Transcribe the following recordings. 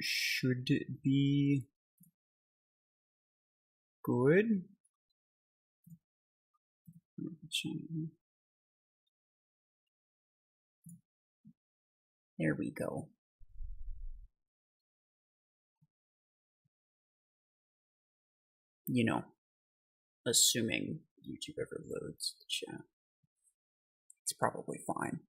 Should be good. There we go. You know, assuming YouTube ever loads the chat, it's probably fine.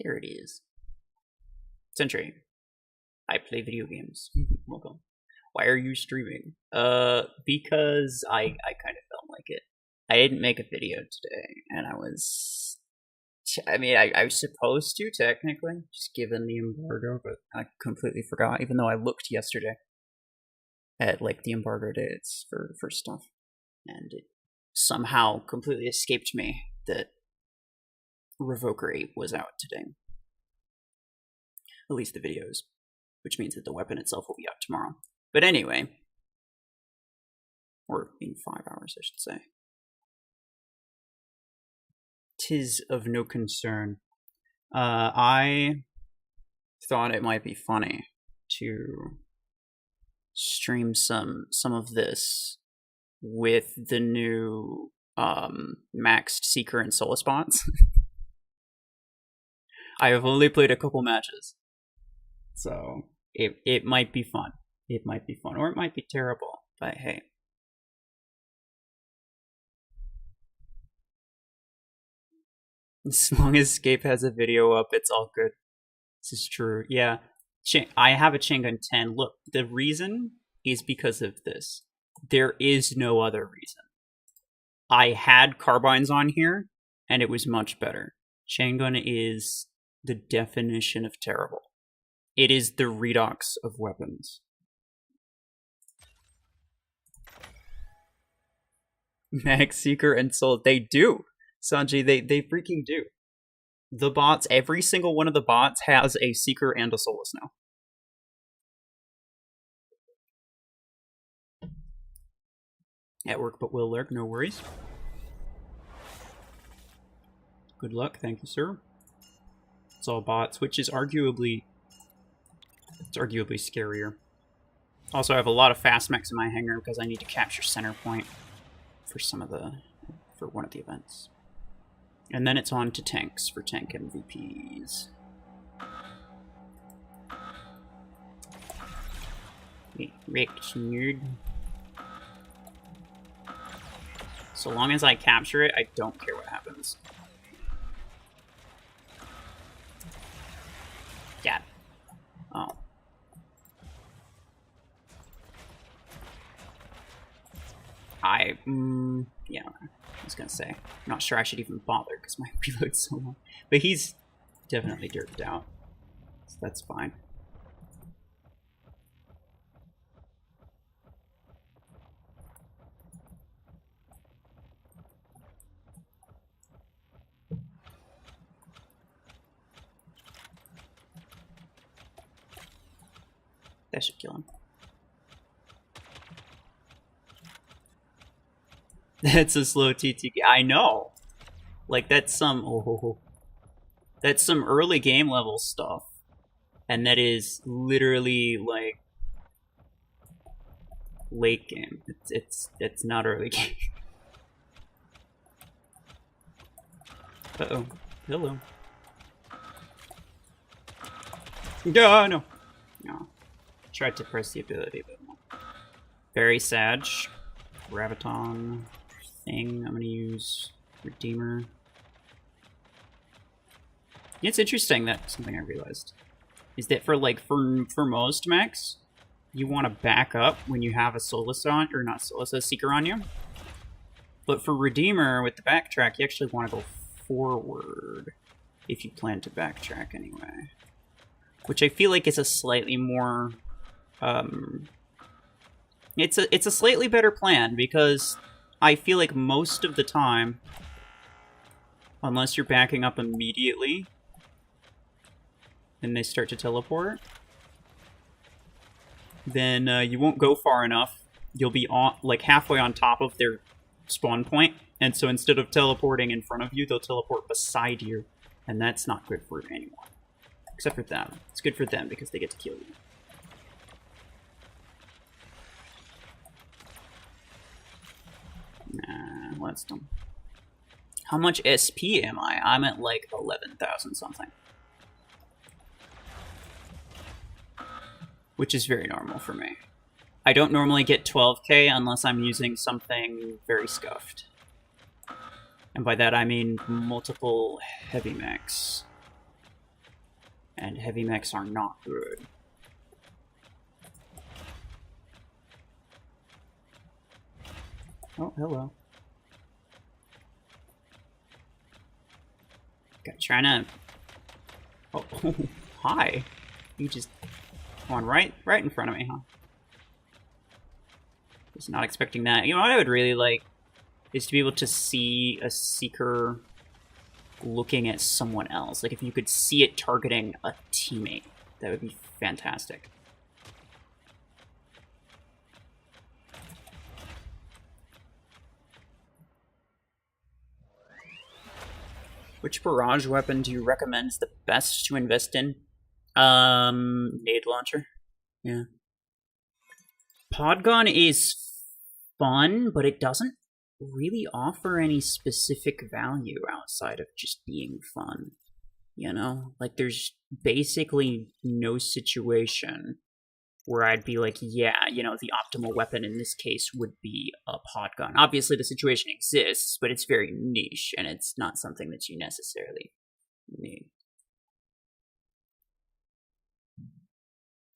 There it is. Sentry. I play video games. Welcome. Why are you streaming? Because I kind of felt like it. I didn't make a video today, and I was supposed to, technically, just given the embargo, but I completely forgot, even though I looked yesterday at, like, the embargo dates for stuff, and it somehow completely escaped me that Revoker 8 was out today. At least the videos, which means that the weapon itself will be out tomorrow. But anyway, or in 5 hours, I should say. 'Tis of no concern. I thought it might be funny to stream some of this with the new maxed Seeker and Solace bots. I have only played a couple matches, so it might be fun. It might be fun, or it might be terrible, but hey. As long as Scape has a video up, it's all good. This is true. Yeah, I have a Chain 10. Look, the reason is because of this. There is no other reason. I had carbines on here, and it was much better. Chain gun is the definition of terrible. It is the Redux of weapons. Mech, Seeker, and Soul, they do. Sanji, they freaking do. The bots, every single one of the bots has a Seeker and a Solus now. At work but will lurk, no worries. Good luck, thank you, sir. It's all bots, which is arguably scarier. Also, I have a lot of fast mechs in my hangar because I need to capture center point for one of the events. And then it's on to tanks for tank MVPs. Ricked nerd. So long as I capture it, I don't care what happens. Yeah. Oh. Yeah, I was gonna say, I'm not sure I should even bother because my reload's so long. But he's definitely derped out, so that's fine. That should kill him. That's a slow TTK. I know. Like, that's some early game level stuff. And that is literally like late game. It's not early game. Uh-oh. Hello. No, no. No. Tried to press the ability, but no. Very sad. Graviton thing. I'm gonna use Redeemer. It's interesting that something I realized is that for most mechs, you want to back up when you have a Solus on, or not Solus, a Seeker on you. But for Redeemer with the backtrack, you actually want to go forward if you plan to backtrack anyway. Which I feel like is a slightly more it's a slightly better plan, because I feel like most of the time, unless you're backing up immediately, and they start to teleport, then you won't go far enough. You'll be on, like, halfway on top of their spawn point, and so instead of teleporting in front of you, they'll teleport beside you, and that's not good for anyone. Except for them. It's good for them because they get to kill you. Nah, let's dumb. How much SP am I? I'm at like 11,000 something. Which is very normal for me. I don't normally get 12k unless I'm using something very scuffed. And by that I mean multiple heavy mechs. And heavy mechs are not good. Oh, hello. Got trying to... Oh, hi. You just... Come on, right in front of me, huh? Was not expecting that. You know what I would really like is to be able to see a Seeker looking at someone else. Like if you could see it targeting a teammate, that would be fantastic. Which barrage weapon do you recommend is the best to invest in? Nade launcher. Yeah. Podgun is fun, but it doesn't really offer any specific value outside of just being fun. You know? Like, there's basically no situation where I'd be like, yeah, you know, the optimal weapon in this case would be a podgun. Obviously, the situation exists, but it's very niche, and it's not something that you necessarily need.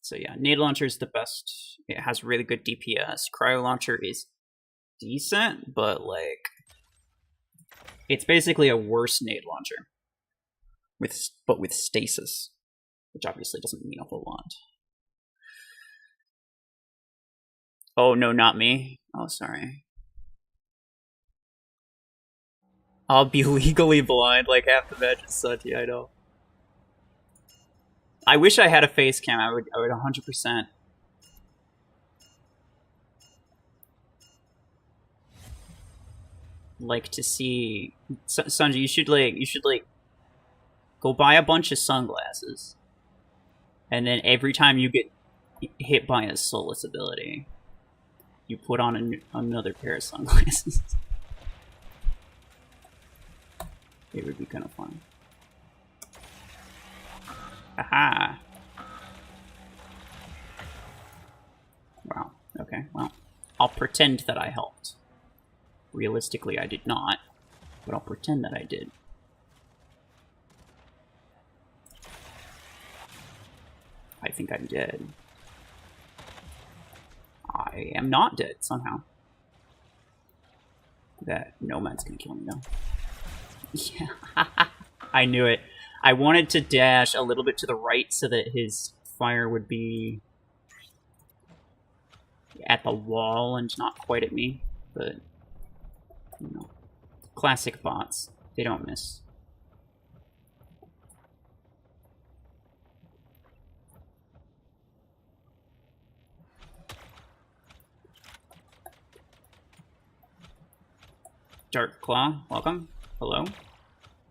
So yeah, nade launcher is the best. It has really good DPS. Cryo launcher is decent, but like, it's basically a worse nade launcher, but with stasis, which obviously doesn't mean a whole lot. Oh no, not me. Oh, sorry. I'll be legally blind like half the matches, Sati, I know. I wish I had a face cam. I would 100%. Like to see Sanji. You should like go buy a bunch of sunglasses, and then every time you get hit by a soulless ability, you put on another pair of sunglasses. It would be kind of fun. Aha! Wow. Okay, well, I'll pretend that I helped. Realistically, I did not, but I'll pretend that I did. I think I'm dead. I am not dead, somehow. That Nomad's gonna kill me, though. Yeah, I knew it. I wanted to dash a little bit to the right so that his fire would be at the wall and not quite at me, but, you know, classic bots. They don't miss. Dark Claw, welcome. Hello.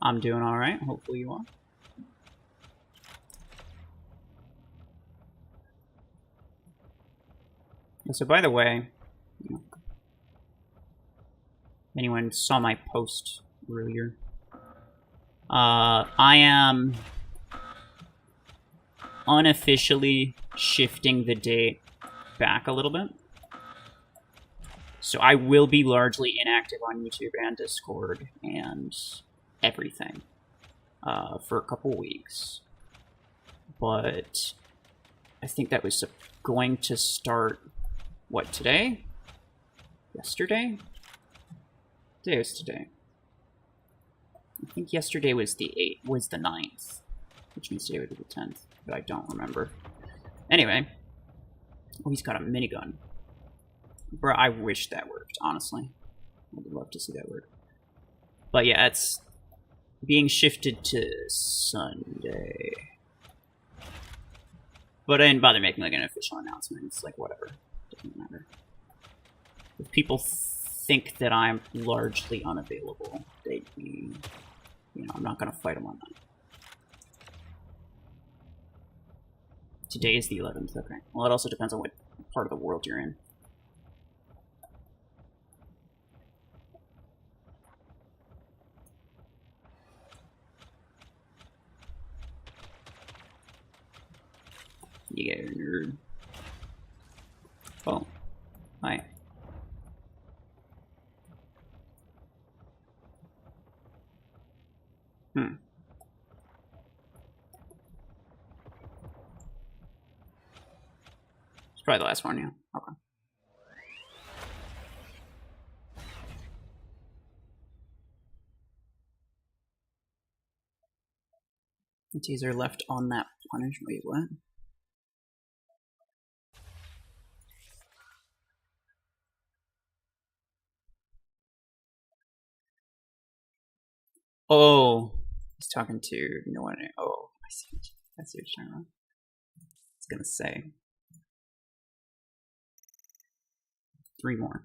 I'm doing alright. Hopefully you are. And so, by the way, you know, anyone saw my post earlier? I am unofficially shifting the date back a little bit. So I will be largely inactive on YouTube and Discord and everything for a couple weeks. But I think that was going to start, what, today? Yesterday? Today was today. I think yesterday was the 8th, was the 9th, which means today would be the 10th, but I don't remember. Anyway. Oh, he's got a minigun. Bro, I wish that worked, honestly. I would love to see that work. But yeah, it's being shifted to Sunday. But I didn't bother making like an official announcement. It's like whatever, doesn't matter. If people think that I'm largely unavailable, they'd be, you know, I'm not gonna fight them on that. Today is the 11th. Okay. Well, it also depends on what part of the world you're in. Yeah, nerd. Oh. Hi. It's probably the last one, yeah. Okay. The teaser left on that punishment. Wait, what? Oh, he's talking to no one. Oh, I see. I see what you're talking about. I was gonna say 3 more.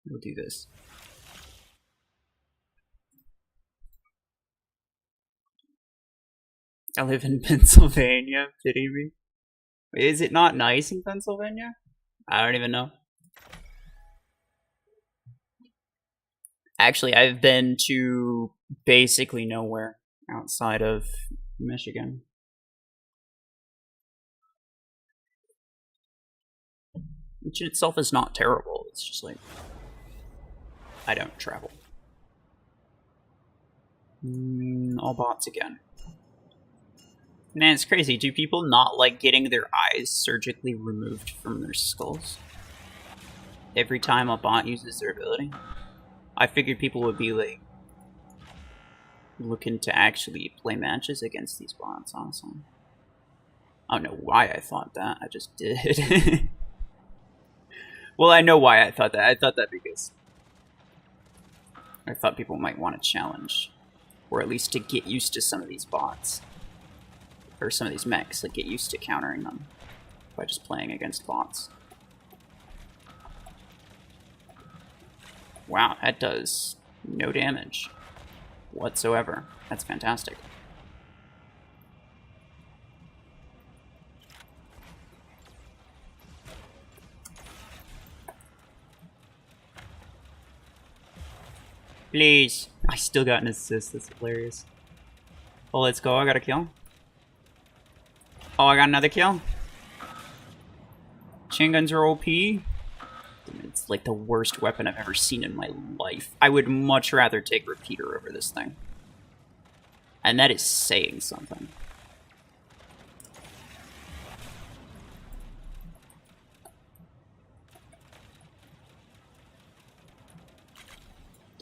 We'll do this. I live in Pennsylvania. Pity me. Is it not nice in Pennsylvania? I don't even know. Actually, I've been to basically nowhere outside of Michigan. Which in itself is not terrible. It's just like, I don't travel. All bots again. Man, it's crazy. Do people not like getting their eyes surgically removed from their skulls every time a bot uses their ability? I figured people would be like looking to actually play matches against these bots, honestly. I don't know why I thought that. I just did. Well, I know why I thought that. I thought that because I thought people might want to challenge, or at least to get used to some of these bots. Or some of these mechs, like get used to countering them by just playing against bots. Wow, that does no damage whatsoever. That's fantastic. Please. I still got an assist. That's hilarious. Oh, let's go. I got a kill. Oh, I got another kill. Chain guns are OP. It's like the worst weapon I've ever seen in my life. I would much rather take Repeater over this thing. And that is saying something.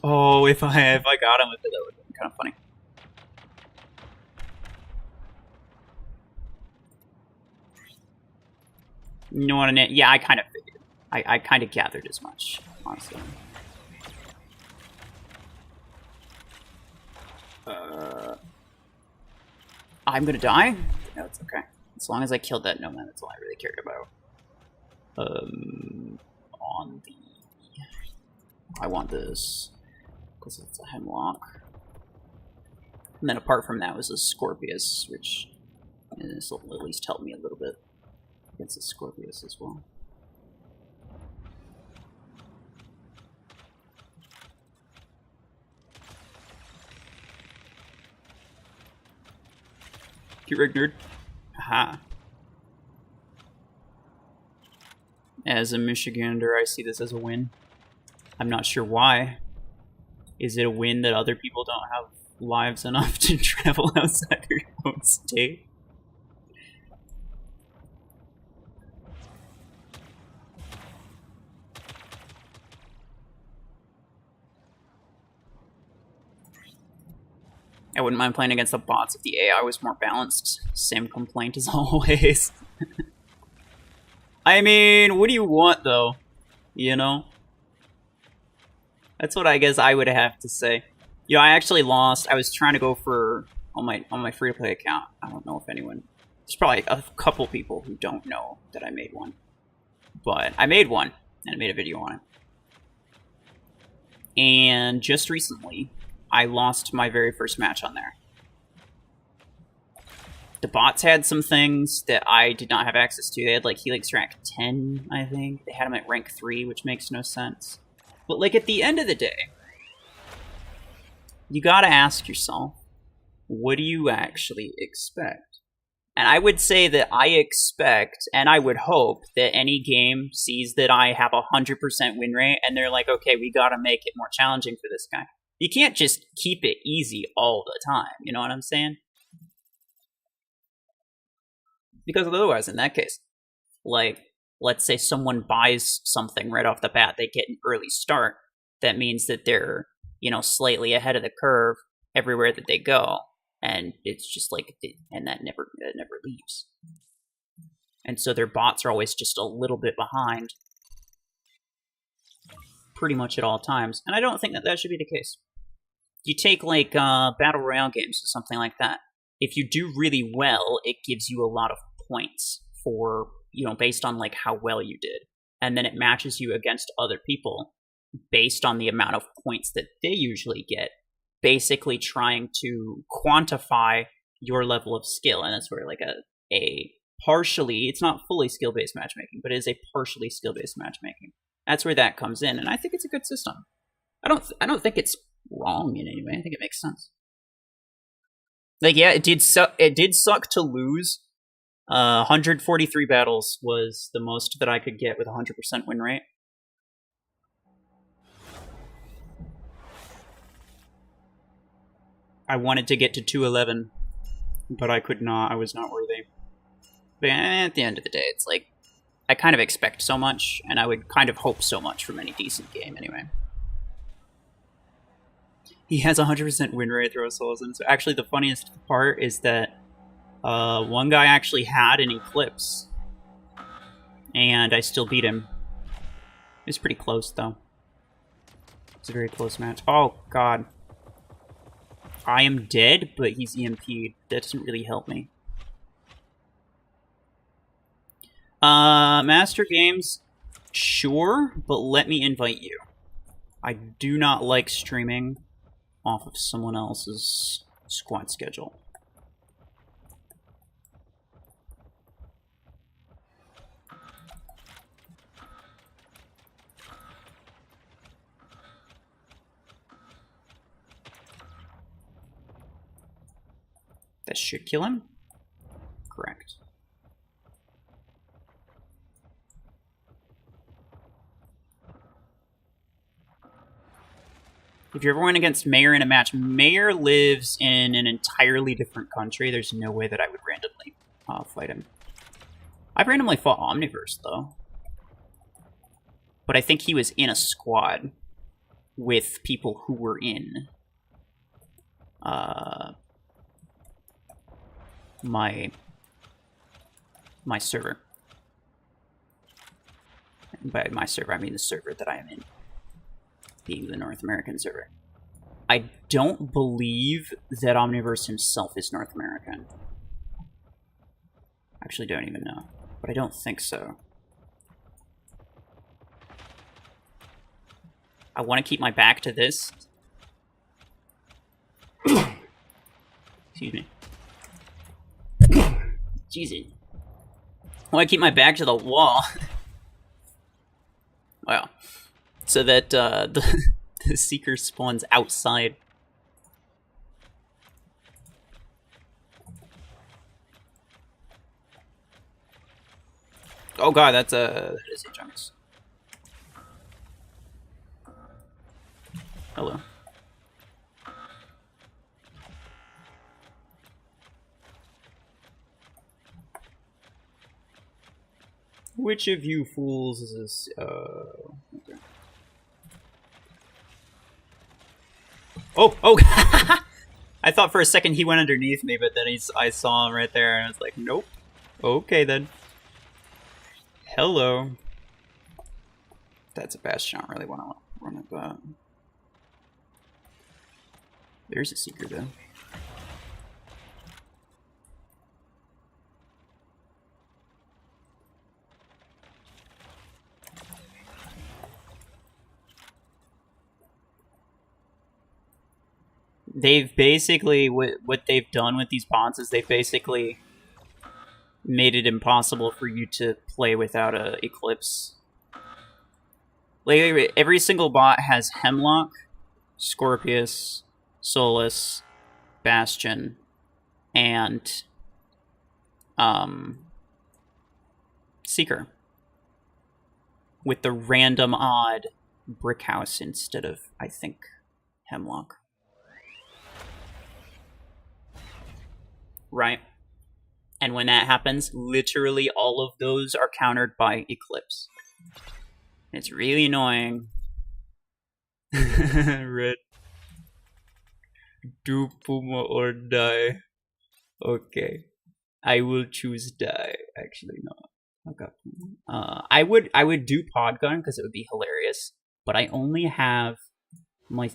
Oh, if I got him with it, that would have been kind of funny. You know what I mean? Yeah, I kind of figured. I kind of gathered as much, honestly. I'm gonna die? No, it's okay. As long as I killed that nomad, that's all I really cared about. On the... I want this, because it's a Hemlock. And then apart from that was a Scorpius, which this will at least help me a little bit against the Scorpius as well. Get rigged, nerd. Aha. As a Michigander, I see this as a win. I'm not sure why. Is it a win that other people don't have lives enough to travel outside their own state? I wouldn't mind playing against the bots if the AI was more balanced. Same complaint as always. I mean, what do you want, though? You know? That's what I guess I would have to say. You know, I actually lost. I was trying to go for on my free to play account. I don't know if anyone. There's probably a couple people who don't know that I made one, but I made one and I made a video on it. And just recently, I lost my very first match on there. The bots had some things that I did not have access to. They had like Helix rank 10, I think. They had them at rank 3, which makes no sense. But like at the end of the day, you gotta ask yourself, what do you actually expect? And I would say that I expect, and I would hope, that any game sees that I have a 100% win rate, and they're like, okay, we gotta make it more challenging for this guy. You can't just keep it easy all the time, you know what I'm saying? Because otherwise, in that case, like, let's say someone buys something right off the bat, they get an early start, that means that they're, you know, slightly ahead of the curve everywhere that they go. And it's just like, and that never leaves. And so their bots are always just a little bit behind pretty much at all times. And I don't think that that should be the case. You take like Battle Royale games or something like that. If you do really well, it gives you a lot of points for, you know, based on like how well you did. And then it matches you against other people based on the amount of points that they usually get, basically trying to quantify your level of skill. And that's where like a partially, it's not fully skill-based matchmaking, but it is a partially skill-based matchmaking. That's where that comes in, and I think it's a good system. I don't think it's wrong in any way. I think it makes sense. Like, yeah, it did suck to lose. 143 battles was the most that I could get with 100% win rate. I wanted to get to 211, but I could not. I was not worthy. But at the end of the day, it's like, I kind of expect so much, and I would kind of hope so much from any decent game anyway. He has 100% win rate, throws souls in. So actually, the funniest part is that one guy actually had an Eclipse, and I still beat him. It was pretty close, though. It's a very close match. Oh, God. I am dead, but he's EMP'd. That doesn't really help me. Master Games, sure, but let me invite you. I do not like streaming off of someone else's squad schedule. That should kill him? Correct. If you ever went against Mayor in a match, Mayor lives in an entirely different country. There's no way that I would randomly fight him. I've randomly fought Omniverse, though. But I think he was in a squad with people who were in my server. And by my server, I mean the server that I am in, being the North American server. I don't believe that Omniverse himself is North American. Actually, don't even know, but I don't think so. I want to keep my back to this. Excuse me. Jesus. I want to keep my back to the wall. Wow. So that the Seeker spawns outside. Oh god, that is a Junks. Hello. Which of you fools is this? Okay. Oh! I thought for a second he went underneath me, but then I saw him right there, and I was like, nope. Okay, then. Hello. That's a Bastion. I don't really want to run at that. There's a Seeker, though. They've basically, what they've done with these bots is they've basically made it impossible for you to play without a Eclipse. Like, every single bot has Hemlock, Scorpius, Solus, Bastion, and Seeker. With the random odd Brick House instead of, I think, Hemlock. Right? And when that happens, literally all of those are countered by Eclipse. It's really annoying. Red. Do Puma or die. Okay. I will choose die. Actually, no. Okay. I would do Podgun because it would be hilarious. But I only have my...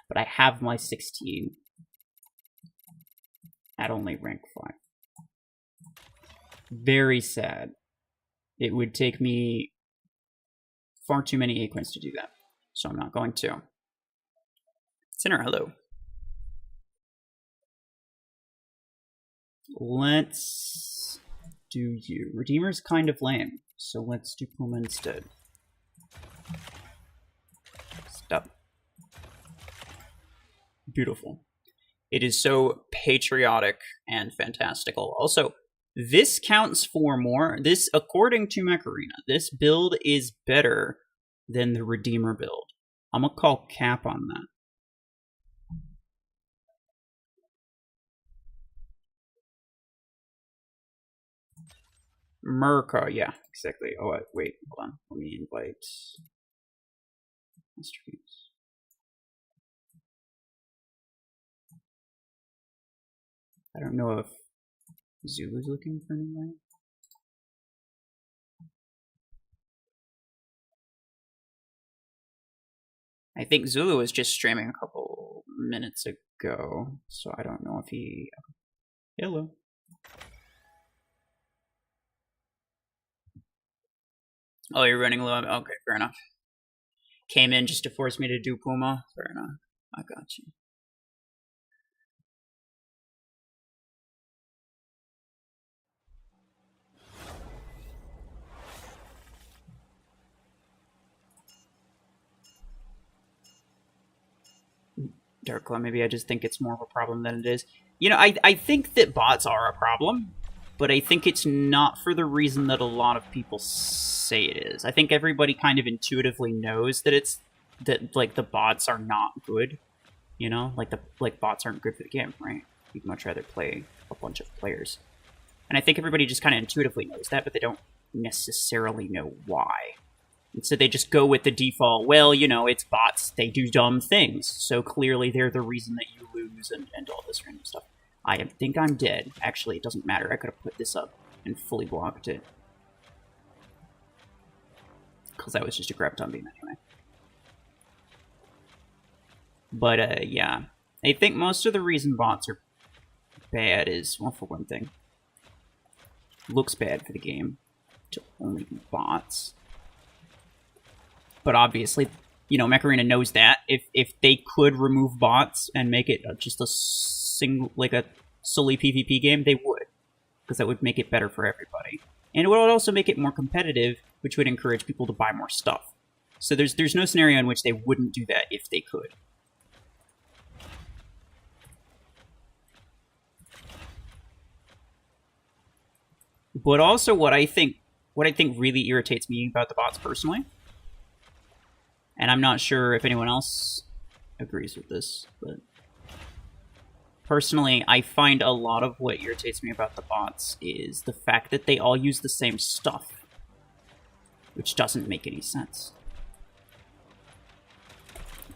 But I have my 16. At only rank 5. Very sad. It would take me far too many Acorns to do that. So I'm not going to. Sinner, hello. Let's do you. Redeemer's kind of lame, so let's do Puma instead. Stop. Beautiful. It is so patriotic and fantastical. Also, this counts for more. This, according to Mech Arena, this build is better than the Redeemer build. I'm gonna call cap on that. Merca, yeah, exactly. Oh, wait, hold on. Let me invite Mr. Hughes. I don't know if Zulu's looking for anybody. I think Zulu was just streaming a couple minutes ago, so I don't know if he... Hello. Oh, you're running low? Okay, fair enough. Came in just to force me to do Puma? Fair enough. I got you. Darkclaw, maybe I just think it's more of a problem than it is. You know, I think that bots are a problem, but I think it's not for the reason that a lot of people say it is. I think everybody kind of intuitively knows that it's that like the bots are not good. You know, like bots aren't good for the game, right? You'd much rather play a bunch of players. And I think everybody just kind of intuitively knows that, but they don't necessarily know why. And so they just go with the default, well, you know, it's bots, they do dumb things, so clearly they're the reason that you lose and all this random stuff. I think I'm dead. Actually, it doesn't matter. I could have put this up and fully blocked it. Because that was just a Graviton Beam anyway. But, yeah. I think most of the reason bots are bad is, well, for one thing, looks bad for the game to only be bots. But obviously, you know, Mech Arena knows that. If they could remove bots and make it just a single, like a solely PvP game, they would. Because that would make it better for everybody. And it would also make it more competitive, which would encourage people to buy more stuff. So there's no scenario in which they wouldn't do that if they could. But also what I think really irritates me about the bots personally, and I'm not sure if anyone else agrees with this, but personally, I find a lot of what irritates me about the bots is the fact that they all use the same stuff, which doesn't make any sense.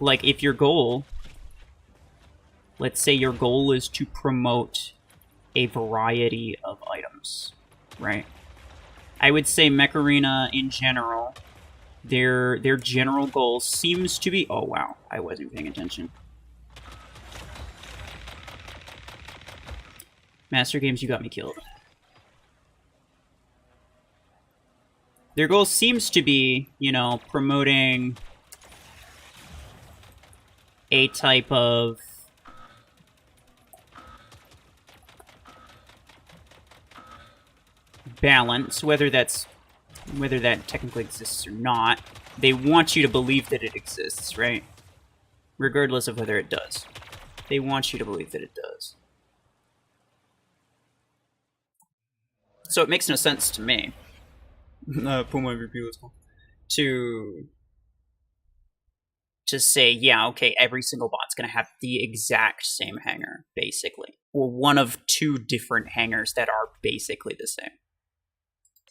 Like, if your goal, let's say your goal is to promote a variety of items, right? I would say Mech Arena in general Their general goal seems to be... Oh, wow. I wasn't paying attention. Master Games, you got me killed. Their goal seems to be, you know, promoting a type of balance, whether that technically exists or not. They want you to believe that it exists, right? Regardless of whether it does. They want you to believe that it does. So it makes no sense to me. Puma MVP, let's go. To say, yeah, okay, every single bot's gonna have the exact same hanger, basically. Or one of two different hangers that are basically the same.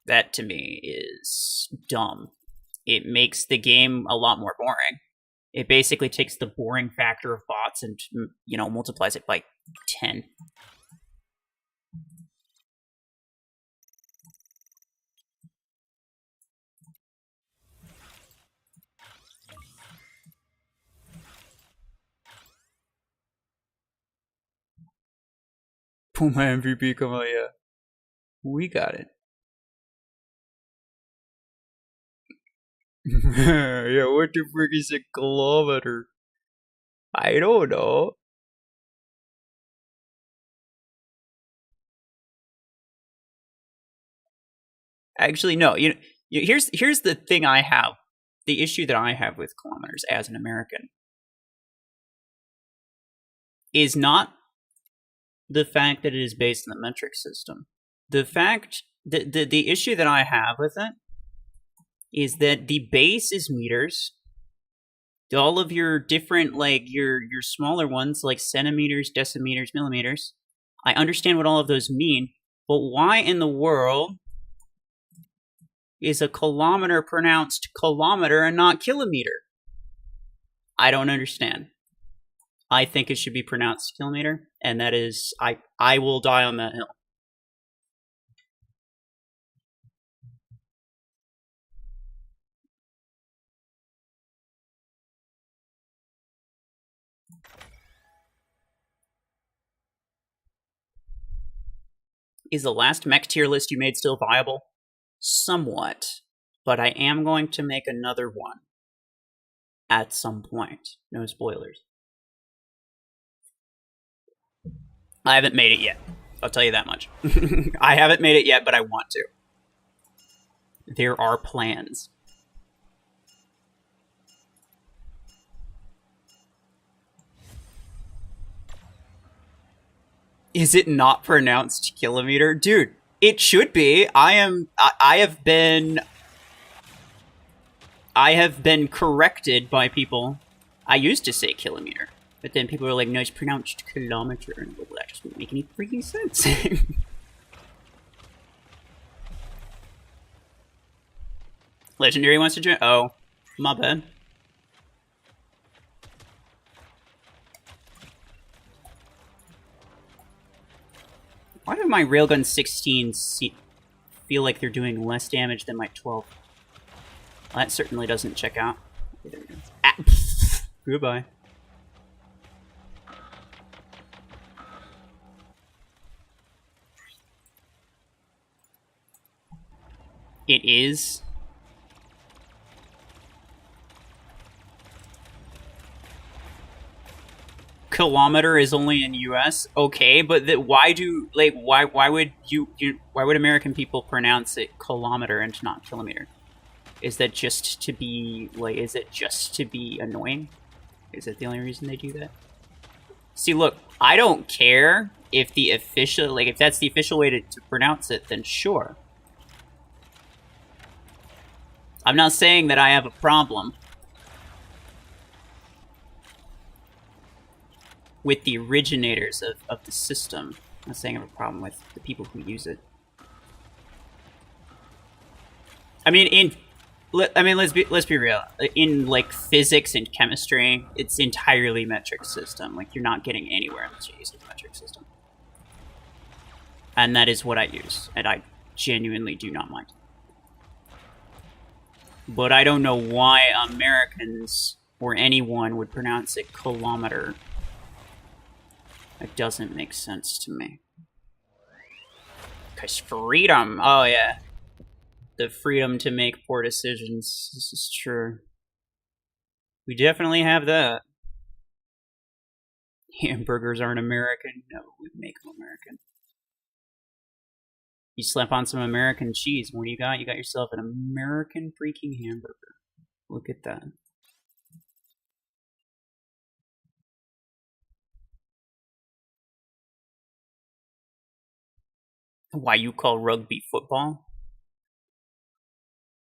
That, to me, is dumb. It makes the game a lot more boring. It basically takes the boring factor of bots and, you know, multiplies it by 10. Puma MVP, come on, yeah. We got it. Yeah, what the frick is a kilometer? I don't know. Actually, no. Here's the thing I have. The issue that I have with kilometers as an American is not the fact that it is based on the metric system. The issue that I have with it is that the base is meters. All of your different, like, your smaller ones, like centimeters, decimeters, millimeters, I understand what all of those mean, but why in the world is a kilometer pronounced kilometer and not kilometer? I don't understand. I think it should be pronounced kilometer, and that is, I will die on that hill. Is the last mech tier list you made still viable? Somewhat, but I am going to make another one at some point. No spoilers. I haven't made it yet. I'll tell you that much. I haven't made it yet, but I want to. There are plans. Is it not pronounced kilometer? Dude, it should be. I have been corrected by people. I used to say kilometer, but then people were like, no, it's pronounced kilometer, and well, that just wouldn't make any freaking sense. Legendary wants to join? Oh, my bad. Why do my Railgun 16s feel like they're doing less damage than my 12? Well, that certainly doesn't check out. Okay, there we go. Ah, goodbye. It is. Kilometer is only in US. Okay, but why would American people pronounce it kilometer and not kilometer? Is that just to be like? Is it just to be annoying? Is that the only reason they do that? See, look, I don't care if the official, like, if that's the official way to pronounce it, then sure. I'm not saying that I have a problem with the originators of the system. I'm not saying I have a problem with the people who use it. I mean, let's be real. In, like, physics and chemistry, it's entirely metric system. Like, you're not getting anywhere unless you use the metric system. And that is what I use, and I genuinely do not mind. but I don't know why Americans or anyone would pronounce it kilometer. It doesn't make sense to me. Because freedom! Oh, yeah. The freedom to make poor decisions. This is true. We definitely have that. Hamburgers aren't American. No, we make them American. You slap on some American cheese. What do you got? You got yourself an American freaking hamburger. Look at that. Why you call rugby football?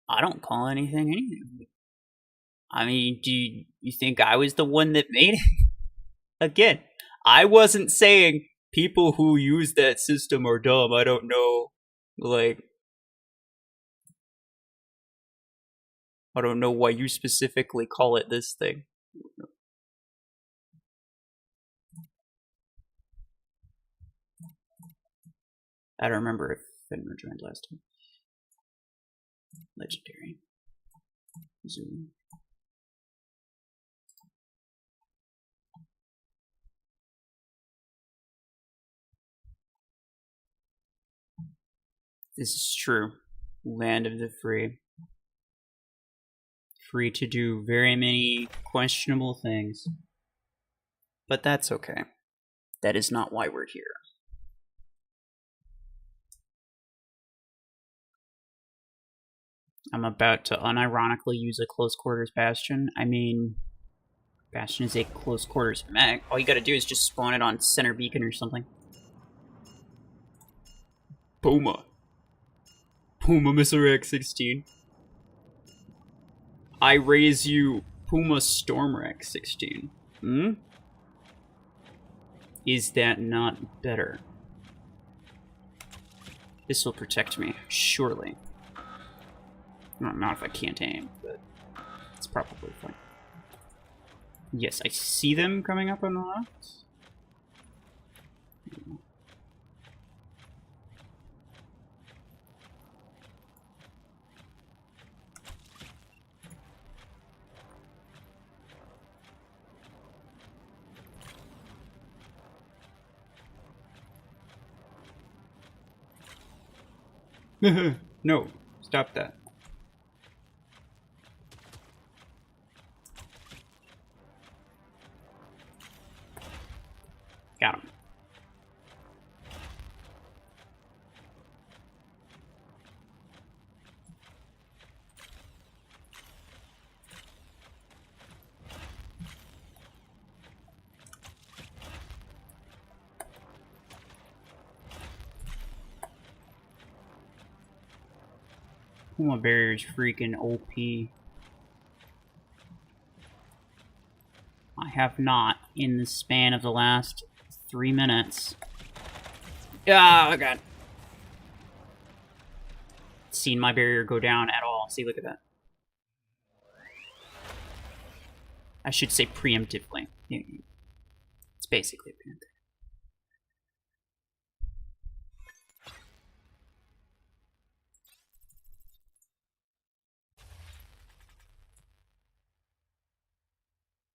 I don't call anything anything. I mean, do you think I was the one that made it? Again, I wasn't saying people who use that system are dumb. I don't know. Like, I don't know why you specifically call it this thing. I don't remember if Fenrir joined last time. Legendary. Zoom. This is true. Land of the free. Free to do very many questionable things. But that's okay. That is not why we're here. I'm about to unironically use a close quarters Bastion. I mean, Bastion is a close quarters mech. All you gotta do is just spawn it on center beacon or something. Puma. Puma Mr. X16. I raise you Puma Stormer X16. Hmm? Is that not better? This will protect me, surely. Not if I can't aim, but it's probably fine. Yes, I see them coming up on the left. No, stop that. Got him. Puma barrier is freaking OP. I have not, in the span of the last 3 minutes. Oh, God. Seen my barrier go down at all. See, look at that. I should say preemptively. It's basically preemptive.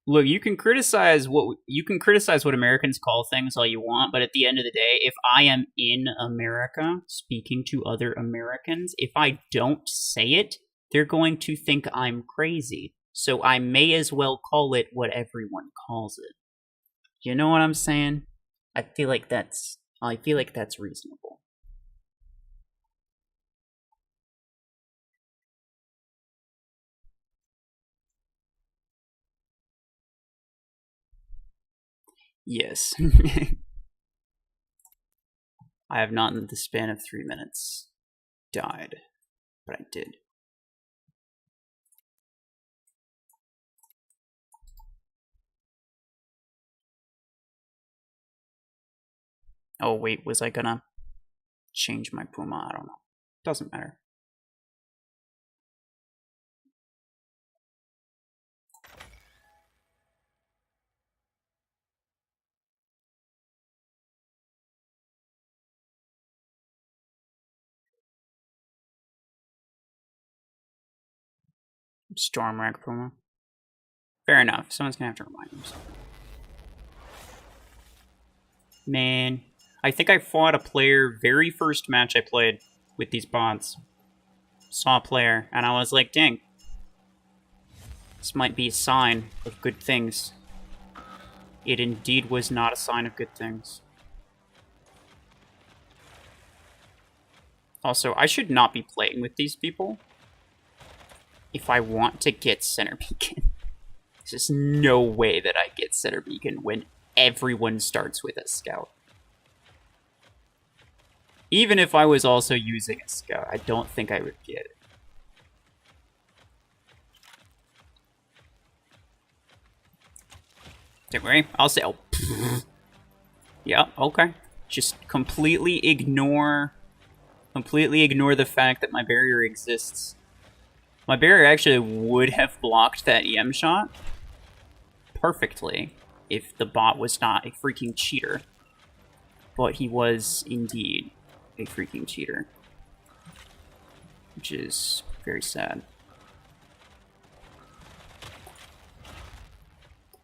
Look, you can criticize what Americans call things all you want, but at the end of the day, if I am in America speaking to other Americans, if I don't say it, they're going to think I'm crazy. So I may as well call it what everyone calls it. You know what I'm saying? I feel like that's reasonable. Yes. I have not in the span of 3 minutes died, but I did. Oh wait, was I gonna change my Puma? I don't know. Doesn't matter. Stormwreck Puma. Fair enough. Someone's gonna have to remind him something. Man, I think I fought a player very first match I played with these bots. Saw a player, and I was like, dang. This might be a sign of good things. It indeed was not a sign of good things. Also, I should not be playing with these people if I want to get Center Beacon. There's just no way that I get Center Beacon when everyone starts with a Scout. Even if I was also using a Scout, I don't think I would get it. Don't worry, I'll say, oh, yeah, okay. Just completely ignore the fact that my barrier exists. My barrier actually would have blocked that EM shot perfectly if the bot was not a freaking cheater. But he was indeed a freaking cheater. Which is very sad.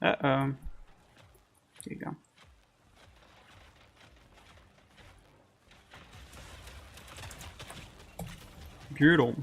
Uh-oh. There you go. Beautiful.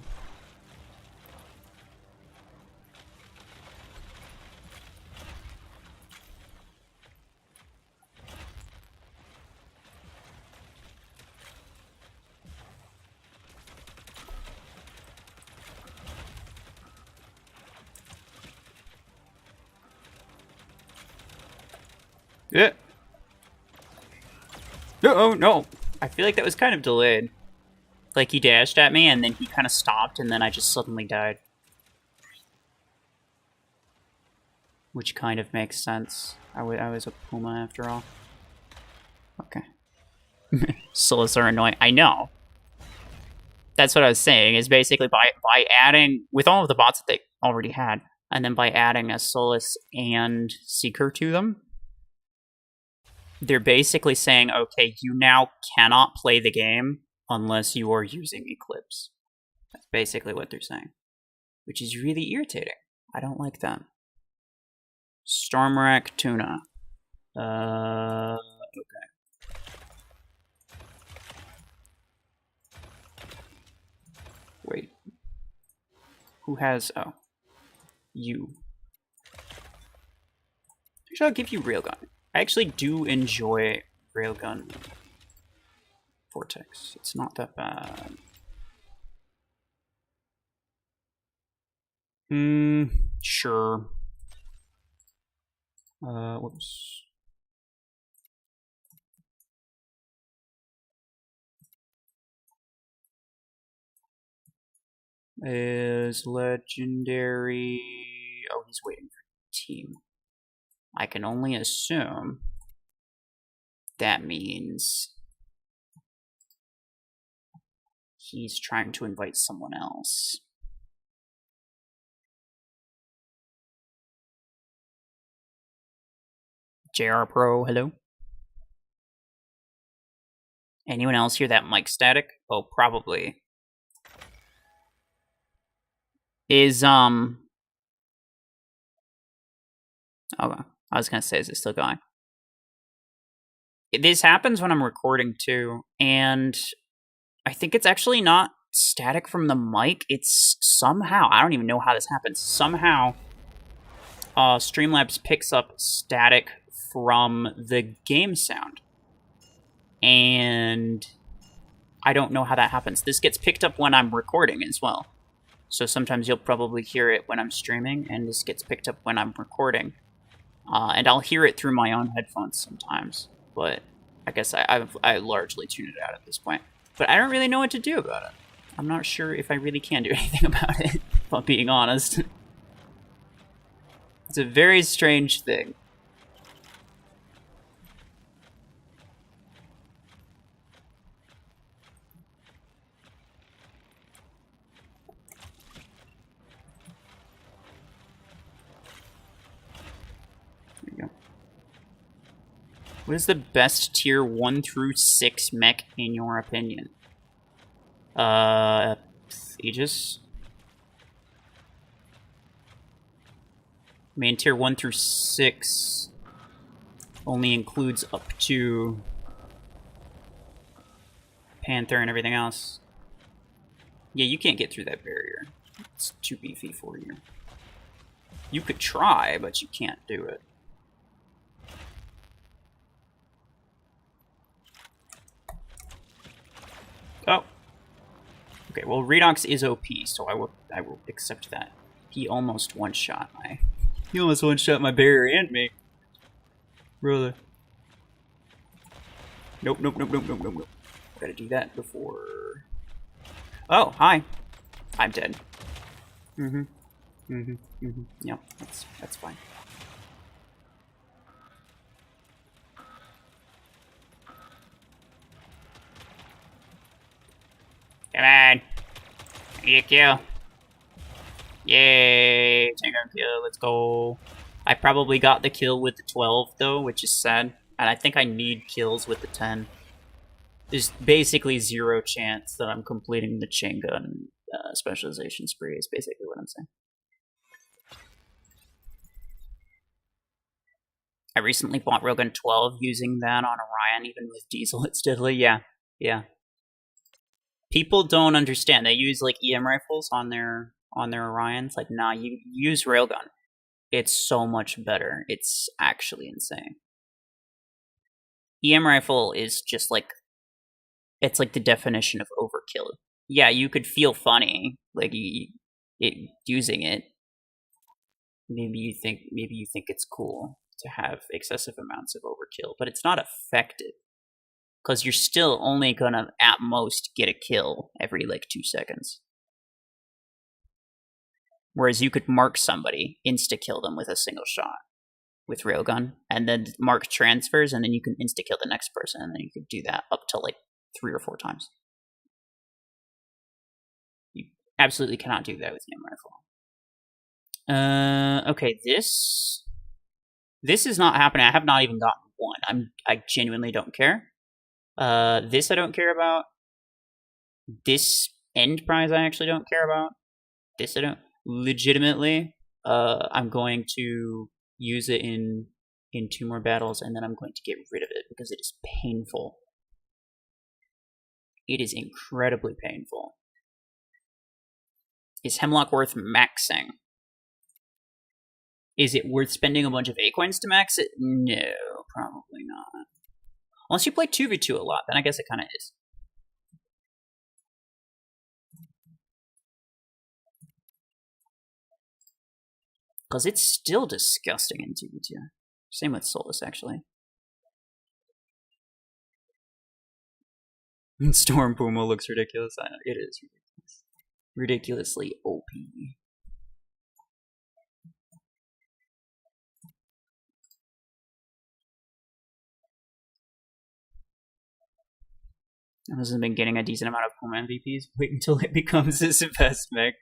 Yeah. Oh no! I feel like that was kind of delayed. Like, he dashed at me, and then he kind of stopped, and then I just suddenly died. Which kind of makes sense. I was a Puma, after all. Okay. Solos are annoying. I know. That's what I was saying, is basically by adding, with all of the bots that they already had, and then by adding a Solus and Seeker to them, they're basically saying, okay, you now cannot play the game unless you are using Eclipse. That's basically what they're saying. Which is really irritating. I don't like that. Stormwreck Tuna. Okay. Wait. Who has... oh. You. Actually, I'll give you Railgun. I actually do enjoy Railgun Vortex. It's not that bad. Sure. Whoops. Is legendary... oh, he's waiting for team. I can only assume that means he's trying to invite someone else. JR Pro, hello? Anyone else hear that mic static? Oh, probably. Is, okay. I was gonna say, is it still going? This happens when I'm recording too, and I think it's actually not static from the mic. It's somehow, I don't even know how this happens. Somehow, Streamlabs picks up static from the game sound. And I don't know how that happens. This gets picked up when I'm recording as well. So sometimes you'll probably hear it when I'm streaming, and this gets picked up when I'm recording. And I'll hear it through my own headphones sometimes. But I guess I largely tune it out at this point. But I don't really know what to do about it. I'm not sure if I really can do anything about it, if I'm being honest. It's a very strange thing. What is the best tier 1 through 6 mech in your opinion? Aegis? Main tier 1 through 6 only includes up to Panther and everything else. Yeah, you can't get through that barrier. It's too beefy for you. You could try, but you can't do it. Oh. Okay, well, Redox is OP, so I will accept that. He almost one-shot my... He almost one-shot my barrier and me. Brother. Nope, nope, nope, nope, nope, nope, nope. Gotta do that before... Oh, hi. I'm dead. Yep, that's fine. Come on. I need a kill. Yay. Tango kill. Let's go. I probably got the kill with the 12, though, which is sad. And I think I need kills with the 10. There's basically 0 chance that I'm completing the chain gun specialization spree, is basically what I'm saying. I recently bought Railgun 12 using that on Orion, even with Diesel, it's deadly. Yeah, yeah. People don't understand. They use like EM rifles on their Orions. Like, nah, you use Railgun. It's so much better. It's actually insane. EM rifle is just like, it's like the definition of overkill. Yeah, you could feel funny like using it. Maybe you think it's cool to have excessive amounts of overkill, but it's not effective. Because you're still only gonna, at most, get a kill every, like, 2 seconds. Whereas you could mark somebody, insta-kill them with a single shot with Railgun, and then mark transfers, and then you can insta-kill the next person, and then you could do that up to, like, 3 or 4 times. You absolutely cannot do that with the rifle. Okay, this is not happening. I have not even gotten one. I genuinely don't care. This I don't care about. This end prize I actually don't care about. This I don't. Legitimately, I'm going to use it in 2 more battles, and then I'm going to get rid of it because it is painful. It is incredibly painful. Is Hemlock worth maxing? Is it worth spending a bunch of A-coins to max it? No, probably not. Unless you play 2v2 a lot, then I guess it kind of is. Because it's still disgusting in 2v2. Same with Solus, actually. Storm Puma looks ridiculous. I know, it is ridiculous. Ridiculously OP. This has been getting a decent amount of Puma MVPs. Wait until it becomes his best mech.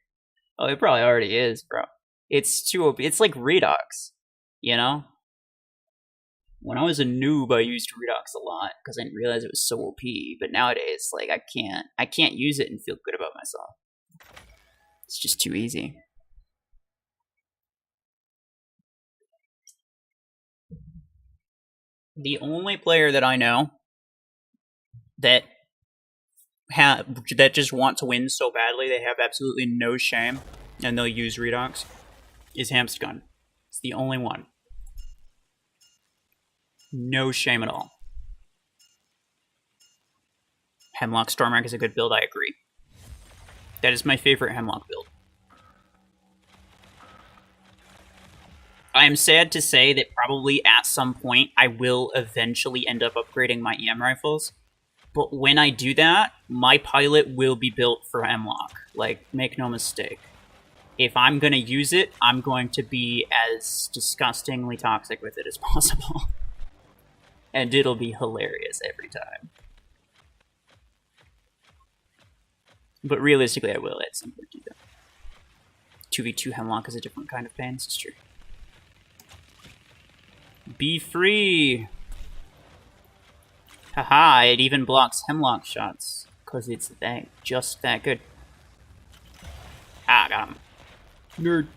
Oh, it probably already is, bro. It's too OP. It's like Redox, you know? When I was a noob, I used Redox a lot because I didn't realize it was so OP. But nowadays, like, I can't use it and feel good about myself. It's just too easy. The only player that I know that just want to win so badly they have absolutely no shame and they'll use Redox is Hamstgun. It's the only one. No shame at all. Hemlock Stormark is a good build, I agree. That is my favorite Hemlock build. I am sad to say that probably at some point I will eventually end up upgrading my EM rifles. But when I do that, my pilot will be built for Hemlock. Like, make no mistake. If I'm going to use it, I'm going to be as disgustingly toxic with it as possible. And it'll be hilarious every time. But realistically, I will at some point do that. 2v2 Hemlock is a different kind of pain, it's true. Be free! Haha, it even blocks Hemlock shots. Because it's just that good. Ah, got him. Nerd.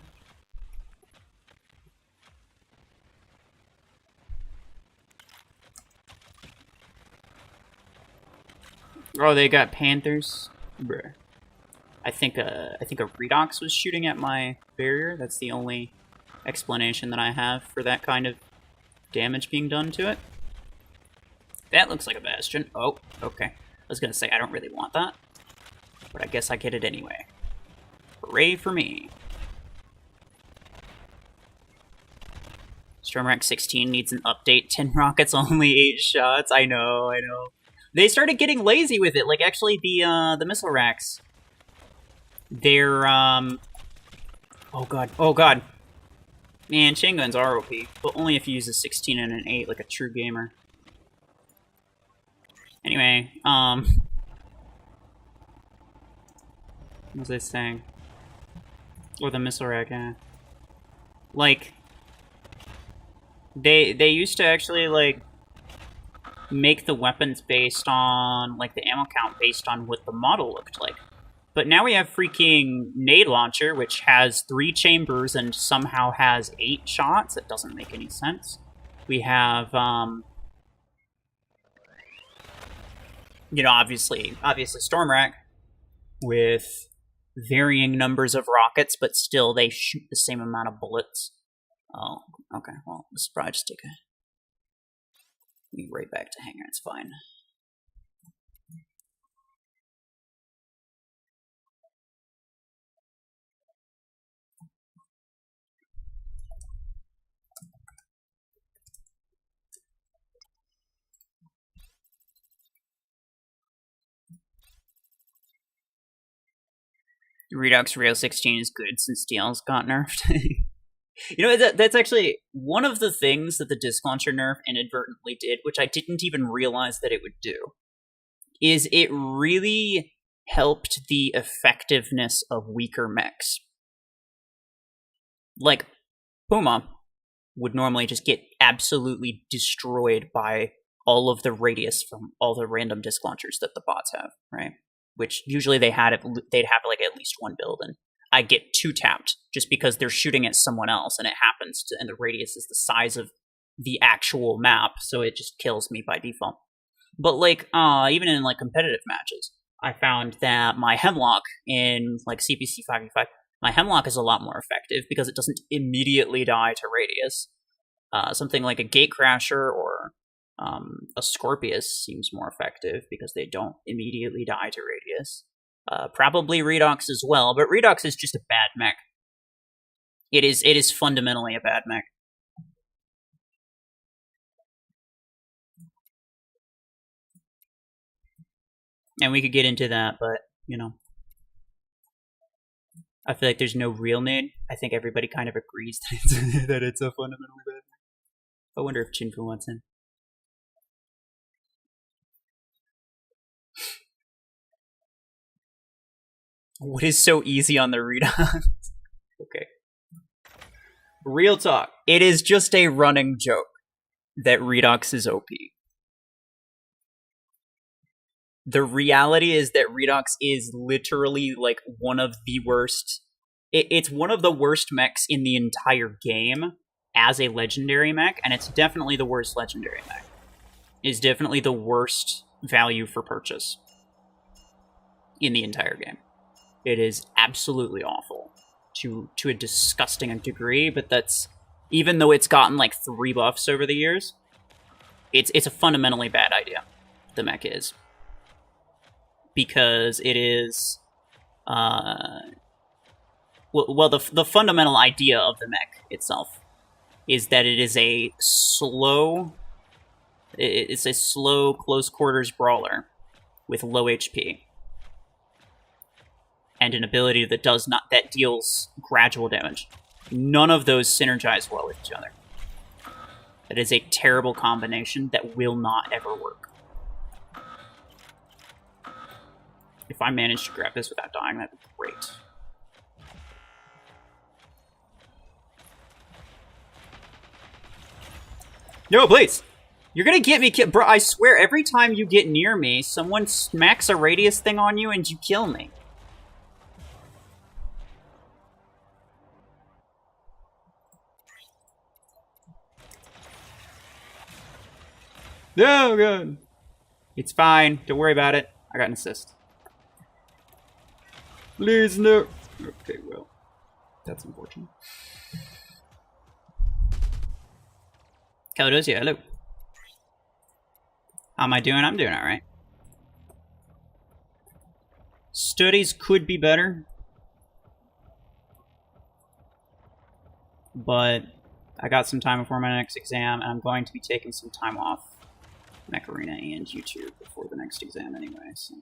Oh, they got Panthers. Bruh. I think a Redox was shooting at my barrier. That's the only explanation that I have for that kind of damage being done to it. That looks like a bastion. Oh, okay. I was gonna say I don't really want that, but I guess I get it anyway. Hooray for me. Stormrack 16 needs an update. 10 rockets, only 8 shots. I know. They started getting lazy with it. Like, actually, the missile racks. They're, Oh, God. Man, chain guns are OP, but only if you use a 16 and an 8 like a true gamer. Anyway, what was I saying? Or the missile rack, yeah. Like, they used to actually, like, make the weapons based on, like, the ammo count based on what the model looked like. But now we have freaking nade launcher, which has 3 chambers and somehow has 8 shots. That doesn't make any sense. We have, you know, obviously Stormrack with varying numbers of rockets, but still they shoot the same amount of bullets. Oh, okay. Well, let's probably just take a... right back to hangar. It's fine. Redux Rail 16 is good since DL's got nerfed. You know, that's actually one of the things that the disc launcher nerf inadvertently did, which I didn't even realize that it would do, is it really helped the effectiveness of weaker mechs. Like, Puma would normally just get absolutely destroyed by all of the radius from all the random disc launchers that the bots have, right? Which usually they'd have like at least one build, and I get 2 tapped just because they're shooting at someone else, and it happens to, and the radius is the size of the actual map, so it just kills me by default. But like, even in like competitive matches, I found that my Hemlock in like CPC 5v5, my Hemlock is a lot more effective because it doesn't immediately die to radius. Something like a Gatecrasher or a Scorpius seems more effective because they don't immediately die to radius. Probably Redox as well, but Redox is just a bad mech. It is fundamentally a bad mech. And we could get into that, but, you know. I feel like there's no real nade. I think everybody kind of agrees that it's a fundamentally bad mech. I wonder if Chinfu wants in. What is so easy on the Redox? Okay. Real talk. It is just a running joke that Redox is OP. The reality is that Redox is literally like one of the worst. It's one of the worst mechs in the entire game as a legendary mech, and it's definitely the worst legendary mech. It's definitely the worst value for purchase in the entire game. It is absolutely awful to a disgusting degree, but that's, even though it's gotten like 3 buffs over the years, it's a fundamentally bad idea. The mech is, because it is, well, the fundamental idea of the mech itself is that it is a slow, it's a slow close quarters brawler with low HP. And an ability that deals gradual damage. None of those synergize well with each other. That is a terrible combination that will not ever work. If I manage to grab this without dying, that'd be great. No, please! You're gonna get me killed. Bro, I swear, every time you get near me, someone smacks a radius thing on you and you kill me. Oh, God. It's fine. Don't worry about it. I got an assist. Please, no. Okay, well, that's unfortunate. Caledosia, hello. How am I doing? I'm doing alright. Studies could be better, but I got some time before my next exam, and I'm going to be taking some time off Mech Arena and YouTube before the next exam anyway, so.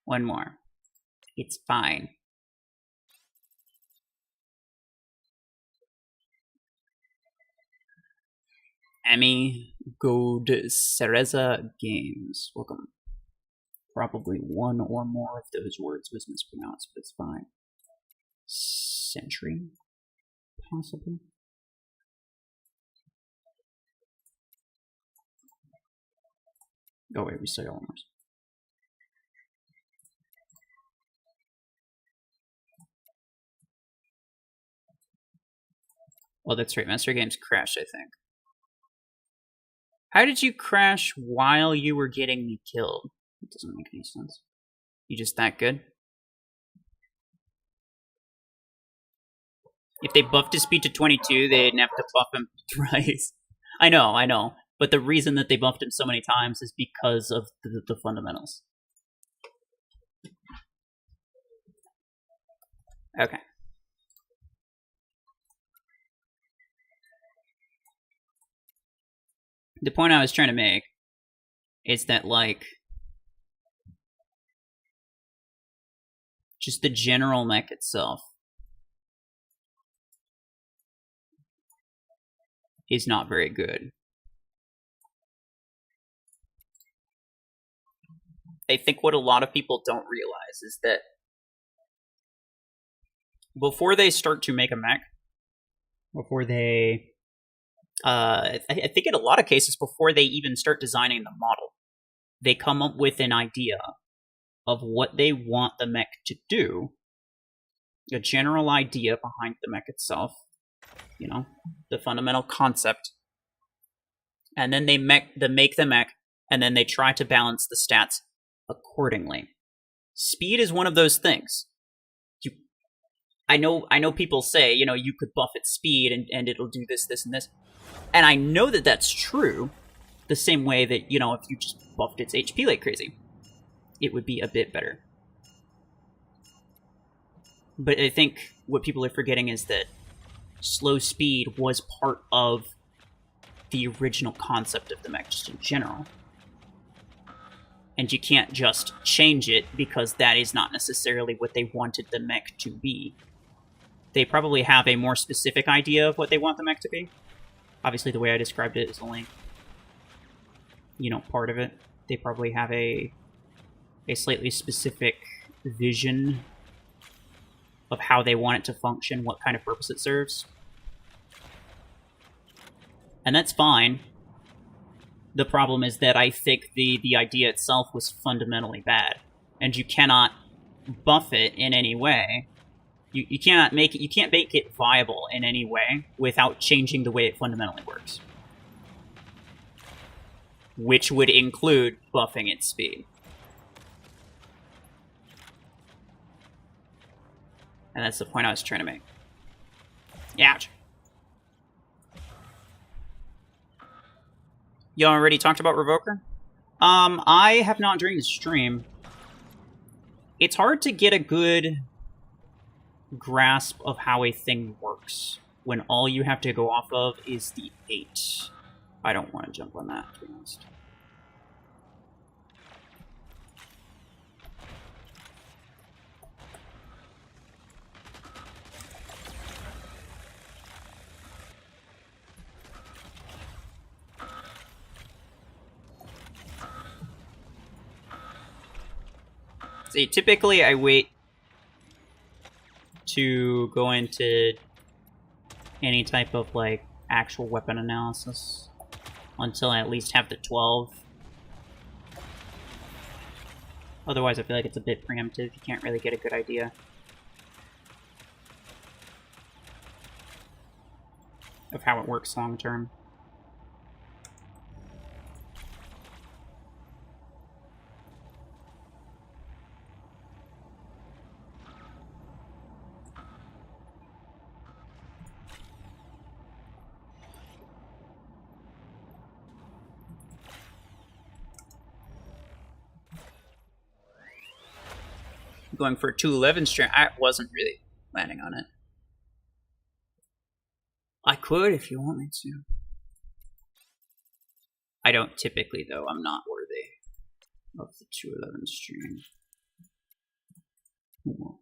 One more. It's fine. Emmy Gold Cereza Games. Welcome. Probably one or more of those words was mispronounced, but it's fine. Century? Possibly? Oh wait, we still got one more. Oh, that's right. Master Games crashed, I think. How did you crash while you were getting me killed? It doesn't make any sense. You just that good? If they buffed his speed to 22, they didn't have to buff him thrice. I know. But the reason that they buffed him so many times is because of the fundamentals. Okay. The point I was trying to make is that, like, just the general mech itself is not very good. I think what a lot of people don't realize is that before they start to make a mech, before they I think in a lot of cases, before they even start designing the model, they come up with an idea of what they want the mech to do, a general idea behind the mech itself, you know, the fundamental concept, and then they make the mech, and then they try to balance the stats accordingly. Speed is one of those things. I know people say, you know, you could buff its speed and it'll do this, this, and this. And I know that that's true, the same way that, you know, if you just buffed its HP like crazy, it would be a bit better. But I think what people are forgetting is that slow speed was part of the original concept of the mech, just in general. And you can't just change it because that is not necessarily what they wanted the mech to be. They probably have a more specific idea of what they want the mech to be. Obviously, the way I described it is only, you know, part of it. They probably have a slightly specific vision of how they want it to function, what kind of purpose it serves. And that's fine. The problem is that I think the idea itself was fundamentally bad. And you cannot buff it in any way. You can't make it viable in any way without changing the way it fundamentally works. Which would include buffing its speed. And that's the point I was trying to make. Ouch. You already talked about Revoker? I have not during the stream. It's hard to get a good grasp of how a thing works when all you have to go off of is the 8. I don't want to jump on that, to be honest. See, typically I wait to go into any type of, like, actual weapon analysis until I at least have the 12. Otherwise, I feel like it's a bit preemptive. You can't really get a good idea of how it works long term. Going for a 211 string, I wasn't really planning on it. I could if you want me to. I don't typically, though. I'm not worthy of the 211 string. Ooh.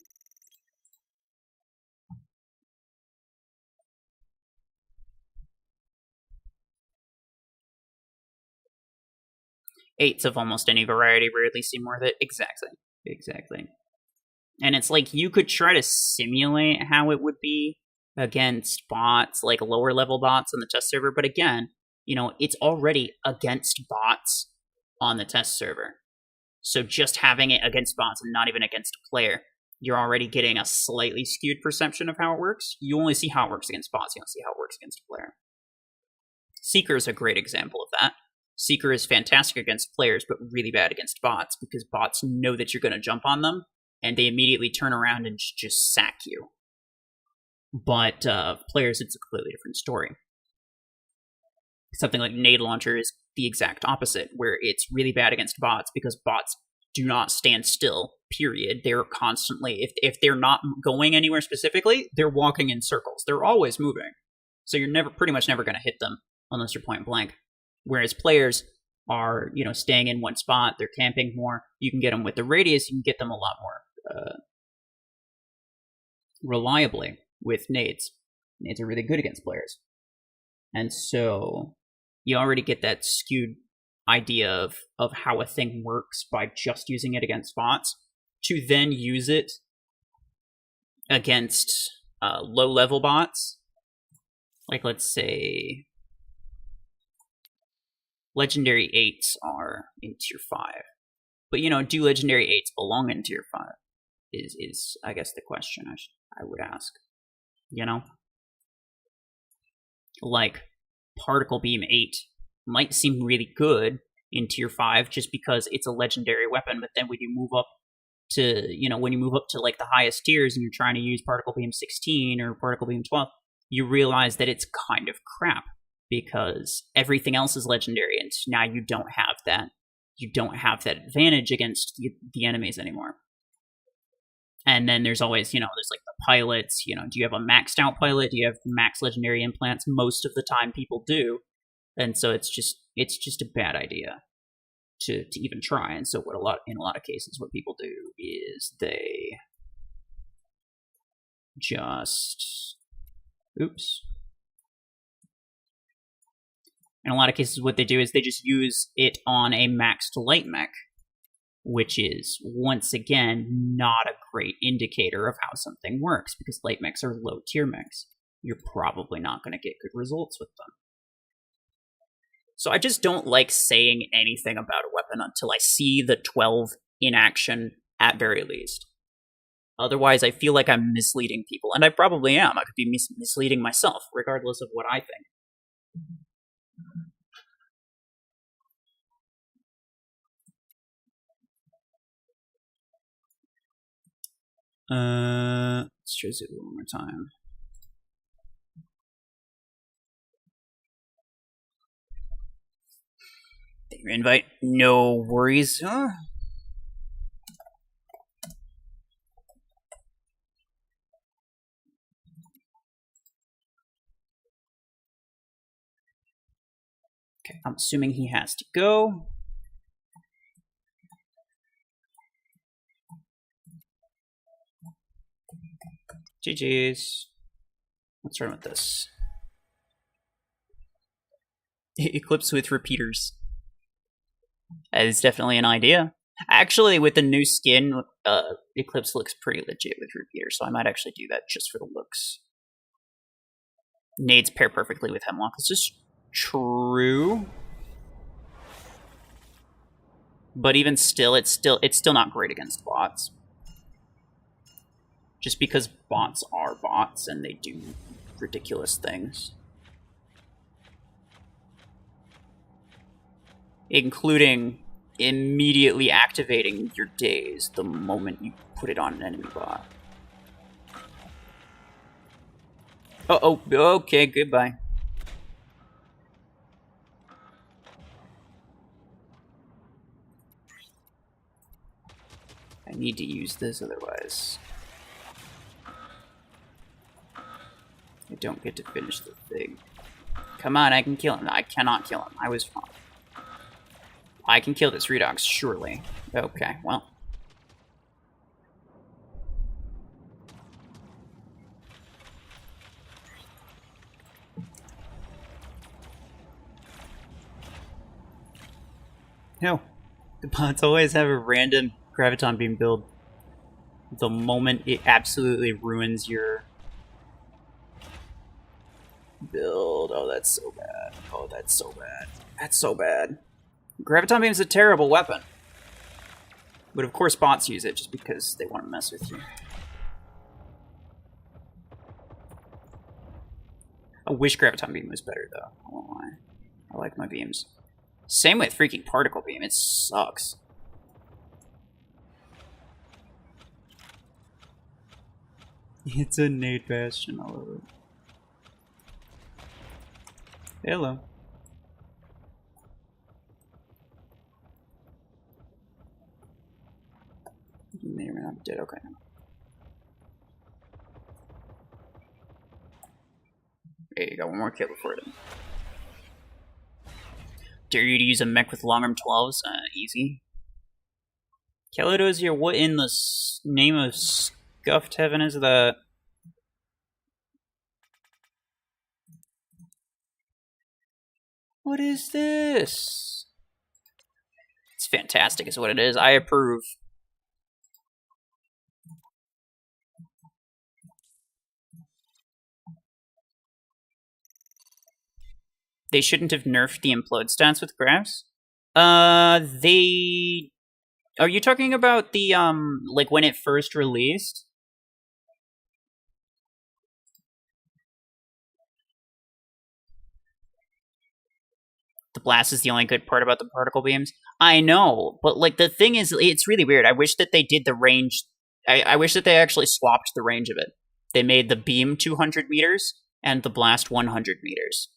Eights of almost any variety rarely seem worth it. Exactly. Exactly. And it's like you could try to simulate how it would be against bots, like lower level bots on the test server, but again, you know, it's already against bots on the test server. So just having it against bots and not even against a player, you're already getting a slightly skewed perception of how it works. You only see how it works against bots, you don't see how it works against a player. Seeker is a great example of that. Seeker is fantastic against players, but really bad against bots, because bots know that you're going to jump on them, and they immediately turn around and just sack you. But players, it's a completely different story. Something like Nade Launcher is the exact opposite, where it's really bad against bots, because bots do not stand still, period. They're constantly, if they're not going anywhere specifically, they're walking in circles. They're always moving. So you're pretty much never going to hit them, unless you're point blank. Whereas players are, you know, staying in one spot, they're camping more. You can get them with the radius, you can get them a lot more reliably with nades. Nades are really good against players. And so you already get that skewed idea of how a thing works by just using it against bots, to then use it against low-level bots. Like, let's say Legendary 8s are in Tier 5. But, you know, do Legendary 8s belong in Tier 5? Is I guess, the question I would ask. You know? Like, Particle Beam 8 might seem really good in Tier 5 just because it's a legendary weapon, but then when you move up to, you know, when you move up to, like, the highest tiers and you're trying to use Particle Beam 16 or Particle Beam 12, you realize that it's kind of crap, because everything else is legendary, and now you don't have that advantage against the enemies anymore. And then there's always, you know, there's like the pilots, you know, do you have a maxed out pilot? Do you have max legendary implants? Most of the time people do. And so it's just a bad idea to even try. And so in a lot of cases, what people do is they just, oops. In a lot of cases, what they do is they just use it on a maxed light mech, which is, once again, not a great indicator of how something works, because light mechs are low-tier mechs. You're probably not going to get good results with them. So I just don't like saying anything about a weapon until I see the 12 in action, at very least. Otherwise, I feel like I'm misleading people, and I probably am. I could be misleading myself, regardless of what I think. Let's choose it one more time. Your invite, no worries. Okay, I'm assuming he has to go. GG's. Let's run with this. Eclipse with repeaters. That is definitely an idea. Actually, with the new skin, Eclipse looks pretty legit with repeaters, so I might actually do that just for the looks. Nades pair perfectly with Hemlock. Is this true? But even still, it's still not great against bots. Just because bots are bots and they do ridiculous things. Including immediately activating your daze the moment you put it on an enemy bot. Oh, okay, goodbye. I need to use this, otherwise I don't get to finish the thing. Come on, I can kill him. I cannot kill him. I was wrong. I can kill this Redox, surely. Okay, well. No. The bots always have a random Graviton Beam build the moment it absolutely ruins your build. Oh, that's so bad. Oh, that's so bad. That's so bad. Graviton Beam is a terrible weapon. But of course bots use it just because they want to mess with you. I wish Graviton Beam was better, though. I won't lie. I like my beams. Same with freaking Particle Beam. It sucks. It's a Nade Bastion all over. Hello. You may or may not be dead. Okay. There you go. One more kill before then. Dare you to use a mech with long arm 12s? Easy. Kelidosier, what in the name of scuffed heaven is that? What is this? It's fantastic is what it is. I approve. They shouldn't have nerfed the implode stats with Graves. They... Are you talking about the, like, when it first released? The blast is the only good part about the particle beams. I know, but, like, the thing is, it's really weird. I wish that they did the range... I wish that they actually swapped the range of it. They made the beam 200 meters and the blast 100 meters.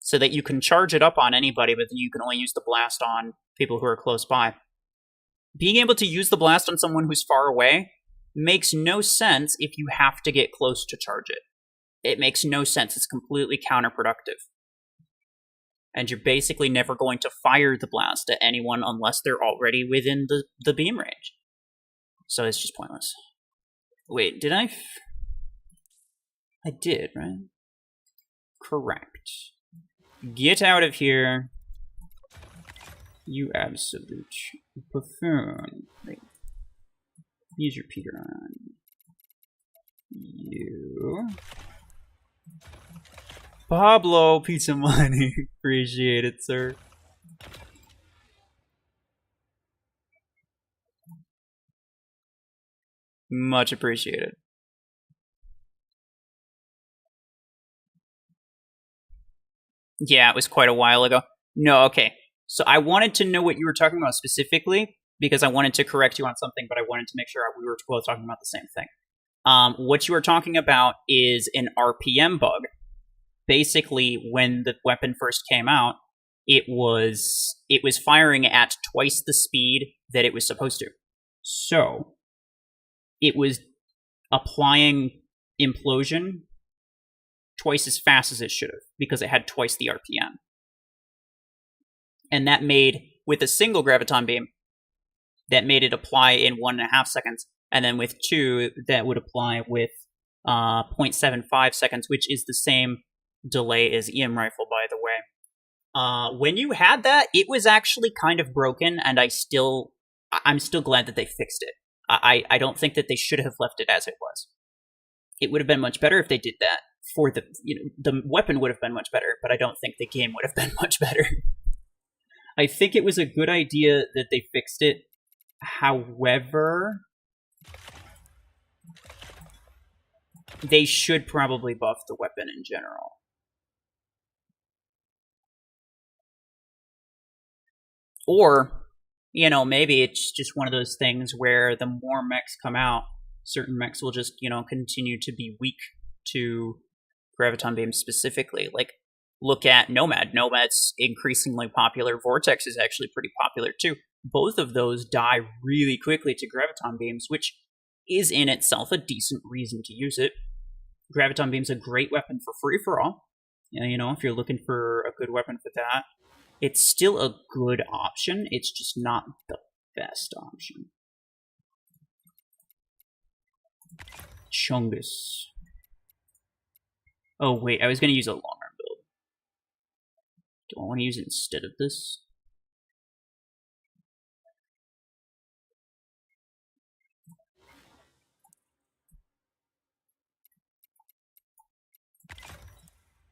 So that you can charge it up on anybody, but then you can only use the blast on people who are close by. Being able to use the blast on someone who's far away makes no sense if you have to get close to charge it. It makes no sense. It's completely counterproductive. And you're basically never going to fire the blast at anyone unless they're already within the beam range. So it's just pointless. Wait, did I? I did, right? Correct. Get out of here, you absolute buffoon. Wait. Use your Peter on you. Pablo, pizza money. Appreciate it, sir. Much appreciated. Yeah, it was quite a while ago. No, okay. So I wanted to know what you were talking about specifically, because I wanted to correct you on something, but I wanted to make sure we were both talking about the same thing. What you were talking about is an RPM bug. Basically, when the weapon first came out, it was firing at twice the speed that it was supposed to. So it was applying implosion twice as fast as it should have, because it had twice the RPM. And that made, with a single Graviton Beam, that made it apply in 1.5 seconds, and then with 2, that would apply with 0.75 seconds, which is the same delay as EM Rifle, by the way. When you had that, it was actually kind of broken, and I'm still glad that they fixed it. I don't think that they should have left it as it was. It would have been much better if they did that. For the weapon would have been much better, but I don't think the game would have been much better. I think it was a good idea that they fixed it. However, they should probably buff the weapon in general. Or, you know, maybe it's just one of those things where the more mechs come out, certain mechs will just, you know, continue to be weak to graviton beams specifically. Like, look at Nomad. Nomad's increasingly popular. Vortex is actually pretty popular too. Both of those die really quickly to graviton beams, which is in itself a decent reason to use it. Graviton beam's a great weapon for free-for-all. You know, if you're looking for a good weapon for that, it's still a good option. It's just not the best option. Chungus. Oh, wait, I was going to use a long arm build. Do I want to use it instead of this?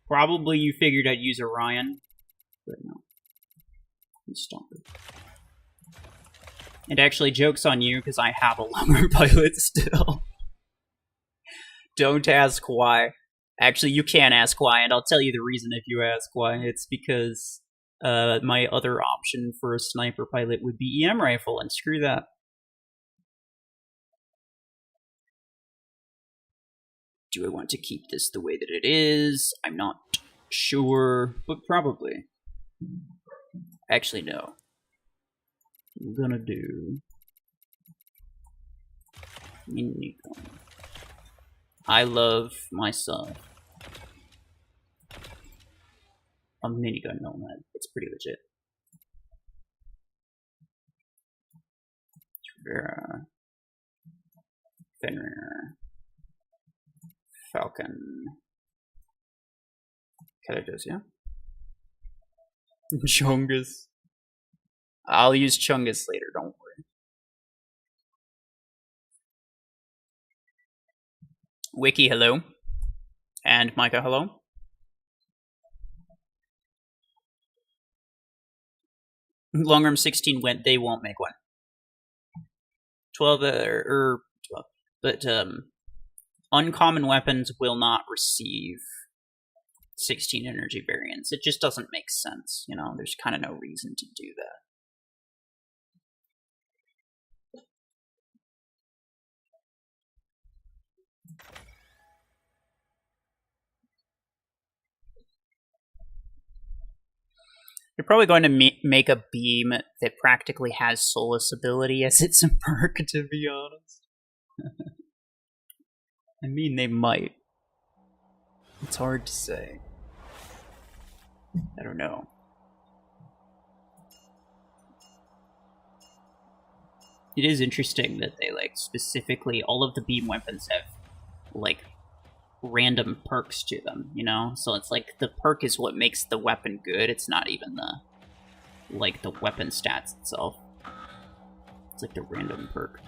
Probably you figured I'd use Orion, but no. Stomp it. And actually, joke's on you, because I have a lumber pilot still. Don't ask why. Actually, you can ask why, and I'll tell you the reason if you ask why. It's because my other option for a sniper pilot would be EM rifle, and screw that. Do I want to keep this the way that it is? I'm not sure, but probably. Actually, no. I'm gonna do minigun. I love myself a minigun nomad. It's pretty legit. Fenrir. Falcon. Kalados, yeah? Chungus. I'll use Chungus later, don't worry. Wiki, hello. And Micah, hello. Longarm 16 went, they won't make one. 12, 12. But, uncommon weapons will not receive 16 energy variants. It just doesn't make sense, you know? There's kind of no reason to do that. You're probably going to make a beam that practically has Solace ability as its perk, to be honest. I mean, they might. It's hard to say. I don't know. It is interesting that they, like, specifically, all of the beam weapons have, like, random perks to them, you know? So it's like, the perk is what makes the weapon good, it's not even the, like, the weapon stats itself. It's like the random perk.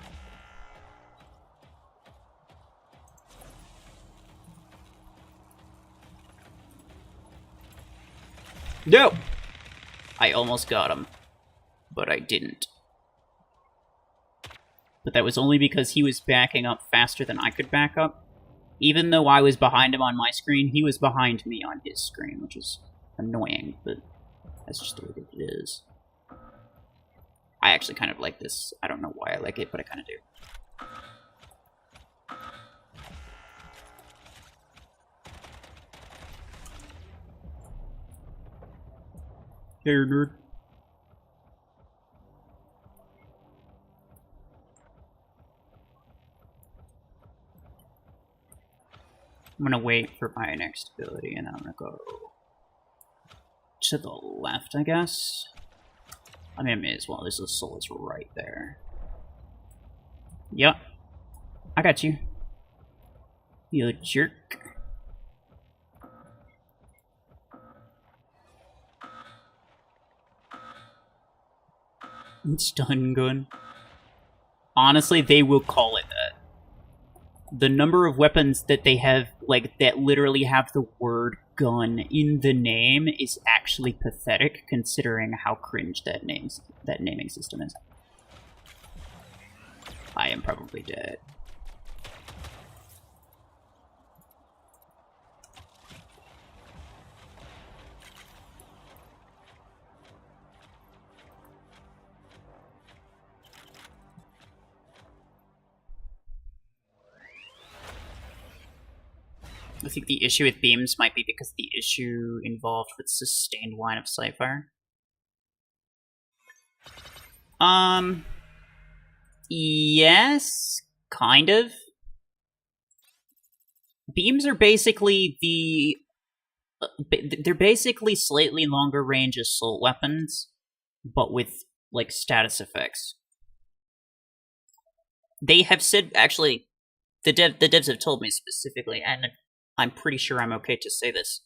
No! I almost got him, but I didn't. But that was only because he was backing up faster than I could back up. Even though I was behind him on my screen, he was behind me on his screen, which is annoying, but that's just the way that it is. I actually kind of like this. I don't know why I like it, but I kind of do. Hey, nerd. I'm gonna wait for my next ability, and I'm gonna go to the left, I guess. I mean, I may as well. There's a Solace right there. Yep. I got you. You jerk. Stun gun. Honestly, they will call it that. The number of weapons that they have, like, that literally have the word gun in the name is actually pathetic, considering how cringe that naming system is. I am probably dead. I think the issue with beams might be because the issue involved with sustained line of sight fire. Yes, kind of. Beams are basically they're basically slightly longer range assault weapons, but with, like, status effects. They have said, actually, the devs have told me specifically, and I'm pretty sure I'm okay to say this.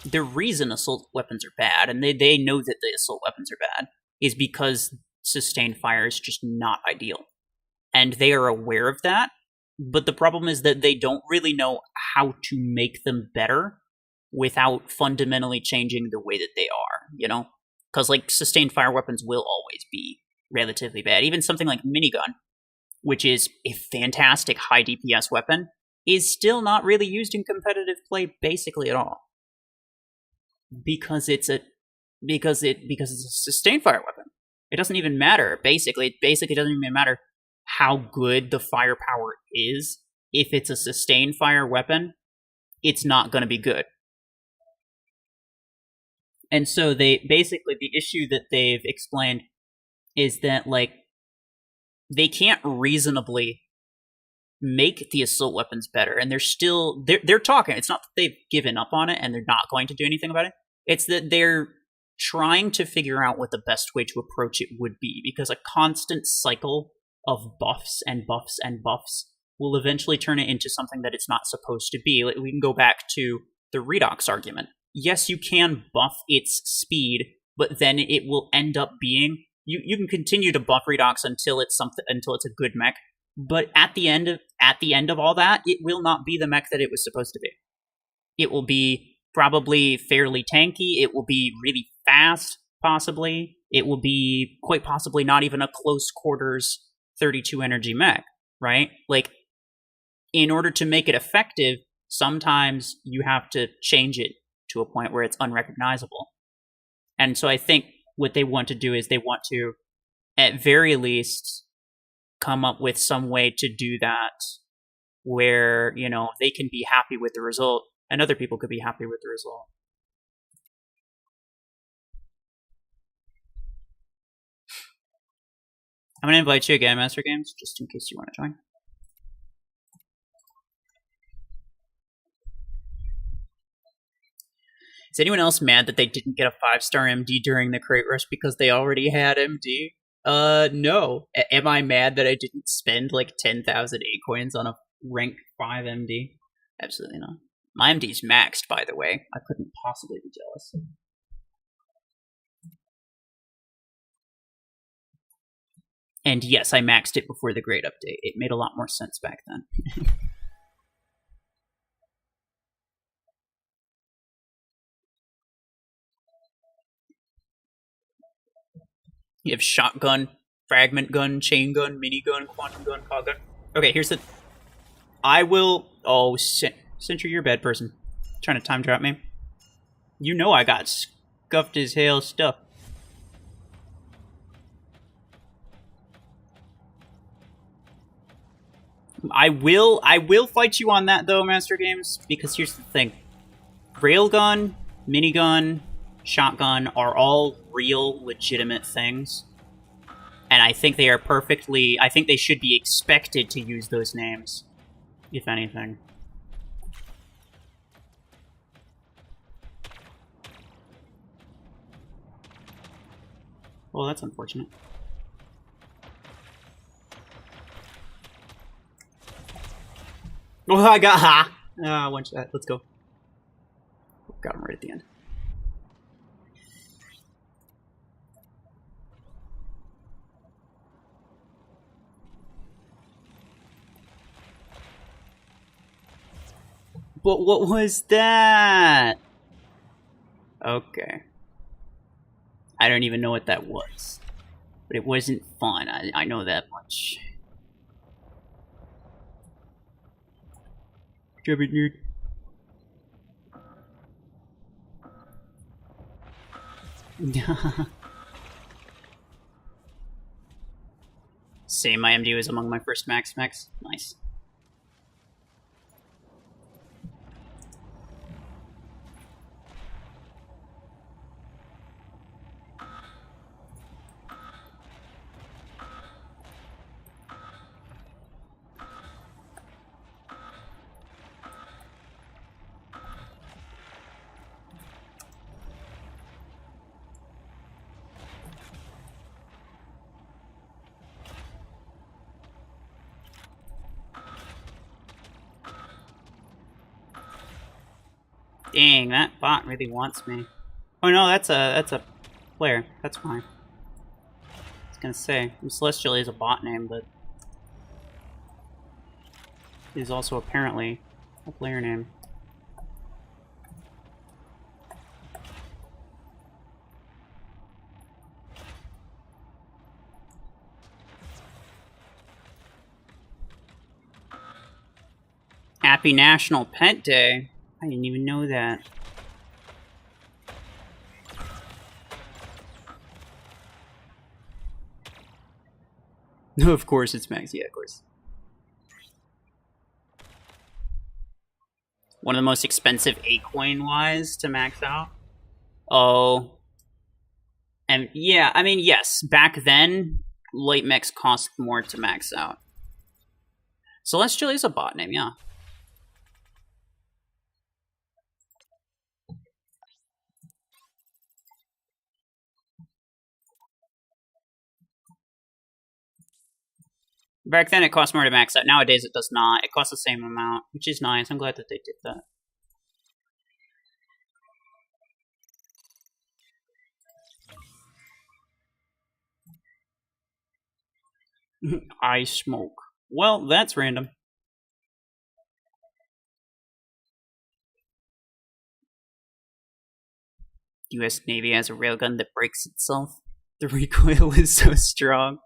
The reason assault weapons are bad, and they know that the assault weapons are bad, is because sustained fire is just not ideal. And they are aware of that, but the problem is that they don't really know how to make them better without fundamentally changing the way that they are, you know? Because, like, sustained fire weapons will always be relatively bad. Even something like minigun, which is a fantastic high DPS weapon, is still not really used in competitive play basically at all. Because it's a sustained fire weapon. It doesn't even matter, basically. It basically doesn't even matter how good the firepower is. If it's a sustained fire weapon, it's not going to be good. And so they basically, the issue that they've explained is that, like, they can't reasonably make the assault weapons better, and they're talking. It's not that they've given up on it and they're not going to do anything about it. It's that they're trying to figure out what the best way to approach it would be, because a constant cycle of buffs and buffs and buffs will eventually turn it into something that it's not supposed to be. We can go back to the redox argument. Yes, you can buff its speed, but then it will end up being, you can continue to buff redox until it's a good mech, but at the end of all that, it will not be the mech that it was supposed to be. It will be probably fairly tanky. It will be really fast, possibly. It will be quite possibly not even a close quarters 32 energy mech, right? Like, in order to make it effective, sometimes you have to change it to a point where it's unrecognizable. And so I think what they want to do is they want to, at very least, come up with some way to do that where, you know, they can be happy with the result and other people could be happy with the result. I'm going to invite you again, Master Games, just in case you want to join. Is anyone else mad that they didn't get a 5-star MD during the crate rush because they already had MD? No. Am I mad that I didn't spend like 10,000 A coins on a rank 5 MD? Absolutely not. My MD's maxed, by the way. I couldn't possibly be jealous. And yes, I maxed it before the grade update. It made a lot more sense back then. You have shotgun, fragment gun, chain gun, minigun, quantum gun, cog gun. Okay, here's the... I will... Oh, Sentry, you're a bad person. Trying to time trap me. You know I got scuffed as hell stuff. I will fight you on that, though, Master Games, because here's the thing. Railgun, minigun, shotgun are all real, legitimate things. And I think they are perfectly... I think they should be expected to use those names, if anything. Well, that's unfortunate. Oh, I got... Ha! One shot. Let's go. Got him right at the end. But what was that? Okay. I don't even know what that was. But it wasn't fun, I know that much. Jump it, dude. Same, my MD was among my first mechs. Nice. Dang, that bot really wants me. Oh no, that's a player. That's fine. I was gonna say, Celestial is a bot name, but it is also apparently a player name. Happy National Pet Day. I didn't even know that. No, of course it's Max. Yeah, of course. One of the most expensive A-coin-wise to max out. Oh. And yeah, I mean, yes. Back then, light mechs cost more to max out. Celestial is a bot name, yeah. Back then it cost more to max out. Nowadays it does not. It costs the same amount, which is nice. I'm glad that they did that. I smoke. Well, that's random. US Navy has a railgun that breaks itself. The recoil is so strong.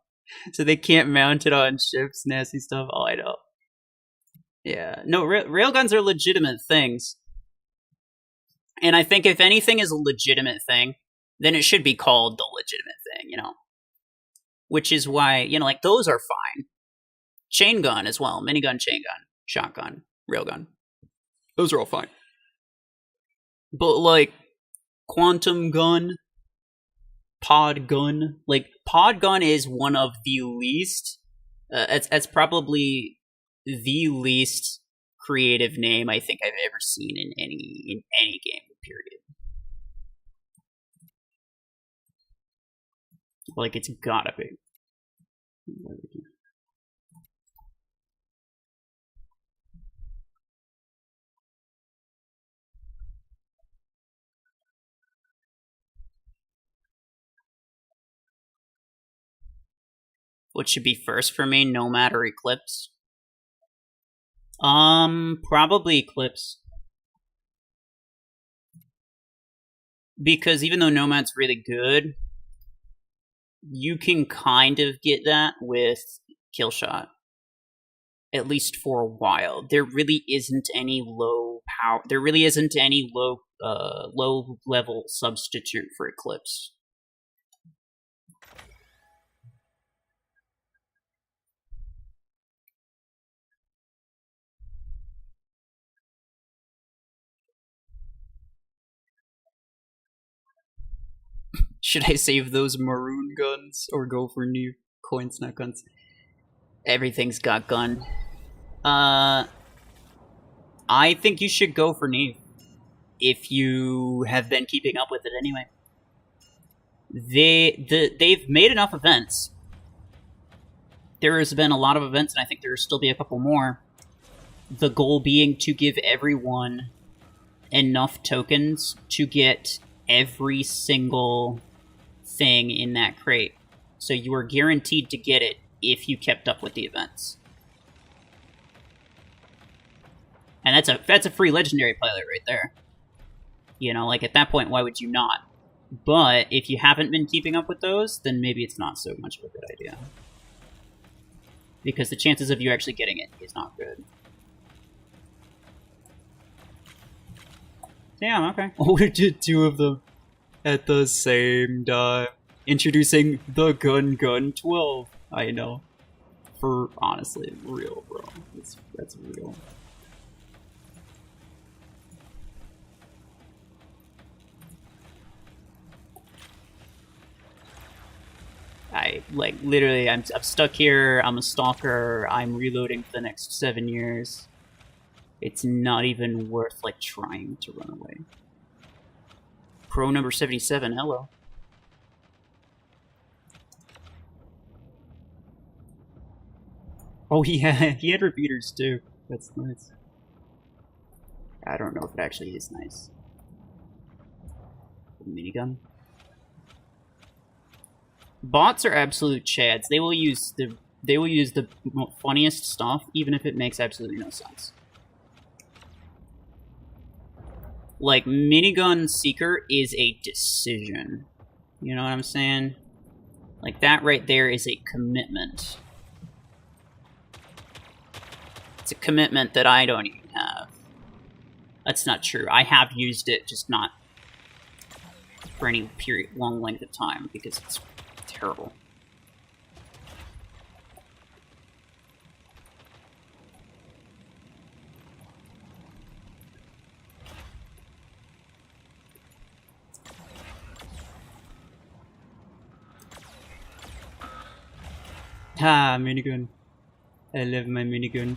So they can't mount it on ships, nasty stuff. Oh, I know. Yeah. No, railguns are legitimate things. And I think if anything is a legitimate thing, then it should be called the legitimate thing, you know? Which is why, you know, like, those are fine. Chain gun as well. Minigun, chain gun, shotgun, railgun. Those are all fine. But, like, quantum gun, pod gun. Like, pod gun is one of the least... it's probably the least creative name I think I've ever seen in any game, period. Like, it's gotta be. What should be first for me, Nomad or Eclipse? Probably Eclipse. Because even though Nomad's really good, you can kind of get that with Killshot. At least for a while. There really isn't any low power. There really isn't any low level substitute for Eclipse. Should I save those maroon guns or go for new coin snap guns? Everything's got gun. I think you should go for Neve. If you have been keeping up with it anyway. They've made enough events. There has been a lot of events, and I think there will still be a couple more. The goal being to give everyone enough tokens to get every single thing in that crate. So you are guaranteed to get it if you kept up with the events. And that's a free legendary pilot right there. You know, like, at that point, why would you not? But if you haven't been keeping up with those, then maybe it's not so much of a good idea. Because the chances of you actually getting it is not good. Damn, okay. Oh, we did 2 of them at the same time. Introducing the Gun 12. I know. For, honestly, real, bro. That's real. Literally, I'm stuck here, I'm a stalker, I'm reloading for the next 7 years. It's not even worth, like, trying to run away. Pro number 77, hello. Oh, he had repeaters, too. That's nice. I don't know if it actually is nice. Minigun. Bots are absolute chads. They will use the funniest stuff, even if it makes absolutely no sense. Like, Minigun Seeker is a decision. You know what I'm saying? Like, that right there is a commitment. It's a commitment that I don't even have. That's not true. I have used it, just not for any long length of time, because it's terrible. Ah, minigun. I love my minigun.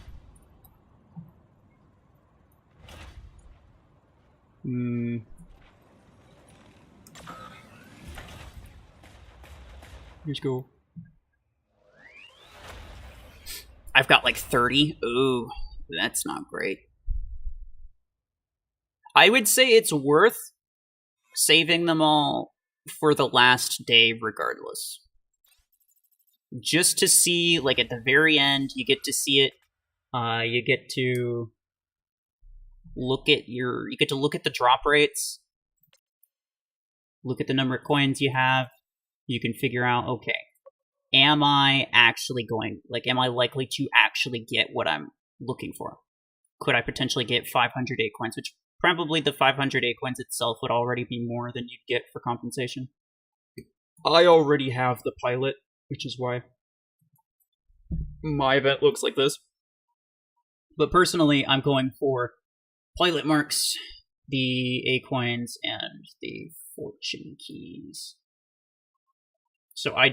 Let's go. I've got like 30. Ooh, that's not great. I would say it's worth saving them all for the last day regardless. Just to see, like, at the very end, you get to see it. You get to look at the drop rates. Look at the number of coins you have. You can figure out, okay, am I likely to actually get what I'm looking for? Could I potentially get 500 coins, which probably the 500 coins itself would already be more than you'd get for compensation. I already have the pilot, which is why my event looks like this. But personally, I'm going for pilot marks, the coins, and the fortune keys. So I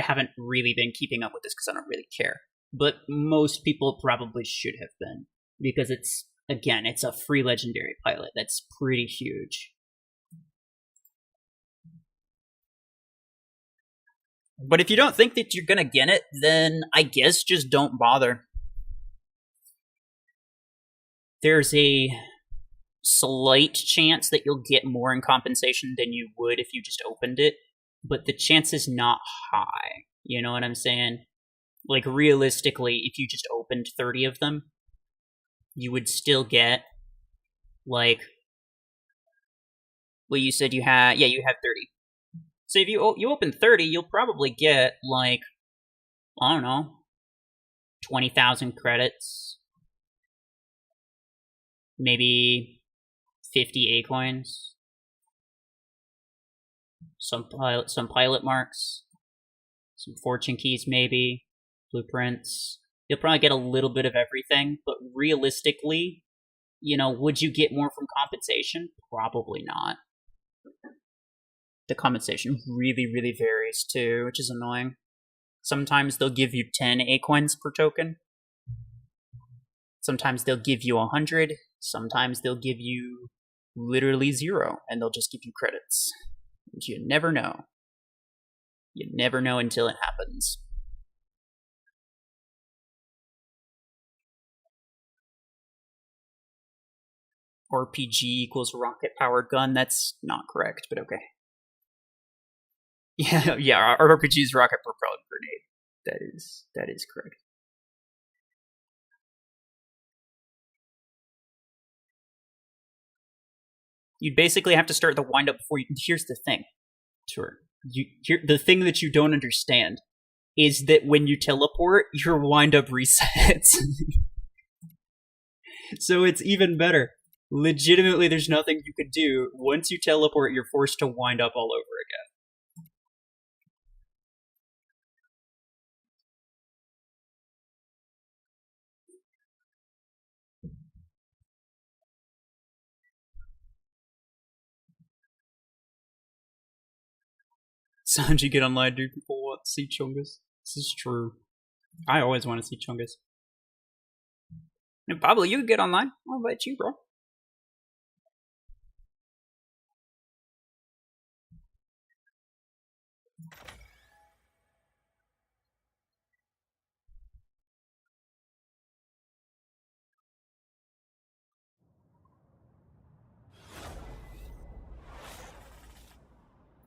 haven't really been keeping up with this because I don't really care. But most people probably should have been. Because it's a free legendary pilot. That's pretty huge. But if you don't think that you're gonna get it, then I guess just don't bother. There's a slight chance that you'll get more in compensation than you would if you just opened it. But the chance is not high. You know what I'm saying? Like, realistically, if you just opened 30 of them, you would still get, like, well, you said you had 30. So if you open 30, you'll probably get, like, I don't know, 20,000 credits, maybe 50 coins. Some pilot marks, some fortune keys, maybe blueprints. You'll probably get a little bit of everything, but realistically, would you get more from compensation? Probably not. The compensation really, really varies too, which is annoying. Sometimes they'll give you 10 coins per token. Sometimes they'll give you 100. Sometimes they'll give you literally 0, and they'll just give you credits. You never know. You never know until it happens. RPG equals rocket-powered gun. That's not correct, but okay. Yeah, RPG is rocket-propelled grenade. That is correct. You'd basically have to start the wind up before you. Here's the thing, sure. The thing that you don't understand is that when you teleport, your wind up resets. So it's even better. Legitimately, there's nothing you could do. Once you teleport, you're forced to wind up all over again. Sanji, get online, dude. People want to see Chungus. This is true. I always want to see Chungus. And Pablo, you can get online. I'll invite you, bro.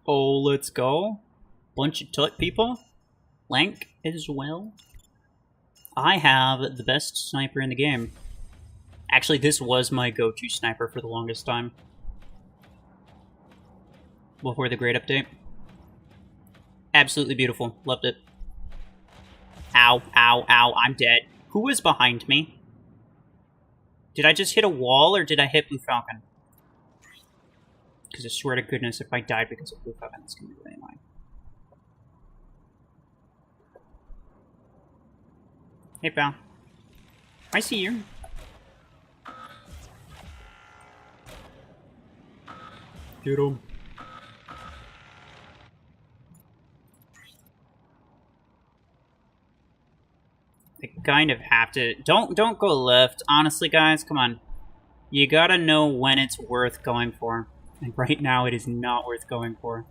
Oh, let's go. Bunch of tut people. Lank as well. I have the best sniper in the game. Actually, this was my go-to sniper for the longest time. Before the great update. Absolutely beautiful. Loved it. Ow, ow, ow, I'm dead. Who was behind me? Did I just hit a wall, or did I hit Blue Falcon? Because I swear to goodness, if I died because of Blue Falcon, it's going to be really annoying. Hey, pal. I see you. Get him. I kind of have to... Don't go left. Honestly, guys, come on. You gotta know when it's worth going for. And right now, it is not worth going for.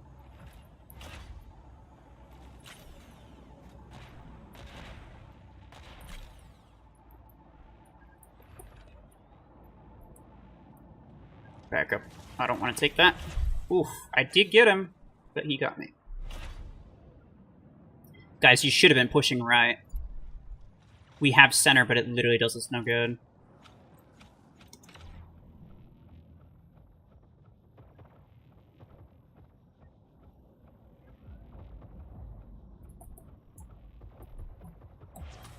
Back up. I don't want to take that. Oof, I did get him, but he got me. Guys, you should have been pushing right. We have center, but it literally does us no good.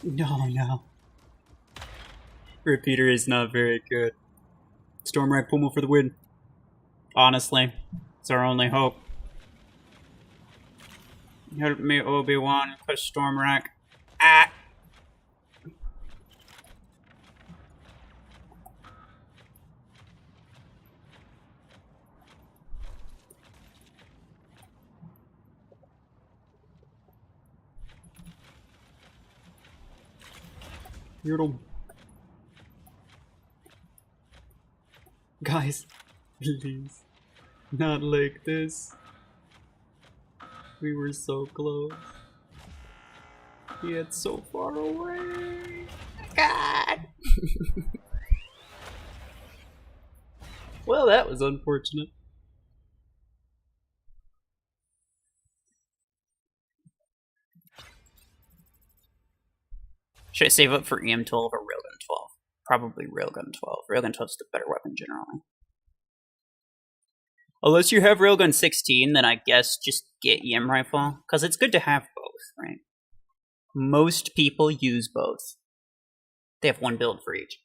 No. Repeater is not very good. Stormrack Pummel for the win. Honestly, it's our only hope. Help me, Obi-Wan. Push Stormrack. Ah! Yordle. Guys, please. Not like this. We were so close. Yet so far away. God! Well, that was unfortunate. Should I save up for EM12 or Railgun 12? Probably Railgun 12. Railgun 12 is the better weapon generally. Unless you have Railgun 16, then I guess just get EM Rifle. Because it's good to have both, right? Most people use both. They have one build for each.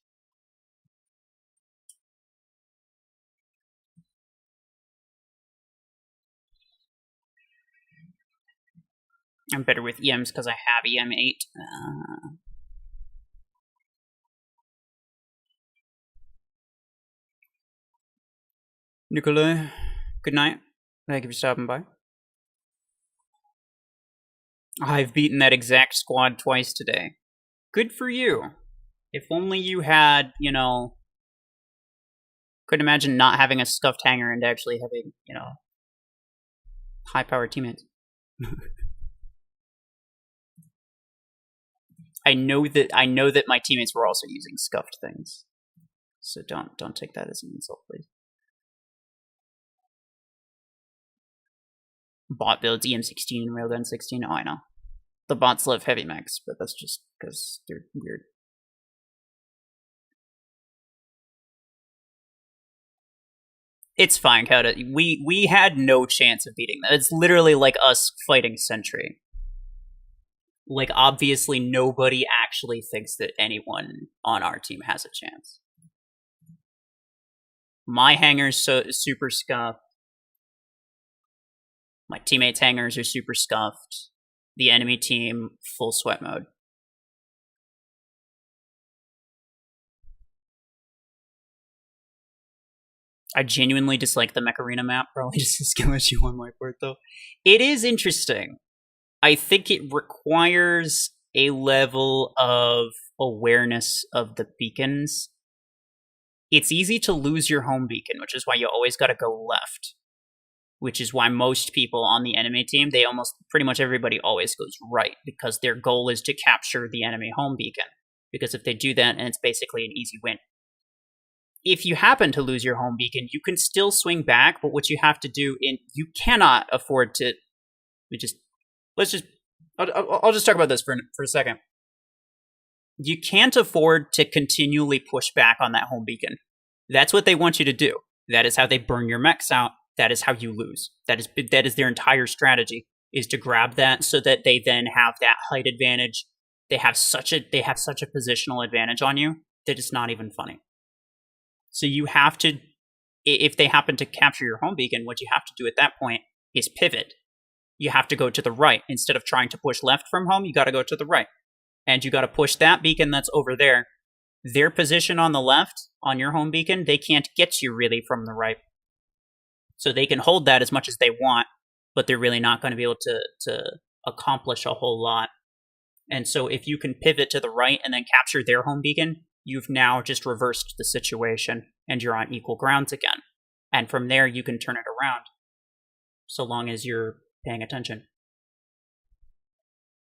I'm better with EMs because I have EM8. Nikolai, good night. Thank you for stopping by. I've beaten that exact squad twice today. Good for you. If only you had, you know... Couldn't imagine not having a scuffed hanger and actually having, you know... high-powered teammates. I know that my teammates were also using scuffed things. So don't take that as an insult, please. Bot builds EM16 and Railgun 16. Oh, I know. The bots love heavy mechs, but that's just because they're weird. It's fine, Coda. We had no chance of beating that. It's literally like us fighting Sentry. Like, obviously, nobody actually thinks that anyone on our team has a chance. My hangar's super scuffed. My teammates' hangars are super scuffed. The enemy team, full sweat mode. I genuinely dislike the Mech Arena map, probably just as skill issue on my part, though. It is interesting. I think it requires a level of awareness of the beacons. It's easy to lose your home beacon, which is why you always gotta go left. Which is why most people on the enemy team, pretty much everybody always goes right, because their goal is to capture the enemy home beacon. Because if they do that, and it's basically an easy win. If you happen to lose your home beacon, you can still swing back, but what you have to do, you cannot afford to. I'll just talk about this for a second. You can't afford to continually push back on that home beacon. That's what they want you to do. That is how they burn your mechs out. That is how you lose. That is their entire strategy, is to grab that so that they then have that height advantage. They have such a positional advantage on you that it's not even funny. So you have to, if they happen to capture your home beacon, what you have to do at that point is pivot. You have to go to the right. Instead of trying to push left from home, you got to go to the right. And you got to push that beacon that's over there. Their position on the left, on your home beacon, they can't get you really from the right. So they can hold that as much as they want, but they're really not going to be able to accomplish a whole lot. And so if you can pivot to the right and then capture their home beacon, you've now just reversed the situation and you're on equal grounds again. And from there, you can turn it around, so long as you're paying attention.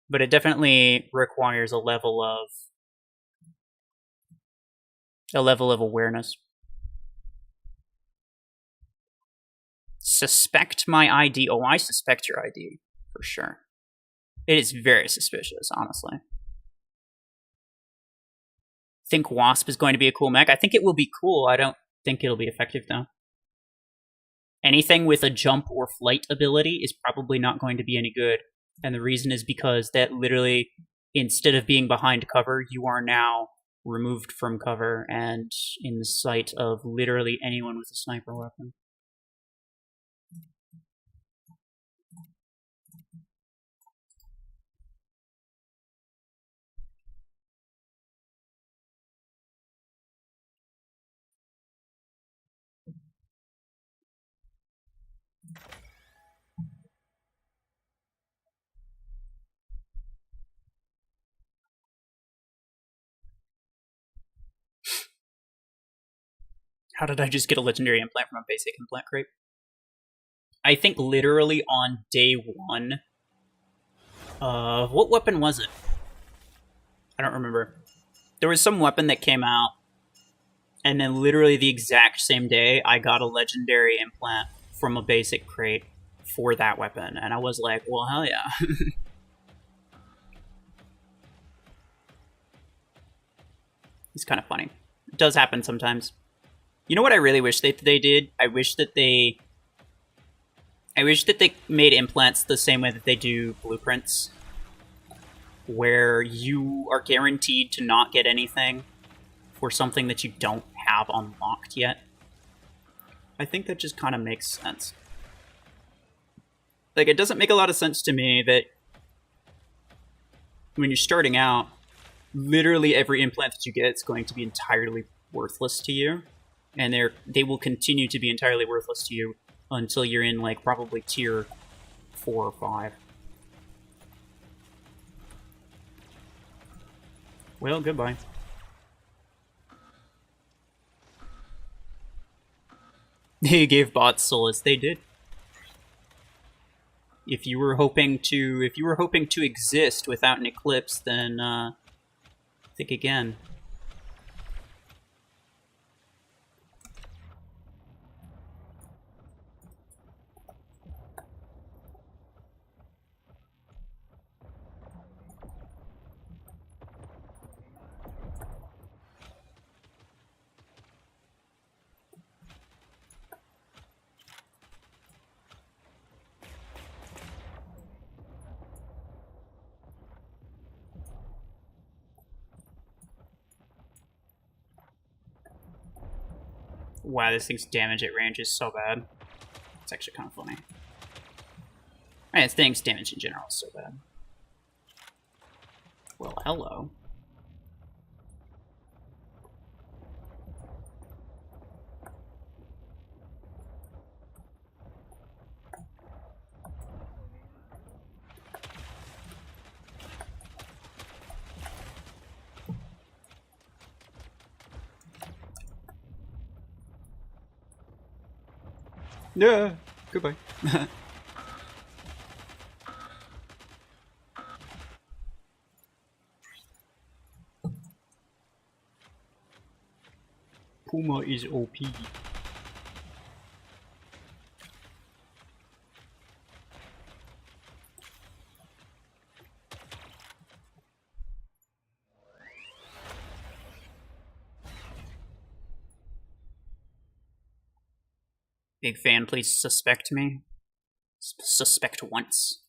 But it definitely requires a level of awareness. Suspect my ID. Oh, I suspect your ID, for sure. It is very suspicious, honestly. Think Wasp is going to be a cool mech. I think it will be cool. I don't think it'll be effective, though. Anything with a jump or flight ability is probably not going to be any good. And the reason is because that literally, instead of being behind cover, you are now removed from cover and in the sight of literally anyone with a sniper weapon. How did I just get a legendary implant from a basic implant crate? I think literally on day one. What weapon was it? I don't remember. There was some weapon that came out, and then literally the exact same day, I got a legendary implant from a basic crate for that weapon, and I was like, well, hell yeah. It's kind of funny. It does happen sometimes. You know what I really wish that they did? I wish that they made implants the same way that they do blueprints, where you are guaranteed to not get anything for something that you don't have unlocked yet. I think that just kind of makes sense. Like, it doesn't make a lot of sense to me that when you're starting out, literally every implant that you get is going to be entirely worthless to you. And they will continue to be entirely worthless to you until you're in, like, probably tier 4 or 5. Well, goodbye. They gave bots solace. They did. If you were hoping to exist without an eclipse, then think again. Wow, this thing's damage at range is so bad. It's actually kind of funny. This thing's damage in general is so bad. Well, hello. Yeah, goodbye. Puma is OP. Big fan, please suspect me. Suspect once.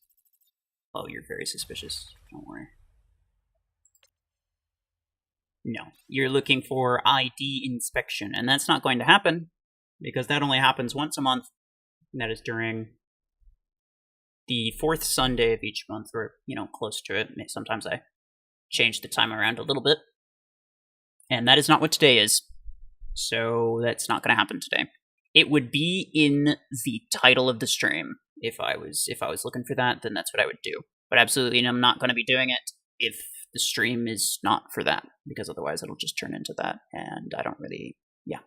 Oh, you're very suspicious. Don't worry. No, you're looking for ID inspection, and that's not going to happen, because that only happens once a month, and that is during the 4th Sunday of each month, or, you know, close to it. Sometimes I change the time around a little bit, and that is not what today is, so that's not going to happen today. It would be in the title of the stream. If I was looking for that, then that's what I would do. But absolutely, I'm not going to be doing it if the stream is not for that, because otherwise it'll just turn into that, and I don't really, yeah.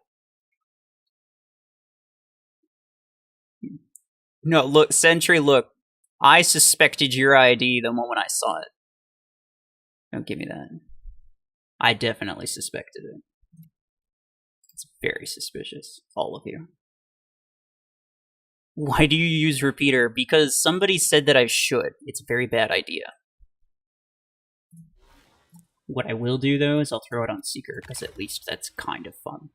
No, look, Sentry, look, I suspected your ID the moment I saw it. Don't give me that. I definitely suspected it. It's very suspicious, all of you. Why do you use repeater? Because somebody said that I should. It's a very bad idea. What I will do, though, is I'll throw it on Seeker, because at least that's kind of fun.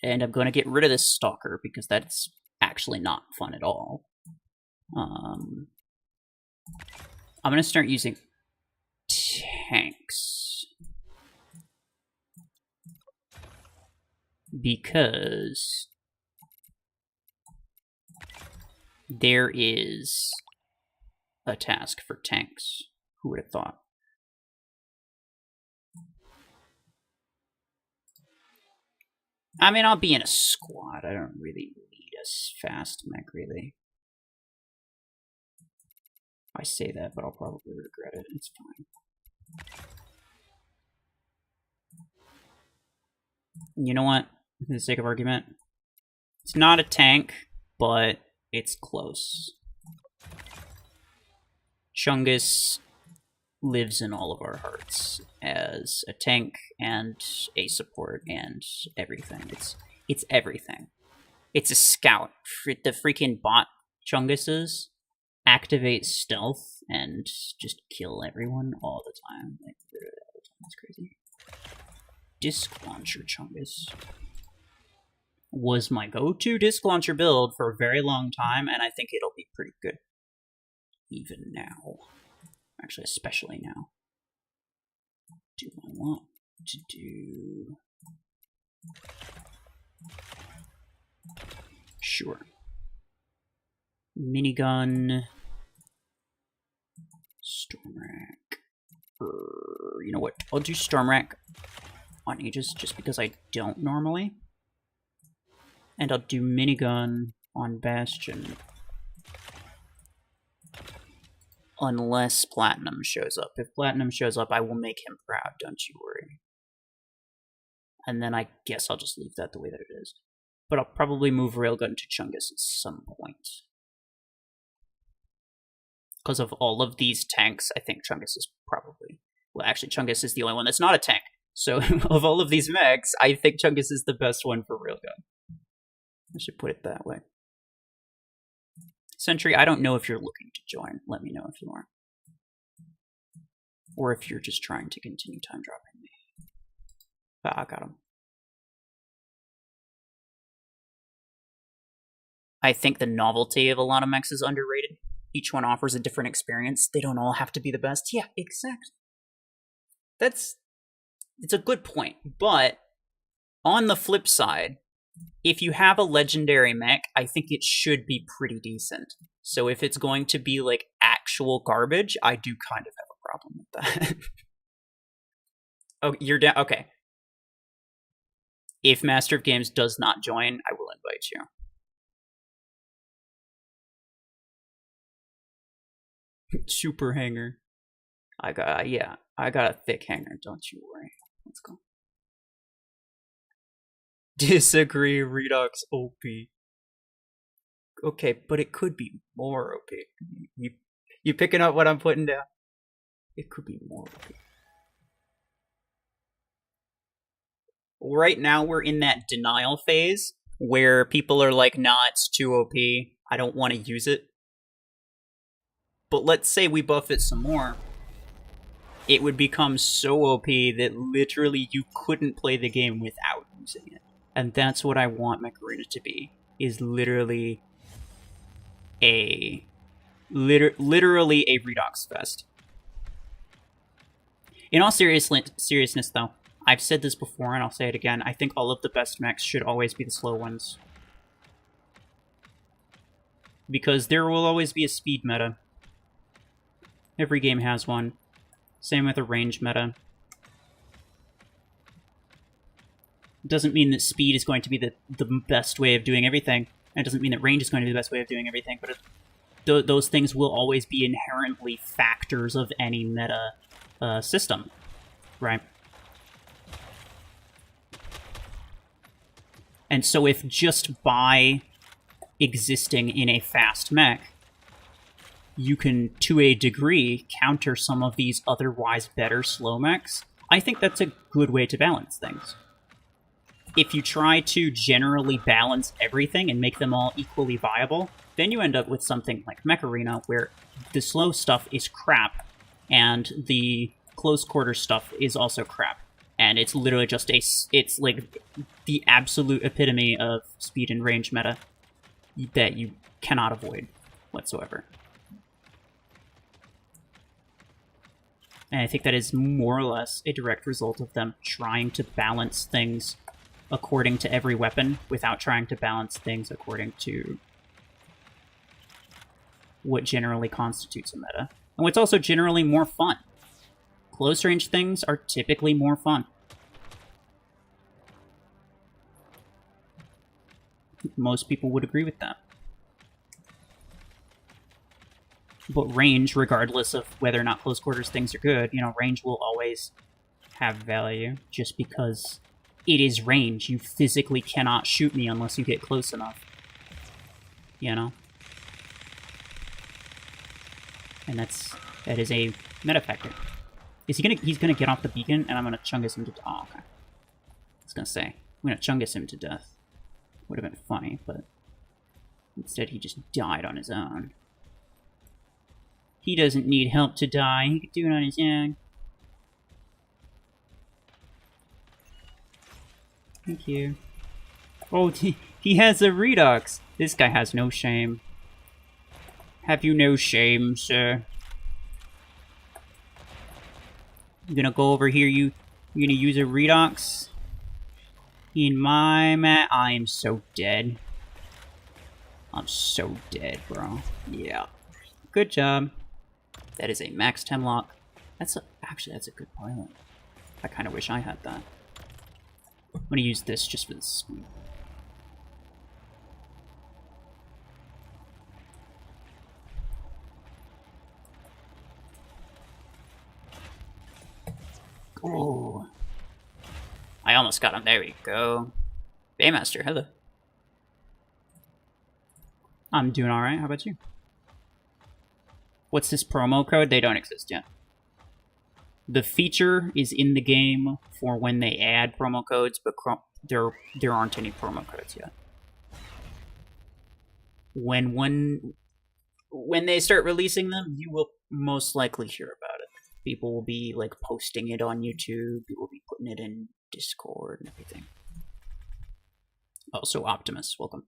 And I'm going to get rid of this Stalker, because that's actually not fun at all. I'm going to start using tanks. Because there is a task for tanks. Who would have thought? I mean, I'll be in a squad. I don't really need a fast mech, really. I say that, but I'll probably regret it. It's fine. You know what? For the sake of argument, it's not a tank, but it's close. Chungus lives in all of our hearts as a tank and a support and everything. It's everything. It's a scout. The freaking bot Chunguses activate stealth and just kill everyone all the time. Like, literally all the time. That's crazy. Disc launcher Chungus was my go-to disc launcher build for a very long time, and I think it'll be pretty good even now. Actually, especially now. Do I want to do... Sure. Minigun. Stormrack. You know what? I'll do Stormrack on Aegis just because I don't normally. And I'll do Minigun on Bastion. Unless Platinum shows up. If Platinum shows up, I will make him proud, don't you worry. And then I guess I'll just leave that the way that it is. But I'll probably move Railgun to Chungus at some point. Because of all of these tanks, I think Chungus is probably... Well, actually, Chungus is the only one that's not a tank. So, of all of these mechs, I think Chungus is the best one for Railgun. I should put it that way. Sentry, I don't know if you're looking to join. Let me know if you are. Or if you're just trying to continue time dropping me. Ah, I got him. I think the novelty of a lot of mechs is underrated. Each one offers a different experience. They don't all have to be the best. Yeah, exactly. It's a good point, but On the flip side, if you have a legendary mech, I think it should be pretty decent. So if it's going to be like actual garbage, I do kind of have a problem with that. Oh, you're down. Okay. If Master of Games does not join, I will invite you. Super hanger. I got a thick hanger. Don't you worry. Let's go. Disagree. Redux OP. Okay, but it could be more OP. You picking up what I'm putting down? It could be more OP. Right now we're in that denial phase where people are like, nah, it's too OP. I don't want to use it. But let's say we buff it some more. It would become so OP that literally you couldn't play the game without using it. And that's what I want Mech Arena to be, is literally a Redox Fest. In all seriousness though, I've said this before and I'll say it again, I think all of the best mechs should always be the slow ones. Because there will always be a speed meta. Every game has one. Same with a range meta. It doesn't mean that speed is going to be the best way of doing everything. It doesn't mean that range is going to be the best way of doing everything, but those things will always be inherently factors of any meta system, right? And so if just by existing in a fast mech, you can, to a degree, counter some of these otherwise better slow mechs, I think that's a good way to balance things. If you try to generally balance everything and make them all equally viable, then you end up with something like Mech Arena, where the slow stuff is crap, and the close quarter stuff is also crap. And it's literally just it's like the absolute epitome of speed and range meta that you cannot avoid whatsoever. And I think that is more or less a direct result of them trying to balance things according to every weapon without trying to balance things according to what generally constitutes a meta. And what's also generally more fun. Close range things are typically more fun. Most people would agree with that. But range, regardless of whether or not close quarters things are good, you know, range will always have value just because it is range. You physically cannot shoot me unless you get close enough. You know? And that is a meta factor. He's gonna get off the beacon and I'm gonna chungus him to death. Oh, okay. I was gonna say, I'm gonna chungus him to death. Would have been funny, but instead he just died on his own. He doesn't need help to die. He could do it on his own. Thank you. Oh, he has a Redux. This guy has no shame. Have you no shame, sir? You gonna go over here, you gonna use a Redux? In my mat, I am so dead. I'm so dead, bro. Yeah. Good job. That is a max Temlock. Actually, that's a good pilot. I kind of wish I had that. I'm gonna use this just for the speed. Oh. I almost got him. There we go. Baymaster, hello. I'm doing alright. How about you? What's this promo code? They don't exist yet. The feature is in the game for when they add promo codes, but there aren't any promo codes yet. When they start releasing them, you will most likely hear about it. People will be like posting it on YouTube. People will be putting it in Discord and everything. Also, Optimus, welcome.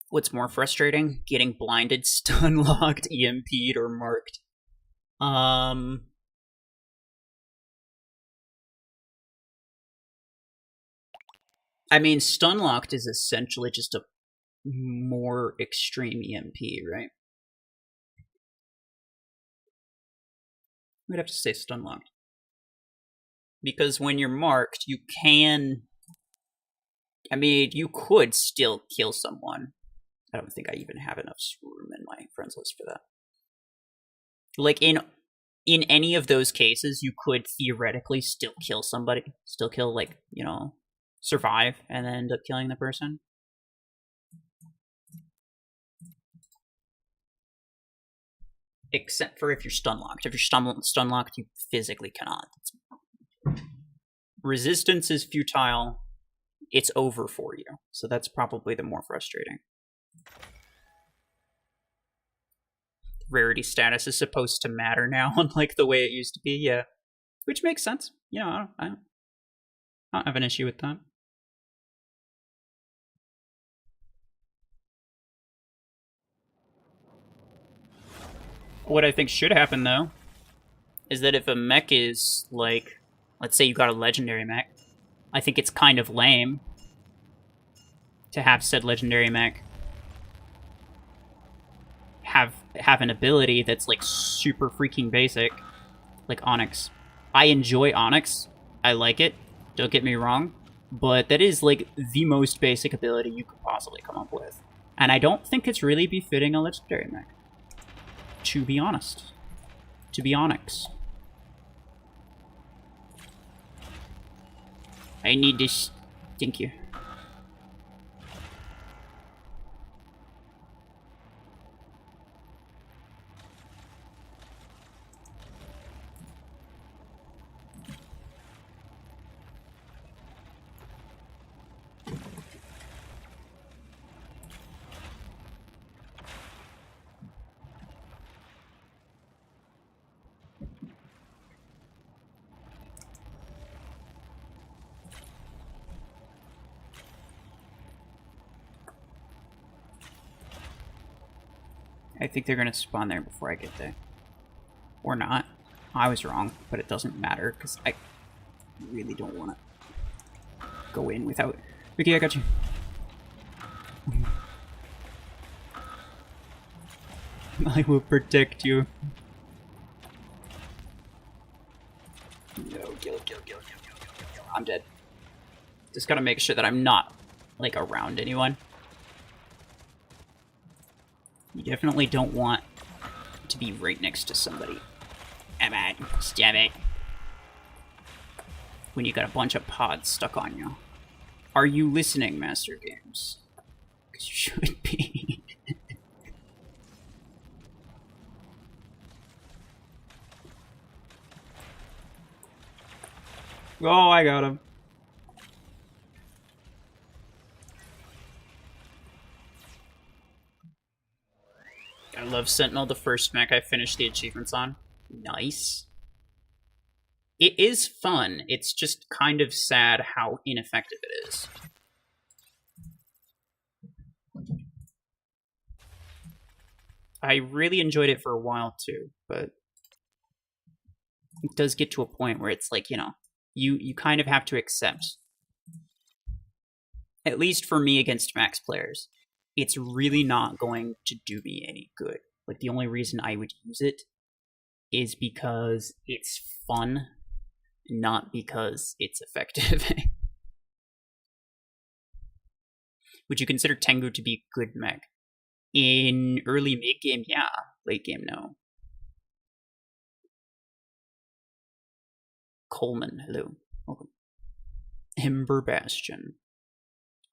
What's more frustrating? Getting blinded, stun locked, EMP'd, or marked. I mean, stun locked is essentially just a more extreme EMP, right? We'd have to say stun locked. Because when you're marked, you can... I mean, you could still kill someone. I don't think I even have enough room in my friends list for that. Like, in any of those cases, you could theoretically still kill somebody. Still kill, like, you know, survive, and then end up killing the person. Except for if you're stun locked. If you're stun locked, you physically cannot. Resistance is futile. It's over for you. So that's probably the more frustrating. Rarity status is supposed to matter now, unlike the way it used to be, yeah. Which makes sense. You know, I don't have an issue with that. What I think should happen, though, is that if a mech is, like, let's say you got a legendary mech, I think it's kind of lame to have said legendary mech have an ability that's, like, super freaking basic, like Onyx. I enjoy Onyx. I like it. Don't get me wrong. But that is, like, the most basic ability you could possibly come up with. And I don't think it's really befitting a legendary mech. To be honest. To be Onyx. I need this. Thank you. I think they're going to spawn there before I get there. Or not. I was wrong, but it doesn't matter, because I really don't want to go in without... Ricky, I got you. I will protect you. No, kill. I'm dead. Just gotta make sure that I'm not, like, around anyone. You definitely don't want to be right next to somebody. Come on, stab it. When you got a bunch of pods stuck on you. Are you listening, Master Games? Because you should be. Oh, I got him. I love Sentinel, the first mech I finished the achievements on. Nice. It is fun. It's just kind of sad how ineffective it is. I really enjoyed it for a while too, but it does get to a point where it's like, you know, you kind of have to accept, at least for me against max players, it's really not going to do me any good. Like, the only reason I would use it is because it's fun, not because it's effective. Would you consider Tengu to be a good mech? In early mid-game, yeah. Late game, no. Coleman, hello. Welcome. Ember Bastion.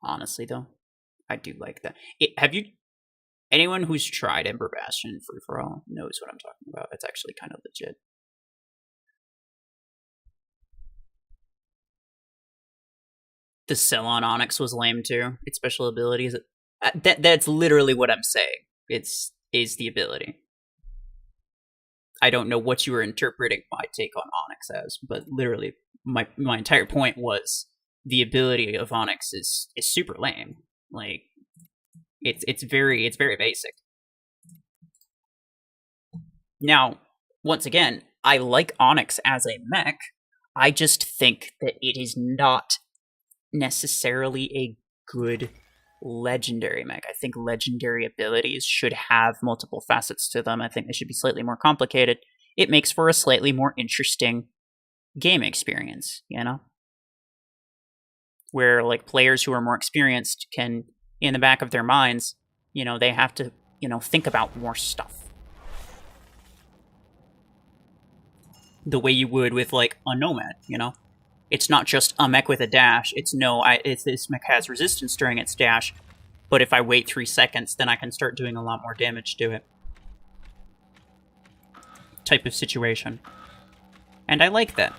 Honestly, though, I do like that. Have you... Anyone who's tried Ember Bastion free-for-all knows what I'm talking about. It's actually kind of legit. The Cell on Onyx was lame, too. Its special ability is... That's literally what I'm saying. Is the ability. I don't know what you were interpreting my take on Onyx as, but literally, my entire point was the ability of Onyx is super lame. Like, It's very basic. Now, once again, I like Onyx as a mech. I just think that it is not necessarily a good legendary mech. I think legendary abilities should have multiple facets to them. I think they should be slightly more complicated. It makes for a slightly more interesting game experience, you know? Where, like, players who are more experienced can, in the back of their minds, you know, they have to, you know, think about more stuff. The way you would with, like, a Nomad, you know? It's not just a mech with a dash, it's this mech has resistance during its dash, but if I wait 3 seconds, then I can start doing a lot more damage to it. Type of situation. And I like that.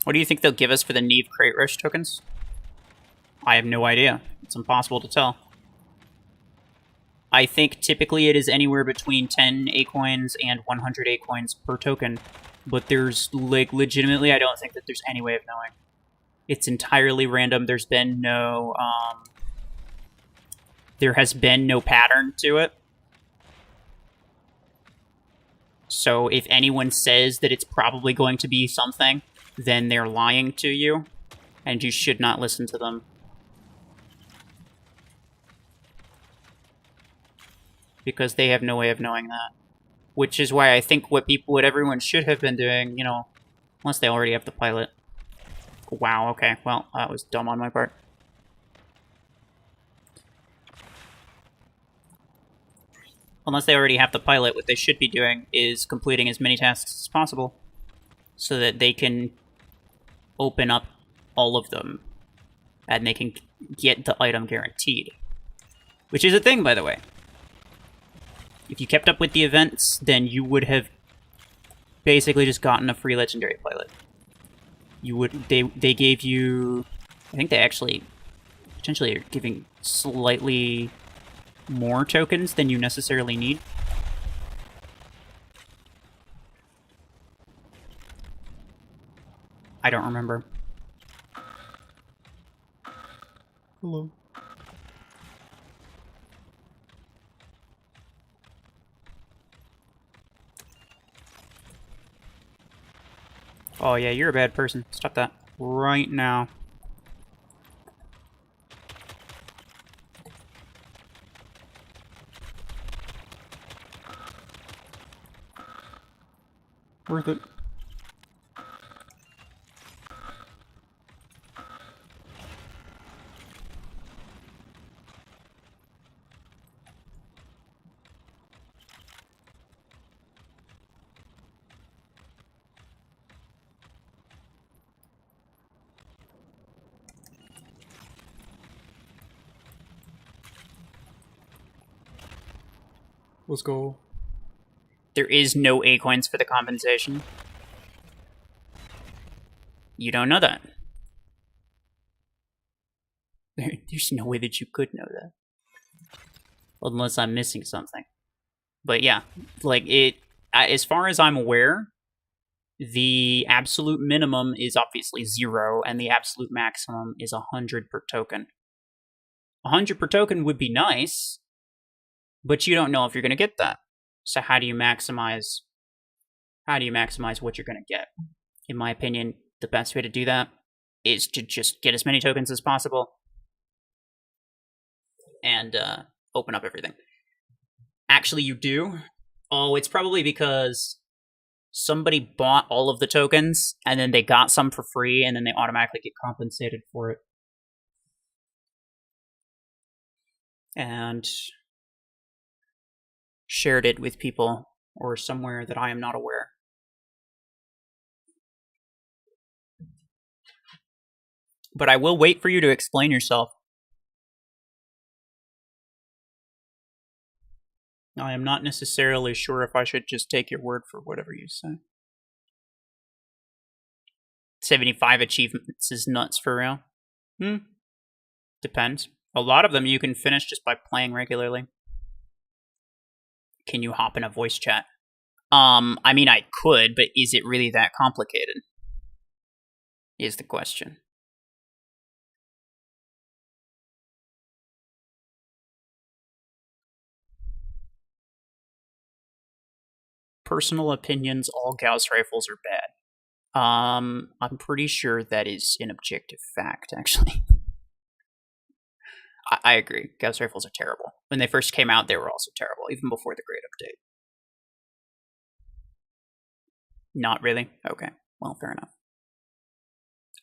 What do you think they'll give us for the Neve Crate Rush tokens? I have no idea. It's impossible to tell. I think typically it is anywhere between 10 A-coins and 100 A-coins per token. But there's, like, legitimately, I don't think that there's any way of knowing. It's entirely random. There's been no, there has been no pattern to it. So if anyone says that it's probably going to be something, then they're lying to you, and you should not listen to them. Because they have no way of knowing that. Which is why I think what everyone should have been doing, you know, unless they already have the pilot. Wow, okay, well, that was dumb on my part. Unless they already have the pilot, what they should be doing is completing as many tasks as possible so that they can open up all of them and they can get the item guaranteed. Which is a thing, by the way. If you kept up with the events, then you would have basically just gotten a free legendary pilot. You would they gave you, I think they actually potentially are giving slightly more tokens than you necessarily need. I don't remember. Hello. Oh yeah, you're a bad person. Stop that right now. Worth it. Let's go. There is no A-coins for the compensation. You don't know that. There's no way that you could know that. Unless I'm missing something. But yeah, like, as far as I'm aware, the absolute minimum is obviously 0, and the absolute maximum is 100 per token. 100 per token would be nice, but you don't know if you're going to get that. So how do you maximize what you're going to get? In my opinion, the best way to do that is to just get as many tokens as possible and open up everything. Actually, you do. Oh, it's probably because somebody bought all of the tokens and then they got some for free and then they automatically get compensated for it. And shared it with people or somewhere that I am not aware. But I will wait for you to explain yourself. I am not necessarily sure if I should just take your word for whatever you say. 75 achievements is nuts for real. Depends. A lot of them you can finish just by playing regularly. Can you hop in a voice chat? I mean, I could, but is it really that complicated? Is the question. Personal opinions, all Gauss rifles are bad. I'm pretty sure that is an objective fact, actually. I agree. Gauss rifles are terrible. When they first came out, they were also terrible, even before the Great Update. Not really? Okay. Well, fair enough.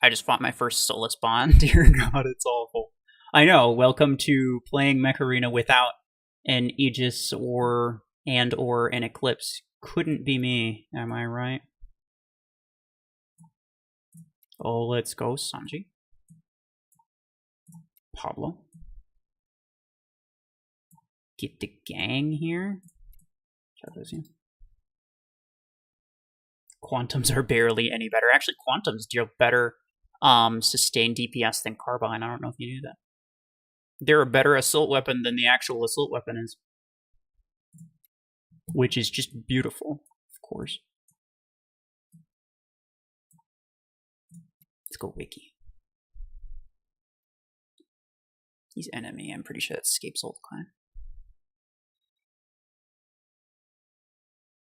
I just fought my first Solus Bond. Dear God, it's awful. I know. Welcome to playing Mech Arena without an Aegis or an Eclipse. Couldn't be me, am I right? Oh, let's go, Sanji. Pablo. Get the gang here. Quantums are barely any better. Actually, Quantums deal better sustained DPS than Carbine. I don't know if you knew that. They're a better assault weapon than the actual assault weapon is. Which is just beautiful, of course. Let's go Wiki. He's enemy. I'm pretty sure that's Escape's old clan.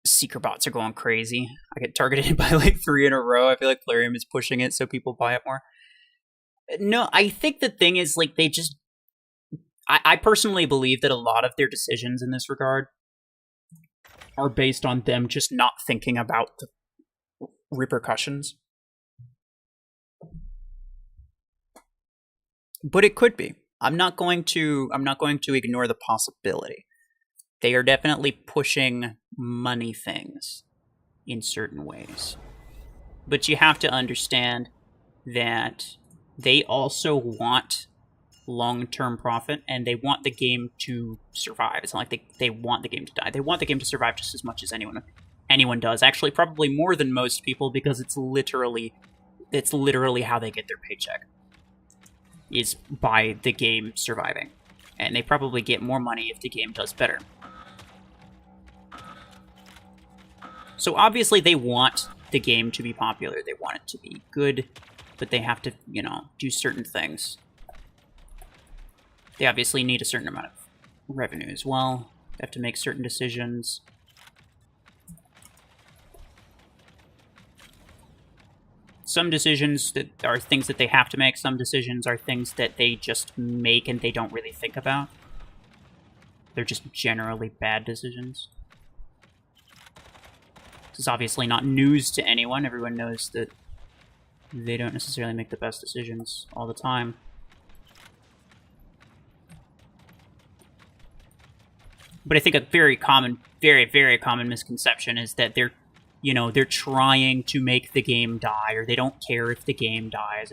Seeker bots are going crazy. I get targeted by like 3 in a row. I feel like Plarium is pushing it so people buy it more. No, I think the thing is like they just... I personally believe that a lot of their decisions in this regard are based on them just not thinking about the repercussions. But it could be. I'm not going to ignore the possibility. They are definitely pushing money things in certain ways. But you have to understand that they also want long-term profit, and they want the game to survive. It's not like they want the game to die. They want the game to survive just as much as anyone does. Actually, probably more than most people, because it's literally how they get their paycheck, is by the game surviving. And they probably get more money if the game does better. So obviously they want the game to be popular. They want it to be good, but they have to, do certain things. They obviously need a certain amount of revenue as well. They have to make certain decisions. Some decisions that are things that they have to make. Some decisions are things that they just make and they don't really think about. They're just generally bad decisions. This is obviously not news to anyone. Everyone knows that they don't necessarily make the best decisions all the time. But I think a very common, very common misconception is that they're trying to make the game die, or they don't care if the game dies.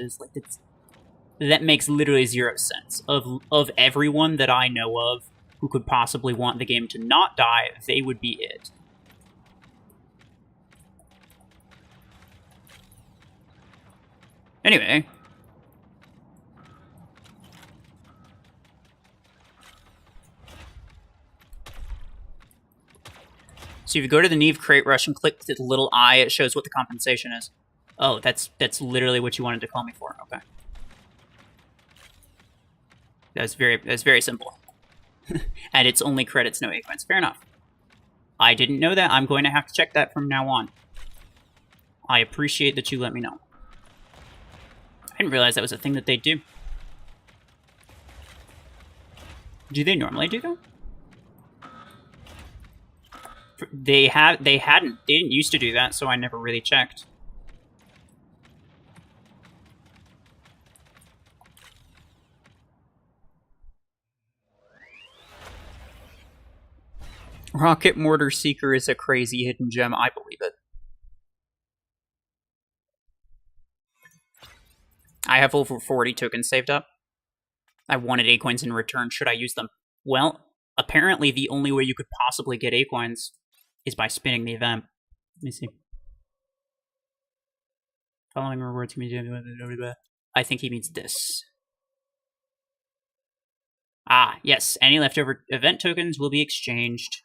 That makes literally zero sense. Of everyone that I know of who could possibly want the game to not die, they would be it. Anyway. So if you go to the Neve crate rush and click the little eye, it shows what the compensation is. Oh, that's literally what you wanted to call me for. Okay. That's very simple. And it's only credits, no acorns. Fair enough. I didn't know that. I'm going to have to check that from now on. I appreciate that you let me know. I didn't realize that was a thing that they do. Do they normally do that? They didn't used to do that, so I never really checked. Rocket Mortar Seeker is a crazy hidden gem. I believe it. I have over 40 tokens saved up. I wanted Acoins in return. Should I use them? Well, apparently the only way you could possibly get Acoins is by spinning the event. Let me see. Following rewards can be... I think he means this. Ah, yes. Any leftover event tokens will be exchanged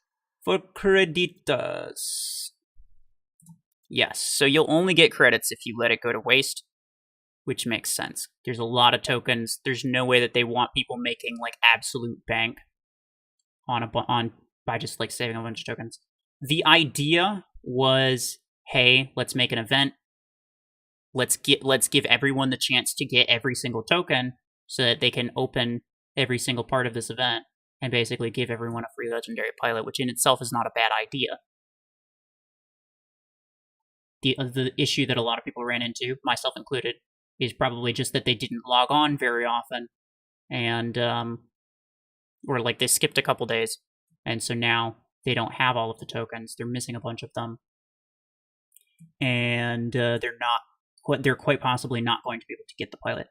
for creditas. Yes, so you'll only get credits if you let it go to waste, which makes sense. There's a lot of tokens. There's no way that they want people making like absolute bank on by just like saving a bunch of tokens. The idea was, hey, let's make an event. Let's give everyone the chance to get every single token so that they can open every single part of this event and basically give everyone a free legendary pilot, which in itself is not a bad idea. The issue that a lot of people ran into, myself included, is probably just that they didn't log on very often, and or like they skipped a couple days, and so now they don't have all of the tokens. They're missing a bunch of them, and they're quite possibly not going to be able to get the pilot.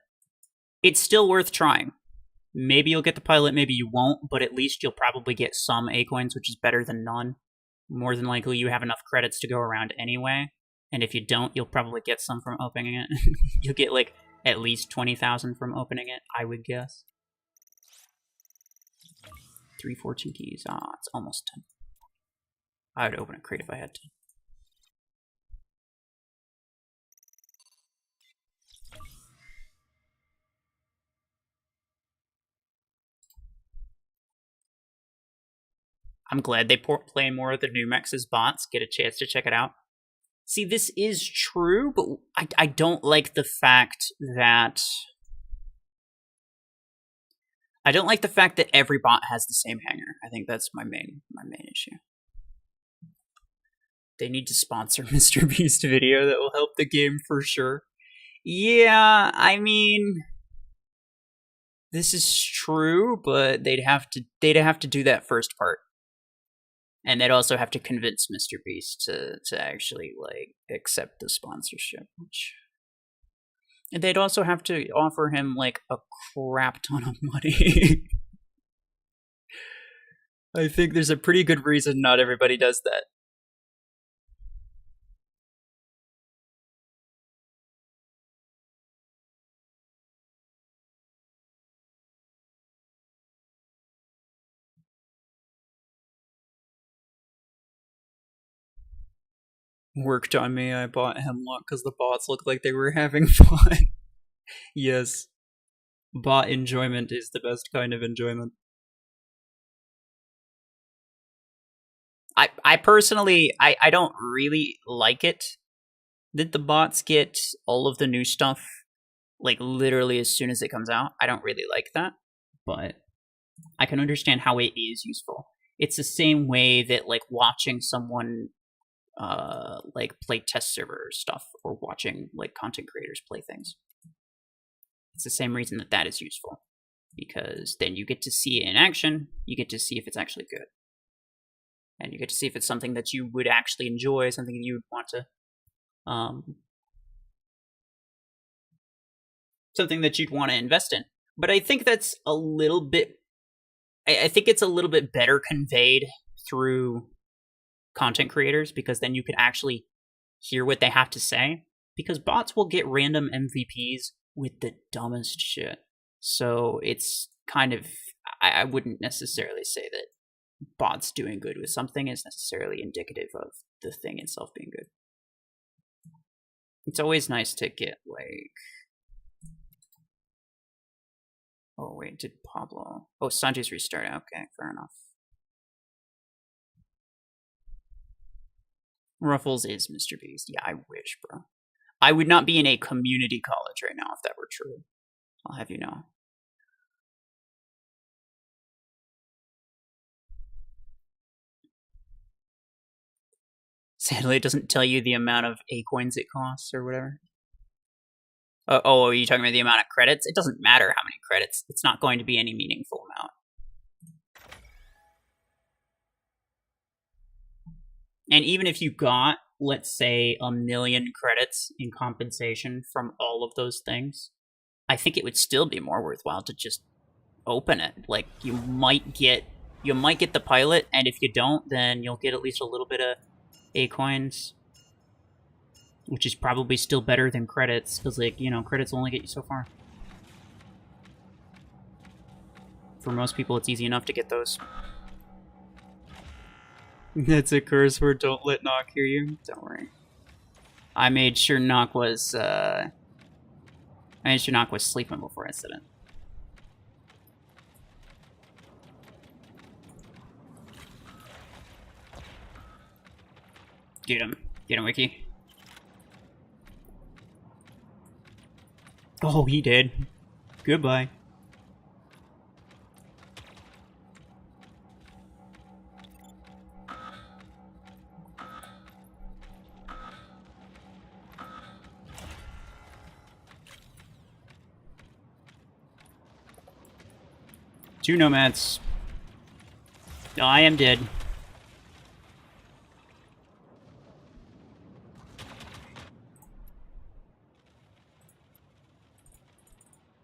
It's still worth trying. Maybe you'll get the pilot, maybe you won't, but at least you'll probably get some A coins, which is better than none. More than likely, you have enough credits to go around anyway. And if you don't, you'll probably get some from opening it. You'll get, like, at least 20,000 from opening it, I would guess. 3 fortune keys. Ah, it's almost 10. I would open a crate if I had to. I'm glad they play more of the new Mechs as bots, get a chance to check it out. See, this is true, but I don't like the fact that... I don't like the fact that every bot has the same hanger. I think that's my main issue. They need to sponsor Mr. Beast video. That will help the game for sure. Yeah, I mean... This is true, but they'd have to do that first part. And they'd also have to convince Mr. Beast to actually, like, accept the sponsorship. And they'd also have to offer him, like, a crap ton of money. I think there's a pretty good reason not everybody does that. Worked on me. I bought Hemlock because the bots looked like they were having fun. Yes. Bot enjoyment is the best kind of enjoyment. I personally, I don't really like it that the bots get all of the new stuff, like, literally as soon as it comes out. I don't really like that, but I can understand how it is useful. It's the same way that, like, watching someone like play test server stuff or watching like content creators play things. It's the same reason that is useful, because then you get to see it in action. You get to see if it's actually good, and you get to see if it's something that you would actually enjoy, something that you would want to, something that you'd want to invest in. But I think that's a little bit. I think it's a little bit better conveyed through content creators, because then you can actually hear what they have to say, because bots will get random MVPs with the dumbest shit. So it's kind of, I wouldn't necessarily say that bots doing good with something is necessarily indicative of the thing itself being good. It's always nice to get, like... Oh wait, did Pablo... Oh, Sanji's restart. Okay, fair enough. RuFFles is Mr. Beast. Yeah, I wish, bro. I would not be in a community college right now if that were true. I'll have you know. Sadly, it doesn't tell you the amount of A-coins it costs or whatever. Oh, are you talking about the amount of credits? It doesn't matter how many credits. It's not going to be any meaningful amount. And even if you got, let's say, 1 million credits in compensation from all of those things, I think it would still be more worthwhile to just open it. Like, you might get the pilot, and if you don't, then you'll get at least a little bit of A-coins, which is probably still better than credits, because, like, you know, credits only get you so far. For most people, it's easy enough to get those. That's a curse word. Don't let Nock hear you. Don't worry. I made sure Nock was sleeping before incident. Get him, Wiki. Oh, he did. Goodbye. Two nomads. I am dead.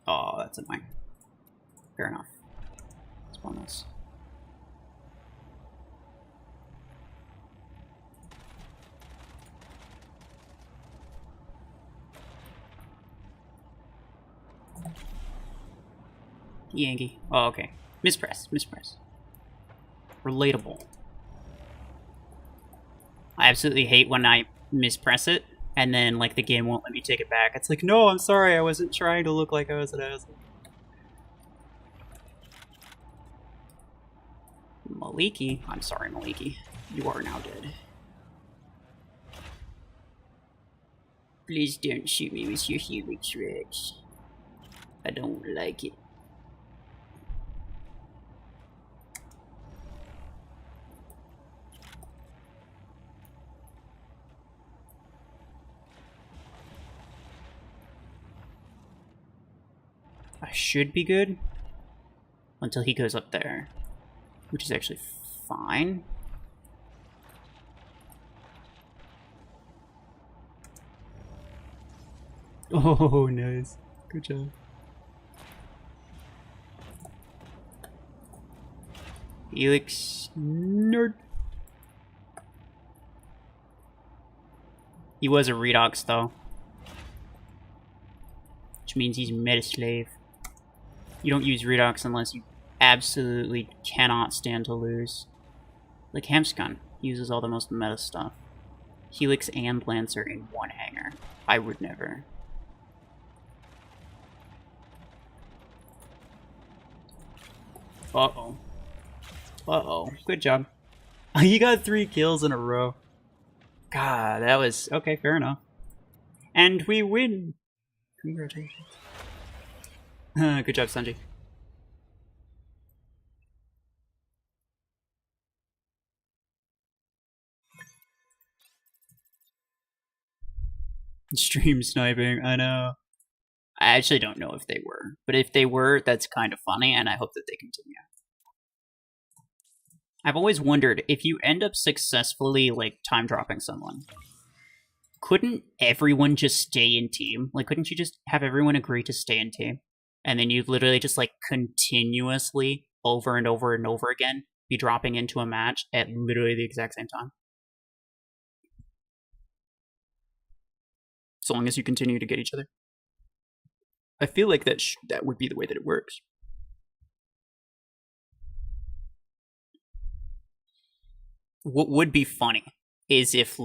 Oh, that's annoying. Fair enough. Let's run this. Yankee. Oh, okay. Mispress. Relatable. I absolutely hate when I mispress it, and then, like, the game won't let me take it back. It's like, no, I'm sorry, I wasn't trying to look like I was an asshole. Maliki. I'm sorry, Maliki. You are now dead. Please don't shoot me with your helix, Rex. I don't like it. I should be good until he goes up there, which is actually fine. Oh, nice. Good job. Helix nerd. He was a redox though, which means he's meta slave. You don't use redox unless you absolutely cannot stand to lose. Like Hamscon uses all the most meta stuff. Helix and Lancer in one hanger. I would never. Uh-oh. Uh-oh. Good job. You got 3 kills in a row. God, that was... Okay, fair enough. And we win! Congratulations. Good job, Sanji. Stream sniping, I know. I actually don't know if they were. But if they were, that's kind of funny, and I hope that they continue. I've always wondered, if you end up successfully, like, time dropping someone, couldn't everyone just stay in team? Like, couldn't you just have everyone agree to stay in team? And then you'd literally just, like, continuously, over and over and over again, be dropping into a match at literally the exact same time. So long as you continue to get each other. I feel like that would be the way that it works. What would be funny is if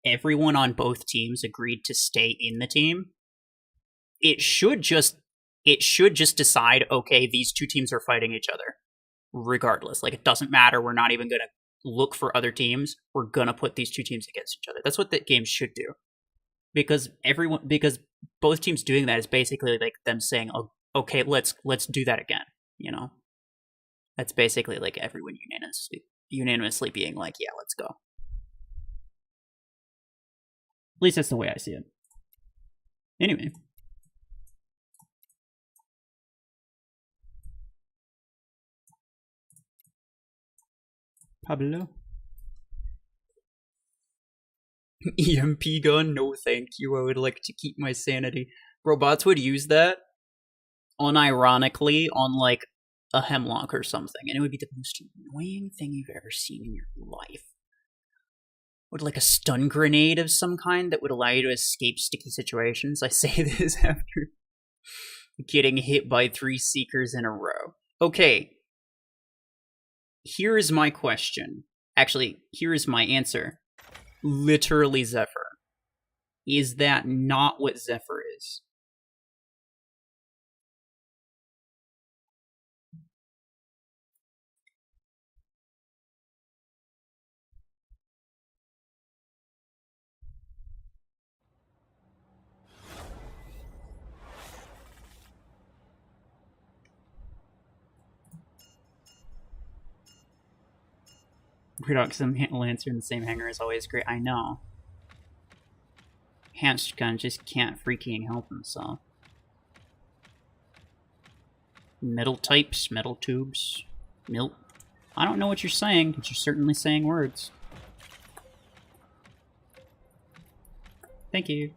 everyone on both teams agreed to stay in the team, it should just decide, okay, these two teams are fighting each other regardless. Like, it doesn't matter, we're not even going to look for other teams, we're going to put these two teams against each other. That's what that game should do. Because both teams doing that is basically like them saying, oh, okay, let's do that again, you know? That's basically like everyone unanimously being like, yeah, let's go. At least that's the way I see it. Anyway. Pablo? EMP gun? No thank you, I would like to keep my sanity. Robots would use that unironically on, like, a hemlock or something, and it would be the most annoying thing you've ever seen in your life. Would like a stun grenade of some kind that would allow you to escape sticky situations. I say this after getting hit by 3 Seekers in a row. Okay. Here is my question. Actually, here's my answer. Literally Zephyr. Is that not what Zephyr is? Weird out because Lancer in the same hangar is always great. I know. Hamstgun just can't freaking help himself. Metal types, metal tubes, milk. I don't know what you're saying, but you're certainly saying words. Thank you.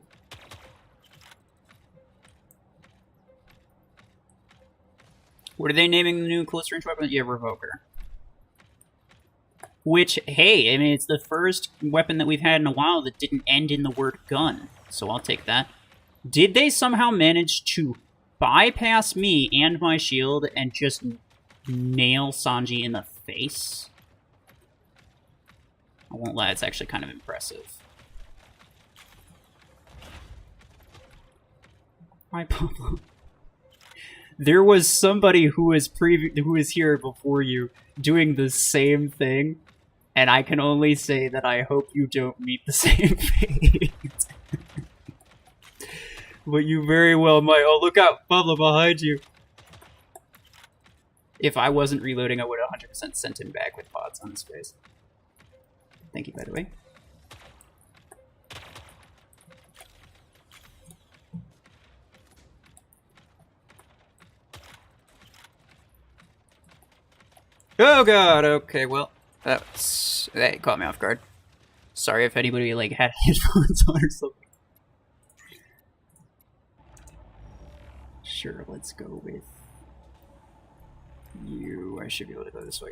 What are they naming the new close range weapon? Yeah, Revoker. Which, hey, I mean, it's the first weapon that we've had in a while that didn't end in the word gun, so I'll take that. Did they somehow manage to bypass me and my shield and just nail Sanji in the face? I won't lie, it's actually kind of impressive. Hi, Pablo. There was somebody who was here before you doing the same thing, and I can only say that I hope you don't meet the same fate. But you very well might. Oh, look out, Pablo, behind you. If I wasn't reloading, I would have 100% sent him back with pods on his face. Thank you, by the way. Oh god, okay, well, that caught me off guard. Sorry if anybody, like, had headphones on or something. Sure, let's go with you. I should be able to go this way.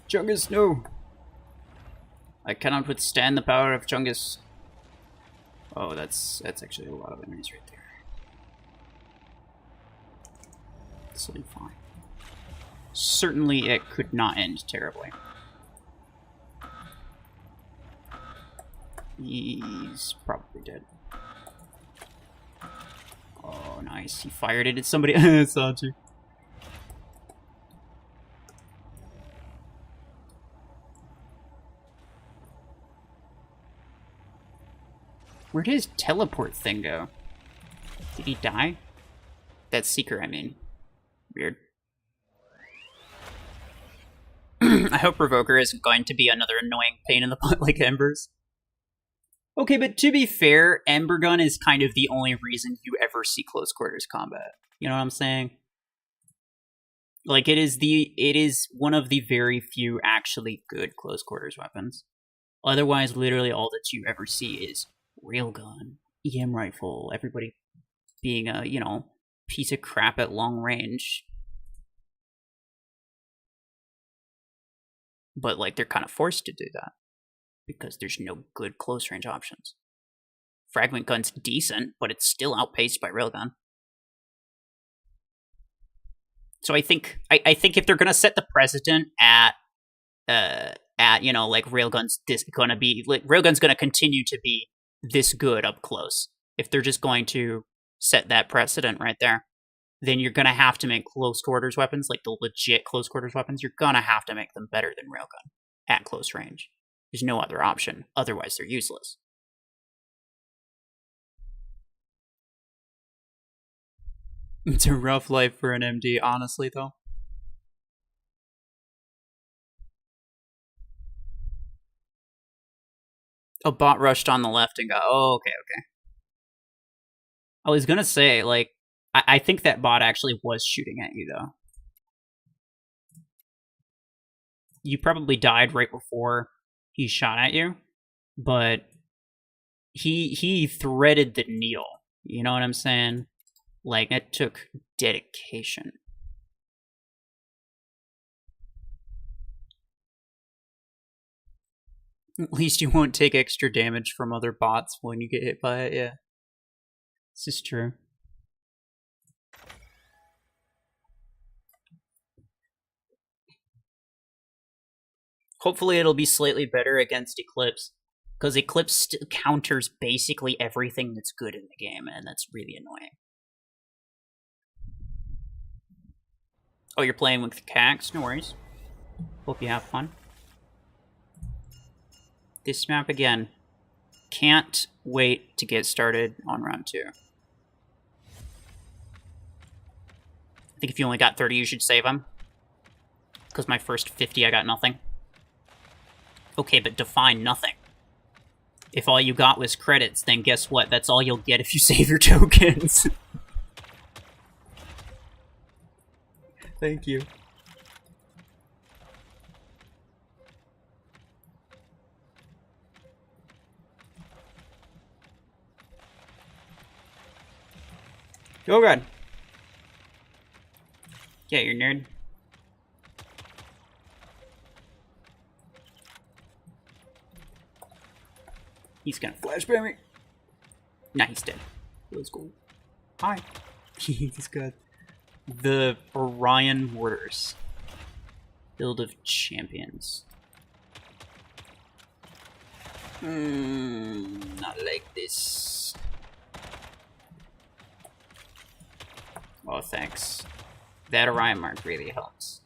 Chungus, no! I cannot withstand the power of Chungus. Oh, that's actually a lot of enemies right there. This will be fine. Certainly it could not end terribly. He's probably dead. Oh, nice. He fired it at somebody. Sanji. Where did his teleport thing go? Did he die? That Seeker, I mean. Weird. I hope Revoker isn't going to be another annoying pain in the butt like Embers. Okay, but to be fair, Ember Gun is kind of the only reason you ever see close quarters combat. You know what I'm saying? Like, it is one of the very few actually good close quarters weapons. Otherwise, literally all that you ever see is railgun, EM rifle, everybody being a, you know, piece of crap at long range. But, like, they're kind of forced to do that because there's no good close range options. Fragment gun's decent, but it's still outpaced by railgun. So I think if they're gonna set the precedent at you know, like, railgun's gonna continue to be this good up close. If they're just going to set that precedent right there, then you're gonna have to make close quarters weapons, like the legit close quarters weapons, you're gonna have to make them better than railgun at close range. There's no other option. Otherwise, they're useless. It's a rough life for an MD, honestly, though. A bot rushed on the left and got... Oh, okay. I was gonna say, like, I think that bot actually was shooting at you, though. You probably died right before he shot at you, but he threaded the needle. You know what I'm saying? Like, it took dedication. At least you won't take extra damage from other bots when you get hit by it, yeah. This is true. Hopefully it'll be slightly better against Eclipse, because Eclipse counters basically everything that's good in the game, and that's really annoying. Oh, you're playing with Cax? No worries. Hope you have fun. This map again. Can't wait to get started on round 2. I think if you only got 30, you should save them. Because my first 50, I got nothing. Okay, but define nothing. If all you got was credits, then guess what? That's all you'll get if you save your tokens. Thank you. Oh god. Yeah, you're nerd. He's gonna flashbang me. Nah, he's dead. Let's go. Hi. He's good. The Orion Warders. Build of Champions. Not like this. Oh, thanks. That Orion mark really helps.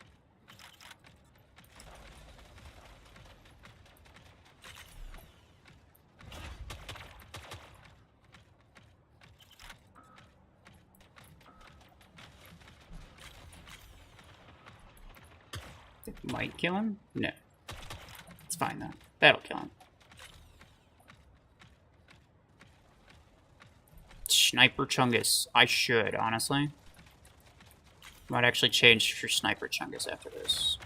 It might kill him? No. It's fine though. That'll kill him. Sniper Chungus. I should, honestly. Might actually change for Sniper Chungus after this.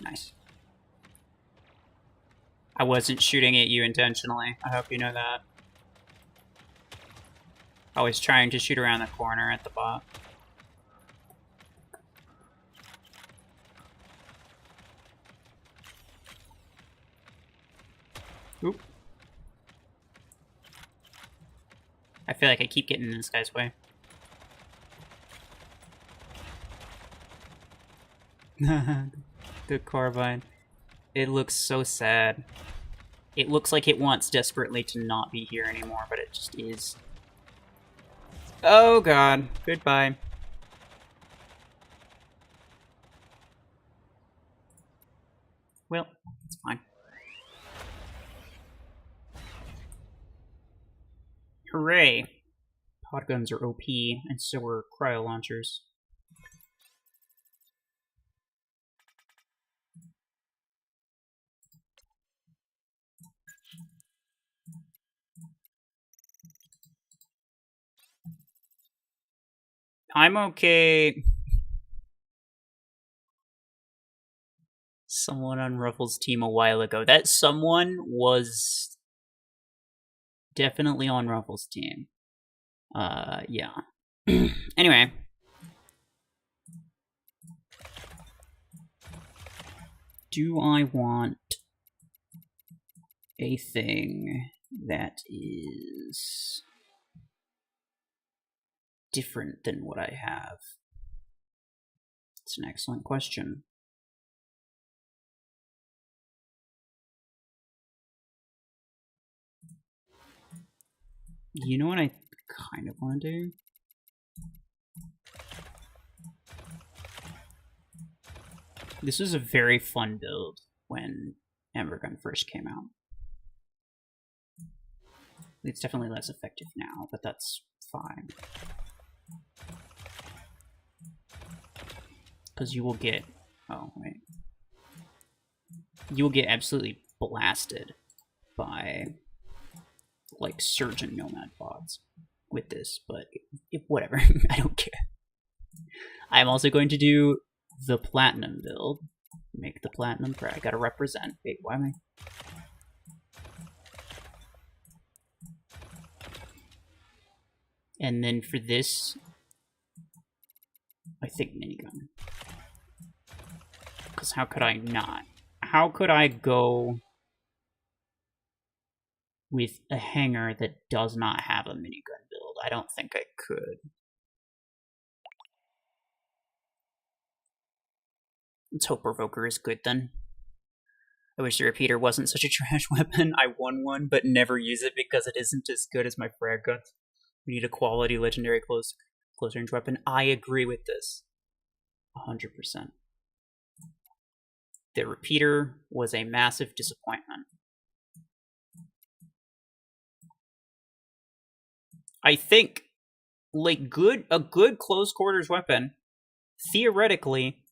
Nice. I wasn't shooting at you intentionally. I hope you know that. I was trying to shoot around the corner at the bot. Oop. I feel like I keep getting in this guy's way. The carbine. It looks so sad. It looks like it wants desperately to not be here anymore, but it just is. Oh god. Goodbye. Well, it's fine. Hooray! Pod guns are OP, and so are cryo launchers. I'm okay. Someone on RuFFles' team a while ago. That someone was definitely on RuFFles' team. Yeah. Anyway. Do I want a thing that is different than what I have? It's an excellent question. You know what I kind of want to do? This was a very fun build when Embergun first came out. It's definitely less effective now, but that's fine. Because you will get... Oh, wait. You will get absolutely blasted by, like, Surge and Nomad bots with this, but whatever. I don't care. I'm also going to do the Platinum build, Make the platinum prayer. I gotta represent. Wait, why am I? And then for this, I think minigun. Because how could I not? How could I go with a hanger that does not have a minigun build? I don't think I could. Let's hope Provoker is good then. I wish the repeater wasn't such a trash weapon. I won one, but never use it because it isn't as good as my frag guns. We need a quality legendary close range weapon. I agree with this. 100%. The repeater was a massive disappointment. I think, like, a good close quarters weapon, theoretically,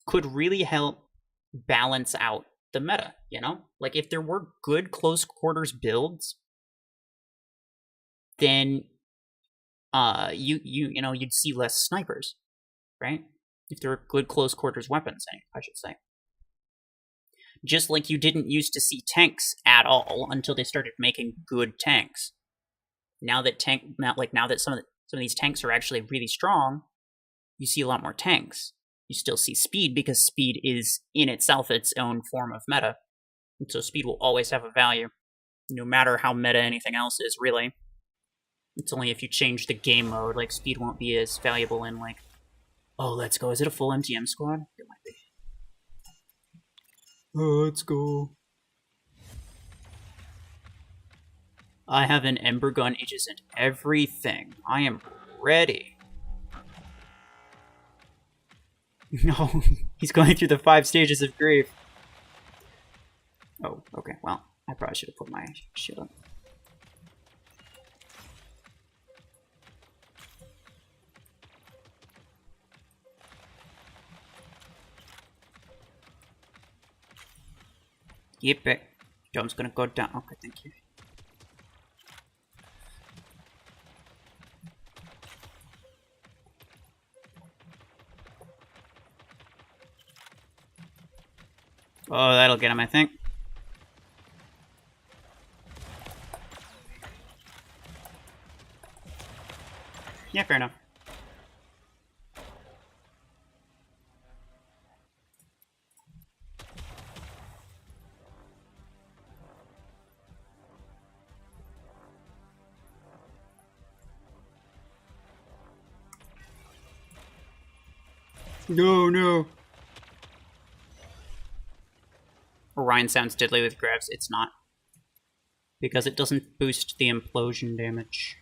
could really help balance out the meta, you know? Like, if there were good close quarters builds, then you'd see less snipers, right? If there were good close quarters weapons, I should say. Just like you didn't used to see tanks at all until they started making good tanks. Now that some of these tanks are actually really strong, you see a lot more tanks. You still see speed because speed is in itself its own form of meta. And so speed will always have a value, no matter how meta anything else is, really. It's only if you change the game mode, like, speed won't be as valuable in, like, oh, let's go. Is it a full MTM squad? It might be. Oh, let's go. I have an Ember gun, ages, and everything. I am ready. No, he's going through the 5 stages of grief. Oh, okay. Well, I probably should have put my shield up. Yep, it. Dome's gonna go down. Okay, thank you. Oh, that'll get him, I think. Yeah, fair enough. No. Orion sounds deadly with grabs. It's not. Because it doesn't boost the implosion damage.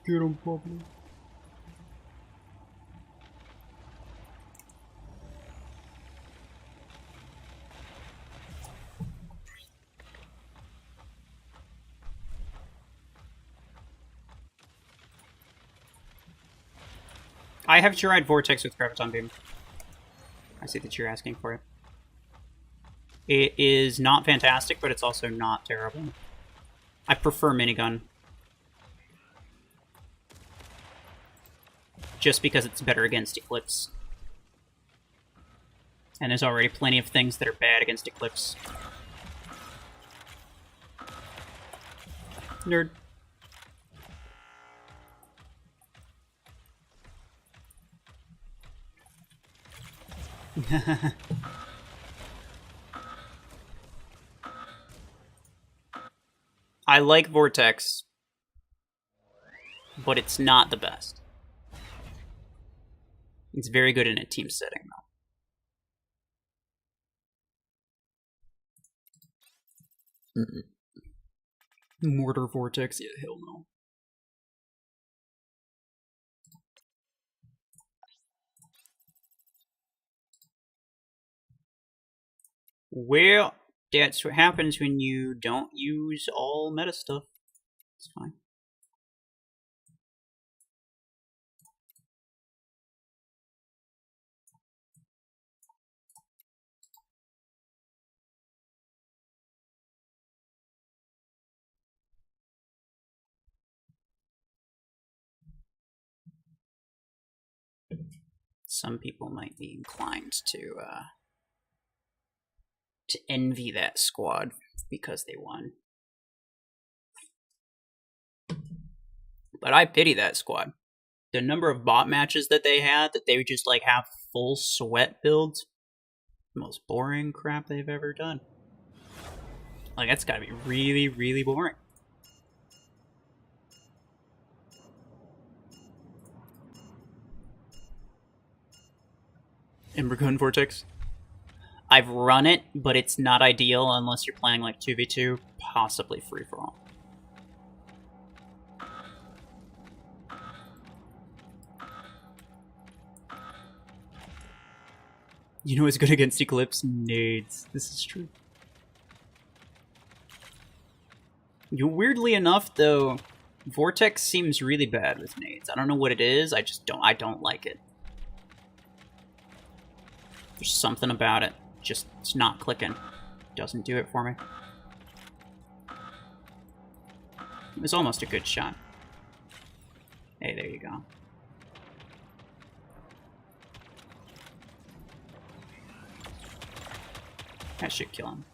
Get him, Pablo. I have tried Vortex with Graviton Beam. I see that you're asking for it. It is not fantastic, but it's also not terrible. I prefer Minigun. Just because it's better against Eclipse. And there's already plenty of things that are bad against Eclipse. Nerd. I like Vortex, but it's not the best. It's very good in a team setting, though. Mortar Vortex? Yeah, hell no. Well, that's what happens when you don't use all meta stuff. It's fine. some people might be inclined to envy that squad because they won. But I pity that squad. The number of bot matches that they had, that they would just like have full sweat builds, the most boring crap they've ever done. Like, that's gotta be really, really boring. Embergun Vortex. I've run it, but it's not ideal unless you're playing like 2v2, possibly free-for-all. You know what's good against Eclipse? Nades. This is true. Weirdly enough, though, Vortex seems really bad with nades. I don't know what it is, I don't like it. There's something about it. Just, it's not clicking. Doesn't do it for me. It was almost a good shot. Hey, there you go. That should kill him.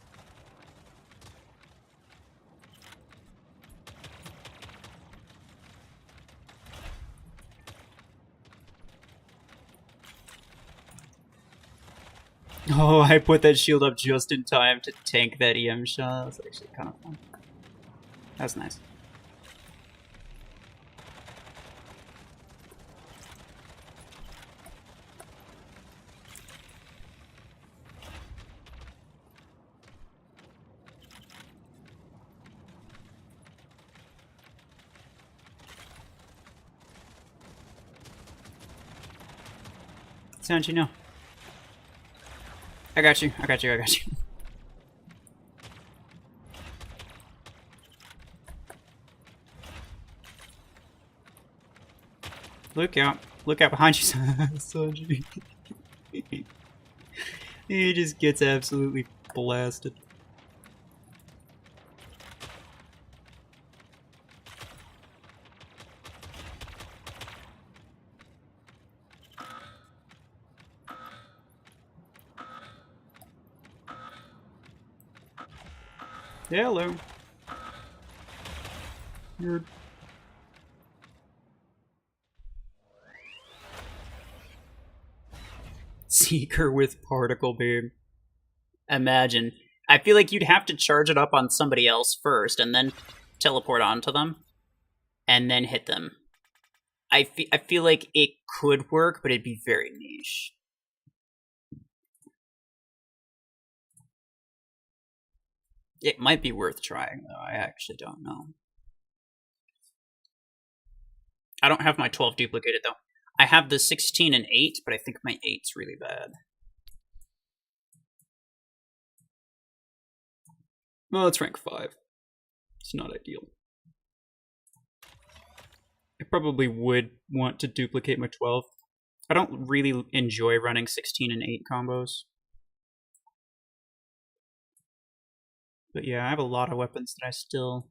Oh, I put that shield up just in time to tank that EM shot. That's actually kind of fun. That's nice. How'd you know? I got you, I got you, I got you. Look out behind you, Sanji. He just gets absolutely blasted. Hello. Nerd. Seeker with particle beam. Imagine. I feel like you'd have to charge it up on somebody else first, and then teleport onto them, and then hit them. I feel like it could work, but it'd be very niche. It might be worth trying, though. I actually don't know. I don't have my 12 duplicated, though. I have the 16 and 8, but I think my 8's really bad. Well, it's rank 5. It's not ideal. I probably would want to duplicate my 12. I don't really enjoy running 16 and 8 combos. But yeah, I have a lot of weapons that I still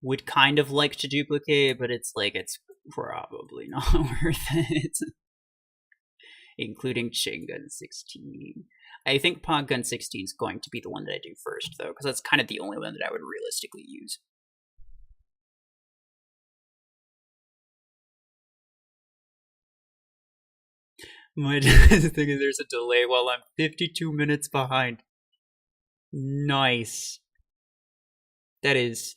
would kind of like to duplicate, but it's like, it's probably not worth it. Including Chain Gun 16. I think Pod Gun 16 is going to be the one that I do first, though, because that's kind of the only one that I would realistically use. My thing is, there's a delay while I'm 52 minutes behind. Nice. That is,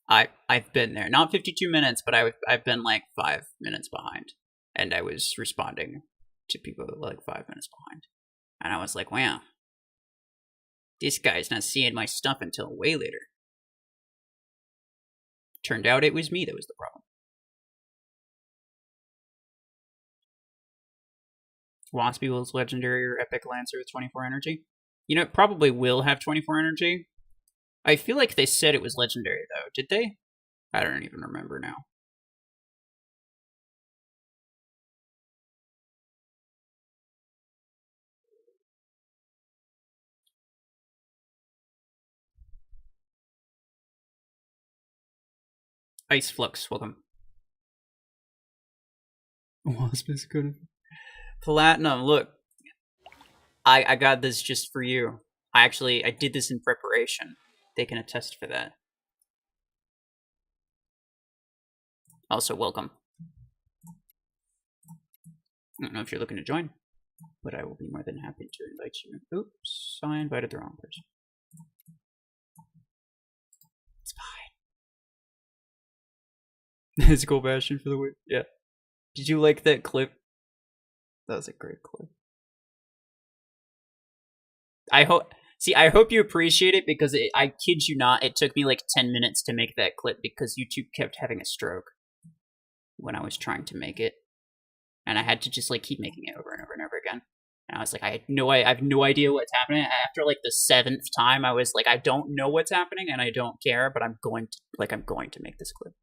I've been there. Not 52 minutes, but I've been like 5 minutes behind, and I was responding to people like 5 minutes behind, and I was like, wow, this guy's not seeing my stuff until way later. Turned out it was me that was the problem. Waspy Will's Legendary or Epic Lancer with 24 energy. You know, it probably will have 24 energy. I feel like they said it was legendary, though. Did they? I don't even remember now. Ice Flux, welcome. Wasp is good. Platinum, look. I got this just for you. I did this in preparation. They can attest for that. Also, welcome. I don't know if you're looking to join, but I will be more than happy to invite you. Oops, I invited the wrong person. It's fine. It's cool bastion for the win. Yeah. Did you like that clip? That was a great clip. I hope you appreciate it because I kid you not, it took me like 10 minutes to make that clip because YouTube kept having a stroke when I was trying to make it. And I had to just like keep making it over and over and over again. And I was like, I have no idea what's happening. After like the 7th time, I was like, I don't know what's happening and I don't care, but I'm going to make this clip.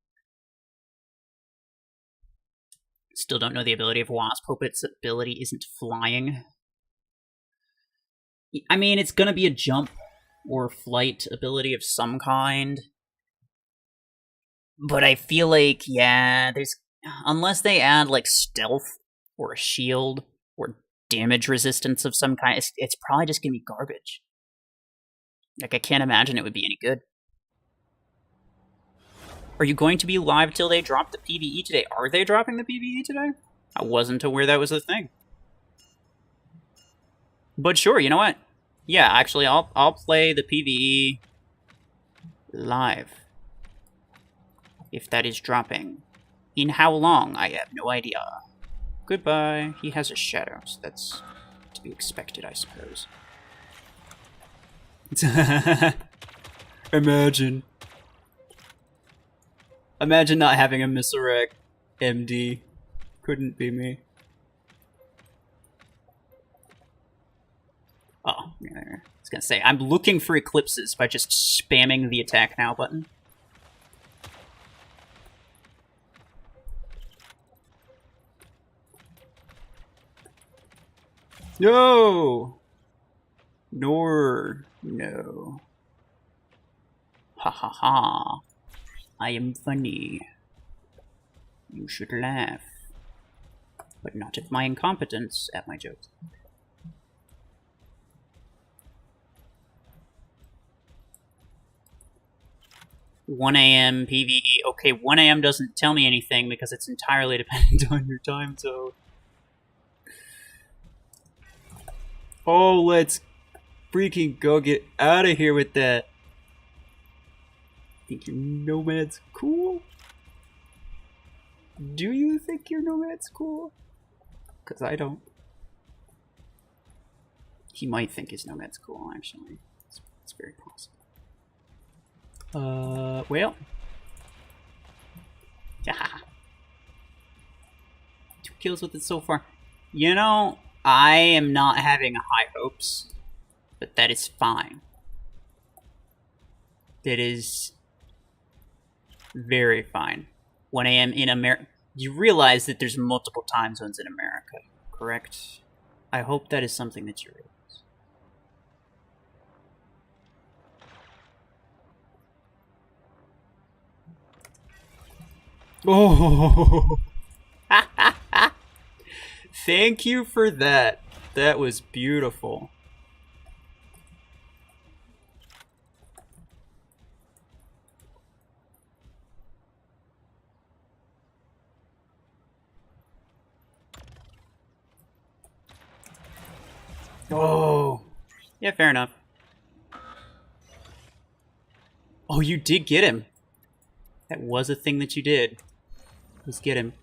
Still don't know the ability of Wasp. Hope its ability isn't flying. I mean, it's gonna be a jump or flight ability of some kind. But I feel like, yeah, unless they add like stealth or a shield or damage resistance of some kind, it's probably just gonna be garbage. Like, I can't imagine it would be any good. Are you going to be live till they drop the PvE today? Are they dropping the PvE today? I wasn't aware that was a thing. But sure, you know what? Yeah, actually, I'll play the PvE live. If that is dropping. In how long? I have no idea. Goodbye. He has a shadow, so that's to be expected, I suppose. Imagine. Imagine not having a Misirec MD. Couldn't be me. Oh, yeah, I was gonna say, I'm looking for eclipses by just spamming the attack now button. No! Nor. No. Ha ha ha. I am funny. You should laugh. But not at my incompetence at my jokes. $1 a.m. PvE. Okay, 1 a.m. doesn't tell me anything because it's entirely dependent on your time zone. Oh, let's freaking go get out of here with that. Think your nomad's cool? Do you think your nomad's cool? Because I don't. He might think his nomad's cool, actually. It's very possible. Well. Yeah. 2 kills with it so far. You know, I am not having high hopes, but that is fine. That is very fine. 1 a.m. in America. You realize that there's multiple time zones in America, correct? I hope that is something that you realize. Oh! Thank you for that. That was beautiful. Oh. Yeah, fair enough. Oh, you did get him. That was a thing that you did. Was get him.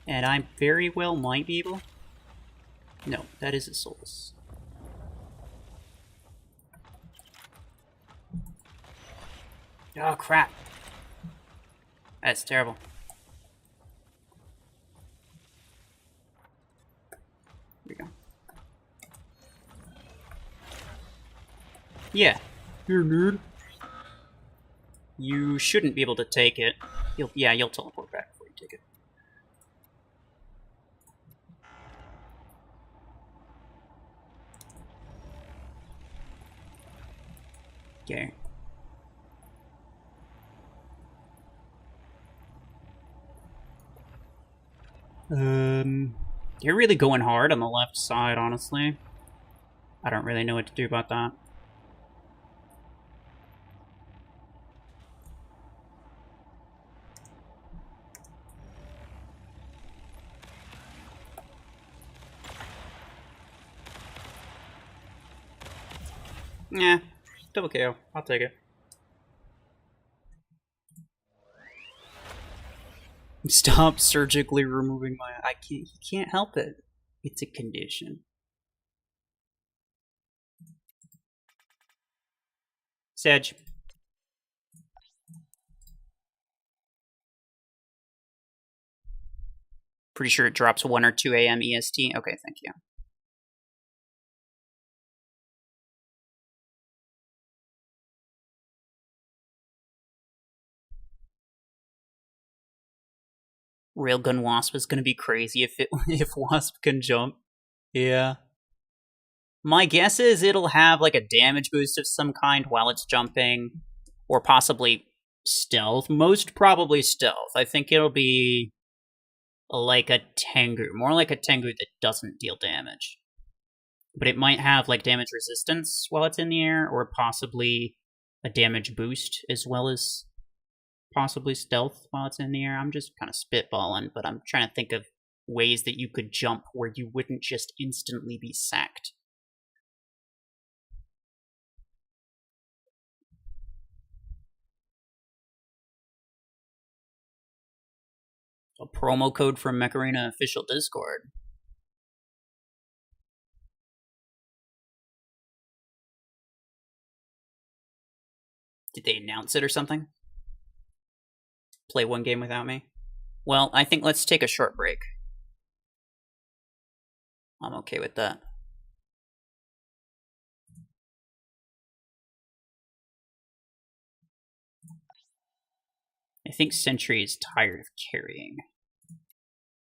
And I very well might be able... No, that is a Solus. Oh, crap. That's terrible. Here we go. Yeah. Here, nerd. You shouldn't be able to take it. You'll teleport back before you take it. Okay. You're really going hard on the left side, honestly. I don't really know what to do about that. Yeah, double KO. I'll take it. Stop surgically removing my... He can't help it. It's a condition. Sedge. Pretty sure it drops 1 or 2 a.m. EST. Okay, thank you. Railgun Wasp is gonna be crazy if Wasp can jump. Yeah. My guess is it'll have like a damage boost of some kind while it's jumping, or possibly stealth. Most probably stealth. I think it'll be like a Tengu, more like a Tengu that doesn't deal damage. But it might have like damage resistance while it's in the air, or possibly a damage boost as well as possibly stealth while it's in the air. I'm just kind of spitballing, but I'm trying to think of ways that you could jump where you wouldn't just instantly be sacked. A promo code from Mech Arena official Discord. Did they announce it or something? Play one game without me? Well, I think let's take a short break. I'm okay with that. I think Sentry is tired of carrying.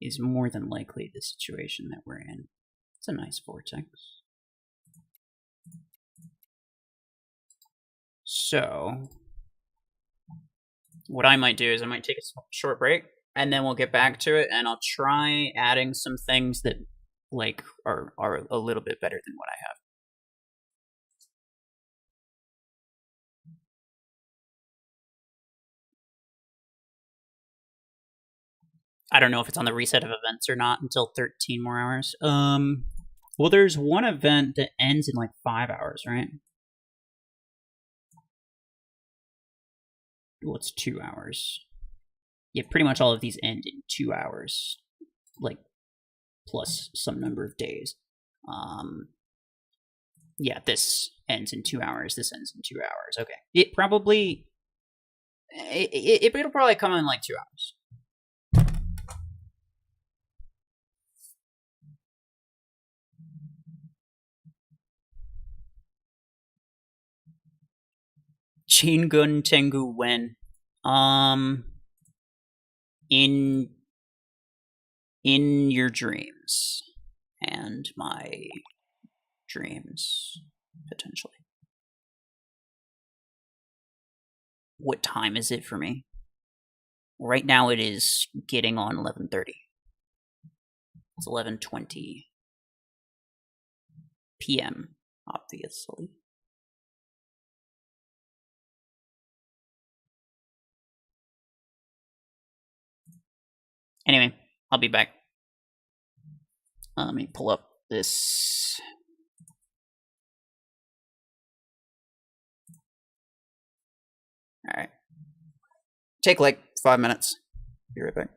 Is more than likely the situation that we're in. It's a nice vortex. So, what I might do is I might take a short break, and then we'll get back to it, and I'll try adding some things that like are a little bit better than what I have. I don't know if it's on the reset of events or not until 13 more hours. Well, there's one event that ends in like 5 hours, right? Well, it's 2 hours. Yeah, pretty much all of these end in 2 hours, like plus some number of days. Yeah, this ends in 2 hours. This ends in 2 hours. Okay, it'll probably come in like 2 hours. Chain Gun Tengu when? In your dreams. And my dreams, potentially. What time is it for me? Right now it is getting on 11:30. It's 11:20 p.m., obviously. Anyway, I'll be back. Let me pull up this. Alright. Take like 5 minutes. Be right back.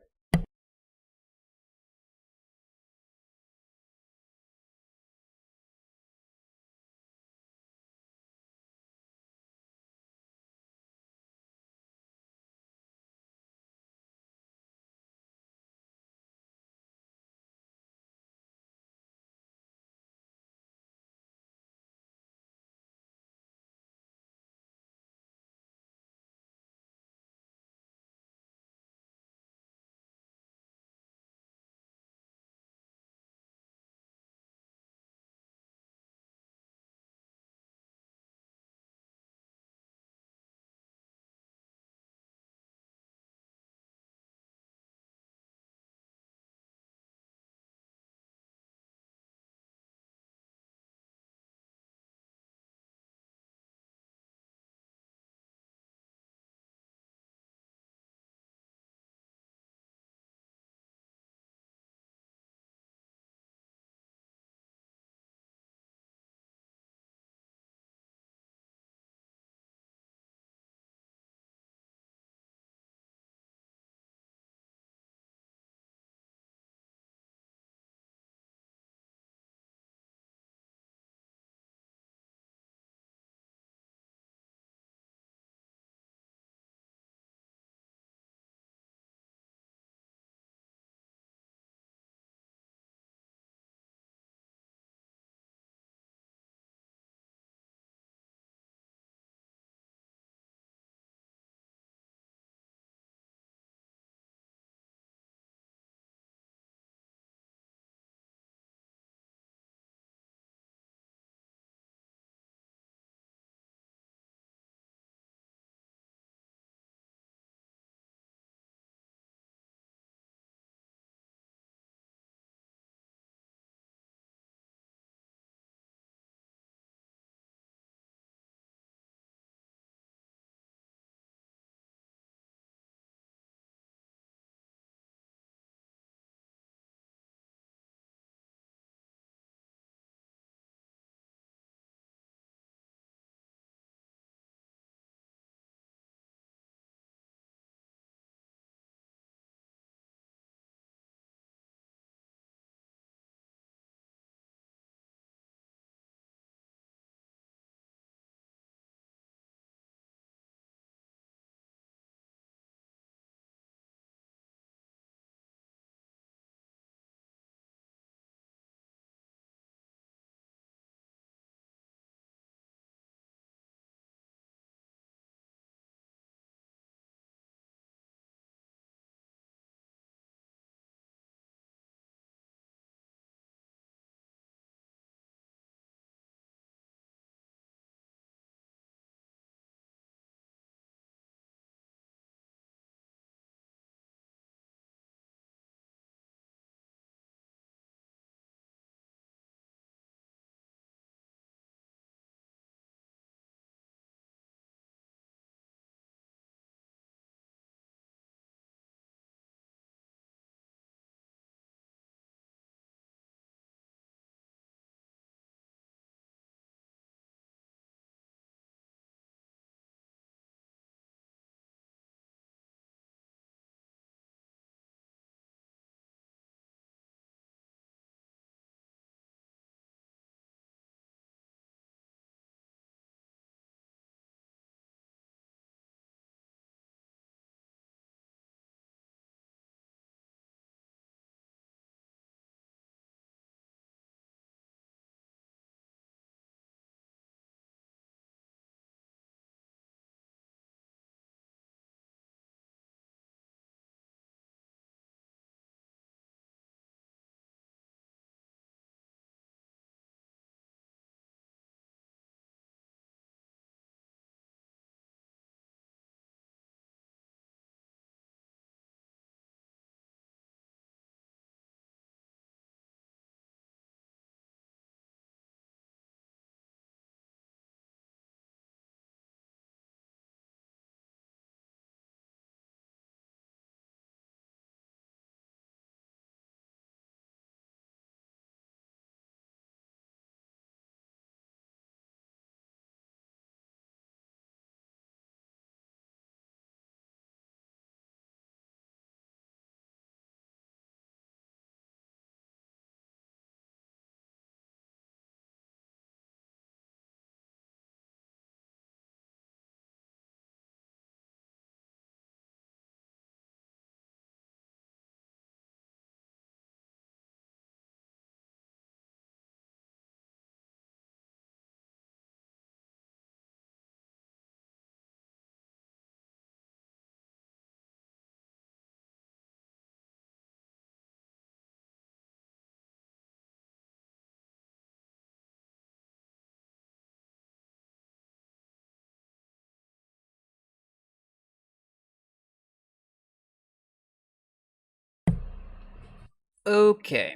Okay.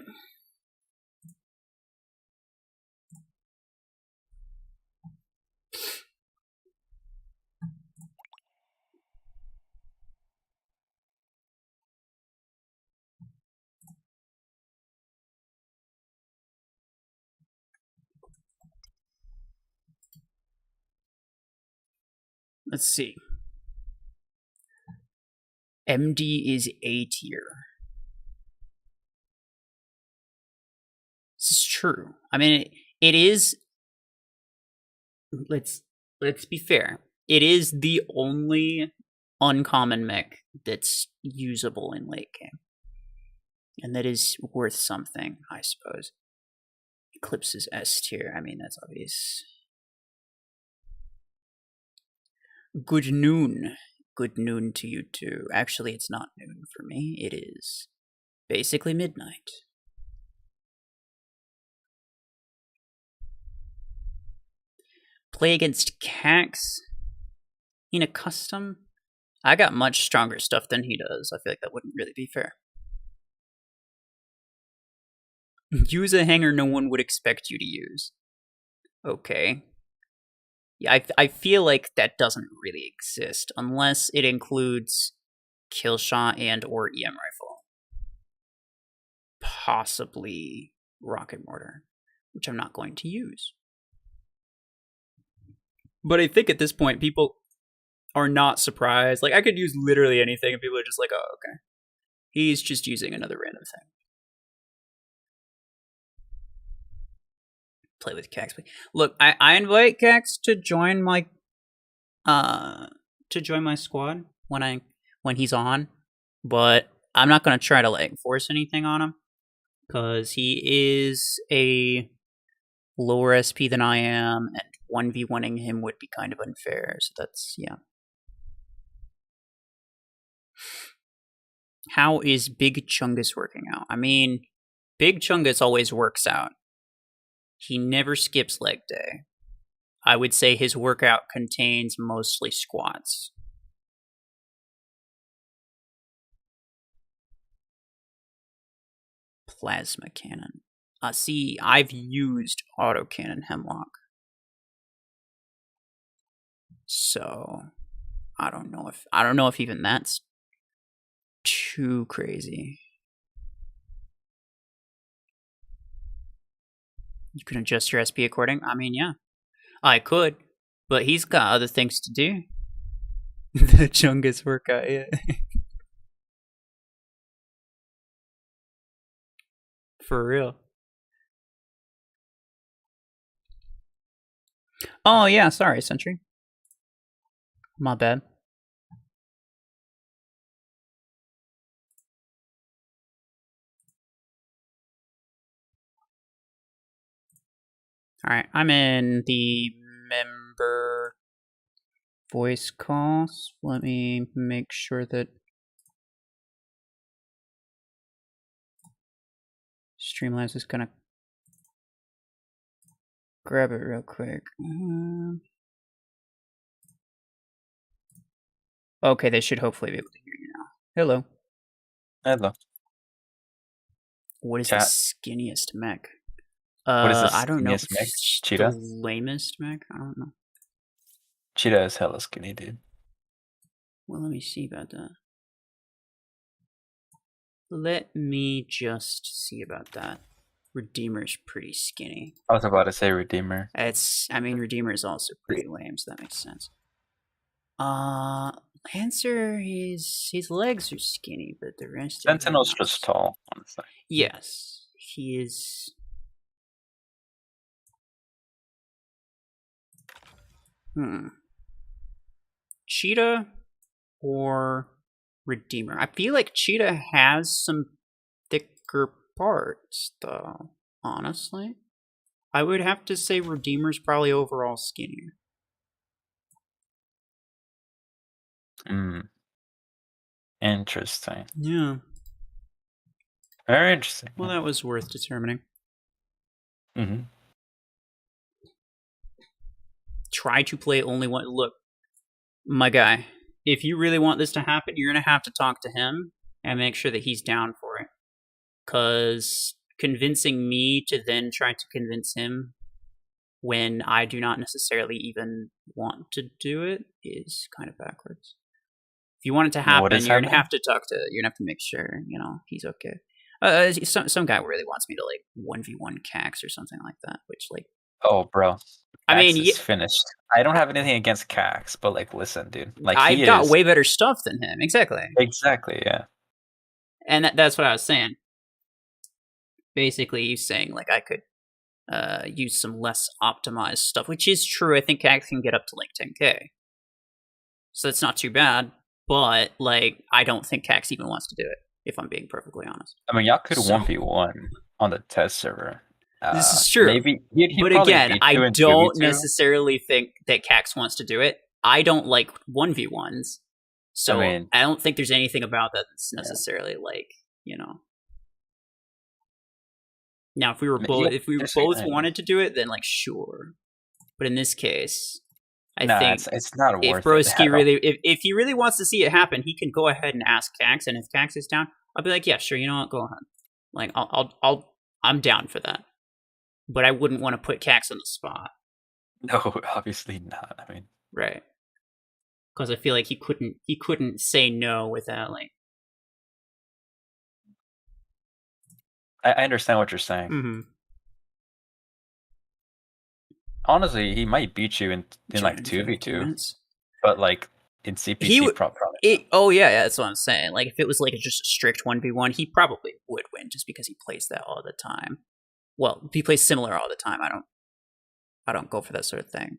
Let's see. MD is A tier. This is true. I mean, it is. Let's be fair. It is the only uncommon mech that's usable in late game, and that is worth something, I suppose. Eclipse is S tier. I mean, that's obvious. Good noon. Good noon to you too. Actually, it's not noon for me. It is basically midnight. Play against Cax in a custom? I got much stronger stuff than he does. I feel like that wouldn't really be fair. Use a hanger no one would expect you to use. Okay. Yeah, I feel like that doesn't really exist unless it includes killshot and or EM rifle. Possibly rocket mortar, which I'm not going to use. But I think at this point, people are not surprised. Like, I could use literally anything, and people are just like, oh, okay. He's just using another random thing. Play with Cax. Look, I invite Cax to join my squad when he's on, but I'm not gonna try to like force anything on him because he is a lower SP than I am, and 1v1ing him would be kind of unfair. So that's yeah. How is Big Chungus working out? I mean, Big Chungus always works out. He never skips leg day. I would say his workout contains mostly squats. Plasma cannon. See, I've used autocannon Hemlock. So I don't know if even that's too crazy. You can adjust your SP according. I mean, yeah, I could, but he's got other things to do. The Chungus workout, yeah. For real. Oh yeah, sorry, Sentry. My bad. Alright, I'm in the member voice calls. Let me make sure that Streamlabs is gonna grab it real quick. Okay, they should hopefully be able to hear you now. Hello. Hello. What is Cat. the skinniest mech? What is the I don't know. skinniest mech? Cheetah? The lamest mech? I don't know. Cheetah is hella skinny, dude. Well, let me see about that. Let me just see about that. Redeemer's pretty skinny. I was about to say Redeemer. I mean, Redeemer is also pretty lame, so that makes sense. Lancer, his legs are skinny, but the rest Sentinel's just tall, honestly. Yes, he is. Cheetah or Redeemer? I feel like Cheetah has some thicker parts, though, honestly. I would have to say Redeemer's probably overall skinnier. Interesting. Yeah. Very interesting. Well, that was worth determining. Try to play only one. Look, my guy, if you really want this to happen, you're going to have to talk to him and make sure that he's down for it. Because convincing me to then try to convince him when I do not necessarily even want to do it is kind of backwards. If you want it to What happen, is you're gonna happening? have to you're gonna have to make sure, he's okay. Some guy really wants me to like 1v1 Cax or something like that, which like, Oh, bro. I mean, Cax is finished. I don't have anything against Cax, but like, listen, dude. Like, I've he got is way better stuff than him, exactly. exactly, yeah. And that's what I was saying. Basically, he's saying like I could use some less optimized stuff, which is true. I think Cax can get up to like 10k, so that's not too bad. But like, I don't think Cax even wants to do it, if I'm being perfectly honest. I mean, y'all could So- 1v1 on the test server. This is true. Maybe he'd But probably again, beat I you in don't 2v2. necessarily think that Cax wants to do it. I don't like 1v1s, so I mean- I don't think there's anything about that that's necessarily like, Now, if we were both wanted to do it, then like sure. But in this case, I think it's not if worth Broski it. really, if he really wants to see it happen, he can go ahead and ask Cax, and if Cax is down, I'll be like, yeah, sure, you know what, go ahead. Like, I'm down for that. But I wouldn't want to put Cax on the spot. No, obviously not. I mean, right? Because I feel like he couldn't say no without like. I understand what you're saying. Mm-hmm. Honestly, he might beat you in like 2v2, but like in CPC, he would probably. Oh yeah, that's what I'm saying. Like if it was like just a strict 1v1, he probably would win just because he plays that all the time. Well, he plays similar all the time. I don't go for that sort of thing,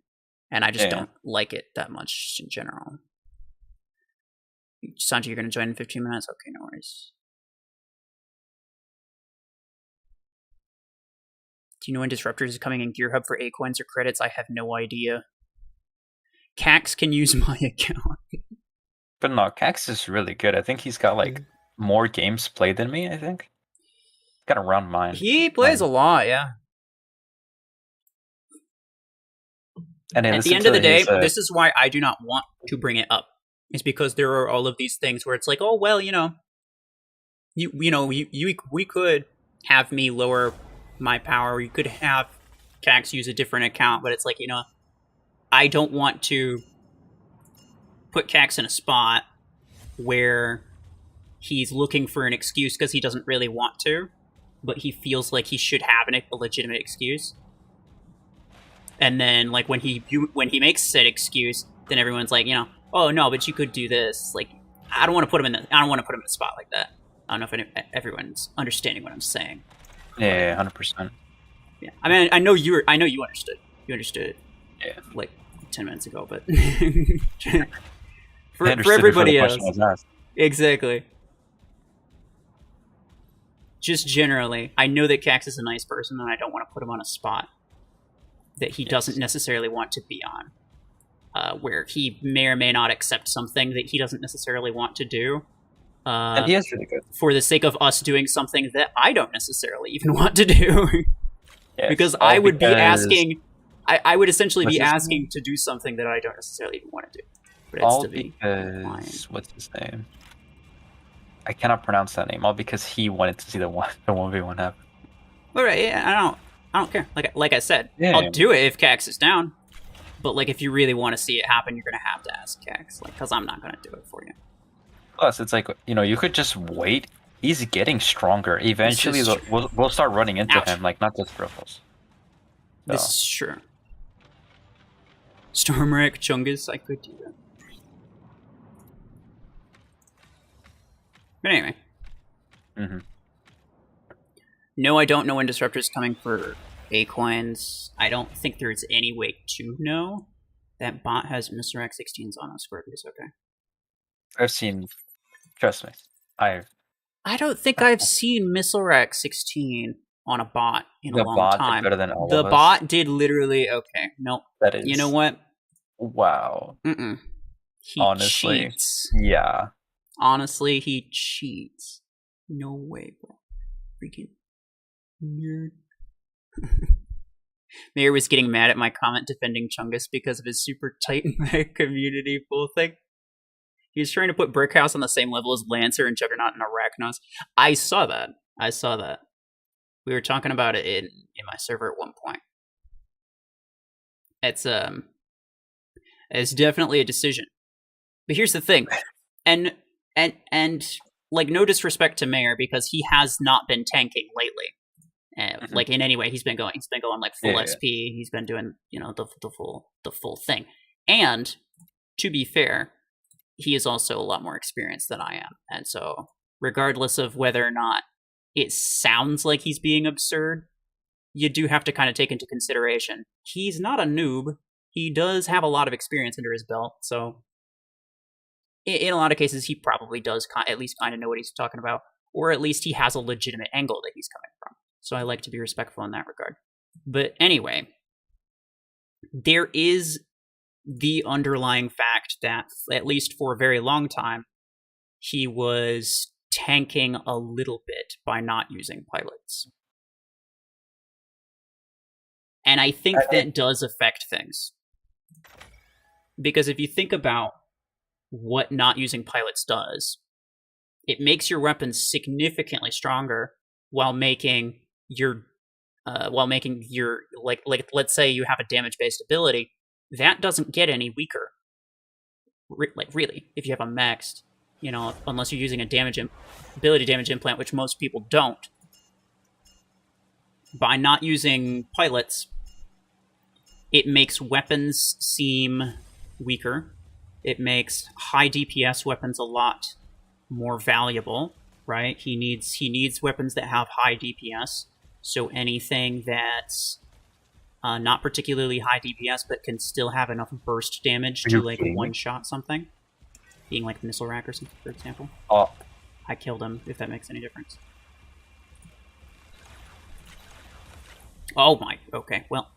and I just don't like it that much in general. Sanji, you're gonna join in 15 minutes. Okay, no worries. Do you know when Disruptors is coming in Gear Hub for A coins or credits? I have no idea. Cax can use my account. But no, Cax is really good. I think he's got like more games played than me, I think. Got around mine. He plays a lot, yeah. And at the end of the day, this is why I do not want to bring it up. It's because there are all of these things where it's like, oh well, we could have me lower my power. You could have Cax use a different account, but it's like, I don't want to put Cax in a spot where he's looking for an excuse because he doesn't really want to, but he feels like he should have a legitimate excuse. And then, like when he makes said excuse, then everyone's like, oh no, but you could do this. Like, I don't want to put him in a spot like that. I don't know if everyone's understanding what I'm saying. Yeah, 100%. Yeah, I mean, I know you understood. You understood it. Yeah, like 10 minutes ago, but for everybody else, exactly. Just generally, I know that Cax is a nice person, and I don't want to put him on a spot that he doesn't necessarily want to be on, where he may or may not accept something that he doesn't necessarily want to do. And he is really good. For the sake of us doing something that I don't necessarily even want to do. Yes, because I would be asking... I would essentially be asking to do something that I don't necessarily even want to do. But it's to be because... What's his name? I cannot pronounce that name. All because he wanted to see the 1v1 happen. Alright, yeah, I don't care. Like I said, I'll do it if Cax is down. But like, if you really want to see it happen, you're gonna have to ask Cax, like, because I'm not gonna do it for you. Plus, it's like, you could just wait. He's getting stronger. Eventually, we'll start running into him, like not just RuFFles. This is true. Stormwreck, Chungus, I could do that. But anyway. Mm-hmm. No, I don't know when Disruptor's coming for A-Coins. I don't think there's any way to know. That bot has Mr. X16s on Scorpius, okay. I've seen... Trust me. I don't think I've seen Missile Rack 16 on a bot in a long time. Did better than all the of us. bot did literally okay. Nope. That is. You know what? Wow. He cheats. Yeah. Honestly, he cheats. No way, bro. Freaking nerd. Mayor was getting mad at my comment defending Chungus because of his super tight Mech community full thing. He was trying to put Brickhouse on the same level as Lancer and Juggernaut and Arachnos. I saw that. I saw that. We were talking about it in my server at one point. It's definitely a decision. But here's the thing, and and like no disrespect to Mayor because he has not been tanking lately. Like in any way, he's been going like full SP. He's been doing the full thing. And to be fair, he is also a lot more experienced than I am, and so regardless of whether or not it sounds like he's being absurd, you do have to kind of take into consideration he's not a noob. He does have a lot of experience under his belt, so in a lot of cases, he probably does at least kind of know what he's talking about, or at least he has a legitimate angle that he's coming from. So I like to be respectful in that regard. But anyway, there is the underlying fact that, at least for a very long time, he was tanking a little bit by not using pilots. And I think that does affect things. Because if you think about what not using pilots does, it makes your weapons significantly stronger while making your like let's say you have a damage based ability that doesn't get any weaker. Like really, if you have a maxed, unless you're using a ability damage implant, which most people don't. By not using pilots, it makes weapons seem weaker. It makes high DPS weapons a lot more valuable, right? He needs weapons that have high DPS. So anything that's not particularly high DPS but can still have enough burst damage to like one-shot something, being like missile rack or something, for example. Oh, I killed him, if that makes any difference. Oh my, okay, well,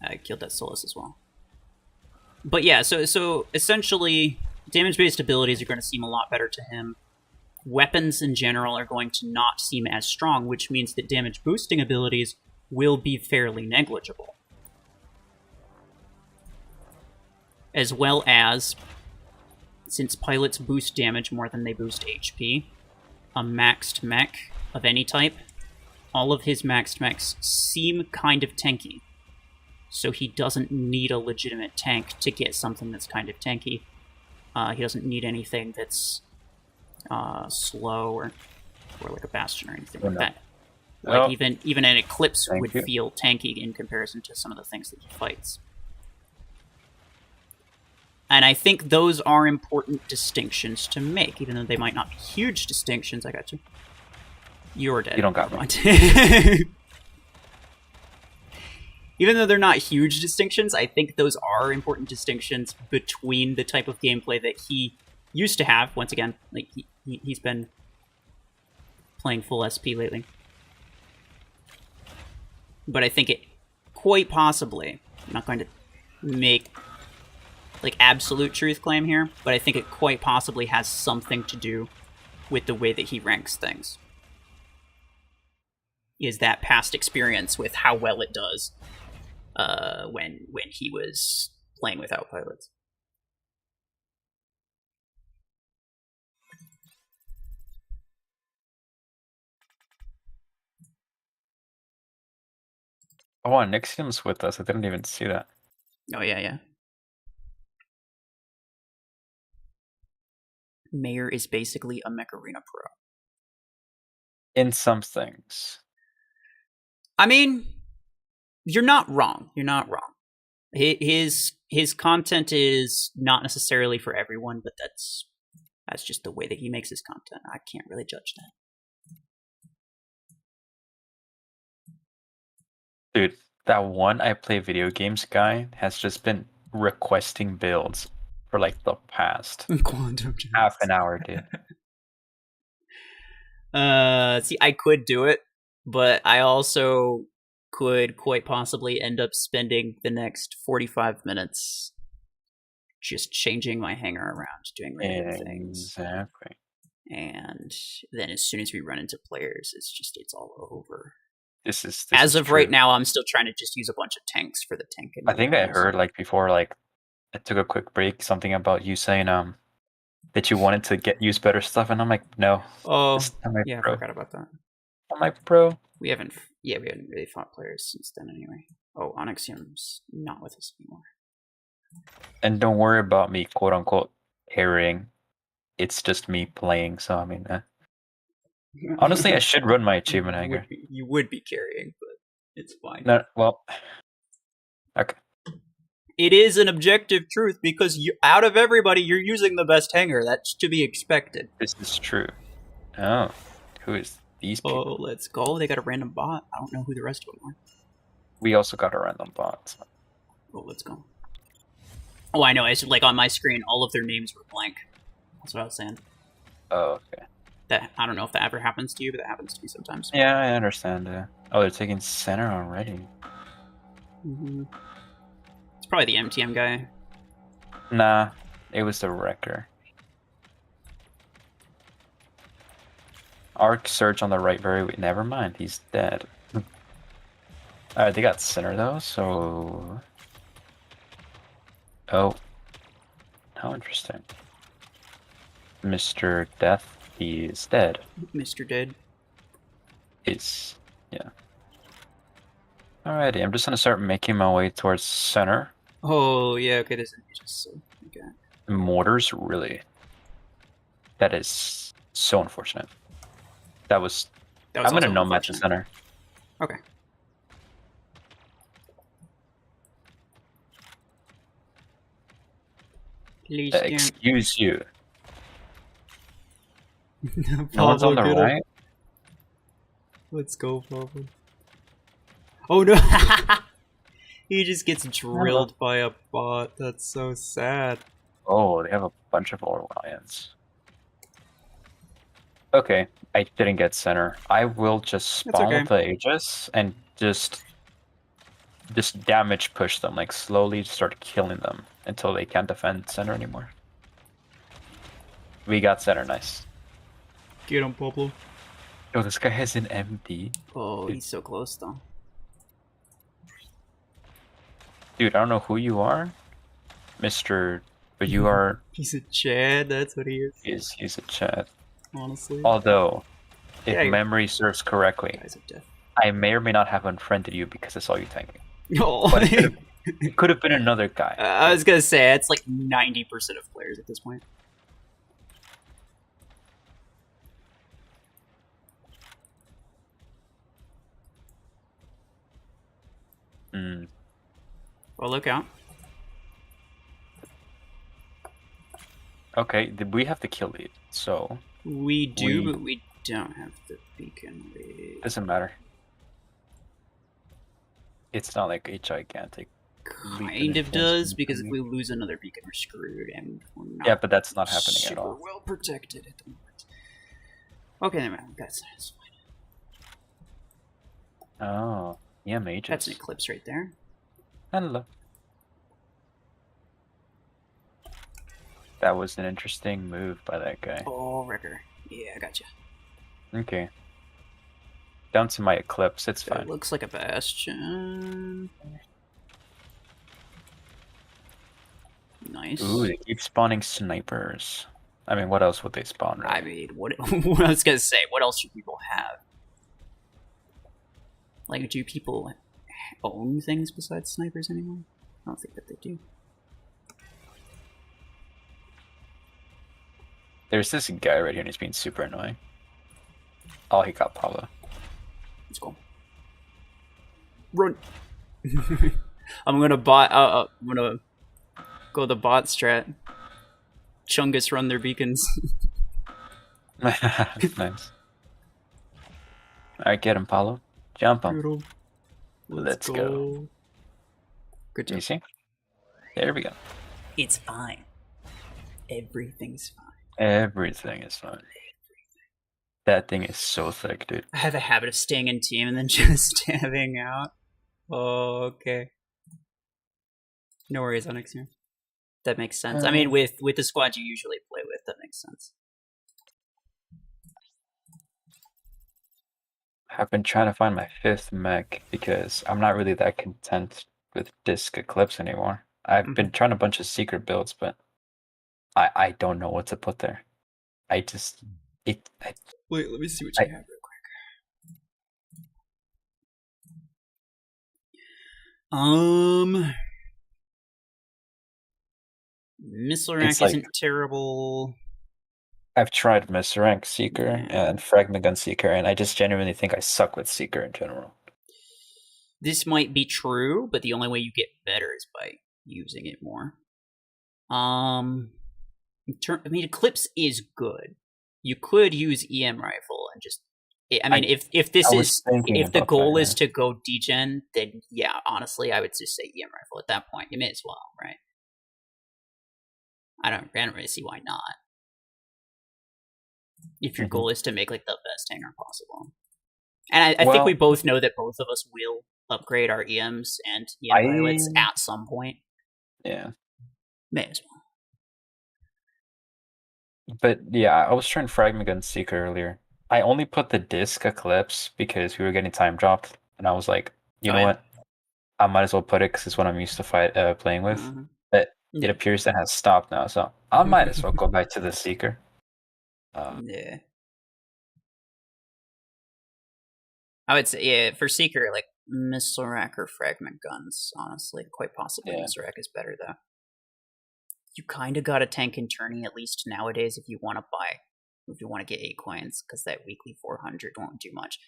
I killed that Solus as well. But yeah, so essentially, damage-based abilities are going to seem a lot better to him. Weapons in general are going to not seem as strong, which means that damage-boosting abilities will be fairly negligible. As well as, since pilots boost damage more than they boost HP, a maxed mech of any type, all of his maxed mechs seem kind of tanky. So he doesn't need a legitimate tank to get something that's kind of tanky. He doesn't need anything that's slow or like a Bastion or anything like that. Like even an Eclipse would feel tanky in comparison to some of the things that he fights. And I think those are important distinctions to make, even though they might not be huge distinctions. I got you. You're dead. You don't got me. Even though they're not huge distinctions, I think those are important distinctions between the type of gameplay that he used to have. Once again, like he's been playing full SP lately. But I think it quite possibly, I'm not going to make like absolute truth claim here, but I think it quite possibly has something to do with the way that he ranks things. Is that past experience with how well it does when he was playing without pilots. Oh, Nixium's with us. I didn't even see that. Oh, yeah. Mayor is basically a Mech Arena pro. In some things. I mean, you're not wrong. His content is not necessarily for everyone, but that's just the way that he makes his content. I can't really judge that. Dude, that one I play video games guy has just been requesting builds for like the past half an hour, dude. See, I could do it, but I also could quite possibly end up spending the next 45 minutes just changing my hanger around, doing random things. Exactly. And then as soon as we run into players, it's all over. This as is of true. Right now, I'm still trying to just use a bunch of tanks for the tank. I think I heard like before, like I took a quick break, something about you saying that you wanted to use better stuff, and I'm like, no. Oh, yeah, I forgot about that. on my pro? We haven't really fought players since then anyway. Oh, Onyxium's not with us anymore. And don't worry about me, quote unquote, carrying. It's just me playing, so I mean, honestly, I should run my achievement hanger. You would be carrying, but it's fine. No, well, okay. It is an objective truth because out of everybody, you're using the best hanger. That's to be expected. This is true. Oh, who is these people? Oh, let's go. They got a random bot. I don't know who the rest of them are. We also got a random bot. Oh, let's go. Oh, I know. I said, like, on my screen, all of their names were blank. That's what I was saying. Oh, okay. That I don't know if that ever happens to you, but that happens to me sometimes. Yeah, I understand. Oh, they're taking center already. It's probably the MTM guy. Nah, it was the wrecker. Arc Surge on the right, never mind, he's dead. Alright, they got center though, so... Oh. How interesting. Mr. Death, he is dead. Mr. Dead. Yeah. Alrighty, I'm just gonna start making my way towards center. Oh, yeah, okay, this is just okay. Mortars, really? That is so unfortunate. I'm gonna no match the center. Okay. Please excuse you. No one's on the right? Let's go, Pablo. Oh no! He just gets drilled by a bot. That's so sad. Oh, they have a bunch of Orions. Okay, I didn't get center. I will just spawn with the Aegis and just damage push them, like slowly start killing them until they can't defend center anymore. We got center, nice. Get him, Pablo. Oh, this guy has an MD. Oh, he's so close though. Dude, I don't know who you are, Mr. But you are... He's a Chad, that's what he is. He's a Chad. Honestly. Although, if memory serves correctly, I may or may not have unfriended you because I saw you tanking. Oh. But it could have been another guy. I was gonna say, it's like 90% of players at this point. Well, look out. Okay, we have the kill lead, so... We do, but we don't have the beacon lead. Doesn't matter. It's not like a gigantic... Kind of does, because if we lose another beacon, we're screwed, and we're not... Yeah, but that's not happening at all. Super well protected at the moment. Okay, never mind. That's fine. Oh, yeah, mages. That's an eclipse right there. Hello. That was an interesting move by that guy. Oh, wrecker. Yeah, I gotcha. Okay. Down to my eclipse, it's fine. It looks like a bastion. Nice. Ooh, they keep spawning snipers. I mean, what else would they spawn? Right? I mean, what I was gonna say, what else do people have? Like, do people own things besides snipers anymore? I don't think that they do. There's this guy right here and he's being super annoying. Oh, he got Pablo. Let's go. Run! I'm gonna go the bot strat. Chungus run their beacons. Nice. Alright, get him, Pablo. Jump him. Let's go. Good job. You see? There we go. It's fine. Everything's fine. Everything is fine. That thing is so thick, dude. I have a habit of staying in team and then just stabbing out. Oh, okay. No worries, Onyx here. That makes sense. I mean, with the squad you usually play with, that makes sense. I've been trying to find my 5th mech because I'm not really that content with Disc Eclipse anymore. I've been trying a bunch of secret builds, but I don't know what to put there. Wait, let me see what you have real quick. Missile It's rack like isn't terrible. I've tried Mr. Rank Seeker Yeah. and Fragment Gun Seeker, and I just genuinely think I suck with Seeker in general. This might be true, but the only way you get better is by using it more. I mean, Eclipse is good. You could use EM rifle and just. I mean, I was thinking if the about that, goal is yeah. to go degen, then yeah, honestly, I would just say EM rifle at that point. You may as well, right? I don't really see why not. If your goal is to make like the best hanger possible, and I think we both know that both of us will upgrade our EMs and EM pilots at some point. Yeah. May as well. But yeah, I was trying Fragment Gun Seeker earlier. I only put the disc Eclipse because we were getting time dropped, and I was like, you know what? I might as well put it because it's what I'm used to playing with. But it appears that has stopped now, so I might as well go back to the Seeker. Yeah. I would say, yeah, for Seeker, like missile rack or fragment guns, honestly. Quite possibly missile rack is better, though. You kind of got a tank and tourney, at least nowadays, if you want to get 8 coins, because that weekly 400 won't do much.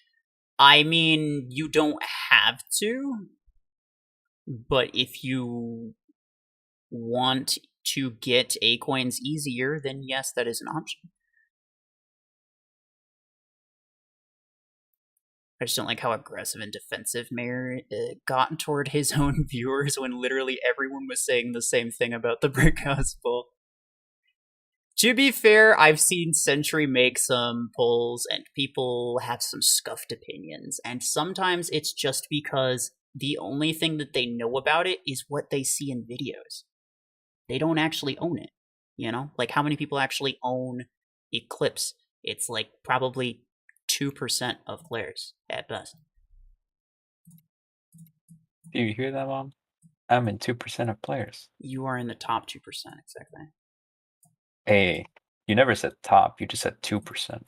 I mean, you don't have to, but if you want to get 8 coins easier, then yes, that is an option. I just don't like how aggressive and defensive Mayor got toward his own viewers when literally everyone was saying the same thing about the Brick House Bowl. To be fair, I've seen Sentry make some polls and people have some scuffed opinions, and sometimes it's just because the only thing that they know about it is what they see in videos. They don't actually own it, you know? Like, how many people actually own Eclipse? It's like probably 2% of players at best. Do you hear that, Mom? I'm in 2% of players. You are in the top 2%, exactly. Hey, you never said top, you just said 2%.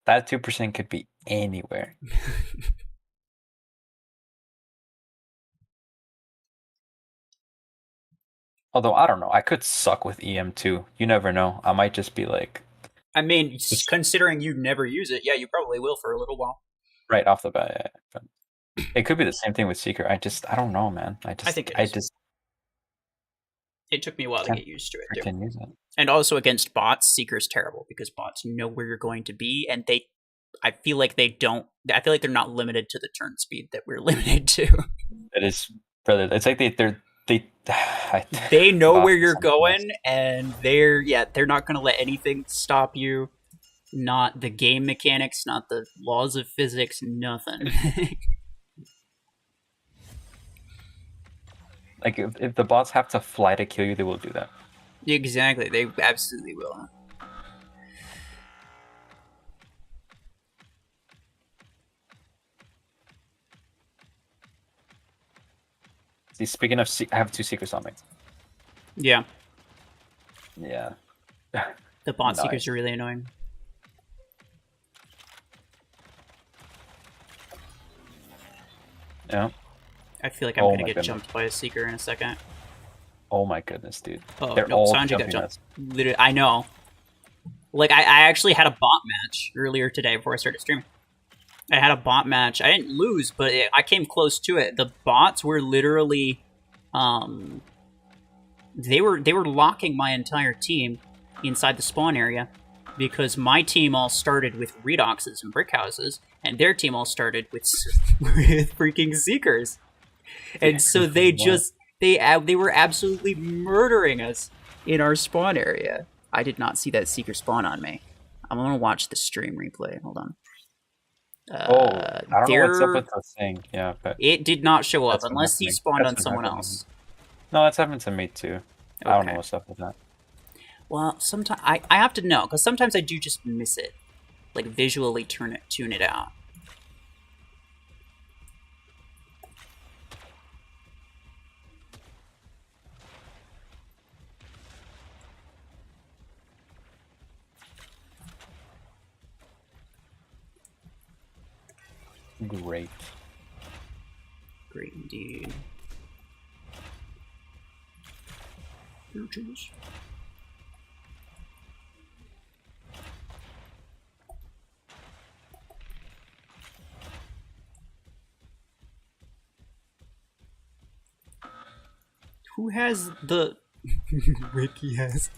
That 2% could be anywhere. Although, I don't know, I could suck with EM too. You never know. I might just be like... I mean, considering you never use it, yeah, you probably will for a little while. Right off the bat, yeah. It could be the same thing with Seeker. I don't know, man. I think it is. It took me a while to get used to it, too. Use it. And also against bots, Seeker's terrible because bots know where you're going to be, and I feel like they're not limited to the turn speed that we're limited to. It is, brother. It's like they know where you're going, and they're not going to let anything stop you. Not the game mechanics, not the laws of physics, nothing. Like, if the bots have to fly to kill you, they will do that. Exactly, they absolutely will. See, speaking of, I have 2 Seekers on me. Yeah. Yeah. The bot Seekers are really annoying. Yeah. I feel like I'm gonna get jumped by a Seeker in a second. Oh my goodness, dude. Oh, no, Sanji got jumped. Literally, I know. Like, I actually had a bot match earlier today before I started streaming. I had a bot match. I didn't lose, but I came close to it. The bots were literally, they were locking my entire team inside the spawn area because my team all started with redoxes and brick houses, and their team all started with freaking Seekers. And so they just they were absolutely murdering us in our spawn area. I did not see that Seeker spawn on me. I'm gonna watch the stream replay. Hold on. I don't know what's up with the thing. Yeah, but it did not show up unless he spawned on someone else. No, that's happened to me too. Okay. I don't know what's up with that. Well, sometimes I have to know because sometimes I do just miss it, like visually tune it out. Great. Great indeed. Bitches. Who has the... Ricky has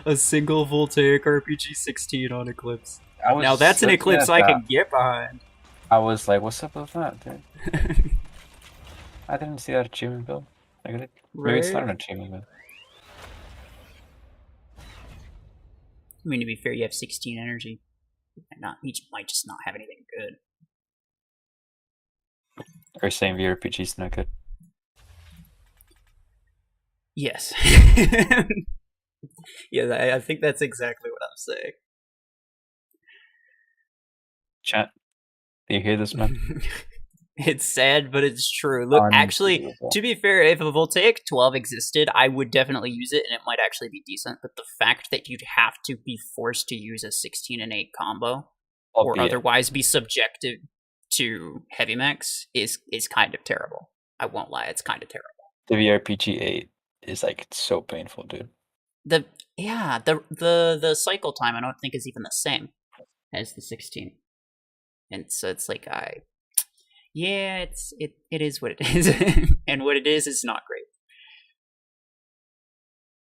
a single voltaic RPG 16 on Eclipse. Now that's an Eclipse I can get behind. I was like, what's up with that, dude? I didn't see that achievement build. Maybe it's not an achievement build. I mean, to be fair, you have 16 energy. Each might just not have anything good. Are you saying VRPG's not good? Yes. Yeah, I think that's exactly what I'm saying. Chat, do you hear this, man? It's sad, but it's true. Look, actually, to be fair, if a Voltaic 12 existed, I would definitely use it, and it might actually be decent. But the fact that you'd have to be forced to use a 16 and 8 combo, or otherwise be subjected to heavy mechs, is kind of terrible. I won't lie, it's kind of terrible. The VRPG 8 is like so painful, dude. The cycle time I don't think is even the same as the 16, and so it's like it is what it is, and what it is not great.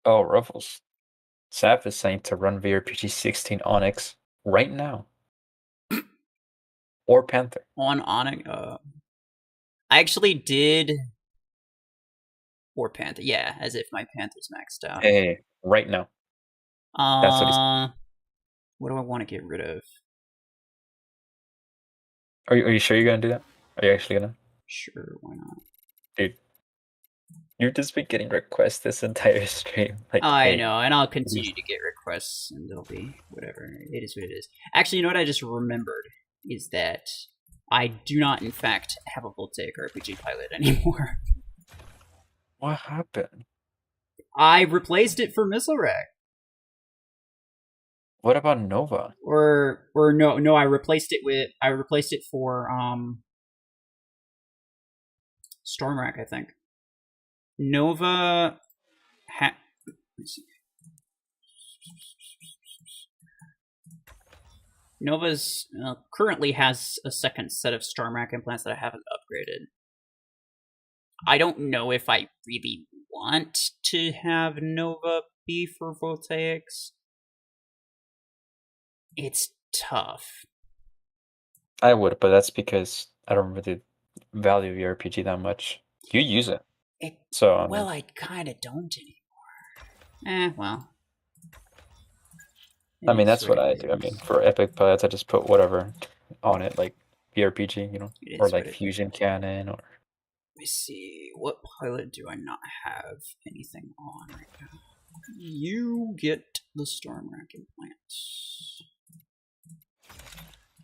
Oh, RuFFles. Saf is saying to run VRPG 16 Onyx right now, or Panther on Onyx. I actually did. Or Panther, yeah, as if my Panther's maxed out. Hey, right now. That's what he's... What do I want to get rid of? Are you sure you're gonna do that? Are you actually gonna? Sure, why not? Dude, you've just been getting requests this entire stream. Like, I know, and I'll continue to get requests, and it'll be whatever. It is what it is. Actually, you know what I just remembered is that I do not, in fact, have a Voltaic RPG pilot anymore. What happened? I replaced it for Missile Rack. What about Nova? Or no, I replaced it for Stormrack, I think. Nova let's see. Nova's currently has a second set of Stormrack implants that I haven't upgraded. I don't know if I really want to have Nova be for Voltaics. It's tough. I would, but that's because I don't really value your RPG that much. You use it. Well, I kind of don't anymore. Well. I mean, that's what I do. I mean, for epic pilots, I just put whatever on it, like VRPG, you know, or like Fusion Cannon, or... Let me see, what pilot do I not have anything on right now? You get the Stormrack implants.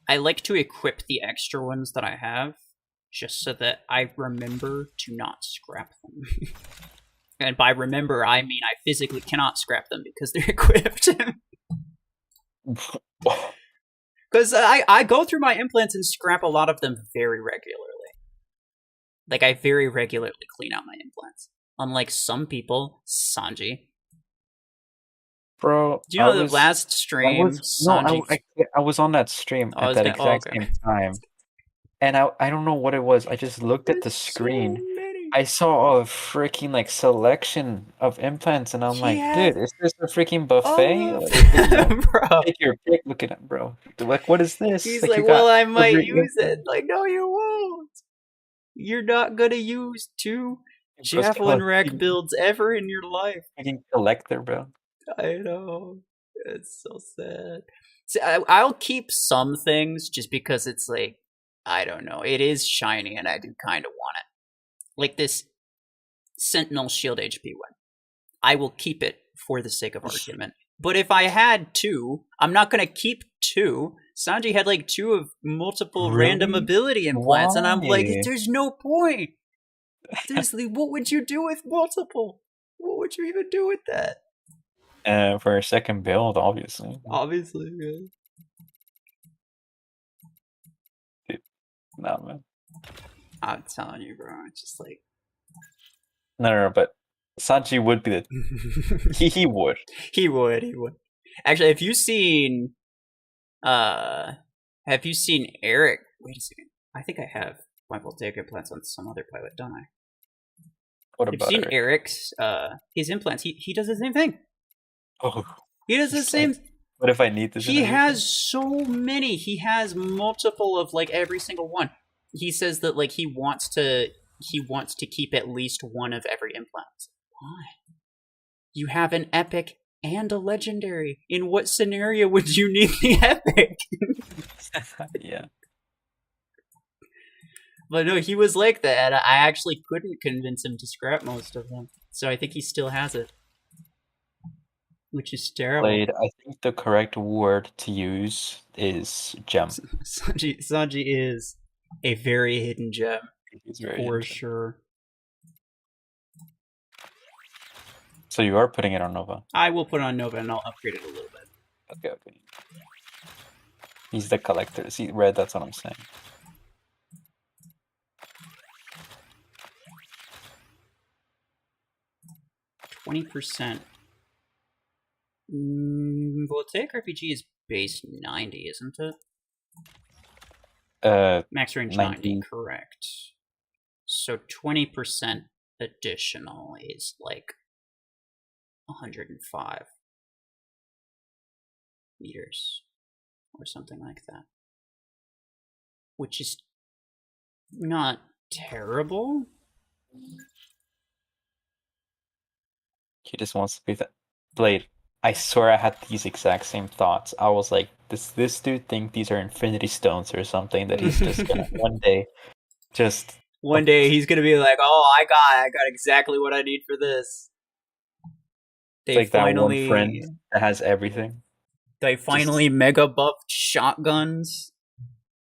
I like to equip the extra ones that I have, just so that I remember to not scrap them. And by remember, I mean I physically cannot scrap them because they're equipped. Because I go through my implants and scrap a lot of them very regularly. Like, I very regularly clean out my implants. Unlike some people, Sanji. Bro, do you know the last stream? I was on that stream at that exact same time, and I don't know what it was. I just looked at the screen. I saw a freaking like selection of implants, and I'm like, dude, is this a freaking buffet? Bro, take your pick. Look at it, bro. Like, what is this? He's like, well, I might use it. Like, no, you won't. You're not gonna use 2 Javelin Rack builds ever in your life. Freaking collector, bro. I know. It's so sad. See, I'll keep some things just because it's like, I don't know. It is shiny and I do kind of want it. Like this Sentinel Shield HP one. I will keep it for the sake of argument. But if I had 2, I'm not going to keep 2. Sanji had like 2 of multiple random ability implants, and I'm like, there's no point. Seriously, what would you do with multiple? What would you even do with that? For a second build, obviously. Obviously, yeah. Dude, nah, man. I'm telling you, bro. It's just like... No, but Sanji would be the he would. He would. Actually, have you seen Eric? Wait a second. I think I have my voltaic implants on some other pilot, don't I? What Have you about seen Eric? Eric's his implants? He does the same thing. Oh, He does the he's same. like, what if I need this in He a mission? has so many. He has multiple of like every single one. He says that like he wants to keep at least one of every implant. Why? You have an epic and a legendary. In what scenario would you need the epic? Yeah. But no, he was like that. I actually couldn't convince him to scrap most of them. So I think he still has it. Which is terrible. Blade, I think the correct word to use is gem. Sanji is a very hidden gem. For sure. So you are putting it on Nova? I will put it on Nova and I'll upgrade it a little bit. Okay. He's the collector. See, red, that's what I'm saying. %. Voltaic RPG is base 90, isn't it? Max range 90, correct. So 20% additional is like 105 meters or something like that, which is not terrible. He just wants to be that Blade. I swear I had these exact same thoughts. I was like, does this dude think these are infinity stones or something that he's just gonna one day just one day he's gonna be like, oh, I got exactly what I need for this. They like finally, that one friend that has everything. They finally mega buffed shotguns.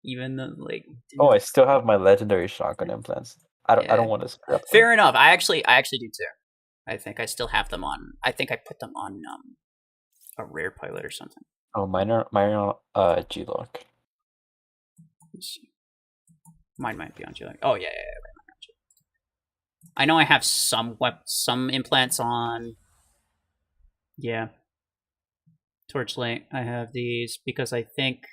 Even though, like, oh, I still have my legendary shotgun implants. I don't want to scrap them. Fair enough. I actually do too. I think I still have them on. I think I put them on a rare pilot or something. Oh, mine are G-Lock. Let's see. Mine might be on G-Lock. Oh yeah. I know I have some implants on. Yeah. Torchlight. I have these because I think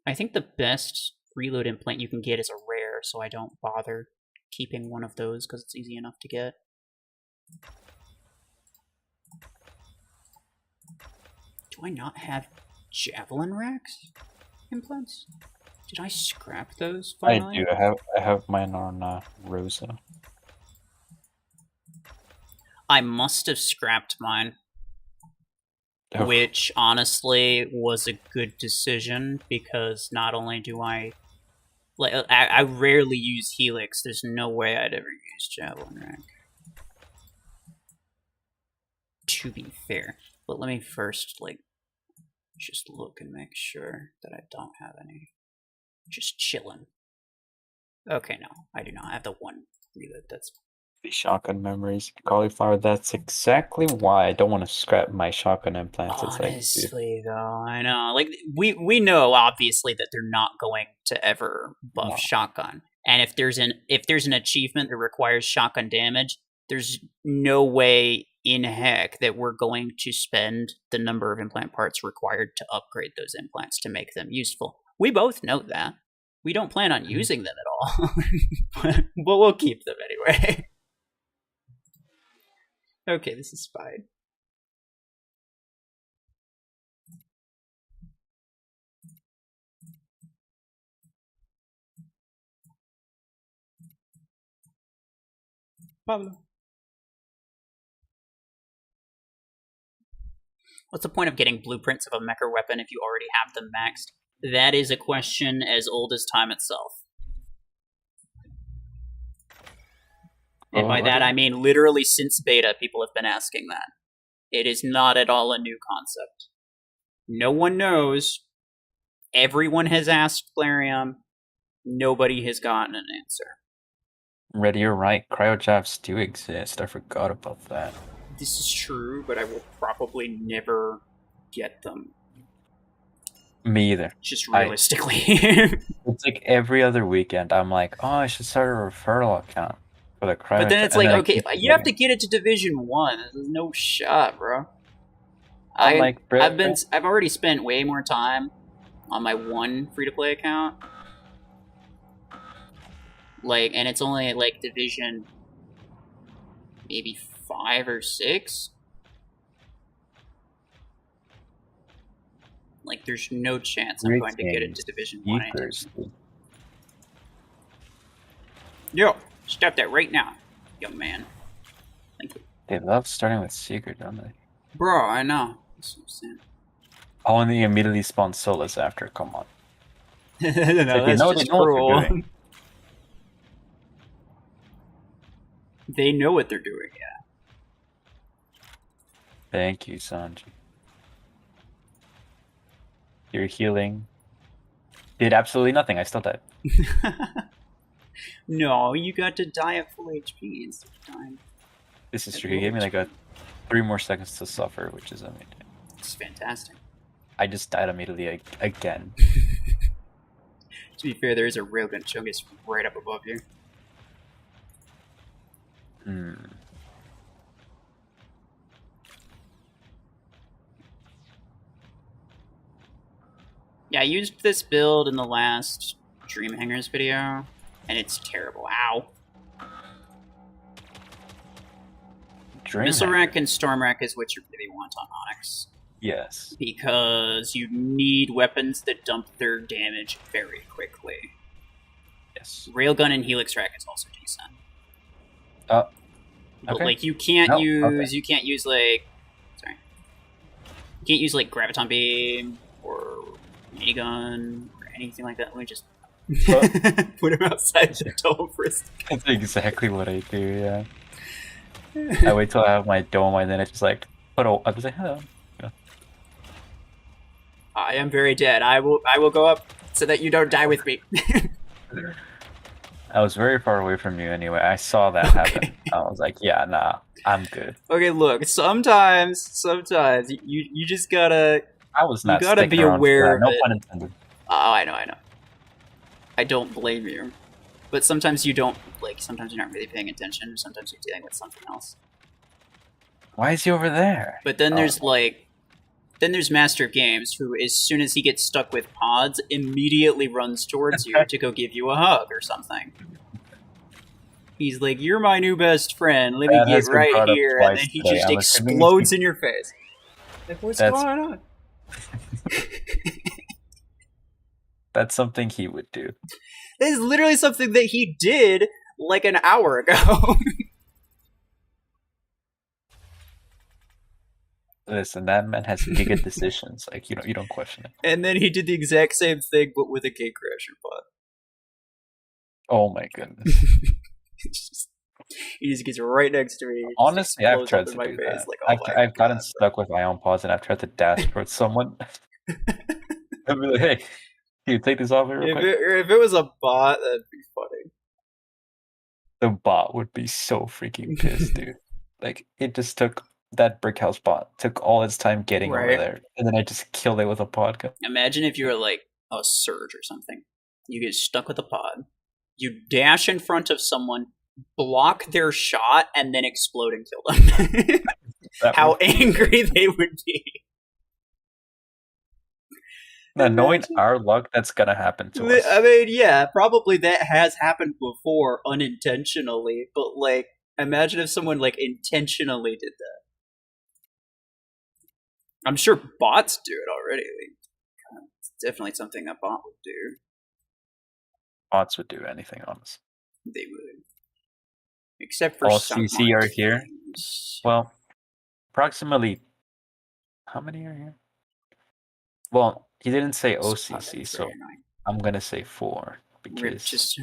the best reload implant you can get is a rare, so I don't bother keeping one of those because it's easy enough to get. Do I not have javelin racks implants? Did I scrap those finally? I do. I have mine on Rosa. I must have scrapped mine. Oh. Which honestly was a good decision because not only do I rarely use Helix. There's no way I'd ever use Javelin Rack. To be fair, but let me first just look and make sure that I don't have any. Just chilling. Okay, no, I do not. I have the one reload. That's the shotgun memories. Cauliflower, that's exactly why I don't want to scrap my shotgun implants. Honestly, though, I know. Like, we know, obviously, that they're not going to ever buff shotgun. And if there's an achievement that requires shotgun damage, there's no way in heck that we're going to spend the number of implant parts required to upgrade those implants to make them useful. We both know that. We don't plan on using them at all. but we'll keep them anyway. Okay, this is spied. Pablo. What's the point of getting blueprints of a mecha weapon if you already have them maxed? That is a question as old as time itself. And by that, I mean literally since beta, people have been asking that. It is not at all a new concept. No one knows. Everyone has asked Plarium. Nobody has gotten an answer. Red, you're right. Cryojabs do exist. I forgot about that. This is true, but I will probably never get them. Me either. Just realistically. It's like every other weekend, I'm like, oh, I should start a referral account. for the But then cryo. it's like, okay, you have to get it to Division 1. There's no shot, bro. I've already spent way more time on my one free-to-play account. Like, and it's only like Division maybe 5 or 6. Like, there's no chance I'm going to get it to Division 1 anytime soon. Yo, stop that right now, young man. Thank you. They love starting with Secret, don't they? Bro, I know. That's what I'm saying. Oh, and they immediately spawn Solus after. Come on. No, that's just cruel. They know what they're doing, yeah. Thank you, Sanji. You're healing. Did absolutely nothing. I still died. No, you got to die at full HP instead of dying. This is true. He gave me like 3 more seconds to suffer, which is amazing. It's fantastic. I just died immediately again. To be fair, there is a railgun chungus right up above you. Yeah, I used this build in the last Dream Hangers video, and it's terrible. Ow. Missile Rack and Storm Rack is what you really want on Onyx. Yes. Because you need weapons that dump their damage very quickly. Yes. Railgun and Helix Rack is also decent. Okay. But like you can't use like Graviton Beam or Minigun or anything like that. Let me just put him outside the dome for a second. That's exactly what I do, yeah. I wait till I have my dome and then I just like I was like, hello. Yeah. I am very dead. I will go up so that you don't die with me. I was very far away from you anyway. I saw that happen. I was like, yeah, nah, I'm good. Okay, look, sometimes you just gotta you gotta be aware of no it. pun intended. Oh, I know. I don't blame you. But sometimes you don't, sometimes you're not really paying attention, sometimes you're dealing with something else. Why is he over there? But then there's there's Master of Games, who as soon as he gets stuck with pods, immediately runs towards you to go give you a hug or something. He's like, you're my new best friend, let me get right here, and then he just explodes in your face. Like, what's going on? That's something he would do. That is literally something that he did like an hour ago. Listen, that man has giga decisions. Like, you don't question it. And then he did the exact same thing, but with a K-Crasher pod. Oh my goodness. He just gets right next to me. Honestly, I've tried to do that. I've gotten stuck with ion pods, and I've tried to dash towards someone. I'd be like, hey, can you take this off here real quick? If it was a bot, that'd be funny. The bot would be so freaking pissed, dude. Like, it just took... That brick house bot took all its time getting over there, and then I just killed it with a pod gun. Imagine if you were like a surge or something. You get stuck with a pod, you dash in front of someone, block their shot, and then explode and kill them. How angry they would be. Now, knowing our luck, that's gonna happen to us. I mean, yeah, probably that has happened before unintentionally, but like, imagine if someone like intentionally did that. I'm sure bots do it already. It's definitely something a bot would do. Bots would do anything, honestly. They would. Except for all some CC are here. Well, approximately... How many are here? Well, he didn't say OCC, so I'm going to say 4. Because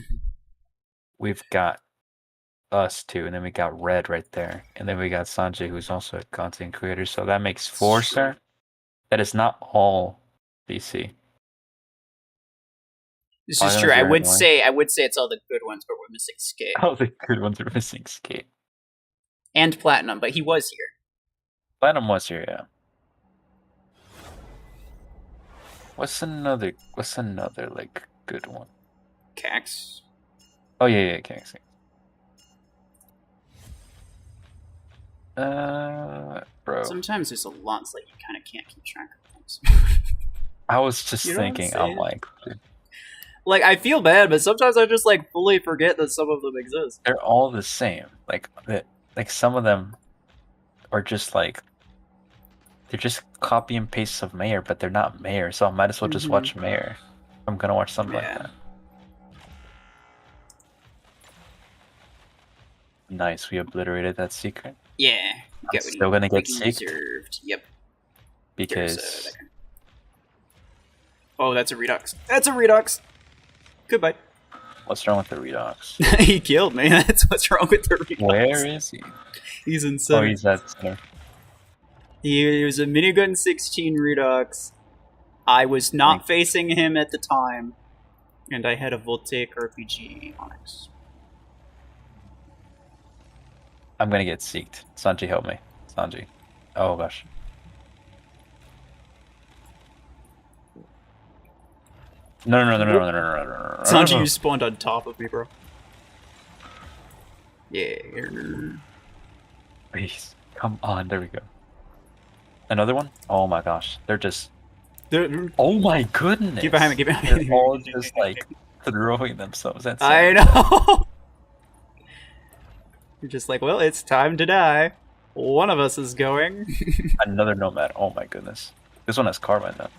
we've got us 2, and then we got Red right there, and then we got Sanjay, who's also a content creator, so that makes 4, sir. That is not all DC. This is true. I would say it's all the good ones, but we're missing Skate. All the good ones are missing Skate. And Platinum, but he was here. Platinum was here, yeah. What's another like good one? Cax. Oh yeah, Cax. Bro. Sometimes there's a lot, it's like you kind of can't keep track of things. I was just You know what I'm thinking, I'm saying? like, Like, I feel bad, but sometimes I just, like, fully forget that some of them exist. they're all the same. Like some of them are just like, they're just copy and pastes of Mayor, but they're not Mayor, so I might as well just watch Mayor. I'm gonna watch something like that. Nice, we obliterated that secret. Yeah. I'm still gonna get sick. Yep. Because... Oh, that's a Redux. That's a Redux! Goodbye. What's wrong with the Redux? He killed me. That's what's wrong with the Redux. Where is he? He's in center. Oh, he's at center. He was a minigun 16 Redux. I was not facing him at the time. And I had a Voltaic RPG Onyx. I'm gonna get seeked. Sanji, help me. Sanji. Oh gosh. No. Sanji, you spawned on top of me, bro. Yeah. Please. Come on, there we go. Another one? Oh my gosh. They're just... Oh my goodness! Get behind me, get behind me. They're all just like throwing themselves at I know! You're just like, well, it's time to die. One of us is going. Another nomad. Oh my goodness. This one has carbine though.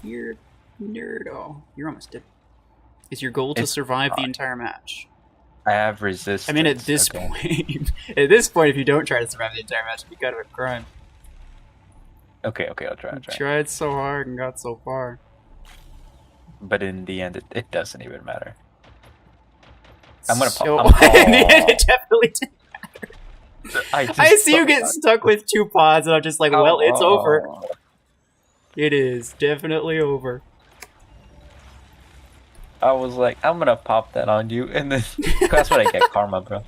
You're nerdo. You're almost dead. Is your goal to survive the entire match? I have resistance. I mean, at this point, if you don't try to survive the entire match, it'd be kind of a crime. Okay, I'll try. Tried so hard and got so far. But in the end, it doesn't even matter. I'm gonna pop. In the end, it definitely didn't matter. I see you get stuck with 2 pods, and I'm just like, well, it's over. It is definitely over. I was like, I'm gonna pop that on you, and then that's what I get, karma, bro.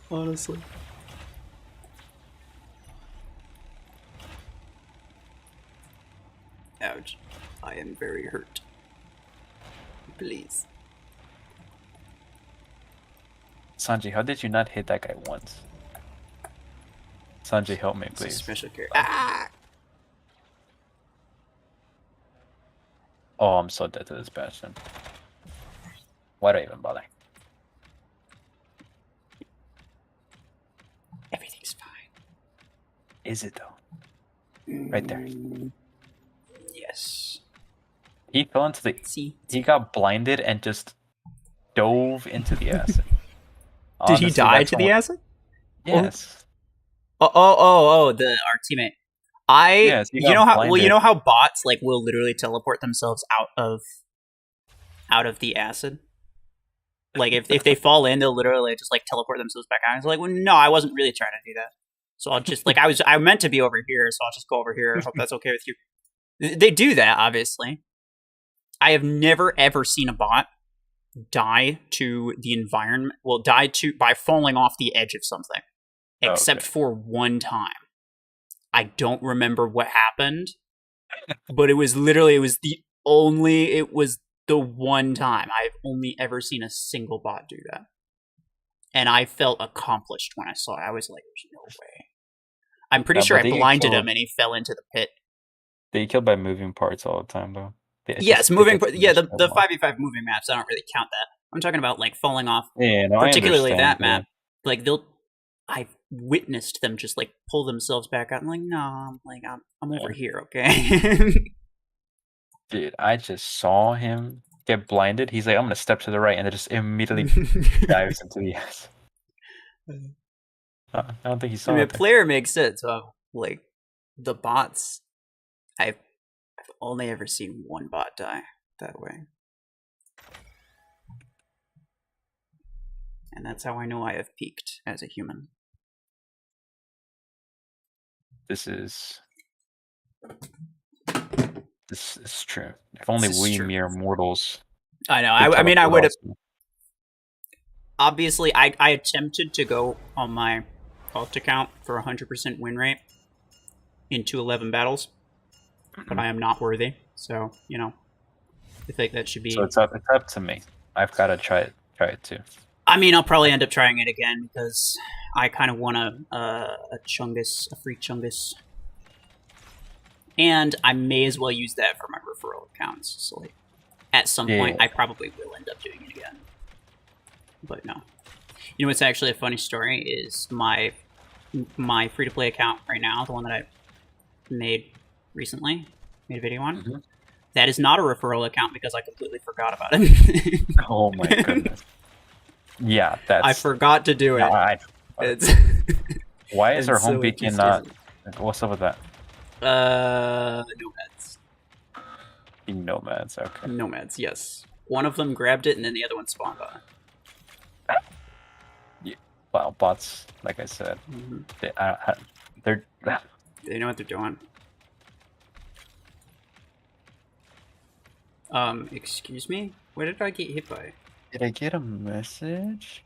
Honestly. Ouch. I am very hurt. Please. Sanji, how did you not hit that guy once? Sanji, help me, please. Special care. Ah! Oh, I'm so dead to this bastion. Why do I even bother? Everything's fine. Is it though? Right there. Yes. He fell into the... He got blinded and just dove into the acid. Did he die to the acid? Yes. Our teammate. You know how bots like will literally teleport themselves out of the acid? Like if they fall in, they'll literally just like teleport themselves back out. It's like, well, no, I wasn't really trying to do that. So I'll just like I meant to be over here, so I'll just go over here. I hope that's okay with you. They do that, obviously. I have never ever seen a bot die to the environment. Well, by falling off the edge of something, except for one time. I don't remember what happened, but it was the one time I've only ever seen a single bot do that. And I felt accomplished when I saw it. I was like, there's no way. I'm pretty sure I blinded him and he fell into the pit. They get killed by moving parts all the time, though. Yes, moving parts. Yeah, the 5v5 moving maps, I don't really count that. I'm talking about, like, falling off. Yeah, no, particularly that map. Like, I've witnessed them just, like, pull themselves back out. I'm like, no, I'm over here, okay? Dude, I just saw him get blinded. He's like, I'm gonna step to the right, and it just immediately dives into the ass. I don't think he saw it. Player makes sense. Like, the bots, I've only ever seen one bot die that way. And that's how I know I have peaked as a human. This is true. If only we mere mortals. I know. I mean, I would have. Obviously, I attempted to go on my alt account for 100% win rate into 11 battles, but I am not worthy. So, you know, I think that should be. So it's up to me. I've got to try it too. I mean, I'll probably end up trying it again because I kind of want a Chungus, a free Chungus, and I may as well use that for my referral accounts. So like, at some point, Yeah. I probably will end up doing it again. But no, you know what's actually a funny story is my free to play account right now, the one that I made recently, made a video on. Mm-hmm. That is not a referral account because I completely forgot about it. Oh my goodness. Yeah, that's. I forgot to do it. It's why is our so home beacon not? What's up with that? Nomads. Nomads. Okay. Nomads, yes. One of them grabbed it and then the other one spawned on it. Yeah. Well, bots, like I said, they're. They know what they're doing. Excuse me? What did I get hit by? Did I get a message?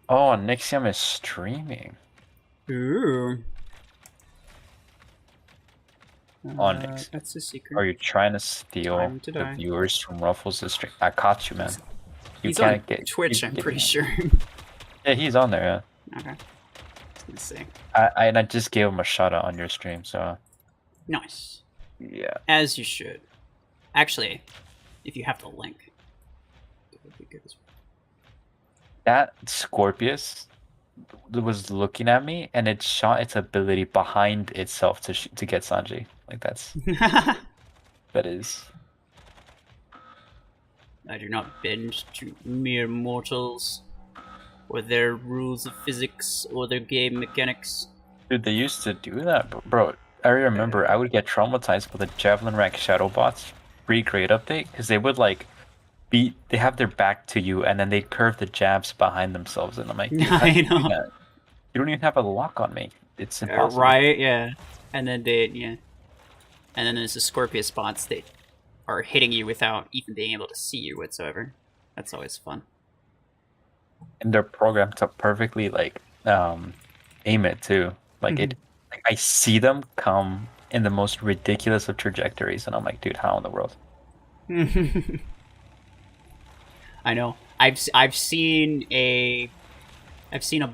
Oh, Nixium is streaming. Ooh. Nixium. That's a secret. Are you trying to steal the viewers from RuFFles' stream? I caught you, man. He's on Twitch, I'm pretty sure. Yeah, he's on there, yeah. Okay. Let's see. I just gave him a shout out on your stream, so. Nice. Yeah. As you should. Actually, if you have the link, it would be good as well. That Scorpius was looking at me, and it shot its ability behind itself to get Sanji. Like that's that is. I do not bend to mere mortals, or their rules of physics, or their game mechanics. Dude, they used to do that, bro. I remember I would get traumatized with the Javelin Rank Shadow bots pre-grade update because they would like they have their back to you and then they'd curve the jabs behind themselves, and I'm like, I know. You don't even have a lock on me. It's impossible. Right? Yeah. And then and then there's the Scorpius bots that are hitting you without even being able to see you whatsoever. That's always fun. And they're programmed to perfectly like aim it too. Like I see them come in the most ridiculous of trajectories, and I'm like, dude, how in the world? I know. I've seen a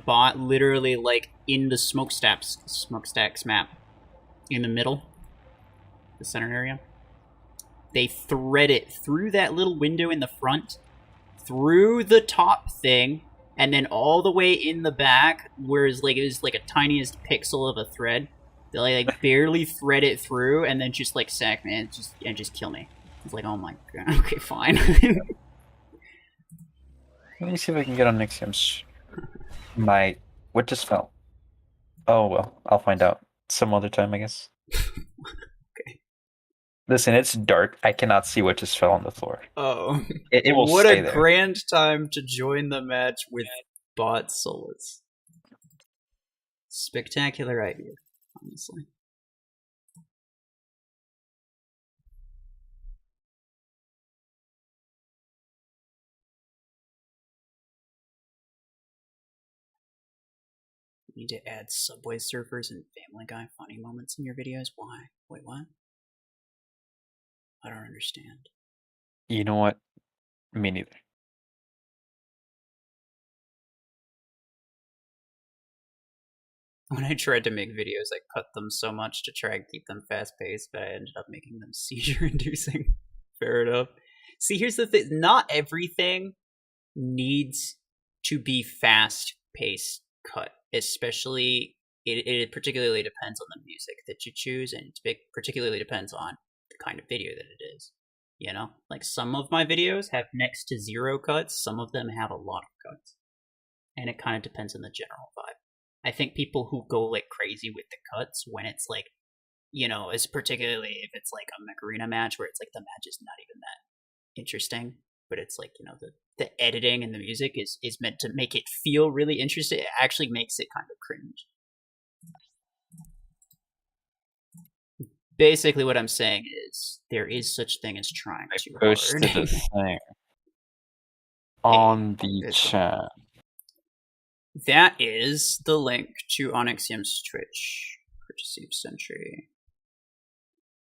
bot literally like in the smokestacks map in the middle, the center area. They thread it through that little window in the front, through the top thing, and then all the way in the back, where it was like a tiniest pixel of a thread. They like barely thread it through, and then just like sack me and just kill me. It's like, oh my god, okay, fine. Let me see if I can get on Nixium's. What just fell? Oh well, I'll find out some other time, I guess. Okay. Listen, it's dark. I cannot see what just fell on the floor. Oh, it will what stay a there. grand time to join the match with bot solos. Spectacular idea, honestly. You need to add Subway Surfers and Family Guy funny moments in your videos? Why? Wait, what? I don't understand. You know what? Me neither. When I tried to make videos, I cut them so much to try and keep them fast-paced, but I ended up making them seizure-inducing. Fair enough. See, here's the thing. Not everything needs to be fast-paced cut. Especially, it particularly depends on the music that you choose, and it particularly depends on the kind of video that it is. You know? Like, some of my videos have next to zero cuts, some of them have a lot of cuts. And it kind of depends on the general vibe. I think people who go like crazy with the cuts when it's like, you know, it's particularly if it's like a Mech Arena match where it's like the match is not even that interesting, but it's like, you know, the editing and the music is meant to make it feel really interesting. It actually makes it kind of cringe. Basically, what I'm saying is there is such thing as trying too hard. Posted the thing on the chat. That is the link to Onyxium's Twitch. Courtesy of Sentry.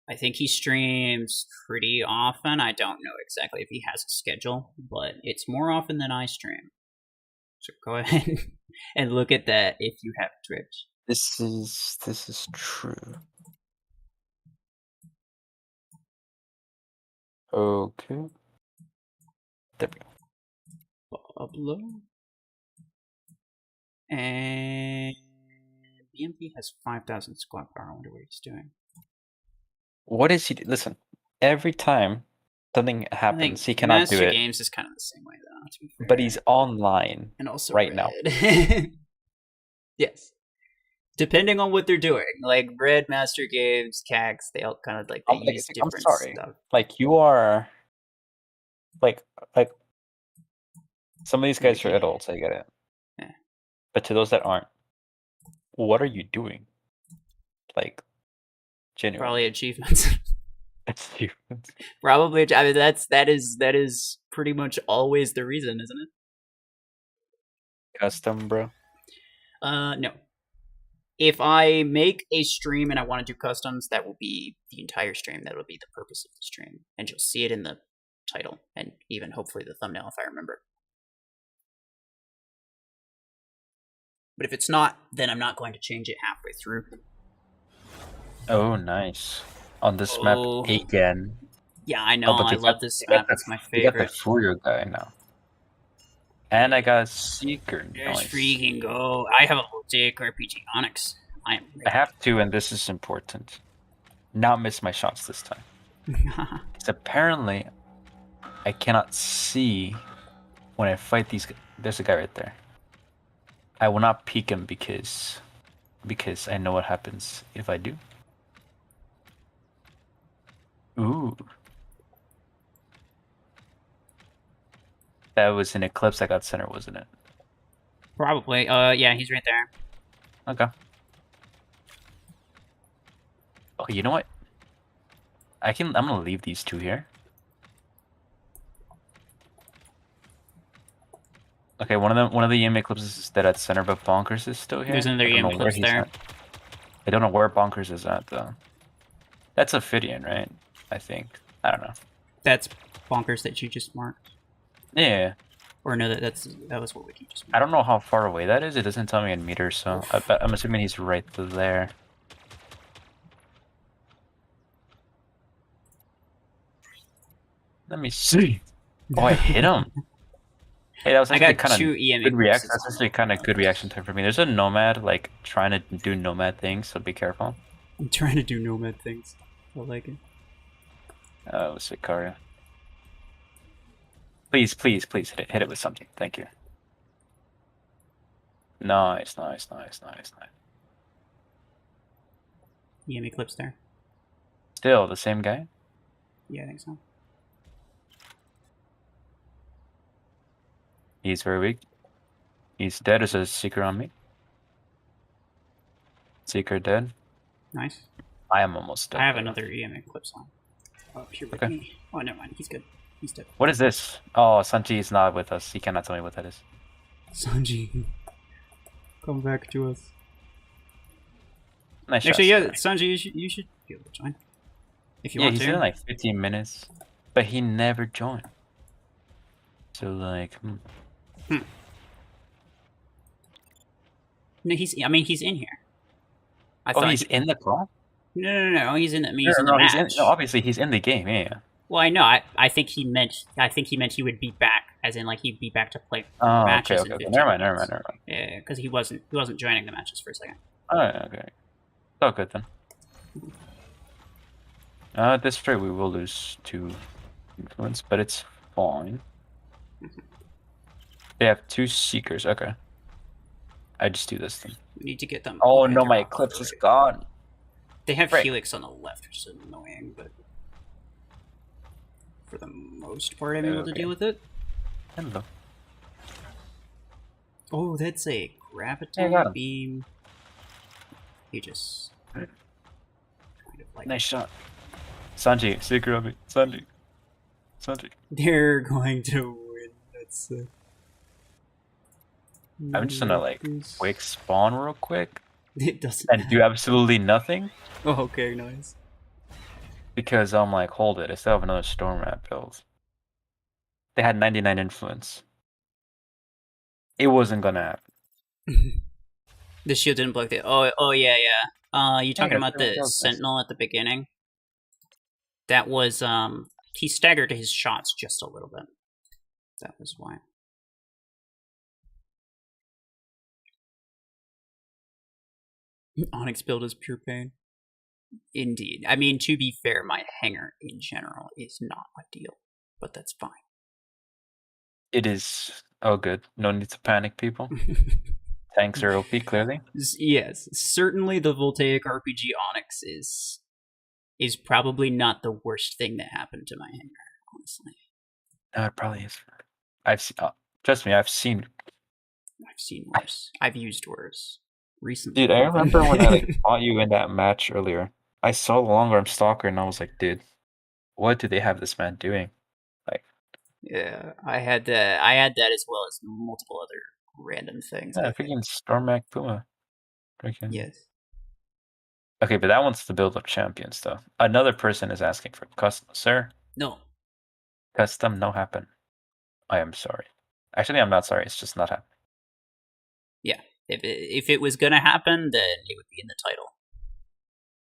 I think he streams pretty often. I don't know exactly if he has a schedule, but it's more often than I stream. So go ahead and look at that if you have Twitch. This is true. Okay. There we go. Upload. And BMP has 5,000 squad power. I wonder what he's doing. What is he? Listen, every time something happens, he cannot Master do it. Games is kind of the same way, though. To be fair. But he's online and also right now. Yes. Depending on what they're doing, like Red, Master Games, CAX, they all kind of like they use different stuff. Like you are, like some of these guys are adults. I get it. Yeah. But to those that aren't, what are you doing? Like, genuinely. Probably achievements. Achievements. Probably. I mean, that is pretty much always the reason, isn't it? Custom, bro. No. If I make a stream and I want to do customs, that will be the entire stream. That will be the purpose of the stream, and you'll see it in the title and even hopefully the thumbnail if I remember. But if it's not, then I'm not going to change it halfway through. Oh, nice. On this map again. Yeah, I know. I love this map. It's my favorite. You got the Fourier guy now. And I got a Seeker. Let's freaking go. I have a Voltaic RPG Onyx. I have to, and this is important. Not miss my shots this time. Because apparently, I cannot see when I fight these guys. There's a guy right there. I will not peek him because I know what happens if I do. Ooh. That was an Eclipse that got center, wasn't it? Probably. Yeah, he's right there. Okay. Okay, you know what? I'm gonna leave these two here. Okay, one of the EM Eclipses is dead at center, but Bonkers is still here. There's another EM Eclipse there. I don't know where Bonkers is at though. That's Ophidian, right? I think. I don't know. That's Bonkers that you just marked. Yeah. Or no, that was what Wiki just marked. I don't know how far away that is. It doesn't tell me in meters, so I'm assuming he's right there. Let me see. Oh, I hit him. Hey, that was actually kind of good reaction. That's actually kind of good reaction time for me. There's a Nomad like trying to do Nomad things, so be careful. I'm trying to do Nomad things. I like it. Oh, Sicaria. Please hit it with something. Thank you. Nice. EM Eclipse there. Still the same guy? Yeah, I think so. He's very weak. He's dead. There's a Seeker on me. Seeker dead. Nice. I am almost dead. I have another EM Eclipse on. Oh, here with me. Oh, never mind. He's good. He's dead. What is this? Oh, Sanji is not with us. He cannot tell me what that is. Sanji, come back to us. Nice Actually, yeah, Sanji, you should be able to join. If you want to. Yeah, he's in like 15 minutes. But he never joined. So, like... No, he's in here. He's in the call? No, he's in the match. Obviously he's in the game, yeah. Well, I know. I think he meant he would be back, as in like he'd be back to play matches. Okay. Never mind. Yeah, because he wasn't joining the matches for a second. Oh, okay. Oh, good then. This trade we will lose 2 influence, but it's fine. They have 2 Seekers. Okay. I just do this then. We need to get them. Oh no, my Eclipse is gone. They have Helix on the left, which is annoying, but for the most part, I'm able to deal with it. Hello. Oh, that's a graviton beam. He just kind of like nice shot. Sanji, Seeker on me. Sanji. They're going to win. That's I'm just gonna like quick spawn real quick. It doesn't. And do absolutely nothing. Oh, okay, nice. Because I'm like, hold it. I still have another storm map build. They had 99 influence. It wasn't gonna The shield didn't block the. Oh yeah, yeah. You happen. talking Yeah, about the that was nice. sentinel at the beginning? That was he staggered his shots just a little bit. That was why. Onyx build is pure pain. Indeed. I mean, to be fair, my hanger in general is not ideal, but that's fine. It is. Oh, good. No need to panic, people. Tanks are OP, clearly. Yes, certainly the Voltaic RPG Onyx is probably not the worst thing that happened to my hanger, honestly. No, it probably is. I've seen. Trust me, I've seen. I've seen worse. I've used worse recently. Dude, I remember when I fought you in that match earlier. I saw the long arm stalker, and I was like, dude, what do they have this man doing? Like, yeah, I had that as well as multiple other random things. yeah, I think. freaking Stormac Puma. Freaking. Yes. Okay, but that one's the build of champions, though. Another person is asking for custom, sir. No. Custom no happen. I am sorry. Actually, I'm not sorry. It's just not happening. Yeah. If it was gonna happen, then it would be in the title,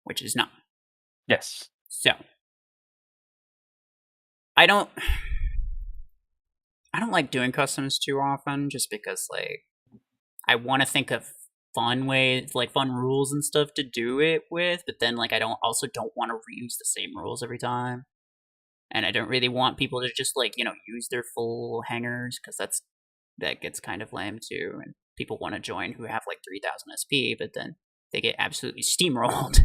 which is not. Yes. So I don't like doing customs too often, just because like I want to think of fun ways, like fun rules and stuff to do it with, but then like I don't want to reuse the same rules every time, and I don't really want people to just like use their full hangers because that gets kind of lame too, and people want to join who have like 3,000 SP, but then they get absolutely steamrolled,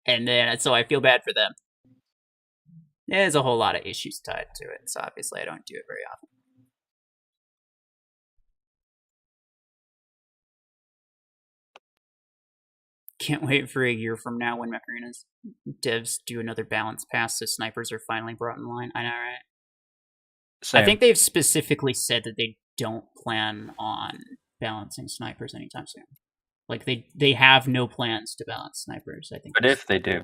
and then so I feel bad for them. There's a whole lot of issues tied to it, so obviously I don't do it very often. Can't wait for a year from now when Mech Arena's devs do another balance pass so snipers are finally brought in line. I know, right? Same. I think they've specifically said that they don't plan on balancing snipers anytime soon. Like they have no plans to balance snipers. I think. But if they do,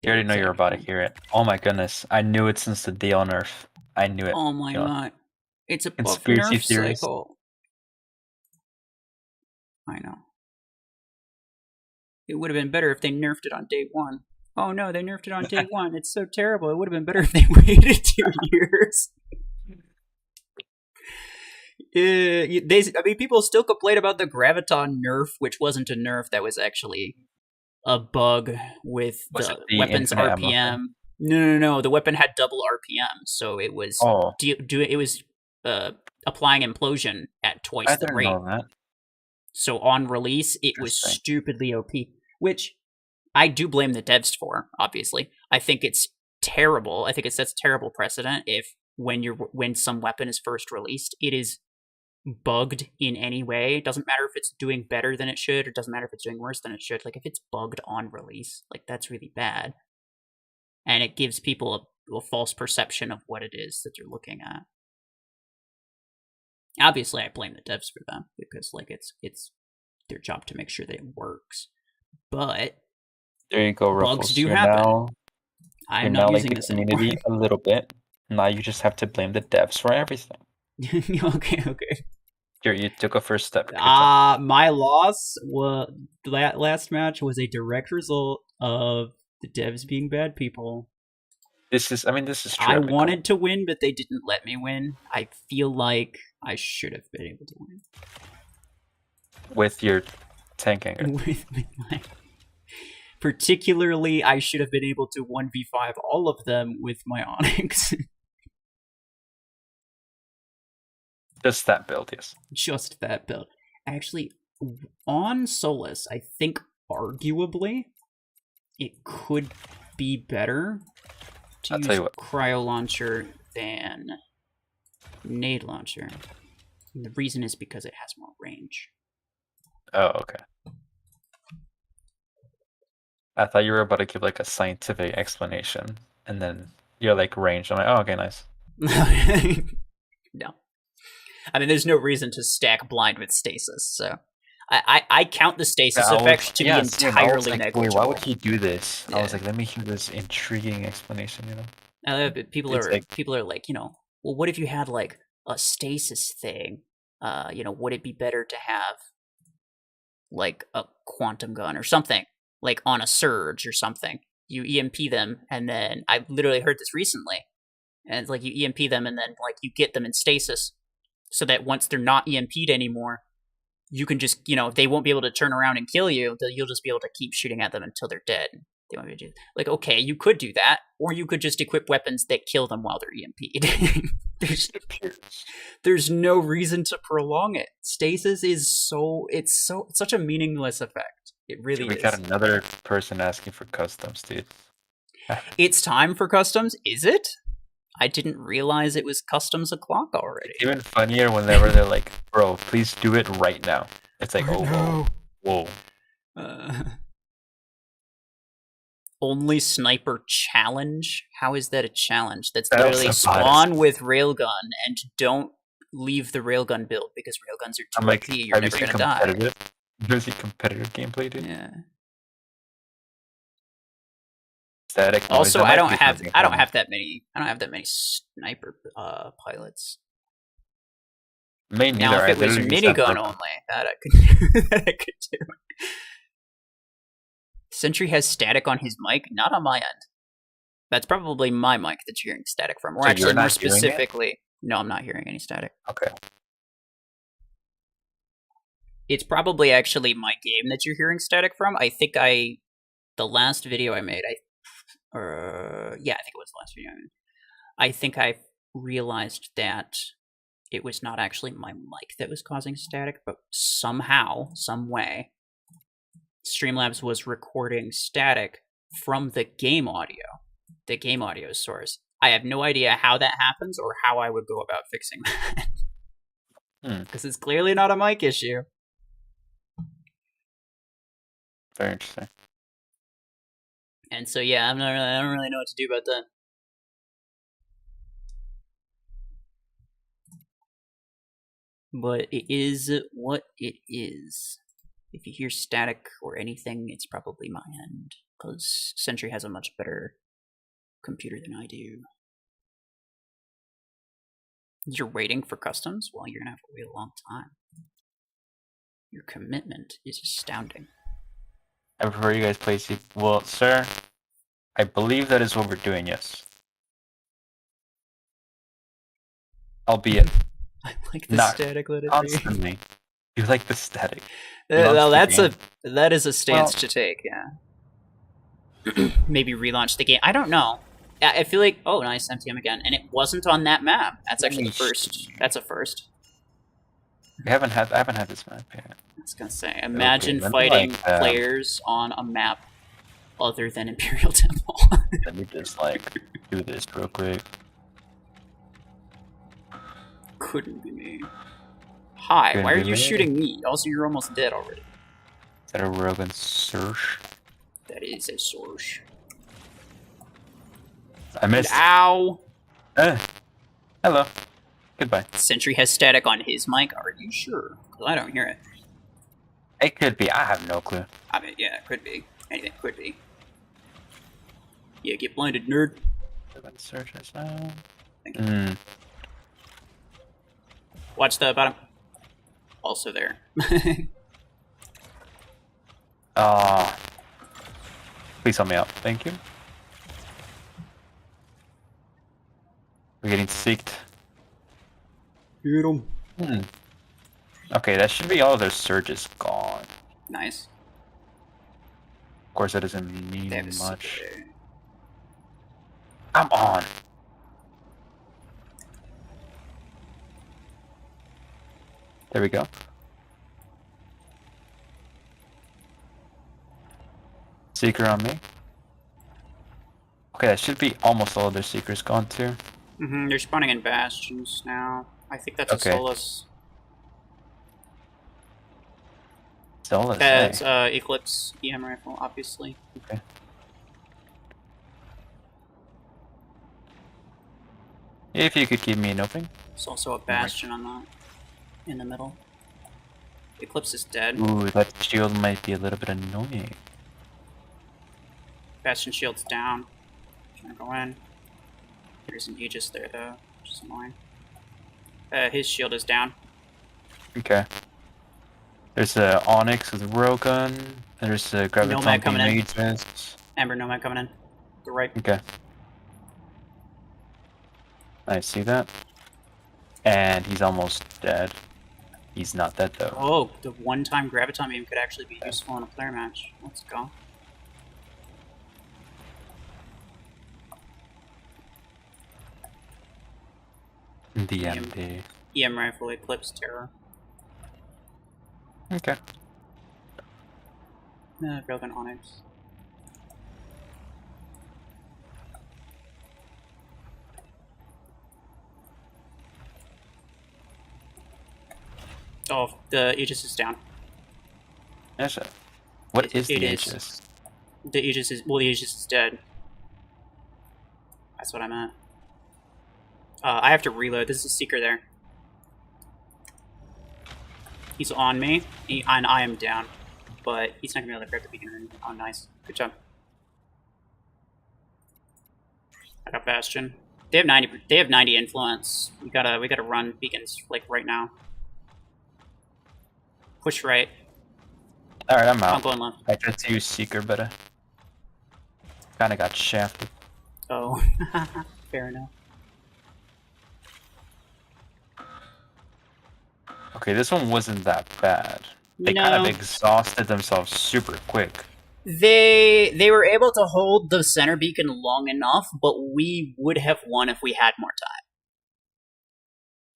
you already know you're about to hear it. Oh my goodness! I knew it since the day on Earth. I knew it. Oh my god! It's a buff conspiracy nerf theorist. cycle. I know. It would have been better if they nerfed it on day one. Oh no, they nerfed it on day one. It's so terrible. It would have been better if they waited 2 years. People still complain about the Graviton nerf, which wasn't a nerf. That was actually a bug with the weapon's RPM. No. The weapon had double RPM, so it was applying implosion at twice the rate. Know that. So on release, it was stupidly OP, which I do blame the devs for. Obviously, I think it's terrible. I think it sets terrible precedent if when some weapon is first released, it is bugged in any way. It doesn't matter if it's doing better than it should, or it doesn't matter if it's doing worse than it should. Like if it's bugged on release, like that's really bad, and it gives people a false perception of what it is that they're looking at. Obviously, I blame the devs for that because like it's their job to make sure that it works. But there you go, RuFFles. Bugs do happen. I'm not using this community a little bit. Now you just have to blame the devs for everything. Okay. You took a first step. My loss last match was a direct result of the devs being bad people. This is true. I wanted to win, but they didn't let me win. I feel like I should have been able to win. With your tank hanger. With my... Particularly, I should have been able to 1v5 all of them with my Onyx. Just that build, yes. Just that build. Actually, on Solus, I think arguably it could be better to use Cryo Launcher than Nade Launcher. And the reason is because it has more range. Oh, okay. I thought you were about to give like a scientific explanation, and then you're like range. I'm like, oh, okay, nice. No. I mean, there's no reason to stack blind with stasis, so I count the stasis effect to be entirely negligible. Why would he do this? Yeah. I was like, let me hear this intriguing explanation, People are like, well, what if you had like a stasis thing would it be better to have like a quantum gun or something, like on a surge or something? You EMP them, and then I literally heard this recently, and it's like you EMP them, and then like you get them in stasis, so that once they're not EMP'd anymore, you can just, they won't be able to turn around and kill you. You'll just be able to keep shooting at them until they're dead. They won't be able to do, like, okay, you could do that, or you could just equip weapons that kill them while they're EMP'd. there's no reason to prolong it. Stasis is it's such a meaningless effect. It really We is. got another person asking for customs, dude. It's time for customs, is it? I didn't realize it was customs o'clock already. It's even funnier whenever they're like, bro, please do it right now. It's like, whoa. Only sniper challenge? How is that a challenge? That's literally spawn with railgun and don't leave the railgun build because railguns are too OP. You're never gonna die. Have you seen competitive gameplay, dude? Yeah. Static also, I don't have that many sniper pilots. Me neither. Now, if it was minigun only, that I could do. Sentry has static on his mic, not on my end. That's probably my mic that you're hearing static from. Or so actually, more specifically, no, I'm not hearing any static. Okay. It's probably actually my game that you're hearing static from. I think the last video I made, I think it was the last video I made. I think I realized that it was not actually my mic that was causing static, but somehow, some way, Streamlabs was recording static from the game audio source. I have no idea how that happens or how I would go about fixing that. Because it's clearly not a mic issue. Very interesting. And so yeah, I don't really know what to do about that. But it is what it is. If you hear static or anything, it's probably my end, because Sentry has a much better computer than I do. You're waiting for customs? Well, you're gonna have to wait a long time. Your commitment is astounding. I prefer you guys play C. Well, sir, I believe that is what we're doing, yes. Albeit. I like the static, let it constantly. You like the static. Well, that is a stance to take, yeah. Maybe relaunch the game. I don't know. I feel like, oh, nice, MTM again. And it wasn't on that map. That's actually the first. That's a first. I haven't had this map yet. I was gonna say, imagine fighting players on a map other than Imperial Temple. Let me just, do this real quick. Couldn't be me. Hi, why are you shooting me? Also, you're almost dead already. Is that a railgun search? That is a search. I missed. Ow! Hello. Goodbye. Sentry has static on his mic. Are you sure? Because I don't hear it. It could be. I have no clue. I mean, yeah, it could be. Anything could be. Yeah, get blinded, nerd. Search this now. Watch the bottom. Also there. Please help me out. Thank you. We're getting seeked. Shoot 'em. Okay, that should be all their surges gone. Nice. Of course, that doesn't mean much. Super. I'm on. There we go. Seeker on me. Okay, that should be almost all of their seekers gone too. They're spawning in bastions now. I think that's a Solus. Solus? That's Eclipse EM rifle, obviously. Okay. If you could keep me an opening. There's also a bastion on that. In the middle. Eclipse is dead. Ooh, that shield might be a little bit annoying. Bastion shield's down. Trying to go in. There's an Aegis there though, which is annoying. His shield is down. Okay. There's a Onyx with a Rogun. There's a Nomad Graviton coming in. Mages. Ember Nomad coming in. The right. Okay. I see that. And he's almost dead. He's not dead though. Oh, the one-time Graviton beam could actually be useful in a player match. Let's go. DMD. EM rifle, Eclipse, Terror. Okay. Broken Onyx. Oh, the Aegis is down. Yes, sir. What is the Aegis? The Aegis is... Well, the Aegis is dead. That's what I meant. I have to reload. This is a Seeker there. He's on me, and I am down. But he's not going to be able to grab the beacon. Oh, nice. Good job. I got Bastion. They have 90. They have 90 influence. We gotta run beacons like right now. Push right. All right, I'm out. I'm going left. I tried to use Seeker, but kind of got shafted. Oh, fair enough. Okay, this one wasn't that bad. They kind of exhausted themselves super quick. They were able to hold the center beacon long enough, but we would have won if we had more time.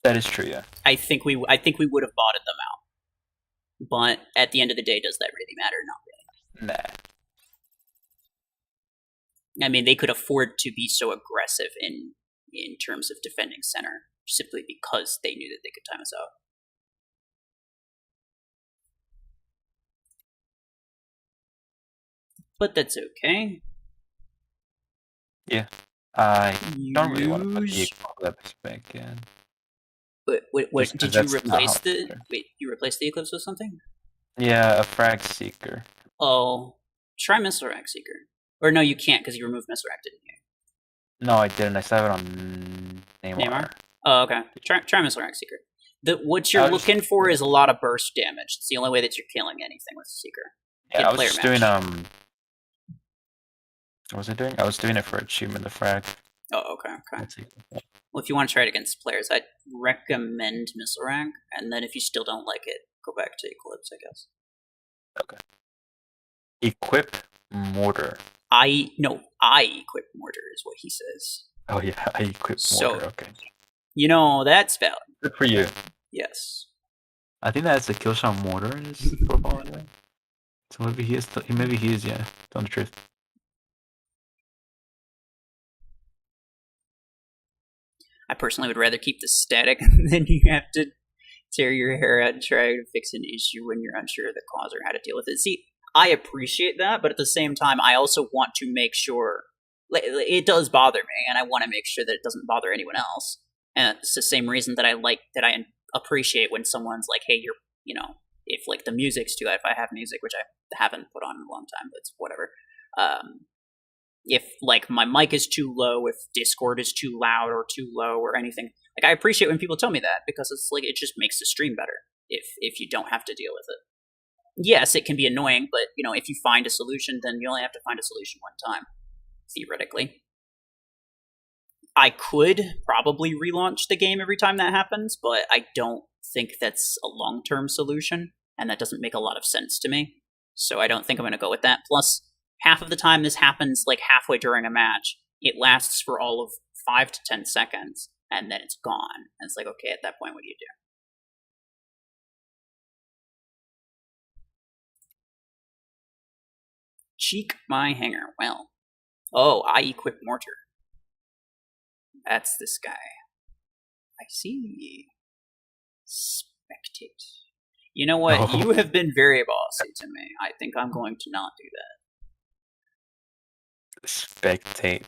That is true, yeah. I think we would have botted them out. But at the end of the day, does that really matter? Not really. Nah. I mean, they could afford to be so aggressive in terms of defending center simply because they knew that they could time us out. But that's okay. Yeah. I don't really want to put the Eclipse back in. What did you replace the... Wait, you replaced the Eclipse with something? Yeah, a Frag Seeker. Oh, try Missile Rack Seeker. Or no, you can't because you removed Missile Rack, didn't you? No, I didn't. I still have it on Neymar. Oh, okay. Try Missile Rack Seeker. What you're looking for is a lot of burst damage. It's the only way that you're killing anything with Seeker. Yeah, I was just doing what was I doing? I was doing it for achievement, the frag. Oh, okay. Well, if you want to try it against players, I'd recommend Missile Rack, and then if you still don't like it, go back to Eclipse, I guess. Okay. Equip Mortar. I equip Mortar is what he says. Oh yeah, I equip Mortar, okay. You know, that's valid. Good for you. Yes. I think that's a Killshot Mortar in his profile anyway. So maybe he is, yeah, telling the truth. I personally would rather keep the static than you have to tear your hair out and try to fix an issue when you're unsure of the cause or how to deal with it. See, I appreciate that, but at the same time, I also want to make sure it does bother me, and I want to make sure that it doesn't bother anyone else. And it's the same reason that I appreciate when someone's like, "Hey, if like the music's too loud, if I have music, which I haven't put on in a long time, but it's whatever. If like my mic is too low, if Discord is too loud or too low or anything, like I appreciate when people tell me that because it's like it just makes the stream better if you don't have to deal with it. Yes, it can be annoying, but if you find a solution, then you only have to find a solution one time, theoretically. I could probably relaunch the game every time that happens, but I don't think that's a long-term solution, and that doesn't make a lot of sense to me. So I don't think I'm going to go with that. Plus, half of the time this happens like halfway during a match. It lasts for all of 5 to 10 seconds, and then it's gone. And it's like, okay, at that point, what do you do? Cheek my hanger. Well. Oh, I equip Mortar. That's this guy. I see. Spectate. You know what? Oh. You have been very bossy to me. I think I'm going to not do that. Spectate.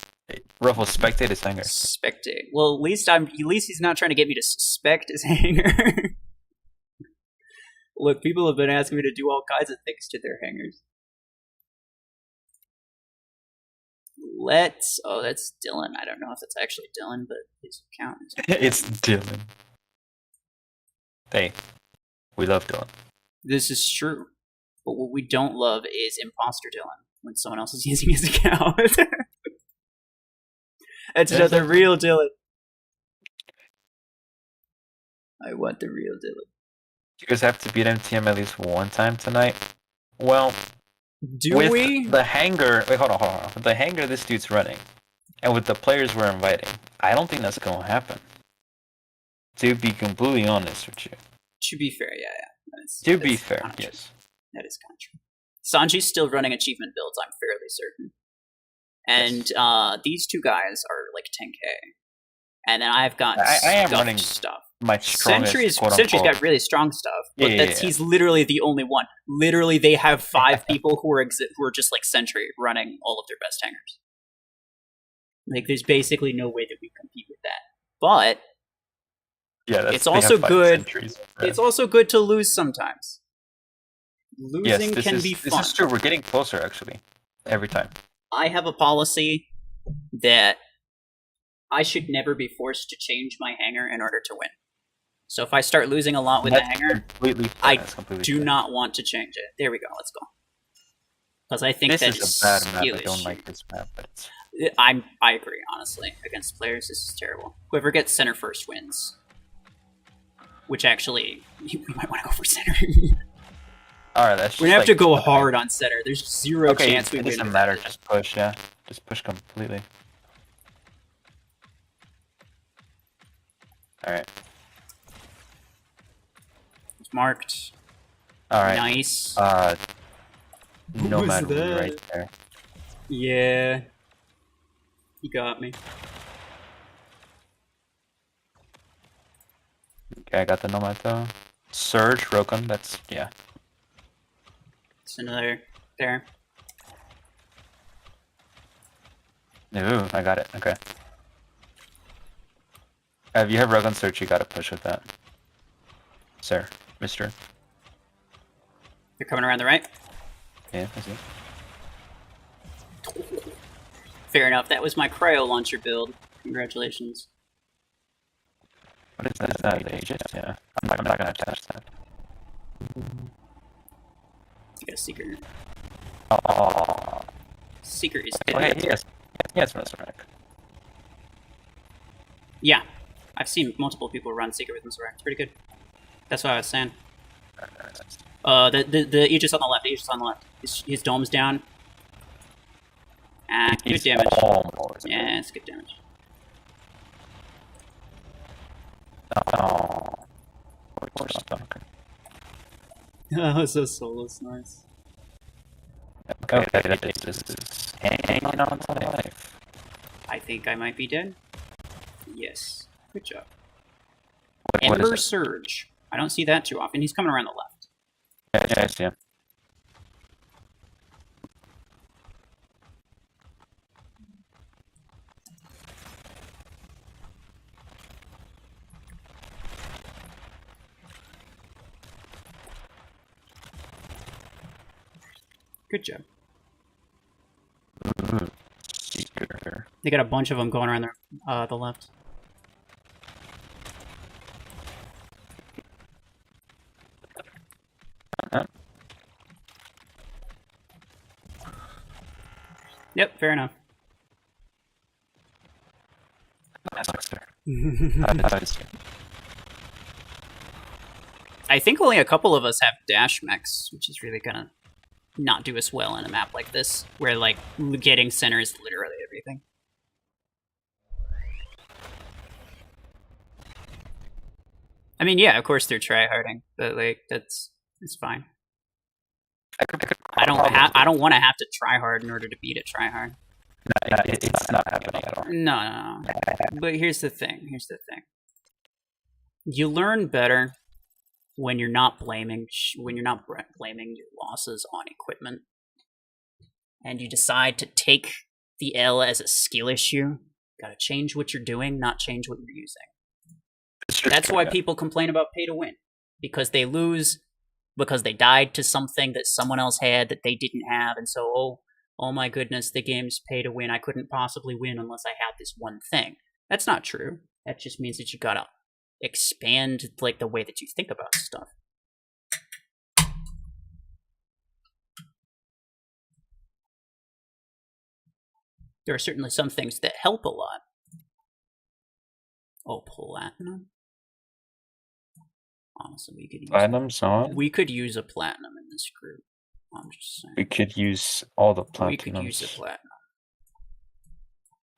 RuFFles, spectate his hanger. Spectate. Well, at least he's not trying to get me to suspect his hanger. Look, people have been asking me to do all kinds of things to their hangers. Oh, that's Dylan. I don't know if it's actually Dylan, but his account is... It's Dylan. Hey, We love Dylan. This is true. But what we don't love is imposter Dylan when someone else is using his account. It's not the real Dylan. I want the real Dylan. You guys have to beat MTM at least one time tonight. Well, do we? The hangar. Wait, hold on. With the hangar this dude's running, and with the players we're inviting, I don't think that's gonna happen. To be completely honest with you. To be fair, yeah. To be fair, yes. That is kind of true. Sanji's still running achievement builds, I'm fairly certain. And Yes. These two guys are like 10k. And then I've got I am running stuff. My strongest, Sentry's got really strong stuff, but he's literally the only one. Literally, they have 5 people who are just like Sentry running all of their best hangers. Like, there's basically no way that we compete with that. But it's also good. It's also good to lose sometimes. Losing can be fun. This is true. We're getting closer, actually, every time. I have a policy that I should never be forced to change my hanger in order to win. So if I start losing a lot with the hanger, I do not want to change it. There we go. Let's go. Because I think this is a bad map. I don't like this map. But I agree, honestly. Against players, this is terrible. Whoever gets center first wins. Which actually, we might want to go for center. Alright, that's just we have to go hard on center. There's zero chance we win. It doesn't matter. Just push, yeah. Just push completely. Alright. It's marked. Alright. Nice. Nomad right there. Yeah. He got me. Okay, I got the Nomad though. Surge, Rokon, that's, yeah. It's another there. Ooh, I got it, okay. If you have Rokon Surge, you gotta push with that. Sir, mister. You're coming around the right? Yeah, I see. Fair enough, that was my cryo launcher build. Congratulations. What is that? Yeah. I'm not gonna attach that. You got a Seeker. Oh. Seeker is dead. Okay, yes, Resurrect. Yeah. I've seen multiple people run Seeker with Resurrect. It's pretty good. That's what I was saying. The Aegis on the left, His dome's down. Ah, good damage. Yeah, it's good damage. Oh. Oh, so soulless, nice. Okay, this is hanging on to life. I think I might be dead. Yes. Good job. What Ember Surge. I don't see that too often. He's coming around the left. Yeah, I see him. Good job. Seeker. They got a bunch of them going around the left. Yep, fair enough. I think only a couple of us have dash mechs, which is really gonna not do us well in a map like this, where like getting center is literally everything. I mean, yeah, of course they're tryharding, but like it's fine. I don't want to have to try hard in order to beat a tryhard. No, it's not happening at all. No. But here's the thing. You learn better when you're not blaming your losses on equipment, and you decide to take the L as a skill issue. Gotta change what you're doing, not change what you're using. That's why people complain about pay to win, because they lose because they died to something that someone else had that they didn't have, and so oh my goodness, the game's pay to win. I couldn't possibly win unless I had this one thing. That's not true. That just means that you gotta expand like the way that you think about stuff. There are certainly some things that help a lot. Oh, platinum. Honestly, we could use platinum's on. We could use a platinum in this group. I'm just saying. We could use all the platinums. We could use a platinum.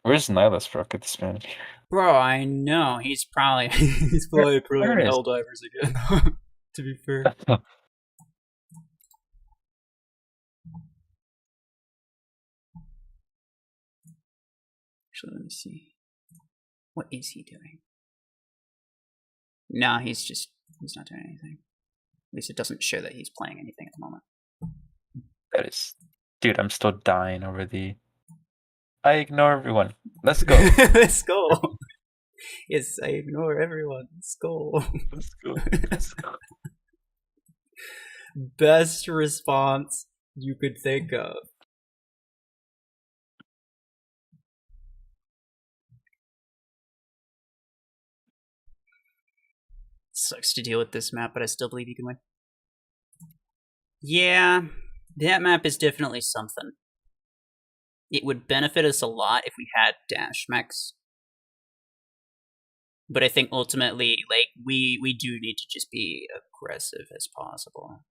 Where's Nihilus Rock at this minute? Bro, I know. He's probably in Helldivers again. To be fair. Actually, let me see. What is he doing? No, he's not doing anything. At least it doesn't show that he's playing anything at the moment. That is... Dude, I'm still dying over the... I ignore everyone. Let's go. Let's go. Yes, I ignore everyone. Let's go. Let's go. Let's go. Best response you could think of. Sucks to deal with this map, but I still believe you can win. Yeah, that map is definitely something. It would benefit us a lot if we had dash mechs. But I think ultimately, like, we do need to just be aggressive as possible.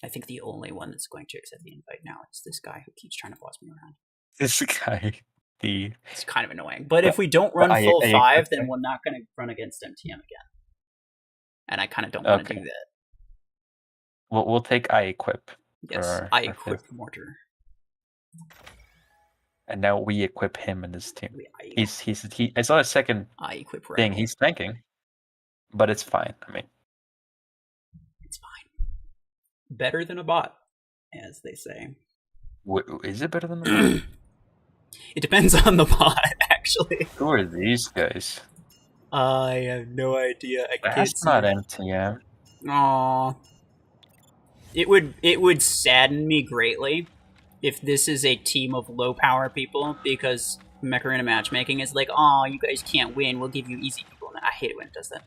I think the only one that's going to accept the invite now is this guy who keeps trying to boss me around. This guy, It's kind of annoying. But if we don't run full 5, then we're not going to run against MTM again. And I kind of don't want to do that. We'll take I equip. Yes, I equip mortar. And now we equip him and his team. I saw his second thing. He's tanking, but it's fine. I mean, it's fine. Better than a bot, as they say. Is it better than the bot? It depends on the bot, actually. Who are these guys? I have no idea. That's not MTM. Aww. It would sadden me greatly if this is a team of low power people, because Mech Arena matchmaking is like, oh, you guys can't win, we'll give you easy people. And I hate it when it does that.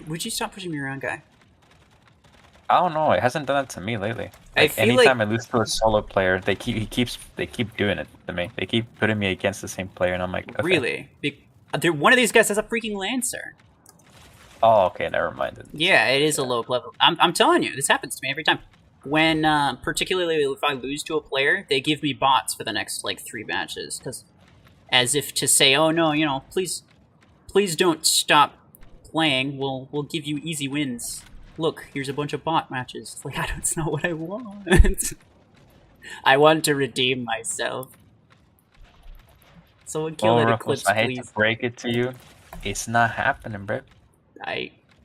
Would you stop pushing me around, guy? I don't know. It hasn't done that to me lately. Like, anytime I lose to a solo player, they keep doing it to me. They keep putting me against the same player, and I'm like, okay. Really? One of these guys has a freaking Lancer. Oh, okay, never mind. Yeah, it is a low level. I'm telling you, this happens to me every time. When, particularly if I lose to a player, they give me bots for the next, like, 3 matches. As if to say, oh no, you know, please don't stop playing. We'll give you easy wins. Look, here's a bunch of bot matches. It's like, that's not what I want. I want to redeem myself. Someone kill that Eclipse, please. I hate to break it to you. It's not happening, bro.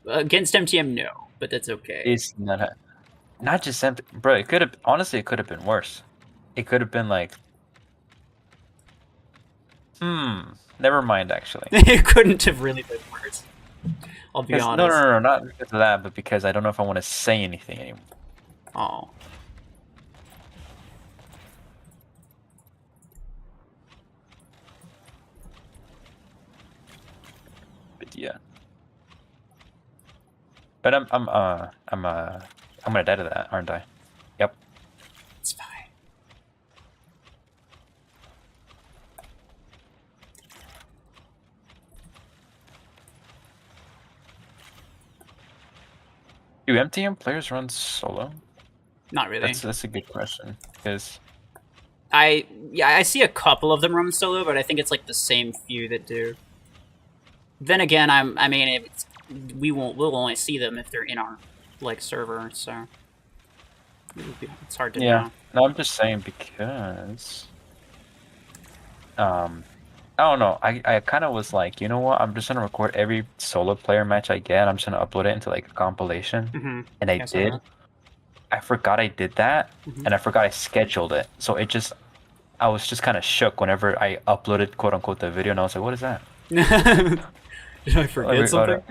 Against MTM, no, but that's okay. It's not just MTM, bro. It could have, honestly, it could have been worse. It could have been like, never mind. Actually, it couldn't have really been worse. I'll be honest. No, not because of that, but because I don't know if I want to say anything anymore. Oh. But yeah. But I'm gonna die to that, aren't I? Yep. It's fine. Do MTM players run solo? Not really. That's a good question, because I see a couple of them run solo, but I think it's like the same few that do. Then again, we'll only see them if they're in our server, so it's hard to know. No, I'm just saying because I don't know. I kind of was like, you know what? I'm just gonna record every solo player match I get. I'm just gonna upload it into like a compilation, and I did. I forgot I did that, and I forgot I scheduled it. So I was just kind of shook whenever I uploaded quote unquote the video, and I was like, what is that? Did I forget something?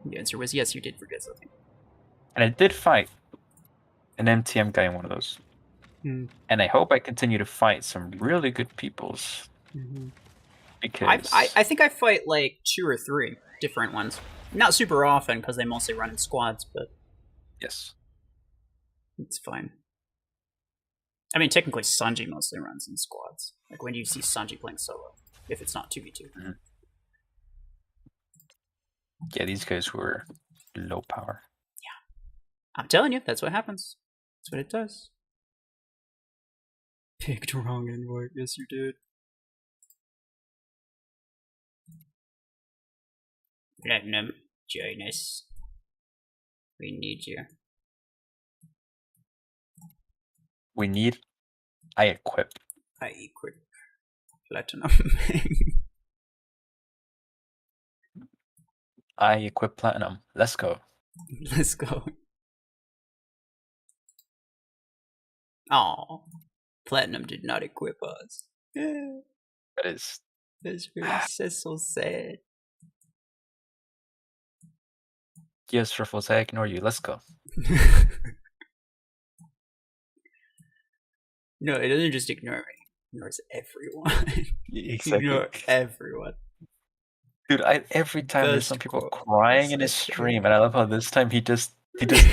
The answer was yes, you did forget something. And I did fight an MTM guy in one of those. And I hope I continue to fight some really good peoples. Because I think I fight like 2 or 3 different ones. Not super often because they mostly run in squads, but yes, it's fine. I mean, technically, Sanji mostly runs in squads. Like when you see Sanji playing solo, if it's not 2v2. Mm-hmm. Yeah, these guys were low power. Yeah. I'm telling you, that's what happens. That's what it does. Picked wrong invite. Yes, you did. Platinum, join us. We need you. We need. I equip. Platinum. I equip platinum. Let's go. Let's go. Oh, platinum did not equip us. Yeah. That's so sad. Yes, RuFFles, I ignore you. Let's go. No, it doesn't just ignore me. It ignores everyone. Exactly. Ignore everyone. Dude, every time there's some people quote. crying in his stream, and I love how this time he just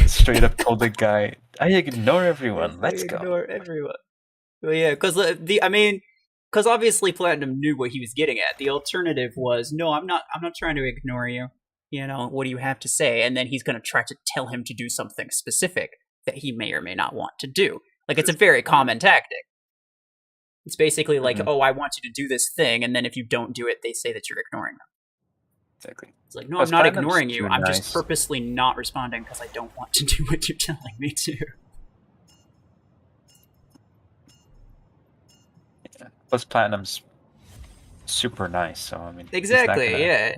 straight up told the guy, "I ignore everyone. Let's go." Ignore everyone. Well, yeah, because because obviously Platinum knew what he was getting at. The alternative was, no, I'm not trying to ignore you. You know, what do you have to say? And then he's going to try to tell him to do something specific that he may or may not want to do. Like, it's a very common tactic. It's basically like, oh, I want you to do this thing, and then if you don't do it, they say that you're ignoring them. Exactly. It's like, no, I'm not ignoring you. I'm just purposely not responding because I don't want to do what you're telling me to. Yeah. Plus, Platinum's super nice, so I mean. Exactly, yeah.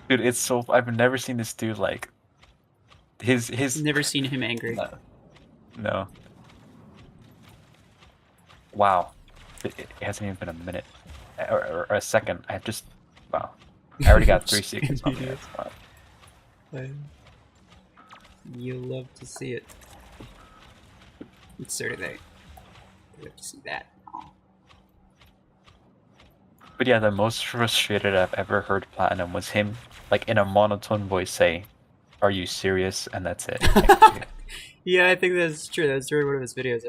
Dude, it's so. I've never seen this dude like. His. Never seen him angry. No. Wow. It hasn't even been a minute or a second. I just. Wow. I already got 3 seconds on me. Wow. You'll love to see it. So do they. They love to see that. But yeah, the most frustrated I've ever heard Platinum was him, like in a monotone voice, say, "Are you serious?" And that's it. Yeah, I think that's true. That's really one of his videos.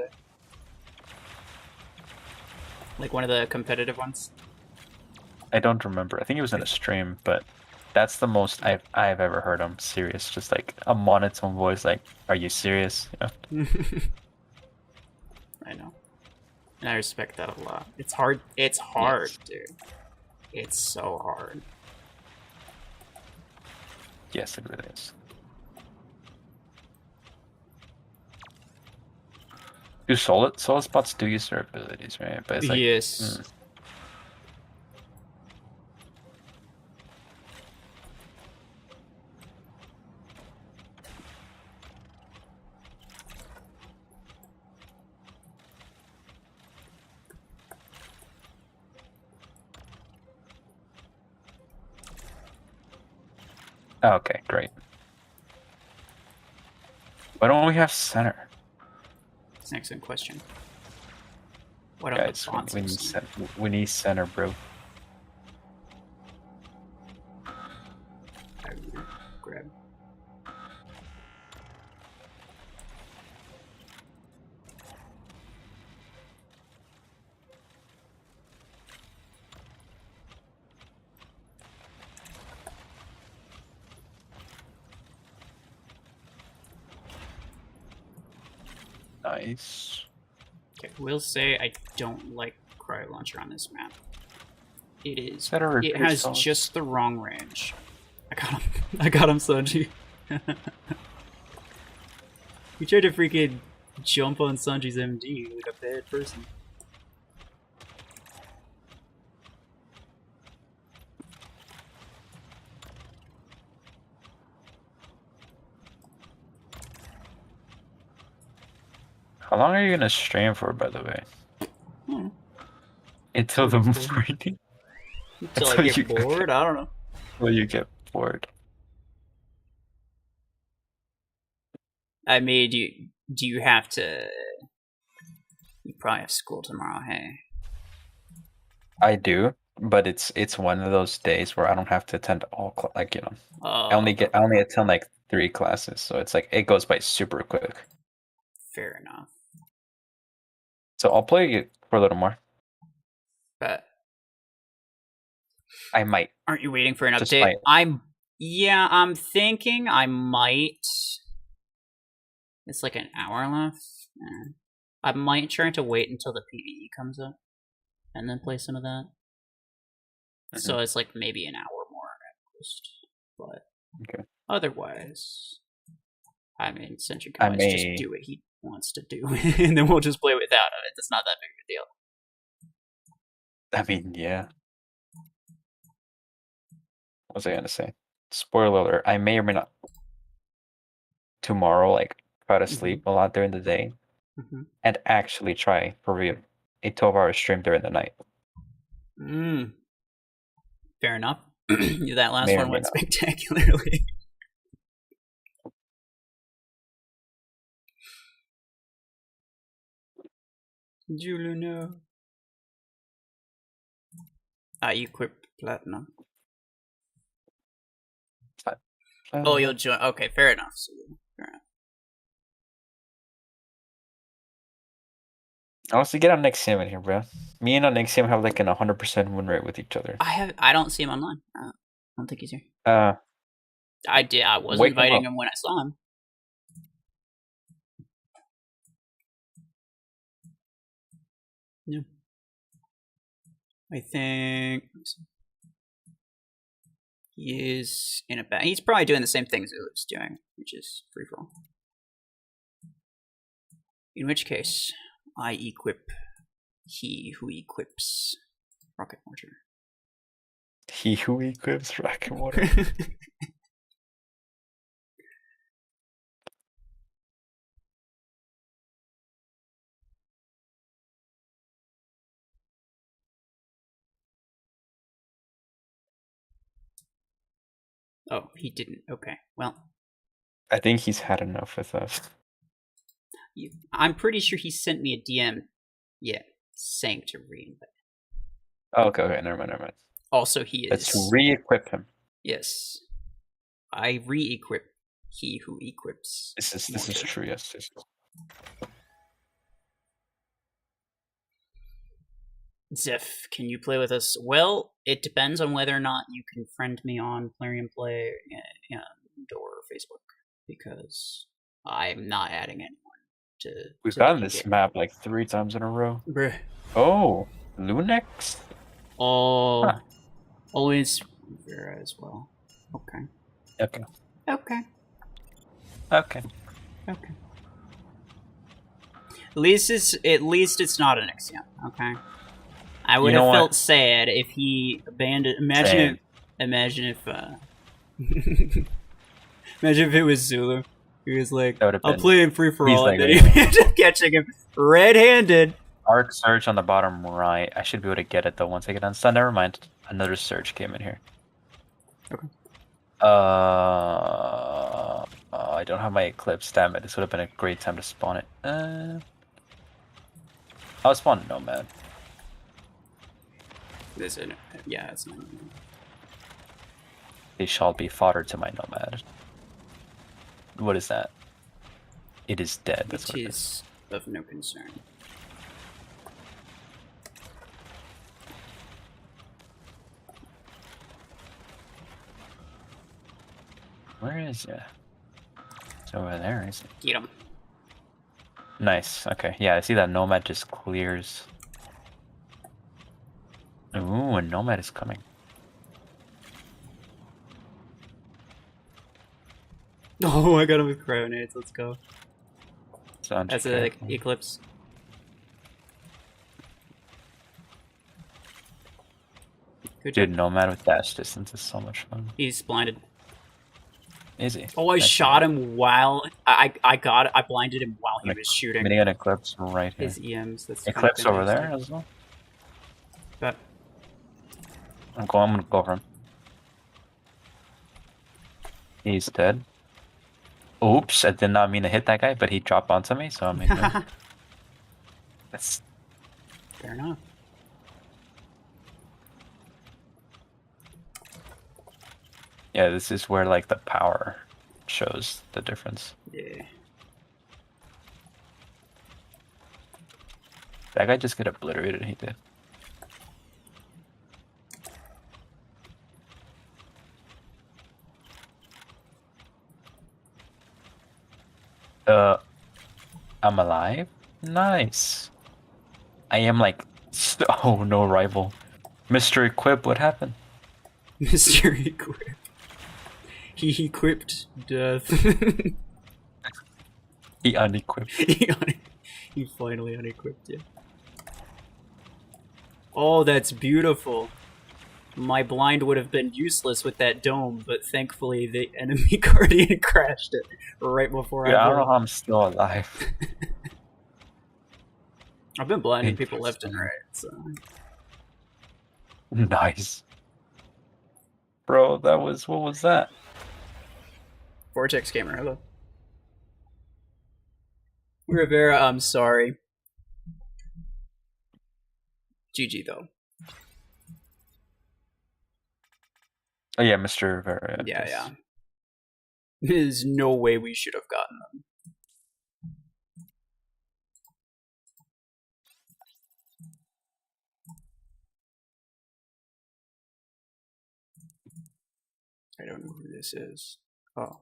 Like one of the competitive ones. I don't remember. I think it was in a stream, but that's the most I've ever heard him serious. Just like a monotone voice, like, "Are you serious?" You know? I know. And I respect that a lot. It's hard. It's hard, yes. Dude. It's so hard. Yes, it really is. Do solid spots do use their abilities, right? But it's like, yes. Okay, great. Why don't we have center? That's an excellent question. What guys, we need center, bro. Grab. Nice. Okay, we'll say I don't like Cryo Launcher on this map. It is. It has just the wrong range. I got him, Sanji. He tried to freaking jump on Sanji's MD like a bad person. How long are you gonna stream for, by the way? Until the morning? Until I get bored? I don't know. Until you get bored. I mean, do you have to... You probably have school tomorrow, hey? I do, but it's one of those days where I don't have to attend all, like, you know. I only attend like 3 classes, so it's like it goes by super quick. Fair enough. So I'll play it for a little more. But I might. aren't you waiting for an Just update? might. I'm thinking I might. It's like an hour left. I might try to wait until the PvE comes up and then play some of that. So it's like maybe an hour more at most. But okay. Otherwise, I mean, Sentry can always just do what he wants to do, and then we'll just play without it. It's not that big of a deal. I mean, yeah. What was I gonna say? Spoiler alert, I may or may not tomorrow, like, try to sleep a lot during the day and actually try, for real, a 12-hour stream during the night. Fair enough. That last one went spectacularly. Julino. You equip platinum. Oh, you'll join. Okay, fair enough. Fair enough. Honestly, get on Nexium in here, bro. Me and Nexium have like an 100% win rate with each other. I don't see him online. I don't think he's here. I did. I was inviting him when I saw him. Yeah. I think he is in a bad. He's probably doing the same thing Zulu's doing, which is free for all. In which case, I equip he who equips rocket mortar. He who equips rocket mortar. Oh, he didn't. Okay, well. I think he's had enough with us. I'm pretty sure he sent me a DM, saying to re-invite. Oh, okay, never mind. Also, he is. Let's re-equip him. Yes, I re-equip he who equips. This is true. Yes. Zeph, can you play with us? Well, it depends on whether or not you can friend me on Plarium Play and or Facebook, because I'm not adding anyone to. We've gotten this map like 3 times in a row. Bruh. Oh, Lunex? Oh, always Vera as well. Okay. At least it's not an Ixion, okay? I would have felt sad if he abandoned. Imagine if it was Zulu. He was like, "I'll play him free for all," and then he ended up catching him red-handed. Arc Surge on the bottom right. I should be able to get it though once I get unstunned. Never mind. Another Surge came in here. Okay. I don't have my Eclipse. Damn it! This would have been a great time to spawn it. I'll spawn Nomad. It's not. They shall be fodder to my Nomad. What is that? It is dead. That's it is of no concern. Where is it? It's over there, is it? Get him. Nice. Okay. Yeah, I see that Nomad just clears. Ooh, a Nomad is coming. Oh, I got him with Cryonades. Let's go. That's an Eclipse. Dude, Nomad with dash distance is so much fun. He's blinded. Is he? Oh, I shot him while I blinded him while he was shooting. I'm getting an Eclipse right here. His EMs. That's Eclipse over there as well. But I'm gonna go over him. He's dead. Oops, I did not mean to hit that guy, but he dropped onto me, so I mean. That's fair enough. Yeah, this is where like the power shows the difference. Yeah. That guy just got obliterated. He did. I'm alive? Nice. I am like, oh no, rival. Mr. Equip, what happened? Mr. Equip. He equipped death. He unequipped. He finally unequipped you. Oh, that's beautiful. My blind would have been useless with that dome, but thankfully the enemy guardian crashed it right before Yeah, I I don't know how I'm still alive. I've been blinding people left and right, so... Nice. Bro, that was... What was that? Vortex Gamer, hello. Rivera, I'm sorry. GG, though. Oh yeah, Mr. Rivera. Yeah, yeah. There's no way we should have gotten them. I don't know who this is. Oh.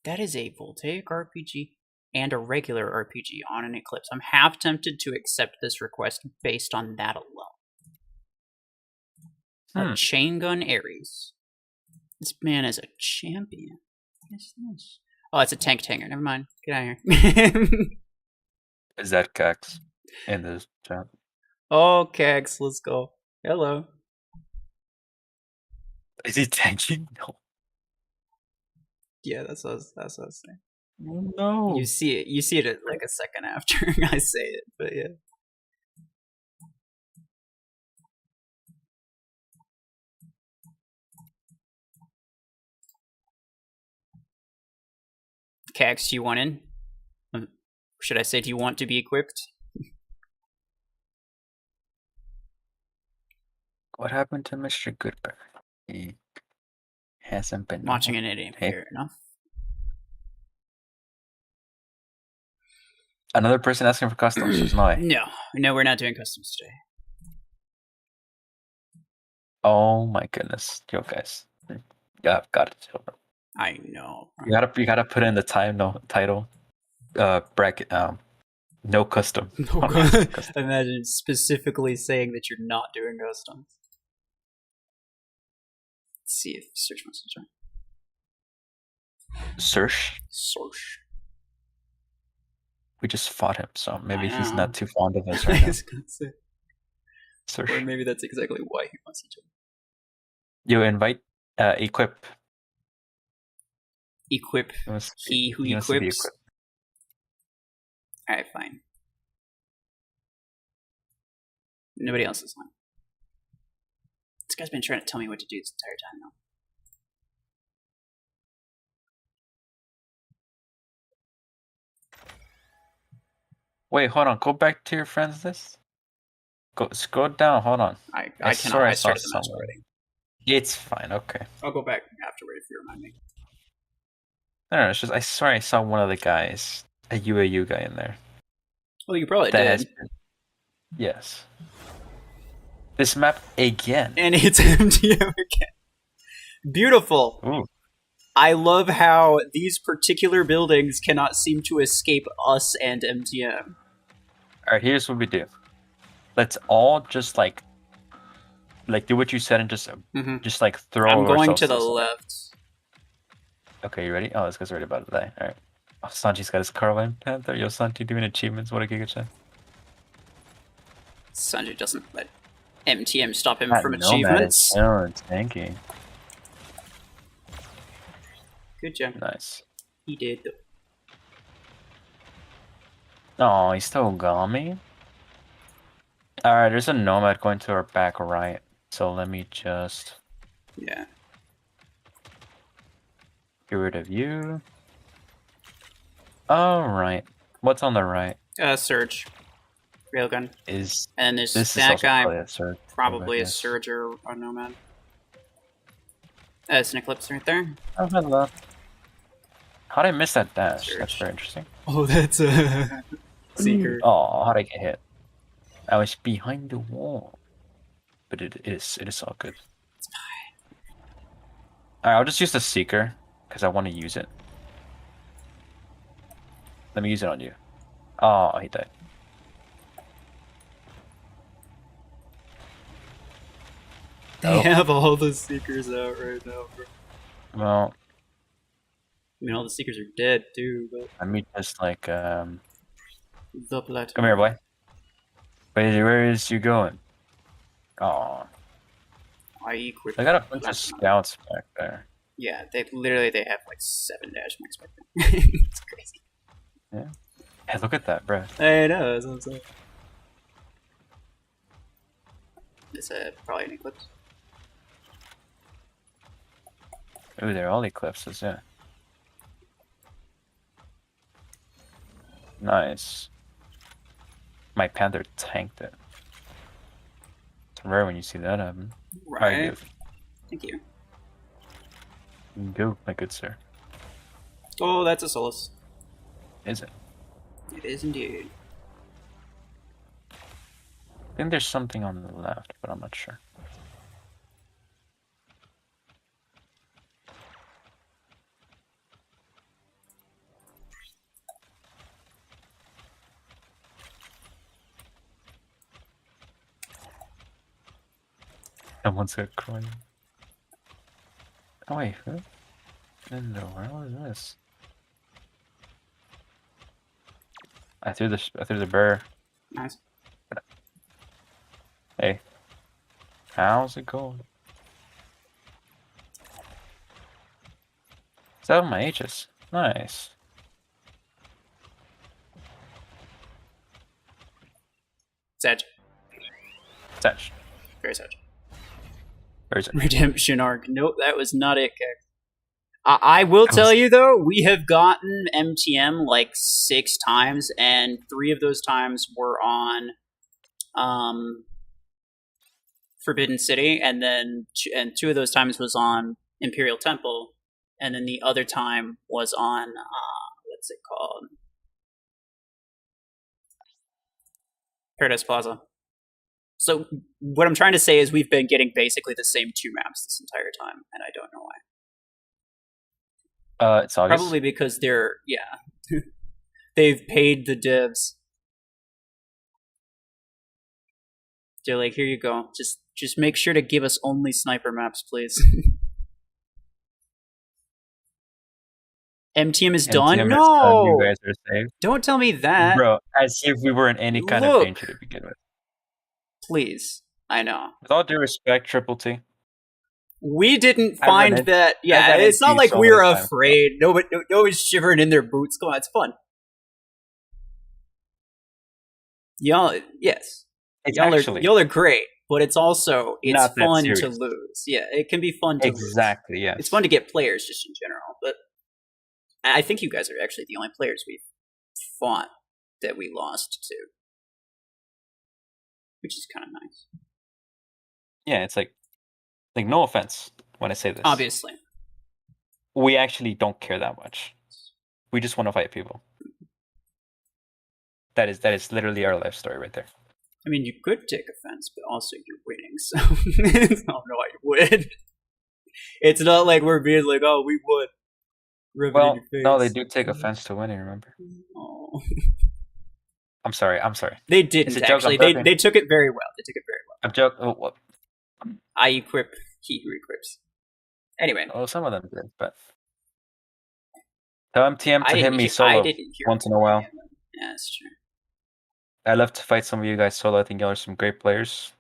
That is a Voltaic RPG and a regular RPG on an Eclipse. I'm half tempted to accept this request based on that alone. A Chain Gun Ares. This man is a champion. What is this? Oh, it's a tank tanger. Never mind. Get out of here. Is that Cax in this chat? Oh, Cax, let's go. Hello. Is he tanking? No. Yeah, that's what I was saying. Oh, no. You see it like a second after I say it, but yeah. Cax, do you want in? Should I say, do you want to be equipped? What happened to Mr. Goodberg? He hasn't been watching an idiot. Fair enough. Another person asking for customs. There's no way. No, we're not doing customs today. Oh my goodness, yo guys, yeah, I've got it. I know. You gotta put in the title, bracket. No custom. No custom. Imagine specifically saying that you're not doing customs. Let's see if search wants to join. Search. We just fought him, so maybe he's not too fond of us right now. Search. Or maybe that's exactly why he wants to join. You invite equip. Equip. He who equips. Alright, fine. Nobody else is on. This guy's been trying to tell me what to do this entire time, though. Wait, hold on. Go back to your friends list. Go scroll down. Hold on. I cannot. I started the match already. It's fine. Okay. I'll go back afterward if you remind me. No, it's just I swear I saw one of the guys, a UAU guy in there. Well, you probably did. Yes. This map again. And it's MTM again. Beautiful. Ooh. I love how these particular buildings cannot seem to escape us and MTM. Alright, here's what we do. Let's all just like do what you said and just like throw. I'm going to the left. Okay, you ready? Oh, this guy's already about to die. Alright. Oh, Sanji's got his Carline Panther. Yo, Sanji doing achievements. What a Giga Chat. Sanji doesn't let MTM stop him from achievements. Oh, it's tanky. Good job. Nice. He did. Oh, he still got me. Alright, there's a Nomad going to our back right. So let me just... Yeah. Get rid of you. Alright. What's on the right? Surge. Railgun. And there's that guy. Probably a Surge or a Nomad. It's an Eclipse right there. Oh, hello. How did I miss that dash? Search. That's very interesting. Oh, that's a Seeker. Oh, how did I get hit? I was behind the wall. But it is all good. It's fine. Alright, I'll just use the Seeker, because I want to use it. Let me use it on you. Oh, he died. They have all the Seekers out right now, bro. Well, I mean, all the Seekers are dead, too, but... let me just, like, The plateau. Come here, boy. Where is you going? Oh. I equip. I got a bunch of scouts back there. Yeah, they have like 7 dash max back there. It's crazy. Yeah. Hey, look at that, bro. I know, that's what I'm saying. It's probably an eclipse. Ooh, they're all eclipses, yeah. Nice. My Panther tanked it. It's rare when you see that happen. Right. Thank you. Go, my good sir. Oh, that's a Solus. Is it? It is indeed. I think there's something on the left, but I'm not sure. Someone's got crying. Oh wait, who? In the world is this? I threw the bear. Nice. Hey. How's it going? Is that my H's? Nice. Sedge. Sedge. Very Sedge. Where is it? Redemption arc. Nope, that was not it, Keck. I will tell you, though, we have gotten MTM like 6 times, and 3 of those times were on Forbidden City, and 2 of those times was on Imperial Temple, and then the other time was on, what's it called? Paradise Plaza. So what I'm trying to say is we've been getting basically the same 2 maps this entire time, and I don't know why. It's August. Probably because they've paid the devs. They're like, here you go. Just make sure to give us only sniper maps, please. MTM is done? MTM No! you guys are safe. Don't tell me that. Bro, as if we were in any kind of danger to begin with. Please. I know. With all due respect, Triple T. We didn't find that. Yeah, it's not like we were afraid. Nobody's shivering in their boots. Come on, it's fun. Y'all, yes. Y'all are great, but it's also, it's fun to lose. Yeah, it can be fun to lose. Exactly, yeah. It's fun to get players just in general, but I think you guys are actually the only players we've fought that we lost to. Which is kind of nice. Yeah, it's like no offense when I say this. Obviously. We actually don't care that much. We just want to fight people. That is literally our life story right there. I mean, you could take offense, but also you're winning, so I don't know why you would. It's not like we're being like, oh, we would. Well, no, they do take offense to winning, remember? Oh. I'm sorry. They didn't, actually. They took it very well. I'm joking. Oh, what? I equip, he equips. Anyway. Oh, some of them did, but... Tell MTM to hit me solo once in a while. Yeah, that's true. I love to fight some of you guys solo. I think y'all are some great players.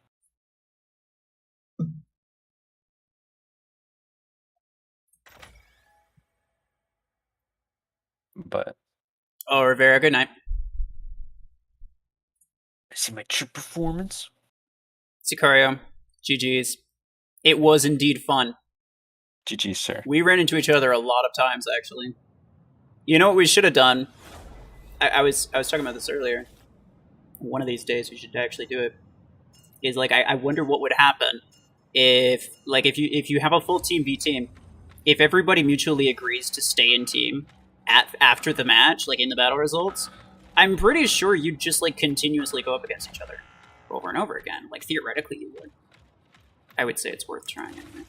But... Oh, Rivera, good night. See my true performance? Sicario, GG's. It was indeed fun. GG's, sir. We ran into each other a lot of times, actually. You know what we should have done? I was talking about this earlier. One of these days we should actually do it. Is like I wonder what would happen if you have a full team v team, if everybody mutually agrees to stay in team, after the match, like in the battle results, I'm pretty sure you'd just like continuously go up against each other over and over again. Like theoretically, you would. I would say it's worth trying anyway.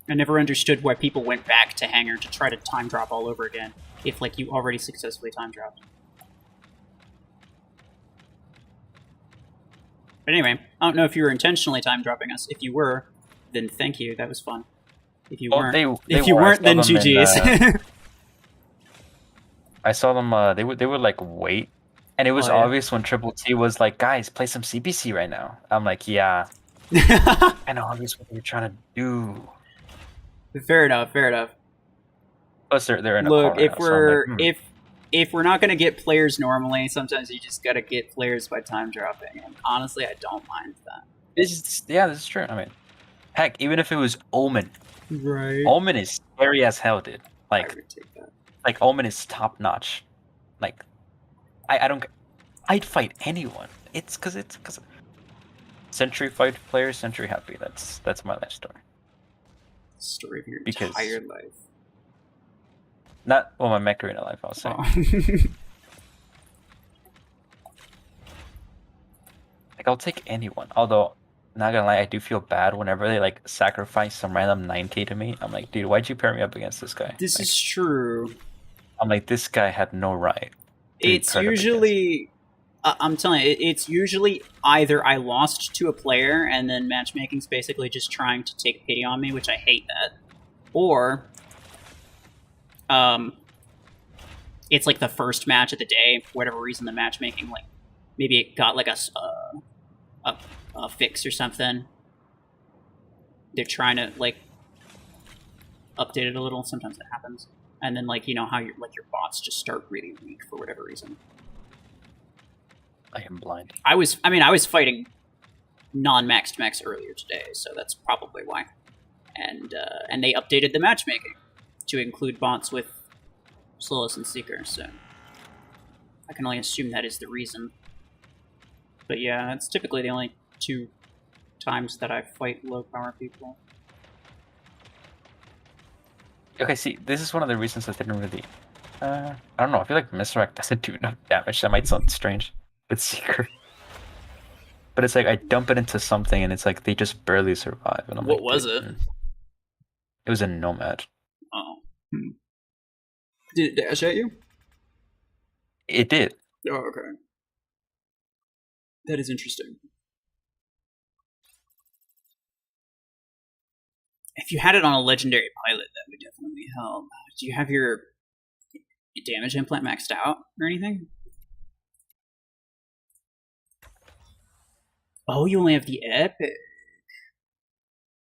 I never understood why people went back to Hangar to try to time drop all over again if like you already successfully time dropped. But anyway, I don't know if you were intentionally time dropping us. If you were, then thank you. That was fun. If you weren't, then GG's. I saw them. They would like wait, and it was obvious when Triple T was like, "Guys, play some CPC right now." I'm like, "Yeah." I know obvious what they're trying to do. Fair enough. Fair enough. Plus, they're in a look. If we're like, if we're not gonna get players normally, sometimes you just gotta get players by time dropping. And honestly, I don't mind that. This is true. I mean, heck, even if it was Omen, right? Omen is scary as hell, dude. Like, I would take that. Like Omen is top notch. Like, I'd fight anyone. It's because Sentry fight players, Sentry happy. That's my life story. Story of your entire life. Not my Mech Arena life, I'll say. Oh. Like, I'll take anyone. Although, not gonna lie, I do feel bad whenever they like sacrifice some random 9k to me. I'm like, dude, why'd you pair me up against this guy? This is true. I'm like, this guy had no right. It's usually, I'm telling you, it's usually either I lost to a player and then matchmaking's basically just trying to take pity on me, which I hate that, or it's like the first match of the day, for whatever reason the matchmaking, like maybe it got like a fix or something. They're trying to like update it a little. Sometimes that happens. And then, like, you know how your bots just start really weak for whatever reason. I am blind. I was fighting non-maxed mechs earlier today, so that's probably why. And they updated the matchmaking to include bots with Solace and Seeker, so I can only assume that is the reason. But yeah, it's typically the only 2 times that I fight low power people. Okay, see, this is one of the reasons I didn't really... I don't know, I feel like Misdirect doesn't do enough damage. That might sound strange. It's Seeker. But it's like, I dump it into something, and it's like, they just barely survive. And I'm what was it? It was a Nomad. Oh. Did it dash at you? It did. Oh, okay. That is interesting. If you had it on a legendary pilot, that would definitely help. Do you have your damage implant maxed out or anything? Oh, you only have the epic.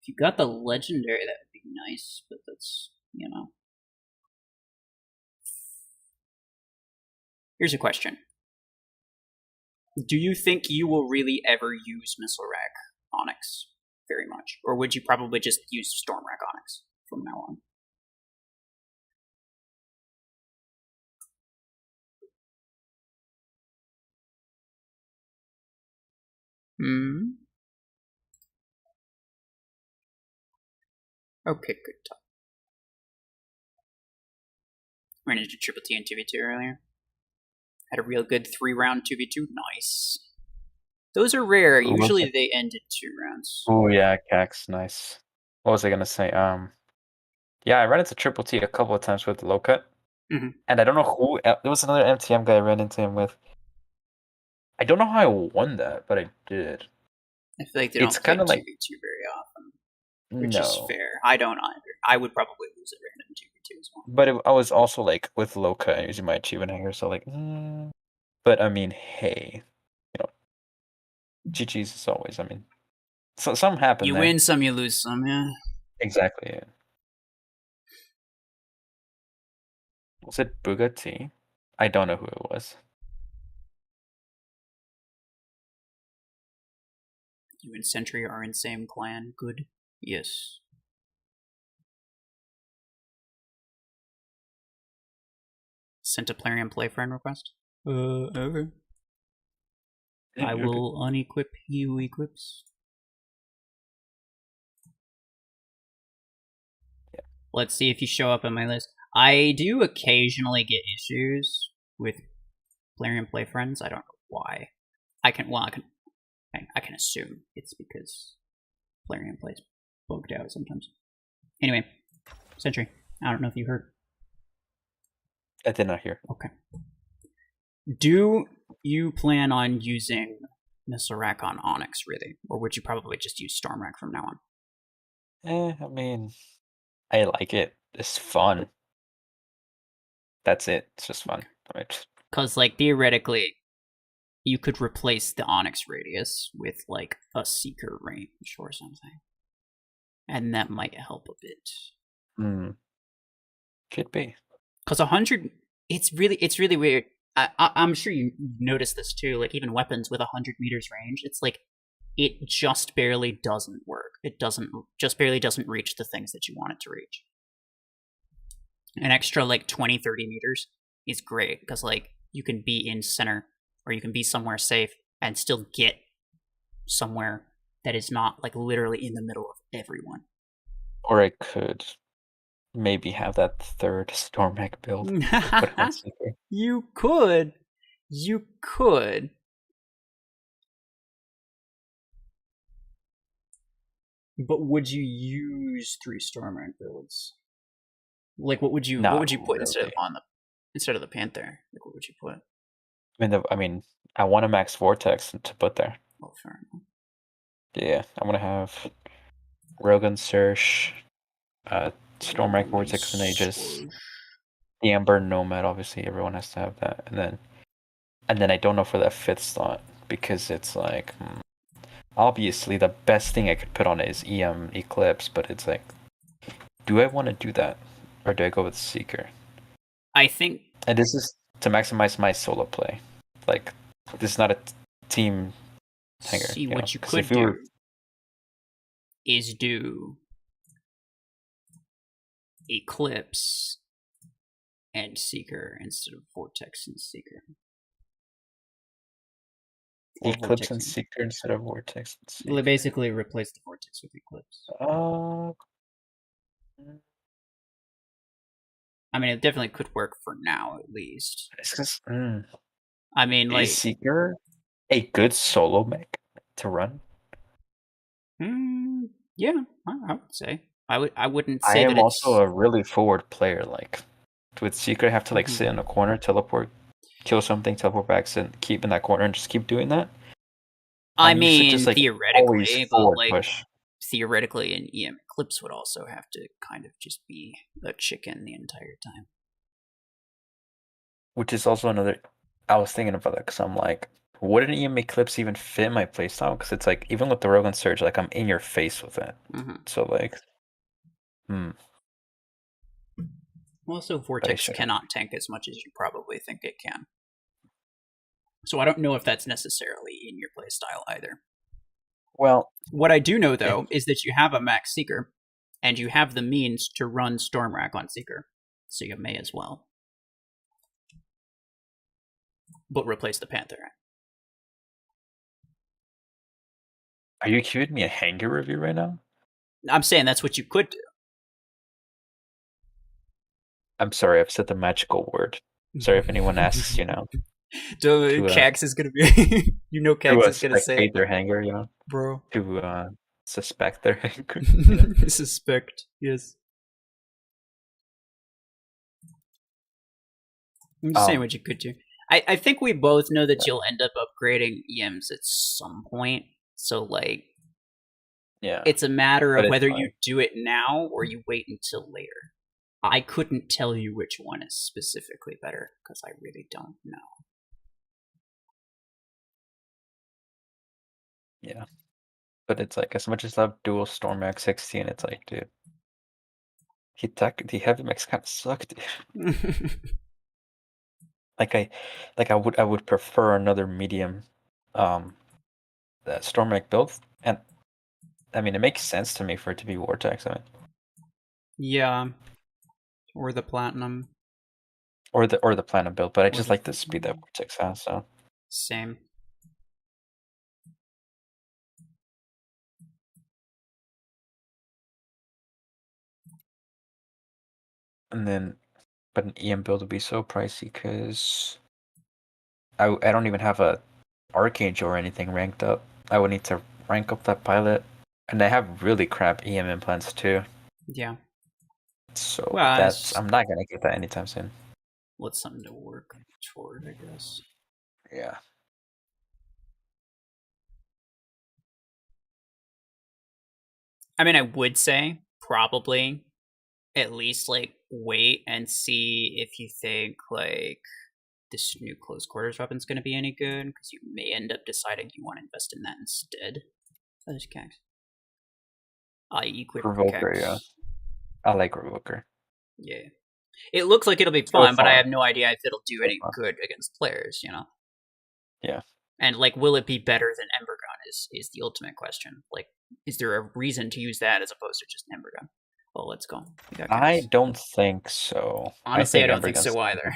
If you got the legendary, that would be nice, but that's, you know. Here's a question. Do you think you will really ever use Missile Rack Onyx very much? Or would you probably just use Storm Rack Onyx from now on? Okay, good talk. Ran into Triple T and 2v2 earlier. Had a real good 3-round 2v2. Nice. Those are rare. Usually they end in 2 rounds. Oh yeah, Cax, nice. What was I gonna say? Yeah, I ran into Triple T a couple of times with low cut. And I don't know who. There was another MTM guy I ran into him with. I don't know how I won that, but I did. I feel like they don't play 2v2 very often, which is fair. I don't either. I would probably lose it random 2v2 as well. But I was also like with low cut and using my achievement hanger, so like. But I mean, hey, you know, GG's as always. I mean, so something happened. You win some, you lose some. Yeah. Exactly. Yeah. Was it Bugatti? I don't know who it was. You and Sentry are in same clan. Good. Yes. Sent a Plarium play friend request. Okay. I will unequip he who equips. Yeah. Let's see if you show up on my list. I do occasionally get issues with Plarium play friends. I don't know why. I can assume it's because Plarium plays bugged out sometimes. Anyway, Sentry, I don't know if you heard. I did not hear. Okay. Do you plan on using Missile Rack on Onyx, really? Or would you probably just use Storm Rack from now on? I mean, I like it. It's fun. That's it. It's just fun. Because, like, theoretically, you could replace the Onyx radius with, like, a Seeker range or something. And that might help a bit. Could be. Because 100, it's really weird. I'm sure you noticed this too. Like, even weapons with 100 meters range, it's like, it just barely doesn't work. It just barely doesn't reach the things that you want it to reach. An extra, like, 20, 30 meters is great, because, like, you can be in center, or you can be somewhere safe, and still get somewhere that is not, like, literally in the middle of everyone. Or I could maybe have that third Storm Mech build. You could. You could. But would you use 3 Storm Mech builds? Like, what would you put really. instead of the Panther? Like, what would you put? I mean, I want a max Vortex to put there. Oh, fair enough. Yeah, I want to have Rogan Surge, Storm Mech Vortex and Aegis, the Ember Nomad. Obviously, everyone has to have that, and then I don't know for that 5th slot, because it's like, obviously the best thing I could put on it is EM Eclipse, but it's like, do I want to do that, or do I go with Seeker? I think, and this is to maximize my solo play. Like, this is not a team hanger. See, what you could do is do Eclipse and Seeker instead of Vortex and Seeker. Eclipse and Seeker instead of Vortex and Seeker. Basically replace the Vortex with Eclipse. I mean, it definitely could work for now, at least. It's just, I mean, like, is Seeker a good solo mech to run? Yeah, I would say. I wouldn't I say am that also a really forward player. Like, with Seeker, I have to, like, sit in a corner, teleport, kill something, teleport back, sit, keep in that corner, and just keep doing that. I mean, just, like, theoretically, but, like, push. Theoretically, an EM Eclipse would also have to kind of just be a chicken the entire time. Which is also another. I was thinking about that, because I'm like, would an EM Eclipse even fit my playstyle? Because it's like, even with the Rogan Surge, like, I'm in your face with it. So, like, Also, Vortex cannot tank as much as you probably think it can. So I don't know if that's necessarily in your playstyle either. Well, what I do know, though, is that you have a Max Seeker, and you have the means to run Storm Rack on Seeker, so you may as well. But replace the Panther. Are you giving me a hanger review right now? I'm saying that's what you could do. I'm sorry, I've said the magical word. Sorry if anyone asks, you know. Cax is gonna be, Cax is gonna say their hanger, you know, bro. To suspect their hanger. Suspect, yes. I'm just saying what you could do. I think we both know that you'll end up upgrading EMs at some point. So, like, yeah, it's a matter of whether you do it now or you wait until later. I couldn't tell you which one is specifically better, because I really don't know. Yeah. But it's like, as much as I have dual Storm Max 16, it's like, dude, the heavy mechs kind of suck, dude. I would prefer another medium Storm Mech build, and I mean, it makes sense to me for it to be Vortex. I mean, yeah, or the Platinum, or the Platinum build, but I just like the speed that Vortex has. So same. And then But an EM build would be so pricey because I don't even have a Archangel or anything ranked up. I would need to rank up that pilot. And I have really crap EM implants too. Yeah. So Well, that's I'm not gonna get that anytime soon. What's something to work toward, I guess. Yeah. I mean, I would say probably at least like wait and see if you think like this new close quarters weapon's going to be any good, because you may end up deciding you want to invest in that instead. Oh, there's Kex. I equip Revoker, Kex. yeah. I like Revoker. Yeah. It looks like it'll be fun, but I have no idea if it'll do any good against players, you know? Yeah. And like, will it be better than Ember Gun is the ultimate question. Like, is there a reason to use that as opposed to just Ember Gun? Well, let's go. I don't think so. Honestly, I don't think so either.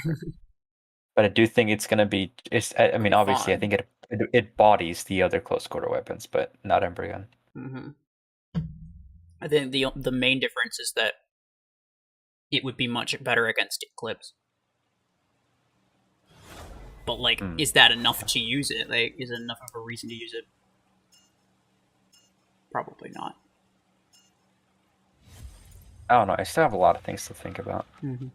But I do think it's gonna be. I mean, obviously, fun. I think it bodies the other close quarter weapons, but not Ember Gun. Mm-hmm. I think the main difference is that it would be much better against Eclipse. But like, is that enough to use it? Like, is it enough of a reason to use it? Probably not. I don't know. I still have a lot of things to think about. Mm-hmm.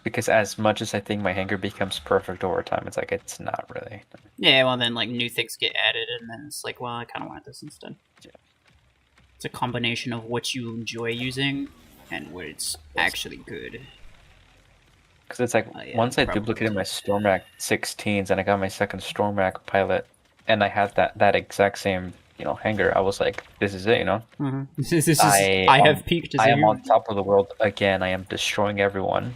Because as much as I think my hanger becomes perfect over time, it's like it's not really. Yeah, well then like new things get added, and then it's like, well, I kind of want this instead. Yeah. It's a combination of what you enjoy using and what it's actually good. Because it's like once I duplicated my Stormrack 16s and I got my second Stormrack pilot, and I had that exact same hanger, I was like, this is it, Mm-hmm. I have peaked. I am on top of the world again. I am destroying everyone.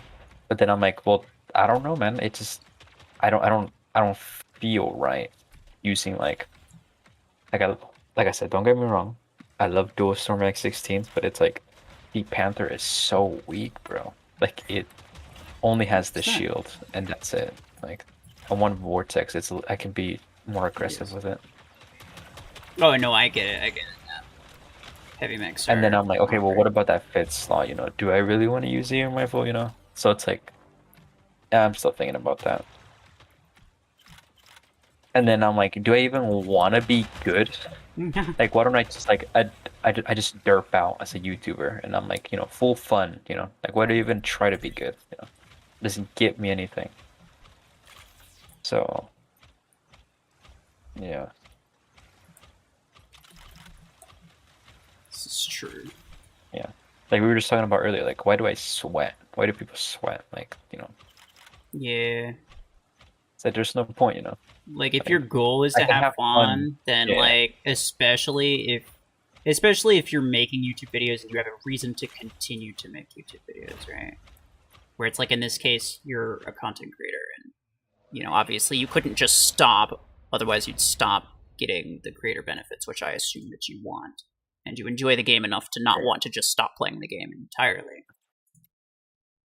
But then I'm like, well, I don't know, man. It just I don't feel right using like I said, don't get me wrong. I love dual Stormrack 16s, but it's like the Panther is so weak, bro. Like it only has the shield and that's it. Like on one Vortex, I can be more aggressive with it. Oh no, I get it. Yeah. Heavy mix. And then I'm like, okay, well, what about that fifth slot? Do I really want to use the air rifle? So it's like, yeah, I'm still thinking about that. And then I'm like, do I even want to be good? Like, why don't I just like I just derp out as a YouTuber, and I'm like, full fun. Like, why do you even try to be good? It doesn't get me anything. So, yeah. This is true. Yeah. Like we were just talking about earlier, like why do I sweat? Why do people sweat? Like, Yeah. It's like there's no point, Like if your goal is to have fun, then like especially if you're making YouTube videos and you have a reason to continue to make YouTube videos, right? Where it's like in this case, you're a content creator and obviously you couldn't just stop, otherwise you'd stop getting the creator benefits, which I assume that you want. And you enjoy the game enough to not want to just stop playing the game entirely.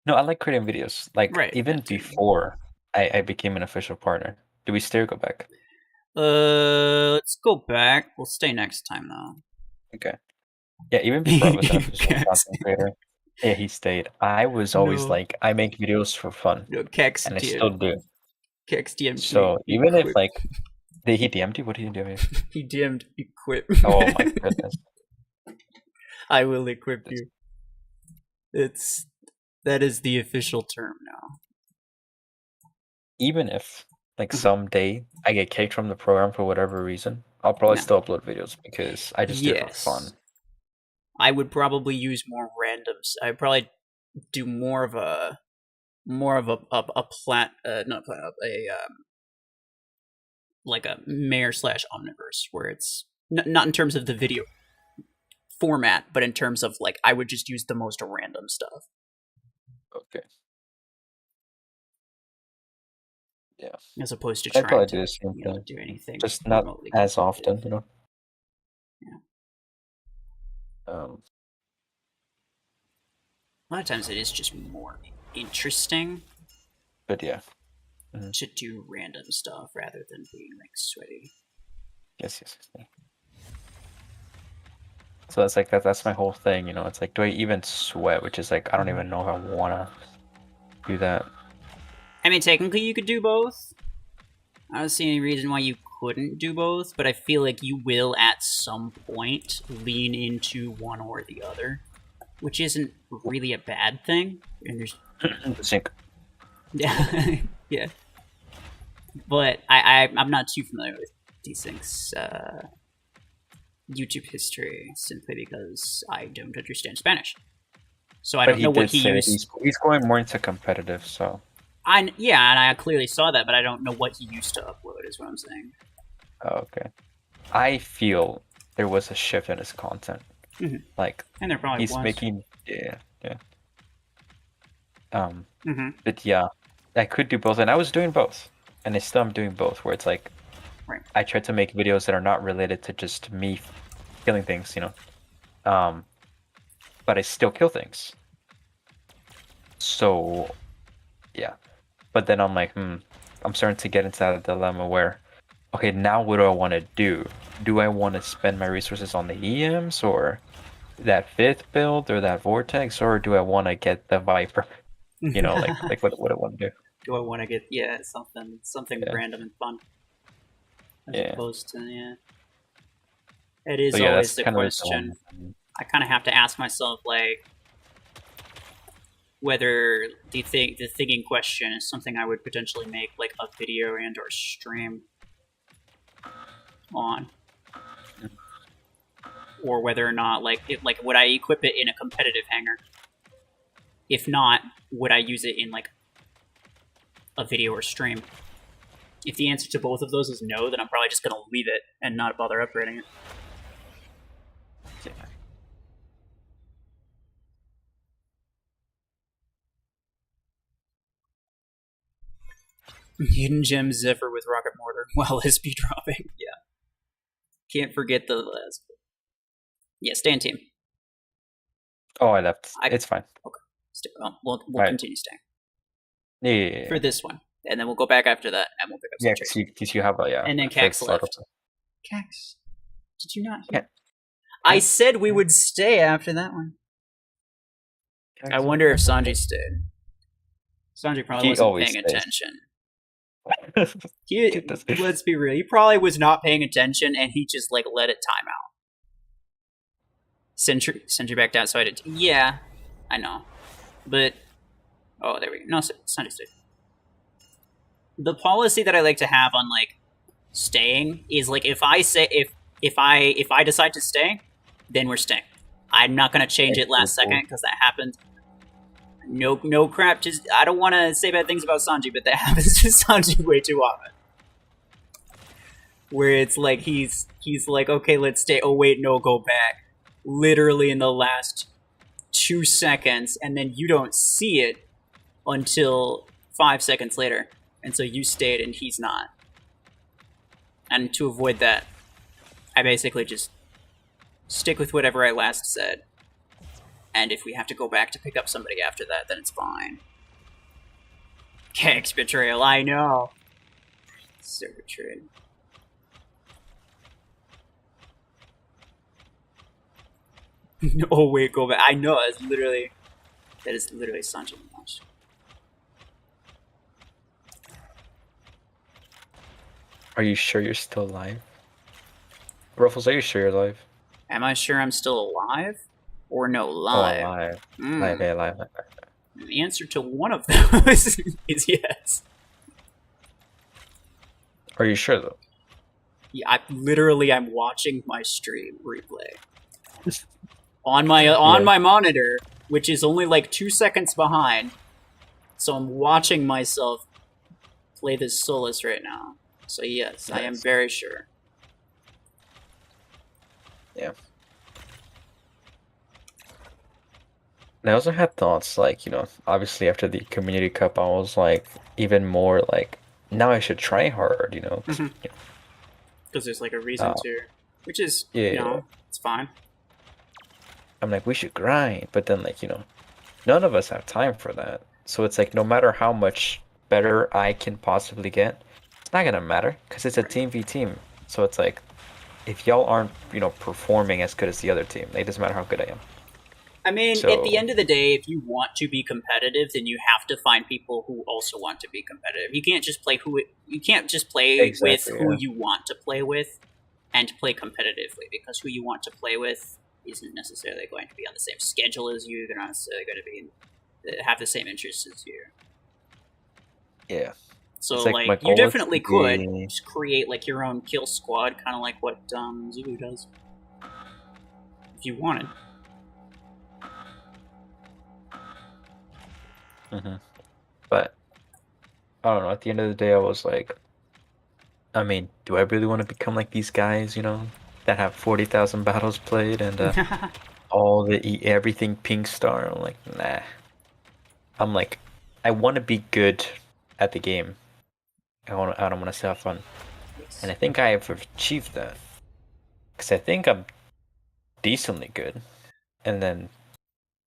No, I like creating videos. Like even before I became an official partner. Do we stay or go back? Let's go back. We'll stay next time though. Okay. Yeah, even before I was an official content creator. Yeah, he stayed. I was always like, I make videos for fun. No, Kex and I still do. Kex DM'd So even if like did he DM'd you? What did he do? He DM'd equip. Oh my goodness. I will equip you. That is the official term now. Even if like someday I get kicked from the program for whatever reason, I'll probably still upload videos because I just do it for fun. I would probably use more randoms. I'd probably do more of a like a Mayor/Omniverse, where it's not in terms of the video format, but in terms of like I would just use the most random stuff. Okay. Yeah. As opposed to trying to do anything. Just not as often, Yeah. A lot of times it is just more interesting. But yeah. To do random stuff rather than being like sweaty. Yes. So that's like that's my whole thing, It's like, do I even sweat? Which is like I don't even know if I wanna. do that. I mean, technically you could do both. I don't see any reason why you couldn't do both, but I feel like you will at some point lean into one or the other, which isn't really a bad thing. And there's Sync. yeah, yeah. But I'm not too familiar with Desync's YouTube history simply because I don't understand Spanish, so I don't know what he used. He's going more into competitive, so. Yeah, and I clearly saw that, but I don't know what he used to upload. Is what I'm saying. Oh, okay. I feel there was a shift in his content. Mm-hmm. Like, and there probably he's was. making, yeah. Mm-hmm. But yeah, I could do both, and I was doing both, and I still am doing both. Where it's like, right. I try to make videos that are not related to just me killing things, you know. But I still kill things. So, yeah. But then I'm like, I'm starting to get into that dilemma where, okay, now what do I want to do? Do I want to spend my resources on the EMs or that 5th build or that Vortex, or do I want to get the Viper? You know, like what I want to do. Do I want to get something random and fun? As opposed to It is always the question. I kind of have to ask myself, like, whether the thinking question is something I would potentially make like a video and or stream on, or whether or not like would I equip it in a competitive hangar? If not, would I use it in like a video or stream? If the answer to both of those is no, then I'm probably just gonna leave it and not bother upgrading it. Yeah. Hidden gem Zephyr with rocket mortar while SP dropping. Yeah. Can't forget the last. Yeah, stay in team. Oh, I left. It's fine. Okay. We'll continue staying. Yeah. For this one. And then we'll go back after that and we'll pick up some because you have a, And then Cax left. Cax, did you not hear? Yeah. I said we would stay after that one. Cax, I wonder if Sanji stayed. Sanji probably wasn't paying attention. Let's be real. He probably was not paying attention, and he just like let it time out. Sentry backed out, so I did. Yeah, I know, but there we go. No, Sanji stayed. The policy that I like to have on like staying is like if I say if I decide to stay, then we're staying. I'm not gonna change it last second because that happened. No crap. Just I don't want to say bad things about Sanji, but that happens to Sanji way too often. Where it's like he's like, okay, let's stay. Oh wait, no, go back. Literally in the last 2 seconds, and then you don't see it until 5 seconds later, and so you stayed and he's not. And to avoid that, I basically just stick with whatever I last said. And if we have to go back to pick up somebody after that, then it's fine. Cax betrayal, I know. So betrayed. Oh wait, go back. I know, that is literally Sanji much. Are you sure you're still alive? RuFFles, are you sure you're alive? Am I sure I'm still alive? Or no, live? Oh, alive. Live. The answer to one of those is yes. Are you sure though? Yeah, I'm watching my stream replay on my monitor, which is only like 2 seconds behind. So I'm watching myself play this Solus right now. So yes, I am very sure. Yeah. And I also had thoughts, like, you know, obviously after the Community Cup, I was like, even more like, now I should try hard, you know? Because there's like a reason to, which is, you know, it's fine. I'm like, we should grind, but then, like, you know, none of us have time for that. So it's like, no matter how much better I can possibly get, it's not gonna matter, because it's a team v team. So it's like, if y'all aren't, you know, performing as good as the other team, it doesn't matter how good I am. I mean, at the end of the day, if you want to be competitive, then you have to find people who also want to be competitive. You can't just play with who you want to play with and play competitively, because who you want to play with isn't necessarily going to be on the same schedule as you. They're not necessarily going to have the same interests as you. Yeah. So like you definitely could just create like your own kill squad, kind of like what Zulu does, if you wanted. But I don't know. At the end of the day, I was like, I mean, do I really want to become like these guys, you know, that have 40,000 battles played and everything pink star? I'm like, nah. I'm like, I want to be good at the game. I don't want to have fun, and I think I have achieved that. Because I think I'm decently good, and then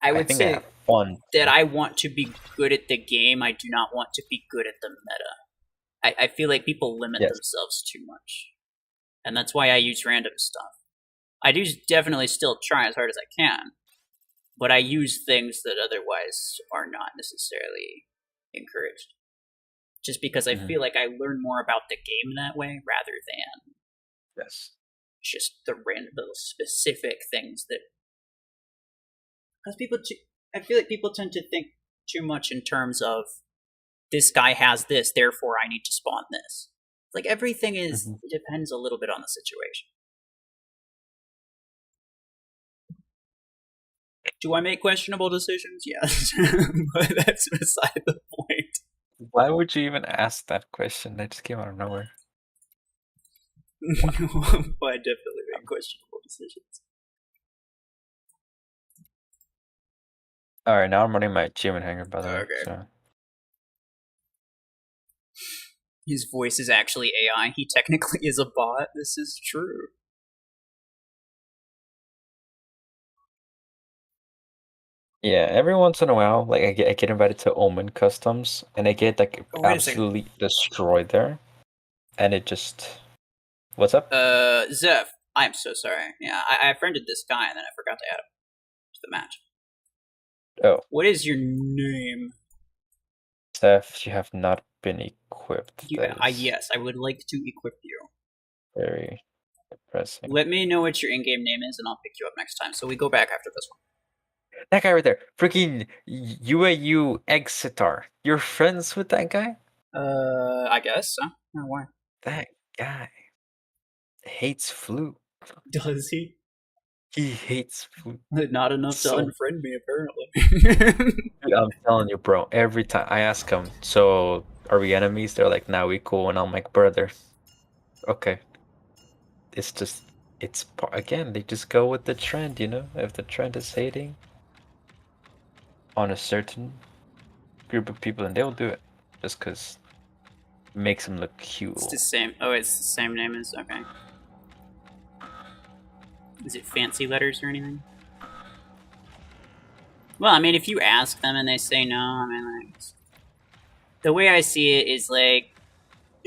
I would say I have fun. That I want to be good at the game. I do not want to be good at the meta. I feel like people limit themselves too much, and that's why I use random stuff. I do definitely still try as hard as I can, but I use things that otherwise are not necessarily encouraged. Just because I feel like I learn more about the game that way rather than just the random little specific things that. Because I feel like people tend to think too much in terms of this guy has this, therefore I need to spawn this. Like everything is depends a little bit on the situation. Do I make questionable decisions? Yes, but that's beside the point. Why would you even ask that question? That just came out of nowhere. I definitely make questionable decisions. Alright, now I'm running my achievement hanger, by the way. Okay. So. His voice is actually AI. He technically is a bot. This is true. Yeah, every once in a while, like I get invited to Omen Customs, and I get like absolutely destroyed there, and it just. What's up? Zeph, I'm so sorry. Yeah, I friended this guy and then I forgot to add him to the match. Oh. What is your name? Zeph, you have not been equipped. Yes, I would like to equip you. Very depressing. Let me know what your in-game name is and I'll pick you up next time. So we go back after this one. That guy right there. Freaking UAU Exitar. You're friends with that guy? I guess so. Oh, why? That guy hates flute. Does he? He hates flute. Not enough to unfriend me, apparently. Dude, I'm telling you, bro. Every time I ask him, so are we enemies? They're like, nah, we cool. And I'm like, brother, okay. It's just, again, they just go with the trend, you know? If the trend is hating on a certain group of people, and they'll do it just because it makes them look cool. It's the same. Oh, it's the same name as. Okay. Is it fancy letters or anything? Well, I mean, if you ask them and they say no, I mean, like, the way I see it is like,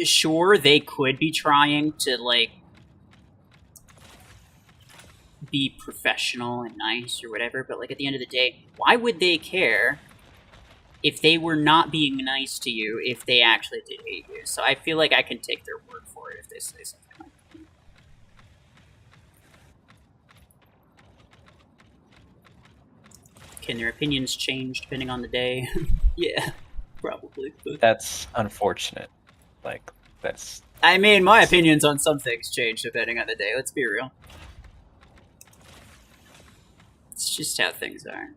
sure, they could be trying to like be professional and nice or whatever, but like at the end of the day, why would they care if they were not being nice to you if they actually did hate you? So I feel like I can take their word for it if they say something like that. Can their opinions change depending on the day? Yeah, probably. But that's unfortunate. Like, that's... I mean, my opinions on some things change depending on the day, let's be real. It's just how things are.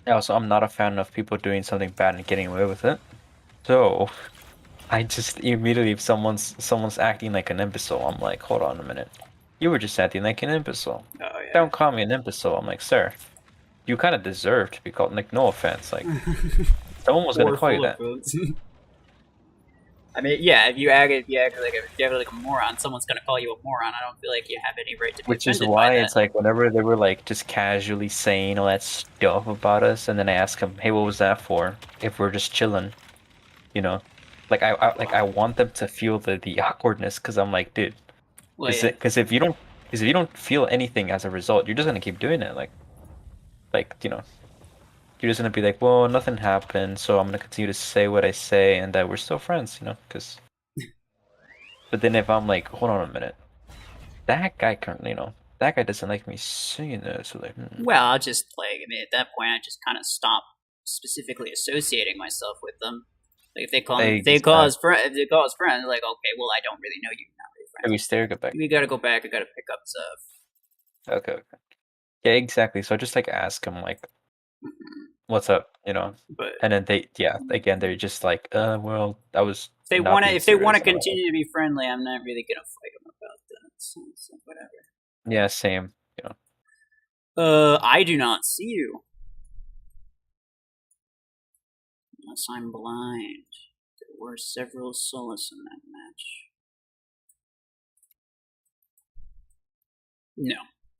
Also, I'm not a fan of people doing something bad and getting away with it. So, I just immediately, if someone's acting like an imbecile, I'm like, hold on a minute. You were just acting like an imbecile. Oh, yeah. Don't call me an imbecile. I'm like, sir, you kind of deserve to be called, like, no offense. Like, someone was going to call you that. I mean, yeah, if you act like a moron, someone's gonna call you a moron. I don't feel like you have any right to be Which is offended why by that. It's like whenever they were like just casually saying all that stuff about us, and then I ask them, "Hey, what was that for?" If we're just chilling, you know, like I want them to feel the awkwardness, because I'm like, dude, Well, yeah. Because if you don't feel anything as a result, you're just gonna keep doing it. Like you know, you're just gonna be like, well, nothing happened, so I'm gonna continue to say what I say, and that we're still friends, you know? Because. But then if I'm like, hold on a minute, that guy currently, that guy doesn't like me saying this. So like, Well, I'll just like, I mean, at that point, I just kind of stop specifically associating myself with them. Like if they call me, if they call us friends, like, okay, well, I don't really know you, not really friends. We stay or go back. We gotta go back. I gotta pick up stuff. Okay. Yeah, exactly. So I just like ask them like, what's up, But and then again, they're just like, well, that was. If they want to continue to be friendly, I'm not really gonna fight them about that. So whatever. Yeah, same. I do not see you. Unless I'm blind. There were several Solus in that match. No,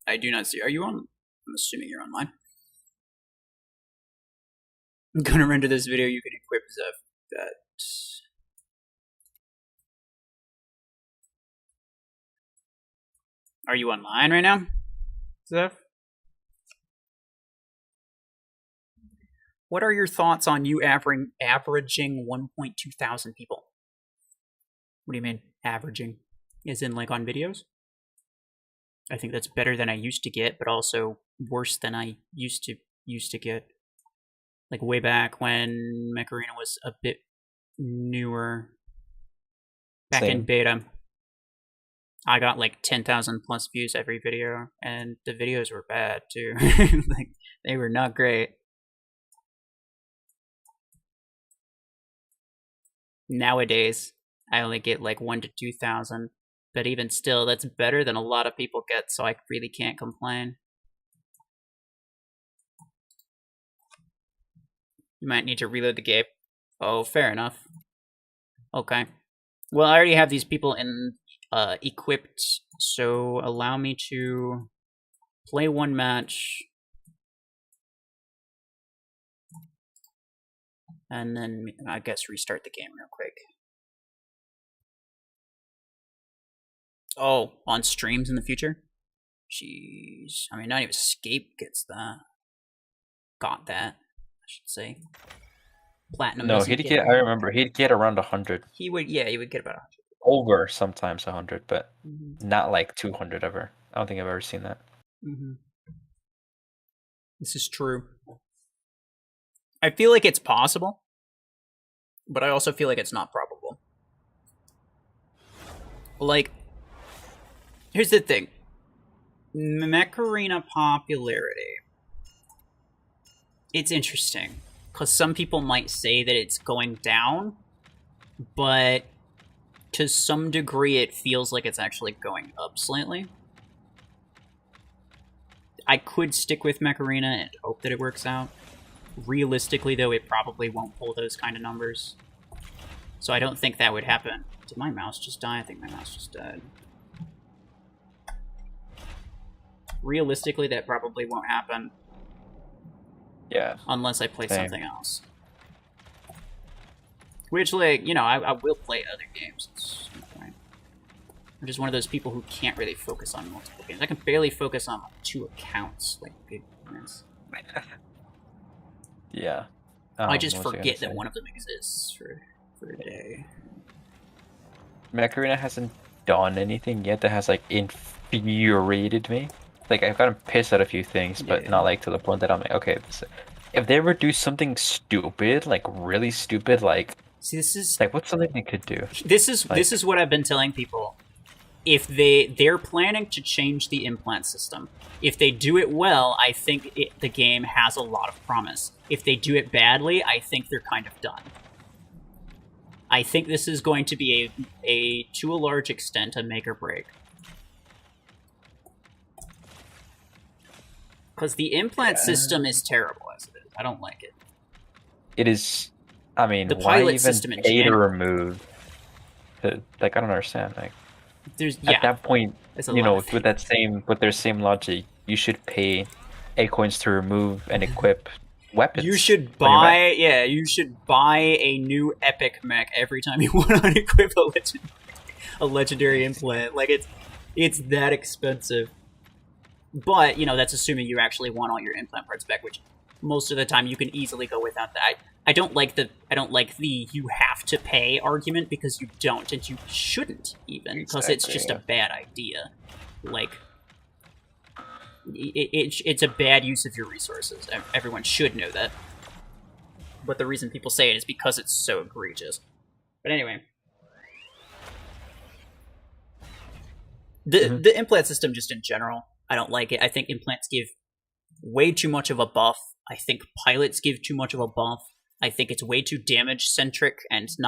I do not see. Are you on? I'm assuming you're online. I'm gonna render this video. You can equip Zeph that. Are you online right now, Zeph? What are your thoughts on you averaging 1.2 thousand people? What do you mean, averaging? As in, like, on videos? I think that's better than I used to get, but also worse than I used to get. Like, way back when Mech was a bit newer. Back in beta. I got like 10,000 plus views every video, and the videos were bad, too. Like, they were not great. Nowadays, I only get like 1 to 2,000, but even still, that's better than a lot of people get, so I really can't complain. You might need to reload the game. Oh, fair enough. Okay. Well, I already have these people equipped, so allow me to play one match. And then, I guess, restart the game real quick. Oh, on streams in the future? Jeez. I mean, not even Escape gets that. Got that, I should say. Platinum. No, he'd get. I remember he'd get around 100. He would get about 100. Over sometimes 100, but not like 200 ever. I don't think I've ever seen that. This is true. I feel like it's possible, but I also feel like it's not probable. Like, here's the thing. Mech popularity. It's interesting, because some people might say that it's going down, but to some degree it feels like it's actually going up slightly. I could stick with Mech and hope that it works out. Realistically, though, it probably won't pull those kind of numbers. So I don't think that would happen. Did my mouse just die? I think my mouse just died. Realistically, that probably won't happen. Yeah. Unless I play something else. Which, like, I will play other games. I'm just one of those people who can't really focus on multiple games. I can barely focus on 2 accounts. Like, goodness. Yeah. I just forget that one of them exists for a day. Mech hasn't done anything yet that has, like, infuriated me. Like, I've gotten pissed at a few things, but not, like, to the point that I'm like, okay, if they ever do something stupid, like, really stupid, like... See, this is... Like, what's something they could do? This is what I've been telling people. If they're planning to change the implant system, if they do it well, I think the game has a lot of promise. If they do it badly, I think they're kind of done. I think this is going to be to a large extent, a make or break. Because the implant system is terrible as it is. I don't like it. It is. I mean, the pilot system in pay to remove? Like, I don't understand. Like, at that point, with their same logic, you should pay coins to remove and equip weapons. You should buy, a new epic mech every time you want to equip a legendary implant. Like, It's that expensive. But, that's assuming you actually want all your implant parts back, which most of the time you can easily go without that. I don't like the you have to pay argument, because you don't, and you shouldn't even, because it's just a bad idea. Like, it's a bad use of your resources. Everyone should know that. But the reason people say it is because it's so egregious. But anyway, the implant system just in general, I don't like it. I think implants give way too much of a buff. I think pilots give too much of a buff. I think it's way too damage centric, and it's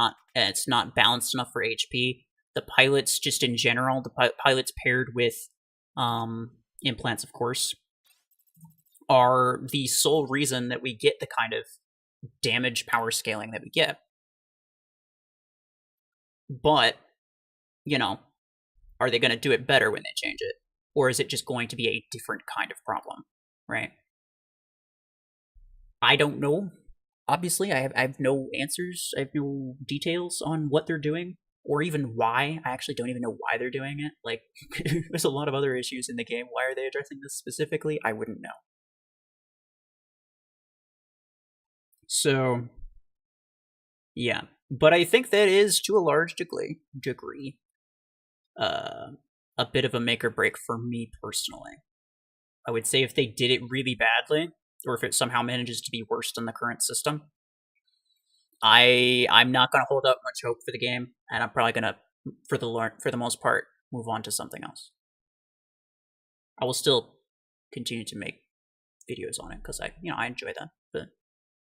not balanced enough for HP. The pilots just in general, the pilots paired with implants, of course, are the sole reason that we get the kind of damage power scaling that we get. But, are they going to do it better when they change it? Or is it just going to be a different kind of problem, right? I don't know. Obviously, I have no answers. I have no details on what they're doing, or even why. I actually don't even know why they're doing it. Like, there's a lot of other issues in the game. Why are they addressing this specifically? I wouldn't know. So, yeah. But I think that is, to a large degree, a bit of a make or break for me personally. I would say if they did it really badly, or if it somehow manages to be worse than the current system, I'm not going to hold up much hope for the game, and I'm probably going to, for the most part, move on to something else. I will still continue to make videos on it because I enjoy that, but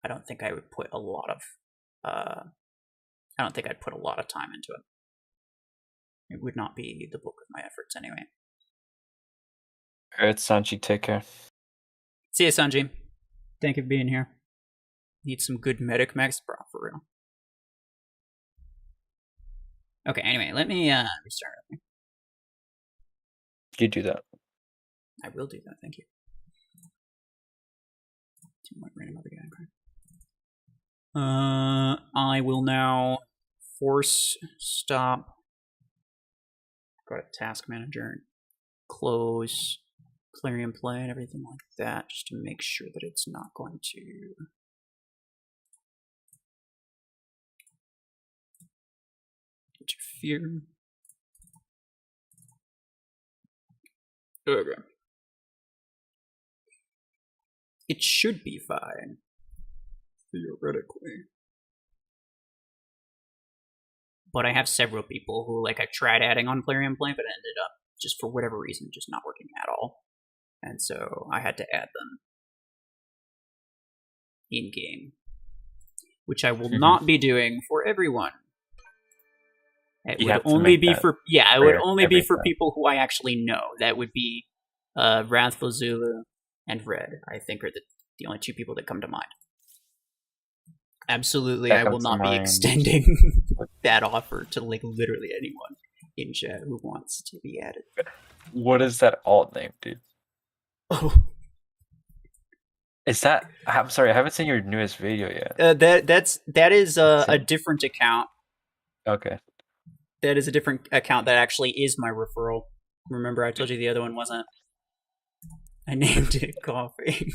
I don't think I would put a lot of I don't think I'd put a lot of time into it. It would not be the bulk of my efforts anyway. Alright, Sanji, take care. See ya, Sanji. Thank you for being here. Need some good medic mechs, bro, for real. Okay, anyway, let me restart. You do that. I will do that, thank you. Too much random other guy. I will now force stop. Go to task manager, close Plarium play and everything like that, just to make sure that it's not going to interfere. Okay. It should be fine, theoretically. But I have several people who, I tried adding on Plarium play, but it ended up, just for whatever reason, just not working at all. And so I had to add them in-game, which I will not be doing for everyone. It would only be for it would only be for people who I actually know. That would be Wrathful Zulu and Red. I think are the only two people that come to mind. Absolutely, I will not be extending that offer to literally anyone in chat who wants to be added. What is that alt name, dude? Oh, is that? I'm sorry, I haven't seen your newest video yet. That is a different account. Okay. That is a different account that actually is my referral. Remember, I told you the other one wasn't. I named it Coffee.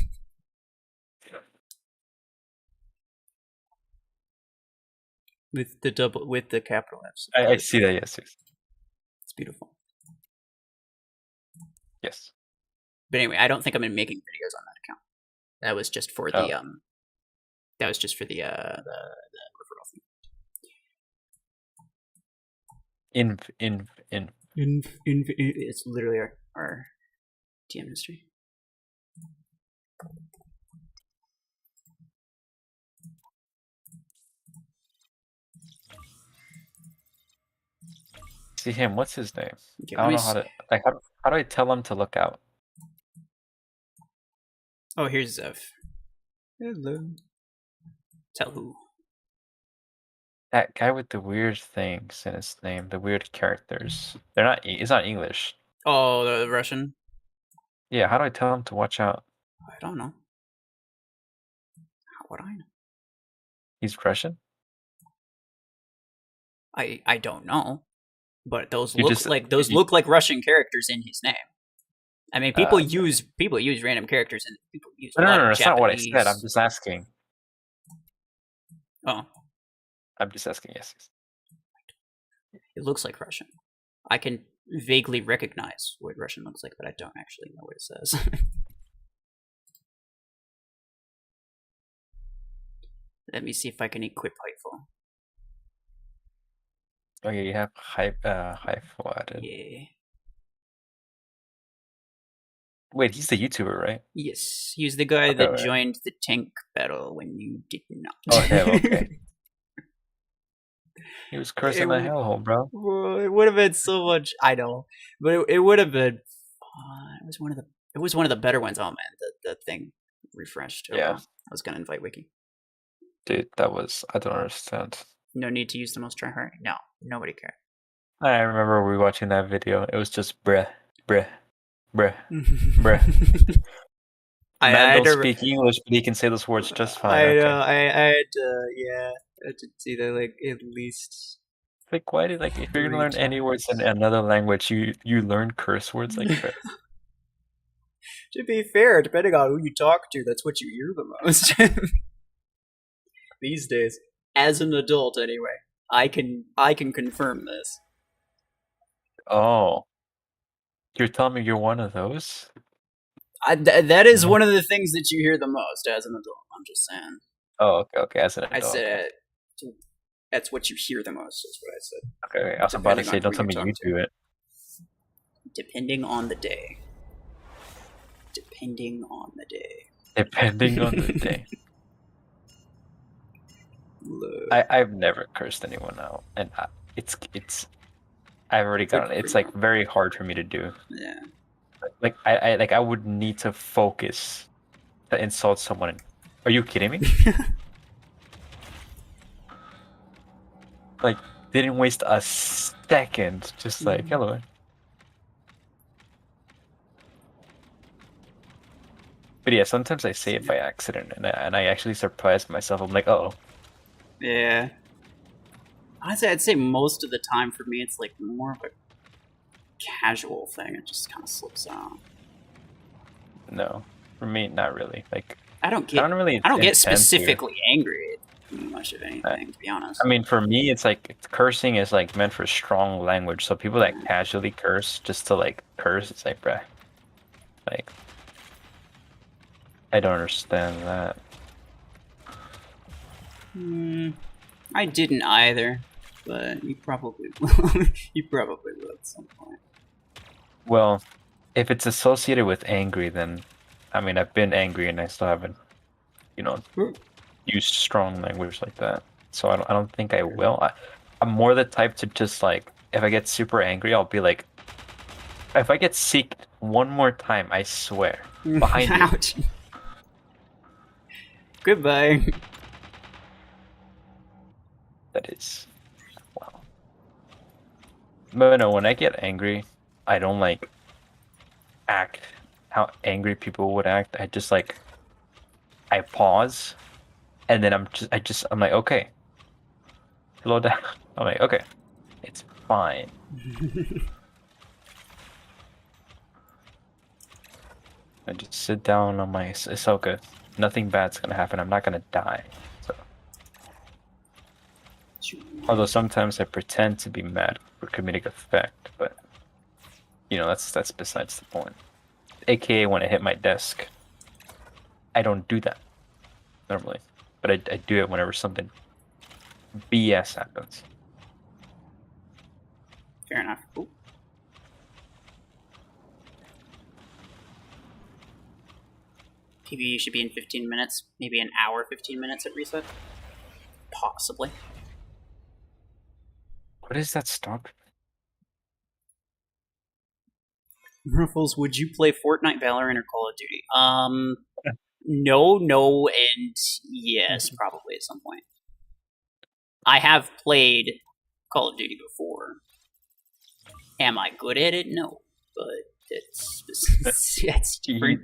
with the capital F's. I see that. Yes. It's beautiful. Yes. But anyway, I don't think I'm making videos on that account. That was just for the That was just for the referral thing. It's literally our TM history. See him. What's his name? Okay, I don't know how to. How do I tell him to look out? Oh, here's Zeph. Hello. Tell who? That guy with the weird things in his name, the weird characters. They're not. It's not English. Oh, the Russian. Yeah. How do I tell him to watch out? I don't know. How would I know? He's Russian. I don't know. but those You look just like Russian characters in his name. I mean, people use random characters, and people use a lot of that's Japanese. not what I said. I'm just asking. Oh, I'm just asking. Yes. it looks like Russian. I can vaguely recognize what Russian looks like, but I don't actually know what it says. Let me see if I can equip Hypeful. Okay, you have Hypeful added. Yeah. Wait, he's the YouTuber, right? Yes, he was the guy that joined the tank battle when you did not. Oh, hell, okay. He was cursing the hellhole, bro. It would have been so much. I know, but it would have been. It was one of the better ones. Oh man, the thing refreshed. Yeah, I was gonna invite Wiki. Dude, that was. I don't understand. No need to use the most try hard. No, nobody cared. I remember rewatching that video. It was just bruh. Man don't speak English, but he can say those words just fine. I know. I had to see that like at least. Like, why did if you're gonna learn any words in another language, you learn curse words like that? To be fair, depending on who you talk to, that's what you hear the most these days. As an adult, anyway, I can confirm this. Oh, you're telling me you're one of those? That is one of the things that you hear the most as an adult. I'm just saying. Oh, okay. As an adult, I said that's what you hear the most. Is what I said. Okay, I was about to say, don't tell me you do it. Depending on the day. Depending on the day. Depending on the day. I've never cursed anyone out, and it's I've already gotten it. It's very hard for me to do. Yeah. I would need to focus to insult someone. Are you kidding me? Didn't waste a second. Just hello. But yeah, sometimes I say it by accident, and I actually surprise myself. I'm like, oh. Yeah. Honestly, I'd say most of the time for me, it's more of a casual thing. It just kind of slips out. No, for me, not really. I don't get specifically angry at much of anything, to be honest. I mean, for me, it's cursing is meant for strong language. So people that casually curse just to curse, it's bruh. I don't understand that. I didn't either, but you probably will. You probably will at some point. Well, if it's associated with angry, then I mean, I've been angry and I still haven't, used strong language like that. So I don't think I will. I'm more the type to just if I get super angry, I'll be if I get seeked one more time, I swear, behind Ouch. You. Goodbye. That is, wow. But no, when I get angry, I don't act how angry people would act. I just I pause, and then I'm like, okay, slow down. I'm like, okay, it's fine. I just sit down on my. It's all good. Nothing bad's gonna happen. I'm not gonna die. So, although sometimes I pretend to be mad for comedic effect, but that's besides the point. AKA when I hit my desk, I don't do that normally, but I do it whenever something BS happens. Fair enough. Ooh. PvE should be in 15 minutes, maybe an hour, 15 minutes at reset. Possibly. What is that stock? RuFFles, would you play Fortnite, Valorant, or Call of Duty? No, and yes, probably at some point. I have played Call of Duty before. Am I good at it? No, but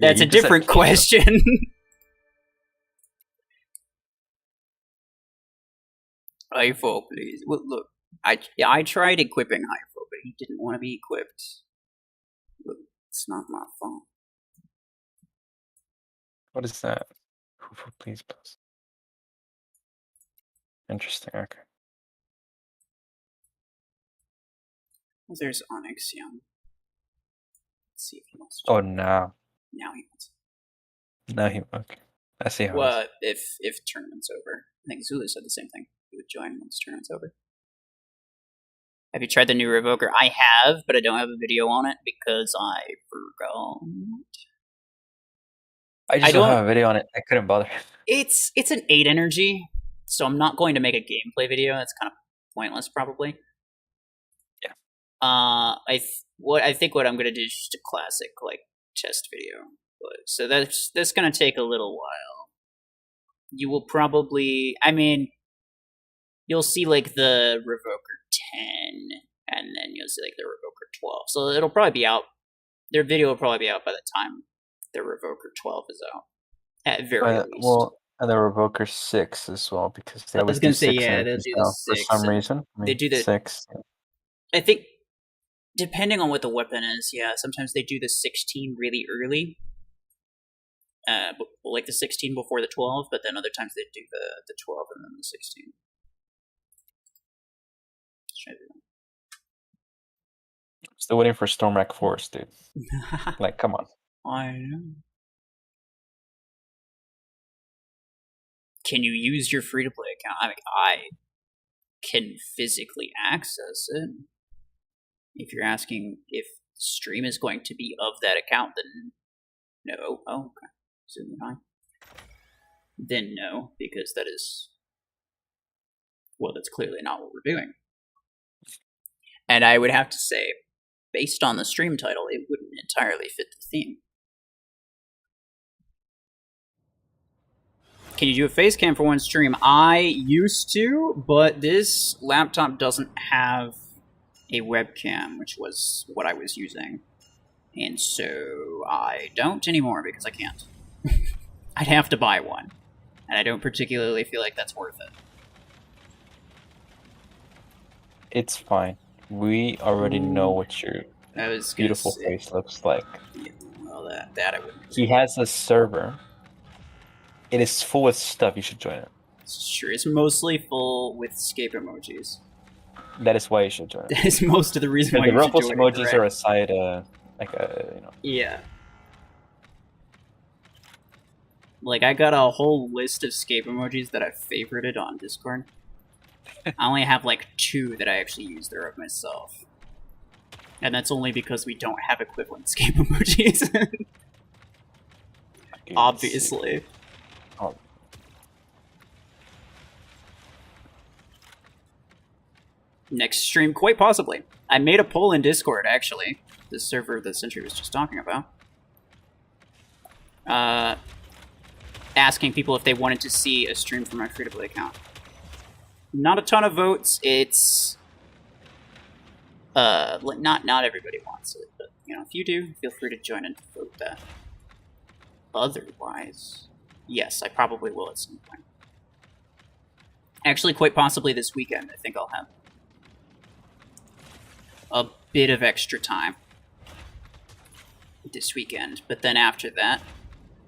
that's a different question. iPhone, please. Look, I tried equipping Hypho, but he didn't want to be equipped. It's not my fault. What is that? Please, plus. Interesting. Okay. Well, there's Onyx, yeah. Let's see if he wants to. Oh, no. Now he wants. Now he okay. I see how. Well, if tournament's over, I think Zulu said the same thing. He would join once tournament's over. Have you tried the new Revoker? I have, but I don't have a video on it because I forgot. I don't have a video on it. I couldn't bother. It's an 8 energy, so I'm not going to make a gameplay video. That's kind of pointless, probably. Yeah. I think what I'm going to do is just a classic like test video. So that's going to take a little while. You will probably, I mean, you'll see like the Revoker 10, and then you'll see like the Revoker 12. So it'll probably be out. Their video will probably be out by the time the Revoker 12 is out, at very least. Well, and the Revoker 6 as well, because they always do 6 they'll do the 6 for some reason. I mean, they do the 6. I think, depending on what the weapon is, yeah, sometimes they do the 16 really early. Like the 16 before the 12, but then other times they do the 12 and then the 16. Still waiting for Stormwreck Force, dude. Like, come on. I know. Can you use your free-to-play account? I mean, I can physically access it. If you're asking if stream is going to be of that account, then no. Oh, okay. Zoom high. Then no, because that is... Well, that's clearly not what we're doing. And I would have to say, based on the stream title, it wouldn't entirely fit the theme. Can you do a face cam for one stream? I used to, but this laptop doesn't have a webcam, which was what I was using. And so I don't anymore because I can't. I'd have to buy one. And I don't particularly feel like that's worth it. It's fine. We already know what your beautiful face looks like. Yeah, well, that I wouldn't. He has a server. It is full with stuff. You should join it. Sure, it's mostly full with escape emojis. That is why you should join it. That is most of the reason why you should join it. The RuFFles emojis are a side, Yeah. Like, I got a whole list of escape emojis that I've favorited on Discord. I only have, like, 2 that I actually use there of myself. And that's only because we don't have equivalent escape emojis. Obviously. Oh. Next stream, quite possibly. I made a poll in Discord, actually. The server that Sentry was just talking about. Asking people if they wanted to see a stream from my free-to-play account. Not a ton of votes. It's... not everybody wants it, but, you know, if you do, feel free to join and vote that. Otherwise, yes, I probably will at some point. Actually, quite possibly this weekend, I think I'll have a bit of extra time this weekend, but then after that,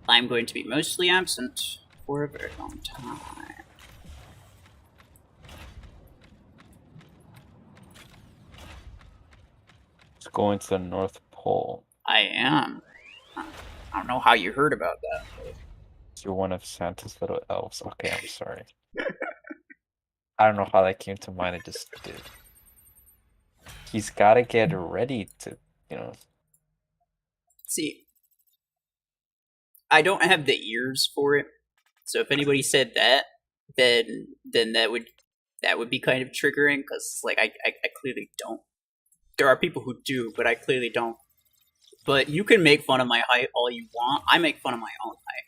I'm going to be mostly absent for a very long time. It's going to the North Pole. I am. I don't know how you heard about that. But... You're one of Santa's little elves. Okay, I'm sorry. I don't know how that came to mind. I just did. He's got to get ready to, you know. See, I don't have the ears for it, so if anybody said that, then that would be kind of triggering, because like I clearly don't. There are people who do, but I clearly don't. But you can make fun of my height all you want. I make fun of my own height.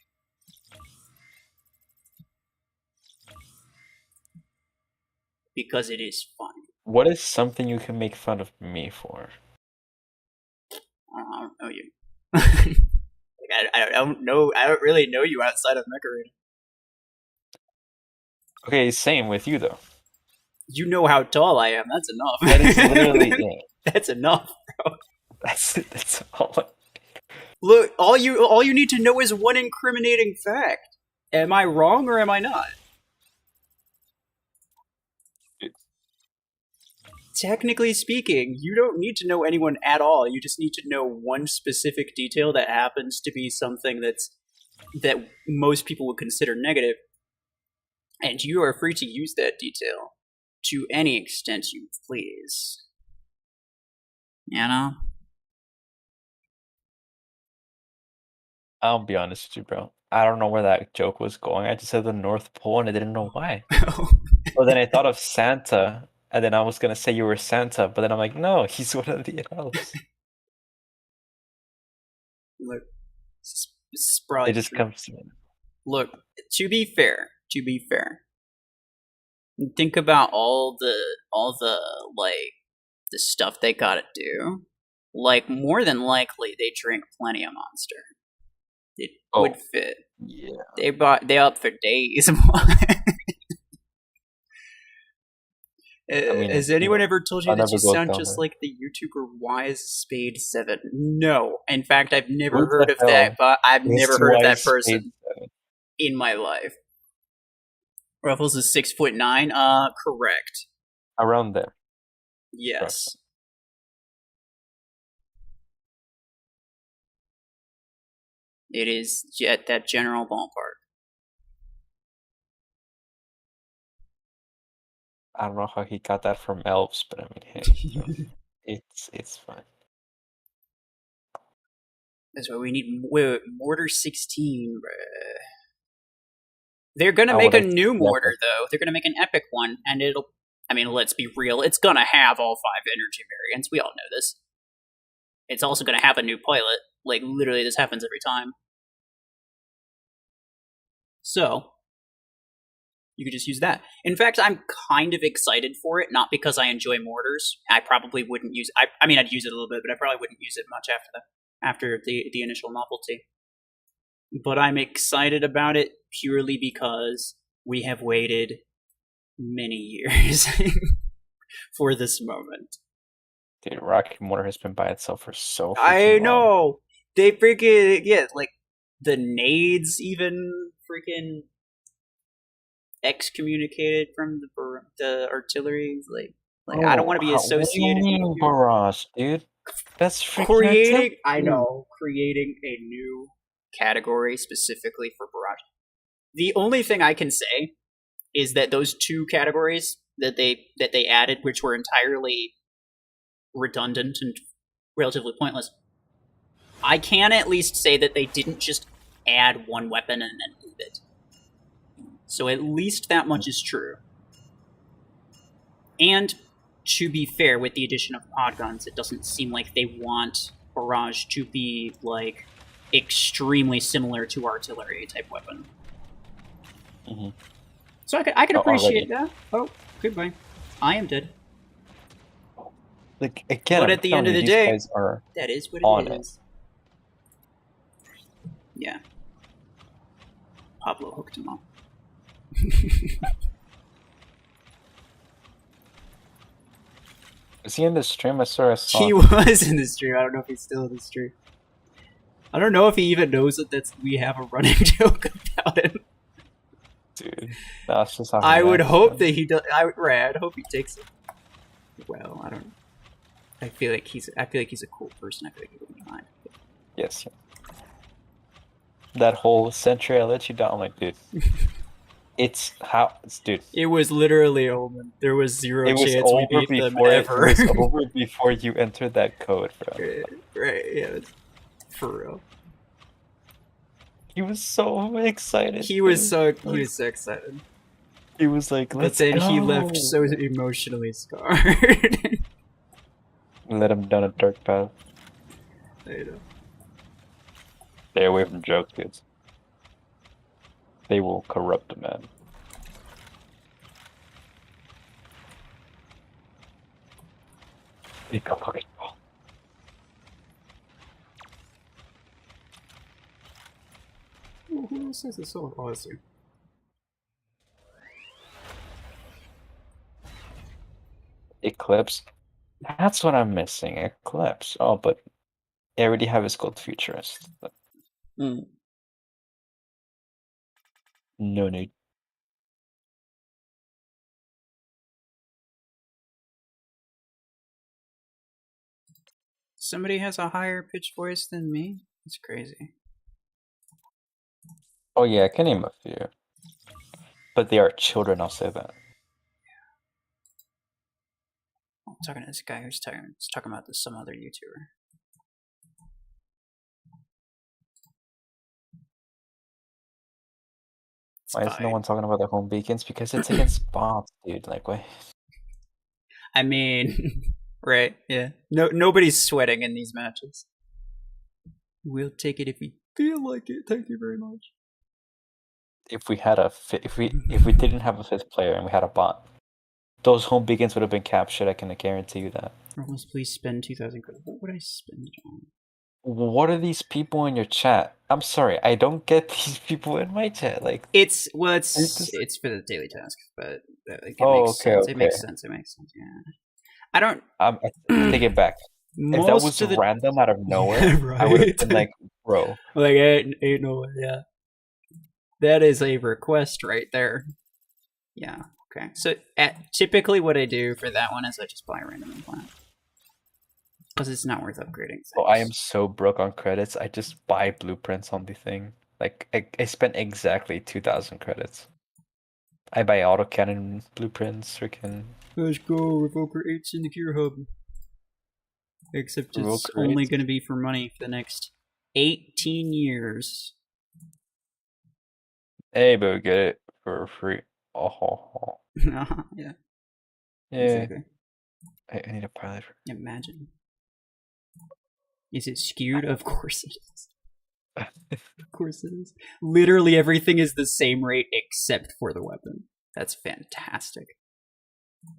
Because it is funny. What is something you can make fun of me for? I don't know you. Like, I don't know. I don't really know you outside of Mech. Okay, same with you though. You know how tall I am. That's enough. That is literally That's enough, bro. That's all. Look, all you need to know is one incriminating fact. Am I wrong or am I not? Technically speaking, you don't need to know anyone at all. You just need to know one specific detail that happens to be something that most people would consider negative, and you are free to use that detail to any extent you please. You know? I'll be honest with you, bro. I don't know where that joke was going. I just said the North Pole and I didn't know why. But then I thought of Santa, and then I was gonna say you were Santa, but then I'm like, no, he's one of the elves. Look, this is probably It just true. comes to me. Look, to be fair, think about all the like the stuff they gotta do. Like, more than likely they drink plenty of Monster. It would fit. Yeah. They up for days. Has anyone ever told you that you sound just like the YouTuber WiseSpade7? No. In fact, I've never heard of that, but I've never heard of that person in my life. RuFFles is 6'9". Correct. Around there. Yes. It is at that general ballpark. I don't know how he got that from elves, but I mean, hey, it's fine. That's why we need Mortar 16, bruh. They're gonna make a new mortar, though. They're gonna make an epic one, and it'll... I mean, let's be real. It's gonna have all 5 energy variants. We all know this. It's also gonna have a new pilot. Like, literally, this happens every time. So, you could just use that. In fact, I'm kind of excited for it, not because I enjoy mortars. I probably wouldn't use it. I mean, I'd use it a little bit, but I probably wouldn't use it much after the initial novelty. But I'm excited about it purely because we have waited many years for this moment. Dude, Rocket Mortar has been by itself for so I long. know! They freaking... Yeah, like, the nades even freaking excommunicated from the artillery. Like I don't want to be associated. What do you mean barrage, dude? That's creating. I know, creating a new category specifically for barrage. The only thing I can say is that those 2 categories that they added, which were entirely redundant and relatively pointless, I can at least say that they didn't just add one weapon and then leave it. So at least that much is true. And to be fair, with the addition of pod guns, it doesn't seem like they want barrage to be like extremely similar to artillery type weapon. Mm-hmm. So I can appreciate that. Oh, goodbye. I am dead. Like, again, but at the end of the day, that is what it is. Yeah. Pablo hooked him up. Is he in the stream? I saw. He was in the stream. I don't know if he's still in the stream. I don't know if he even knows that we have a running joke about him. Dude, that's just how I would hope that he does. I'd hope he takes it. Well, I don't know. I feel like he's a cool person. I feel like he wouldn't mind. Yes. That whole century I let you down, like, dude. Dude. It was literally Omen. There was zero chance we beat them ever. It was over before you entered that code, bro. Right, yeah, for real. He was so excited. He was so excited. He was like, let's go. But then he left so emotionally scarred. Let him down a dark path. I know. Stay away from jokes, kids. They will corrupt a man. Pick a fucking ball. Who else says it's so awesome? Eclipse. That's what I'm missing. Eclipse. Oh, but I already have his gold futurist. Mm. No need. Somebody has a higher pitched voice than me? That's crazy. Oh yeah, I can name a few. But they are children, I'll say that. I'm talking to this guy who's talking about this some other YouTuber. It's Why is no fine. one talking about the home beacons? Because it's against bots, dude. Like, wait. I mean, right? Yeah. No, nobody's sweating in these matches. We'll take it if we feel like it. Thank you very much. If we had if we didn't have a fifth player and we had a bot, those home beacons would have been captured. I can guarantee you that. Ramos, please spend 2,000 credit. What would I spend it on? What are these people in your chat? I'm sorry, I don't get these people in my chat. Like, it's well, just... it's for the daily task, but like, it oh, makes okay, sense. okay. It makes sense. It makes sense. Yeah. I don't. I take it back. If that was random out of nowhere, right? I would have been like, bro. Like, ain't no way. Yeah. That is a request right there. Yeah. Okay. So typically, what I do for that one is I just buy a random implant because it's not worth upgrading things. Oh, I am so broke on credits. I just buy blueprints on the thing. Like, I spent exactly 2,000 credits. I buy autocannon blueprints, freaking. Let's go, Revoker 8's in the Gear Hub. Except it's Revoker only 8? going to be for money for the next 18 years. Hey, but we get it for free. Oh. Yeah. Yeah. Exactly. I need a pilot. Imagine. Is it skewed? Of course it is. Of course it is. Literally everything is the same rate except for the weapon. That's fantastic.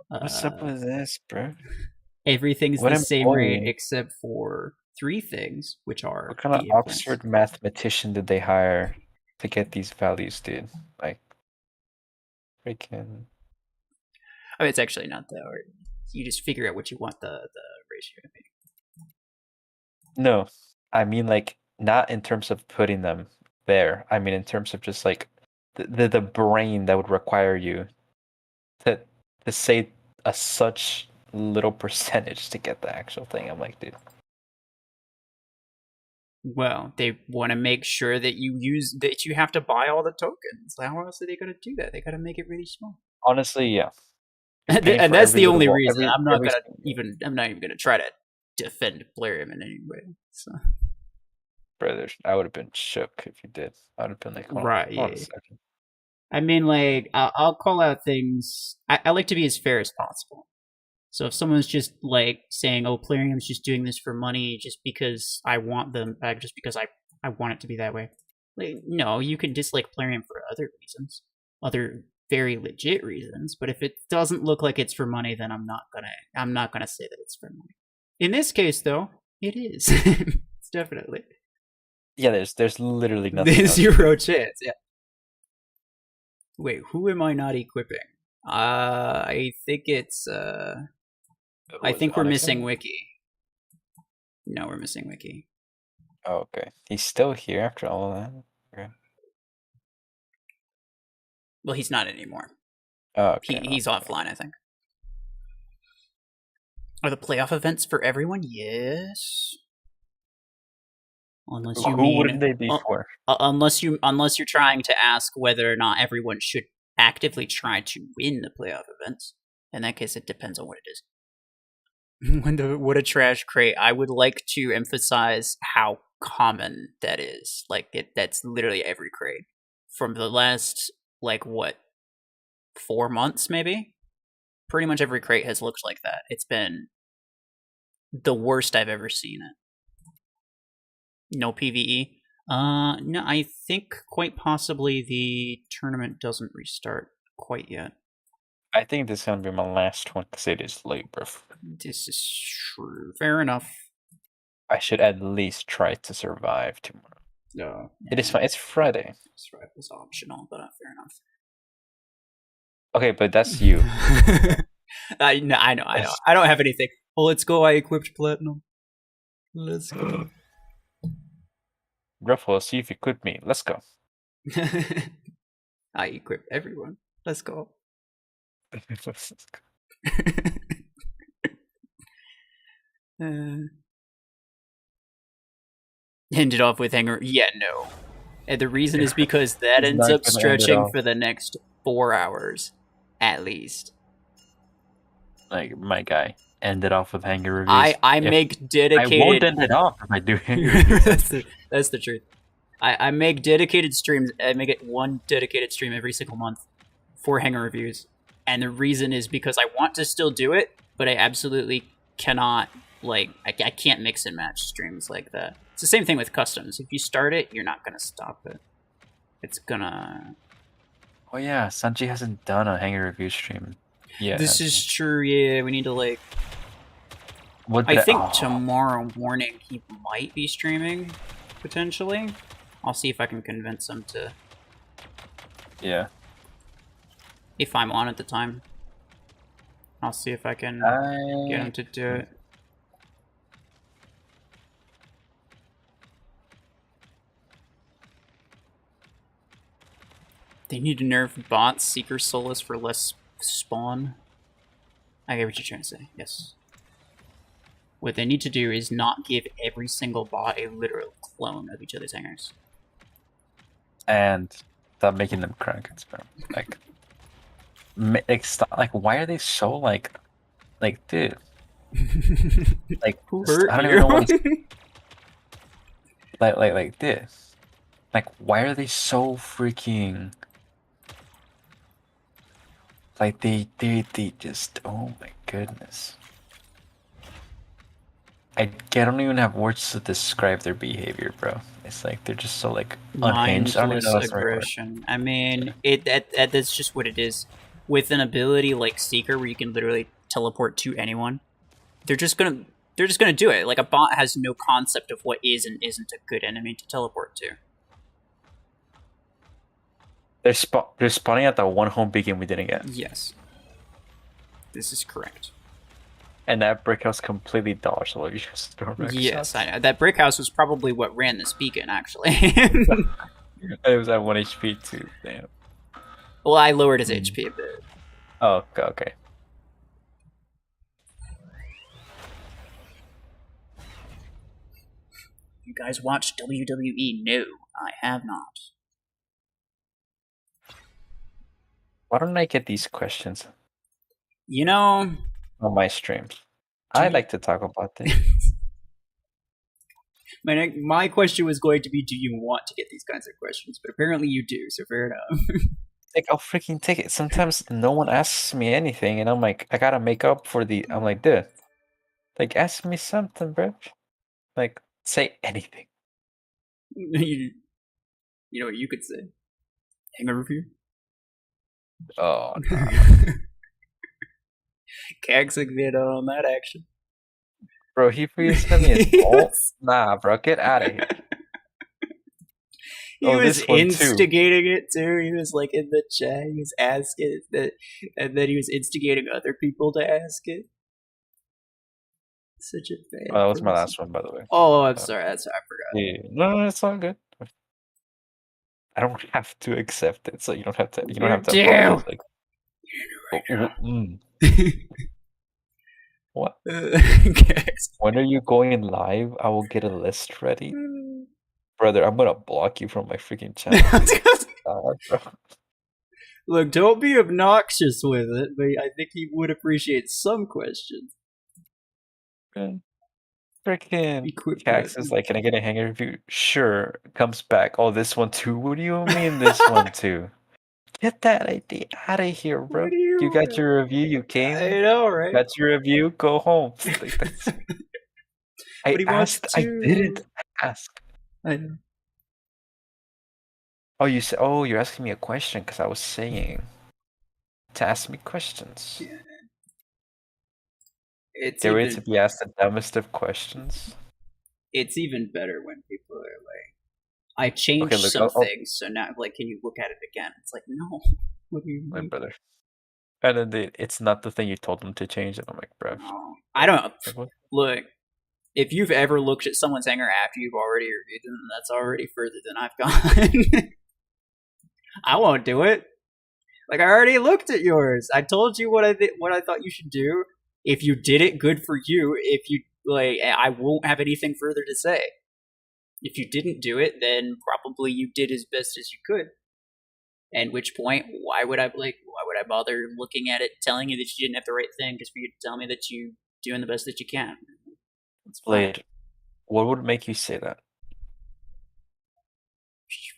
What's up with this, bro? Everything's the same rate except for 3 things, which are what kind of Oxford mathematician did they hire to get these values, dude? Like, freaking. Oh, it's actually not that hard. You just figure out what you want the ratio to be. No, I mean like not in terms of putting them there. I mean in terms of just like the brain that would require you to say such little percentage to get the actual thing. I'm like, dude. Well, they want to make sure that you have to buy all the tokens. How else are they going to do that? They got to make it really small. Honestly, yeah. And that's the only reason. I'm not even gonna try to defend Plarium in any way. So. Brothers, I would have been shook if you did. I would have been like, right, hold on a second. I mean, like, I'll call out things. I like to be as fair as possible. So if someone's just like saying, "Oh, Plarium's just doing this for money, just because I want them, just because I want it to be that way," like, no, you can dislike Plarium for other reasons, other very legit reasons. But if it doesn't look like it's for money, then I'm not gonna say that it's for money. In this case, though, it is. It's definitely. Yeah, there's literally nothing. There's 0 chance. Yeah. Wait, who am I not equipping? I think it's I think we're missing Wiki. No, we're missing Wiki. Oh, okay. He's still here after all of that? Okay. Well, he's not anymore. Oh, okay. He's offline, I think. Are the playoff events for everyone? Yes. Unless you who wouldn't they be for? Unless you're trying to ask whether or not everyone should actively try to win the playoff events. In that case, it depends on what it is. What a trash crate. I would like to emphasize how common that is. Like, that's literally every crate. From the last, 4 months, maybe? Pretty much every crate has looked like that. It's been the worst I've ever seen it. No PvE. No, I think quite possibly the tournament doesn't restart quite yet. I think this is gonna be my last one because it is late, bro. This is true. Fair enough. I should at least try to survive tomorrow. No, it is fine. It's Friday. Survival is optional, but fair enough. Okay, but that's you. No, I know. I don't have anything. Well, let's go. I equipped platinum. Let's go. RuFFles, see if you equip me. Let's go. I equipped everyone. Let's go. Ended off with hanger. Yeah, no. And the reason is because that ends up stretching for the next 4 hours, at least. Like my guy ended off with hanger reviews. I make dedicated. I won't end it off if I do hanger reviews. That's the truth. I make dedicated streams. I make it one dedicated stream every single month for hanger reviews, and the reason is because I want to still do it, but I absolutely cannot. Like I can't mix and match streams like that. It's the same thing with customs. If you start it, you're not gonna stop it. It's gonna. Oh yeah, Sanji hasn't done a hanger review stream. Yeah, this is true. Yeah, we need to like. I think tomorrow morning he might be streaming, potentially. I'll see if I can convince him to. Yeah. If I'm on at the time, I'll see if I can get him to do it. They need to nerf bots, Seeker Solace for less spawn. I get what you're trying to say, yes. What they need to do is not give every single bot a literal clone of each other's hangers. And stop making them crackers, bro. Like, why are they so like, dude? Like, who hurt I don't you? even know what like this. Like, why are they so freaking? Like they just, oh my goodness. I don't even have words to describe their behavior, bro. It's like they're just so like unhinged. Mindless aggression. I mean, that's just what it is. With an ability like Seeker, where you can literally teleport to anyone, they're just gonna do it. Like a bot has no concept of what is and isn't a good enemy to teleport to. They're spawning at that one home beacon we didn't get. Yes, this is correct. And that brick house completely dodged all of you. Yes, I know. That brick house was probably what ran this beacon, actually. It was at 1 HP too, damn. Well, I lowered his HP a bit. Oh, okay. You guys watch WWE? No, I have not. Why don't I get these questions? You know... on my streams. I like to talk about this. My question was going to be, do you want to get these kinds of questions? But apparently you do, so fair enough. Like, I'll freaking take it. Sometimes no one asks me anything, and I'm like, I gotta make up for the... I'm like, dude, like, ask me something, bro. Like, say anything. You know what you could say? Hanger review? Oh, no. Cagsig made out on that action. Bro, he sent me a bolt? Nah, bro, get out of here. He was instigating it too. He was like in the chat. He was asking that, and then he was instigating other people to ask it. Such a bad. Oh, that was my last one, by the way. Oh, I'm sorry. I forgot. Yeah. No, it's all good. I don't have to accept it, so you don't have to. You don't have to. Apologize, like, what? When are you going live? I will get a list ready. Brother, I'm gonna block you from my freaking channel. Look, don't be obnoxious with it, but I think he would appreciate some questions. Freaking Cax is like, can I get a hanger review? Sure. Comes back. Oh, this one too? What do you mean this one too? Get that idea out of here, bro. You got your review, you came. I know, right? Got your review, go home. Like, that's... I didn't ask. I know. Oh, you said, oh, you're asking me a question because I was saying to ask me questions. Yeah. They're ready to be asked the dumbest of questions. It's even better when people are like, I changed some things, so now, like, can you look at it again? It's like, no. What do you mean? My brother. And then it's not the thing you told them to change. And I'm like, bro. I don't Like, what? look. If you've ever looked at someone's hanger after you've already reviewed them, that's already further than I've gone. I won't do it. Like I already looked at yours. I told you what I thought you should do. If you did it, good for you. If you like, I won't have anything further to say. If you didn't do it, then probably you did as best as you could. At which point, why would I bother looking at it, telling you that you didn't have the right thing, just for you to tell me that you doing the best that you can? It's fine. Blade, what would make you say that?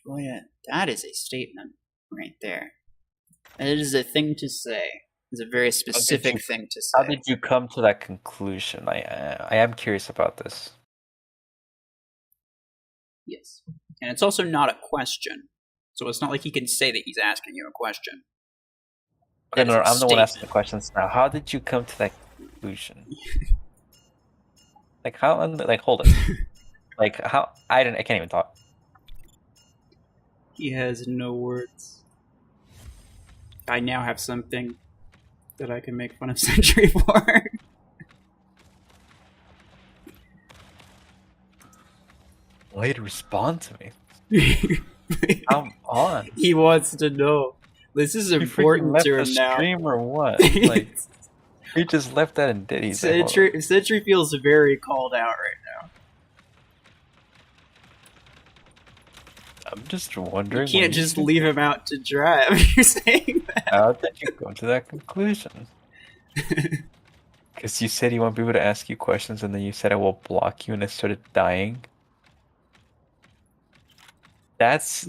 Well, yeah, that is a statement right there. It is a thing to say. It's a very specific thing to say. How did you come to that conclusion? I am curious about this. Yes. And it's also not a question. So it's not like he can say that he's asking you a question. Okay, no, I'm the one asking the questions now. How did you come to that conclusion? Like how? Like hold it. Like how? I can't even talk. He has no words. I now have something that I can make fun of Sentry for. Way to respond to me. Come on. He wants to know. This is important to him now. Stream or what? Like he just left that and did. He's Sentry feels very called out right now. I'm just wondering. You can't just leave him out to dry. You're saying that. How did you come to that conclusion? Because you said you want people to ask you questions, and then you said I will block you, and I started dying. That's.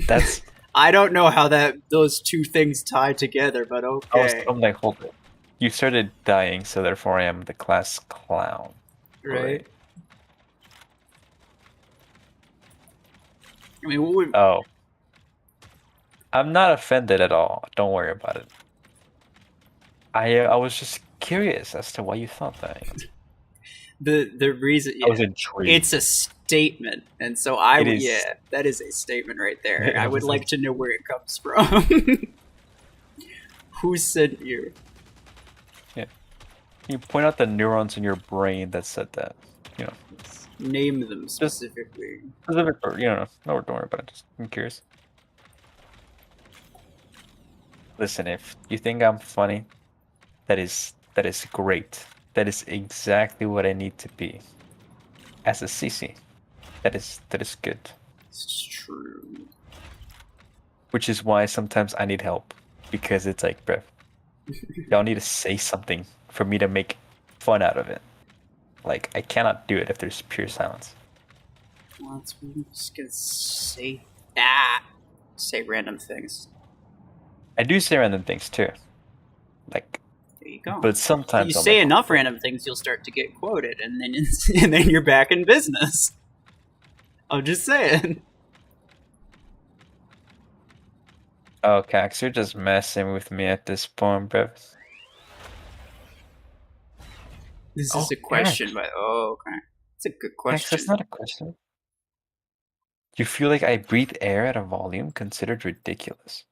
I don't know how those two things tie together, but okay. I'm like, hold it. You started dying, so therefore I am the class clown. Right. I mean, what would... Oh. I'm not offended at all. Don't worry about it. I was just curious as to why you thought that. The reason... Yeah, I was intrigued. It's a statement, and so that is a statement right there. I would like to know where it comes from. Who sent you? Yeah. You point out the neurons in your brain that said that. You know. Name them specifically. No, don't worry about it. Just, I'm curious. Listen, if you think I'm funny, that is great. That is exactly what I need to be. As a CC. That is good. It's true. Which is why sometimes I need help. Because it's like, bruh, y'all need to say something for me to make fun out of it. Like, I cannot do it if there's pure silence. Well, I'm just gonna say that. Say random things. I do say random things too. Like, there you go. But sometimes if you say enough random things, you'll start to get quoted, and then you're back in business. I'm just saying. Oh, Cax, you're just messing with me at this point, bro. This is a question, but okay. It's a good question. That's not a question. You feel like I breathe air at a volume considered ridiculous.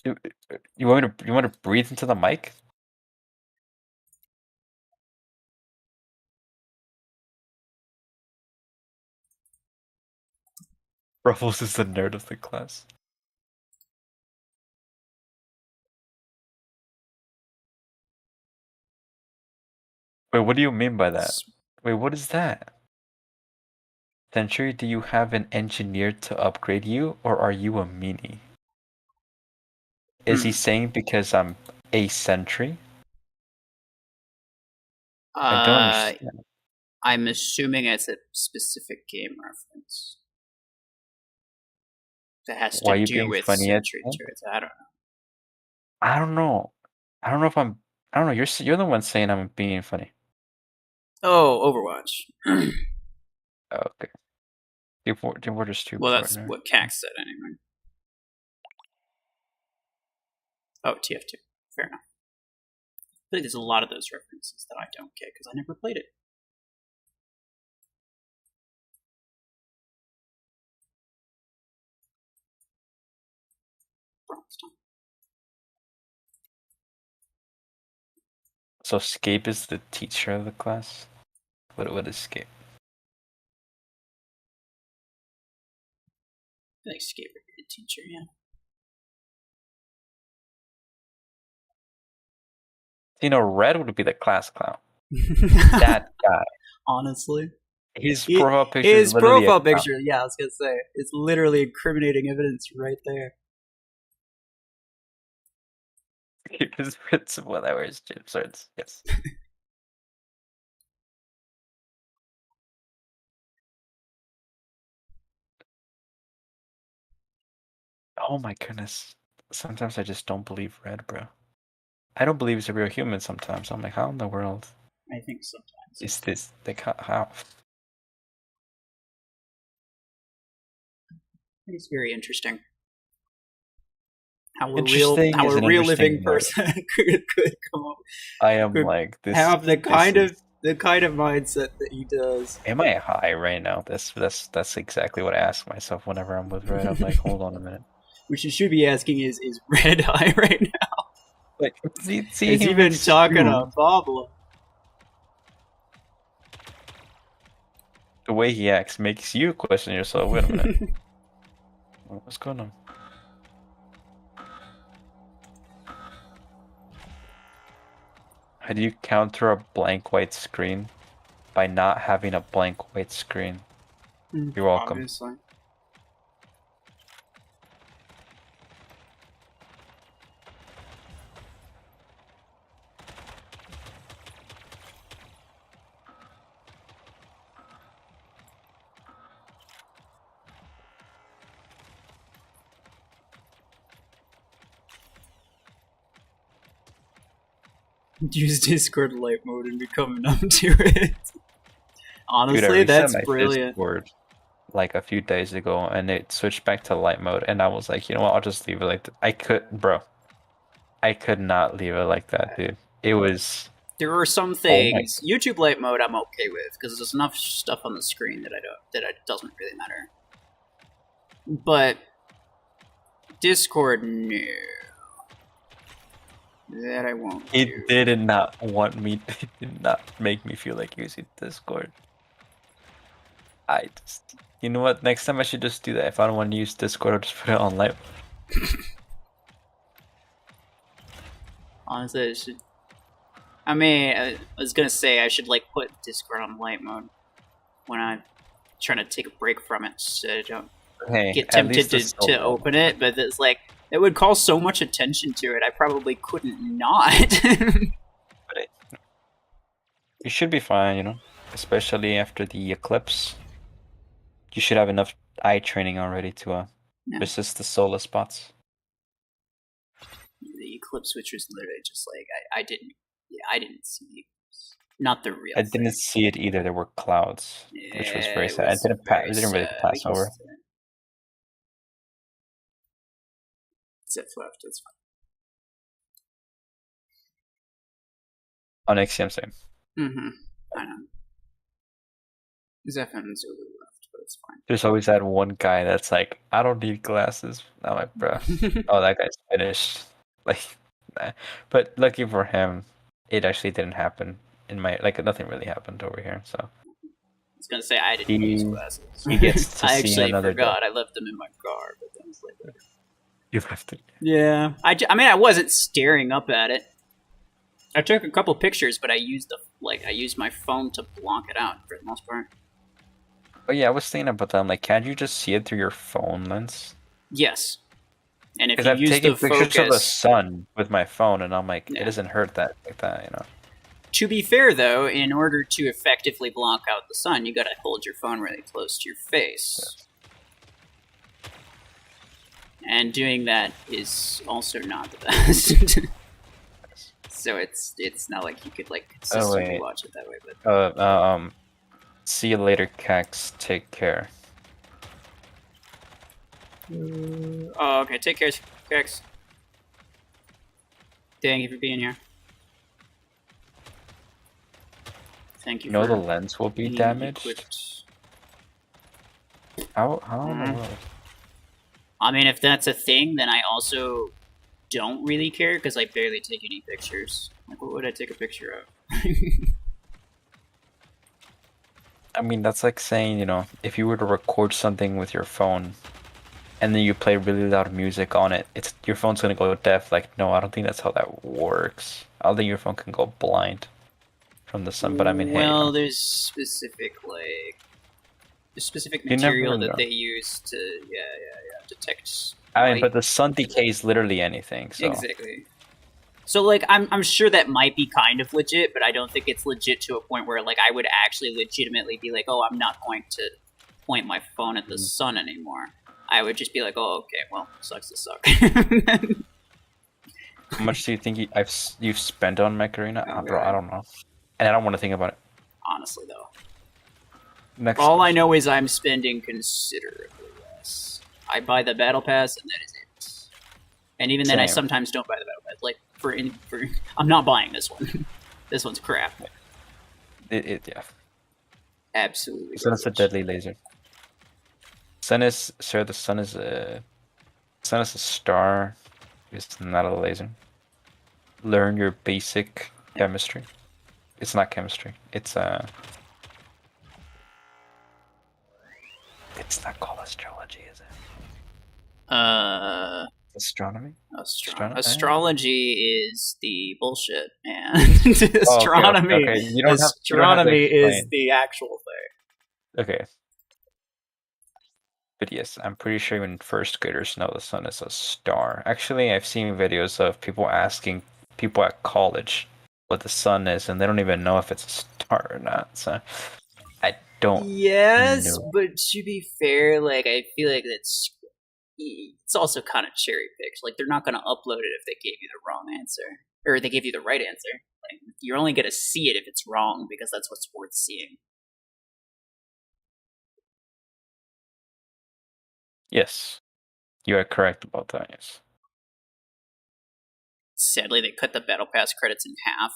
You want to breathe into the mic? RuFFles is the nerd of the class. Wait, what do you mean by that? Wait, what is that? Sentry, do you have an engineer to upgrade you, or are you a meanie? Is he saying because I'm a sentry? I don't understand. I'm assuming it's a specific game reference. That has to do with sentry turrets. I don't know. I don't know. I don't know if I'm. I don't know. You're the one saying I'm being funny. Oh, Overwatch. Okay. Team Fortress 2. Well, that's what Cax said anyway. Oh, TF2. Fair enough. I feel like there's a lot of those references that I don't get because I never played it. next time. So Scape is the teacher of the class? What is Scape? I think Scape would be the teacher, yeah. You know, Red would be the class clown. That guy. Honestly. His profile picture is literally profile picture, yeah, I was gonna say. It's literally incriminating evidence right there. His principal that wears gym shorts, yes. Oh my goodness. Sometimes I just don't believe Red, bro. I don't believe he's a real human sometimes. I'm like, how in the world I think sometimes. is this? Like, how? It's very interesting. How a Interesting real, is an living interesting word. person could come up. I am could like this. have the kind this of mindset that he does. Am I high right now? That's exactly what I ask myself whenever I'm with Red. I'm like, hold on a minute. Which you should be asking is Red high right now? Like, see Is he been talking to Pablo? The way he acts makes you question yourself. Wait a minute. What's going on? How do you counter a blank white screen? By not having a blank white screen. You're welcome. Obviously. Use Discord light mode and become numb to it. Honestly, Dude, that's brilliant. Discord like a few days ago, and it switched back to light mode, and I was like, you know what? I'll just leave it like I could not leave it like that, dude. It was. There are some things YouTube light mode I'm okay with because there's enough stuff on the screen that it doesn't really matter. But Discord, no. That I won't. It did not want me. It did not make me feel like using Discord. You know what? Next time I should just do that. If I don't want to use Discord, I'll just put it on light. Honestly, I was gonna say I should like put Discord on light mode when I'm trying to take a break from it, so I don't get tempted to open it. But it's like it would call so much attention to it. I probably couldn't not. But you should be fine, you know, especially after the eclipse. You should have enough eye training already to resist the solar spots. The eclipse, which was literally just like I didn't see the eclipse. Not the real. I didn't see it either. There were clouds, which was very sad. It didn't really pass over. Zeph left. It's fine. On XCM same. I know. Zeph and Zulu left, but it's fine. There's always that one guy that's like, I don't need glasses. I'm like, bro, oh, that guy's finished. Like, nah. But lucky for him, it actually didn't happen. Nothing really happened over here. So I was gonna say I didn't use glasses. He gets to I see actually another forgot. day. I left them in my car, but then it's like. You left it. Yeah, I mean, I wasn't staring up at it. I took a couple pictures, but I used my phone to block it out for the most part. Oh yeah, I was thinking about that. I'm like, can't you just see it through your phone lens? Yes. And if you I've use taken the pictures focus of the sun with my phone, and I'm like, it doesn't hurt that like that, you know. To be fair, though, in order to effectively block out the sun, you gotta hold your phone really close to your face. Yes. And doing that is also not the best. So it's not like you could like consistently watch it that way. But see you later, Cax. Take care. Oh, okay. Take care, Cax. Thank you for being here. Thank you. You know the lens will be damaged. Equipped. How in the world? I mean, if that's a thing, then I also don't really care because I barely take any pictures. Like, what would I take a picture of? I mean, that's like saying, you know, if you were to record something with your phone and then you play really loud music on it, it's your phone's gonna go deaf. Like, no, I don't think that's how that works. I don't think your phone can go blind from the sun. But I mean, hey, you know, there's specific you never material that know. they use to detect. I mean, light. but the sun decays literally anything. So Exactly. So like I'm sure that might be kind of legit, but I don't think it's legit to a point where like I would actually legitimately be like, oh, I'm not going to point my phone at the sun anymore. I would just be like, oh, okay, well, sucks to suck. how much do you think you've spent on Mech Arena? Oh, Bro, I don't know, and I don't want to think about it. Honestly, though, Next all I question. know is I'm spending considerably less. I buy the battle pass, and that is it. And even then, I Same. sometimes don't buy the battle pass. Like for I'm not buying this one. This one's crap. Yeah. Absolutely. Sun is a deadly laser. Sun is, sir. The sun is a star. It's not a laser. Learn your basic chemistry. It's not chemistry. It's It's not called astrology, is it? Astronomy. Astrology is the bullshit, and astronomy. Okay. You don't astronomy have to is the actual thing. Okay. But yes, I'm pretty sure even first graders know the sun is a star. Actually, I've seen videos of people asking people at college what the sun is, and they don't even know if it's a star or not. So I don't know. But to be fair, like I feel like it's also kind of cherry picked. Like they're not going to upload it if they gave you the wrong answer, or they gave you the right answer. Like you're only going to see it if it's wrong because that's what's worth seeing. Yes, you are correct about that. Yes. Sadly, they cut the battle pass credits in half.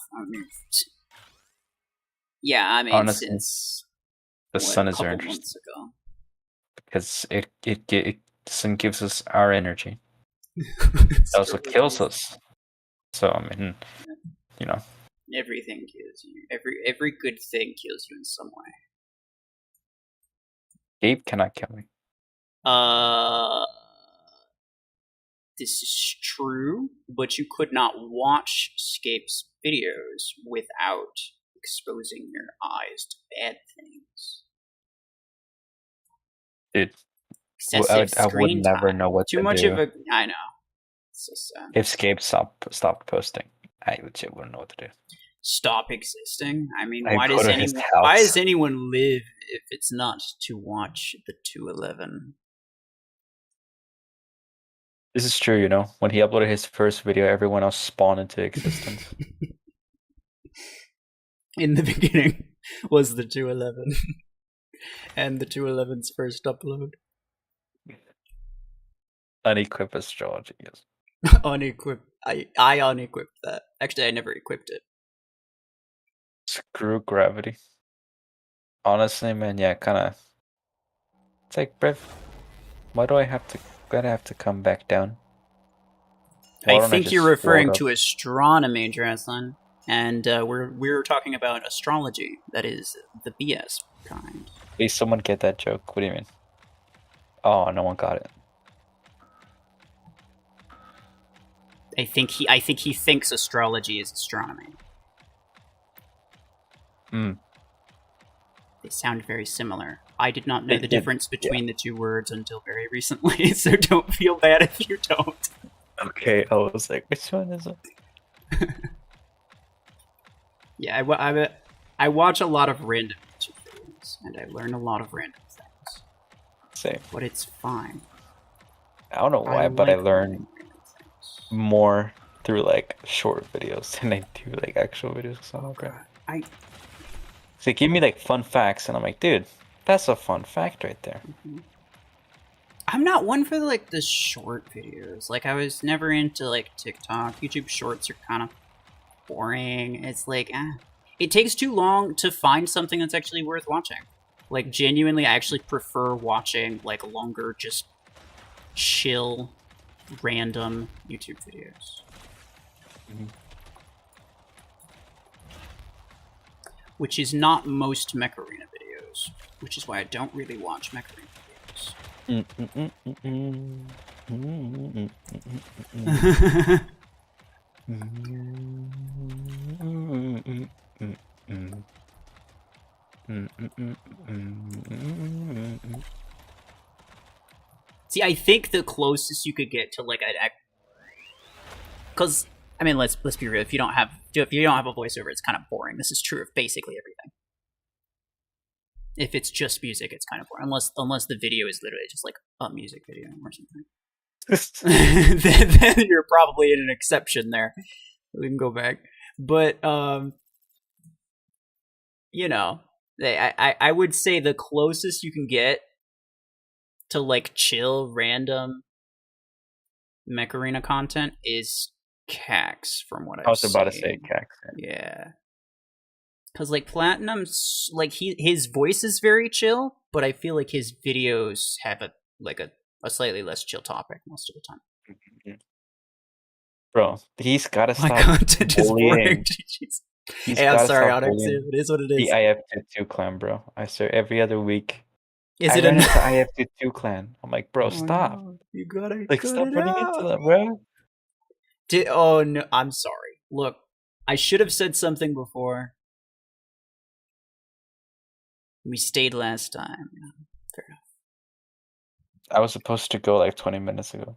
Honestly, since the sun is our months interest ago. because it the sun gives us our energy. It also kills us. So I mean, you know, everything kills you. Every good thing kills you in some way. Gabe cannot kill me. This is true, but you could not watch Scape's videos without exposing your eyes to bad things. Dude, Excessive I would screen never time. know what Too to much do. of a. I know. It's so sad. If Scape stopped posting, I legit wouldn't know what to do. Stop existing. I mean, I why go does to his anyone? house. Why does anyone live if it's not to watch the 211? This is true, you know. When he uploaded his first video, everyone else spawned into existence. In the beginning was the 211, and the 211's first upload. Unequipped astrology, yes. Unequipped. I unequipped that. Actually, I never equipped it. Screw gravity. Honestly, man, yeah, kind of. It's like, bruv, why do I have to come back down? I think you're referring to astronomy, Dreslin, and we're talking about astrology. That is the BS kind. Please, someone get that joke. What do you mean? Oh, no one got it. I think he thinks astrology is astronomy. They sound very similar. I did not know the difference between the two words until very recently, so don't feel bad if you don't. Okay, I was like, which one is it? Yeah, I watch a lot of random YouTube videos, and I learn a lot of random things. Same. But it's fine. I don't know why, but I learn more through like short videos than I do like actual videos. So they give me like fun facts, and I'm like, dude, that's a fun fact right there. Mm-hmm. I'm not one for like the short videos. Like I was never into like TikTok. YouTube Shorts are kind of boring. It's like, it takes too long to find something that's actually worth watching. Like genuinely, I actually prefer watching like longer, just chill random YouTube videos. Mhm. Which is not most Mech Arena videos, which is why I don't really watch Mech Arena videos. See, I think the closest you could get to like an, because I mean, let's be real. If you don't have a voiceover, it's kind of boring. This is true of basically everything. If it's just music, it's kind of boring. Unless the video is literally just like a music video or something. then you're probably in an exception there. We can go back, but you know, I would say the closest you can get to like chill random Mech Arena content is Cax, from what I've seen. I was about to say Cax. Yeah. Because like Platinum's like his voice is very chill, but I feel like his videos have a slightly less chill topic most of the time. Mm-hmm. Bro, he's gotta stop. My content is boring. Hey, I'm sorry, Onyx. It is what it is. The IF22 clan, bro. I swear, every other week. I run into IF22 clan. I'm like, bro, stop. No. You gotta stop running into them, bro. Oh no, I'm sorry. Look, I should have said something before. We stayed last time. Fair enough. I was supposed to go like 20 minutes ago.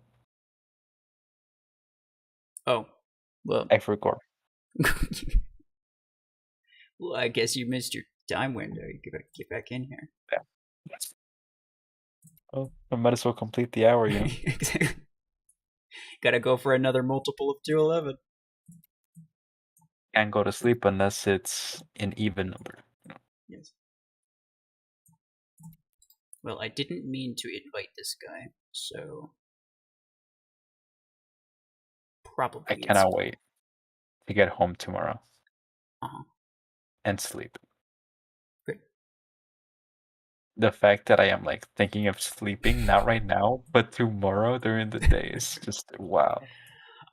Oh, well. I forgot. Well, I guess you missed your time window. You get back in here. Yeah. Well, I might as well complete the hour, you know. Gotta go for another multiple of 211. Can't go to sleep unless it's an even number. Yes. Well, I didn't mean to invite this guy, so probably. I cannot wait to get home tomorrow. And sleep. Great. The fact that I am like thinking of sleeping, not right now, but tomorrow during the day is just wow.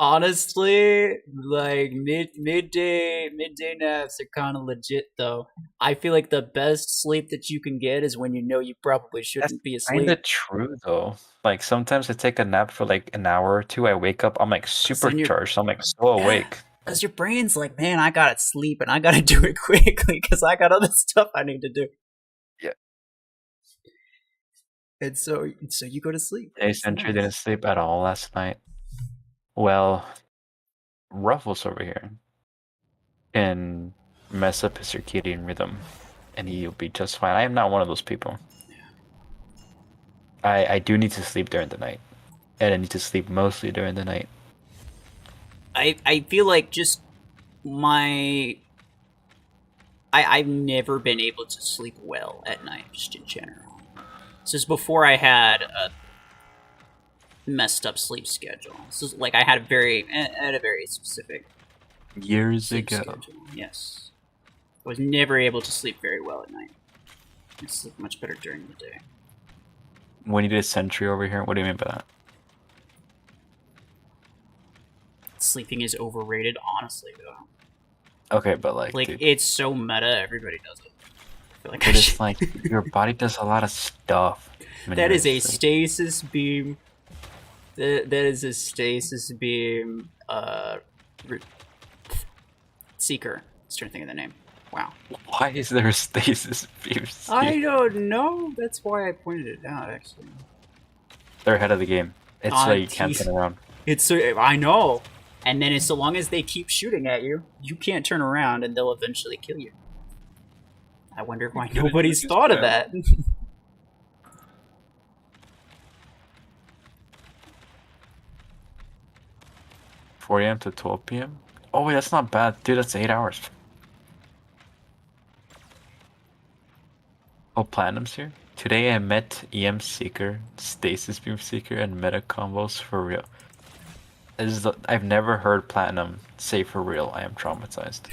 Honestly, like midday naps are kind of legit though. I feel like the best sleep that you can get is when you know you probably shouldn't be asleep. Kinda true though. Like sometimes I take a nap for like an hour or two. I wake up, I'm like super charged. I'm like so awake. Because your brain's like, man, I gotta sleep and I gotta do it quickly because I got other stuff I need to do. Yeah. And so you go to sleep. Sentry didn't sleep at all last night. Well, RuFFles over here can mess up his circadian rhythm, and he'll be just fine. I am not one of those people. I do need to sleep during the night, and I need to sleep mostly during the night. I feel like just I've never been able to sleep well at night, just in general. This is before I had a messed up sleep schedule. So like I had a very specific years ago. Schedule. Yes, I was never able to sleep very well at night. I sleep much better during the day. When you did a sentry over here, what do you mean by that? Sleeping is overrated, honestly, though. Okay, but like dude, it's so meta. Everybody does it. I feel like it's like your body does a lot of stuff. That is a stasis beam. That is a stasis beam. Seeker. I was trying to think of the name. Wow. Why is there a stasis beam? I don't know. That's why I pointed it out. Actually, they're ahead of the game. It's like you can't turn around. I know. And then so long as they keep shooting at you, you can't turn around, and they'll eventually kill you. I wonder why nobody's thought of that. 4 a.m. to 12 p.m. Oh wait, that's not bad, dude. That's 8 hours. Oh, Platinum's here. Today I met EM Seeker, Stasis Beam Seeker, and meta combos for real. I've never heard Platinum say for real. I am traumatized.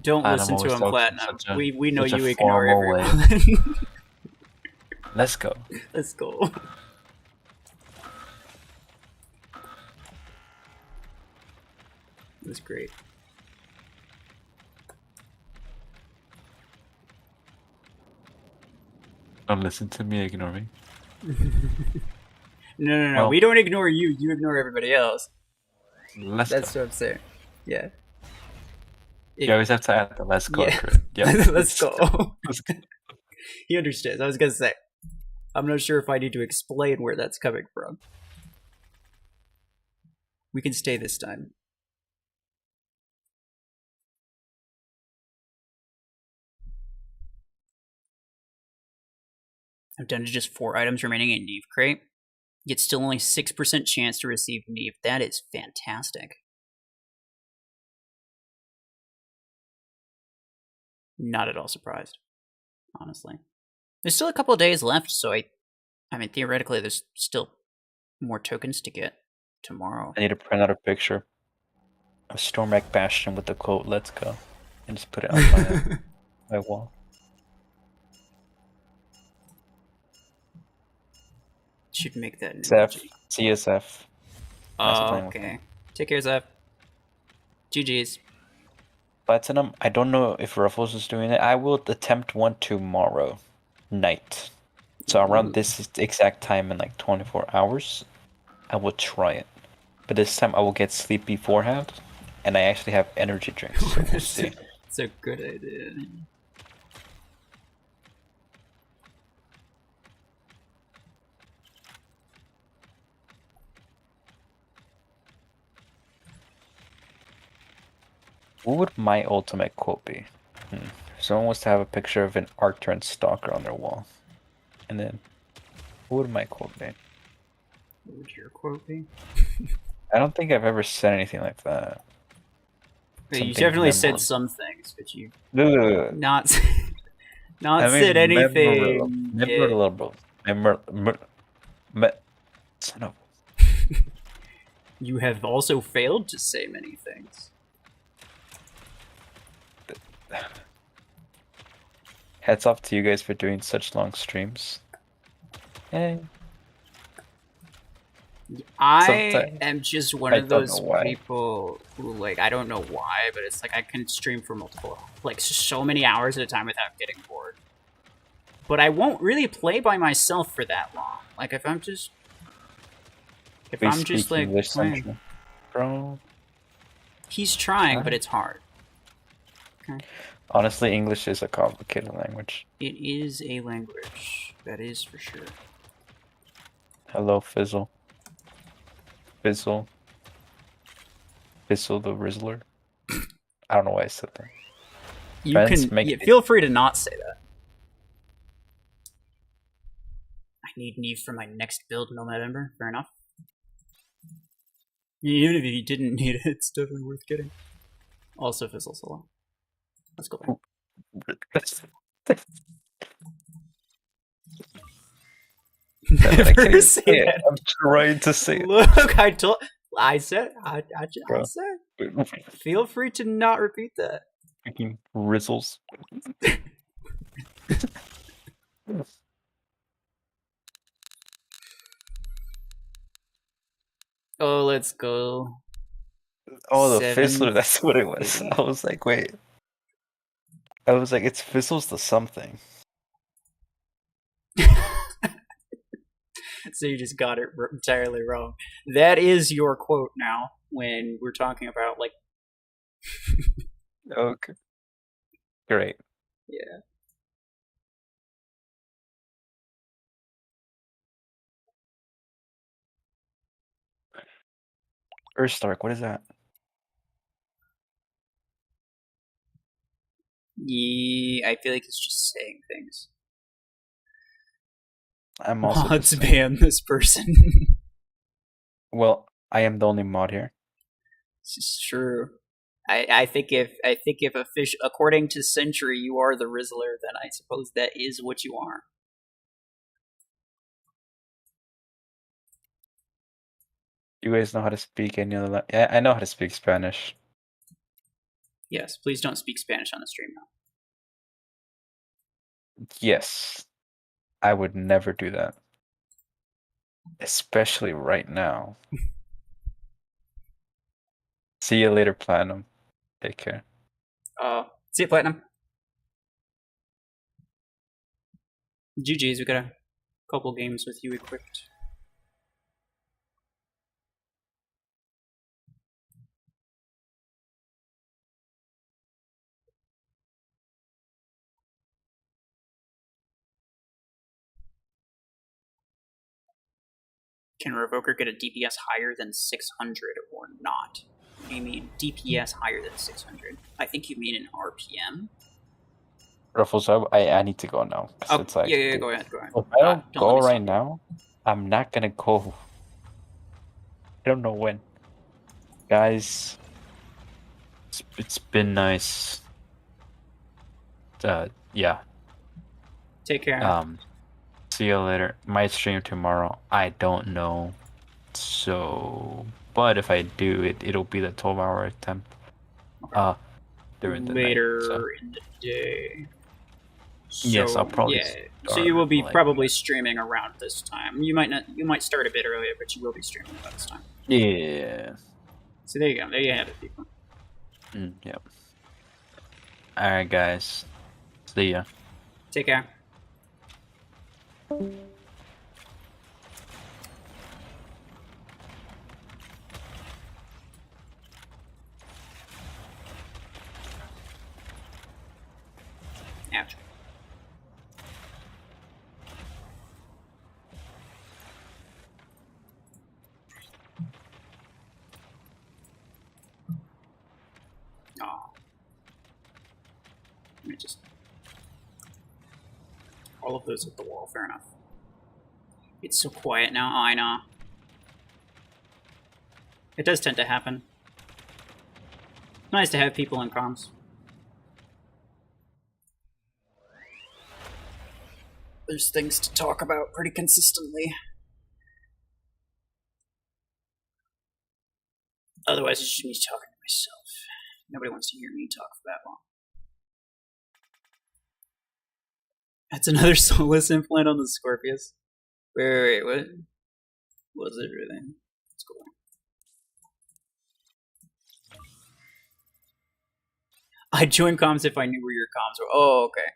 Don't listen Animal to always him, talks in Platinum. We know such a you ignore formal way. everyone. Let's go. Let's go. That's great. Don't listen to me, ignore me. No. Well, We don't ignore you. You ignore everybody else. let's That's go. what I'm saying. Yeah. You always have to add the let's go. Yeah. Yeah. Let's go. Let's go. He understands. I was gonna say. I'm not sure if I need to explain where that's coming from. We can stay this time. I'm down to just 4 items remaining in Neve Crate. Yet still only 6% chance to receive Neve. That is fantastic. Not at all surprised, honestly. There's still a couple of days left, so I mean, theoretically, there's still more tokens to get tomorrow. I need to print out a picture of Stormwreck Bastion with the quote "Let's go," and just put it on my wall. Should make that an CSF. emoji. CSF. Oh, okay. Take care, Zeph. GG's. Platinum, I don't know if RuFFles is doing it. I will attempt one tomorrow night. So around this exact time in like 24 hours, I will try it. But this time I will get sleep beforehand, and I actually have energy drinks, so we'll see. It's a good idea. What would my ultimate quote be? If someone was to have a picture of an Arctur and Stalker on their wall, and then what would my quote be? What would your quote be? I don't think I've ever said anything like that. You definitely said some things, but you not said anything. Memorable. Son of. You have also failed to say many things. Hats off to you guys for doing such long streams. Hey. I am just one of those people who, like, I don't know why, but it's like I can stream for so many hours at a time without getting bored. But I won't really play by myself for that long. Like, if I'm just like English playing. Bro. He's trying, but it's hard. Okay. Honestly, English is a complicated language. It is a language, that is for sure. Hello, Fizzle. Fizzle the Rizzler. I don't know why I said that. You can feel free to not say that. I need Neve for my next build in November. Fair enough. Even if you didn't need it, it's definitely worth getting. Also, Fizzle Solo. Let's go back. I can't say it. I'm trying to say it. Look, I said. Feel free to not repeat that. Freaking Rizzles. Oh, let's go. Oh, the Fizzler, that's what it was. I was like, wait. I was like, it's Fizzles the something. So you just got it entirely wrong. That is your quote now when we're talking about, like... Okay. Great. Yeah. Earthstark, what is that? Yeah, I feel like it's just saying things. I'm also Mods ban this person. Well, I am the only mod here. This is true. I think if according to Century you are the Rizzler, then I suppose that is what you are. You guys know how to speak any other language? Yeah, I know how to speak Spanish. Yes, please don't speak Spanish on the stream now. Yes, I would never do that. Especially right now. See you later, Platinum. Take care. See you, Platinum. GG's, we got a couple games with you equipped. Can Revoker get a DPS higher than 600 or not? What do you mean DPS higher than 600? I think you mean an RPM. RuFFles, I need to go now. Oh, It's like, yeah, go ahead. If I don't go right now, I'm not gonna go. I don't know when. Guys, it's been nice. Yeah. Take care. See you later. Might stream tomorrow. I don't know. So, but if I do, it'll be the 12-hour attempt. During the later night, so. in the day. So, yes, I'll probably. Yeah. So you will be probably streaming around this time. You might not. You might start a bit earlier, but you will be streaming about this time. Yeah. So there you go. There you have it, people. Yep. All right, guys. See ya. Take care. Ouch. Oh. Let me just... All of those hit the wall, fair enough. It's so quiet now. Oh, I know. It does tend to happen. Nice to have people in comms. There's things to talk about pretty consistently. Otherwise, it's just me talking to myself. Nobody wants to hear me talk for that long. That's another soulless implant on the Scorpius. Wait, what? Was it really? Let's go. I'd join comms if I knew where your comms were. Oh, okay.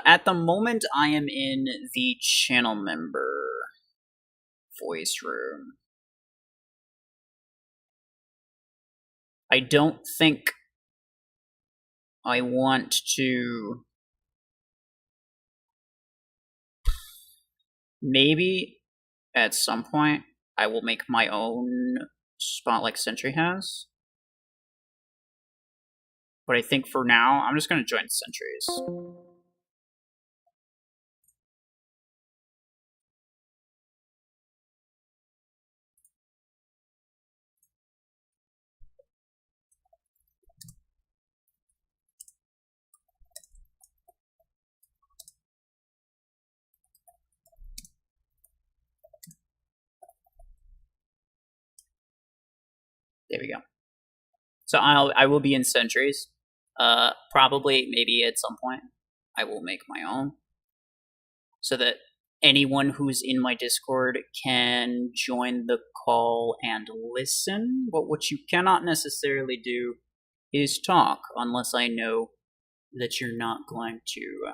At the moment, I am in the channel member voice room. I don't think I want to... Maybe at some point I will make my own spot like Sentry has. But I think for now, I'm just going to join Sentries. There we go. So I will be in Sentries. Probably, maybe at some point, I will make my own. So that anyone who's in my Discord can join the call and listen. But what you cannot necessarily do is talk, unless I know that you're not going to,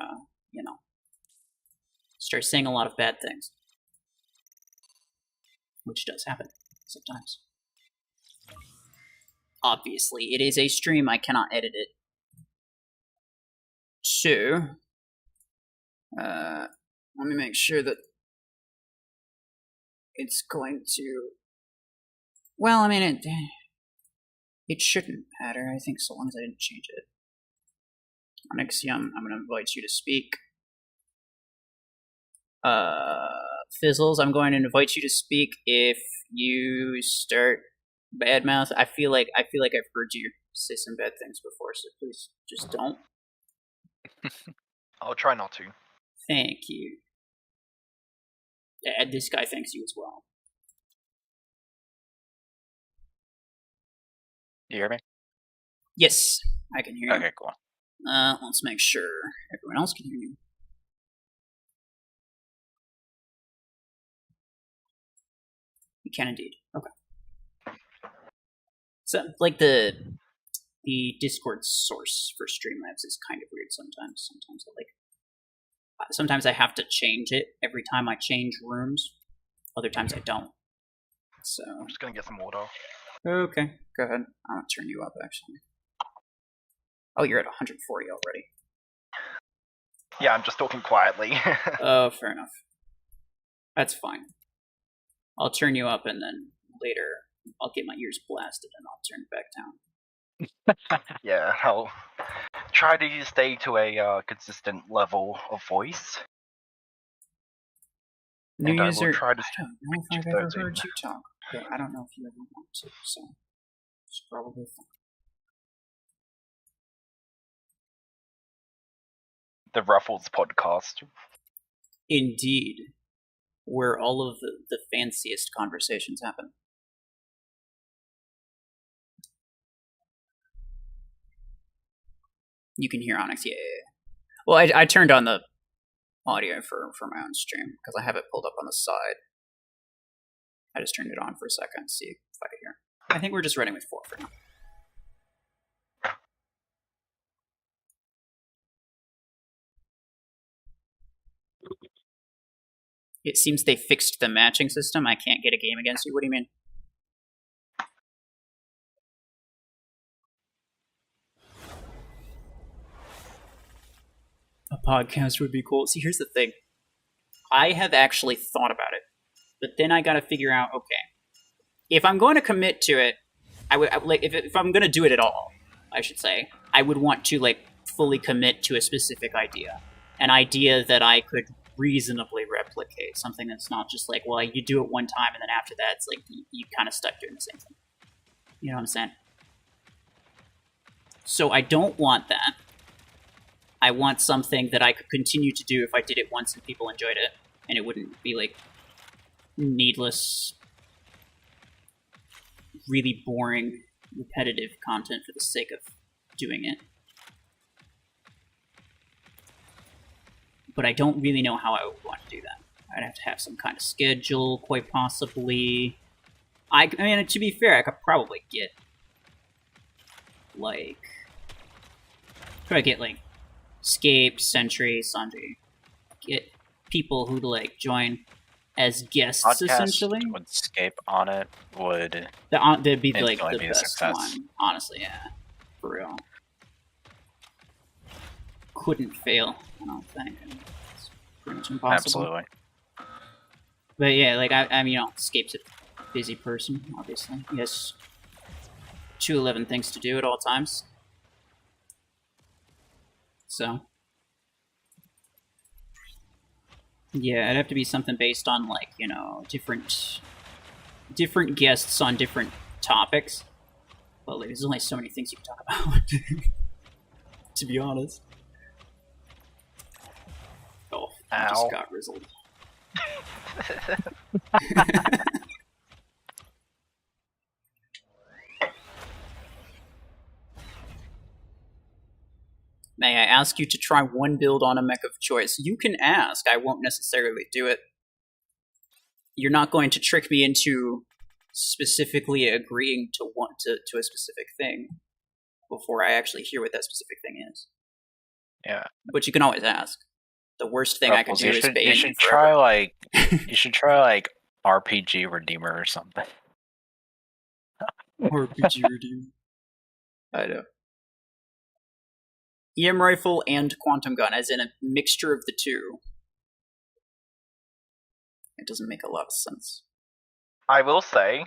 start saying a lot of bad things. Which does happen sometimes. Obviously, it is a stream, I cannot edit it. So, let me make sure that it's going to... Well, I mean, it shouldn't matter, I think, so long as I didn't change it. Onyxium, I'm going to invite you to speak. Fizzles, I'm going to invite you to speak if you start badmouth. I feel like I've heard you say some bad things before, so please just don't. I'll try not to. Thank you. And this guy thanks you as well. You hear me? Yes, I can hear you. Okay, cool. Let's make sure everyone else can hear you. You can indeed. Okay. So, like the Discord source for Streamlabs is kind of weird sometimes. Sometimes I have to change it every time I change rooms. Other times I don't. So I'm just gonna get some water. okay, go ahead. I'm gonna turn you up actually. Oh, you're at 140 already. Yeah, I'm just talking quietly. Oh, fair enough. That's fine. I'll turn you up and then later I'll get my ears blasted and I'll turn it back down. Yeah, I'll try to stay to a consistent level of voice. New and user, I will try to I don't know if I've ever heard you talk, but I don't know if you ever want to, so it's probably fine. The RuFFles podcast. Indeed, where all of the fanciest conversations happen. You can hear Onyx, yeah. Well, I turned on the audio for my own stream because I have it pulled up on the side. I just turned it on for a second to see if I could hear. I think we're just running with 4 for now. It seems they fixed the matching system. I can't get a game against you. What do you mean? A podcast would be cool. See, here's the thing. I have actually thought about it, but then I got to figure out. Okay, if I'm going to commit to it, I would like if I'm going to do it at all. I should say I would want to like fully commit to a specific idea, an idea that I could reasonably replicate. Something that's not just like, well, you do it one time and then after that, it's like you kind of stuck doing the same thing. You know what I'm saying? So I don't want that. I want something that I could continue to do if I did it once and people enjoyed it, and it wouldn't be like needless, really boring, repetitive content for the sake of doing it. But I don't really know how I would want to do that. I'd have to have some kind of schedule, quite possibly. I mean, to be fair, I could probably get like Scape, Sentry, Sanji. Get people who like join as guests, Podcast essentially. With Scape on it would They'd be like instantly the be a best success. one. Honestly, yeah. For real. Couldn't fail, I don't think. It's pretty much impossible. Absolutely. But yeah, like I'm Scape's a busy person, obviously. He has 211 things to do at all times. So yeah, it'd have to be something based on like, different guests on different topics. But like, there's only so many things you can talk about. To be honest. Oh, I just got rizzled. May I ask you to try one build on a mech of choice? You can ask. I won't necessarily do it. You're not going to trick me into specifically agreeing to a specific thing before I actually hear what that specific thing is. Yeah. But you can always ask. The worst thing I could do is ban you should forever. you should try like RPG Redeemer or something. RPG Redeemer. I know. EM rifle and quantum gun, as in a mixture of the two. It doesn't make a lot of sense. I will say,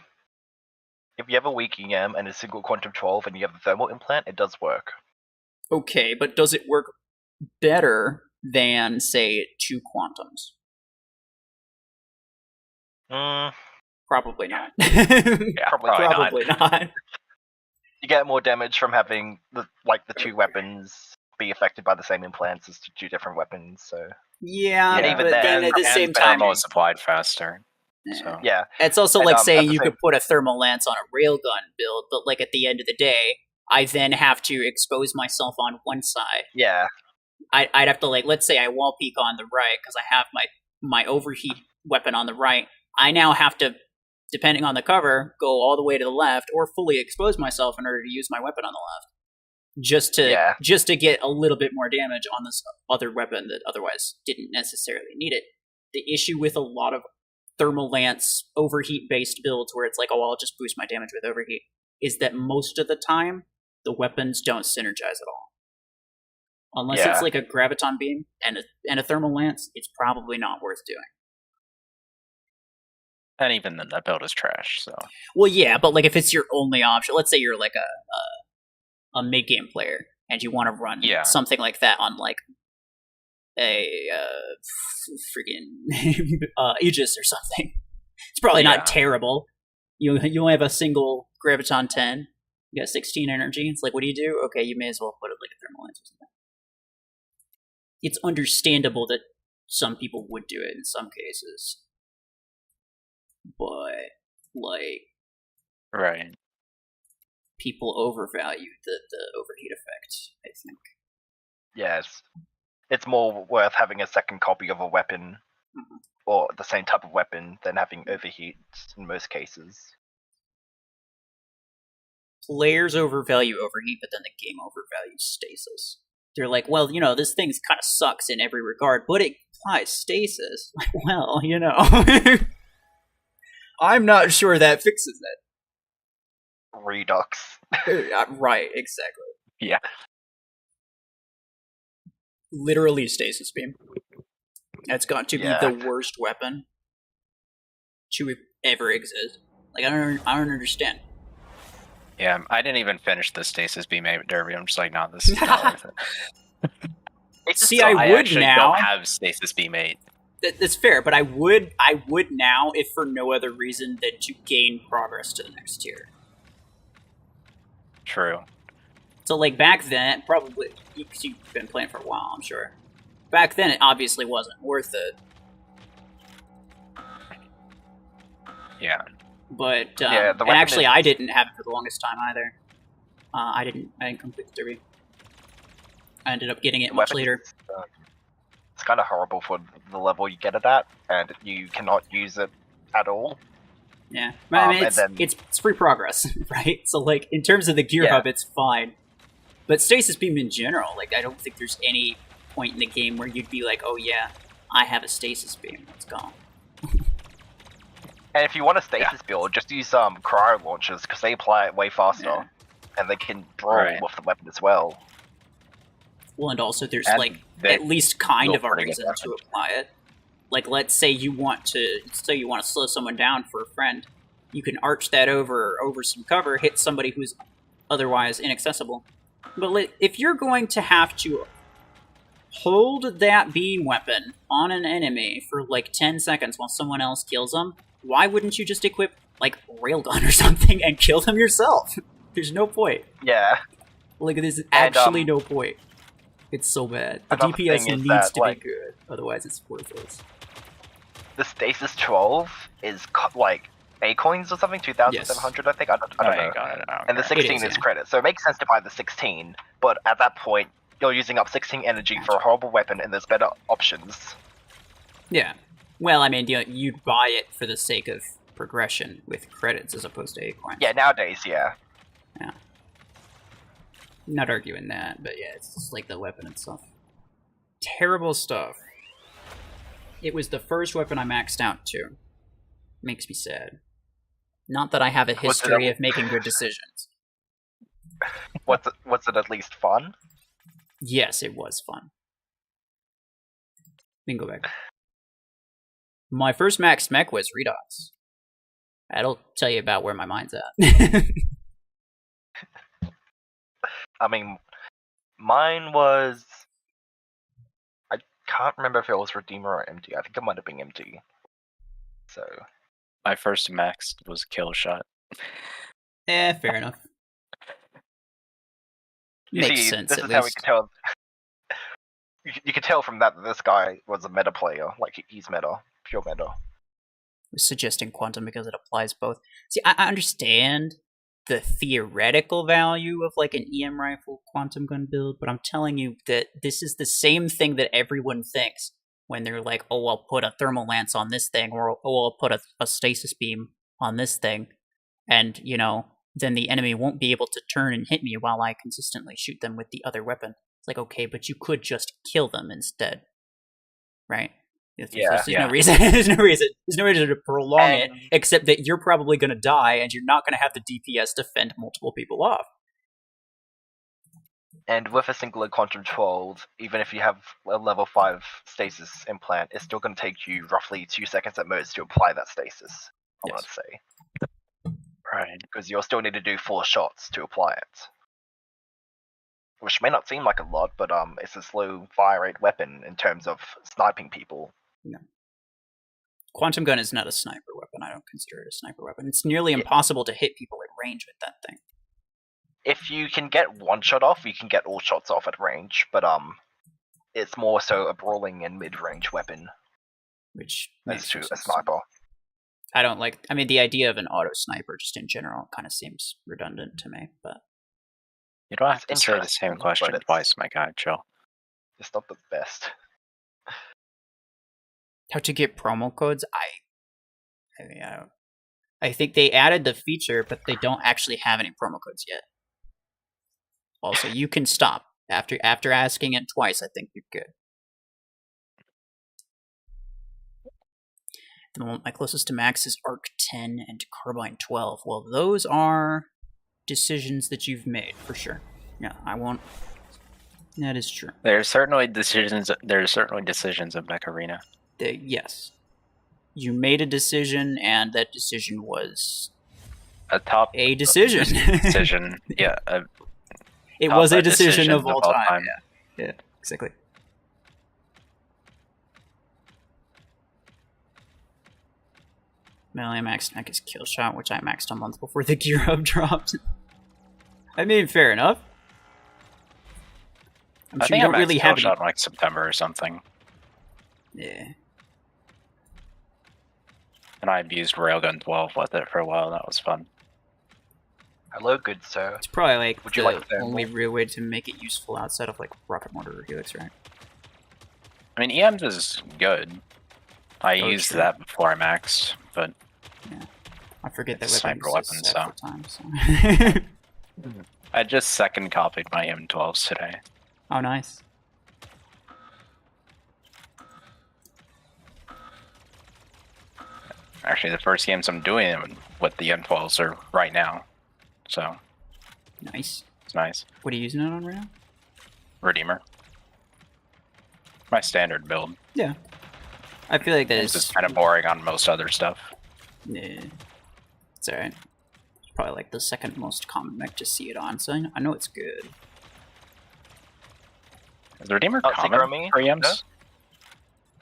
if you have a weak EM and a single quantum 12 and you have the thermal implant, it does work. Okay, but does it work better than, say, 2 quantums? Probably not. Yeah, probably not. You get more damage from having the 2 weapons be affected by the same implants as 2 different weapons. So yeah, even but then at the same time, thermal is applied faster. Yeah. So yeah, It's also and, like saying at the you same- could put a thermal lance on a railgun build, but like at the end of the day, I then have to expose myself on one side. Yeah. I'd have to, like, let's say I wall peek on the right because I have my overheat weapon on the right. I now have to, depending on the cover, go all the way to the left or fully expose myself in order to use my weapon on the left. Just to get a little bit more damage on this other weapon that otherwise didn't necessarily need it. The issue with a lot of thermal lance overheat based builds where it's like, oh, I'll just boost my damage with overheat, is that most of the time the weapons don't synergize at all. Unless it's like a graviton beam and a thermal lance, it's probably not worth doing. And even then, that build is trash. So. Well, yeah, but like if it's your only option, let's say you're like a mid game player and you want to run something like that on like a freaking Aegis or something. It's probably not terrible. You only have a single graviton 10. You got 16 energy. It's like, what do? Okay, you may as well put it like a thermal lance or something. It's understandable that some people would do it in some cases. But, like... Right. People overvalue the overheat effect, I think. Yes. It's more worth having a second copy of a weapon, or the same type of weapon, than having overheat in most cases. Players overvalue overheat, but then the game overvalues stasis. They're like, well, this thing kind of sucks in every regard, but it applies stasis. Well, I'm not sure that fixes it. Redux. Right, exactly. Yeah. Literally stasis beam. That's got to be the worst weapon to ever exist. Like, I don't understand. Yeah, I didn't even finish the stasis beam derby. I'm just like, no, this is not worth it. See, I would actually now. Don't have stasis beam 8. That's fair, but I would now, if for no other reason than to gain progress to the next tier. True. So, like, back then, probably, because you've been playing for a while, I'm sure. Back then, it obviously wasn't worth it. Yeah. But, and actually, I didn't have it for the longest time either. I didn't complete the derby. I ended up getting it much later. It's kind of horrible for the level you get it at, and you cannot use it at all. Yeah, I mean, it's free progress, right? So, like, in terms of the gear hub, it's fine. But stasis beam in general, like, I don't think there's any point in the game where you'd be like, oh yeah, I have a stasis beam, let's go. And if you want a stasis build, just use cryo launchers, because they apply it way faster, and they can brawl with the weapon as well. Well, and also there's, like, at least kind of a reason to apply it. Like, let's say you want to slow someone down for a friend. You can arch that over some cover, hit somebody who's otherwise inaccessible. But if you're going to have to hold that beam weapon on an enemy for, like, 10 seconds while someone else kills them, why wouldn't you just equip, like, railgun or something and kill them yourself? There's no point. Yeah. Like, there's actually no point. It's so bad. The DPS needs to be good, otherwise it's worthless. The Stasis 12 is like A coins or something, 2,700 I think. I don't know. And the 16 is credit, so it makes sense to buy the 16. But at that point, you're using up 16 energy for a horrible weapon, and there's better options. Yeah. Well, I mean, you'd buy it for the sake of progression with credits as opposed to A coins. Yeah, nowadays, yeah. Yeah. Not arguing that, but yeah, it's just like the weapon itself. Terrible stuff. It was the first weapon I maxed out to. Makes me sad. Not that I have a history of making good decisions. Was it at least fun? Yes, it was fun. We can go back. My first maxed mech was Redox. That'll tell you about where my mind's at. I mean, mine was... I can't remember if it was Redeemer or MD. I think it might have been MD. So... My first max was Kill Shot. Fair enough. Makes sense, this is how we can tell... You can tell from that this guy was a meta player. Like, he's meta. Pure meta. Suggesting Quantum because it applies both. See, I understand the theoretical value of like an EM rifle quantum gun build, but I'm telling you that this is the same thing that everyone thinks when they're like, oh, I'll put a thermal lance on this thing, or oh, I'll put a stasis beam on this thing, and, you know, then the enemy won't be able to turn and hit me while I consistently shoot them with the other weapon. It's like, okay, but you could just kill them instead, right? There's no reason. There's no reason to prolong it, except that you're probably going to die, and you're not going to have the DPS to fend multiple people off. And with a singular quantum 12, even if you have a level 5 stasis implant, it's still going to take you roughly 2 seconds at most to apply that stasis, I want to say. Right. Because you'll still need to do 4 shots to apply it. Which may not seem like a lot, but it's a slow fire rate weapon in terms of sniping people. No. Quantum gun is not a sniper weapon. I don't consider it a sniper weapon. It's nearly impossible to hit people at range with that thing. If you can get one shot off, you can get all shots off at range, but it's more so a brawling and mid-range weapon. Which makes to a sniper. I don't like. I mean, the idea of an auto sniper just in general kind of seems redundant to me, but you don't have to say the same question twice, my guy. Chill. It's not the best. How to get promo codes? I think they added the feature, but they don't actually have any promo codes yet. Also, you can stop after asking it twice. I think you're good. The moment my closest to max is Arc 10 and Carbine 12. Well, those are decisions that you've made for sure. Yeah, I won't. That is true. There are certainly decisions. There are certainly decisions in Mech Arena. Yes, you made a decision, and that decision was a decision. Decision, yeah. It was a decision of all time. Yeah, exactly. I maxed Mech's kill shot, which I maxed a month before the gear up dropped. I mean, fair enough. I think I maxed kill shot in like September or something. Yeah. And I abused Railgun 12 with it for a while. That was fun. Hello, good sir. It's probably like the only real way to make it useful outside of like rocket mortar or helix, right? I mean, EMs is good. I used that before I maxed, but yeah, I forget that sniper weapon. So time, I just second copied my M12s today. Oh, nice. Actually, the first games I'm doing with the M12s are right now. So nice. It's nice. What are you using it on right now? Redeemer. My standard build. Yeah. I feel like that is just kind of boring on most other stuff. Yeah. It's alright. It's probably like the second most common mech to see it on, so I know it's good. Is the Redeemer common for EMs? No?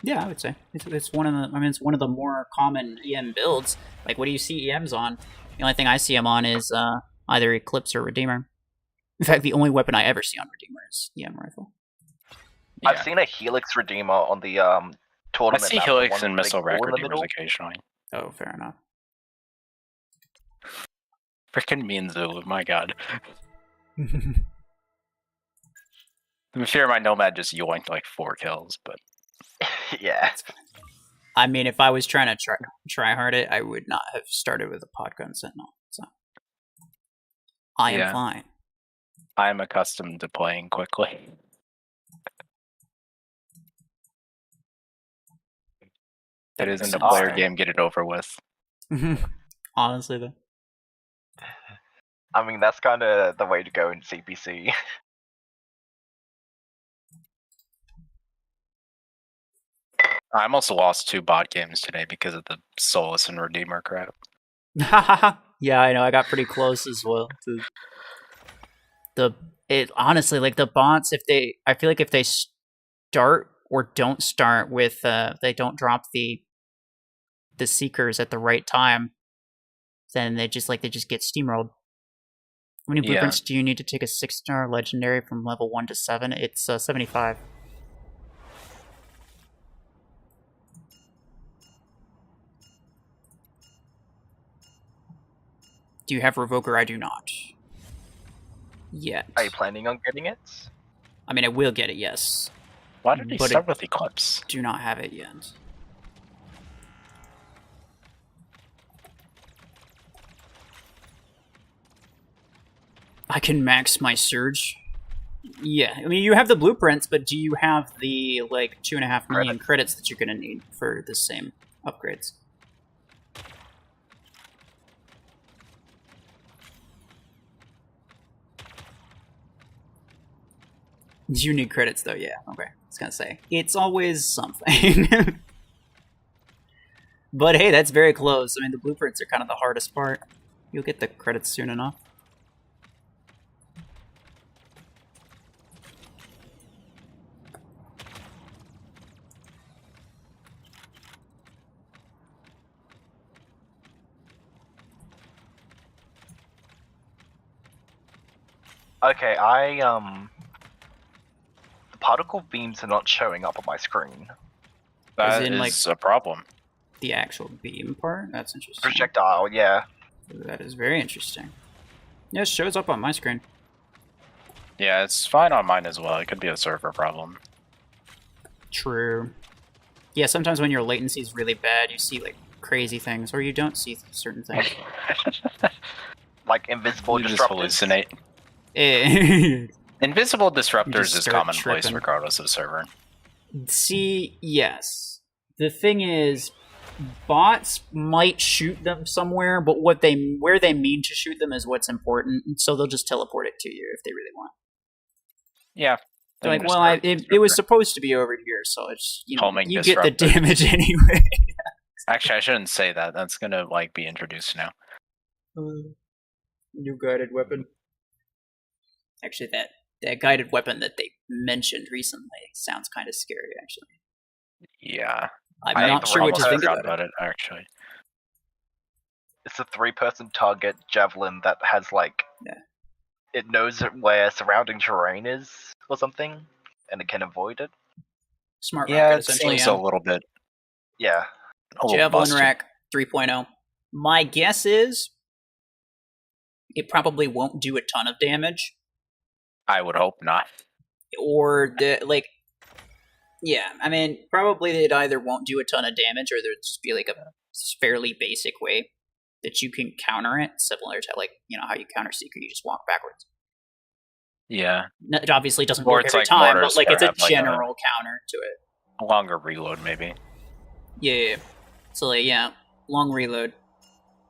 Yeah, I would say it's one of the. I mean, it's one of the more common EM builds. Like, what do you see EMs on? The only thing I see them on is either Eclipse or Redeemer. In fact, the only weapon I ever see on Redeemer is EM rifle. Yeah. I've seen a Helix Redeemer on the tournament. I see Helix and Missile Rack Redeemers occasionally. Oh, fair enough. Freaking mean Zulu, my god. I'm sure my Nomad just yoinked like 4 kills, but yeah. I mean, if I was trying to try hard it, I would not have started with a Podgun Sentinel. So I am fine. I'm accustomed to playing quickly. It isn't a player game, get it over with. Honestly, though. I mean, that's kind of the way to go in CPC. I almost lost 2 bot games today because of the Solus and Redeemer crap. Yeah, I know. I got pretty close as well. Honestly, like the bots, I feel like if they start or don't start with, they don't drop the Seekers at the right time, then they just get steamrolled. How many blueprints do you need to take a 6-star legendary from level 1 to 7? It's 75. Do you have Revoker? I do not. Yet. Are you planning on getting it? I mean, I will get it, yes. Why did he start with Eclipse? Do not have it yet. I can max my Surge. Yeah, I mean, you have the blueprints, but do you have the, like, 2.5 million credits that you're gonna need for the same upgrades? You need credits, though, yeah. Okay, I was gonna say. It's always something. But hey, that's very close. I mean, the blueprints are kind of the hardest part. You'll get the credits soon enough. Okay, the particle beams are not showing up on my screen. That is a problem. The actual beam part? That's interesting. Projectile, yeah. That is very interesting. Yeah, it shows up on my screen. Yeah, it's fine on mine as well. It could be a server problem. True. Yeah, sometimes when your latency is really bad, you see, like, crazy things, or you don't see certain things. Like invisible you disruptors. Just hallucinate. Invisible disruptors is commonplace regardless of server. See, yes. The thing is, bots might shoot them somewhere, but where they mean to shoot them is what's important, so they'll just teleport it to you if they really want. Yeah. They're like, well, it was supposed to be over here, so it's, you know, Homing you get the disruptor. damage anyway. Actually, I shouldn't say that. That's gonna, like, be introduced now. New guided weapon. Actually, that guided weapon that they mentioned recently sounds kind of scary, actually. Yeah. I'm not sure what to think about it, actually. It's a 3-person target javelin that has, like... Yeah. It knows where surrounding terrain is, or something, and it can avoid it. Smart yeah, rocket, it seems a little bit... Yeah. Javelin Rack 3.0. My guess is it probably won't do a ton of damage. I would hope not. Or, yeah, I mean, probably it either won't do a ton of damage, or there'd just be, like, a fairly basic way that you can counter it, similar to, like, you know, how you counter Seeker, you just walk backwards. Yeah. It obviously doesn't work every time, but, like, it's a general counter to it. A longer reload, maybe. Yeah. So, like, yeah, long reload,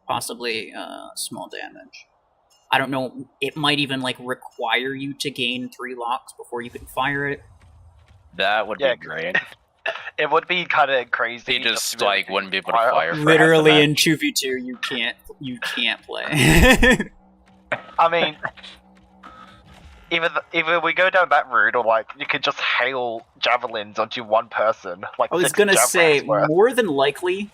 possibly small damage. I don't know, it might even, like, require you to gain 3 locks before you can fire it. That would be great. It would be kind of crazy. He just, like, wouldn't be able to fire for literally in 2v2, you can't play. I mean, either we go down that route, or, like, you could just hail javelins onto one person. Like, I was gonna say, more than likely,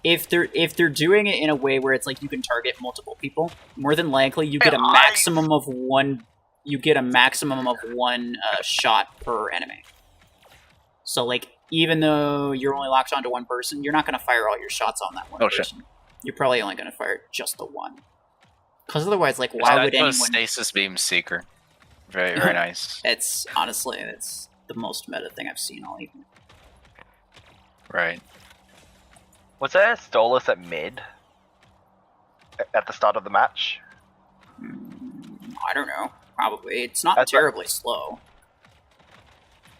if they're doing it in a way where it's like you can target multiple people, more than likely you get a maximum of one. You get a maximum of one shot per enemy. So, like, even though you're only locked onto one person, you're not going to fire all your shots on that one person. Shit. You're probably only going to fire just the one. Because otherwise, like, why would anyone... Stasis Beam Seeker. Very, very nice. It's, honestly, it's the most meta thing I've seen all evening. Right. Was there a Stolas at mid? At the start of the match? I don't know. Probably. It's not terribly slow.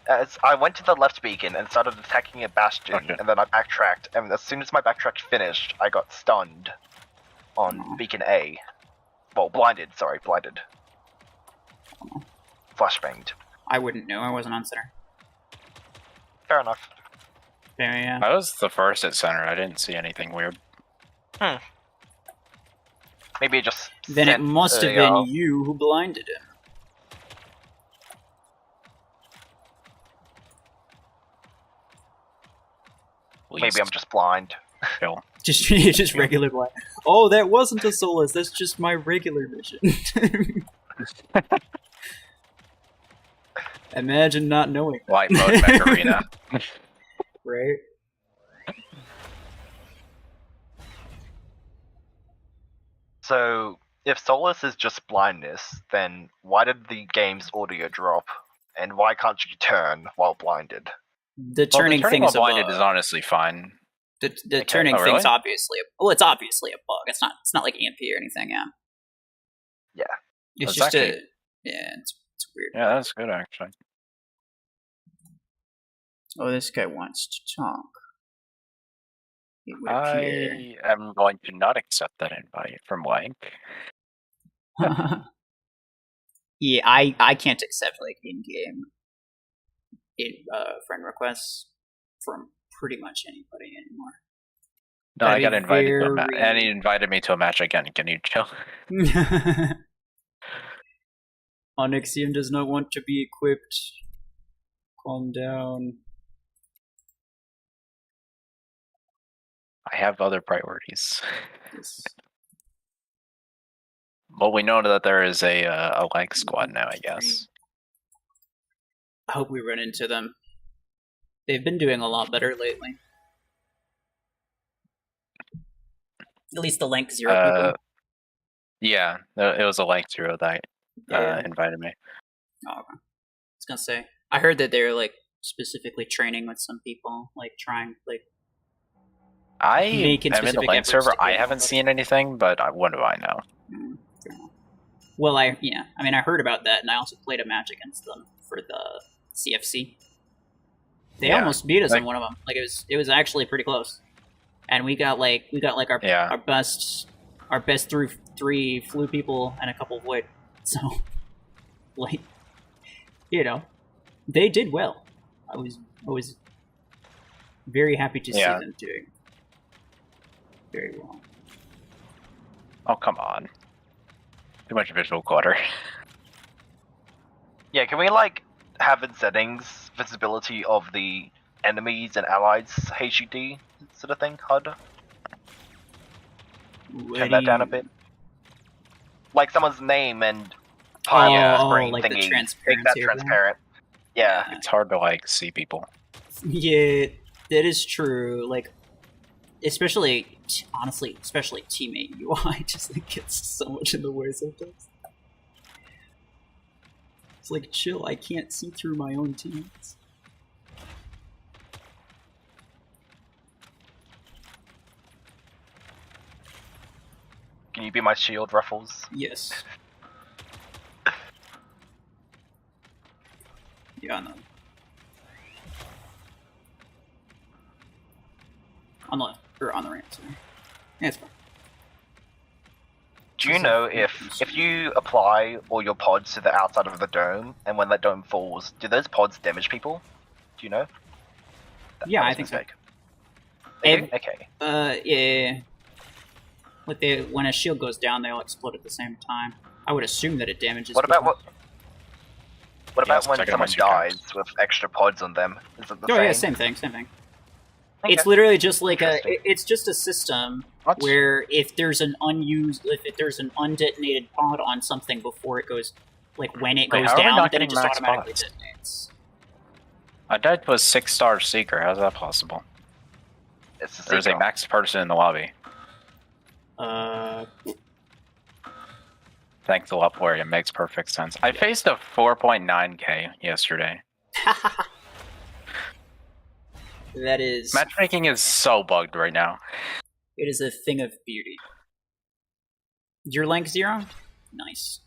I went to the left beacon and started attacking a bastion, and then I backtracked, and as soon as my backtrack finished, I got stunned on beacon A. Well, blinded. Flashbanged. I wouldn't know. I wasn't on center. Fair enough. Yeah. I was the first at center. I didn't see anything weird. Maybe it just... Then it must have been you who blinded him. Maybe I'm just blind. just regular blind. Oh, that wasn't a Solus. That's just my regular vision. Imagine not knowing. Light mode Mech Arena. Right? So, if Solace is just blindness, then why did the game's audio drop? And why can't you turn while blinded? The turning thing while blinded is honestly fine. The turning thing's obviously it's obviously a bug. It's not like EMP or anything. Yeah. It's just it's weird. Yeah, that's good actually. Oh, this guy wants to talk. I am going to not accept that invite from Wank. Yeah, I can't accept like in-game friend requests from pretty much anybody anymore. No, I got invited to a match, and he invited me to a match again. Can you chill? Onyxium does not want to be equipped. Calm down. I have other priorities. Yes. Well, we know that there is a Lank squad now, I guess. I hope we run into them. They've been doing a lot better lately. At least the Lank 0 people. Yeah, it was a Lank 0 that invited me. Oh, okay. I was gonna say, I heard that they were like specifically training with some people, like trying like. I'm in the Lank server. I haven't seen anything, but what do I know? Well, I heard about that, and I also played a match against them for the CFC. They almost beat us in one of them. Like it was actually pretty close, and we got our best through 3 flu people and a couple void. So, like, they did well. I was very happy to see them doing very well. Oh, come on. Too much visual clutter. Yeah, can we, like, have in settings visibility of the enemies and allies HUD sort of thing, HUD? Turn that down a bit. Like someone's name and screen like thingy. Make that transparent. Yeah. It's hard to, like, see people. Yeah, that is true. Like, especially teammate UI just like gets so much in the way sometimes. It's like, chill, I can't see through my own teammates. Can you be my shield, RuFFles? Yes. Yeah, no. On the left, or on the ramp, sorry. Yeah, it's fine. Do you know if you apply all your pods to the outside of the dome, and when that dome falls, do those pods damage people? Do you know? Yeah, I think so. Okay. Yeah. Like when a shield goes down, they all explode at the same time. I would assume that it damages. What about when someone dies with extra pods on them? Is it the same? Oh yeah, same thing. Okay. It's literally just like it's just a system where if there's an undetonated pod on something before it goes, like when it goes down, then it just automatically detonates. I died to a 6-star Seeker. How's that possible? There's a max person in the lobby. Thanks a lot, Plarium. Makes perfect sense. I faced a 4.9k yesterday. That is... Matchmaking is so bugged right now. It is a thing of beauty. Your rank 0? Nice.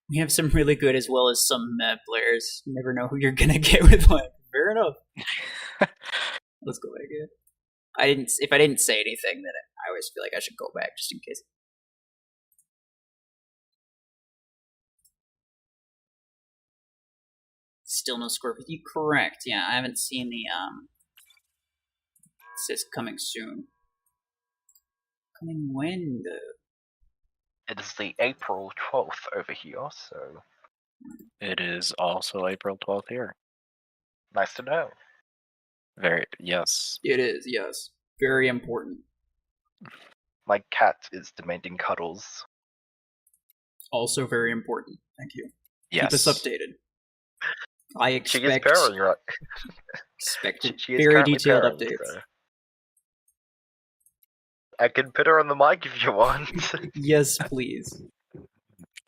We have some really good as well as some players. You never know who you're gonna get with one. Fair enough. Let's go back again. If I didn't say anything, then I always feel like I should go back just in case. Still no Scorpius. You correct. Yeah, I haven't seen the it says coming soon. Coming when though? It is the April 12th over here, so it is also April 12th here. Nice to know. Yes. It is, yes. Very important. My cat is demanding cuddles. Also very important. Thank you. Yes. Keep us updated. I expect she is very detailed purring, updates. so. I can put her on the mic if you want. Yes, please.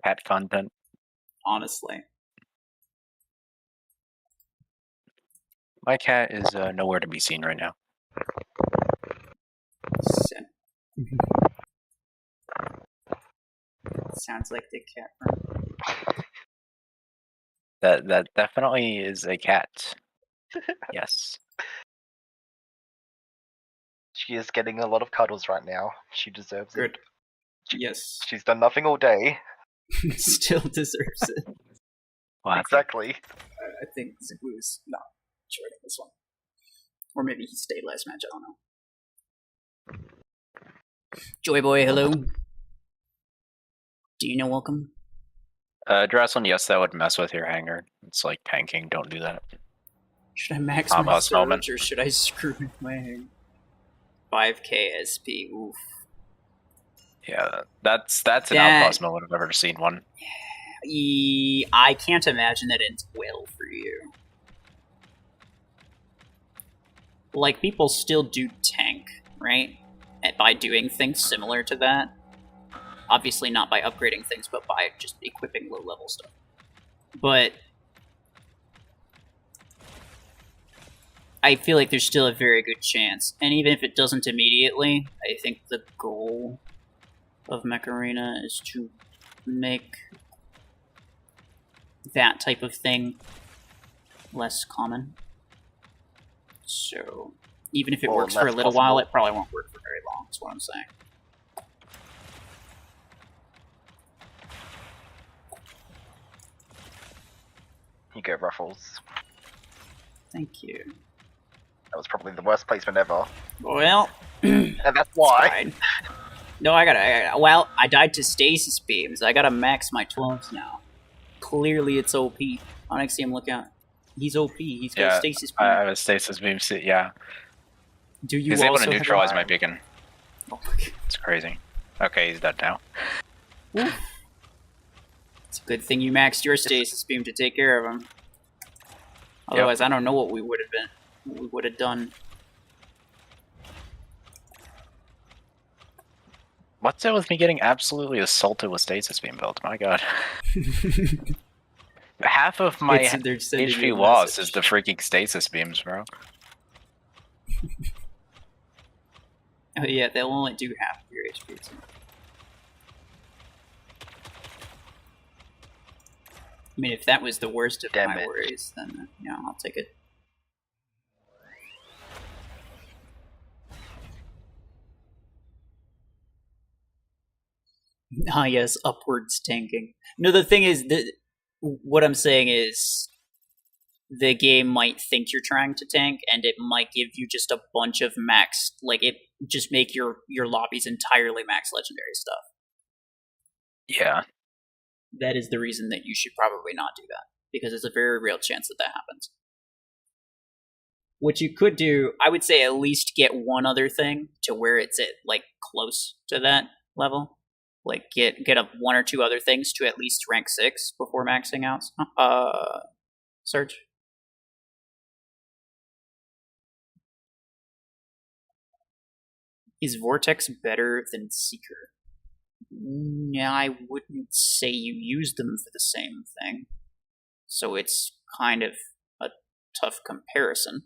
Cat content. Honestly. My cat is nowhere to be seen right now. Sounds like the cat room. That definitely is a cat. Yes. She is getting a lot of cuddles right now. She deserves Good. it. Yes. She's done nothing all day. Still deserves it. Well, Exactly. I think Zaglu's not joining this one. Or maybe he stayed last match, I don't know. Joy Boy, hello. Do you know welcome? Drasslin, yes, that would mess with your hanger. It's like tanking, don't do that. Should I max my surge or should I screw with my hanger? 5k SP, oof. Yeah, that's an outpost mode I've ever seen one. I can't imagine that ends well for you. Like, people still do tank, right? And by doing things similar to that. Obviously not by upgrading things, but by just equipping low-level stuff. But I feel like there's still a very good chance. And even if it doesn't immediately, I think the goal of Mech Arena is to make that type of thing less common. So, even if it works for a little while, it probably won't work for very long, is what I'm saying. You go, RuFFles. Thank you. That was probably the worst placement ever. Well, and that's why. No, I gotta. Well, I died to stasis beams. I gotta max my 12s now. Clearly, it's OP. Onyxium, look out. He's OP. He's got a stasis beam. I have a stasis beam. Yeah. Do you? He's able to neutralize my beacon. Oh my god. It's crazy. Okay, he's dead now. Oof. It's a good thing you maxed your stasis beam to take care of him. Otherwise, I don't know what we would have been. What we would have done. What's it with me getting absolutely assaulted with stasis beam build? My god. Half of my HP loss is the freaking stasis beams, bro. Oh yeah, they'll only do half of your HP. So. I mean, if that was the worst of my worries, then yeah, I'll take it. Ah, yes, upwards tanking. No, the thing is that what I'm saying is the game might think you're trying to tank, and it might give you just a bunch of max, like it just make your lobbies entirely max legendary stuff. Yeah. That is the reason that you should probably not do that, because there's a very real chance that that happens. What you could do, I would say at least get one other thing to where it's at, like, close to that level. Like, get one or two other things to at least rank 6 before maxing out. Search. Is Vortex better than Seeker? No, I wouldn't say you use them for the same thing. So it's kind of a tough comparison.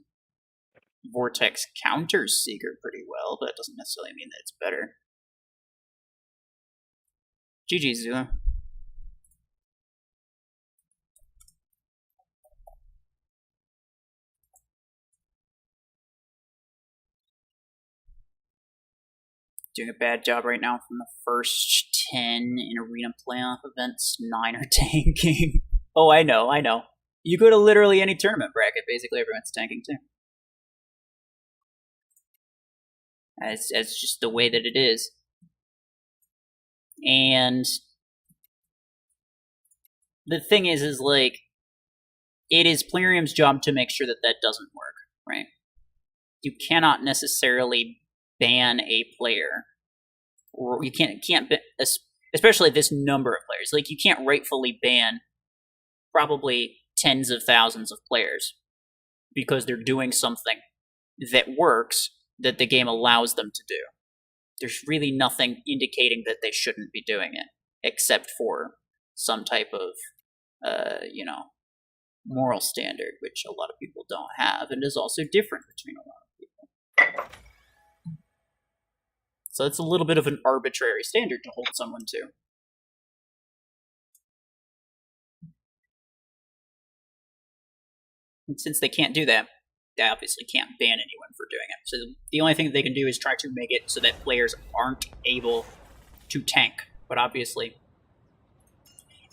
Vortex counters Seeker pretty well, but it doesn't necessarily mean that it's better. GG, Zula. Doing a bad job right now from the first 10 in arena playoff events. 9 are tanking. Oh, I know. You go to literally any tournament bracket, basically everyone's tanking too. That's just the way that it is. And the thing is like, it is Plarium's job to make sure that that doesn't work, right? You cannot necessarily ban a player, or you can't especially this number of players. Like, you can't rightfully ban probably tens of thousands of players because they're doing something that works that the game allows them to do. there's really nothing indicating that they shouldn't be doing it, except for some type of, moral standard, which a lot of people don't have, and is also different between a lot of people. So it's a little bit of an arbitrary standard to hold someone to. And since they can't do that, they obviously can't ban anyone for doing it. So the only thing that they can do is try to make it so that players aren't able to tank. But obviously,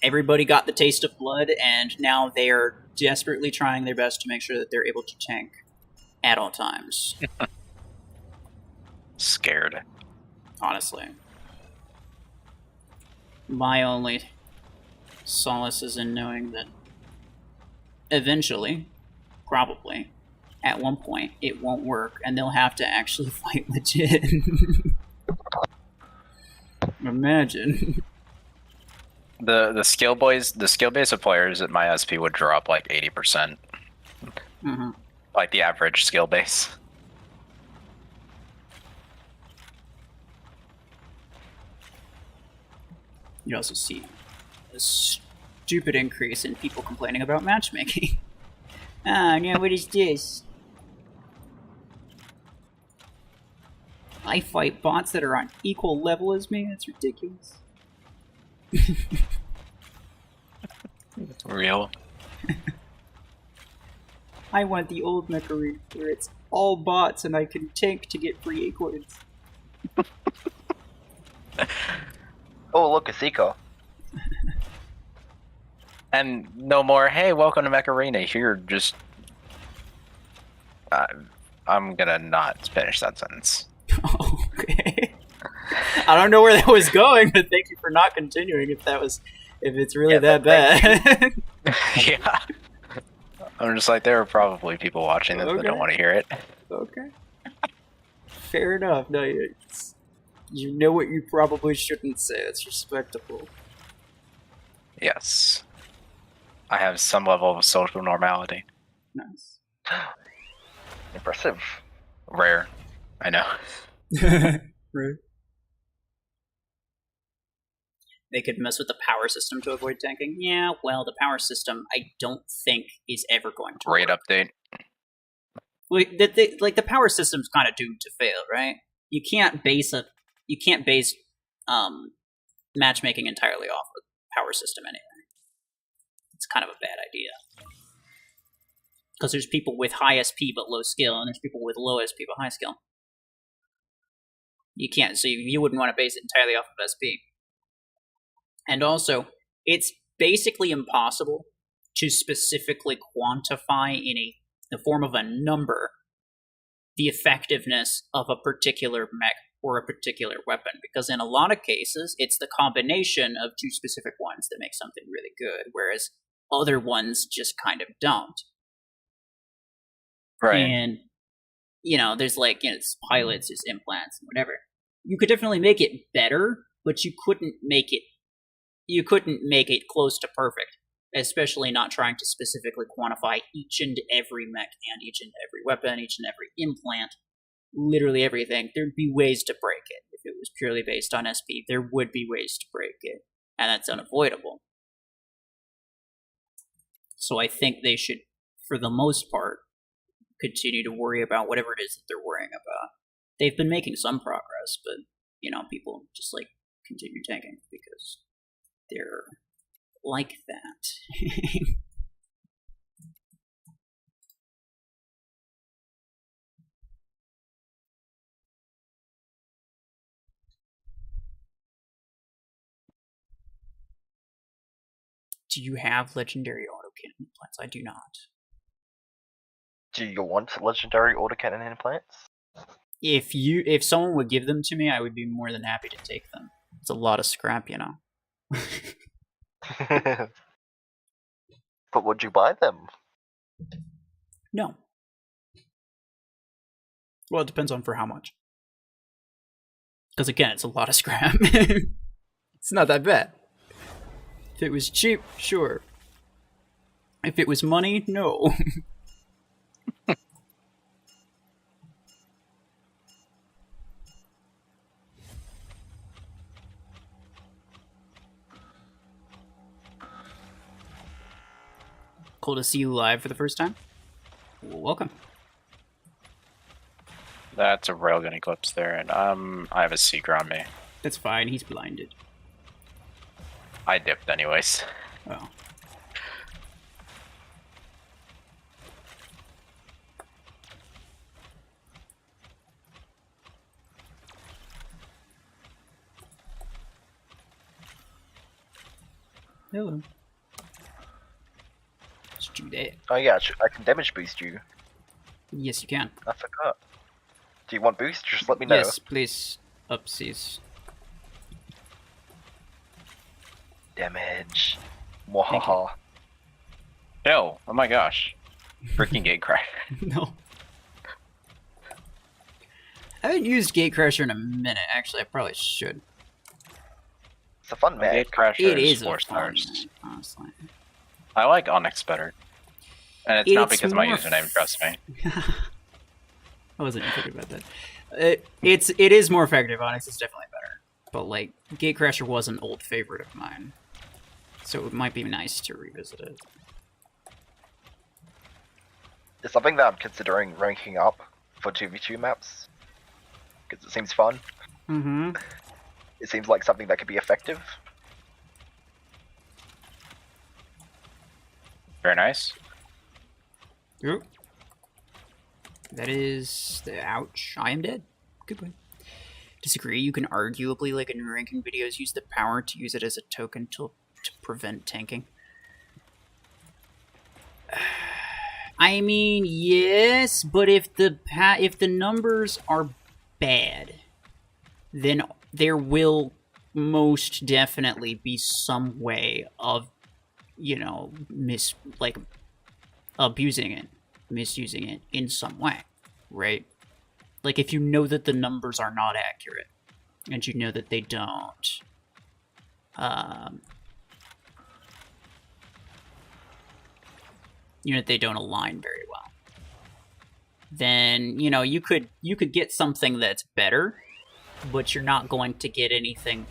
everybody got the taste of blood, and now they are desperately trying their best to make sure that they're able to tank at all times. Scared. Honestly. My only solace is in knowing that eventually, probably, at one point, it won't work, and they'll have to actually fight legit. Imagine. The skill base of players at my SP would drop like 80%. Mm-hmm. Like the average skill base. You also see a stupid increase in people complaining about matchmaking. Oh no, what is this? I fight bots that are on equal level as me? That's ridiculous. Real. I want the old Mech Arena where it's all bots and I can tank to get free acorns. Oh, look, a Seiko. And no more, hey, welcome to Mech Arena. Here, just... I'm gonna not finish that sentence. Okay. I don't know where that was going, but thank you for not continuing if it's really that bad. Yeah. I'm just like, there are probably people watching this that don't want to hear it. Okay. Fair enough. No, you know what you probably shouldn't say. It's respectable. Yes. I have some level of social normality. Nice. Impressive. Rare. I know. Right. They could mess with the power system to avoid tanking. Yeah, well, the power system, I don't think is ever going to Raid work. update. The power system's kind of doomed to fail, right? You can't base matchmaking entirely off of the power system anyway. It's kind of a bad idea. Because there's people with high SP but low skill, and there's people with low SP but high skill. You can't, so you wouldn't want to base it entirely off of SP. And also, it's basically impossible to specifically quantify in the form of a number the effectiveness of a particular mech or a particular weapon, because in a lot of cases, it's the combination of two specific ones that make something really good, whereas other ones just kind of don't. Right. And, there's it's pilots, there's implants, and whatever. You could definitely make it better, but you couldn't make it close to perfect, especially not trying to specifically quantify each and every mech and each and every weapon, each and every implant, literally everything. There'd be ways to break it. If it was purely based on SP, there would be ways to break it, and that's unavoidable. So I think they should, for the most part, continue to worry about whatever it is that they're worrying about. They've been making some progress, but, people just, continue tanking because they're like that. Do you have legendary autocannon implants? I do not. Do you want legendary autocannon implants? If someone would give them to me, I would be more than happy to take them. It's a lot of scrap, But would you buy them? No. Well, it depends on for how much. Because again, it's a lot of scrap. It's not that bad. If it was cheap, sure. If it was money, no. Cool to see you live for the first time. Welcome. That's a railgun eclipse there, and I have a Seeker on me. That's fine, he's blinded. I dipped anyways. Oh. Hello. Let's do that. Oh yeah, I can damage boost you. Yes, you can. I forgot. Do you want boost? Just let me know. Yes, please. Upsies. Damage. Mwahaha. No, oh my gosh. Freaking Gatecrash. No. I haven't used Gatecrasher in a minute. Actually, I probably should. It's a fun mech. Gatecrasher It is 4 a stars. fun, honestly. I like Onyx better. And it's not because of my more username, trust me. I wasn't even thinking about that. It is more effective. Onyx is definitely better. But like, Gatecrasher was an old favorite of mine. So it might be nice to revisit it. It's something that I'm considering ranking up for 2v2 maps. Because it seems fun. Mm-hmm. It seems like something that could be effective. Very nice. Yep. That is the ouch. I am dead. Goodbye. Disagree. You can arguably, like in ranking videos, use the power to use it as a token to prevent tanking. I mean, yes, but if the numbers are bad, then there will most definitely be some way of, you know, abusing it, misusing it in some way, right? Like if you know that the numbers are not accurate, and you know that they don't, you know that they don't align very well, then you know you could get something that's better, but you're not going to get anything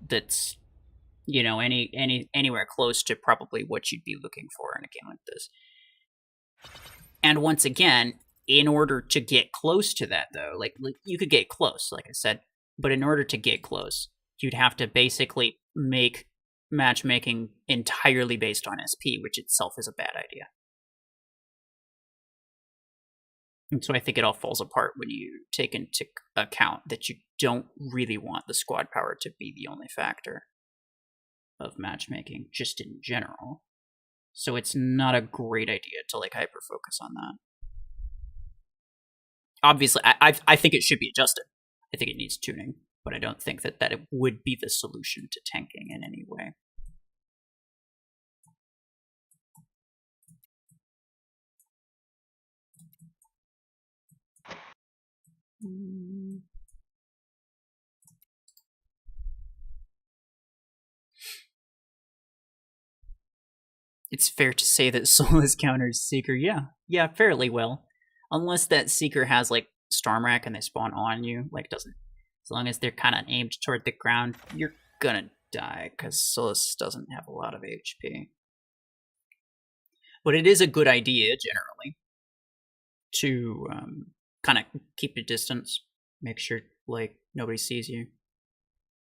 that's, you know, anywhere close to probably what you'd be looking for in a game like this. And once again, in order to get close to that, though, like you could get close, like I said, but in order to get close, you'd have to basically make matchmaking entirely based on SP, which itself is a bad idea. And so I think it all falls apart when you take into account that you don't really want the squad power to be the only factor of matchmaking, just in general. So it's not a great idea to like hyper focus on that. Obviously, I think it should be adjusted. I think it needs tuning, but I don't think that it would be the solution to tanking in any way. It's fair to say that Solus counters Seeker, yeah, fairly well. Unless that Seeker has, like, Storm Rack and they spawn on you, like, doesn't... As long as they're kind of aimed toward the ground, you're gonna die, because Solus doesn't have a lot of HP. But it is a good idea, generally, to kind of keep a distance, make sure, like, nobody sees you,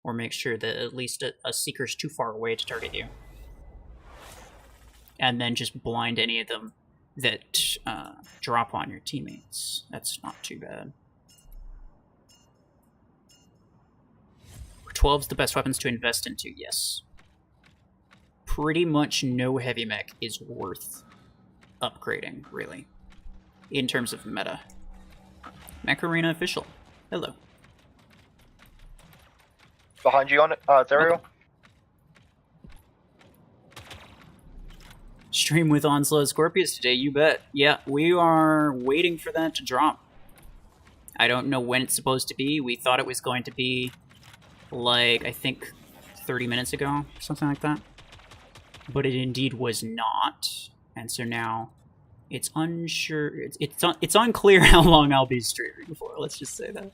or make sure that at least a Seeker's too far away to target you. And then just blind any of them that drop on your teammates. That's not too bad. 12's the best weapons to invest into, yes. Pretty much no heavy mech is worth upgrading, really, in terms of meta. Mech Arena official. Hello. Behind you on it, Zerial. Okay. Stream with Onslaught Scorpius today, you bet. Yeah, we are waiting for that to drop. I don't know when it's supposed to be. We thought it was going to be, like, I think 30 minutes ago, something like that. But it indeed was not. And so now it's unsure. It's unclear how long I'll be streaming for. Let's just say that.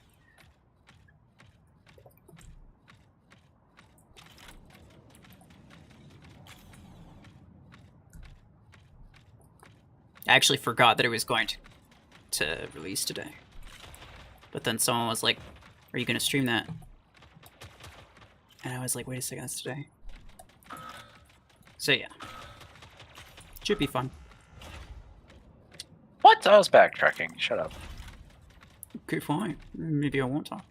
I actually forgot that it was going to release today. But then someone was like, are you going to stream that? And I was like, wait a second, that's today. So yeah. Should be fun. What? I was backtracking. Shut up. Okay, fine. Maybe I won't talk.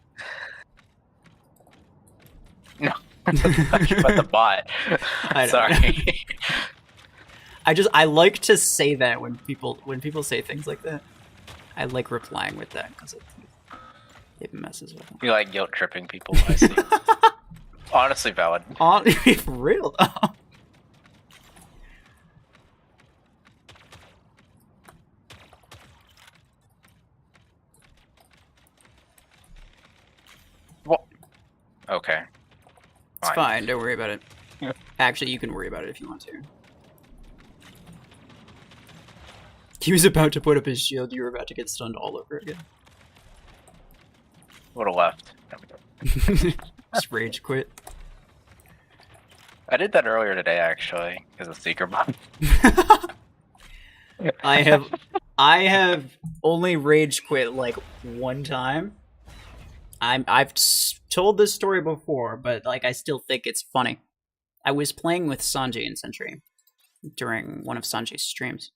No. But the bot. Sorry. I like to say that when people say things like that. I like replying with that because it messes with them. You like guilt tripping people, I see. Honestly valid. For real though. Well, okay. It's fine, don't worry about it. Yeah. Actually, you can worry about it if you want to. He was about to put up his shield, you were about to get stunned all over again. Would have left. Just rage quit. I did that earlier today, actually, as a Seeker bot. I have only rage quit like one time. I've told this story before, but like I still think it's funny. I was playing with Sanjay and Sentry during one of Sanjay's streams.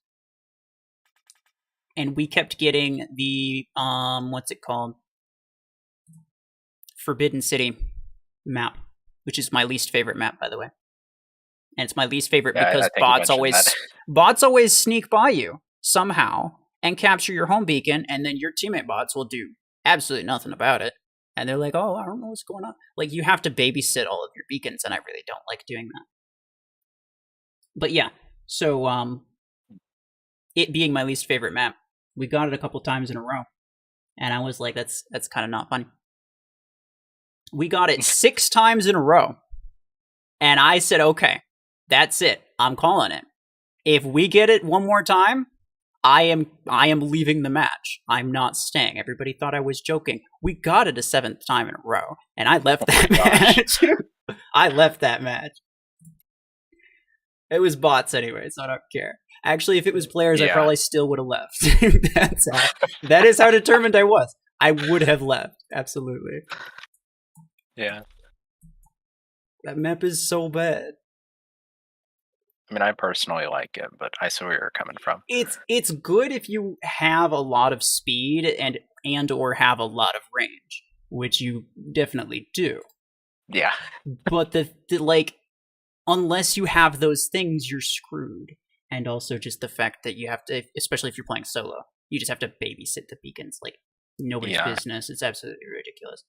And we kept getting the what's it called? Forbidden City map, which is my least favorite map, by the way. And it's my least favorite because bots always sneak by you somehow and capture your home beacon, and then your teammate bots will do absolutely nothing about it. And they're like, oh, I don't know what's going on. Like, you have to babysit all of your beacons, and I really don't like doing that. But yeah, so it being my least favorite map, we got it a couple times in a row. And I was like, that's kind of not funny. We got it 6 times in a row. And I said, okay, that's it. I'm calling it. If we get it one more time, I am leaving the match. I'm not staying. Everybody thought I was joking. We got it a 7th time in a row, and I left that match. I left that match. It was bots anyway, so I don't care. Actually, if it was players, I probably still would have left. That is how determined I was. I would have left. Absolutely. Yeah. That map is so bad. I mean, I personally like it, but I see where you're coming from. It's good if you have a lot of speed and or have a lot of range, which you definitely do. Yeah. But the like, unless you have those things, you're screwed. And also just the fact that you have to, especially if you're playing solo, you just have to babysit the beacons like nobody's business. It's absolutely ridiculous.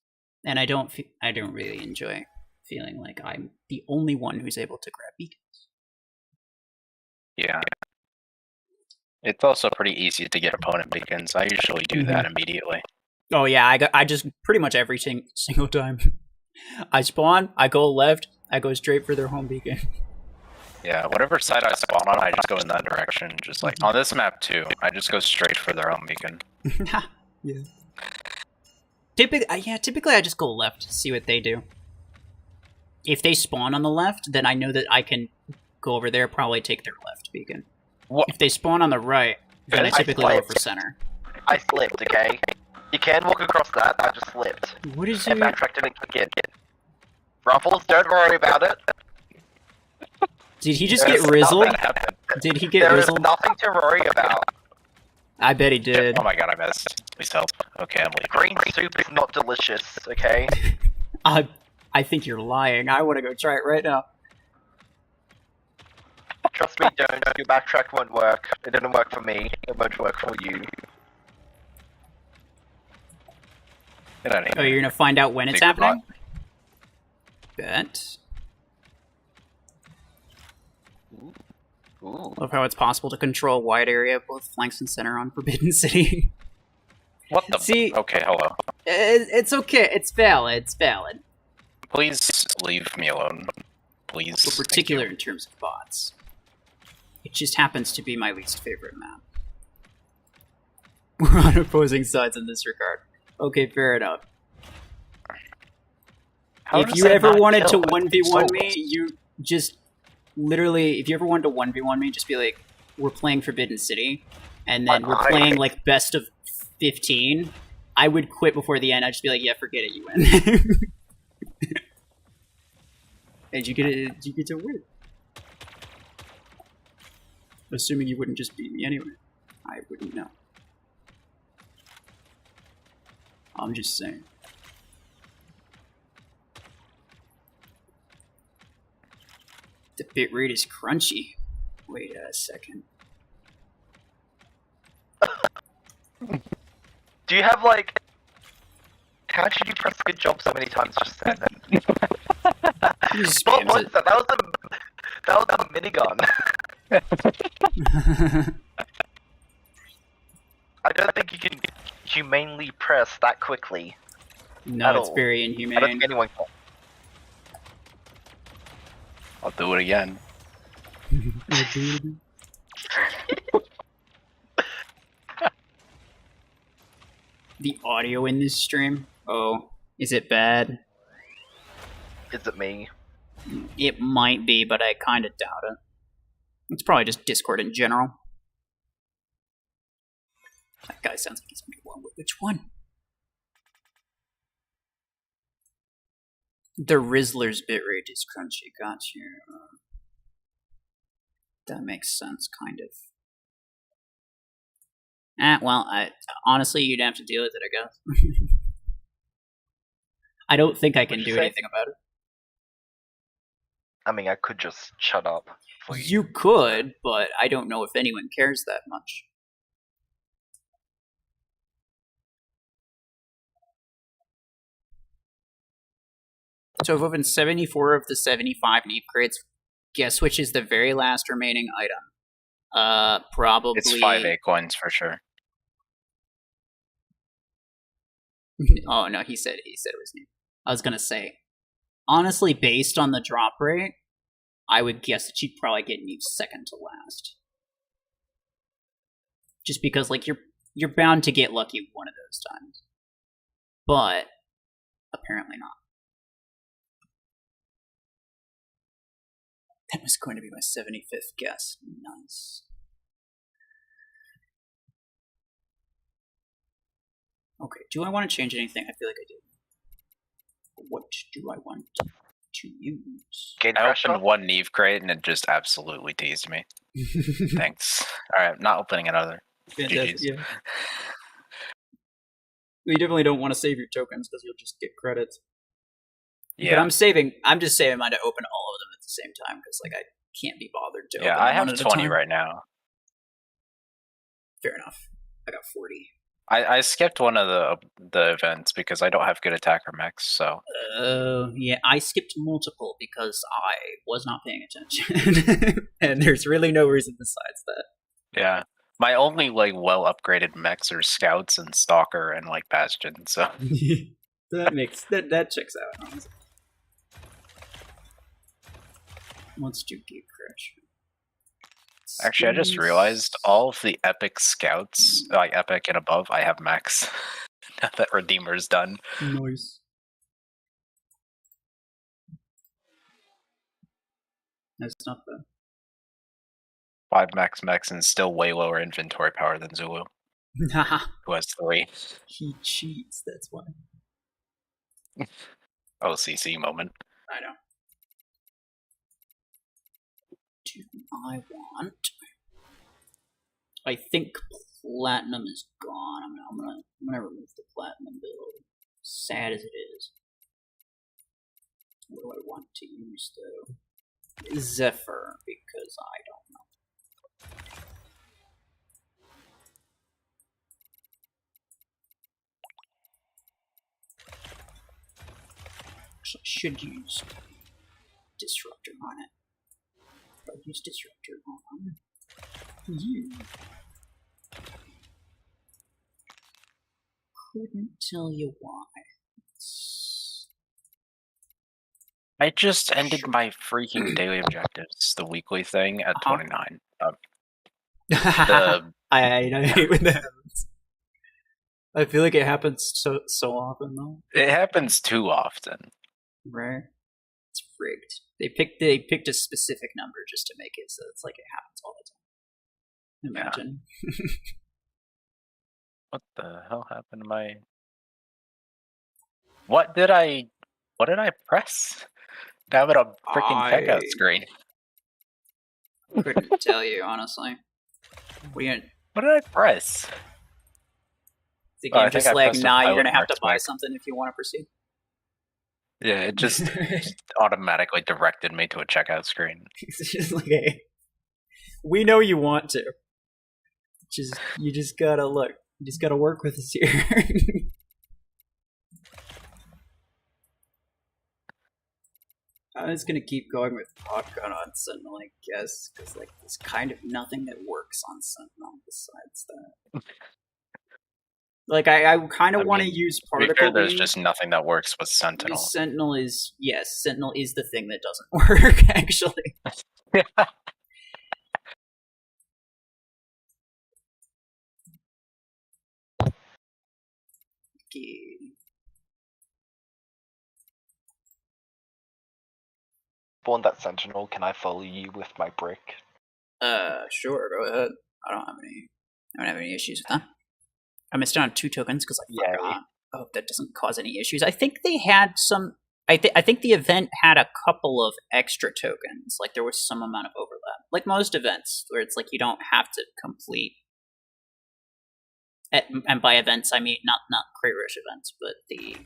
And I don't really enjoy feeling like I'm the only one who's able to grab beacons. Yeah. It's also pretty easy to get opponent beacons. I usually do that immediately. Oh yeah, I just pretty much every single time. I spawn, I go left, I go straight for their home beacon. Yeah, whatever side I spawn on, I just go in that direction. Just like on this map too, I just go straight for their home beacon. Yeah. Typically I just go left to see what they do. If they spawn on the left, then I know that I can go over there, probably take their left beacon. What? If they spawn on the right, then I typically go for center. I slipped, okay? You can walk across that, I just slipped. What is and backtracked and click it. RuFFles, don't worry about it. Did he just get rizzled? Did he get rizzled? There's nothing to worry about. I bet he did. Oh my god, I missed. Please help. Okay, I'm leaving. Green soup is not delicious, okay? I think you're lying. I want to go try it right now. Trust me, don't. Your backtrack won't work. It didn't work for me. It won't work for you. Oh, you're gonna find out when it's happening? Bet. Ooh. Love how it's possible to control a wide area, both flanks and center on Forbidden City. What the? See, okay, hello. It's okay. It's valid. It's valid. Please leave me alone. Please. But particular in terms of bots. It just happens to be my least favorite map. We're on opposing sides in this regard. Okay, fair enough. If you ever wanted to 1v1 me, you just literally, if you ever wanted to 1v1 me, just be like, we're playing Forbidden City, and then we're playing like best of 15, I would quit before the end. I'd just be like, yeah, forget it, you win. And you get to win. Assuming you wouldn't just beat me anyway. I wouldn't know. I'm just saying. The bitrate is crunchy. Wait a second. Do you have like... How did you press good job so many times just then? What was that? That was a minigun. I don't think you can humanely press that quickly. No, it's very inhumane. I don't think anyone can. I'll do it again. The audio in this stream? Oh, is it bad? Is it me? It might be, but I kind of doubt it. It's probably just Discord in general. That guy sounds like he's underwhelmed. Which one? The Rizzler's bitrate is crunchy. Got you. That makes sense, kind of. Well, honestly, you'd have to deal with it, I guess. I don't think I can do anything about it. I mean, I could just shut up. You could, but I don't know if anyone cares that much. So I've opened 74 of the 75 Neep crates. Guess which is the very last remaining item? Probably... It's 5 acorns for sure. Oh, no, he said it was Neep. I was gonna say, honestly, based on the drop rate, I would guess that you'd probably get Neep second to last. Just because, like, you're bound to get lucky one of those times. But, apparently not. That was going to be my 75th guess. Nice. Okay, do I want to change anything? I feel like I do. What do I want to use? I opened one Neve crate and it just absolutely teased me. Thanks. Alright, not opening another. Fantastic, yeah. You definitely don't want to save your tokens because you'll just get credits. Yeah. But I'm just saving mine to open all of them at the same time because like I can't be bothered to open I have one at 20 a time. right now. Fair enough. I got 40. I skipped one of the events because I don't have good attacker mechs, so... yeah, I skipped multiple because I was not paying attention. And there's really no reason besides that. Yeah. My only, like, well-upgraded mechs are Scouts and Stalker and, like, Bastion, so... that checks out, honestly. Let's do Gate Crash. Actually, I just realized all of the epic scouts, like epic and above, I have mechs. Now that Redeemer's done. Nice. That's not bad. 5 mechs and still way lower inventory power than Zulu. Who has 3. He cheats, that's why. OCC moment. I know. Do I want... I think platinum is gone. I'm gonna remove the platinum build. Sad as it is. What do I want to use though? Zephyr, because I don't know. So I should use Disruptor on it. I'll use Disruptor on you. Couldn't tell you why. I just ended my freaking daily objectives, the weekly thing, at 29. I hate when that happens. I feel like it happens so often though. It happens too often. Right? It's rigged. They picked a specific number just to make it so it's like it happens all the time. Imagine. Yeah. What the hell happened to my... What did I press? Now I'm at a freaking checkout screen. Couldn't tell you, honestly. What did I press? The game just like, nah, you're gonna have to buy something if you want to proceed. Yeah, it just automatically directed me to a checkout screen. It's just like, hey, we know you want to. You just gotta look. You just gotta work with us here. I'm just gonna keep going with Popgun on Sentinel, I guess, because like there's kind of nothing that works on Sentinel besides that. Like I kind of want to use particle. There's just nothing that works with Sentinel. Sentinel is the thing that doesn't work actually. Okay. Spawn that Sentinel, can I follow you with my brick? Sure, go ahead. I don't have any issues with that. I missed out on 2 tokens because I forgot. I hope that doesn't cause any issues. I think they had some. I think the event had a couple of extra tokens. Like there was some amount of overlap, like most events, where it's like you don't have to complete. And by events, I mean not Crate Rush events, but the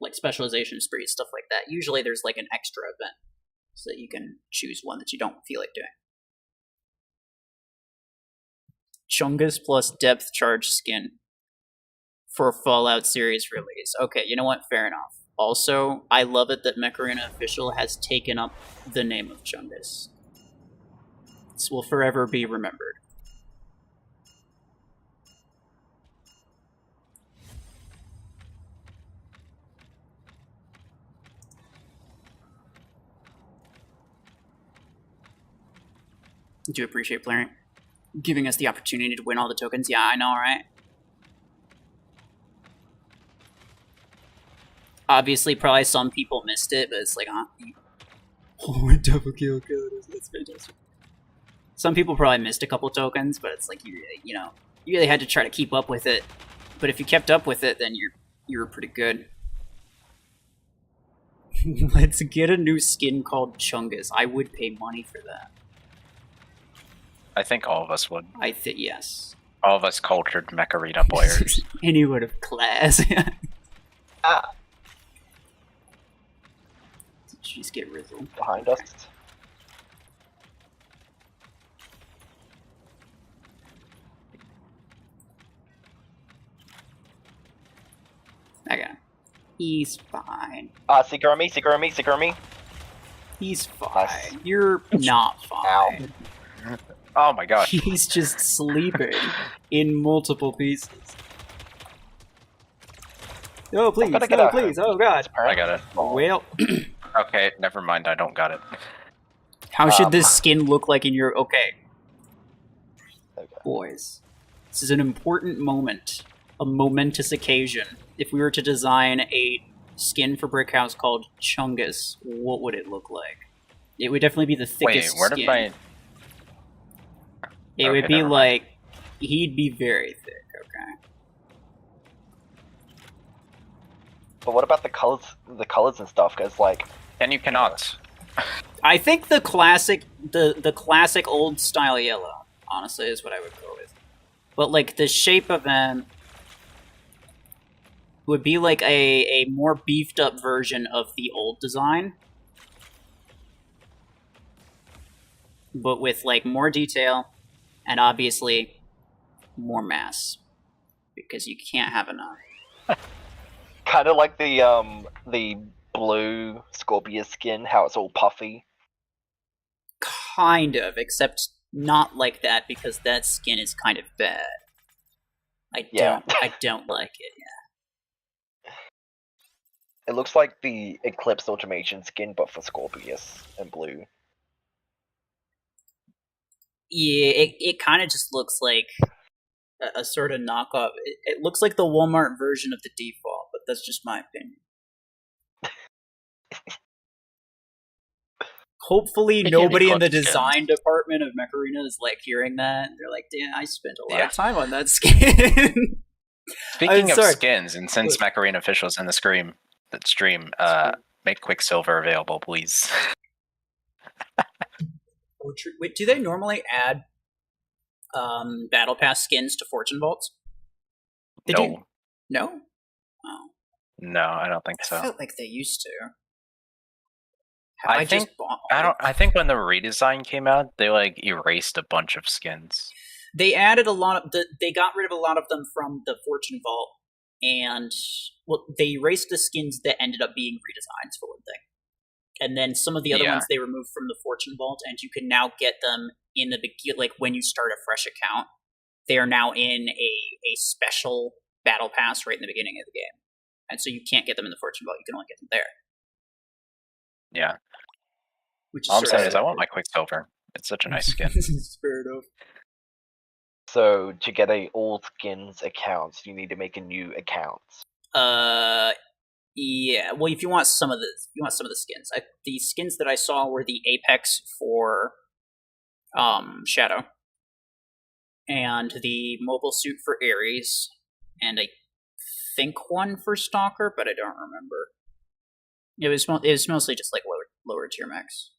like specialization sprees, stuff like that. Usually, there's like an extra event, so that you can choose one that you don't feel like doing. Chungus plus depth charge skin for Fallout series release. Okay, you know what? Fair enough. Also, I love it that Mech Arena Official has taken up the name of Chungus. This will forever be remembered. Do appreciate Plarium giving us the opportunity to win all the tokens. Yeah, I know, right? Obviously, probably some people missed it, but it's like, oh, double kill, that's fantastic. Some people probably missed a couple tokens, but it's like you really had to try to keep up with it. But if you kept up with it, then you were pretty good. Let's get a new skin called Chungus. I would pay money for that. I think all of us would. Yes. All of us cultured Mech Arena players. Anyone of class. Did you just get rizzled? Behind us. Okay. He's fine. Seeker on me, Seeker on me, Seeker on me. He's fine. Nice. You're not fine. Ow. Oh my gosh. He's just sleeping in multiple pieces. Oh, please. No, please. Oh, God. I got it. Well. Okay, never mind. I don't got it. How should this skin look like in your... Okay. Boys. This is an important moment. A momentous occasion. If we were to design a skin for Brickhouse called Chungus, what would it look like? It would definitely be the thickest where did skin. my... It would be like... He'd be very thick, okay? But what about the colors and stuff? Because like... And you cannot. I think the classic old style yellow, honestly, is what I would go with. But like the shape of them would be like a more beefed up version of the old design, but with like more detail and obviously more mass, because you can't have enough. Kind of like the blue Scorpius skin, how it's all puffy. Kind of, except not like that, because that skin is kind of bad. I don't like it. Yeah. It looks like the Eclipse Automation skin, but for Scorpius and blue. Yeah, it kind of just looks like a sort of knockoff. It looks like the Walmart version of the default, but that's just my opinion. Hopefully nobody in the design department of Mech Arena is like hearing that. They're like, damn, I spent a lot of time on that skin. Speaking of skins, and since Mech Arena officials in the stream, make Quicksilver available, please. Wait, do they normally add Battle Pass skins to Fortune Vaults? No. No? Oh. No, I don't think so. I felt like they used to. I think when the redesign came out, they like erased a bunch of skins. They added a lot of they got rid of a lot of them from the Fortune Vault, and they erased the skins that ended up being redesigns for one thing. And then some of the other ones they removed from the Fortune Vault, and you can now get them in the like when you start a fresh account. They are now in a special battle pass right in the beginning of the game. And so you can't get them in the Fortune Vault, you can only get them there. Yeah. Which all I'm saying is I want my Quicksilver. It's such a nice skin. Fair enough. So to get a all skins account, you need to make a new account. Yeah. Well, if you want some of the skins, the skins that I saw were the Apex for Shadow, and the mobile suit for Ares, and I think one for Stalker, but I don't remember. It was mostly just like lower tier mechs.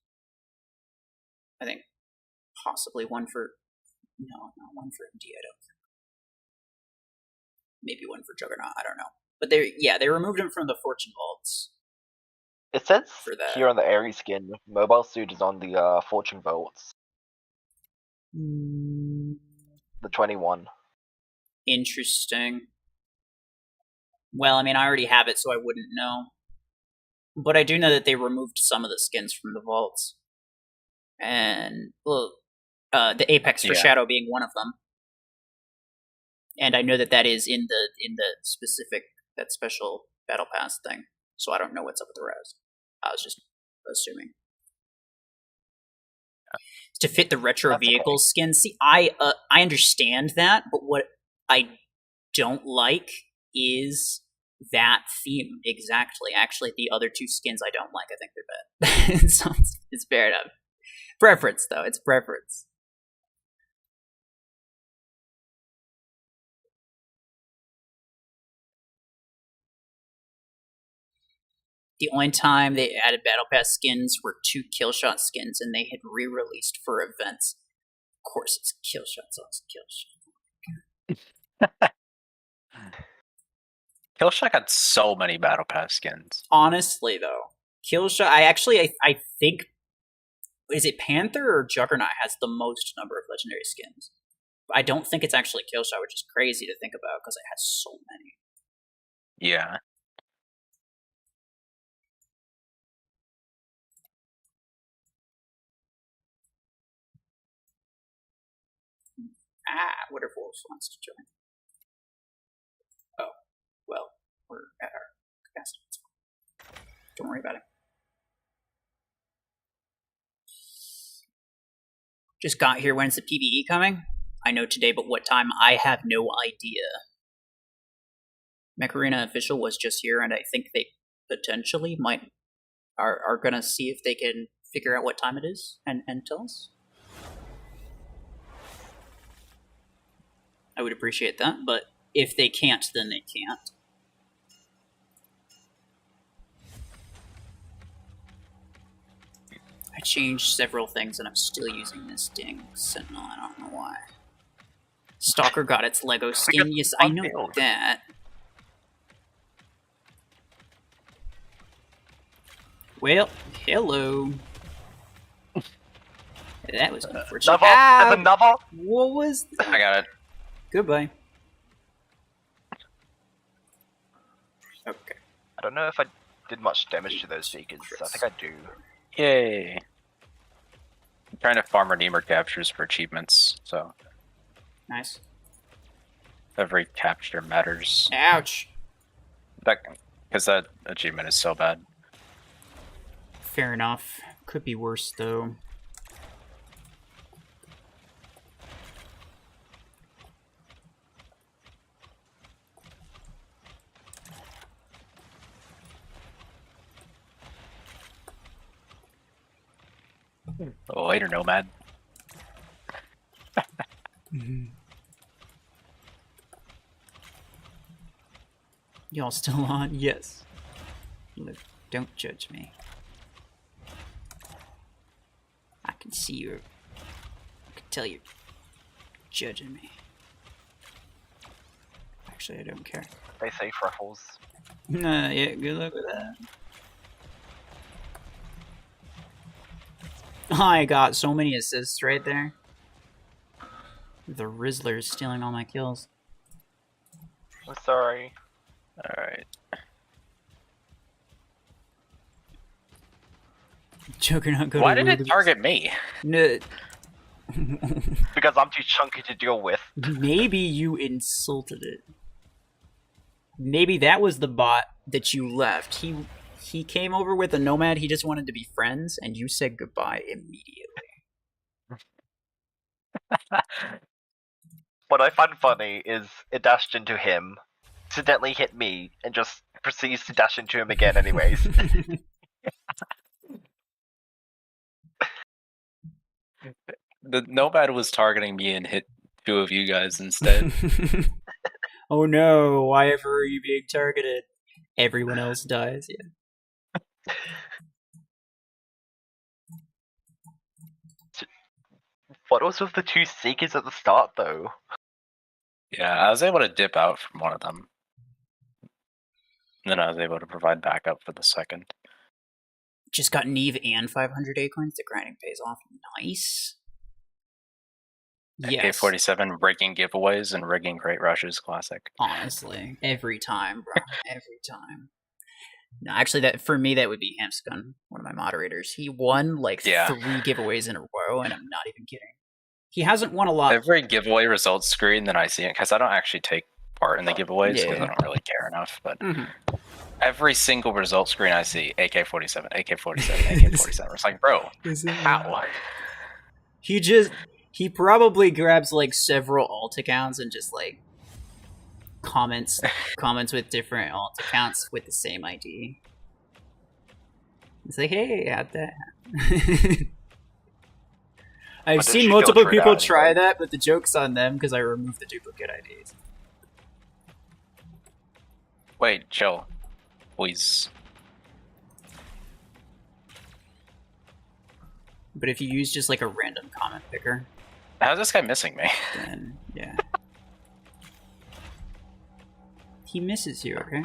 I think possibly one for one for MD. I don't think. Maybe one for Juggernaut. I don't know. But they removed him from the Fortune Vaults. It says here on the Ares skin, mobile suit is on the Fortune Vaults. The 21. Interesting. Well, I mean, I already have it, so I wouldn't know. But I do know that they removed some of the skins from the vaults. And, the Apex for Shadow being one of them. And I know that is in the specific, that special Battle Pass thing. So I don't know what's up with the rest. I was just assuming. To fit the retro vehicles skin. See, I understand that, but what I don't like is that theme exactly. Actually, the other two skins I don't like. I think they're bad. So it's fair enough. Preference, though. It's preference. The only time they added Battle Pass skins were 2 Killshot skins, and they had re-released for events. Of course, it's Killshot, so it's Killshot. Killshot got so many Battle Pass skins. Honestly, though, Killshot, I think, is it Panther or Juggernaut has the most number of legendary skins? I don't think it's actually Killshot, which is crazy to think about because it has so many. Yeah. What if Wolves wants to join? Oh, well, we're at our capacity. Don't worry about it. Just got here. When's the PvE coming? I know today, but what time? I have no idea. Mech Arena official was just here, and I think they potentially are gonna see if they can figure out what time it is and tell us. I would appreciate that, but if they can't, then they can't. I changed several things and I'm still using this dang Sentinel. I don't know why. Stalker got its Lego skin. Yes, I know that. Well, hello. That was unfortunate. Another? What was that? I got it. Goodbye. Okay. I don't know if I did much damage to those beacons. I think I do. Yay. I'm trying to farm Redeemer captures for achievements, so. Nice. Every capture matters. Ouch. Because that achievement is so bad. Fair enough. Could be worse, though. Oh, later, Nomad. Y'all still on? Yes. Look, don't judge me. I can see you. I can tell you're judging me. Actually, I don't care. They say RuFFles. Nah, yeah, good luck with that. I got so many assists right there. The Rizzler's stealing all my kills. I'm sorry. Alright. Juggernaut go Why to did it target me? No. Because I'm too chunky to deal with. Maybe you insulted it. Maybe that was the bot that you left. He came over with a Nomad, he just wanted to be friends, and you said goodbye immediately. What I find funny is it dashed into him, accidentally hit me, and just proceeds to dash into him again anyways. The Nomad was targeting me and hit 2 of you guys instead. Oh no, why ever are you being targeted? Everyone else dies, yeah. What was with the 2 Seekers at the start, though? Yeah, I was able to dip out from one of them. And then I was able to provide backup for the second. Just got Neve and 500 Acorns. The grinding pays off. Nice. Yes. AK-47 rigging giveaways and rigging great rushes, classic. Honestly, every time, bro. Every time. No, actually, that for me, that would be Hamsgun, one of my moderators. He won like 3 giveaways in a row, and I'm not even kidding. He hasn't won a lot. Every giveaway results screen, then I see it, because I don't actually take part in the giveaways, because I don't really care enough, but every single result screen I see, AK-47, AK-47, AK-47. It's like, bro, how? He probably grabs like several alt accounts and just like comments with different alt accounts with the same ID. It's like, hey, how'd that happen? I've seen multiple people try that, but the joke's on them because I removed the duplicate IDs. Wait, chill. Please. But if you use just like a random comment picker... How's this guy missing me? Then, yeah. He misses you, okay?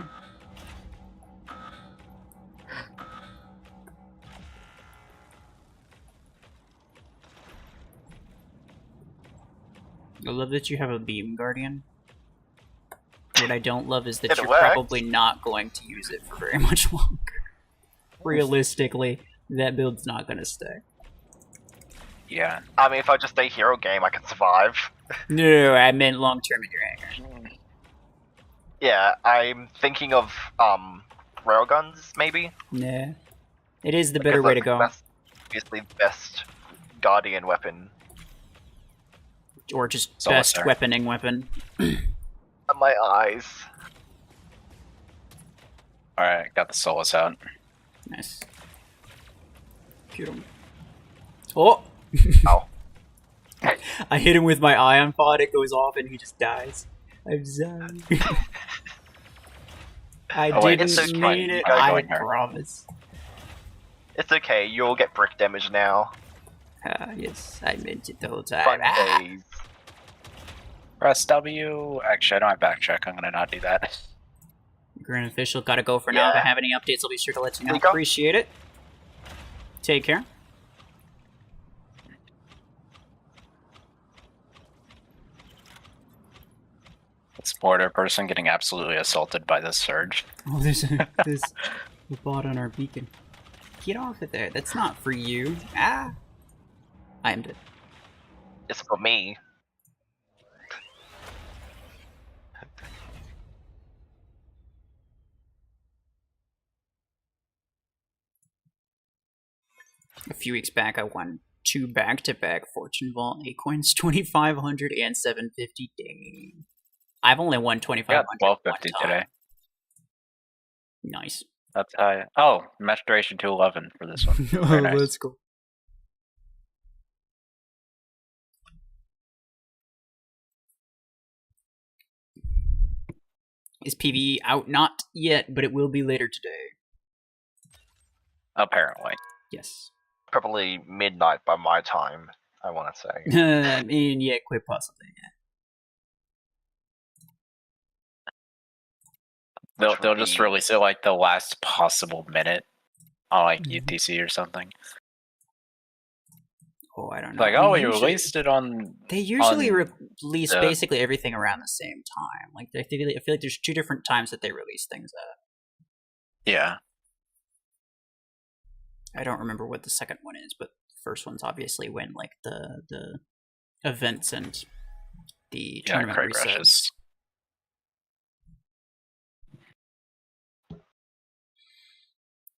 I love that you have a beam guardian. What I don't love is that you're probably not going to use it for very much longer. Realistically, that build's not going to stay. Yeah. I mean, if I just stay hero game, I can survive. No, I meant long term in your hangar. Yeah, I'm thinking of railguns, maybe. Nah, it is the better way to go. That's obviously the best guardian weapon, or just best weaponing weapon. My eyes. All right, got the Solus out. Nice. Cute him. Oh. Ow. I hit him with my ion pod, it goes off and he just dies. I'm sorry. I didn't mean it, I promise. It's okay, you'll get brick damage now. Yes, I meant it the whole time. Fun days. Press W. Actually, I don't have backcheck, I'm gonna not do that. Grand Official, gotta go for now. If I have any updates, I'll be sure to let you know. Appreciate it. Take care. This border person getting absolutely assaulted by this surge. Oh, there's a bot on our beacon. Get off of there. That's not for you. Ah! I am dead. It's for me. A few weeks back, I won 2 back-to-back Fortune Vault Acorns, 2,500 and 750. Dang. I've only won 2,500. 1250 today. Nice. That's high. Oh, match duration 211 for this one. Oh, nice. Let's go. Is PvE out? Not yet, but it will be later today. Apparently. Yes. Probably midnight by my time, I want to say. I mean, yeah, quite possibly, yeah. They'll just release it like the last possible minute on like UTC or something. Oh, I don't know. Like, we released it on... They usually release basically everything around the same time. Like, I feel like there's 2 different times that they release things at. Yeah. I don't remember what the second one is, but the first one's obviously when, like, the events and the tournament resets.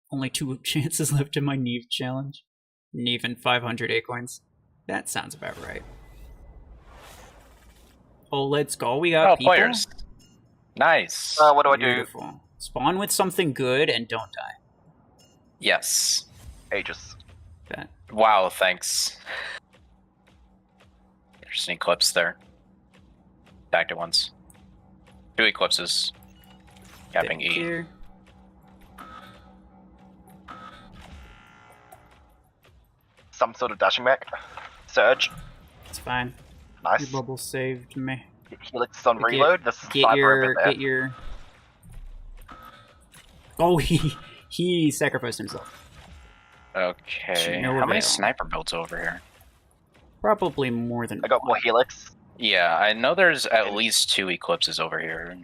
Only 2 chances left in my Neve challenge. Neve and 500 acorns. That sounds about right. Oh, let's go. We got people. Players. Nice. What do I Beautiful. do? Spawn with something good and don't die. Yes. Aegis. Bet. Wow, thanks. Interesting eclipse there. Back at once. 2 eclipses. Capping E. Here. Some sort of dashing mech. Surge. It's fine. Nice. Your bubble saved me. Helix on reload. This is get your. Oh, he sacrificed himself. Okay. How many sniper builds over here? Probably more than. I got more Helix. Yeah, I know there's at least 2 eclipses over here.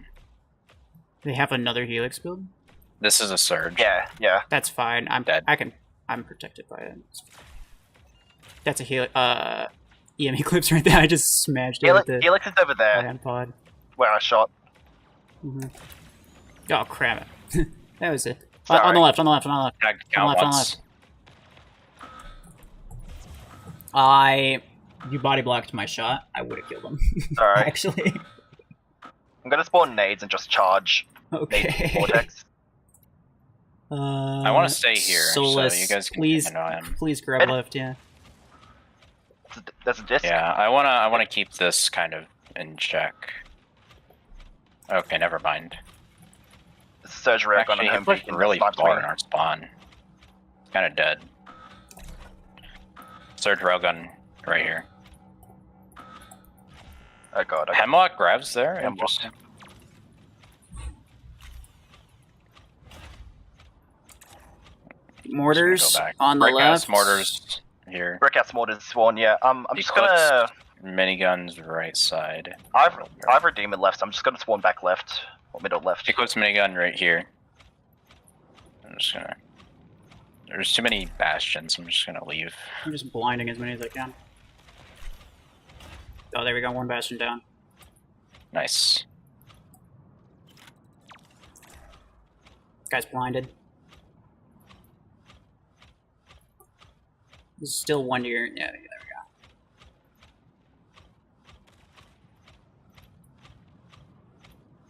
They have another Helix build. This is a surge. Yeah. That's fine. I'm dead. I'm protected by it. That's a Helix. EM Eclipse right there. I just smashed it. Helix is over there. Pod. Where I shot. Oh crap! That was it. On the left. On the left. You body blocked my shot. I would have killed him. Sorry. Actually. I'm gonna spawn nades and just charge. Okay. Nades vortex. I want to stay here, so you guys can please grab left. Yeah. There's a disc. Yeah, I wanna keep this kind of in check. Okay, never mind. Surge rag on a home beacon. Really far in our spawn. It's kind of dead. Surge railgun right here. Oh god. Hemlock grabs there. Interesting. Mortars on the left. Mortars here. Brickhouse mortars spawn. Yeah. I'm just gonna. Miniguns right side. I've redeemed it left. So I'm just gonna spawn back left or middle left. Eclipse minigun right here. I'm just gonna. There's too many bastions. I'm just gonna leave. I'm just blinding as many as I can. Oh, there we go. 1 bastion down. Nice. Guy's blinded. There's still 1 year. Yeah, there we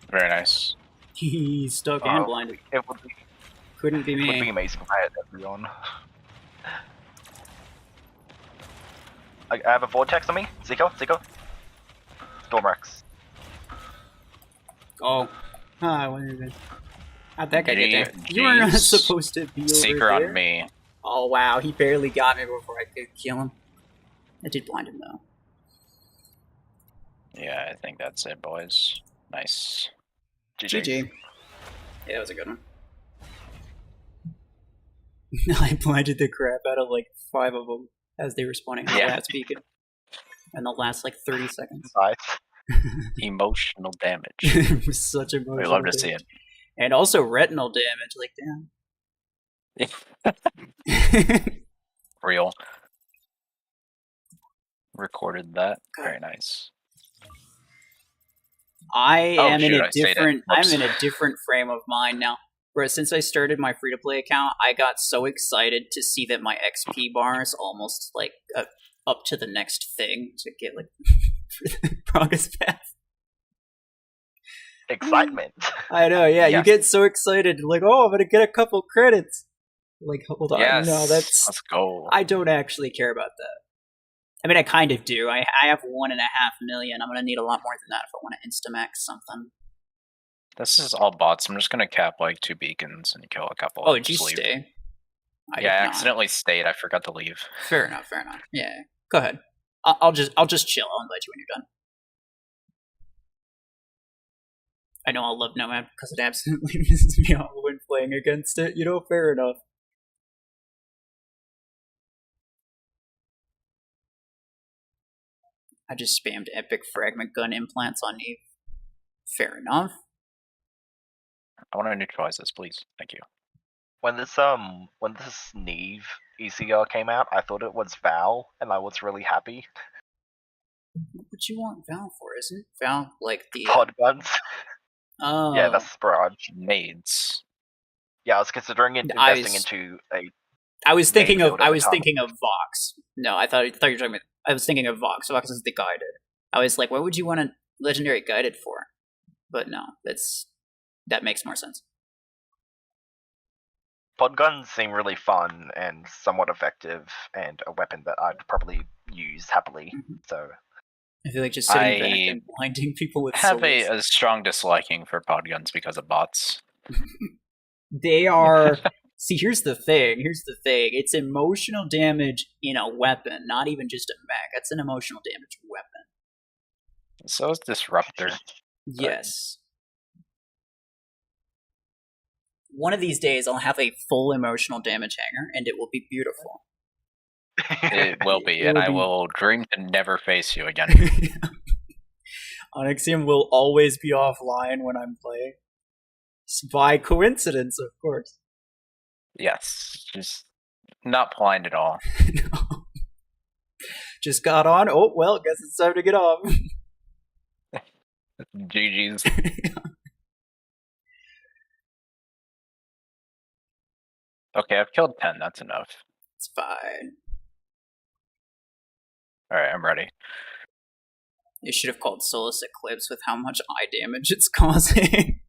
go. Very nice. He's stuck and blinded. Couldn't be me. It would be amazing if I had everyone. I have a vortex on me. Zico. Stormrex. Oh. What is it? How'd that guy get there? You were not supposed to be over Seeker there. on me. Oh wow, he barely got me before I could kill him. I did blind him though. Yeah, I think that's it, boys. Nice. GG. Yeah, that was a good one. I blinded the crap out of like 5 of them as they were spawning on the last beacon. In the last like 30 seconds. Nice. Emotional damage. Such emotional. We love to see it. And also retinal damage, like damn. Real. Recorded that. Very nice. I'm in a different frame of mind now. Where since I started my free to play account, I got so excited to see that my XP bar is almost like up to the next thing to get like for the progress path. Excitement. I know, yeah. You get so excited, like, oh, I'm gonna get a couple credits. Like, hold on, no, let's go. I don't actually care about that. I mean, I kind of do. I have 1.5 million. I'm gonna need a lot more than that if I want to Instamax something. This is all bots. I'm just gonna cap like 2 beacons and kill a couple. Oh, did you stay? I accidentally stayed. I forgot to leave. Fair enough. Yeah, go ahead. I'll just chill. I'll invite you when you're done. I know I'll love Nomad because it absolutely misses me off when playing against it. Fair enough. I just spammed epic fragment gun implants on Eve. Fair enough. I want to neutralize this, please. Thank you. When this Neve ECR came out, I thought it was Val, and I was really happy. What you want Val for? Isn't Val like the pod guns? Oh, yeah, that's Barrage. Nades. Yeah, I was considering investing into a. I was thinking of Vox. No, I thought you were talking about. I was thinking of Vox. Vox is the guided. I was like, what would you want a legendary guided for? But no, that makes more sense. Pod guns seem really fun and somewhat effective, and a weapon that I'd probably use happily. So I feel like just sitting back and blinding people with have a strong disliking for pod guns because of bots. They are. See, here's the thing. It's emotional damage in a weapon, not even just a mech. It's an emotional damage weapon. So is Disruptor. Yes. One of these days, I'll have a full emotional damage hanger, and it will be beautiful. It will be, and I will dream to never face you again. Onyxium will always be offline when I'm playing. By coincidence, of course. Yes, just not blind at all. No. Just got on. Oh, well, guess it's time to get off. GG's. Okay, I've killed 10. That's enough. It's fine. Alright, I'm ready. You should have called Solus Eclipse with how much eye damage it's causing.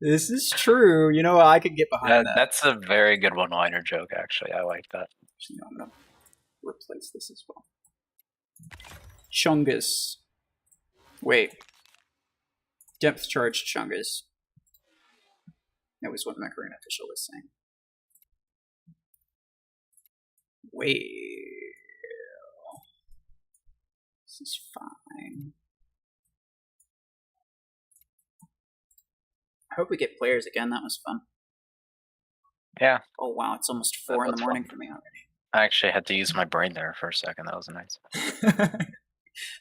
This is true. I could get behind that. That's a very good one-liner joke, actually. I like that. Actually, no, I'm going to replace this as well. Chungus. Wait. Depth charge Chungus. That was what Mech Official was saying. Wait. This is fine. I hope we get players again. That was fun. Yeah. Oh wow, it's almost 4 in the morning for me already. I actually had to use my brain there for a second. That was nice.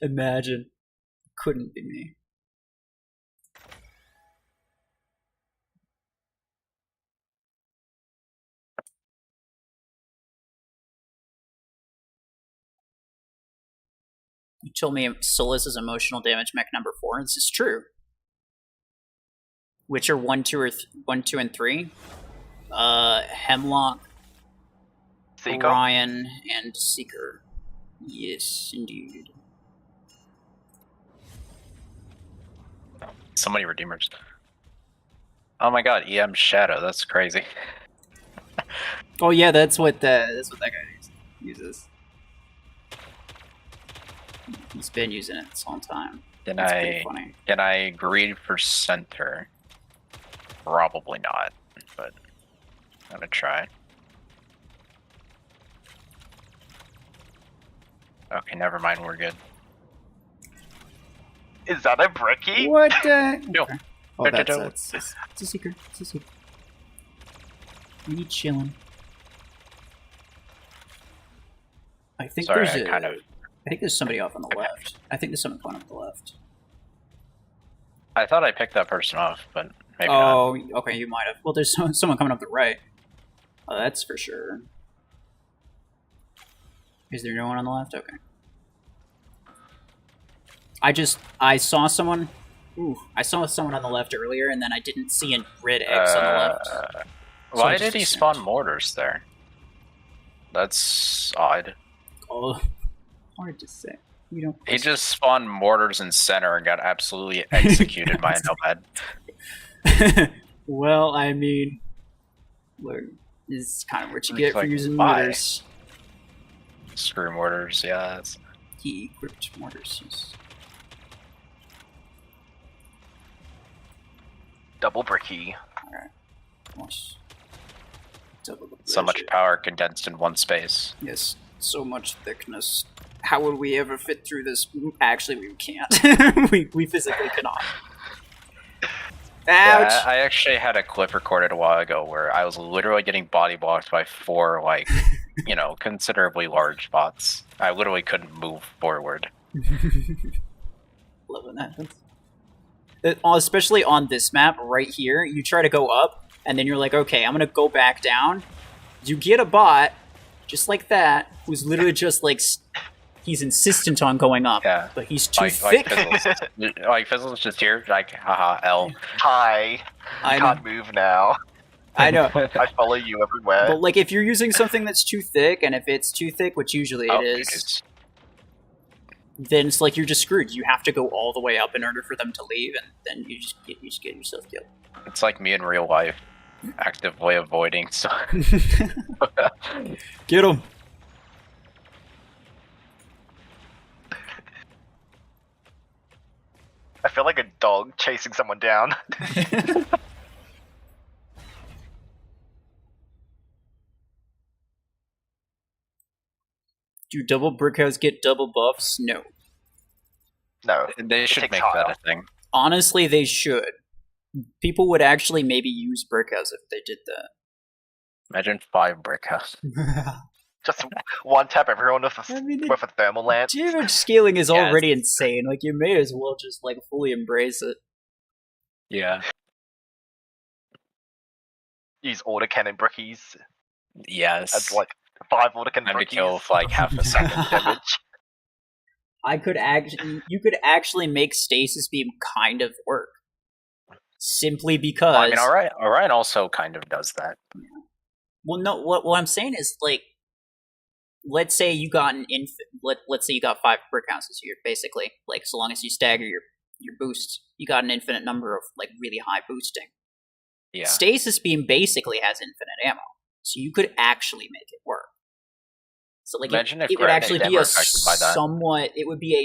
Imagine. Couldn't be me. You told me Solus is emotional damage mech number 4. This is true. Witcher 1, 2, 2, and 3. Hemlock, Seeker? Orion, and Seeker. Yes, indeed. So many Redeemers. Oh my god, EM Shadow. That's crazy. Oh yeah, that's what that guy uses. He's been using it this whole time. Can I greed for center? Probably not, but I'm gonna try. Okay, never mind, we're good. Is that a Bricky? What? No. Okay. Oh, it's a secret. It's a secret. We chilling. I think Sorry, I think there's somebody off on the left. I think there's someone going up the left. I thought I picked that person off, but maybe not. Oh, okay, you might have. Well, there's someone coming up the right. Oh, that's for sure. Is there no one on the left? Okay. I saw someone. Ooh, I saw someone on the left earlier, and then I didn't see a red X on the left. Why did he spawn mortars there? That's odd. Oh, hard to say. We don't. He just spawned mortars in center and got absolutely executed by a Nomad. Well, I mean, look, this is kind of what you get for using mortars. Screw mortars, yeah. He equipped mortars. Double bricky. Alright. Nice. So much power condensed in one space. Yes, so much thickness. How would we ever fit through this? Actually, we can't. we physically cannot. Ouch! Yeah, I actually had a clip recorded a while ago where I was literally getting body blocked by 4, like, considerably large bots. I literally couldn't move forward. Love when that happens. Especially on this map right here, you try to go up, and then you're like, okay, I'm gonna go back down. You get a bot, just like that, who's literally just like, he's insistent on going up, but he's too thick. Like Fizzle's just here, like, haha, L. Hi. I can't move now. I know. I follow you everywhere. But like, if you're using something that's too thick, and if it's too thick, which usually it is, then it's like you're just screwed. You have to go all the way up in order for them to leave, and then you just get yourself killed. It's like me in real life, actively avoiding. So get him. I feel like a dog chasing someone down. Do double brick house get double buffs? No. No. They should make that a thing. Honestly, they should. People would actually maybe use brick house if they did that. Imagine 5 brick house. Just one tap everyone with a thermal lamp. Damage scaling is already insane. Like, you may as well just like fully embrace it. Yeah. Use autocannon brickies. Yes. As like 5 autocannon brickies. Kill for like half a second damage. You could actually make stasis beam kind of work. Simply because... Well, I mean, Orion also kind of does that. Yeah. Well, no, what I'm saying is, like, let's say you got let's say you got 5 brick houses here, basically. Like, so long as you stagger your boosts, you got an infinite number of, like, really high boosting. Yeah. Stasis beam basically has infinite ammo, so you could actually make it work. So, like, it would actually be a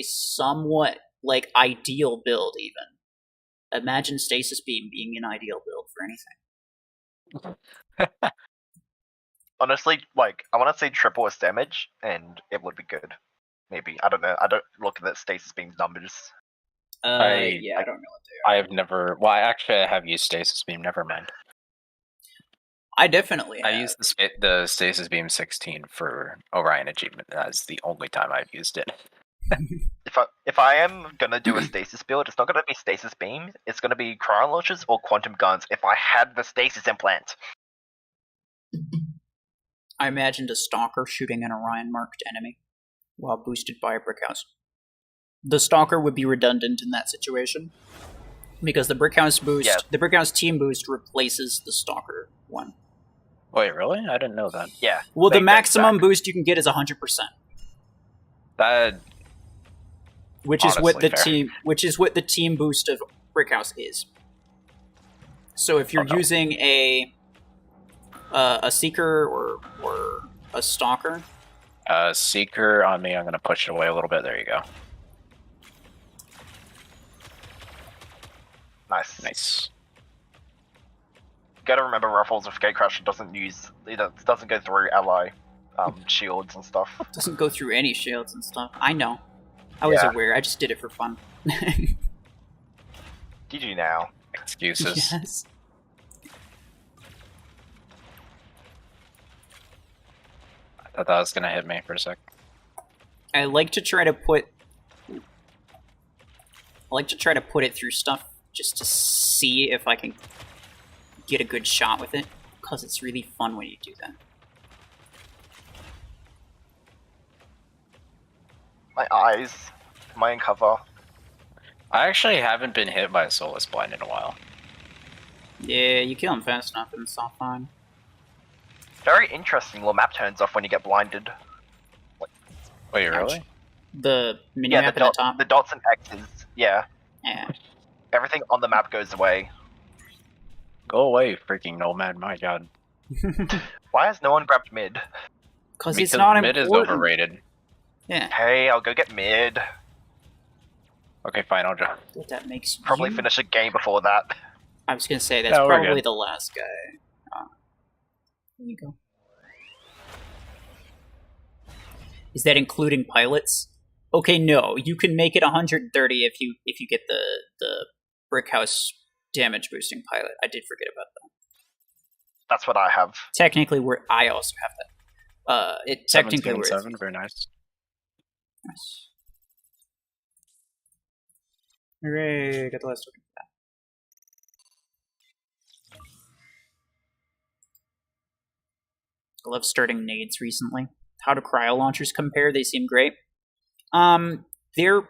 somewhat, like, ideal build, even. Imagine Stasis Beam being an ideal build for anything. Honestly, like, I want to say triple its damage, and it would be good. Maybe. I don't know. I don't look at that Stasis Beam's numbers. I don't know what they are. I have never... Well, I have used Stasis Beam, never mind. I definitely have. I used the Stasis Beam 16 for Orion Achievement. That's the only time I've used it. If I am gonna do a stasis build, it's not gonna be stasis beam. It's gonna be cryo launchers or quantum guns. If I had the stasis implant, I imagined a stalker shooting an Orion marked enemy while boosted by a brick house. The stalker would be redundant in that situation because the brick house boost, the brick house team boost replaces the stalker one. Wait, really? I didn't know that. Yeah. Well, the maximum boost you can get is 100%. That. Which is what the team boost of Brickhouse is. So if you're using a Seeker or a Stalker... Seeker on me, I'm going to push it away a little bit. There you go. Nice. Gotta remember RuFFles with Gatecrasher doesn't go through ally shields and stuff. Doesn't go through any shields and stuff. I know. I was aware. I just did it for fun. GG now. Excuses. Yes. I thought that was gonna hit me for a sec. I like to try to put it through stuff just to see if I can get a good shot with it, because it's really fun when you do that. My eyes. Am I in cover? I actually haven't been hit by a Soulless Blind in a while. Yeah, you kill him fast enough and it's all fine. Very interesting. The map turns off when you get blinded. Wait, really? The mini-map at the top? The dots and X's, yeah. Yeah. Everything on the map goes away. Go away, freaking Nomad, my god. Why has no one grabbed mid? Because it's not mid important. Is overrated. Yeah. Hey, I'll go get mid. Okay, fine, I'll jump. That makes Probably finish a game before that. I was gonna say that's probably the last guy. There you go. Is that including pilots? Okay, no. You can make it 130 if you get the brick house damage boosting pilot. I did forget about that. That's what I have. Technically, I also have that. It technically works. 7, very nice. Nice. Hooray! Got the last token for that. I love starting nades recently. How do cryo launchers compare? They seem great. They're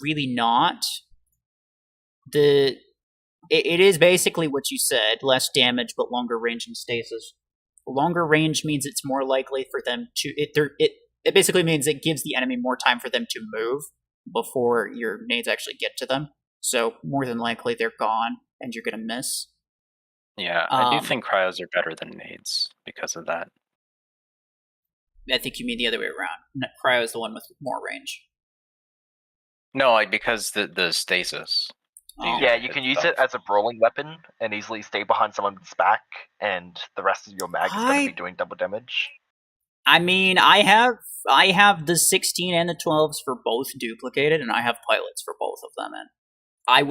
really not. It is basically what you said, less damage but longer range and stasis. Longer range means it's more likely for them to it basically means it gives the enemy more time for them to move before your nades actually get to them. So more than likely they're gone and you're gonna miss. Yeah, I do think cryos are better than nades because of that. I think you mean the other way around. Cryo is the one with more range. No, like because the stasis. Yeah, you can use it as a brawling weapon and easily stay behind someone's back, and the rest of your mag is going to be doing double damage. I mean, I have the 16 and the 12s for both duplicated, and I have pilots for both of them. And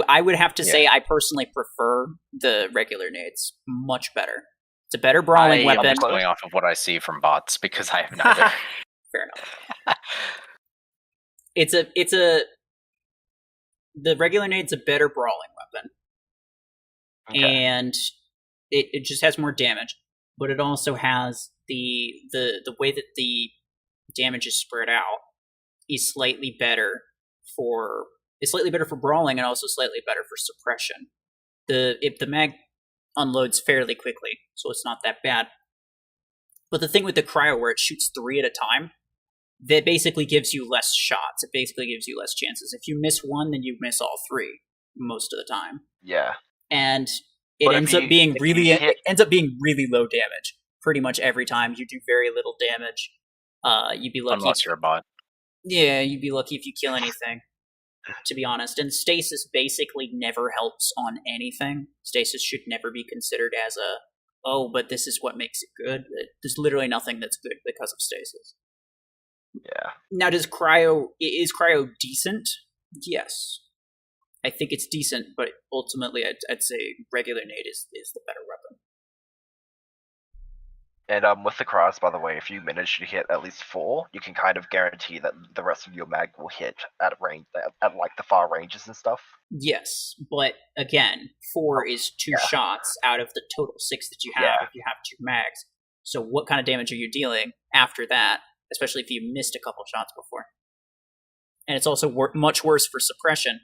I would have to say I personally prefer the regular nades much better. It's a better brawling weapon. I'm just going off of what I see from bots because I have neither. Fair enough. The regular nade's a better brawling weapon. Okay. And it just has more damage, but it also has the way that the damage is spread out is slightly better for brawling and also slightly better for suppression. The mag unloads fairly quickly, so it's not that bad. But the thing with the cryo where it shoots 3 at a time, that basically gives you less shots. It basically gives you less chances. If you miss one, then you miss all 3 most of the time. Yeah. And it ends up being really low damage pretty much every time. You do very little damage. You'd be lucky unless you're a bot. Yeah, you'd be lucky if you kill anything, to be honest. And stasis basically never helps on anything. Stasis should never be considered as but this is what makes it good. There's literally nothing that's good because of stasis. Yeah. Now, is cryo decent? Yes. I think it's decent, but ultimately I'd say regular nade is the better weapon. And with the cryos, by the way, if you manage to hit at least 4, you can kind of guarantee that the rest of your mag will hit at range, at like the far ranges and stuff. Yes, but again, 4 is 2 shots out of the total 6 that you have if you have 2 mags. So what kind of damage are you dealing after that, especially if you missed a couple shots before? And it's also much worse for suppression.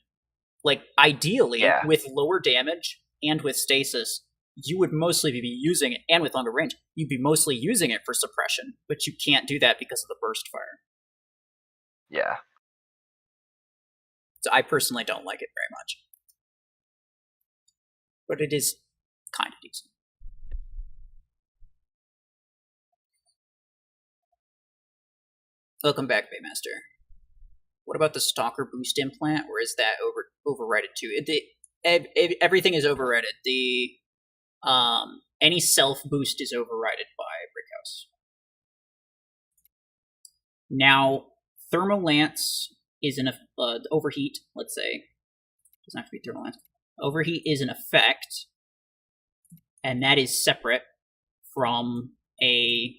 Like, ideally, with lower damage and with stasis, you would mostly be using it, and with longer range, you'd be mostly using it for suppression, but you can't do that because of the burst fire. Yeah. So I personally don't like it very much. But it is kind of decent. Welcome back, Baymaster. What about the Stalker boost implant, or is that overridden too? Everything is overridden. Any self boost is overridden by Brickhouse. Now, Thermal Lance is an overheat. Let's say it doesn't have to be Thermal Lance. Overheat is an effect, and that is separate from a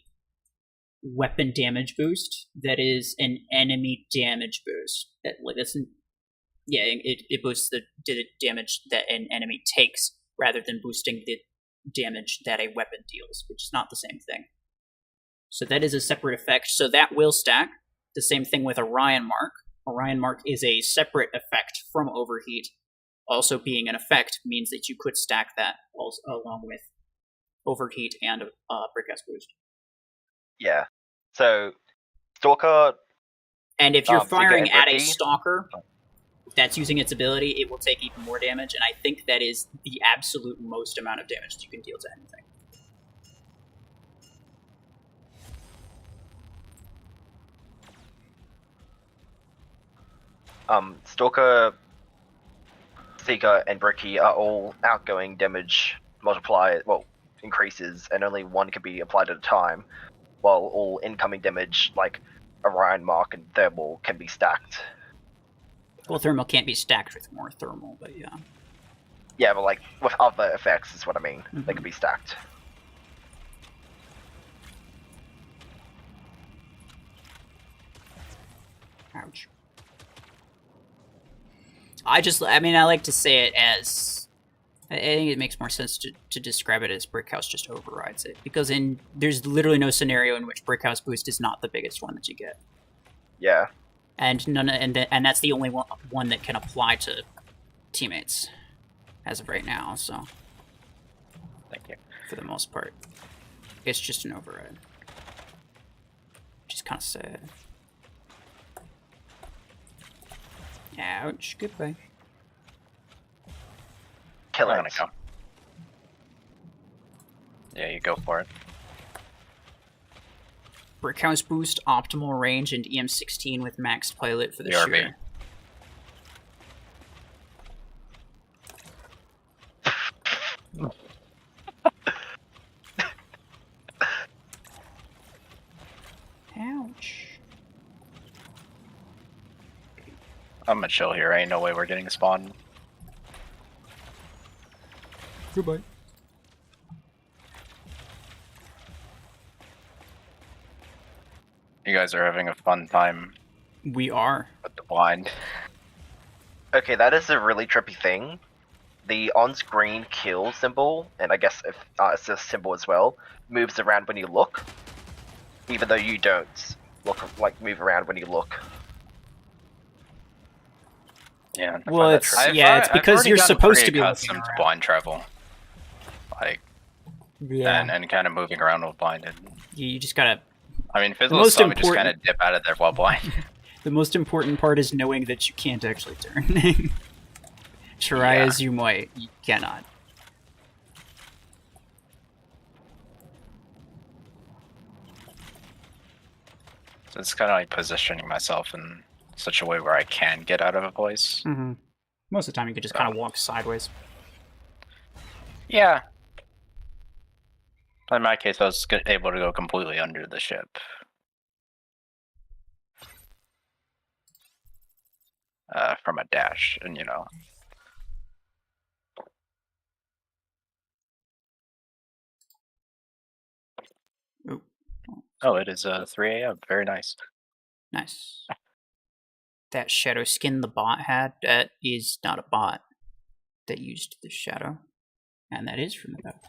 weapon damage boost. That is an enemy damage boost. It boosts the damage that an enemy takes rather than boosting the damage that a weapon deals, which is not the same thing. So that is a separate effect. So that will stack. The same thing with Orion Mark. Orion Mark is a separate effect from Overheat. Also being an effect means that you could stack that also, along with Overheat and Brickhouse Boost. Yeah. So, Stalker... And if you're firing at a Stalker that's using its ability, it will take even more damage, and I think that is the absolute most amount of damage that you can deal to anything. Seeker and Bricky are all outgoing damage multiplier, increases, and only one can be applied at a time, while all incoming damage, like Orion Mark and Thermal, can be stacked. Well, Thermal can't be stacked with more Thermal, but yeah. Yeah, but like with other effects is what I mean. They can be stacked. Ouch. I mean, I like to say it as, I think it makes more sense to describe it as Brickhouse just overrides it, because there's literally no scenario in which Brickhouse boost is not the biggest one that you get. Yeah. And that's the only one that can apply to teammates as of right now, so. Thank you. For the most part. It's just an override. Which is kind of sad. Ouch, goodbye. Kill it. Go. Yeah, you go for it. Brickhouse boost, optimal range, and EM16 with max pilot for the shooter. Ouch. I'm gonna chill here. Ain't no way we're getting spawned. Goodbye. You guys are having a fun time. We are. With the blind. Okay, that is a really trippy thing. The on-screen kill symbol, and I guess if assist symbol as well, moves around when you look, even though you don't move around when you look. Yeah. Well, it's because you're supposed to be accustomed to blind travel, like, and kind of moving around with blinded. You just gotta. I mean, Fizzle saw me just kind of dip out of there while blind. The most important part is knowing that you can't actually turn. Try as you might, you cannot. So it's kind of like positioning myself in such a way where I can get out of a place. Mm-hmm. Most of the time you can just kind of walk sideways. Yeah. In my case, I was able to go completely under the ship. From a dash, and you know. Ooh. Oh, it is 3 a.m. Very nice. Nice. That shadow skin the bot had, that is not a bot that used the shadow. And that is from the Battle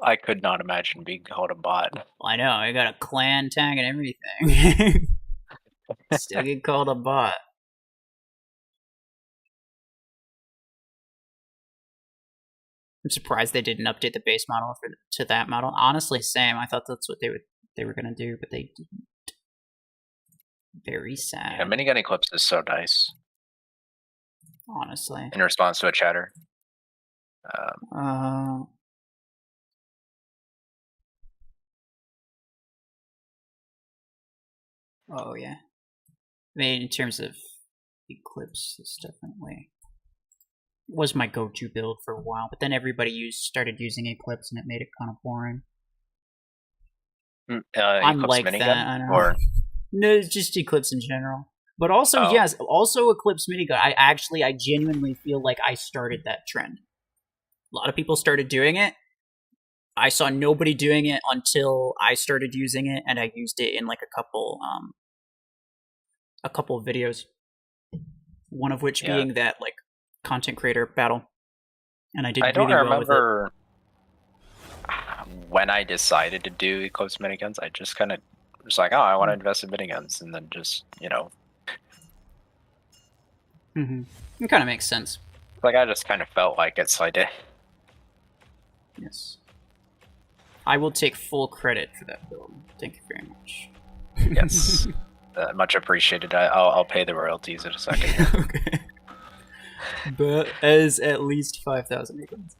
I could not imagine being called a bot. Well, I know, I got a clan tag and everything. Still get called a bot. I'm surprised they didn't update the base model to that model. Honestly, same. I thought that's what they were gonna do, but they didn't. Very sad. Yeah, minigun Eclipse is so nice. Honestly. In response to a chatter. Oh yeah. I mean, in terms of Eclipse, it's definitely was my go-to build for a while, but then everybody started using Eclipse, and it made it kind of boring. I'm like minigun, that. I don't know. Or no, it's just Eclipse in general. But also, yes, also Eclipse minigun. I genuinely feel like I started that trend. A lot of people started doing it. I saw nobody doing it until I started using it, and I used it in like a couple of videos. One of which being that like content creator battle, and I did really well with it. I don't remember when I decided to do Eclipse miniguns. I just kind of was like, oh, I want to invest in miniguns, and then just It kind of makes sense. Like I just kind of felt like it, so I did. Yes. I will take full credit for that build. Thank you very much. Yes. Much appreciated. I'll pay the royalties in a second. Okay. But as at least 5,000 acres.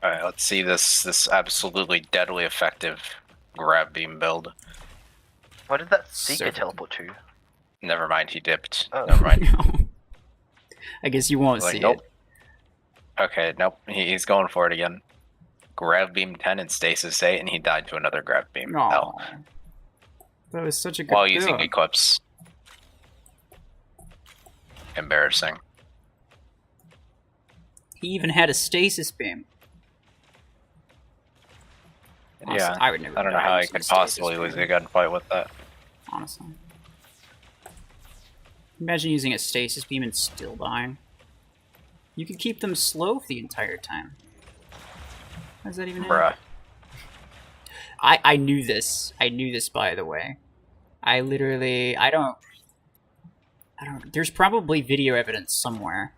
Alright, let's see this absolutely deadly effective grab beam build. Where did that Seeker teleport to? Never mind, he dipped. Oh. Never mind. I guess you won't see nope. it. Okay, nope. He's going for it again. Grab beam 10 and stasis 8, and he died to another grab beam. Aww. That was such a good While build. using Eclipse. Embarrassing. He even had a stasis beam. Honestly, Yeah, I would never. I don't know how he could possibly lose a gunfight with that. Honestly. Imagine using a stasis beam and still dying. You could keep them slow for the entire time. How does that even happen? Bruh. I knew this. I knew this, by the way. I don't... There's probably video evidence somewhere.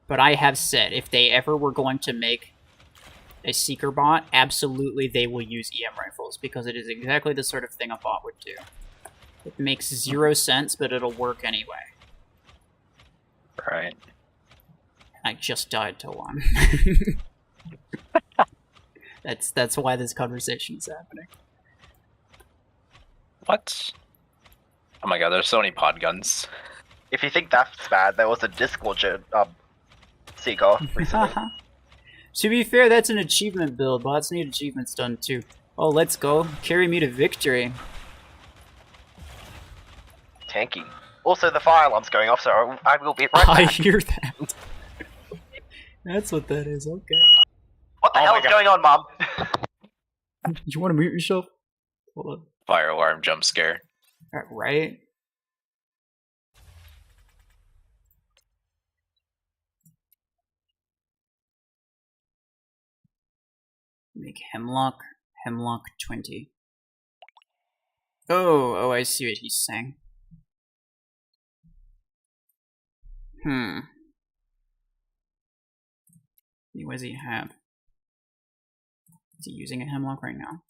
But I have said, if they ever were going to make a Seeker bot, absolutely they will use EM rifles, because it is exactly the sort of thing a bot would do. It makes 0 sense, but it'll work anyway. Right. I just died to one. That's why this conversation is happening. What? Oh my god, there's so many pod guns. If you think that's bad, there was a disc launcher Seeker recently. To be fair, that's an achievement build. Bots need achievements done too. Oh, let's go. Carry me to victory. Tanky. Also, the fire alarm's going off, so I will be right back. I hear that. That's what that is, okay. What the hell is going on, Mom? You want to mute yourself? Hold on. Fire alarm jump scare. Right? Make Hemlock 20. Oh, I see what he's saying. What does he have? Is he using a Hemlock right now?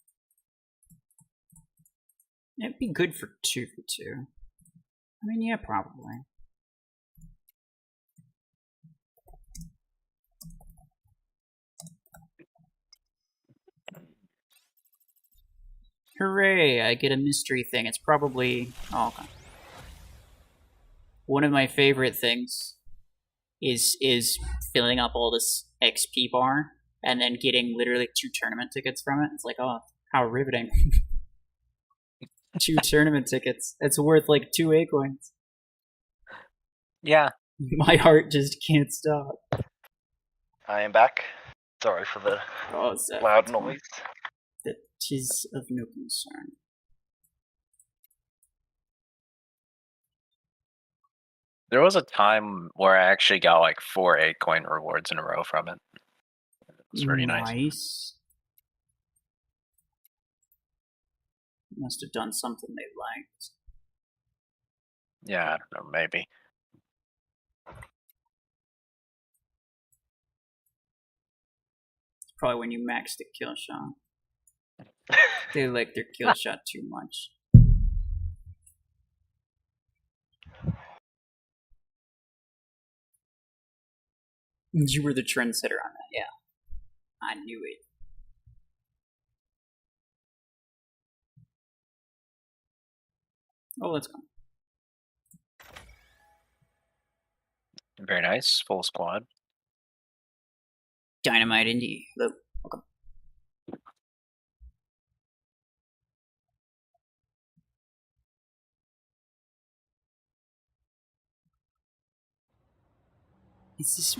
It'd be good for 2 for 2. I mean, yeah, probably. Hooray, I get a mystery thing. It's probably... Oh, okay. One of my favorite things is filling up all this XP bar and then getting literally 2 tournament tickets from it. It's like, oh, how riveting. 2 tournament tickets. It's worth like 2 A coins. Yeah. My heart just can't stop. I am back. Sorry for the loud noise. That is of no concern. There was a time where I actually got like 4 A-coin rewards in a row from it. It's pretty nice. Must have done something they liked. Yeah, I don't know, maybe. It's probably when you max the kill shot. They like their kill shot too much. You were the trendsetter on that, yeah. I knew it. Oh, let's go. Very nice, full squad. Dynamite Indie. Hello. Welcome. It's this.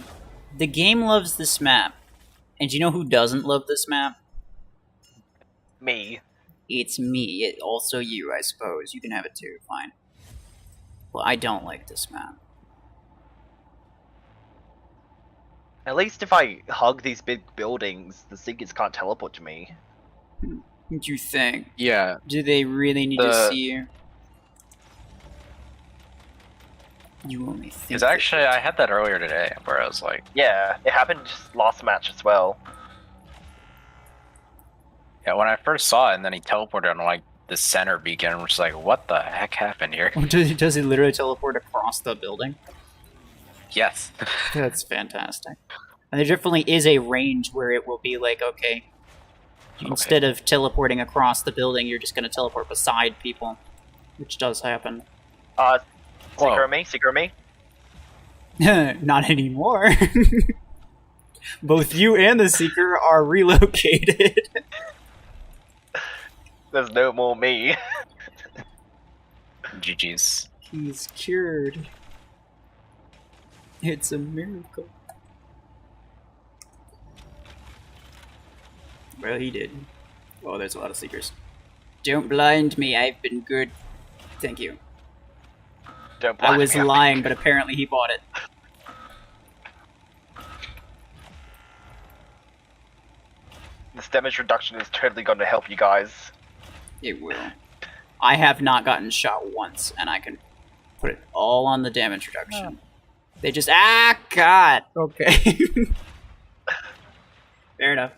The game loves this map. And you know who doesn't love this map? Me. It's me. Also you, I suppose. You can have it too, fine. Well, I don't like this map. At least if I hug these big buildings, the Seekers can't teleport to me. What do you think? Yeah. Do they really need to see you? You only think. Because actually, I had that earlier today, where I was like... Yeah, it happened just last match as well. Yeah, when I first saw it, and then he teleported on, like, the center beacon, which is like, what the heck happened here? Does he literally teleport across the building? Yes. That's fantastic. And there definitely is a range where it will be like, okay, instead of teleporting across the building, you're just going to teleport beside people, which does happen. Seeker me, Seeker me. Not anymore. Both you and the Seeker are relocated. There's no more me. GG's. He's cured. It's a miracle. Well, he did. Oh, there's a lot of Seekers. Don't blind me, I've been good. Thank you. Don't blind I was me, lying, but apparently he bought it. This damage reduction is totally going to help you guys. It will. I have not gotten shot once, and I can put it all on the damage reduction. They just... Ah, God! Okay. Fair enough.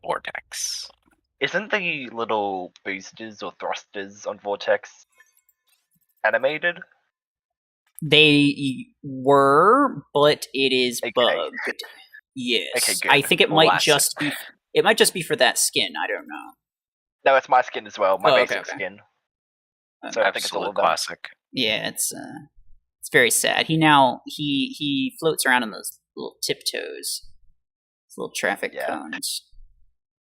Vortex. Isn't the little boosters or thrusters on Vortex animated? They were, but it is bugged. Yes. Okay, good. I think it might just be... It might just be for that skin, I don't know. No, it's my skin as well, my basic skin. So I think it's all classic. Yeah, it's very sad. He floats around on those little tiptoes. Those little traffic cones.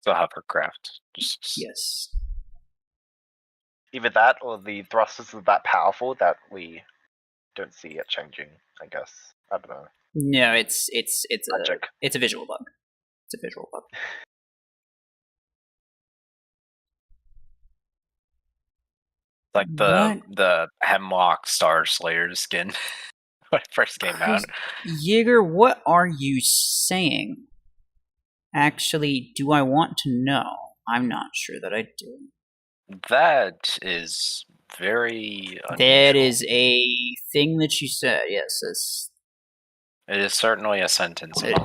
So hovercraft. Yes. Either that or the thrusters are that powerful that we don't see it changing, I guess. I don't know. No, it's a visual bug. It's a visual bug. Like the Hemlock Star Slayer skin when it first came out. Jaeger, what are you saying? Actually, do I want to know? I'm not sure that I do. That is very unusual. That is a thing that you said, yes. It is certainly a sentence. It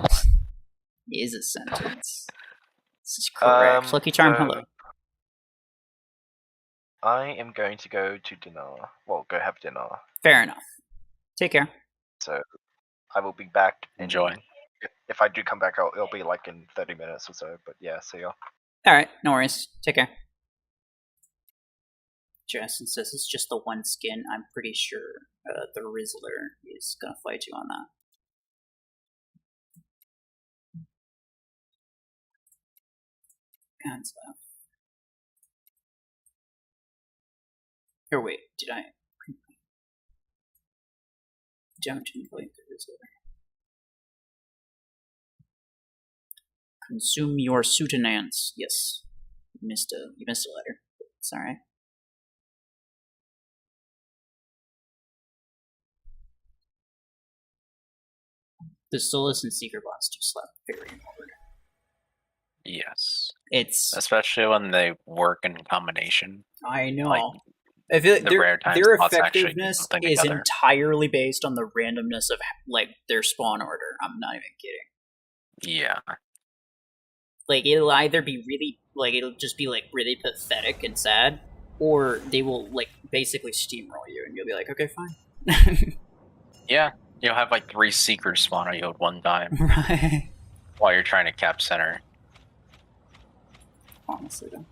is a sentence. This is correct. Lucky Charm, hello. I am going to go to dinner. Well, go have dinner. Fair enough. Take care. So, I will be back. Enjoy. If I do come back, it'll be like in 30 minutes or so. But yeah, see ya. Alright, no worries. Take care. Justin says it's just the one skin. I'm pretty sure the Rizzler is gonna fight you on that. And stuff. Or wait, did I? Don't invite the Rizzler. Consume your sutenance. Yes. You missed a letter. It's alright. The Solus and Seeker bots do slap very hard. Yes. It's especially when they work in combination. I know. Like, I feel like their effectiveness is entirely based on the randomness of like their spawn order. I'm not even kidding. Yeah. Like it'll either be really it'll just be like really pathetic and sad, or they will like basically steamroll you and you'll be like, okay, fine. Yeah. You'll have like 3 Seekers spawn on you at one time. Right. While you're trying to cap center. Honestly though.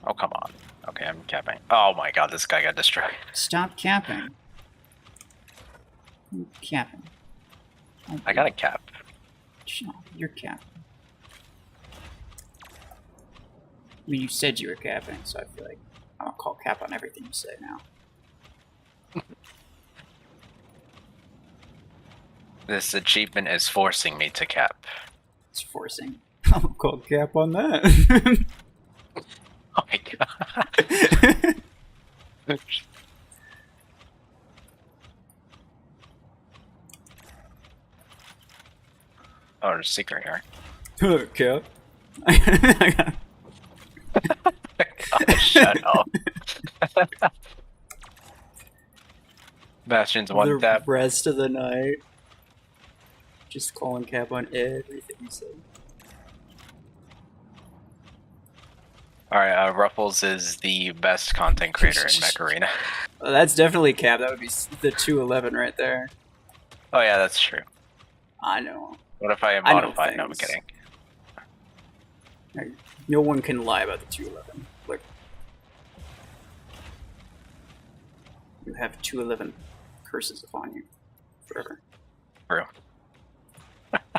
Oh, come on. Okay, I'm capping. Oh my god, this guy got destroyed. Stop capping. You're capping. Okay. I got a cap. No, you're capping. I mean, you said you were capping, so I feel like I'm gonna call cap on everything you say now. This achievement is forcing me to cap. It's forcing. I'm gonna call cap on that. Oh my god. Oh, there's a secret here. Cap. Oh, shut up. Bastion's one tap. The rest of the night. Just calling cap on everything you said. Alright, RuFFles is the best content creator in Mech Arena. Well, that's definitely cap. That would be the 211 right there. Oh yeah, that's true. I know. What if I modify it? No, I'm kidding. No one can lie about the 211. Look. You have 211 curses upon you. Forever. True.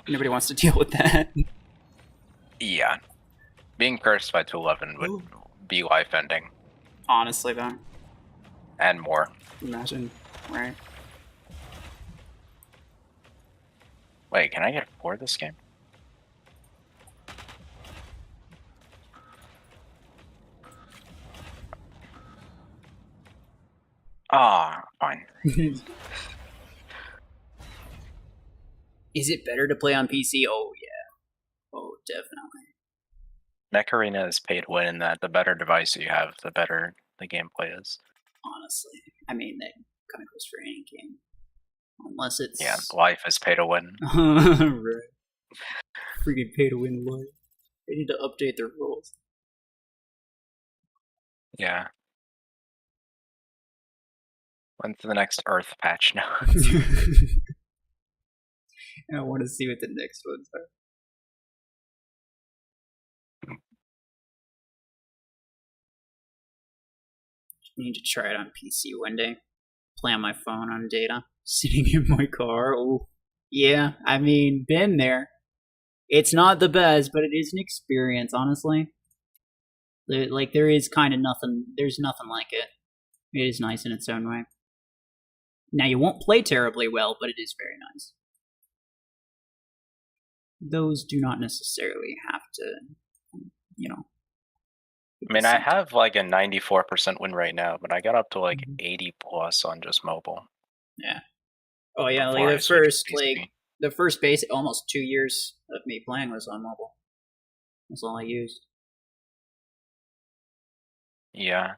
Nobody wants to deal with that. Yeah. Being cursed by 211 would be life-ending. Honestly, though. And more. Imagine, right? Wait, can I get 4 this game? Ah, fine. Is it better to play on PC? Oh, yeah. Oh, definitely. Mech Arena is pay to win in that the better device you have, the better the gameplay is. Honestly. I mean, that kind of goes for any game. Unless it's... Yeah, life is pay to win. Right. Freaking pay to win life. They need to update their rules. Yeah. When's the next Earth patch now? I want to see what the next ones are. I need to try it on PC one day. Play on my phone on data. Sitting in my car. Oh, yeah. I mean, been there. It's not the best, but it is an experience, honestly. There is kind of nothing. There's nothing like it. It is nice in its own way. Now, you won't play terribly well, but it is very nice. Those do not necessarily have to, you know. I mean, I have like a 94% win rate now, but I got up to like 80 plus on just mobile. Yeah. Oh yeah, like the first basic almost 2 years of me playing was on mobile. That's all I used. Yeah.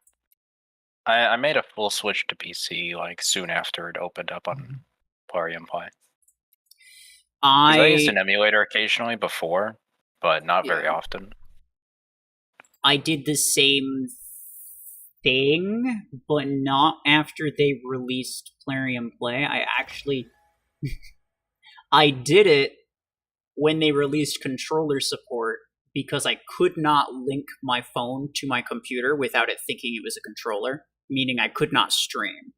I made a full switch to PC like soon after it opened up on Plarium Play. I used an emulator occasionally before, but not very often. I did the same thing, but not after they released Plarium Play. I actually... I did it when they released controller support because I could not link my phone to my computer without it thinking it was a controller, meaning I could not stream.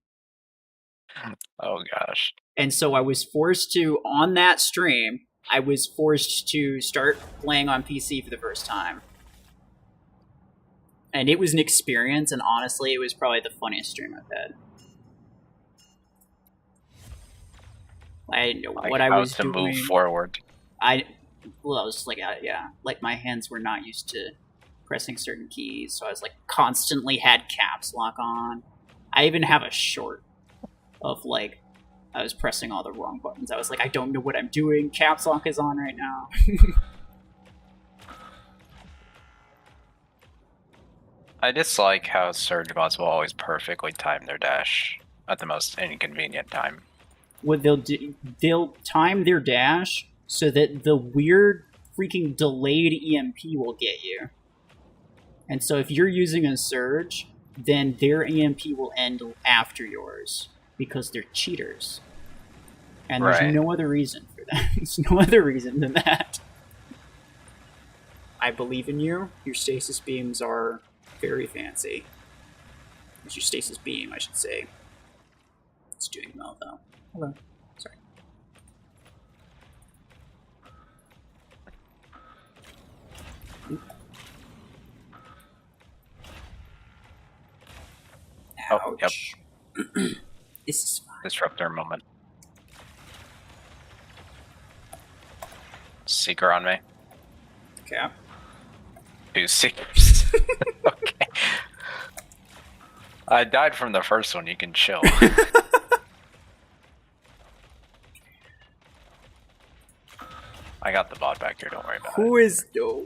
Oh gosh. And so I was forced to, on that stream, I was forced to start playing on PC for the first time. And it was an experience, and honestly, it was probably the funniest stream I've had. I know what I was doing. Move forward. I was like, yeah, like my hands were not used to pressing certain keys, so I was like constantly had caps lock on. I even have a short of like I was pressing all the wrong buttons. I was like, I don't know what I'm doing. Caps lock is on right now. I dislike how Surge bots will always perfectly time their dash at the most inconvenient time. What they'll do, they'll time their dash so that the weird freaking delayed EMP will get you. And so if you're using a Surge, then their EMP will end after yours because they're cheaters. And there's no other reason for that. There's no other reason than that. I believe in you. Your stasis beams are very fancy. It's your stasis beam, I should say. It's doing well, though. Hello. Sorry. Oh, yep. This is fine. Disruptor moment. Seeker on me. Okay. 2 Seekers. Okay. I died from the first one, you can chill. I got the bot back here, don't worry about it. Who is no?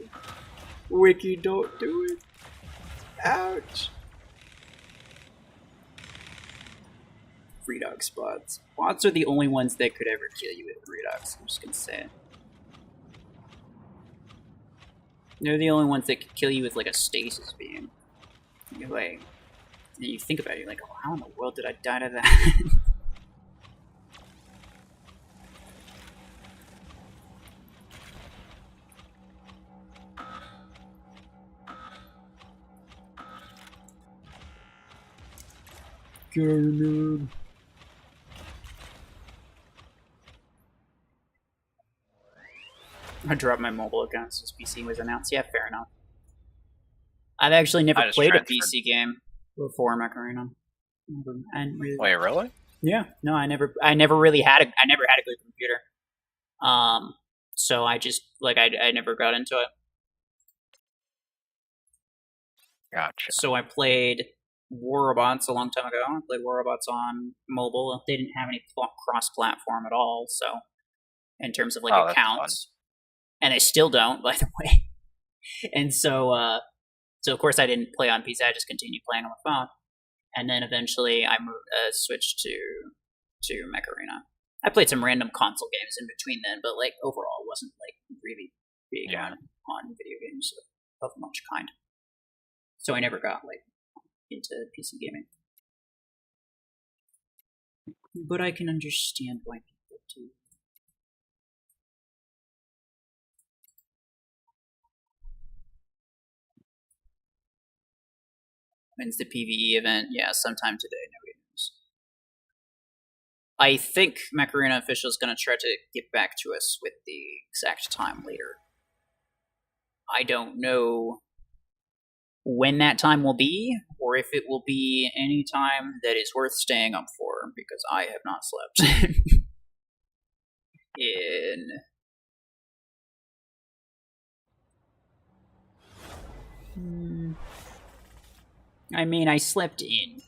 Wiki, don't do it. Ouch. Redox bots. Bots are the only ones that could ever kill you with Redox, I'm just gonna say it. They're the only ones that can kill you with like a stasis beam. You're like, and you think about it, you're like, oh, how in the world did I die to that? Nerd. I dropped my mobile account since PC was announced. Yeah, fair enough. I've actually never played a PC game before Mech Arena. Wait, really? Yeah, no, I never really had a good computer. So I just I never got into it. Gotcha. So I played War Robots a long time ago. I played War Robots on mobile. They didn't have any cross-platform at all, so in terms of accounts, and they still don't, by the way. And so of course I didn't play on PC. I just continued playing on my phone, and then eventually I switched to Mech Arena. I played some random console games in between then, but overall wasn't really big on video games of much kind. So I never got into PC gaming. But I can understand why people do. When's the PvE event? Yeah, sometime today. Nobody knows. I think Mech Arena official is going to try to get back to us with the exact time later. I don't know when that time will be, or if it will be any time that is worth staying up for, because I have not slept I mean, I slept in,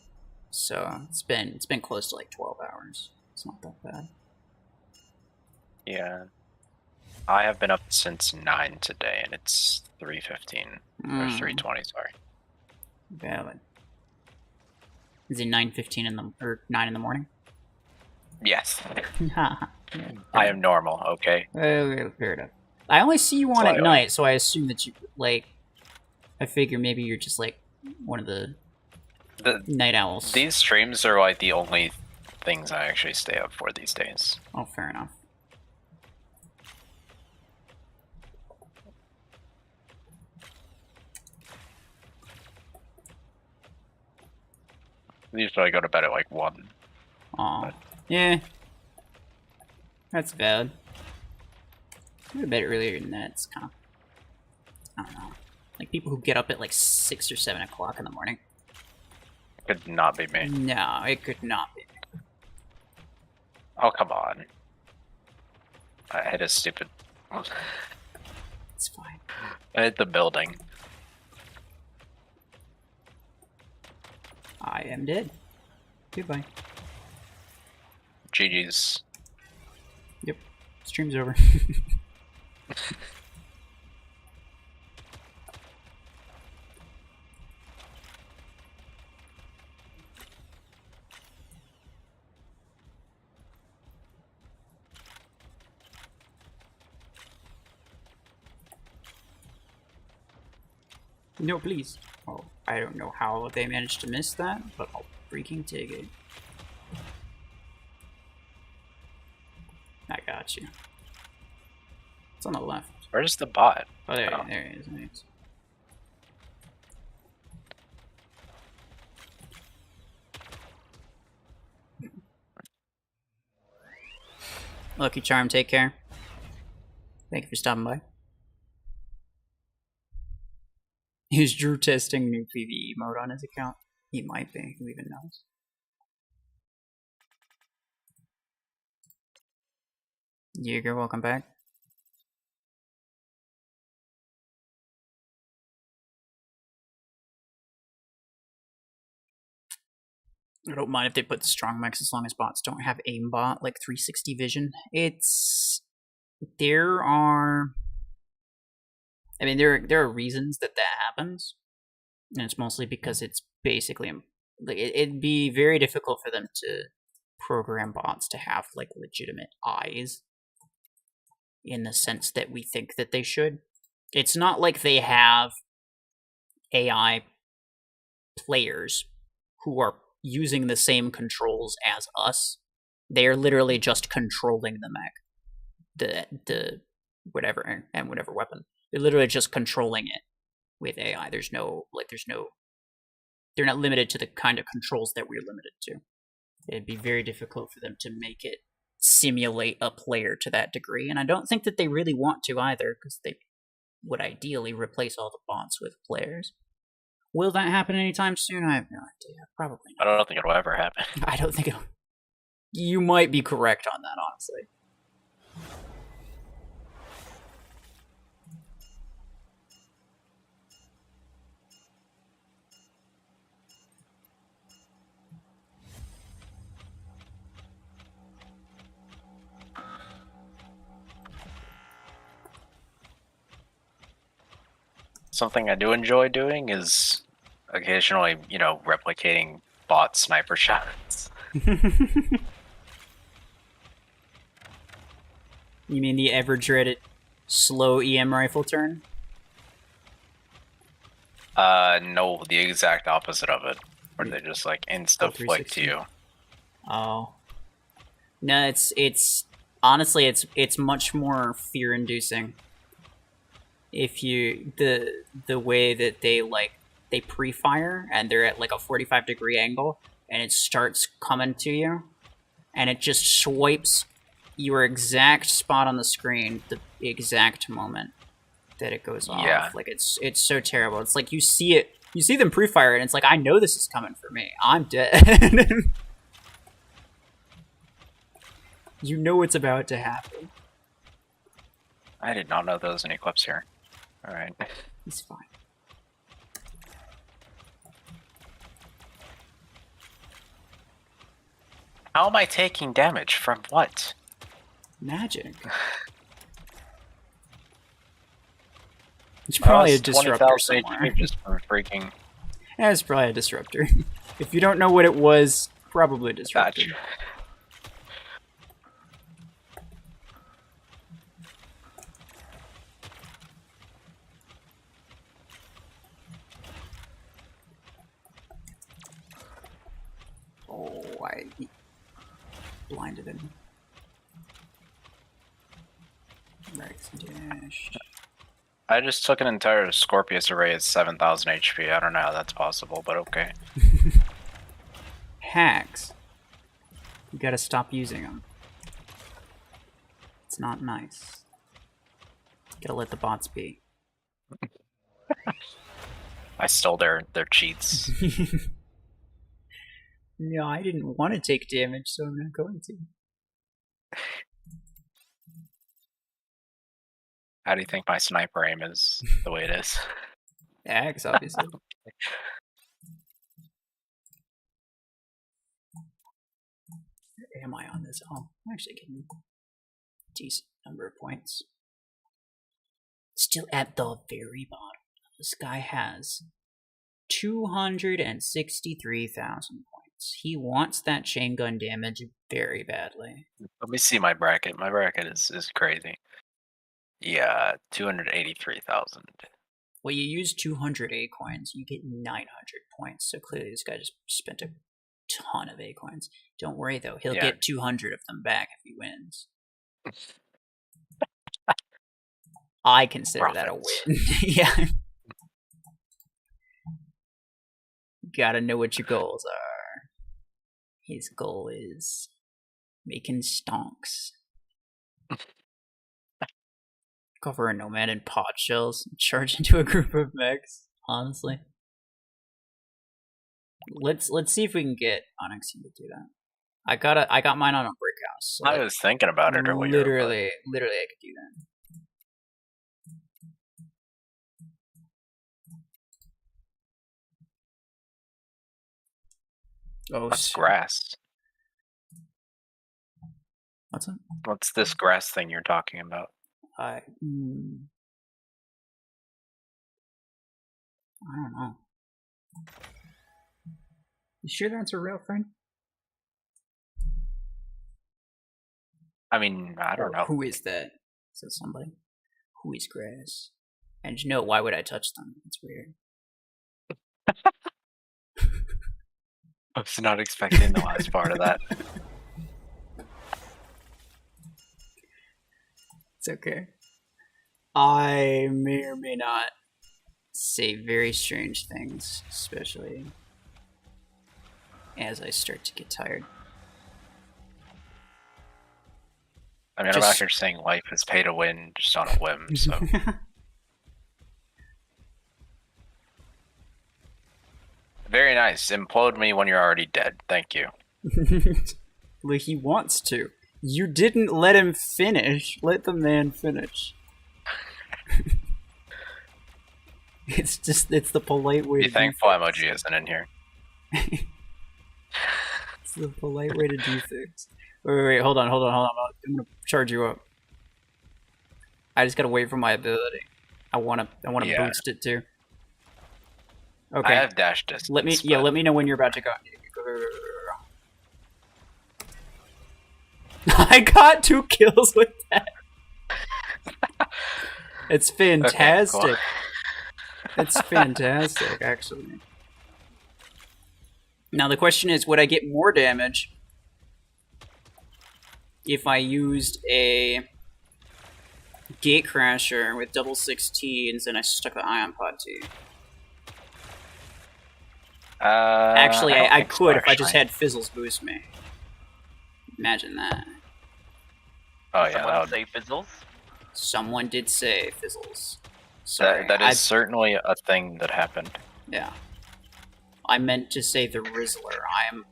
so it's been close to 12 hours. It's not that bad. Yeah. I have been up since 9 today, and it's 3:15 or 3:20. Sorry. Valid. Is it 9:15 or 9 in the morning? Yes. I am normal. Okay. Fair enough. I only see you on at night, so I assume that you I figure maybe you're just one of the night owls. These streams are the only things I actually stay up for these days. Oh, fair enough. Usually I go to bed at 1. Aw. Yeah. That's bad. I go to bed earlier than that. It's kind of... I don't know. People who get up at 6 or 7 o'clock in the morning. Could not be me. No, it could not be me. Oh, come on. I hit a stupid... It's fine. I hit the building. I am dead. Goodbye. GG's. Yep. Stream's over. No, please. Oh, I don't know how they managed to miss that, but I'll freaking take it. I got you. It's on the left. Where's the bot? Oh, there it is. Nice. Lucky Charm, take care. Thank you for stopping by. Is Drew testing new PvE mode on his account? He might be. Who even knows? Jaeger, welcome back. I don't mind if they put the strong mechs as long as bots don't have aimbot, 360 vision. There are reasons that happens, and it's mostly because it's basically it'd be very difficult for them to program bots to have legitimate eyes in the sense that we think that they should, It's not like they have AI players who are using the same controls as us. They are literally just controlling the mech, the whatever and whatever weapon. They're literally just controlling it with AI. They're not limited to the kind of controls that we're limited to. It'd be very difficult for them to make it simulate a player to that degree, and I don't think that they really want to either, because they would ideally replace all the bots with players. Will that happen anytime soon? I have no idea. Probably not. I don't think it'll ever happen. I don't think it'll... You might be correct on that, honestly. Something I do enjoy doing is occasionally, replicating bot sniper shots. You mean the ever-dreaded slow EM rifle turn? No, the exact opposite of it. Where they just, insta-flick to you. Oh. No, it's... Honestly, it's much more fear-inducing. If you... The way that they pre-fire, and they're at, a 45-degree angle, and it starts coming to you, and it just swipes your exact spot on the screen, the exact moment that it goes off. Yeah. It's so terrible. It's like you see them pre-fire, and it's like, I know this is coming for me. I'm dead. You know it's about to happen. I did not know there was any clips here. Alright. It's fine. How am I taking damage from what? Magic. It's probably a disruptor somewhere. Just for freaking... Yeah, it's probably a disruptor. If you don't know what it was, probably a disruptor. Gotcha. Oh, I blinded him. Rex dash. I just took an entire Scorpius array at 7,000 HP. I don't know how that's possible, but okay. Hacks. You gotta stop using them. It's not nice. Gotta let the bots be. I stole their cheats. No, I didn't want to take damage, so I'm not going to. How do you think my sniper aim is the way it is? Axe, obviously. Where am I on this? Oh, I'm actually getting a decent number of points. Still at the very bottom. This guy has 263,000 points. He wants that chain gun damage very badly. Let me see my bracket. My bracket is crazy. Yeah, 283,000. Well, you use 200 A coins, you get 900 points. So clearly this guy just spent a ton of A coins. Don't worry though, he'll get 200 of them back if he wins. I consider that a win. Yeah. Gotta know what your goals are. His goal is making stonks. Cover a nomad in pod shells, charge into a group of mechs. Honestly, let's see if we can get Onyx to do that. I got mine on a brick house. So I was thinking about it earlier. Literally, I could do that. Oh, what's grass? What's that? What's this grass thing you're talking about? I don't know. You sure that's a real thing? I mean, I don't know. Who is that? Is that somebody? Who is grass? And no, why would I touch them? It's weird. I was not expecting the last part of that. It's okay. I may or may not say very strange things, especially as I start to get tired. I mean, I'm out here saying life is pay to win just on a whim, so. Very nice. Implode me when you're already dead. Thank you. Well, he wants to. You didn't let him finish. Let the man finish. It's the polite way Be to thankful do things. emoji isn't in here. It's the polite way to do things. Wait, hold on. I'm gonna charge you up. I just gotta wait for my ability. I wanna boost it too. Okay. I have dash distance. Let me know when you're about to go. I got 2 kills with that. It's fantastic. Okay, cool. It's fantastic, actually. Now the question is, would I get more damage if I used a Gatecrasher with double 16s and I stuck the Ion Pod to you? Actually, I could if I just had Fizzles boost me. Imagine that. Oh yeah, Someone say Fizzles? Someone did say Fizzles. Sorry, that is certainly a thing that happened. Yeah. I meant to say the Rizzler.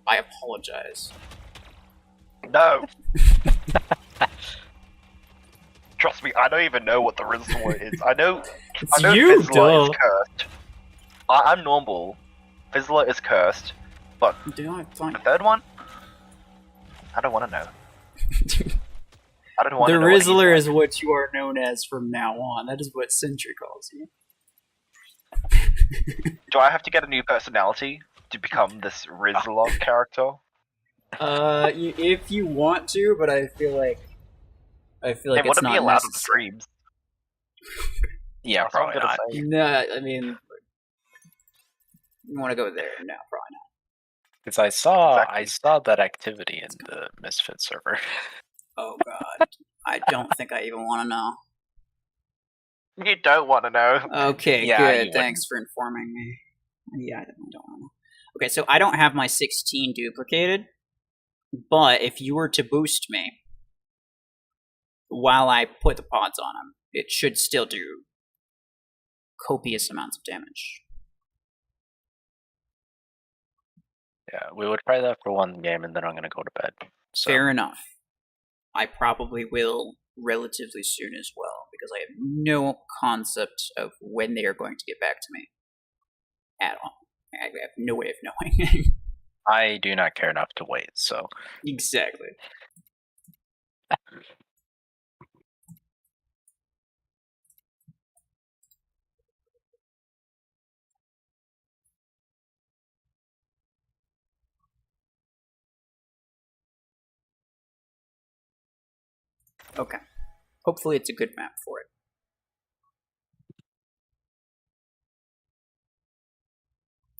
I apologize. No! Trust me, I don't even know what the Rizzler is. I know you, Fizzler is cursed. I'm normal. Fizzler is cursed. But the third one? I don't want to know. I don't want to know. The Rizzler is what you are known as from now on. That is what Sentry calls you. Do I have to get a new personality to become this Rizzler character? If you want to, but I feel like it's not wouldn't be allowed in the necessary. streams. Yeah, probably not. No, I mean, you want to go there? No, probably not. Because I saw that activity in the Misfit server. Oh god, I don't think I even want to know. You don't want to know. Okay, yeah, good. Thanks for informing me. Yeah, I definitely don't want to know. Okay, so I don't have my 16 duplicated, but if you were to boost me while I put the pods on him, it should still do copious amounts of damage. Yeah, we would try that for one game, and then I'm going to go to bed. So. Fair enough. I probably will relatively soon as well, because I have no concept of when they are going to get back to me. At all. I have no way of knowing. I do not care enough to wait, so... Exactly. Okay. Hopefully it's a good map for it.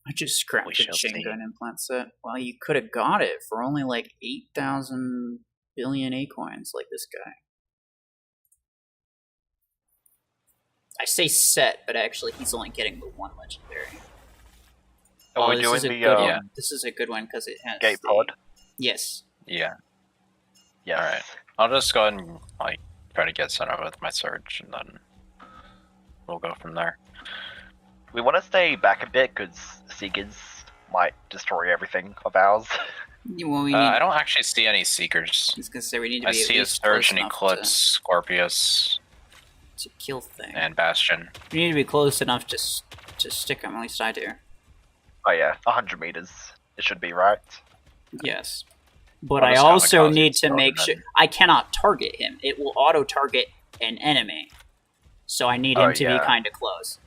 I just scrapped the chain gun implant set. Well, you could have got it for only like 8,000 billion A-coins like this guy. I say set, but actually he's only getting the one legendary. Oh, we're doing the this is a good one because it has gate pod. Yes. Yeah. Yeah. All right. I'll just go ahead and try to get sent over with my surge, and then we'll go from there. We want to stay back a bit because Seekers might destroy everything of ours. Well, I don't actually see any Seekers. I was gonna say we need to be. I see a Surge and Eclipse, Scorpius, to kill things, and Bastion. We need to be close enough to stick them. At least I do. Oh yeah, 100 meters. It should be right. Yes, but I also need to make sure I cannot target him. It will auto target an enemy, so I need him to be kind of close.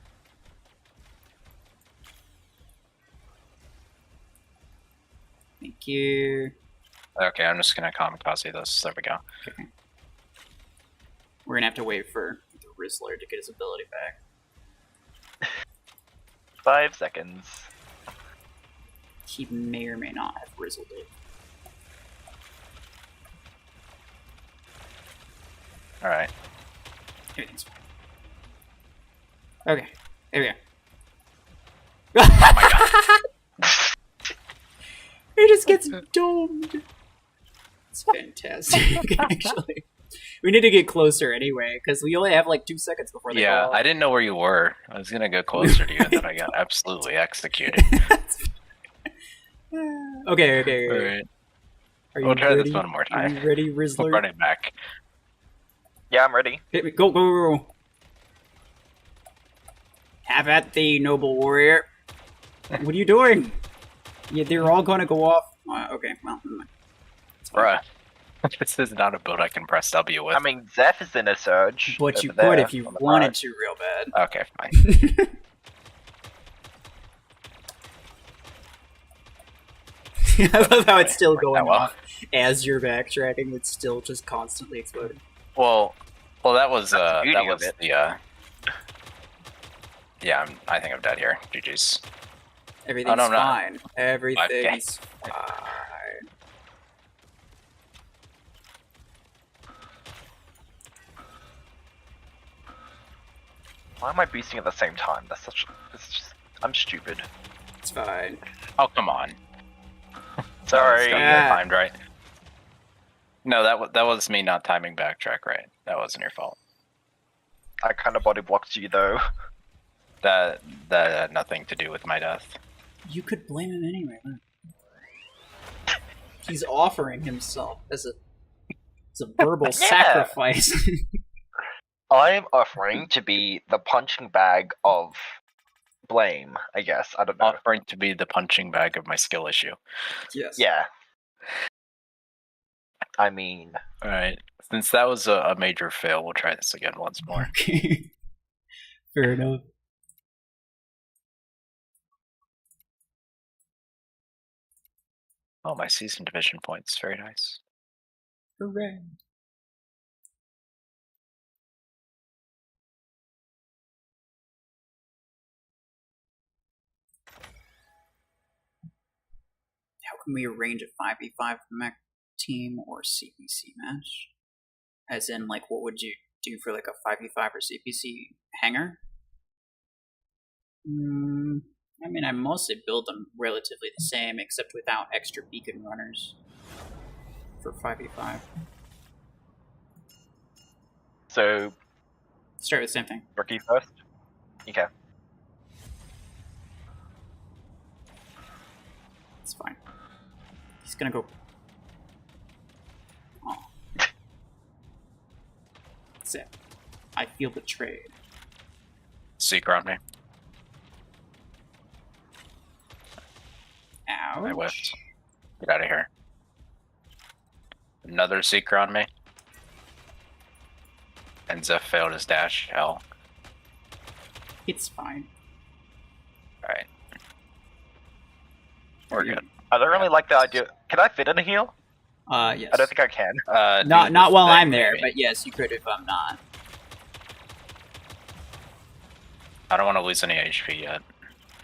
Thank you. Okay, I'm just gonna kamikaze this. There we go. Okay. We're gonna have to wait for the Rizzler to get his ability back. 5 seconds. He may or may not have rizzled it. Alright. Everything's fine. Okay, there we go. Oh my god. He just gets domed. It's fantastic, actually. We need to get closer anyway, because we only have like 2 seconds before they go off. I didn't know where you were. I was gonna go closer to you, and then I got absolutely executed. Okay. Alright. Are We'll try this one more Are time. you ready, Rizzler? We'll run it back. Yeah, I'm ready. Hit me. Go. Have at thee, noble warrior. What are you doing? Yeah, they're all gonna go off. Okay, well, never mind. Bruh. This is not a boat I can press W with. I mean, Zeph is in a surge. But you over there could if you on the wanted right. to real bad. Okay, fine. I love how it's still Worked going that well. off as you're backtracking. It's still just constantly exploding. Well, that was That's the beauty that of was it. the yeah. I think I'm dead here. GG's. Everything's no, I'm not. fine. Everything's fine. Why am I boosting at the same time? That's such. It's just. I'm stupid. It's fine. Oh come on. Sorry. It's gotta be Yeah. timed right. No, that was me not timing backtrack right. That wasn't your fault. I kind of body blocked you though. That had nothing to do with my death. You could blame him anyway. Huh? He's offering himself as a verbal sacrifice. I'm offering to be the punching bag of blame. I guess I don't know. Offering to be the punching bag of my skill issue. Yes. Yeah. I mean, All right. Since that was a major fail, we'll try this again once more. Okay. Fair enough. Oh, my season division points. Very nice. Hooray. How can we arrange a 5v5 mech team or CPC match? As in, like, what would you do for, like, a 5v5 or CPC hanger? I mean, I mostly build them relatively the same, except without extra beacon runners for 5v5. so Start with the same thing. rookie first. Okay. It's fine. He's gonna go. Oh. That's it. I feel betrayed. Seeker on me. Ouch. I whiffed. Get out of here. Another seeker on me. And Zeph failed his dash. Hell. It's fine. Alright. We're good. I don't really like the idea. Can I fit in a heal? Yes. I don't think I can. Not while I'm there, but yes, you could if I'm not. I don't want to lose any HP yet.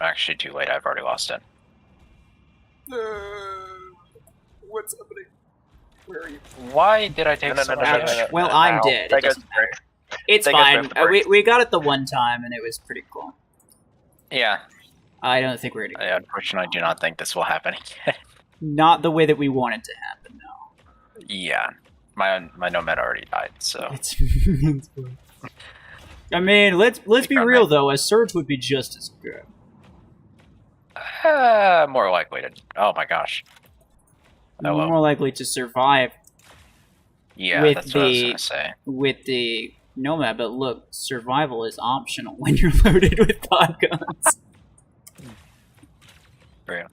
Actually, too late. I've already lost it. What's happening? Where are you? Why did I take No, so no, much no, no, damage? no, no. Well, I'm Ow. dead. There It goes doesn't the break. matter. It's There goes fine. both the breaks. We got it the one time, and it was pretty cool. Yeah. I don't think we're gonna. I unfortunately do not think this will happen again. Not the way that we want it to happen, no. Yeah. My nomad already died, so. It's fine. I mean, let's be real though. A surge would be just as good. More likely to. Oh my gosh. Oh, well. More likely to survive Yeah, with that's what I was the- gonna say. with the nomad. But look, survival is optional when you're loaded with pod guns. Real.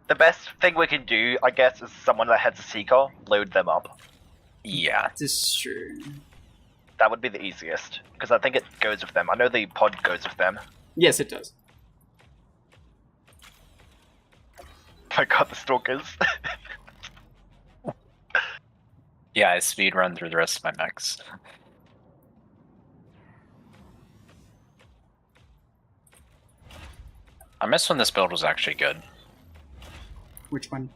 The best thing we can do, I guess, is someone that has a seeker, load them up. Yeah. This is true. That would be the easiest, because I think it goes with them. I know the pod goes with them. Yes, it does. I got the stalkers. Yeah, I speed run through the rest of my mechs. I miss when this build was actually good. Which one?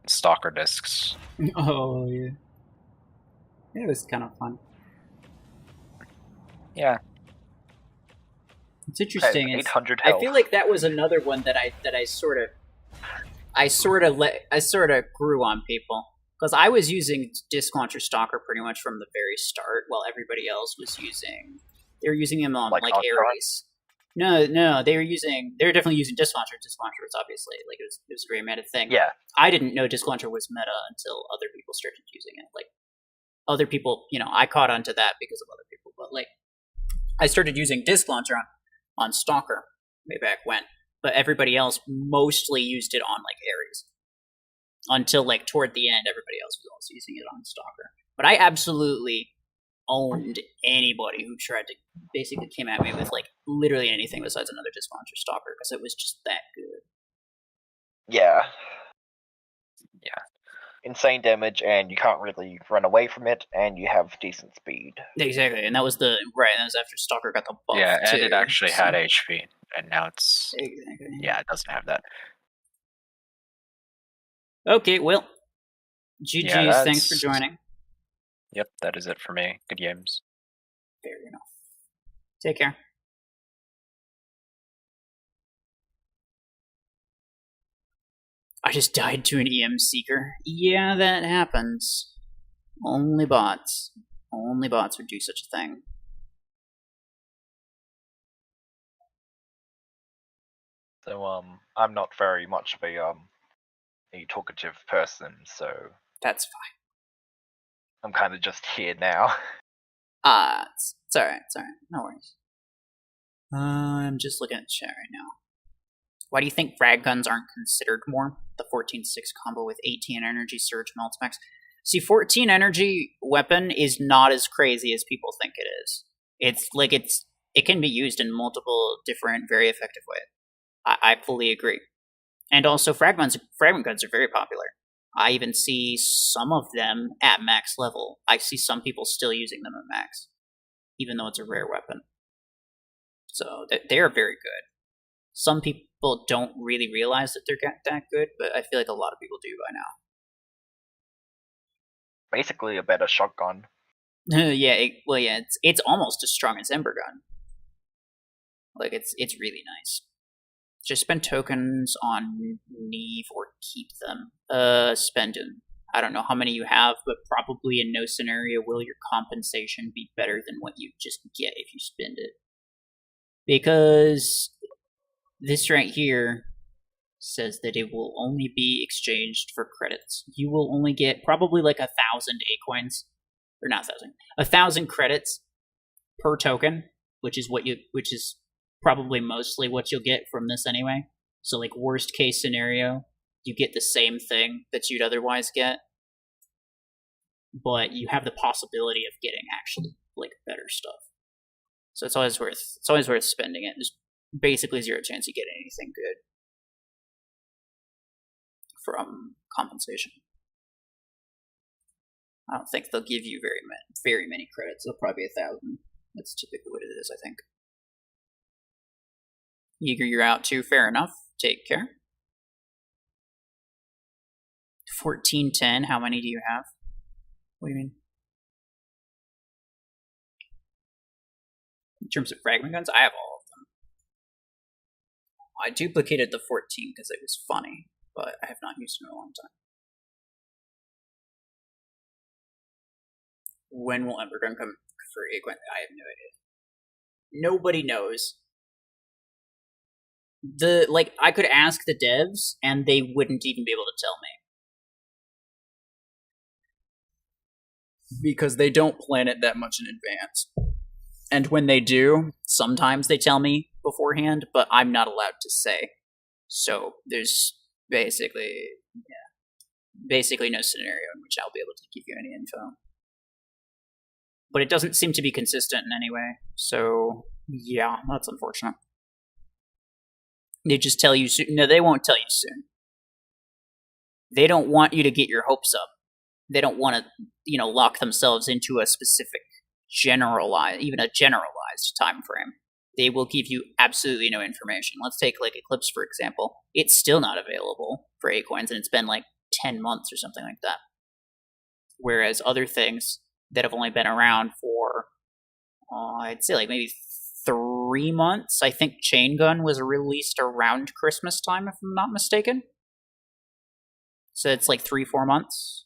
Stalker discs. Oh, yeah. It was kind of fun. Yeah. It's interesting. 800 I feel like that was another one that I sort of grew on people, because I was using Disc Launcher Stalker pretty much from the very start, while everybody else was using. They were using him on like Ares. No, they were definitely using Disc Launcher. Disc Launcher was obviously like it was a very meta thing. Yeah, I didn't know Disc Launcher was meta until other people started using it. Like other people, I caught onto that because of other people, but like I started using Disc Launcher on Stalker way back when, but everybody else mostly used it on like Ares until like toward the end. Everybody else was also using it on Stalker, but I absolutely owned anybody who tried to basically came at me with like literally anything besides another Disc Launcher Stalker, because it was just that good. Yeah. Yeah. Insane damage, and you can't really run away from it, and you have decent speed. Exactly, and that was that was after Stalker got the buff. Yeah, and too, it actually had HP, and now it's exactly. Yeah, it doesn't have that. Okay, well, GG's. Thanks for joining. Yep, that is it for me. Good games. Fair enough. Take care. I just died to an EM Seeker. Yeah, that happens. Only bots would do such a thing. So, I'm not very much of a talkative person, so that's fine. I'm kind of just here now. It's alright, no worries. I'm just looking at the chat right now. Why do you think frag guns aren't considered more? The 14-6 combo with 18 energy surge melts max. See, 14 energy weapon is not as crazy as people think it is. It can be used in multiple different, very effective ways. I fully agree. And also, fragment guns are very popular. I even see some of them at max level. I see some people still using them at max, even though it's a rare weapon. So they are very good. Some people don't really realize that they're that good, but I feel like a lot of people do by now. Basically, a better shotgun. It's almost as strong as Ember Gun. Like it's really nice. Just spend tokens on Neve or keep them. Spend them. I don't know how many you have, but probably in no scenario will your compensation be better than what you just get if you spend it. Because this right here says that it will only be exchanged for credits. You will only get probably like 1,000 A-coins. Or not 1,000. 1,000 credits per token, which is probably mostly what you'll get from this anyway. So like worst case scenario, you get the same thing that you'd otherwise get, but you have the possibility of getting actually like better stuff. So it's always worth spending it. There's basically zero chance you get anything good from compensation. I don't think they'll give you very many credits. They'll probably be 1,000. That's typically what it is, I think. Eager, you're out too. Fair enough. Take care. 1410. How many do you have? What do you mean? In terms of fragment guns, I have all of them. I duplicated the 14 because it was funny, but I have not used it in a long time. When will Ember Gun come for Egwent? I have no idea. Nobody knows. I could ask the devs, and they wouldn't even be able to tell me. Because they don't plan it that much in advance. And when they do, sometimes they tell me beforehand, but I'm not allowed to say. So there's basically no scenario in which I'll be able to give you any info. But it doesn't seem to be consistent in any way. So, yeah, that's unfortunate. They just tell you soon. No, they won't tell you soon. They don't want you to get your hopes up. They don't want to, lock themselves into a specific generalized time frame. they will give you absolutely no information. Let's take like Eclipse, for example. It's still not available for A-coins, and it's been like 10 months or something like that. Whereas other things that have only been around for, I'd say like maybe 3 months. I think Chain Gun was released around Christmas time, if I'm not mistaken. So it's like 3-4 months.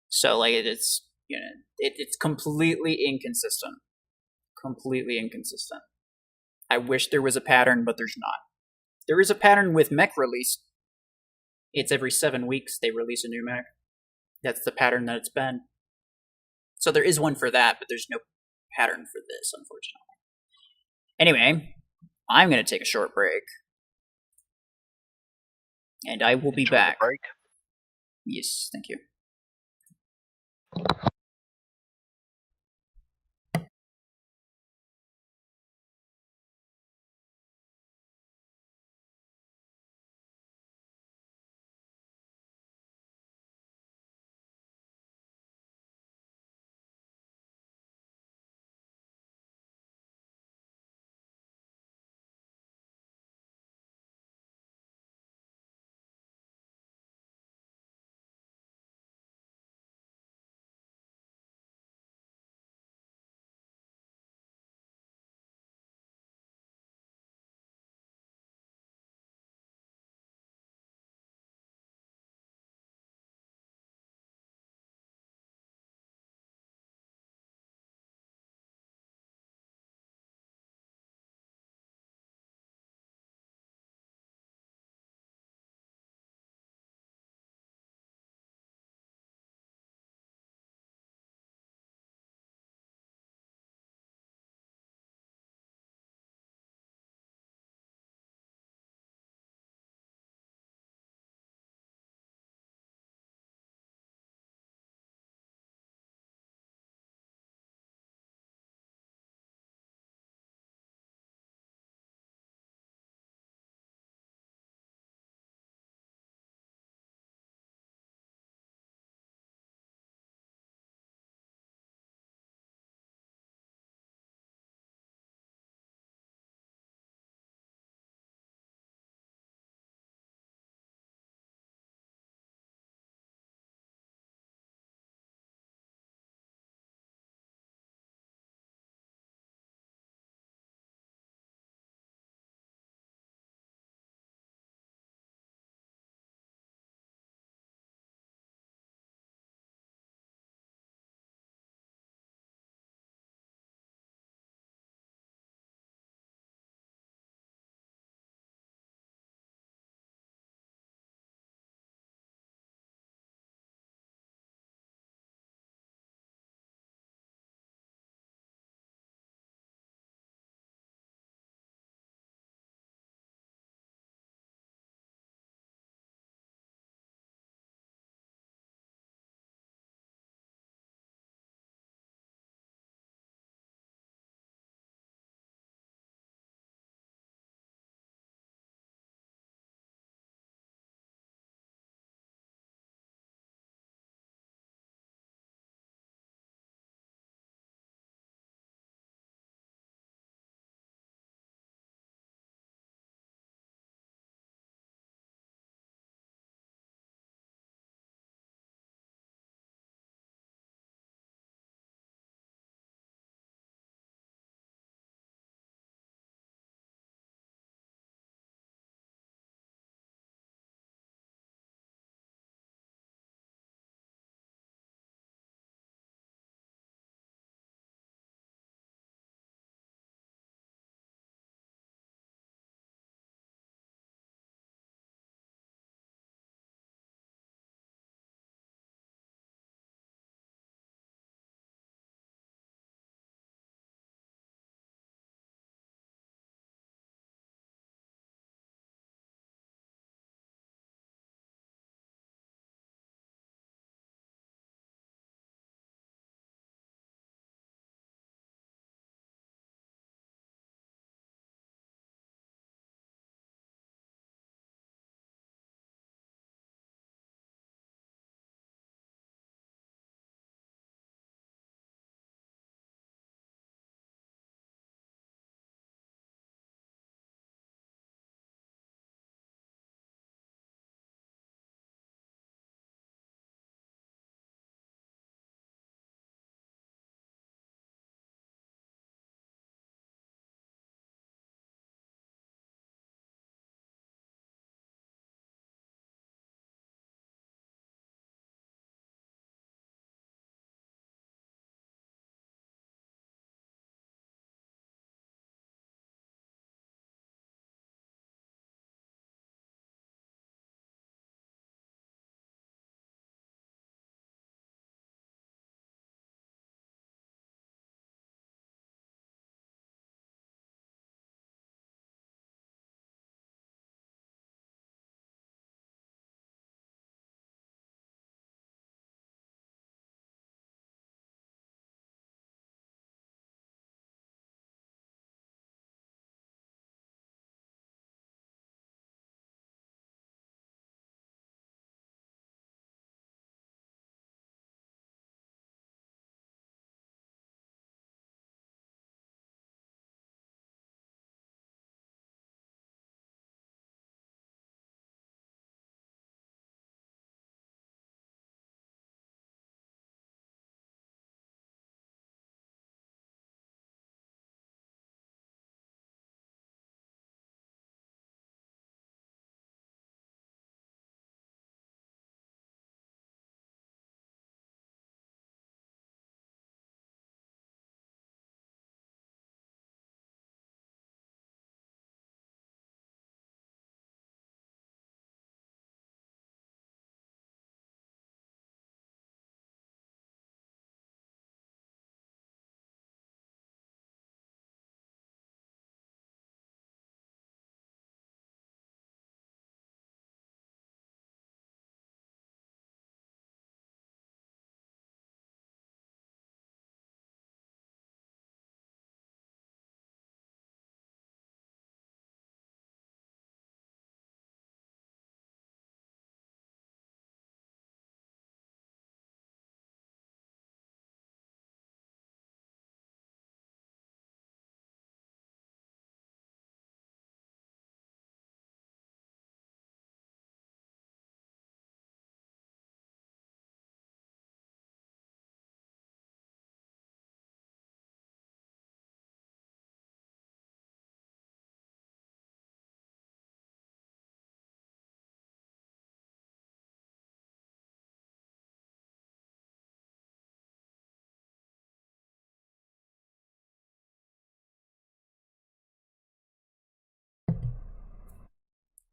So like it's, you know, it's completely inconsistent. Completely inconsistent. I wish there was a pattern, but there's not. There is a pattern with Mech release. It's every 7 weeks they release a new Mech. That's the pattern that it's been. So there is one for that, but there's no pattern for this, unfortunately. Anyway, I'm going to take a short break. And I will be back. Break. Yes, thank you.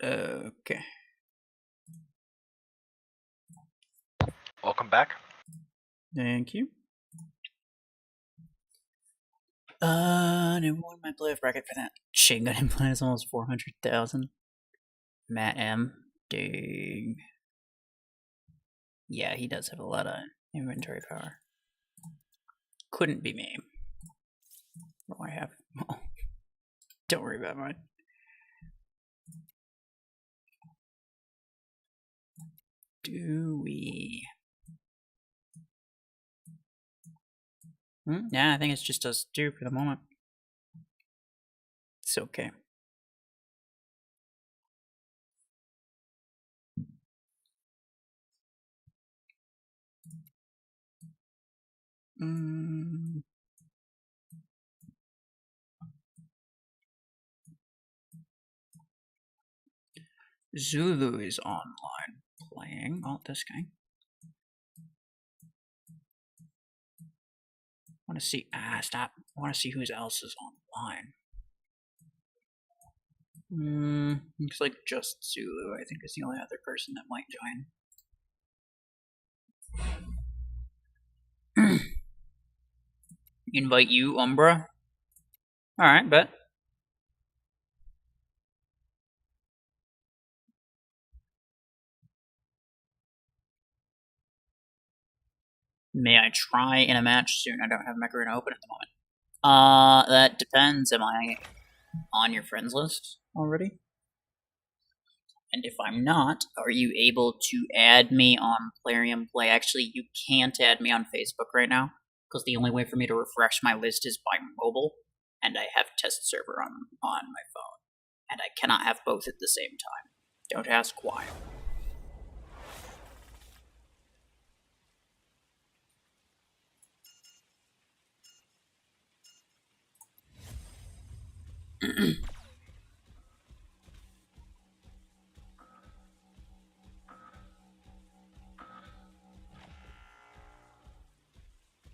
Okay. Welcome back. Thank you. And what my player bracket for that chain gun implant is almost 400,000. Matt M. Dang. Yeah, he does have a lot of inventory power. Couldn't be me. What do I have? Oh, don't worry about mine. Do we? Yeah, I think it's just us two for the moment. It's okay. Zulu is online playing. Oh, this guy. I want to see. Stop. I want to see who else is online. Looks like just Zulu, I think, is the only other person that might join. Invite you, Umbra? Alright, bet. May I try in a match soon? I don't have Mech Arena open at the moment. That depends. Am I on your friends list already? And if I'm not, are you able to add me on Plarium Play? Actually, you can't add me on Facebook right now, because the only way for me to refresh my list is by mobile, and I have test server on my phone, and I cannot have both at the same time. Don't ask why.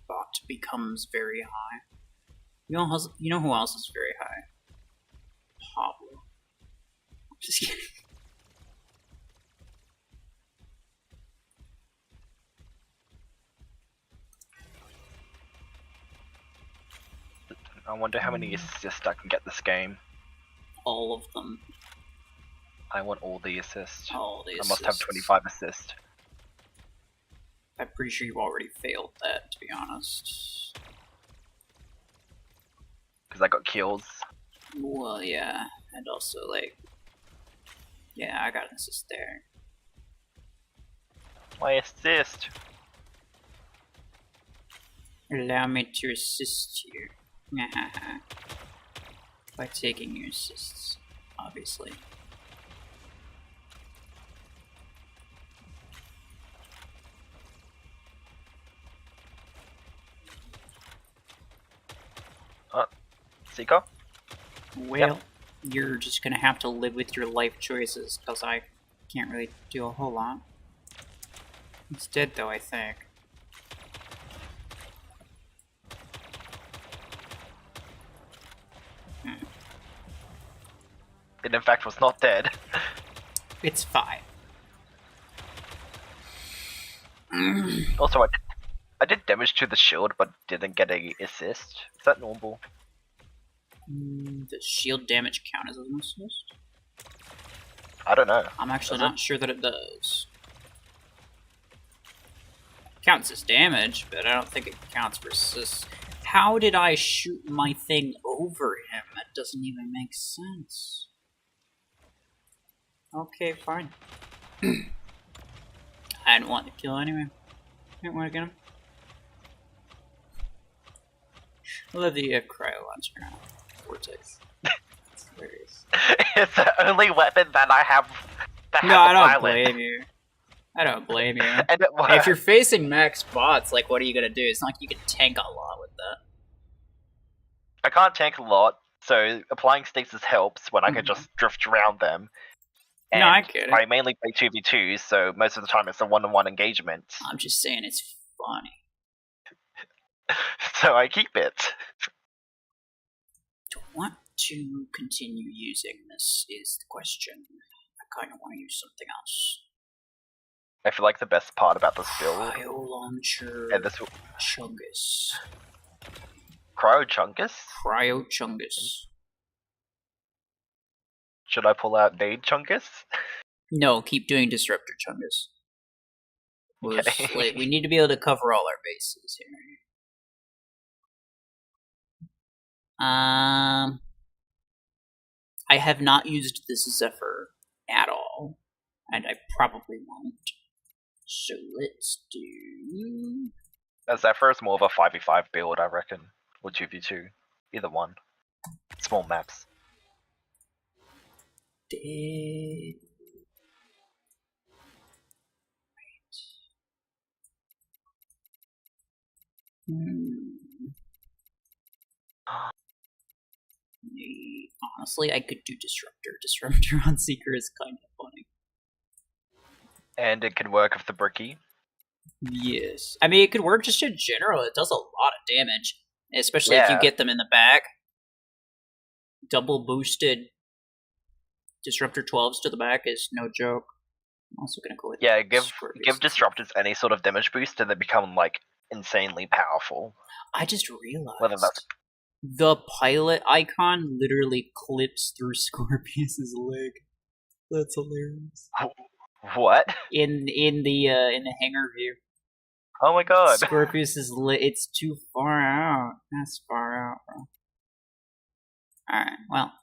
Bot becomes very high. You know who else is very high? Pablo. I'm just kidding. I wonder how many assists I can get this game. All of them. I want all the assists. All the I must have 25 assists. I'm pretty sure you already failed that, to be honest. Because I got kills. Well, yeah. And also, like... Yeah, I got an assist there. My assist! Allow me to assist you. By taking your assists, obviously. Seeker? Well, yep. You're just gonna have to live with your life choices, because I can't really do a whole lot. It's dead, though, I think. It in fact was not dead. It's fine. Also, I did damage to the shield, but didn't get a assist. Is that normal? Does shield damage count as an assist? I don't know. I'm actually not sure that it does. Counts as damage, but I don't think it counts for assists. How did I shoot my thing over him? That doesn't even make sense. Okay, fine. I didn't want to kill anyway. Didn't want to get him. I love the cryo launcher. Vortex. It's hilarious. It's the only weapon that I have that No, has I don't pilot. blame you. I don't blame you. And it works. If you're facing max bots, like, what are you gonna do? It's not like you can tank a lot with that. I can't tank a lot, so applying stasis helps when I can just drift around them. And no, I get it. I mainly play 2v2, so most of the time it's a one-on-one engagement. I'm just saying it's funny. So I keep it. Do I want to continue using this is the question. kind of want to use something else. I feel like the best part about this build... Cryo Launcher and this... Chungus. Cryo Chungus? Cryo Chungus. Should I pull out Nade Chungus? No, keep doing Disruptor Chungus. Okay. Like, we need to be able to cover all our bases here. I have not used this Zephyr at all, and I probably won't. So let's do... Zephyr is more of a 5v5 build, I reckon. Or 2v2. Either one. Small maps. Dead. Honestly, I could do Disruptor. Disruptor on Seeker is kind of funny. And it can work with the Bricky. Yes. I mean, it could work just in general. It does a lot of damage. Especially if you get them in the back. Double boosted Disruptor 12s to the back is no joke. I'm also gonna go with give Disruptors any sort of damage boost and they become, like, insanely powerful. I just realized whether that's... the pilot icon literally clips through Scorpius's leg. That's hilarious. What? In the hangar view. Oh my god. Scorpius is it's too far out. That's far out, bro. Alright, well,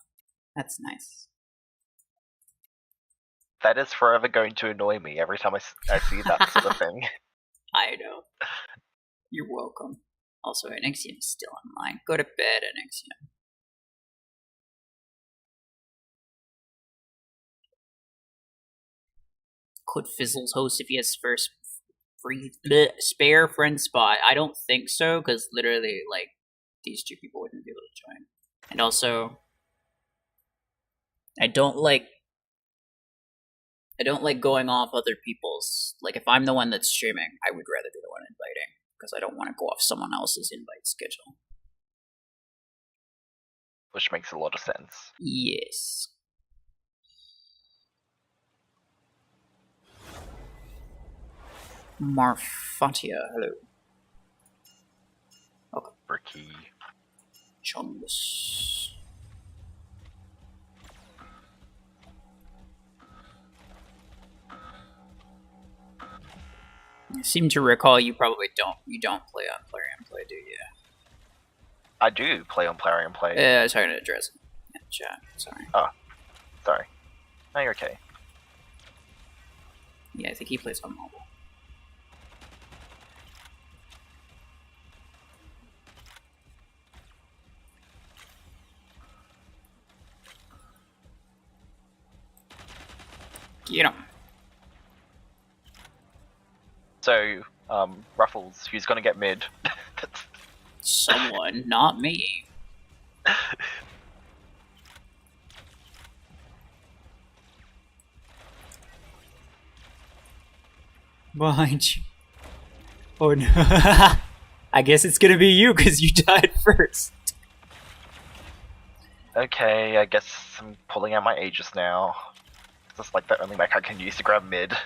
that's nice. That is forever going to annoy me every time I see that sort of thing. I know. You're welcome. Also, Anixium is still online. Go to bed, Anixium. Could Fizzles host if he has first free spare friend spot? I don't think so, because literally, like, these two people wouldn't be able to join. And also, I don't like going off other people's... Like, if I'm the one that's streaming, I would rather be the one inviting, because I don't want to go off someone else's invite schedule. Which makes a lot of sense. Yes. Marfatia, hello. Okay. Bricky. Chungus. I seem to recall you probably don't play on Plarium Play, do you? I do play on Plarium Play. Yeah, I was trying to address it in chat. Sorry. Oh, sorry. No, you're okay. Yeah, I think he plays on mobile. Get him. So, RuFFles, who's gonna get mid? Someone, not me. Behind you. Oh no. I guess it's gonna be you because you died first. Okay, I guess I'm pulling out my Aegis now. It's like the only mech I can use to grab mid.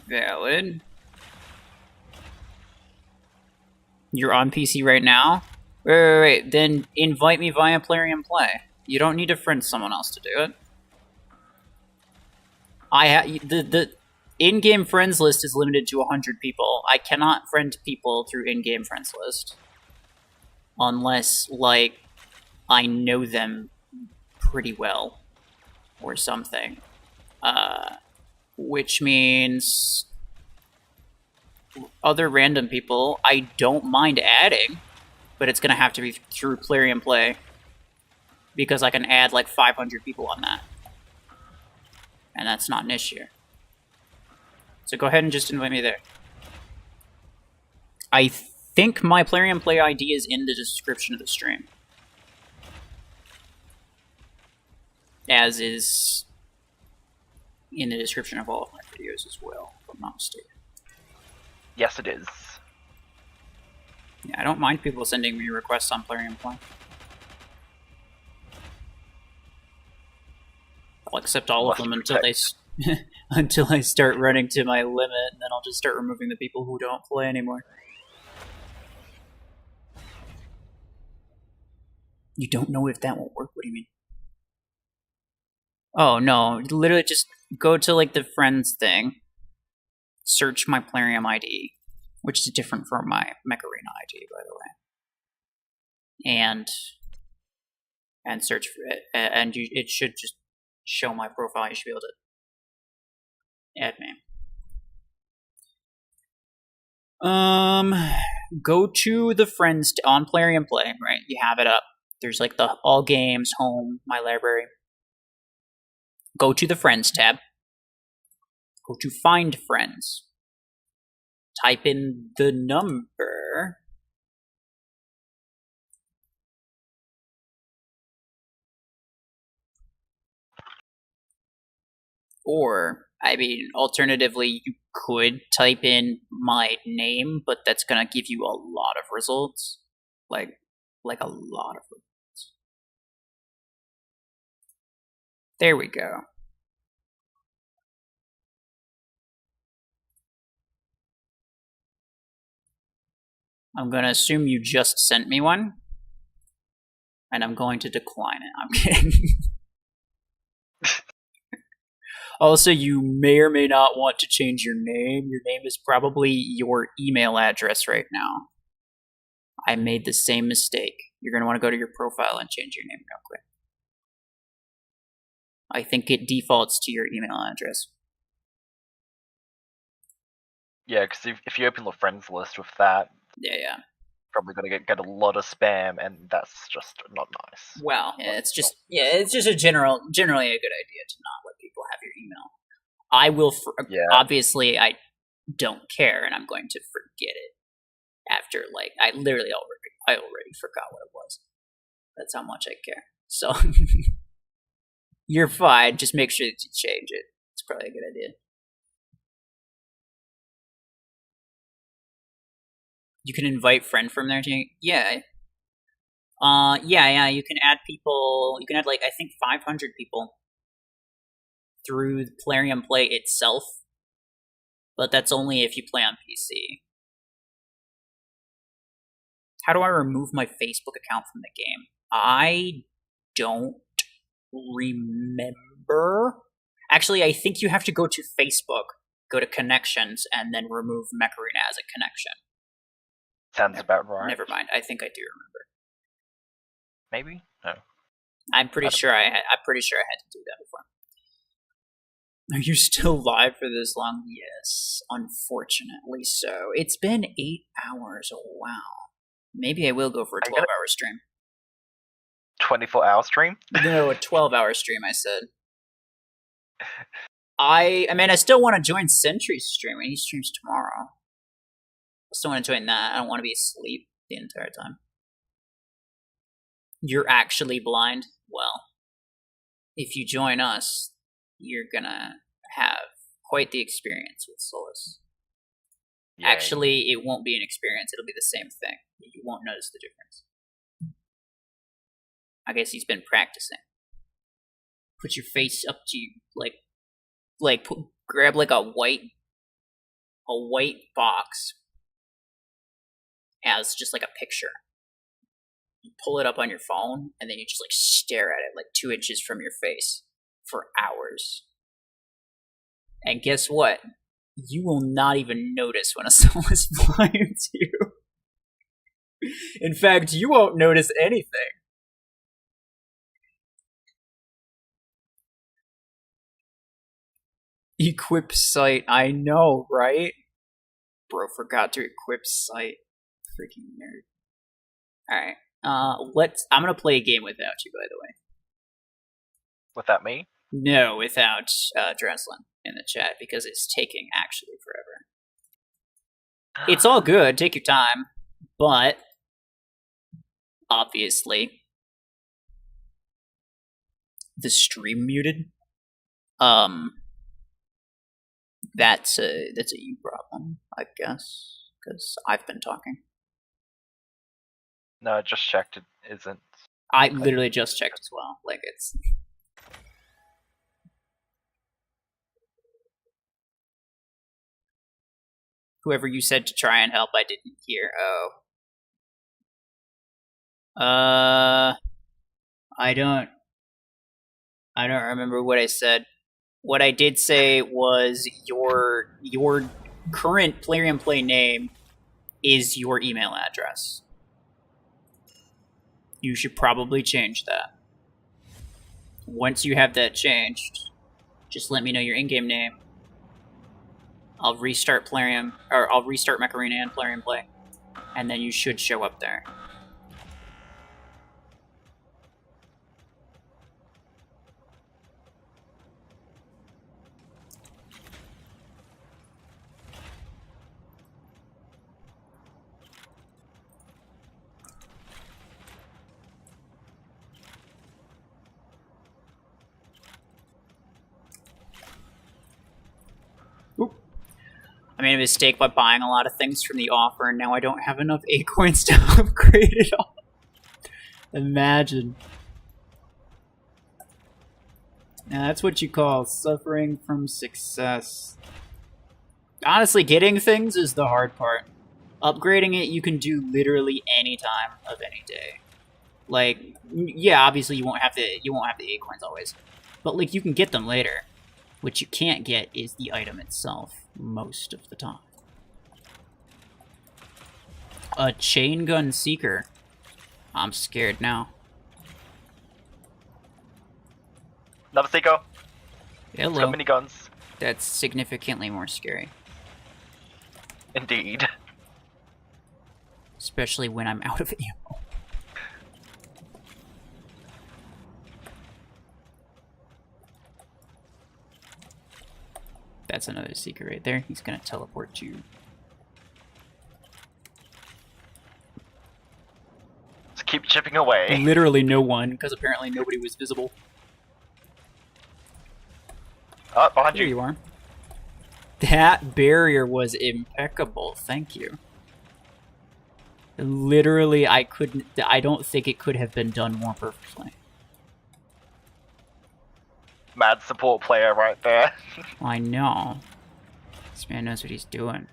Valid. You're on PC right now? Wait. Then invite me via Plarium Play. You don't need to friend someone else to do it. The in-game friends list is limited to 100 people. I cannot friend people through in-game friends list. Unless, like, I know them pretty well. Or something. Which means other random people I don't mind adding, but it's gonna have to be through Plarium Play because I can add like 500 people on that, and that's not an issue. So go ahead and just invite me there. I think my Plarium Play ID is in the description of the stream, as is in the description of all of my videos as well, if I'm not mistaken. Yes, it is. Yeah, I don't mind people sending me requests on Plarium Play. I'll accept all of them until until I start running to my limit, and then I'll just start removing the people who don't play anymore. You don't know if that won't work? What do you mean? Oh, no. Literally just go to, like, the friends thing. Search my Plarium ID, which is different from my Mech Arena ID, by the way. And search for it. And it should just show my profile. You should be able to add me. Go to the friends on Plarium Play, right? You have it up. There's like the all games, home, my library. Go to the friends tab. Go to find friends. Type in the number. Or, I mean, alternatively, you could type in my name, but that's gonna give you a lot of results. Like a lot of results. There we go. I'm gonna assume you just sent me one. And I'm going to decline it. I'm kidding. Also, you may or may not want to change your name. Your name is probably your email address right now. I made the same mistake. You're going to want to go to your profile and change your name real quick. I think it defaults to your email address. Yeah, because if you open the friends list with that, yeah, probably going to get a lot of spam, and that's just not nice. Well, yeah, it's just generally a good idea to not let people have your email. I will, obviously, I don't care, and I'm going to forget it after, like, I already forgot what it was. That's how much I care. So, you're fine. Just make sure that you change it. It's probably a good idea. You can invite friend from there too. Yeah. You can add people. You can add, like, I think 500 people through Plarium Play itself, but that's only if you play on PC. How do I remove my Facebook account from the game? I don't remember. Actually, I think you have to go to Facebook, go to connections, and then remove Mech Arena as a connection. Sounds about right. Never mind. I think I do remember. Maybe? No. I'm pretty sure I had to do that before. Are you still live for this long? Yes, unfortunately so. It's been 8 hours. Oh, wow. Maybe I will go for a 12-hour stream. 24-hour stream? No, a 12-hour stream, I said. I mean, I still want to join Sentry's stream, and he streams tomorrow. I still want to join that. I don't want to be asleep the entire time. You're actually blind? Well, if you join us, you're gonna have quite the experience with Solus. Yay. Actually, it won't be an experience. It'll be the same thing. You won't notice the difference. I guess he's been practicing. Put your face up to you, grab like a white box as just like a picture. You pull it up on your phone, and then you just like stare at it like 2 inches from your face for hours. And guess what? You will not even notice when a Solus blinds you. In fact, you won't notice anything. Equip site, I know, right? Bro forgot to equip site. Freaking nerd. Alright. I'm gonna play a game without you, by the way. Without me? No, without Dreslin in the chat, because it's taking actually forever. It's all good, take your time, but obviously the stream muted. That's a you problem, I guess, because I've been talking. No, I just checked. It isn't. I literally just checked as well. Like, it's Whoever you said to try and help, I didn't hear. I don't remember what I said. What I did say was your current Plarium Play name is your email address. You should probably change that. Once you have that changed, just let me know your in-game name. I'll restart Plarium, or I'll restart Mech Arena and Plarium Play, and then you should show up there. I made a mistake by buying a lot of things from the offer, and now I don't have enough A-coins to upgrade it all. Imagine. Now that's what you call suffering from success. Honestly, getting things is the hard part. Upgrading it, you can do literally any time of any day. Like, yeah, obviously you won't have the A-coins always, but like you can get them later. What you can't get is the item itself, most of the time. A chain gun seeker. I'm scared now. Another seeker. Hello. So many guns. That's significantly more scary. Indeed. Especially when I'm out of ammo. That's another seeker right there. He's gonna teleport you. Just keep chipping away. Literally no one, because apparently nobody was visible. Oh, behind Here you. you are. That barrier was impeccable. Thank you. Literally, I don't think it could have been done more perfectly. Mad support player right there. I know. This man knows what he's doing.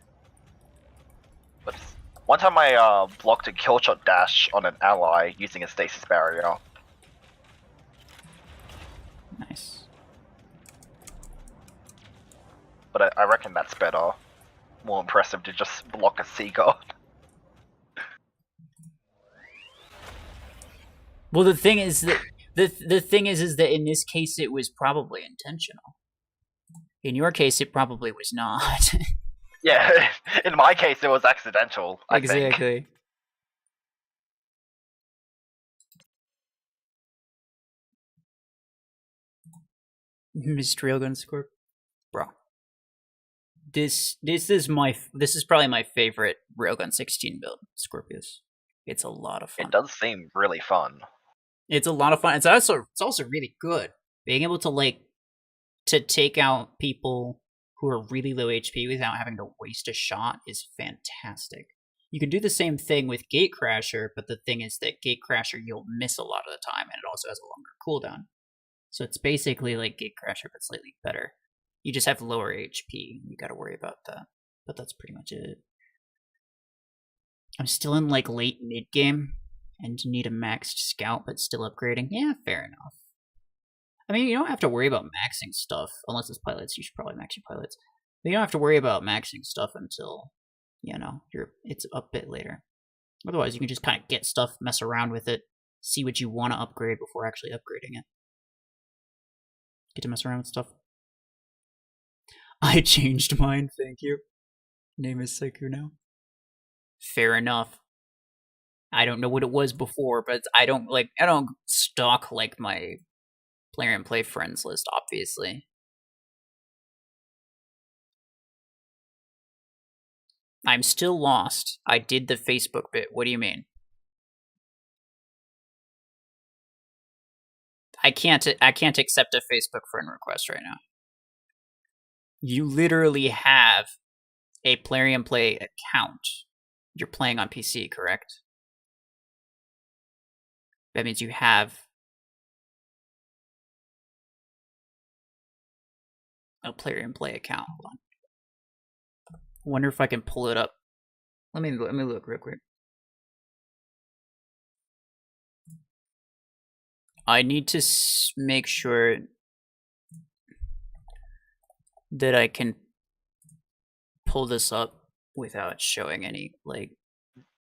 But one time I blocked a killshot dash on an ally using a stasis barrier. Nice. But I reckon that's better. More impressive to just block a seeker. Well, the thing is that the thing is that in this case it was probably intentional. In your case, it probably was not. Yeah, in my case it was accidental, I think. Exactly. Missed Railgun Scorp. Bro. This is probably my favorite Railgun 16 build, Scorpius. It's a lot of fun. It does seem really fun. It's a lot of fun. It's also really good. Being able to take out people who are really low HP without having to waste a shot is fantastic. You can do the same thing with Gatecrasher, but the thing is that Gatecrasher you'll miss a lot of the time, and it also has a longer cooldown. So it's basically like Gatecrasher, but slightly better. You just have lower HP. You gotta worry about that. But that's pretty much it. I'm still in like late mid game and need a maxed scout, but still upgrading. Yeah, fair enough. I mean, you don't have to worry about maxing stuff unless it's pilots. You should probably max your pilots. But you don't have to worry about maxing stuff until, you know, it's a bit later. Otherwise, you can just kind of get stuff, mess around with it, see what you want to upgrade before actually upgrading it. Get to mess around with stuff. I changed mine, thank you. Name is Seiku now. Fair enough. I don't know what it was before, but I don't stalk like my Plarium Play friends list, obviously. I'm still lost. I did the Facebook bit. What do you mean? I can't accept a Facebook friend request right now. You literally have a Plarium Play account. You're playing on PC, correct? That means you have a Plarium Play account. Hold on. Wonder if I can pull it up. Let me look real quick. I need to make sure that I can pull this up without showing any like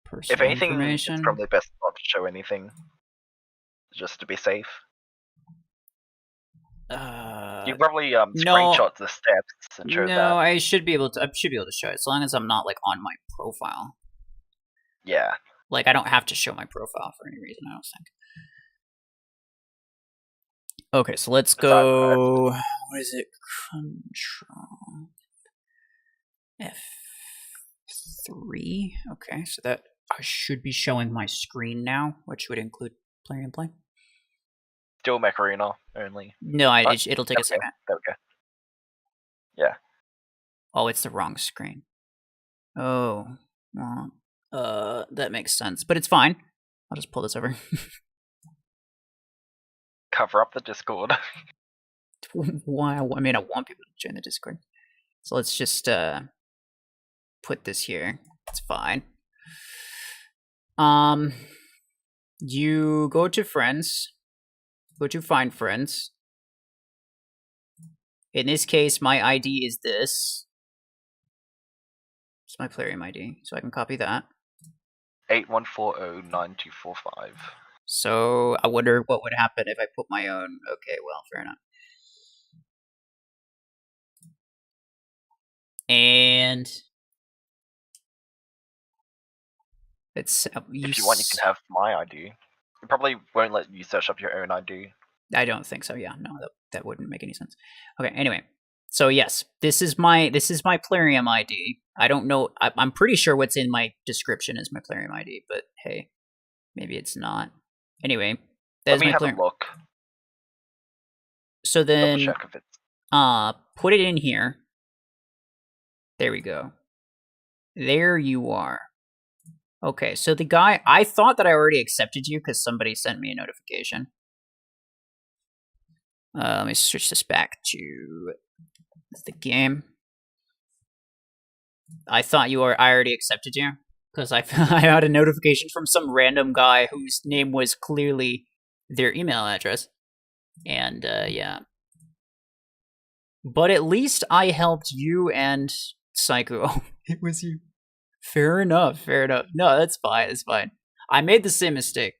personal If anything, information. it's probably best not to show anything, just to be safe. You probably screenshot the steps and show that. No, I should be able to. I should be able to show it as long as I'm not like on my profile. Yeah. Like I don't have to show my profile for any reason. I don't think. Okay, so let's go. What is it? Control F3. Okay, so that I should be showing my screen now, which would include Plarium Play. Still Mech Arena only. No, it'll take a second. There we go. Yeah. Oh, it's the wrong screen. Oh, well, that makes sense, but it's fine. I'll just pull this over. Cover up the Discord. Why? I mean, I want people to join the Discord. So let's just put this here. It's fine. You go to friends. Go to find friends. In this case, my ID is this. It's my Plarium ID, so I can copy that. 81409245. So I wonder what would happen if I put my own. Okay, well, fair enough. And it's if you want, you can have my ID. It probably won't let you search up your own ID. I don't think so. Yeah, no, that wouldn't make any sense. Okay, anyway, so yes, this is my Plarium ID. I don't know. I'm pretty sure what's in my description is my Plarium ID, but hey, maybe it's not. Anyway, that's my Plarium. Let me have a look. So then, double check if it's... put it in here. There we go. There you are. Okay, so the guy, I thought that I already accepted you because somebody sent me a notification. Let me switch this back to the game. I thought I already accepted you because I had a notification from some random guy whose name was clearly their email address. And yeah. But at least I helped you and Psycho. Oh, it was you. Fair enough, fair enough. No, that's fine, it's fine. I made the same mistake.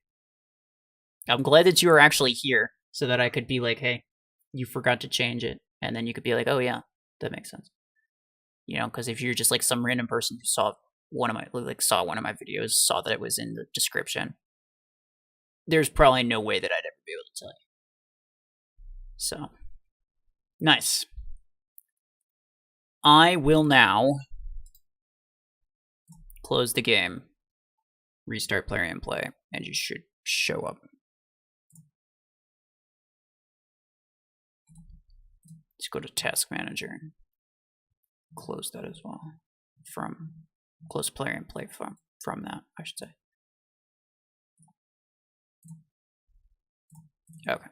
I'm glad that you are actually here so that I could be like, hey, you forgot to change it. And then you could be like, oh yeah, that makes sense. You know, because if you're just like some random person who saw one of my videos, saw that it was in the description, there's probably no way that I'd ever be able to tell you. So, nice. I will now close the game, restart Plarium Play, and you should show up. Let's go to Task Manager and close that as well. Close Plarium Play from that, I should say. Okay.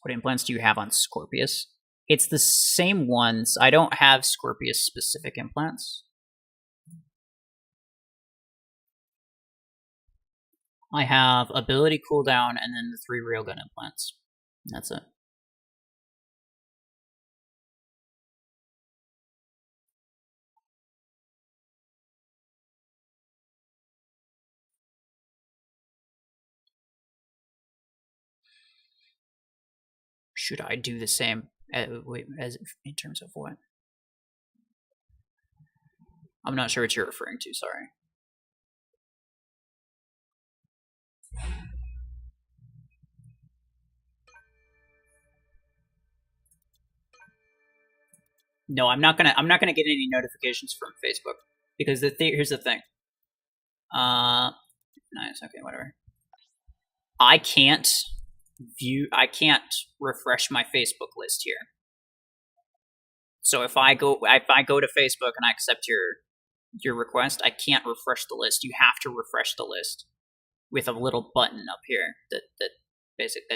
What implants do you have on Scorpius? It's the same ones. I don't have Scorpius specific implants. I have ability cooldown and then the 3 railgun implants. That's it. Should I do the same as in terms of what? I'm not sure what you're referring to, sorry. No, I'm not gonna get any notifications from Facebook because here's the thing. Nice, okay, whatever. I can't refresh my Facebook list here. So if I go to Facebook and I accept your request, I can't refresh the list. You have to refresh the list with a little button up here that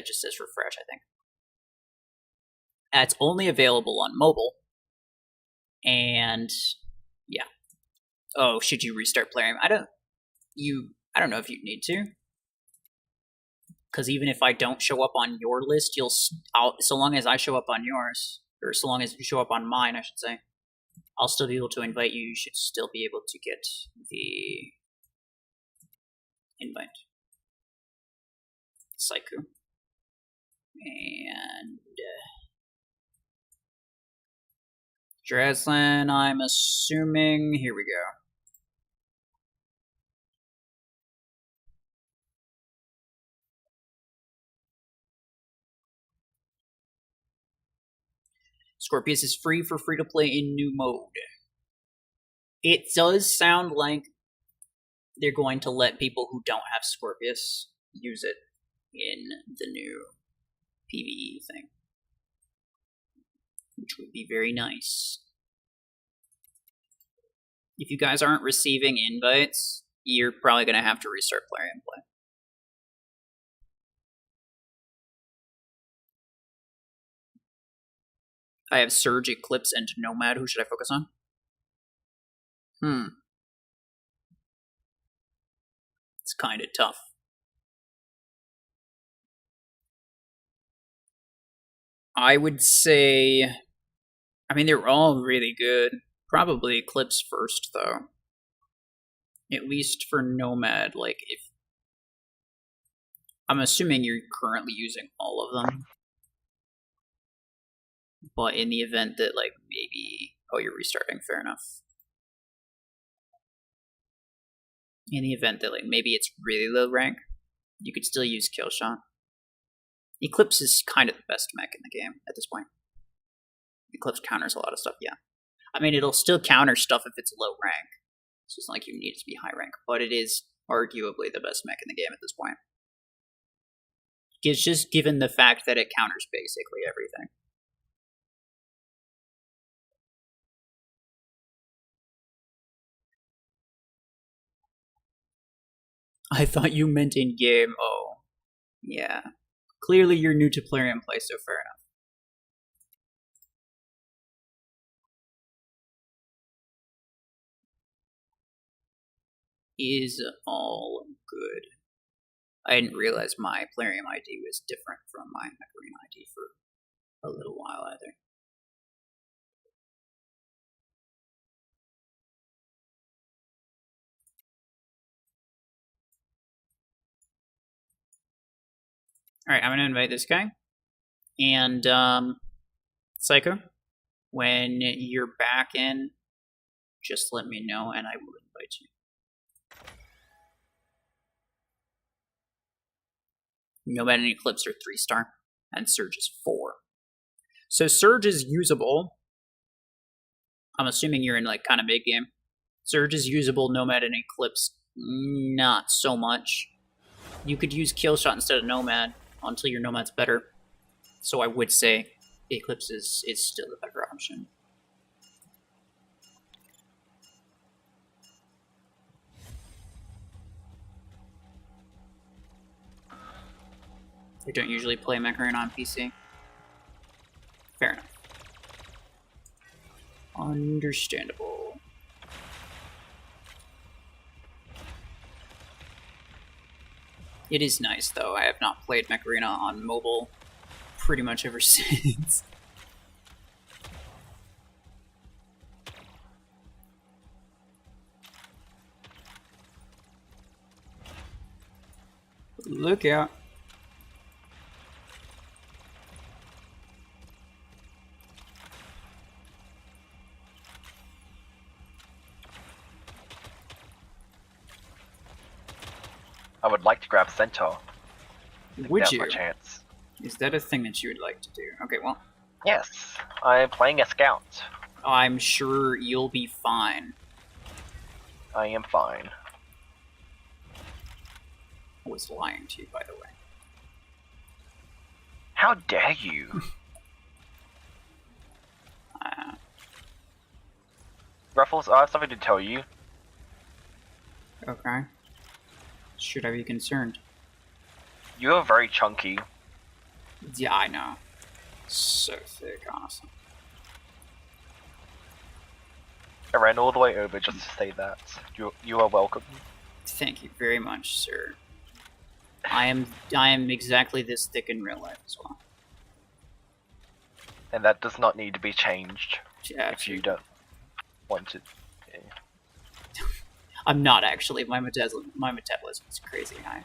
just says refresh, I think. It's only available on mobile. And yeah. Oh, should you restart Plarium? I don't know if you'd need to. Because even if I don't show up on your list, so long as I show up on yours, or so long as you show up on mine, I should say, I'll still be able to invite you. You should still be able to get the invite. Psycho. And Dresden, I'm assuming. Here we go. Scorpius is free to play in new mode. It does sound like they're going to let people who don't have Scorpius use it in the new PvE thing, which would be very nice. If you guys aren't receiving invites, you're probably going to have to restart Plarium play. I have Surge, Eclipse, and Nomad. Who should I focus on? It's kind of tough. I would say... I mean, they're all really good. Probably Eclipse first, though. At least for Nomad, like, if... I'm assuming you're currently using all of them. But in the event that, like, maybe... Oh, you're restarting, fair enough. In the event that, like, maybe it's really low rank, you could still use Killshot. Eclipse is kind of the best mech in the game at this point. Eclipse counters a lot of stuff, yeah. I mean, it'll still counter stuff if it's low rank. So it's not like you need it to be high rank, but it is arguably the best mech in the game at this point. It's just given the fact that it counters basically everything. I thought you meant in-game. Oh, yeah. Clearly you're new to Plarium play, so fair enough. Is all good. I didn't realize my Plarium ID was different from my Mech ID for a little while either. Alright, I'm gonna invite this guy. And, Psycho, when you're back in, just let me know and I will invite you. Nomad and Eclipse are 3-star, and Surge is 4. So Surge is usable. I'm assuming you're in, like, kind of mid-game. Surge is usable, Nomad and Eclipse, not so much. You could use Killshot instead of Nomad until your Nomad's better. So I would say Eclipse is still the better option. I don't usually play Mech on PC. Fair enough. Understandable. It is nice, though. I have not played Mech on mobile pretty much ever since. Look out. I would like to grab Centaur. Would you? Chance. Is that a thing that you would like to do? Okay, well. Yes, I'm playing a scout. I'm sure you'll be fine. I am fine. I was lying to you, by the way. How dare you? RuFFles, I have something to tell you. Okay. Should I be concerned? You are very chunky. Yeah, I know. So thick, honestly. I ran all the way over just to say that. You are welcome. Thank you very much, sir. I am exactly this thick in real life as well. And that does not need to be changed if you don't want to. Yeah. I'm not actually. My metabolism is crazy high.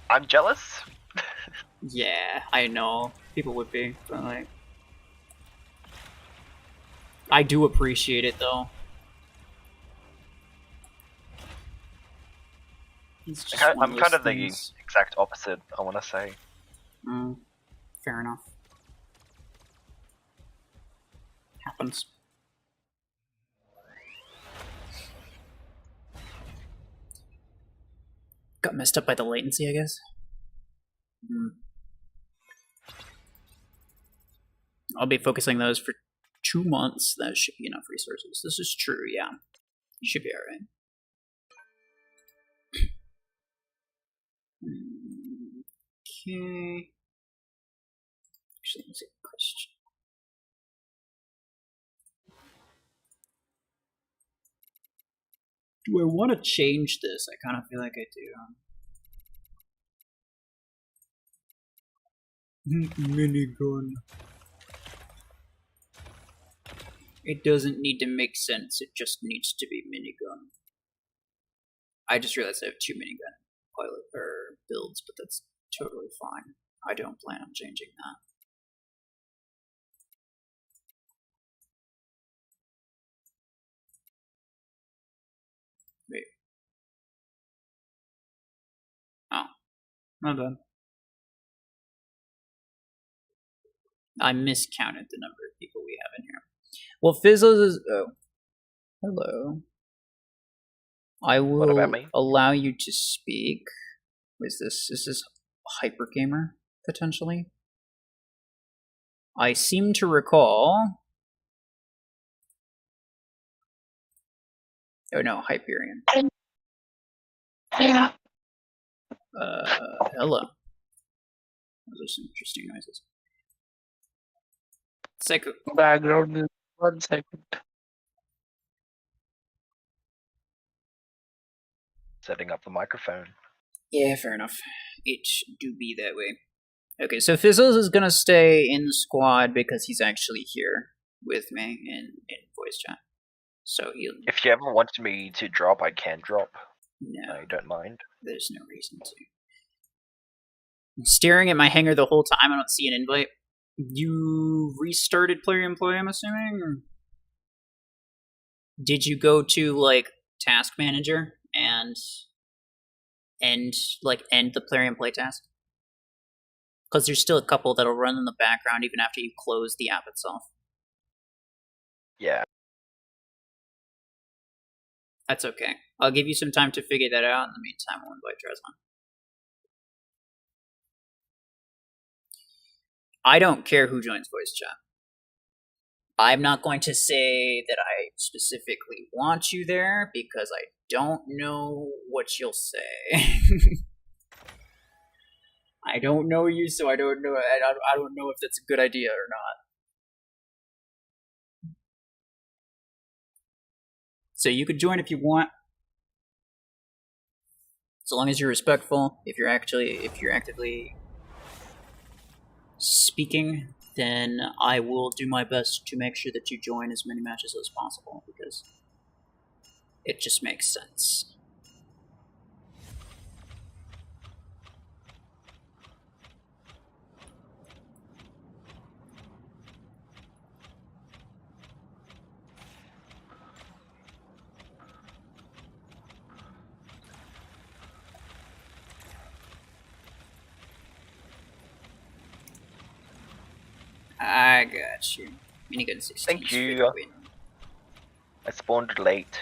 I'm jealous. Yeah, I know. People would be, but like, I do appreciate it though. I'm kind of the exact opposite, I want to say. Fair enough. Happens. Got messed up by the latency, I guess. I'll be focusing those for 2 months. That should be enough resources. This is true, yeah. You should be alright. Okay. Actually, let's see a question. Do I want to change this? I kind of feel like I do. Minigun. It doesn't need to make sense, it just needs to be minigun. I just realized I have 2 minigun builds, but that's totally fine. I don't plan on changing that. Wait. Oh. My bad. I miscounted the number of people we have in here. Well, Fizzles is... Oh. Hello. I will allow you to speak. What is this? Is this Hyper Gamer, potentially? I seem to recall... Oh no, Hyperion. Yeah. Hello. Those are some interesting noises. Second. Background is 1 second. Setting up the microphone. Yeah, fair enough. It do be that way. Okay, so Fizzles is gonna stay in the squad because he's actually here with me in voice chat. So he'll... If you ever wanted me to drop, I can drop. No. I don't mind. There's no reason to. I'm staring at my hanger the whole time. I don't see an invite. You restarted Plarium, I'm assuming? Or did you go to, like, Task Manager and end the Plarium playtest? Because there's still a couple that'll run in the background even after you close the app itself. Yeah. That's okay. I'll give you some time to figure that out. In the meantime, we'll invite Dresden. I don't care who joins voice chat. I'm not going to say that I specifically want you there because I don't know what you'll say. I don't know you, so I don't know. I don't know if that's a good idea or not. So you could join if you want, as long as you're respectful. If you're actively speaking, then I will do my best to make sure that you join as many matches as possible, because it just makes sense. I got you. Minigun 16. Thank you. I spawned late.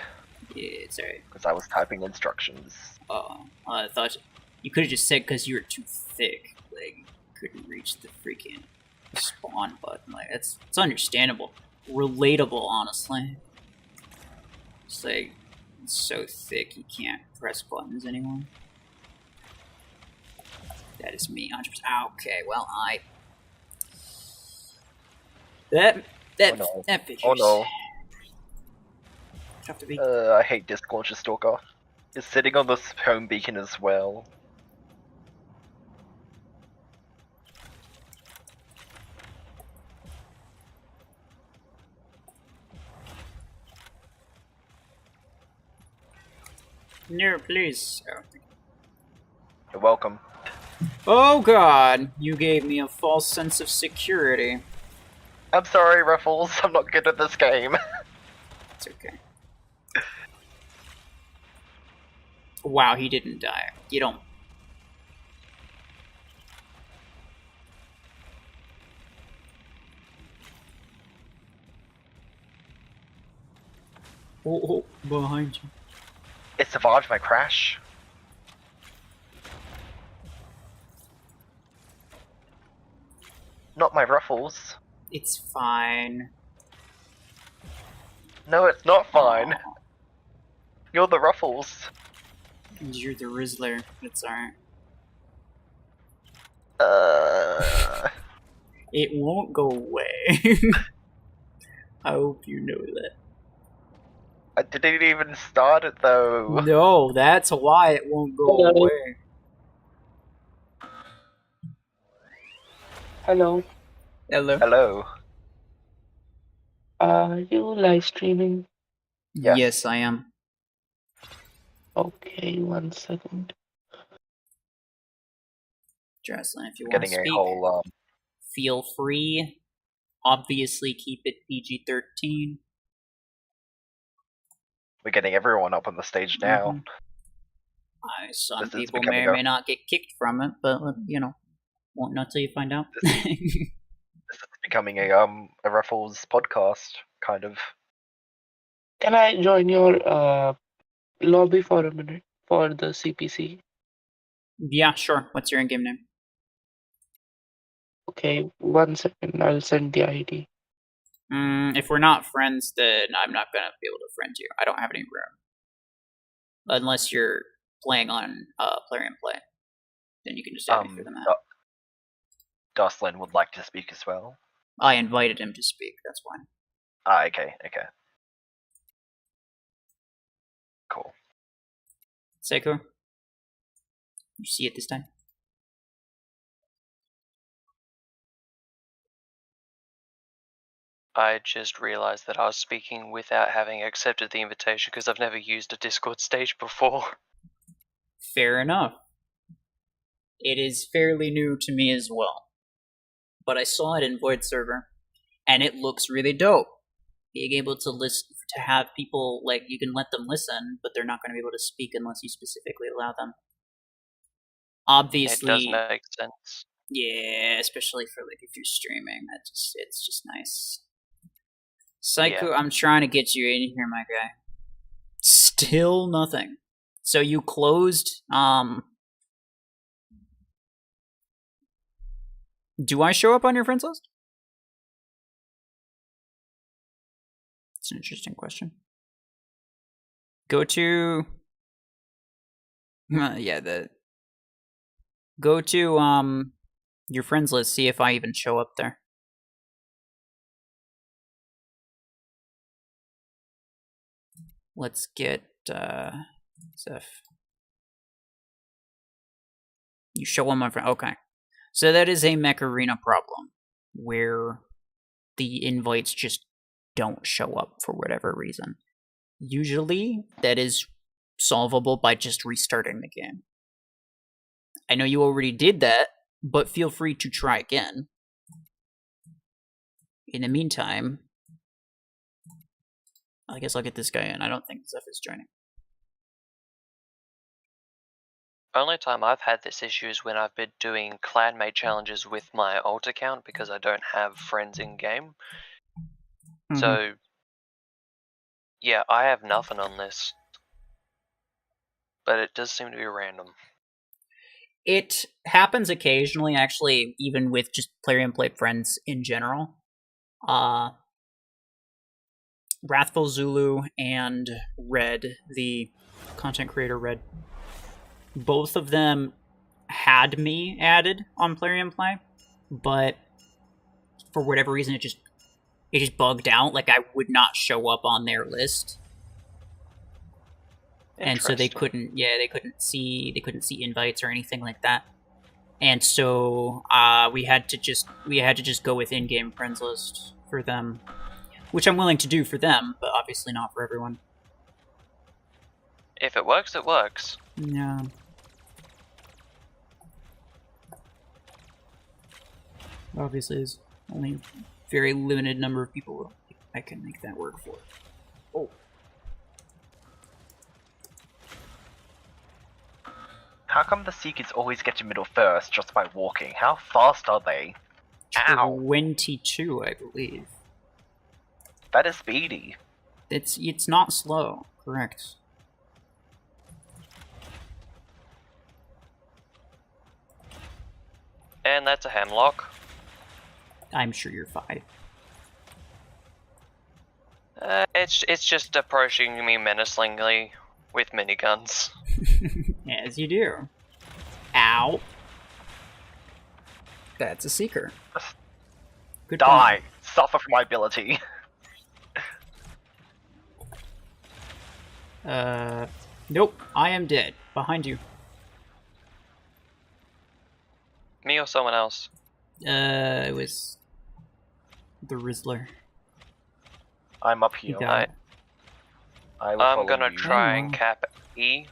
Yeah, it's alright. Because I was typing instructions. Oh, I thought you could have just said because you were too thick. Like, you couldn't reach the freaking spawn button. Like, it's understandable. Relatable, honestly. It's like, it's so thick you can't press buttons anymore. That is me, 100%. Okay, well, That figures. Oh no. Have to be... I hate Disc Launcher Stalker. It's sitting on this home beacon as well. No, please. Oh. You're welcome. Oh god, you gave me a false sense of security. I'm sorry, RuFFles. I'm not good at this game. It's okay. Wow, he didn't die. You don't... Oh, behind you. It survived my crash. Not my RuFFles. It's fine. No, it's not fine. Oh, You're the RuFFles. you're the Rizzler. It's alright. It won't go away. I hope you know that. I didn't even start it though. No, that's why it won't go away. Hello. Hello. Hello. Are you live streaming? Yes. Yes, I am. Okay, 1 second. Jocelyn, if you want to Getting speak, a whole feel free. Obviously, keep it PG-13. we're getting everyone up on the stage now. Some This is people may becoming or a- may not get kicked from it, but, you know, won't know till you find out. This is becoming a RuFFles podcast, kind of. Can I join your lobby for a minute for the CPC? Yeah, sure. What's your in-game name? Okay, 1 second. I'll send the ID. If we're not friends, then I'm not gonna be able to friend you. I don't have any room. Unless you're playing on Plarium Play. Then you can just add me through the map. Dustlin would like to speak as well. I invited him to speak, that's why. Ah, okay. Cool. Seiko? You see it this time? I just realized that I was speaking without having accepted the invitation because I've never used a Discord stage before. Fair enough. It is fairly new to me as well. But I saw it in Void Server, and it looks really dope. Being able to listen, to have people, like, you can let them listen, but they're not going to be able to speak unless you specifically allow them. Obviously, It does make sense. Yeah, especially for, like, if you're streaming, it's just nice. Psycho, Yeah. I'm trying to get you in here, my guy. Still nothing. So you closed, do I show up on your friends list? It's an interesting question. Go to... Go to, your friends list, see if I even show up there. Let's get, Zeph. You show on my friend, okay. So that is a Mech Arena problem, where the invites just don't show up for whatever reason. Usually, that is solvable by just restarting the game. I know you already did that, but feel free to try again. In the meantime, I guess I'll get this guy in. I don't think Zeph is joining. Only time I've had this issue is when I've been doing clanmate challenges with my alt account because I don't have friends in game. So, yeah, I have nothing on this. But it does seem to be random. It happens occasionally, actually, even with just Plarium Play friends in general. Wrathful Zulu and Red, the content creator Red, both of them had me added on Plarium Play, but for whatever reason it just bugged out. Like, I would not show up on their list. And so they couldn't see invites or anything like that. And so we had to just go with in-game friends list for them, which I'm willing to do for them, but obviously not for everyone. If it works, it works. Yeah. Obviously, there's only a very limited number of people I can make that work for. Oh. How come the Seekers always get to middle first just by walking? How fast are they? Ow! 22, I believe. That is speedy. It's not slow, correct. And that's a hemlock. I'm sure you're fine. It's just approaching me menacingly with miniguns. As you do. Ow. That's a seeker. Good Die! point. Suffer from my ability. Nope. I am dead. Behind you. Me or someone else? It was the Rizzler. I'm up here. I'm gonna try and cap E.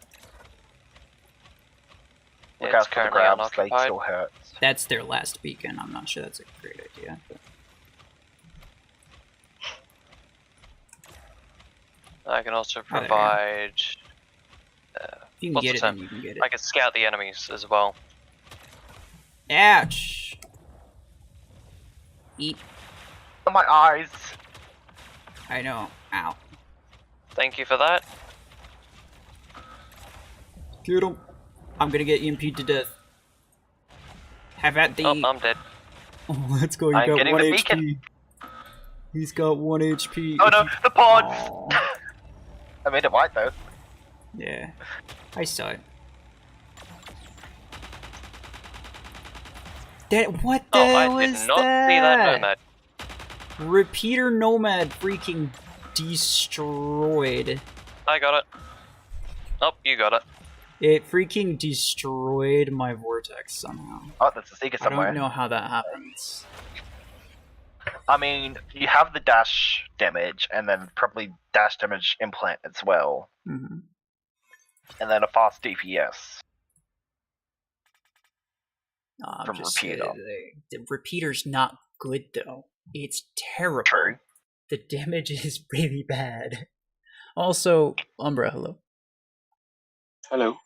Look It's out for the currently grabs, they unoccupied. still hurt. That's their last beacon. I'm not sure that's a great idea. But... I can also provide. If you can what's get the it, term? then you can get it. I can scout the enemies as well. Ouch! Eat. My eyes! I know. Ow. Thank you for that. Get him. I'm gonna get EMP'd to death. Have at the. Oh, I'm dead. Oh, let's go. You I'm got getting 1 the HP. beacon. He's got 1 HP. Oh no, the pods! Oh. I made it white though. Yeah. I saw it. What the hell I is did not see that nomad. Repeater Nomad freaking destroyed. I got it. Oh, you got it. It freaking destroyed my vortex somehow. Oh, that's a Seeker somewhere. I don't know how that happens. I mean, you have the dash damage, and then probably dash damage implant as well. Mm-hmm. And then a fast DPS. From Repeater. The Repeater's not good though. It's terrible. True. The damage is really bad. Also, Umbra, hello. Hello.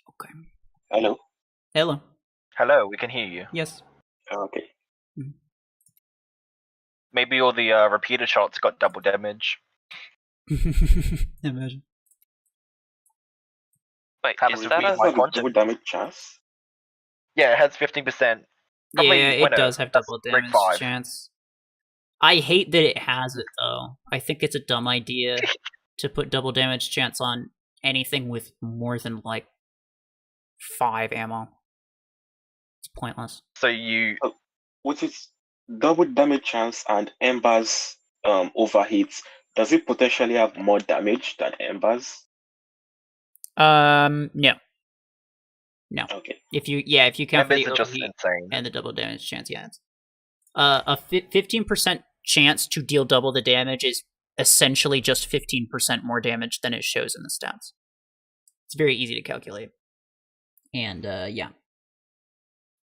Okay. Hello. Hello. Hello, we can hear you. Yes. Okay. Mm-hmm. Maybe all the repeater shots got double damage. Imagine. Wait, Happens is to that be a... my content. Double damage chance? Yeah, it has 15%. Yeah, it does have double damage chance. I hate that it has it though. I think it's a dumb idea to put double damage chance on anything with more than like 5 ammo. It's pointless. So you... With its double damage chance and Ember's overheats, does it potentially have more damage than Ember's? No. No. Okay. If you count for the overheat insane. and the double damage chance, yeah. It's, a 15% chance to deal double the damage is essentially just 15% more damage than it shows in the stats. It's very easy to calculate. And yeah.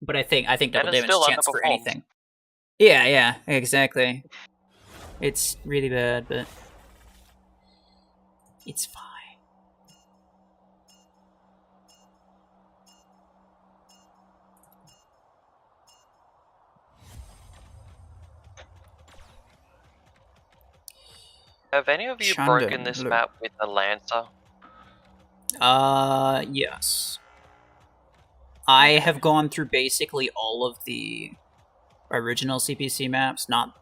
But I think double damage chance for anything. Yeah, exactly. It's really bad, but it's fine. Have any of you broken this map with a Lancer? Yes. I have gone through basically all of the original CPC maps, not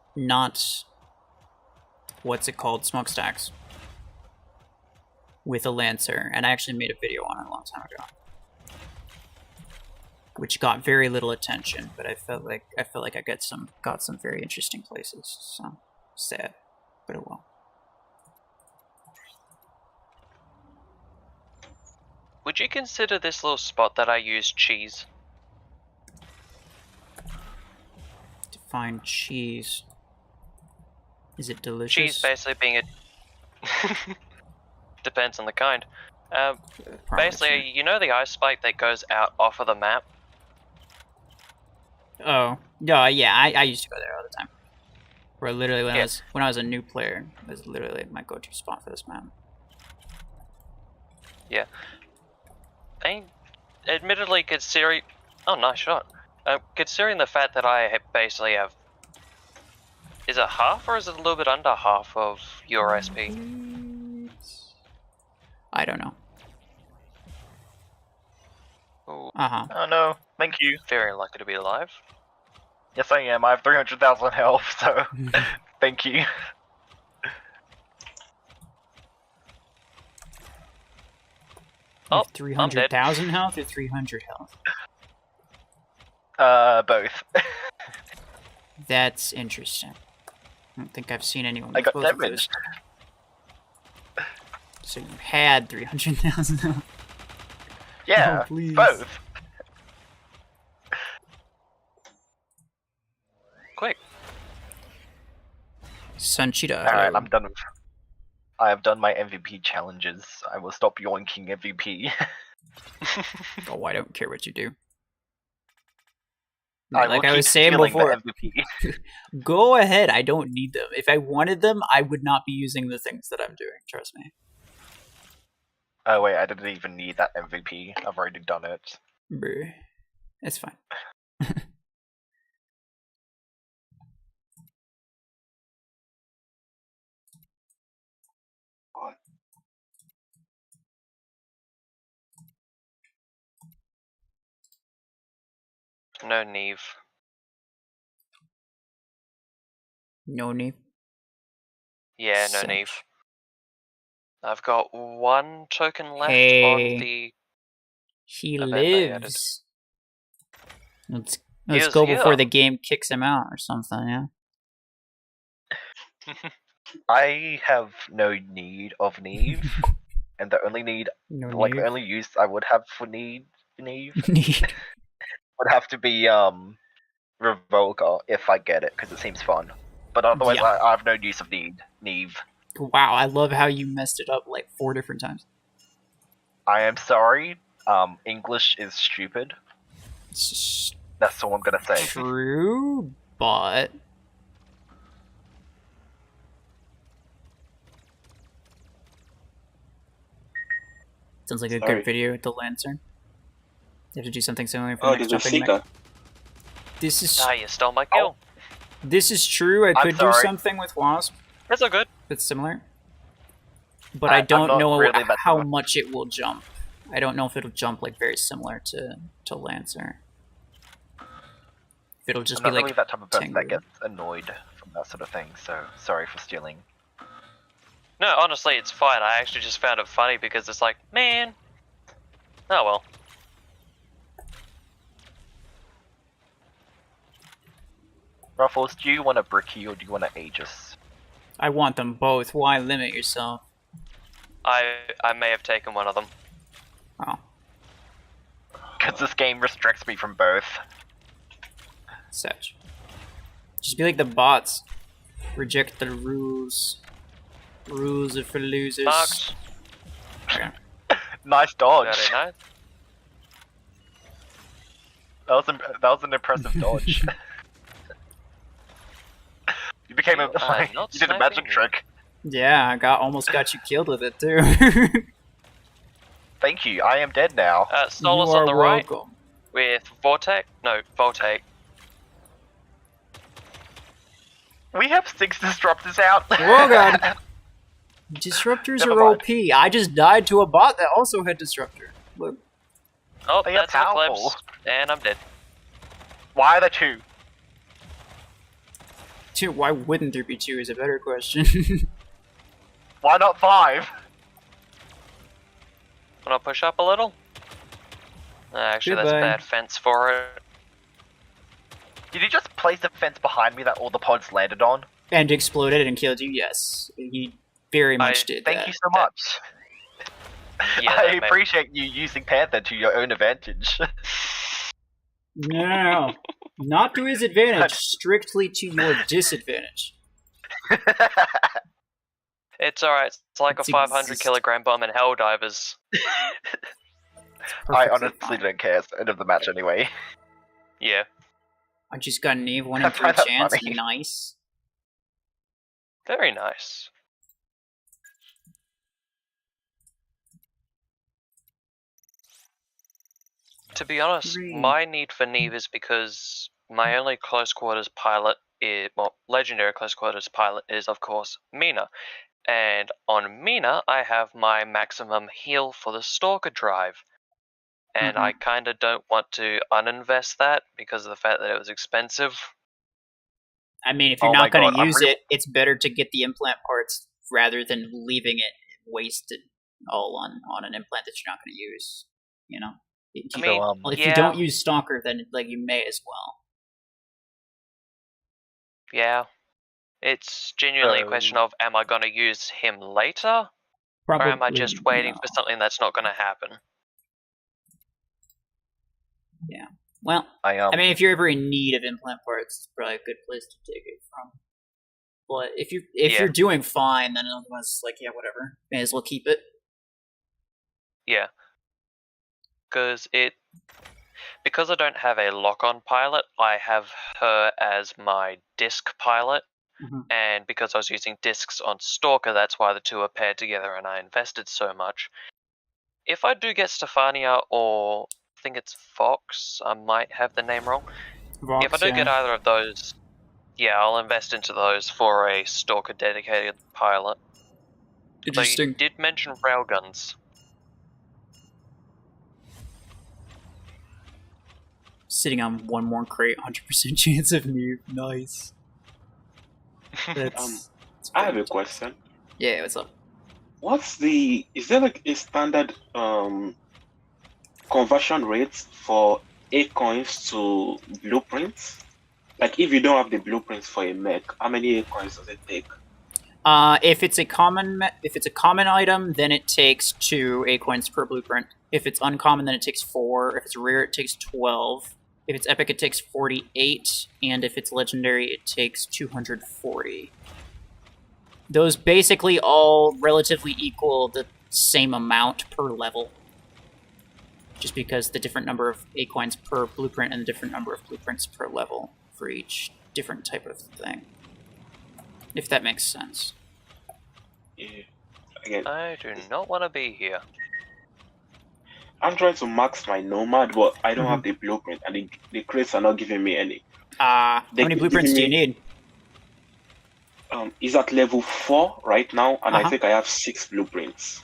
what's it called, smokestacks. with a Lancer, and I actually made a video on it a long time ago, which got very little attention, but I felt like I got some very interesting places. So sad, but it will. Would you consider this little spot that I use cheese? Define cheese. Is it delicious? Cheese basically being a... Depends on the kind. Basically, you know the ice spike that goes out off of the map? Oh, yeah, I used to go there all the time. Where literally when I was a new player, it was literally my go-to spot for this map. Yeah. Admittedly, considering... Oh, nice shot. Considering the fact that I basically have... Is it half or is it a little bit under half of your SP? I don't know. Ooh. Oh no, thank you. Very lucky to be alive. Yes, I am. I have 300,000 health, so thank you. Oh, 300,000 health or 300 health? Both. That's interesting. I don't think I've seen anyone. I got damaged. So you had 300,000 health. Yeah, oh, both. Quick. Sunchita. Alright, I'm done with... I have done my MVP challenges. I will stop yoinking MVP. Oh, I don't care what you do. Like I was saying before, go ahead. I don't need them. If I wanted them, I would not be using the things that I'm doing. Trust me. Oh wait, I didn't even need that MVP. I've already done it. Bruh. It's fine. No Neve. No Neve? Yeah, no Neve. I've got one token left on the... He lives. Let's go here. before the game kicks him out or something, yeah? I have no need of Neve. And the only need... the only use I would have for Neve... would have to be Revolga if I get it, because it seems fun. But otherwise, yeah. I have no use of Neve. Wow, I love how you messed it up like 4 different times. I am sorry. English is stupid. That's all I'm gonna say. True, but... Sounds like a good video with the Lancer. You have to do something similar for next jumping mech. This is... Ah, you stole my kill. This is true. I could do something with Wasp. That's all good. That's similar. But I don't know really how much it will jump. I don't know if it'll jump like very similar to Lancer. If it'll just be like really that type of person that gets annoyed from that sort of thing, so sorry for stealing. No, honestly, it's fine. I actually just found it funny because it's like, man. Oh well. RuFFles, do you want a Bricky or do you want an Aegis? I want them both. Why limit yourself? I may have taken one of them. Oh. Because this game restricts me from both. Such. Just be like the bots. Reject the rules. Rules are for losers. Marked. Okay. Nice dodge. Very nice. That was an impressive dodge. You became you did a magic trick. Yeah, almost got you killed with it too. Thank you. I am dead now. Solus on the right with Vortex. No, Voltaic. We have 6 disruptors out. Oh god. Disruptors are OP. I just died to a bot that also had disruptor. Look. Oh, that's an eclipse, and I'm dead. Why are there 2? 2? Why wouldn't there be 2 is a better question. Why not 5? Wanna push up a little? Actually, Goodbye. that's bad fence for it. Did you just place a fence behind me that all the pods landed on? And exploded and killed you? Yes. He very much did that. Thank you so much. Yeah, I appreciate you using Panther to your own advantage. No. Not to his advantage, strictly to your disadvantage. It's alright. It's like a 500 kilogram bomb in Helldivers. I honestly don't care. It's the end of the match anyway. Yeah. I just got an Eve 1 in 3 chance. Funny. Nice. Very nice. To be honest, my need for Neve is because my only close quarters pilot is, well, legendary close quarters pilot is, of course, Mina. And on Mina, I have my maximum heal for the Stalker drive. And I kind of don't want to uninvest that because of the fact that it was expensive. I mean, if you're not going to use it, it's better to get the implant parts rather than leaving it wasted all on an implant that you're not going to use. You know? If you don't use Stalker, then you may as well. Yeah. It's genuinely a question of, am I going to use him later? Or am I just waiting for something that's not going to happen? Yeah. Well, I mean, if you're ever in need of implant parts, it's probably a good place to take it from. But if you're doing fine, then otherwise, whatever. May as well keep it. Yeah. Because I don't have a lock-on pilot, I have her as my disc pilot. And because I was using discs on Stalker, that's why the two are paired together and I invested so much. If I do get Stefania or I think it's Fox, I might have the name wrong. Vox, if I do get either of those, I'll invest into those for a Stalker dedicated pilot. Interesting. So you did mention railguns. Sitting on one more crate, 100% chance of Neve. Nice. That's I have a question. Yeah, what's up? Is there a standard conversion rate for A coins to blueprints? Like if you don't have the blueprints for a mech, how many A coins does it take? If it's a common item, then it takes 2 A coins per blueprint. If it's uncommon, then it takes 4. If it's rare, it takes 12. If it's epic, it takes 48, and if it's legendary, it takes 240. Those basically all relatively equal the same amount per level. Just because the different number of A coins per blueprint and the different number of blueprints per level for each different type of thing. If that makes sense. Yeah. Again, I do not want to be here. I'm trying to max my Nomad, but I don't have the blueprint, and the crates are not giving me any. How many blueprints do you need? Is at level 4 right now, and I think I have 6 blueprints.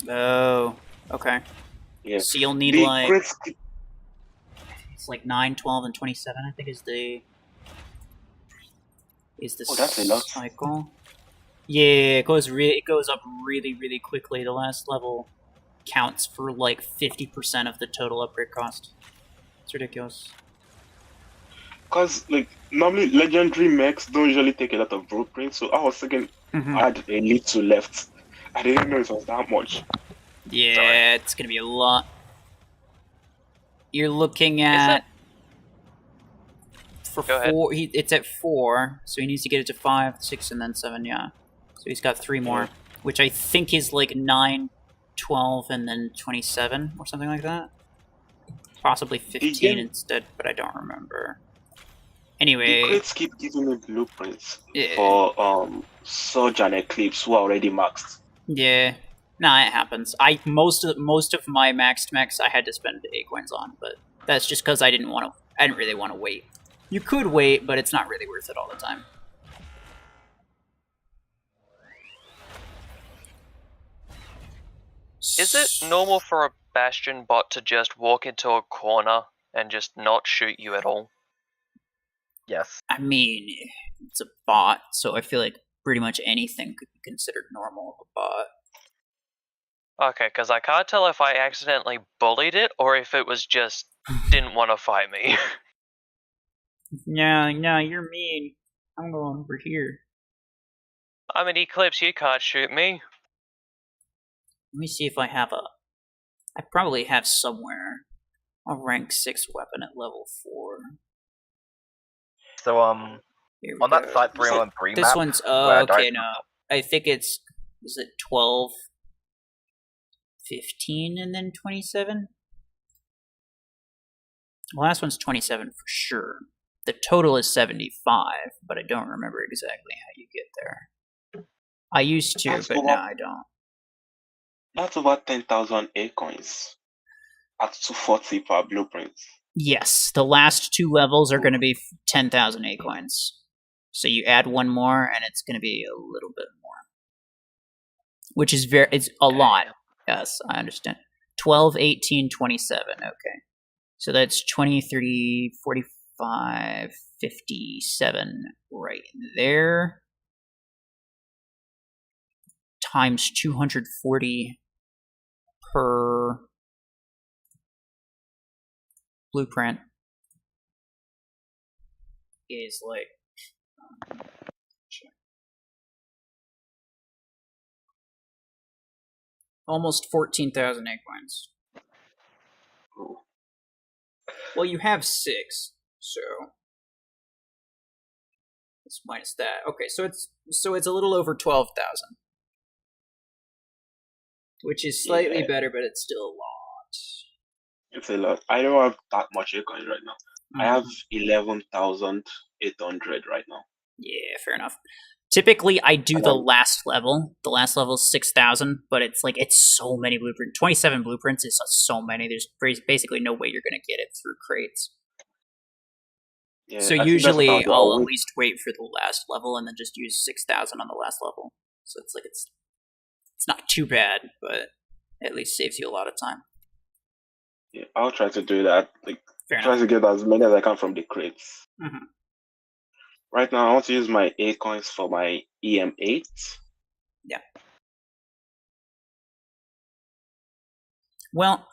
Oh, okay. Yeah. So you'll need it's 9, 12, and 27. I think is the that's a lot. cycle. Yeah, it goes up really, really quickly. The last level counts for 50% of the total upgrade cost. It's ridiculous. Because normally legendary mechs don't usually take a lot of blueprints, so I was thinking I had a little left. I didn't know it was that much. Yeah, it's gonna be a lot. You're looking at for 4. It's at 4, so he needs to get it to 5, 6, and then 7. Yeah, so he's got 3 more, which I think is 9, 12, and then 27 or something like that. Possibly 15 instead, but I don't remember. Anyway, the crates keep giving me blueprints for Surge and Eclipse who are already maxed. Yeah. Nah, it happens. Most of my maxed mechs I had to spend A coins on, but that's just because I didn't really want to wait. You could wait, but it's not really worth it all the time. Is it normal for a Bastion bot to just walk into a corner and just not shoot you at all? Yes. I mean, it's a bot, so I feel like pretty much anything could be considered normal of a bot. Okay, because I can't tell if I accidentally bullied it or if it was just didn't want to fight me. No, you're mean. I'm going over here. I mean, Eclipse, you can't shoot me. Let me see if I have I probably have somewhere a rank 6 weapon at level 4. So, on that site 313 this map... one's, okay, no. I think is it 12, 15, and then 27? The last one's 27 for sure. The total is 75, but I don't remember exactly how you get there. I used to, but now I don't. That's about 10,000 A-coins at 240 per blueprint. Yes, the last 2 levels are going to be 10,000 A-coins. So you add one more, and it's going to be a little bit more. Which is it's a lot. Yes, I understand. 12, 18, 27. Okay. So that's 20, 30, 45, 57 right there. Times 240 per blueprint is like almost 14,000 A-coins. Well, you have 6, so let's minus that. Okay, so it's a little over 12,000, which is slightly better, but it's still a lot. It's a lot. I don't have that much A-coins right now. I have 11,800 right now. Yeah, fair enough. Typically, I do the last level. The last level is 6,000, but it's so many blueprints. 27 blueprints is so many. There's basically no way you're going to get it through crates. Yeah, so usually I'll at least wait for the last level and then just use 6,000 on the last level. So it's not too bad, but at least saves you a lot of time. Yeah, I'll try to do that. Try to get as many as I can from the crates. Mm-hmm. Right now, I want to use my A-coins for my EM8. Yeah. Well,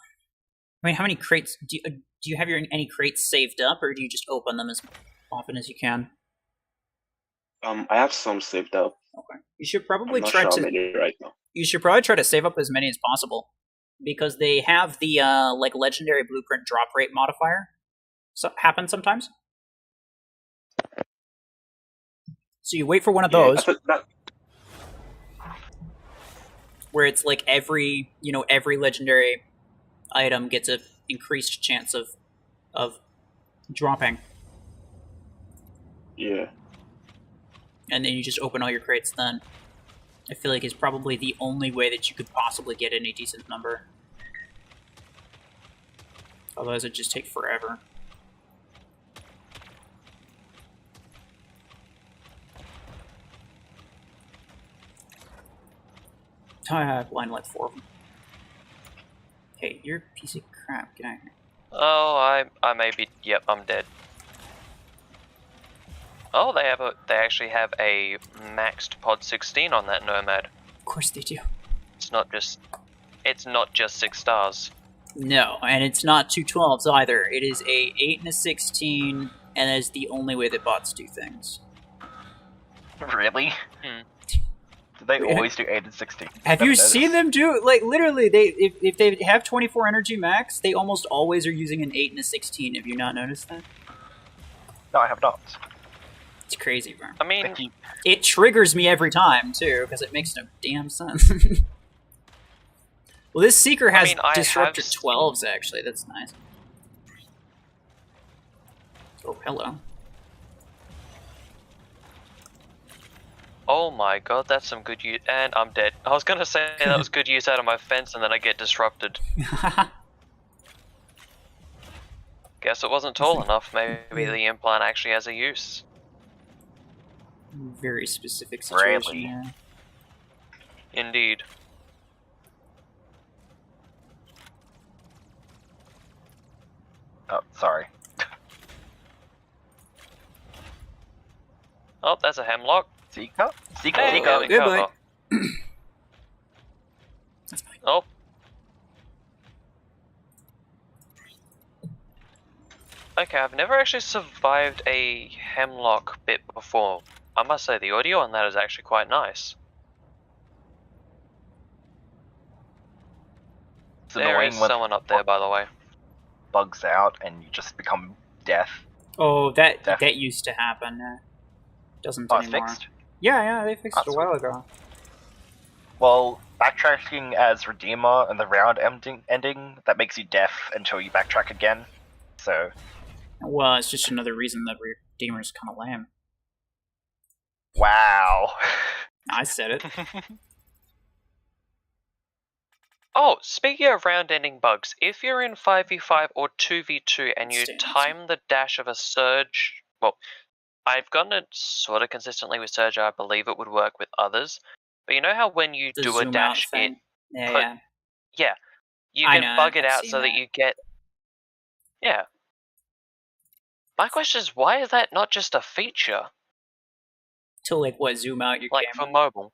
I mean, how many crates do you have any crates saved up, or do you just open them as often as you can? I have some saved up. Okay. You should probably try to right now. You should probably try to save up as many as possible, because they have the legendary blueprint drop rate modifier. Happen sometimes. So you wait for one of those, where it's like every legendary item gets an increased chance of dropping. Yeah. And then you just open all your crates then. I feel like it's probably the only way that you could possibly get any decent number. Otherwise it'd just take forever. I have blind light 4 of them. Hey, you're a piece of crap. Get out of here. Oh, I may be. Yep, I'm dead. Oh, they actually have a maxed pod 16 on that Nomad. Of course they do. It's not just 6 stars. No, and it's not 2 12s either. It is a 8 and a 16, and that is the only way that bots do things. Really? Do they always do 8 and 16? Have you seen them do? Like, literally, if they have 24 energy max, they almost always are using an 8 and a 16. Have you not noticed that? No, I have not. It's crazy, bro. I mean, it triggers me every time, too, because it makes no damn sense. Well, this Seeker has disruptor 12s, actually. That's nice. Oh, hello. Oh my god, that's some good use. And I'm dead. I was gonna say that was good use out of my fence, and then I get disrupted. Guess it wasn't tall enough. Maybe the implant actually has a use. Very specific situation. Really? Yeah. Indeed. Oh, sorry. Oh, that's a hemlock. Seeker? Goodbye. Oh, Okay, I've never actually survived a hemlock bit before. I must say the audio on that is actually quite nice. There is someone up there, by the way. Bugs out and you just become deaf. Oh, that used to happen. Doesn't anymore. Fixed? Yeah, they fixed it a while ago. Well, backtracking as Redeemer and the round ending, that makes you deaf until you backtrack again. So. Well, it's just another reason that Redeemer's kind of lame. Wow. I said it. Oh, speaking of round-ending bugs, if you're in 5v5 or 2v2 and you time the dash of a Surge... Well, I've gotten it sort of consistently with Surge, I believe it would work with others. But you know how when you do a dash, it... Yeah, you can bug it out so that you get... Yeah. My question is, why is that not just a feature? To, like, what, zoom out your camera? Like, for mobile.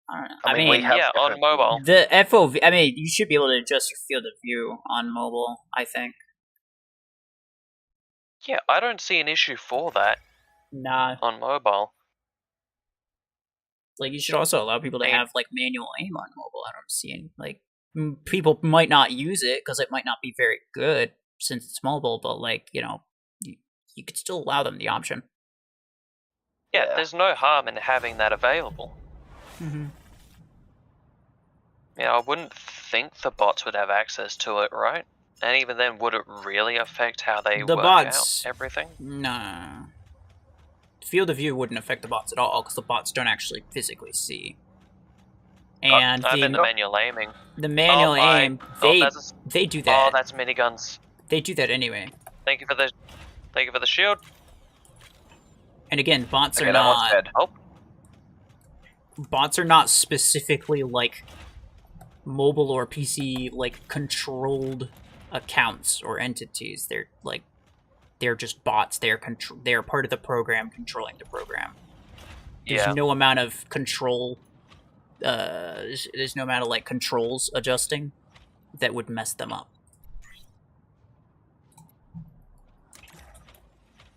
I don't know. I mean yeah, on mobile. The FOV, I mean, you should be able to adjust your field of view on mobile, I think. Yeah, I don't see an issue for that. Nah. On mobile. Like, you should also allow people to have, like, manual aim on mobile. I don't see any, like, people might not use it because it might not be very good since it's mobile, but, like, you know, you could still allow them the option. Yeah, there's no harm in having that available. Mm-hmm. Yeah, I wouldn't think the bots would have access to it, right? And even then, would it really affect how they work out everything? No. Field of view wouldn't affect the bots at all, because the bots don't actually physically see. And the manual aiming. The manual aim, they do that. Oh, that's miniguns. They do that anyway. Thank you for the shield. And again, bots are not... Bots are not specifically, like, mobile or PC, like, controlled accounts or entities. They're, like, they're just bots. They're part of the program controlling the program. There's no amount of control... there's no amount of, like, controls adjusting that would mess them up.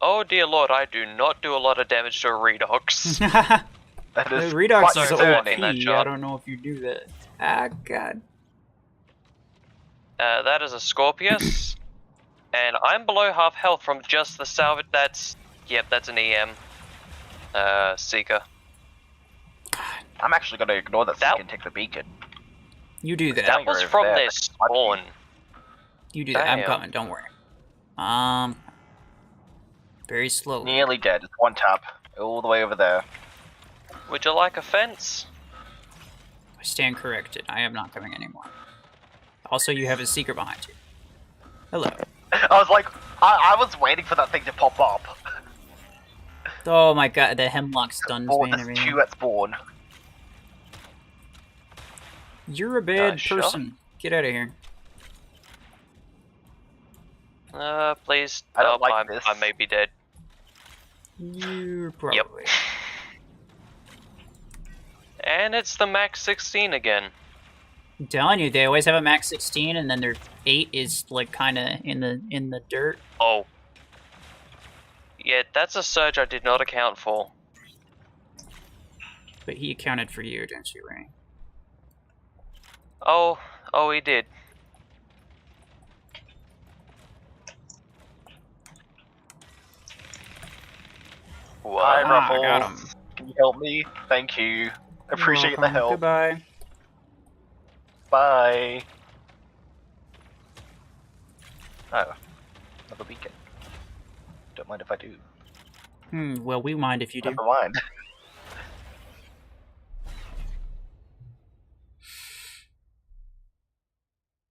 Oh dear lord, I do not do a lot of damage to a Redox. That is Redox is OP. I don't know if you do that. Ah, God. That is a Scorpius. And I'm below half health from just the salvage. That's an EM. Seeker. I'm actually going to ignore that Seeker and take the beacon. You do that. That was from their spawn. You do that. I'm coming, don't worry. Very slow. Nearly dead. It's one tap. All the way over there. Would you like a fence? I stand corrected. I am not coming anymore. Also, you have a Seeker behind you. Hello. I was like, I was waiting for that thing to pop up. Oh my god, the hemlock stuns me and everything. Two at spawn. You're a bad person. Get out of here. Please. I don't like this. I may be dead. You're probably. Yep. And it's the Max 16 again. I'm telling you, they always have a Max 16, and then their 8 is like kind of in the dirt. Oh. Yeah, that's a surge I did not account for. But he accounted for you, didn't you, Ray? Oh, he did. Hi, RuFFles. I got him. Can you help me? Thank you. Appreciate the help. Goodbye. Bye. Oh, another beacon. Don't mind if I do. Well, we mind if you do. Never mind.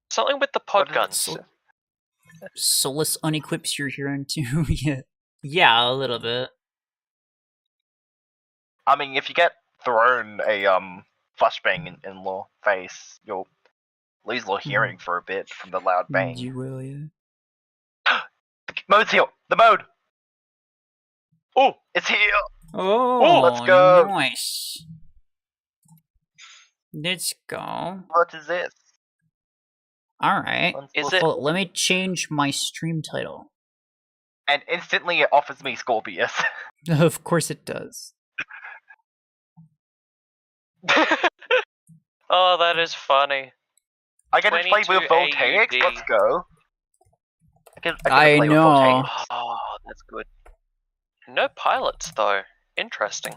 Something with the pod guns. Solus unequips your Huron too. Yeah, a little bit. I mean, if you get thrown a flashbang in your face, you'll lose your hearing for a bit from the loud bang. You will, yeah. The mode's here! The mode! Oh, it's here! Oh, let's go! Nice. Let's go. What is this? Alright. Is it? Let me change my stream title. And instantly it offers me Scorpius. Of course it does. Oh, that is funny. I get to play with 22 Voltaics? AUD. Let's go. I get to I play with know. Voltaics. Oh, that's good. No pilots, though. Interesting.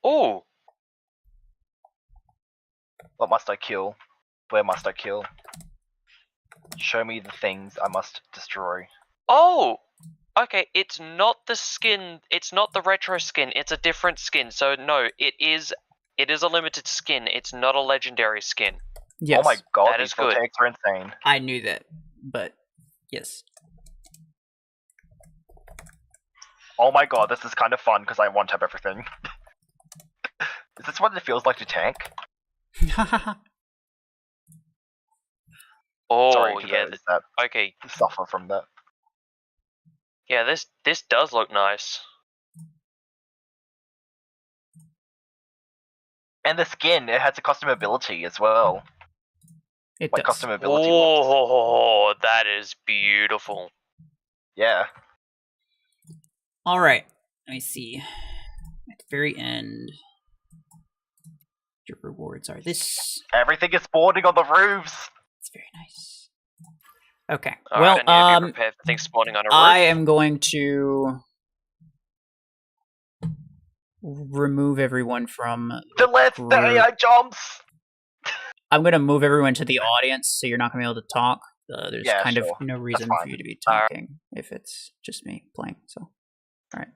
Ooh. What must I kill? Where must I kill? Show me the things I must destroy. Oh! Okay, it's not the skin. It's not the retro skin. It's a different skin. So no, it is a limited skin. It's not a legendary skin. Yes. Oh my god, That these is good. Voltaics are insane. I knew that, but yes. Oh my god, this is kind of fun because I want to have everything. Is this what it feels like to tank? Oh Sorry yeah. those that Okay. suffer from that. Yeah, this does look nice. And the skin, it has a custom ability as well. It Like does. custom ability looks. Oh, that is beautiful. Yeah. All right. Let me see. At the very end, your rewards are this. Everything is spawning on the roofs. It's very nice. Okay. Alright, I need to be prepared for things spawning on a roof. I am going to remove everyone from The let's AI jumps. I'm going to move everyone to the audience, so you're not going to be able to talk. There's kind of no reason for you to be talking if it's just me playing. So, all right.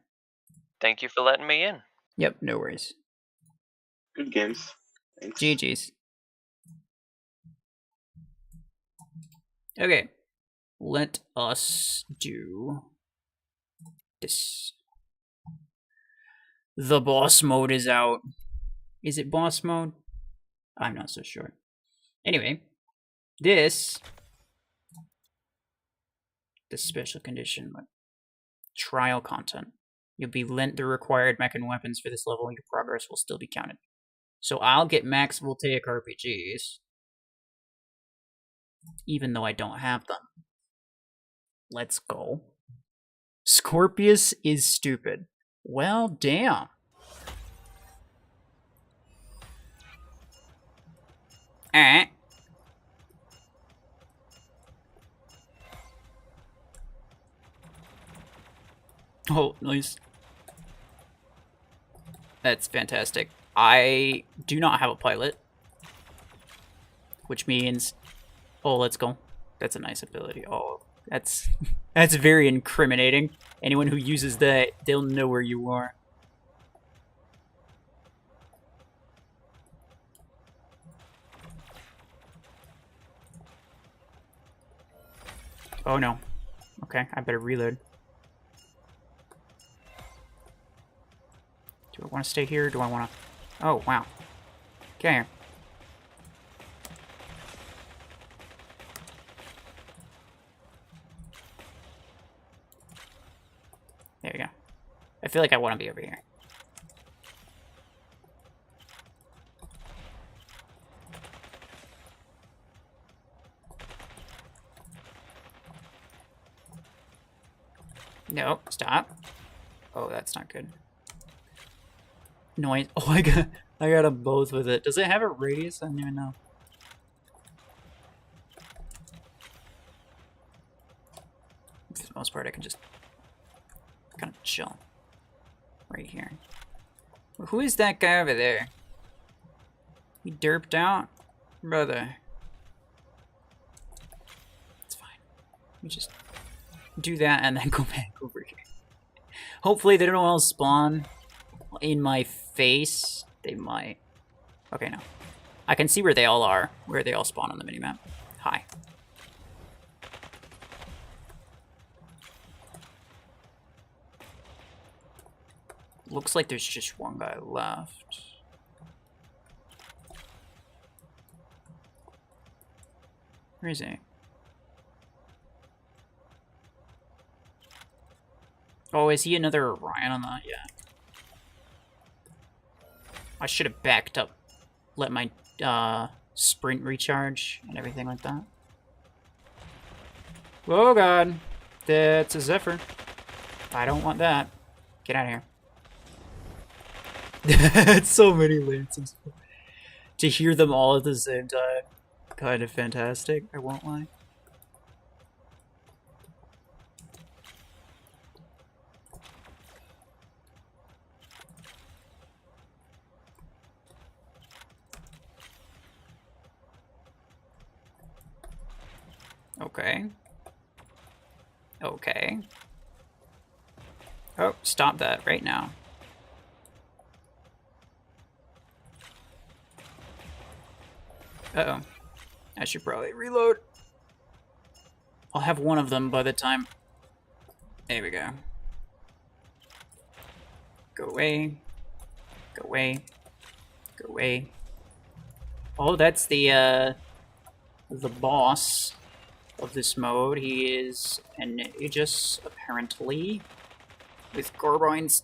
Thank you for letting me in. Yep, no worries. Good games. Thanks. GG's. Okay, let us do this. The boss mode is out. Is it boss mode? I'm not so sure. Anyway, this special condition, like trial content. You'll be lent the required mech and weapons for this level, and your progress will still be counted. So I'll get max Voltaic RPGs, even though I don't have them. Let's go. Scorpius is stupid. Well, damn. Oh, nice. That's fantastic. I do not have a pilot, which means... Oh, let's go. That's a nice ability. Oh, that's very incriminating. Anyone who uses that, they'll know where you are. Oh no. Okay, I better reload. Do I want to stay here? Do I want to... Oh, wow. Okay. There we go. I feel like I want to be over here. No, stop. Oh, that's not good. Noise. Oh, I got them both with it. Does it have a radius? I don't even know. For the most part, I can just kind of chill right here. Who is that guy over there? He derped out? Brother. It's fine. Let me just do that and then go back over here. Hopefully they don't all spawn in my face. They might. Okay, no. I can see where they all are, where they all spawn on the minimap. Hi. Looks like there's just one guy left. Where is he? Oh, is he another Orion on that? Yeah. I should have backed up. Let my sprint recharge and everything like that. Oh god. That's a Zephyr. I don't want that. Get out of here. It's so many lances. To hear them all at the same time. Kind of fantastic, I won't lie. Okay. Okay. Oh, stop that right now. Uh-oh. I should probably reload. I'll have one of them by the time... There we go. Go away. Go away. Go away. Oh, that's the boss of this mode. He is an Aegis, apparently, with Gorboins.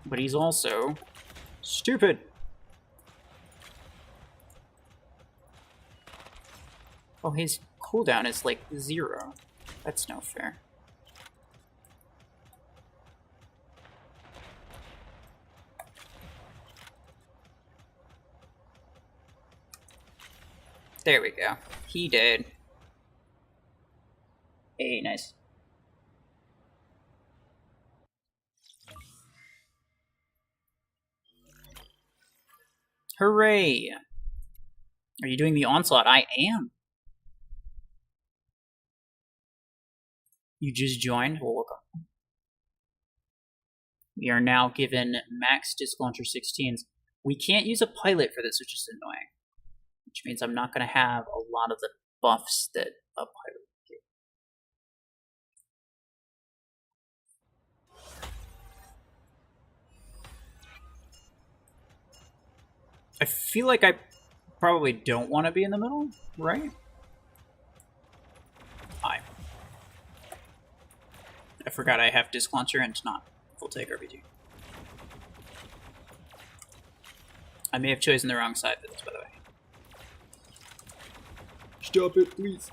But he's also stupid. Oh, his cooldown is like 0. That's no fair. There we go. He did. Hey, nice. Hooray! Are you doing the Onslaught? I am. You just joined? Well, welcome. We are now given max disc launcher 16s. We can't use a pilot for this, which is annoying. Which means I'm not going to have a lot of the buffs that a pilot would give. I feel like I probably don't want to be in the middle, right? I forgot I have disc launcher and it's not full take RBG. I may have chosen the wrong side for this, by the way. Stop it, please.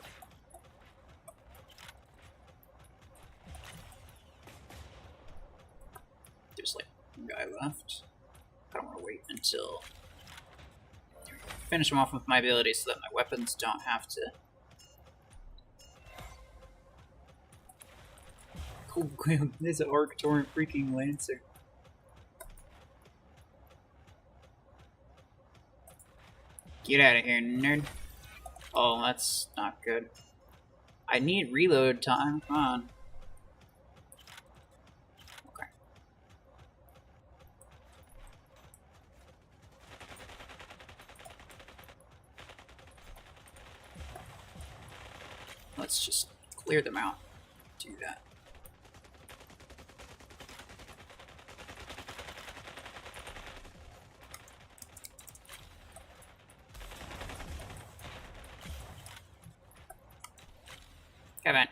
There's like one guy left. I don't want to wait until finish him off with my abilities so that my weapons don't have to. Oh, there's an Arc Torrent freaking Lancer. Get out of here, nerd. Oh, that's not good. I need reload time. Come on. Okay. Let's just clear them out. Do that. Come on.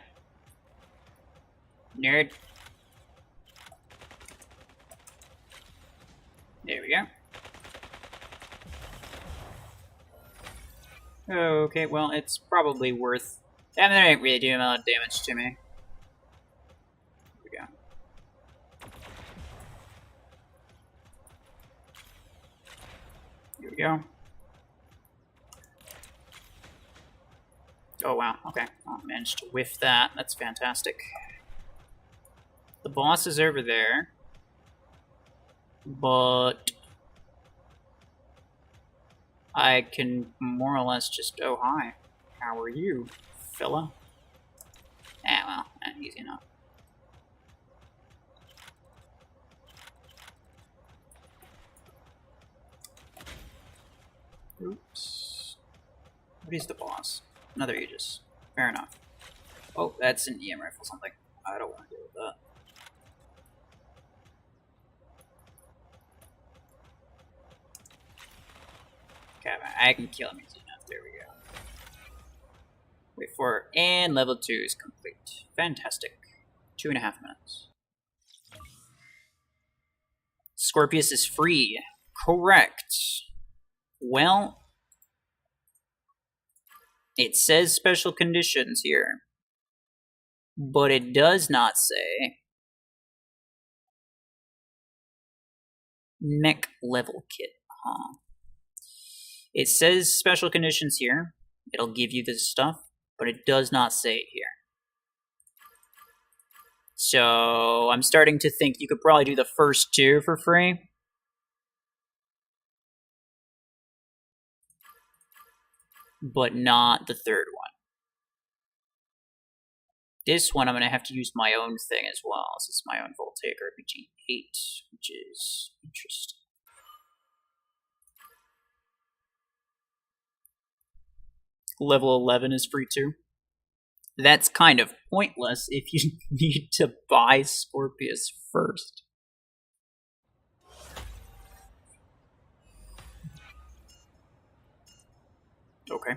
Nerd. There we go. Okay, well, it's probably worth... I mean, they ain't really doing a lot of damage to me. Here we go. Here we go. Oh wow, okay. Well, I managed to whiff that. That's fantastic. The boss is over there. But I can more or less just... Oh, hi. How are you, fella? Ah, well, easy enough. Oops. What is the boss? Another Aegis. Fair enough. Oh, that's an EM rifle something. I don't want to deal with that. Okay, I can kill him easy enough. There we go. Wait for it. And level 2 is complete. Fantastic. 2.5 minutes. Scorpius is free. Correct. Well... It says special conditions here, but it does not say mech level kit, huh? It says special conditions here. It'll give you this stuff, but it does not say it here. So I'm starting to think you could probably do the first two for free. But not the third one. This one I'm going to have to use my own thing as well. This is my own Voltaic RPG 8, which is interesting. Level 11 is free too. That's kind of pointless if you need to buy Scorpius first. Okay.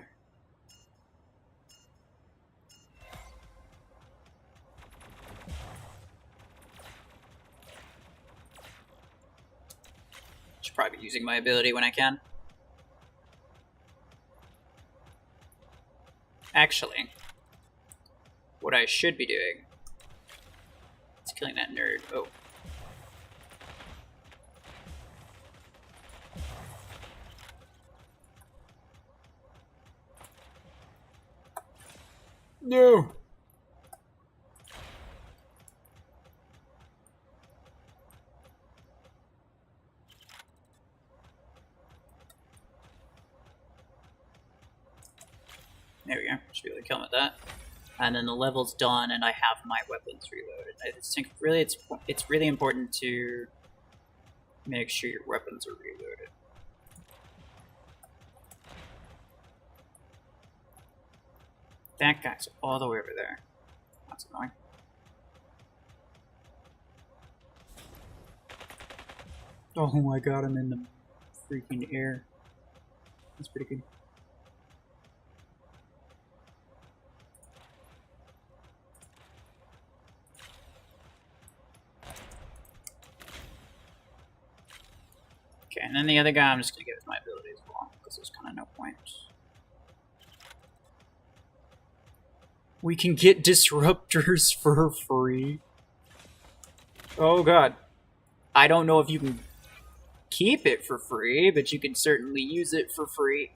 Should probably be using my ability when I can. Actually, what I should be doing is killing that nerd. Oh. No. There we go. Should be able to kill him with that. And then the level's done, and I have my weapons reloaded. I just think really it's really important to make sure your weapons are reloaded. That guy's all the way over there. That's annoying. Oh my god, I'm in the freaking air. That's pretty good. Okay, and then the other guy I'm just gonna give my ability as well, because there's kind of no point. We can get disruptors for free. Oh god. I don't know if you can keep it for free, but you can certainly use it for free.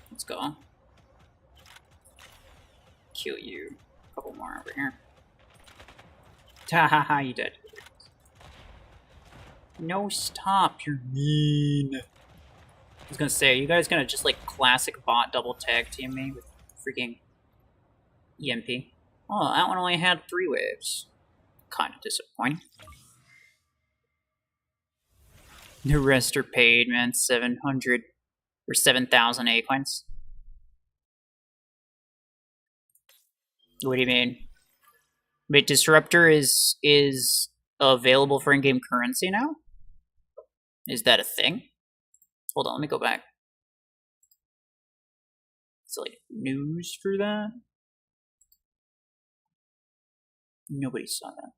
Let's go. Kill you. A couple more over here. Ta ha ha, you dead. No, stop, you're mean. I was gonna say, are you guys gonna just like classic bot double tag team me with freaking EMP? Oh, that one only had 3 waves. Kind of disappointing. The rest are paid, man. 700 or 7,000 acorns. What do you mean? Wait, Disruptor is available for in-game currency now? Is that a thing? Hold on, let me go back. Is there like news for that? Nobody saw that.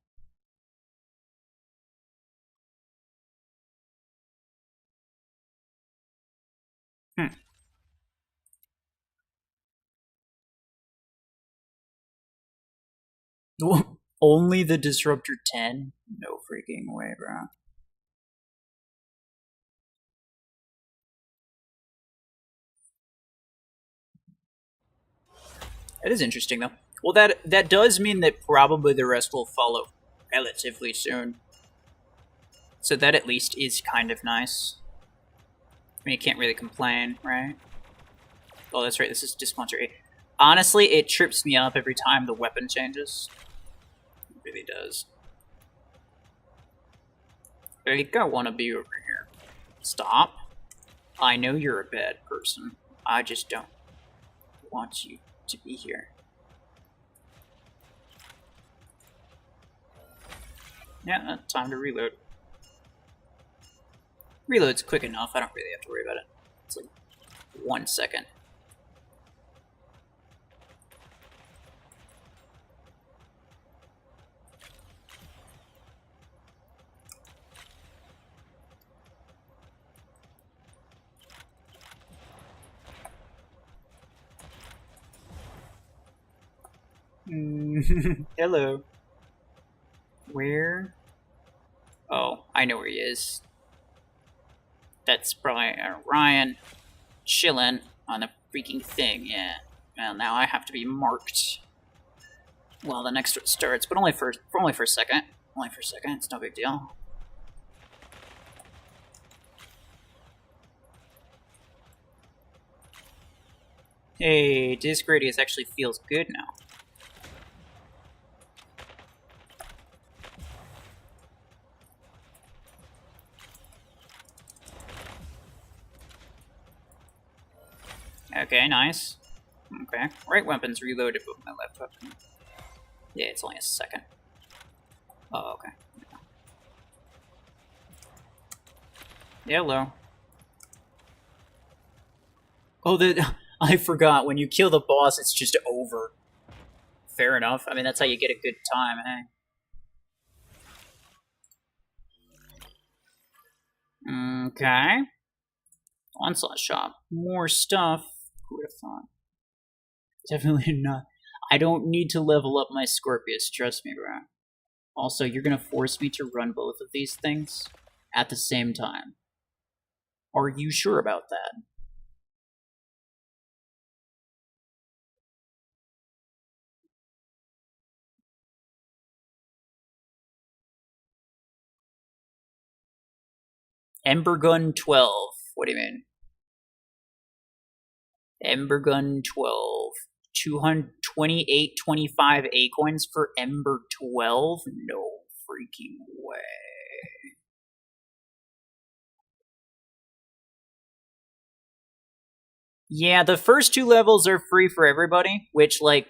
Only the Disruptor 10? No freaking way, bro. That is interesting, though. Well, that does mean that probably the rest will follow relatively soon. So that at least is kind of nice. I mean, you can't really complain, right? Oh, that's right, this is Dismounter 8. Honestly, it trips me up every time the weapon changes. It really does. I think I want to be over here. Stop. I know you're a bad person. I just don't want you to be here. Yeah, time to reload. Reload's quick enough, I don't really have to worry about it. It's like 1 second. Hello. Where? Oh, I know where he is. That's probably Ryan chilling on the freaking thing, yeah. Well, now I have to be marked while the next one starts, but only for a second. Only for a second, it's no big deal. Hey, disc radius actually feels good now. Okay, nice. Okay, right weapon's reloaded, but my left weapon... Yeah, it's only a second. Oh, okay. Hello. Oh, I forgot. When you kill the boss, it's just over. Fair enough. I mean, that's how you get a good time, eh? Okay. Onslaught shop. More stuff. Who would have thought? Definitely not. I don't need to level up my Scorpius, trust me, bro. Also, you're gonna force me to run both of these things at the same time. Are you sure about that? Ember Gun 12. What do you mean? Ember Gun 12. 228.25 A-coins for Ember 12? No freaking way. Yeah, the first 2 levels are free for everybody, which, like,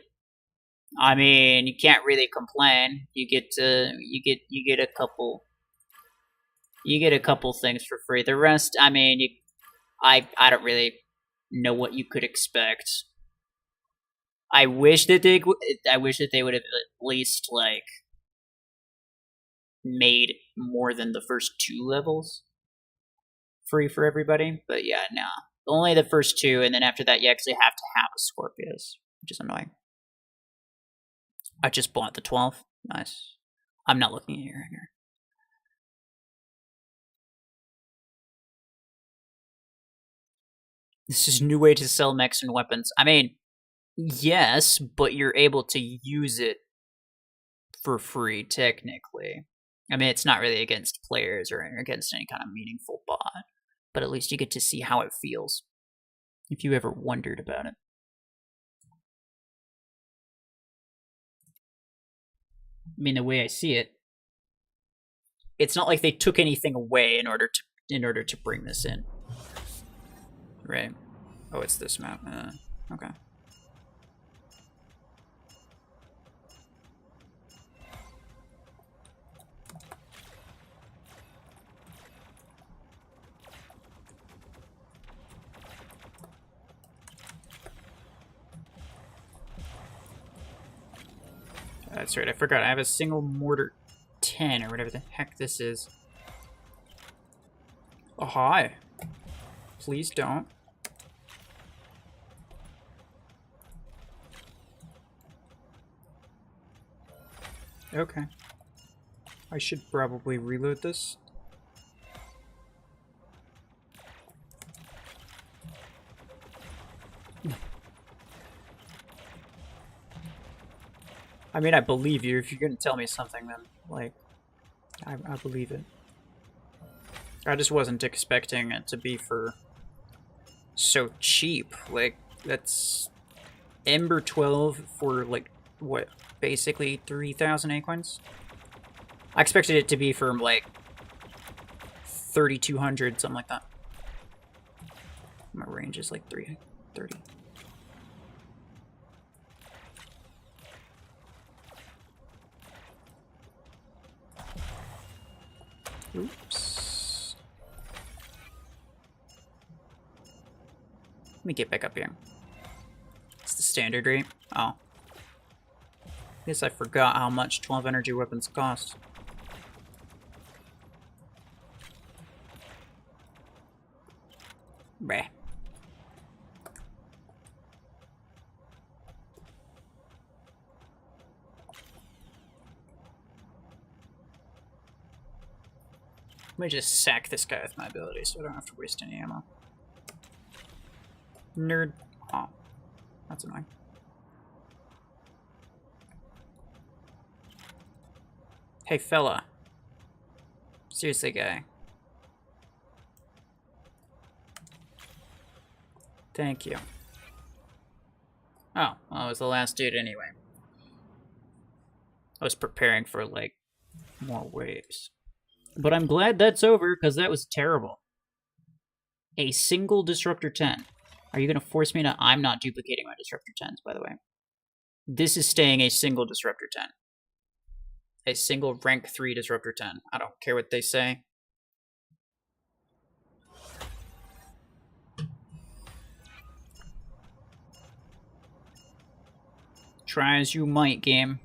I mean, you can't really complain. You get a couple things for free. The rest, I mean, I don't really know what you could expect. I wish that they would have at least, like, made more than the first 2 levels free for everybody. But yeah, no. Only the first 2, and then after that you actually have to have a Scorpius, which is annoying. I just bought the 12. Nice. I'm not looking at your hanger. This is a new way to sell mechs and weapons. I mean, yes, but you're able to use it for free, technically. I mean, it's not really against players or against any kind of meaningful bot, but at least you get to see how it feels, if you ever wondered about it. I mean, the way I see it, it's not like they took anything away in order to bring this in. Right. Oh, it's this map. Okay. That's right, I forgot. I have a single mortar 10 or whatever the heck this is. Oh, hi. Please don't. Okay. I should probably reload this. I mean, I believe you. If you're gonna tell me something, then, like, I believe it. I just wasn't expecting it to be for so cheap. Like, that's Ember 12 for, like, what, basically 3,000 A-coins? I expected it to be for, like, 3,200, something like that. My range is, like, 330. Oops. Let me get back up here. It's the standard rate. Oh. Guess I forgot how much 12 energy weapons cost. Bleh. Let me just sack this guy with my ability so I don't have to waste any ammo. Nerd. Oh, that's annoying. Hey, fella. Seriously, guy. Thank you. Oh, well, it was the last dude anyway. I was preparing for, like, more waves. But I'm glad that's over, because that was terrible. A single Disruptor 10. Are you going to force me to... I'm not duplicating my Disruptor 10s, by the way. This is staying a single Disruptor 10. A single rank 3 Disruptor 10. I don't care what they say. Try as you might, game.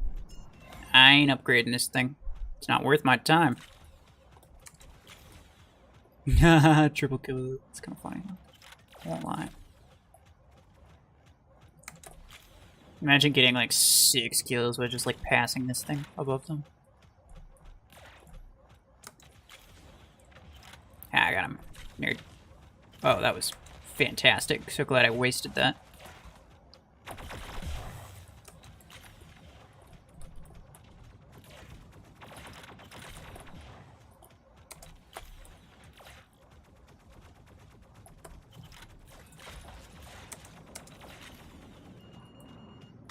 I ain't upgrading this thing. It's not worth my time. Triple kill. It's kind of funny. I won't lie. Imagine getting like 6 kills by just like passing this thing above them. Ah, I got him. Nerd. Oh, that was fantastic. So glad I wasted that.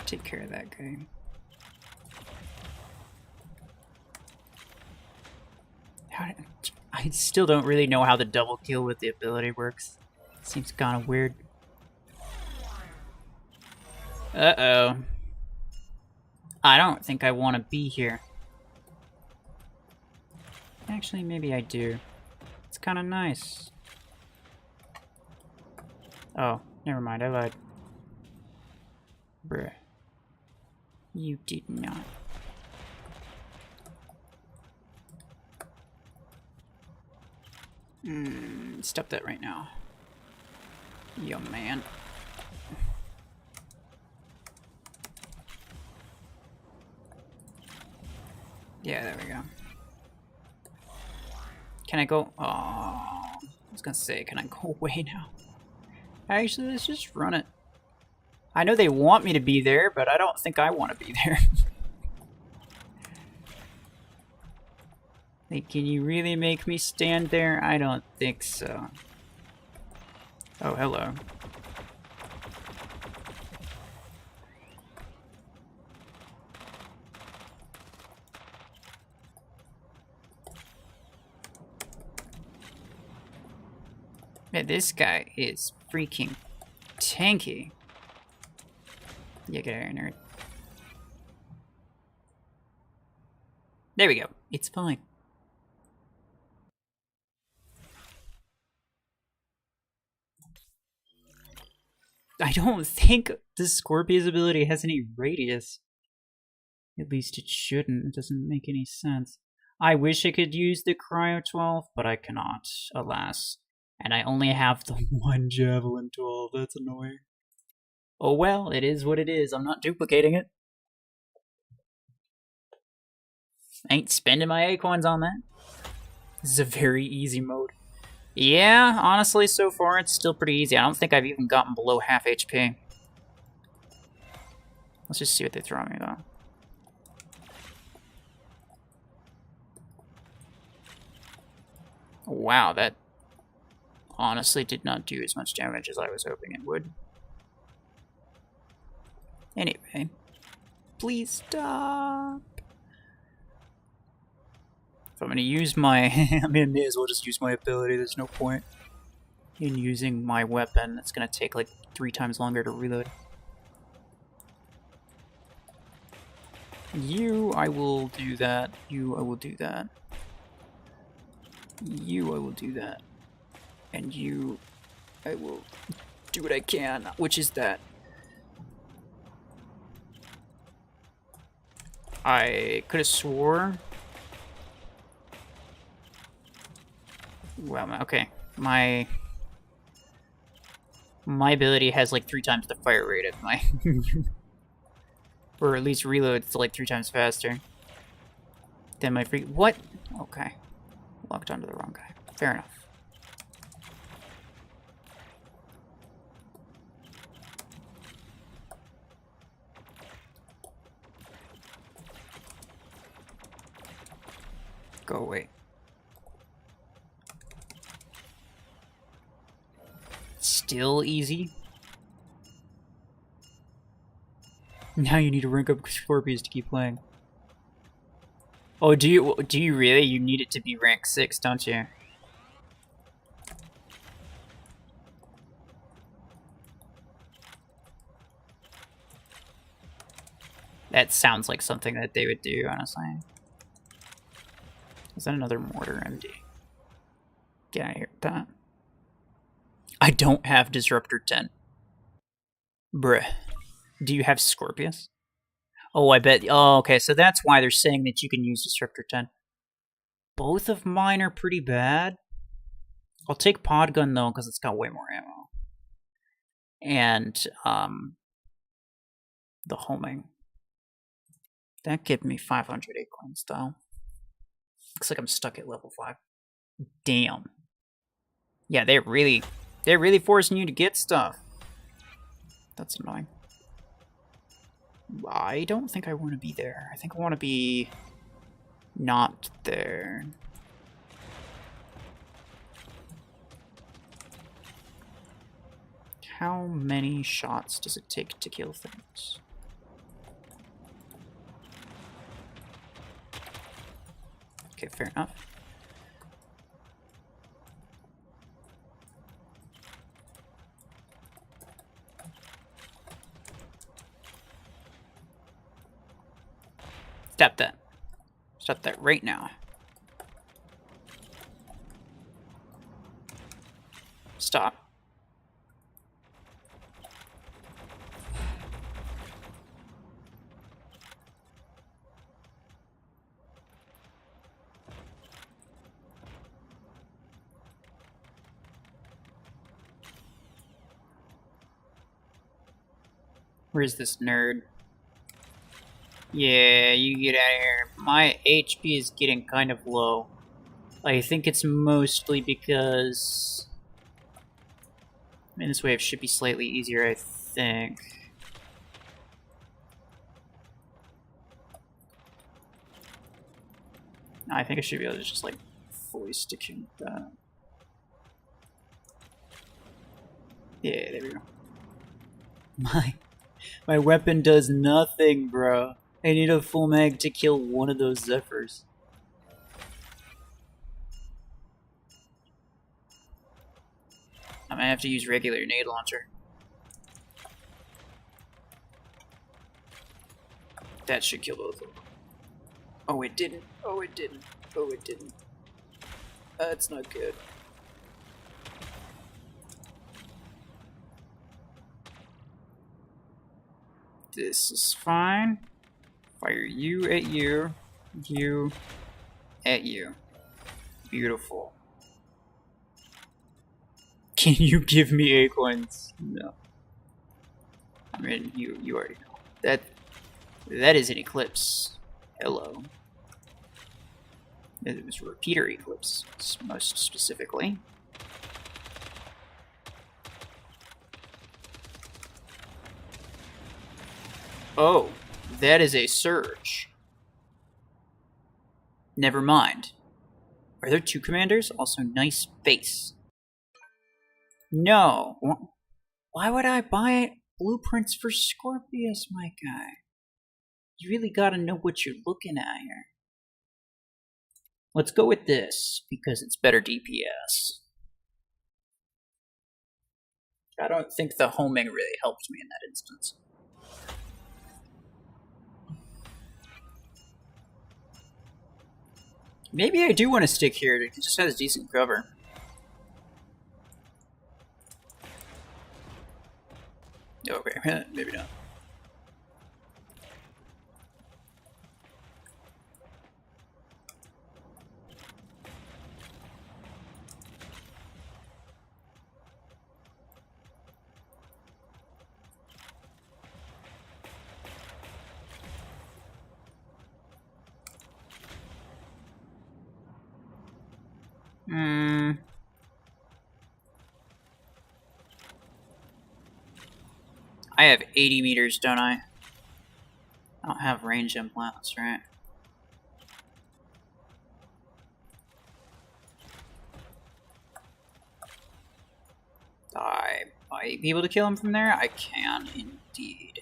Take care of that guy. I still don't really know how the double kill with the ability works. Seems kind of weird. Uh-oh. I don't think I want to be here. Actually, maybe I do. It's kind of nice. Oh, never mind, I lied. Bruh. You did not. Stop that right now. Yo, man. Yeah, there we go. Can I go? Oh, I was gonna say, can I go away now? Actually, let's just run it. I know they want me to be there, but I don't think I want to be there. Like, can you really make me stand there? I don't think so. Oh, hello. Man, this guy is freaking tanky. Yeah, get out of here, nerd. There we go. It's fine. I don't think the Scorpius ability has any radius. At least it shouldn't. It doesn't make any sense. I wish I could use the Cryo 12, but I cannot, alas. And I only have the one Javelin 12. That's annoying. Oh well, it is what it is. I'm not duplicating it. I ain't spending my acorns on that. This is a very easy mode. Yeah, honestly, so far it's still pretty easy. I don't think I've even gotten below half HP. Let's just see what they throw at me, though. Wow, that honestly did not do as much damage as I was hoping it would. Anyway, please stop. If I'm gonna use my... I mean, I may as well just use my ability. There's no point in using my weapon. It's gonna take like 3 times longer to reload. You, I will do that. You, I will do that. You, I will do that. And you, I will Do what I can. Which is that? I could have swore. Well, okay. My ability has like 3 times the fire rate of my... or at least reloads like 3 times faster than my free... What? Okay. Locked onto the wrong guy. Fair enough. Go away. Still easy. Now you need to rank up Scorpius to keep playing. Oh, do you really? You need it to be rank 6, don't you? That sounds like something that they would do, honestly. Is that another mortar MD? Get out of here with that. I don't have Disruptor 10. Bruh. Do you have Scorpius? Oh, I bet. Oh, okay, so that's why they're saying that you can use Disruptor 10. Both of mine are pretty bad. I'll take Podgun, though, because it's got way more ammo. And, the homing. That gave me 500 acorns, though. Looks like I'm stuck at level 5. Damn. Yeah, they're really forcing you to get stuff. That's annoying. I don't think I want to be there. I think I want to be not there. How many shots does it take to kill things? Okay, fair enough. Stop that. Stop that right now. Stop. Where's this nerd? Yeah, you get out of here. My HP is getting kind of low. I think it's mostly because... I mean, this wave should be slightly easier, I think. No, I think I should be able to just, like, fully stick him with that. Yeah, there we go. My weapon does nothing, bro. I need a full mag to kill one of those Zephyrs. I might have to use regular nade launcher. That should kill both of them. Oh, it didn't. Oh, it didn't. Oh, it didn't. That's not good. This is fine. Fire you at you. You at you. Beautiful. Can you give me acorns? No. I mean, you already know. That is an eclipse. Hello. It was a repeater eclipse, most specifically. Oh, that is a surge. Never mind. Are there 2 commanders? Also, nice face. No. Why would I buy blueprints for Scorpius, my guy? You really gotta know what you're looking at here. Let's go with this, because it's better DPS. I don't think the homing really helped me in that instance. Maybe I do want to stick here. It just has decent cover. Maybe not. I have 80 meters, don't I? I don't have range implants, right? I might be able to kill him from there? I can, indeed.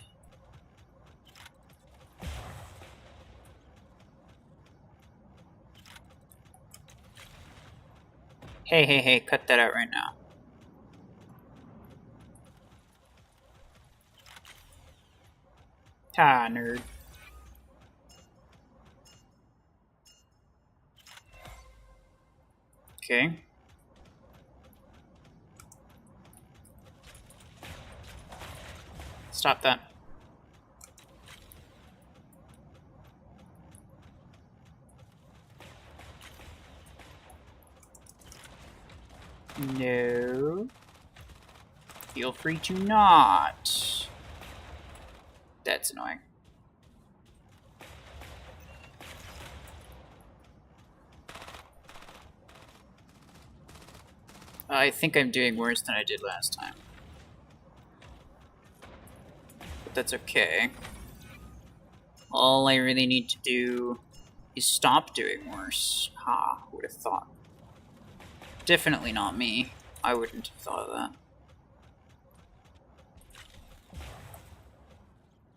Hey, cut that out right now. Ah, nerd. Okay. Stop that. No. Feel free to not. That's annoying. I think I'm doing worse than I did last time. But that's okay. All I really need to do is stop doing worse. Ha, who would have thought? Definitely not me. I wouldn't have thought of that.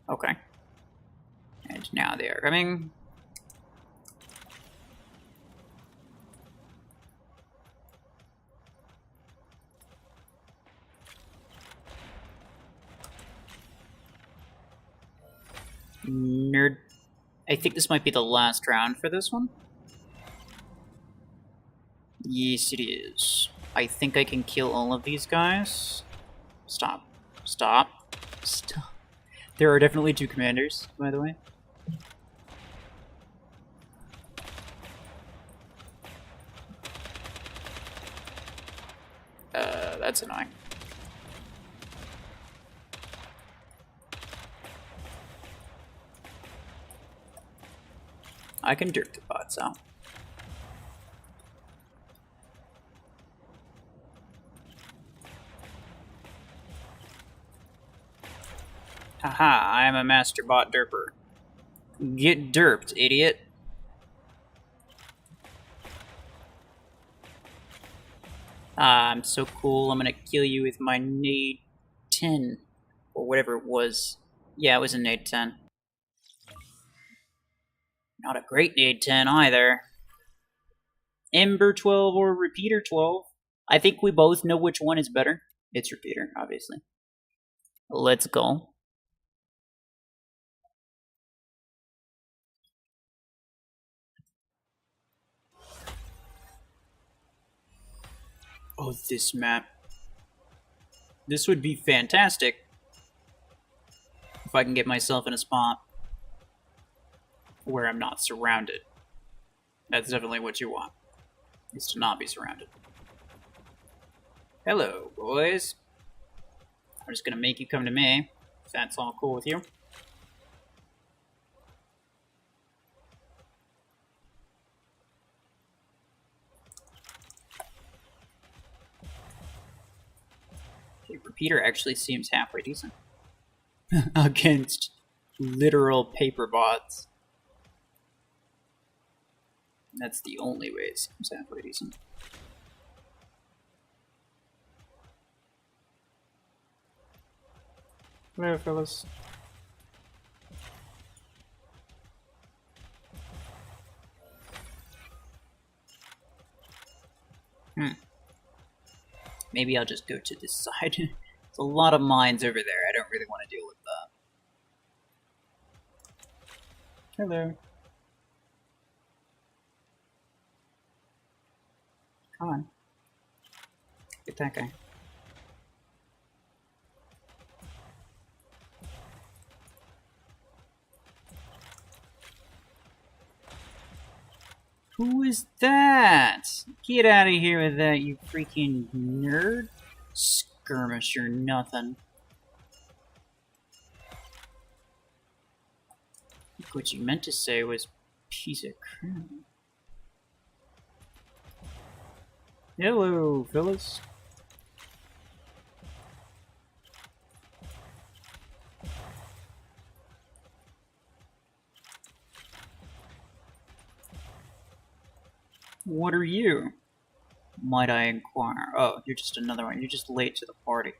Okay. And now they are coming. Nerd. I think this might be the last round for this one. Yes, it is. I think I can kill all of these guys. Stop. Stop. Stop. There are definitely two commanders, by the way. That's annoying. I can dirt the bots out. Haha, I am a master bot derper. Get derped, idiot. I'm so cool, I'm gonna kill you with my nade 10. Or whatever it was. Yeah, it was a nade 10. Not a great nade 10 either. Ember 12 or Repeater 12. I think we both know which one is better. It's Repeater, obviously. Let's go. Oh, this map. This would be fantastic if I can get myself in a spot where I'm not surrounded. That's definitely what you want, is to not be surrounded. Hello, boys. I'm just gonna make you come to me, if that's all cool with you. Okay, Repeater actually seems halfway decent. Against literal paper bots. That's the only way it seems halfway decent. Hello, fellas. Maybe I'll just go to this side. There's a lot of mines over there. I don't really want to deal with that. Hello. Come on. Get that guy. Who is that? Get out of here with that, you freaking nerd. Skirmisher, nothing. What you meant to say was piece of crap. Hello, fellas. What are you? Might I inquire? Oh, you're just another one. You're just late to the party.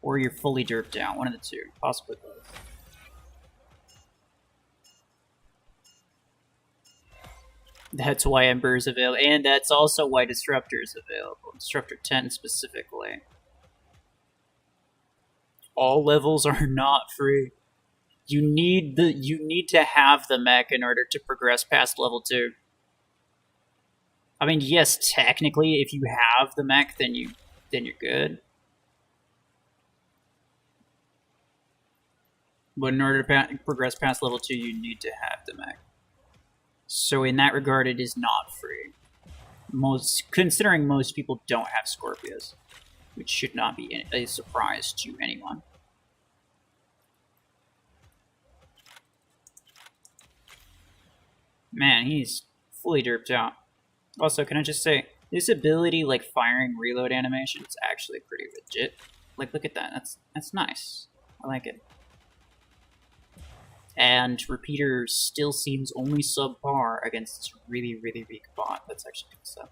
Or you're fully derped out. One of the two. Possibly both. That's why Ember is available. And that's also why Disruptor is available. Disruptor 10 specifically. All levels are not free. You need to have the mech in order to progress past level 2. I mean, yes, technically, if you have the mech, then you're good. But in order to progress past level 2, you need to have the mech. So in that regard, it is not free. Considering most people don't have Scorpius, which should not be a surprise to anyone. Man, he's fully derped out. Also, can I just say, this ability, like firing reload animation, is actually pretty legit. Like, look at that. That's nice. I like it. And Repeater still seems only subpar against this really, really weak bot. That's actually good stuff.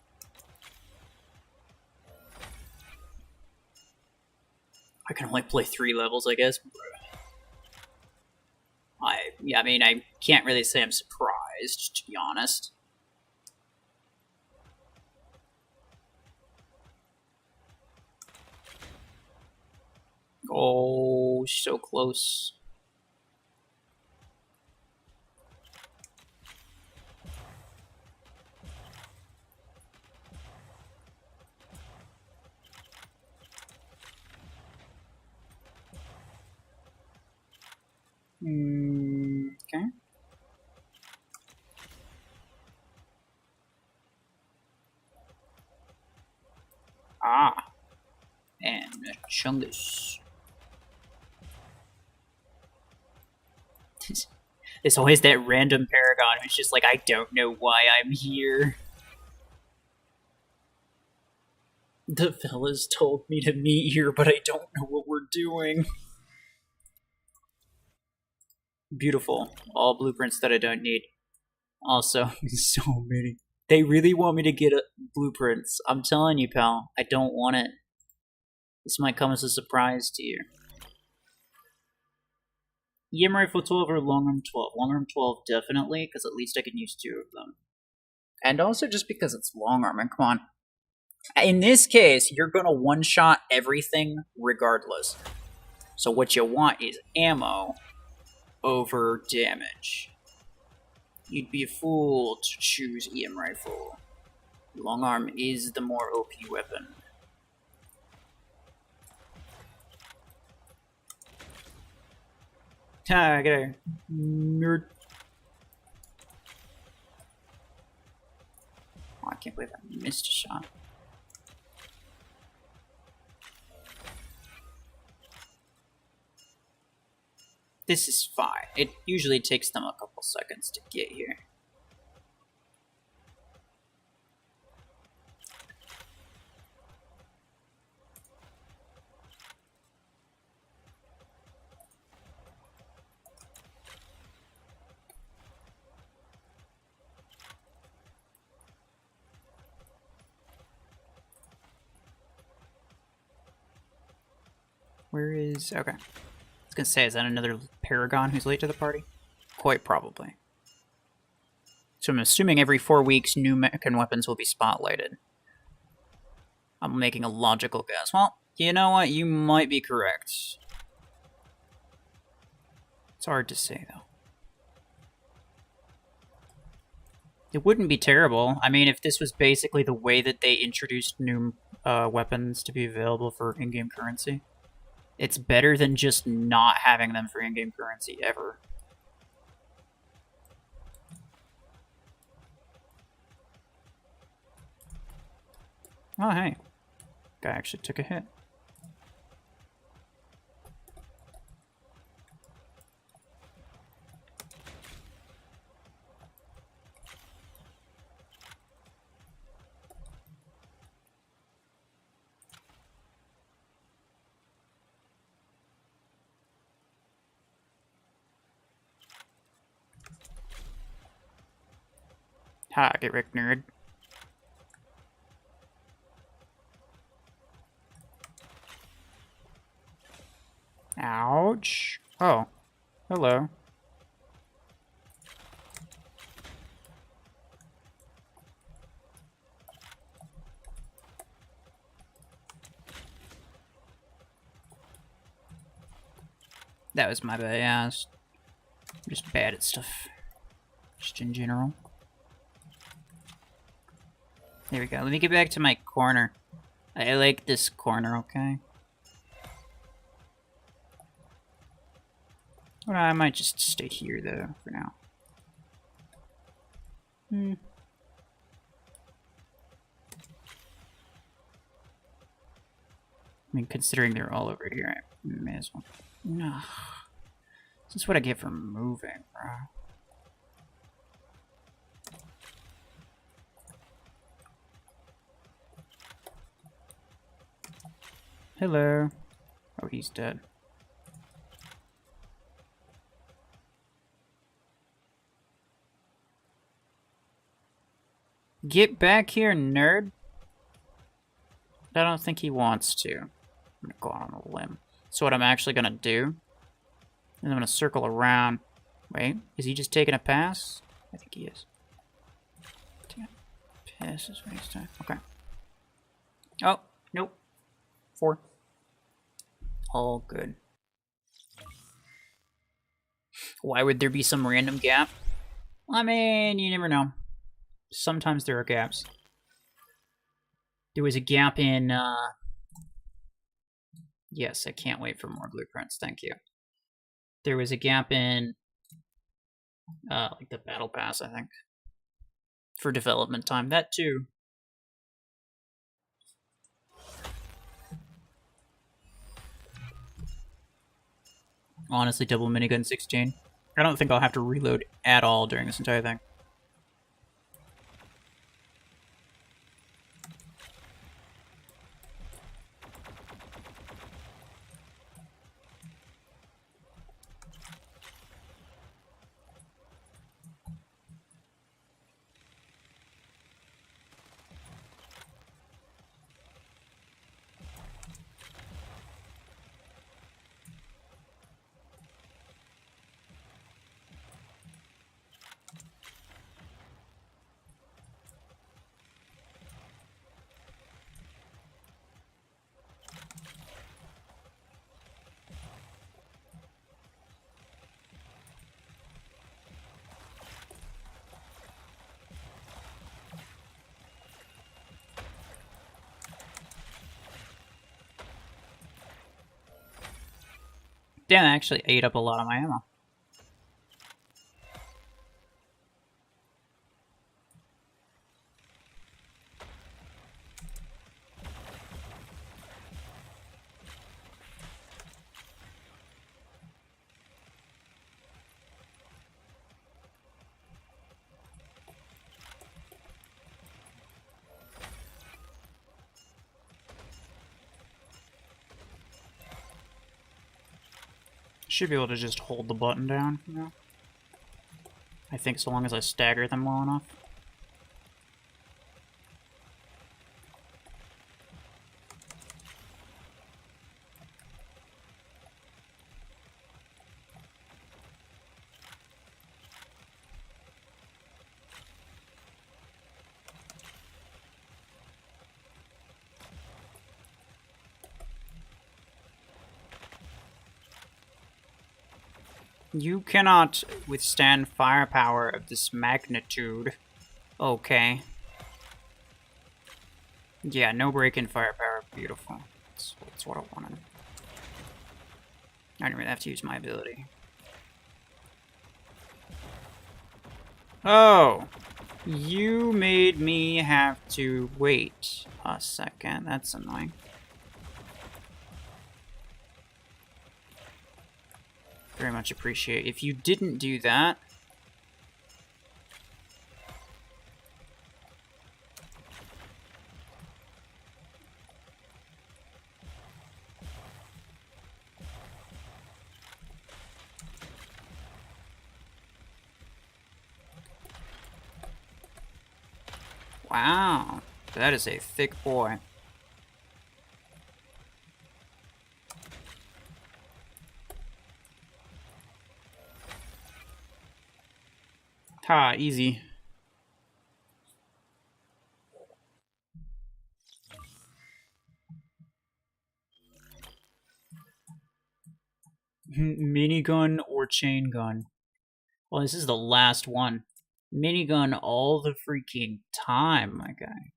I can only play 3 levels, I guess. I mean, I can't really say I'm surprised, to be honest. Oh, so close. Okay. Ah. And Chungus. There's always that random Paragon who's just like, I don't know why I'm here. The fellas told me to meet here, but I don't know what we're doing. Beautiful. All blueprints that I don't need. Also, so many. They really want me to get blueprints. I'm telling you, pal, I don't want it. This might come as a surprise to you. EM Rifle 12 or Long Arm 12? Long Arm 12 definitely, because at least I can use 2 of them. And also just because it's Long Arm, and come on. In this case, you're going to one-shot everything regardless. So what you want is ammo over damage. You'd be a fool to choose EM Rifle. Long Arm is the more OP weapon. Ah, get out of here. Nerd. Oh, I can't believe I missed a shot. This is fine. It usually takes them a couple seconds to get here. Where is... okay. I was gonna say, is that another Paragon who's late to the party? Quite probably. So I'm assuming every 4 weeks new mech and weapons will be spotlighted. I'm making a logical guess. Well, you know what? You might be correct. It's hard to say, though. It wouldn't be terrible. I mean, if this was basically the way that they introduced new weapons to be available for in-game currency. It's better than just not having them for in-game currency ever. Oh, hey. Guy actually took a hit. Ha, get wrecked, nerd. Ouch. Oh. Hello. That was my bad, yeah. I'm just bad at stuff. Just in general. There we go. Let me get back to my corner. I like this corner, okay? Well, I might just stay here, though, for now. I mean, considering they're all over here, I may as well... No. This is what I get for moving, bro. Hello. Oh, he's dead. Get back here, nerd. I don't think he wants to. I'm gonna go out on a limb. So what I'm actually gonna do is I'm gonna circle around. Wait, is he just taking a pass? I think he is. Taking a pass is what he's doing. Okay. Oh, nope. 4. All good. Why would there be some random gap? I mean, you never know. Sometimes there are gaps. There was a gap in, Yes, I can't wait for more blueprints, thank you. There was a gap in, like the battle pass, I think. For development time, that too. Honestly, double minigun 16. I don't think I'll have to reload at all during this entire thing. Damn, I actually ate up a lot of my ammo. Should be able to just hold the button down, you know? I think so long as I stagger them well enough. You cannot withstand firepower of this magnitude. Okay. Yeah, no break-in firepower. Beautiful. That's what I wanted. I don't even have to use my ability. Oh! You made me have to wait. a second. That's annoying. Very much appreciate. If you didn't do that... Wow, that is a thick boy. Ha, easy. Minigun or chain gun? Well, this is the last one. Minigun all the freaking time, my guy.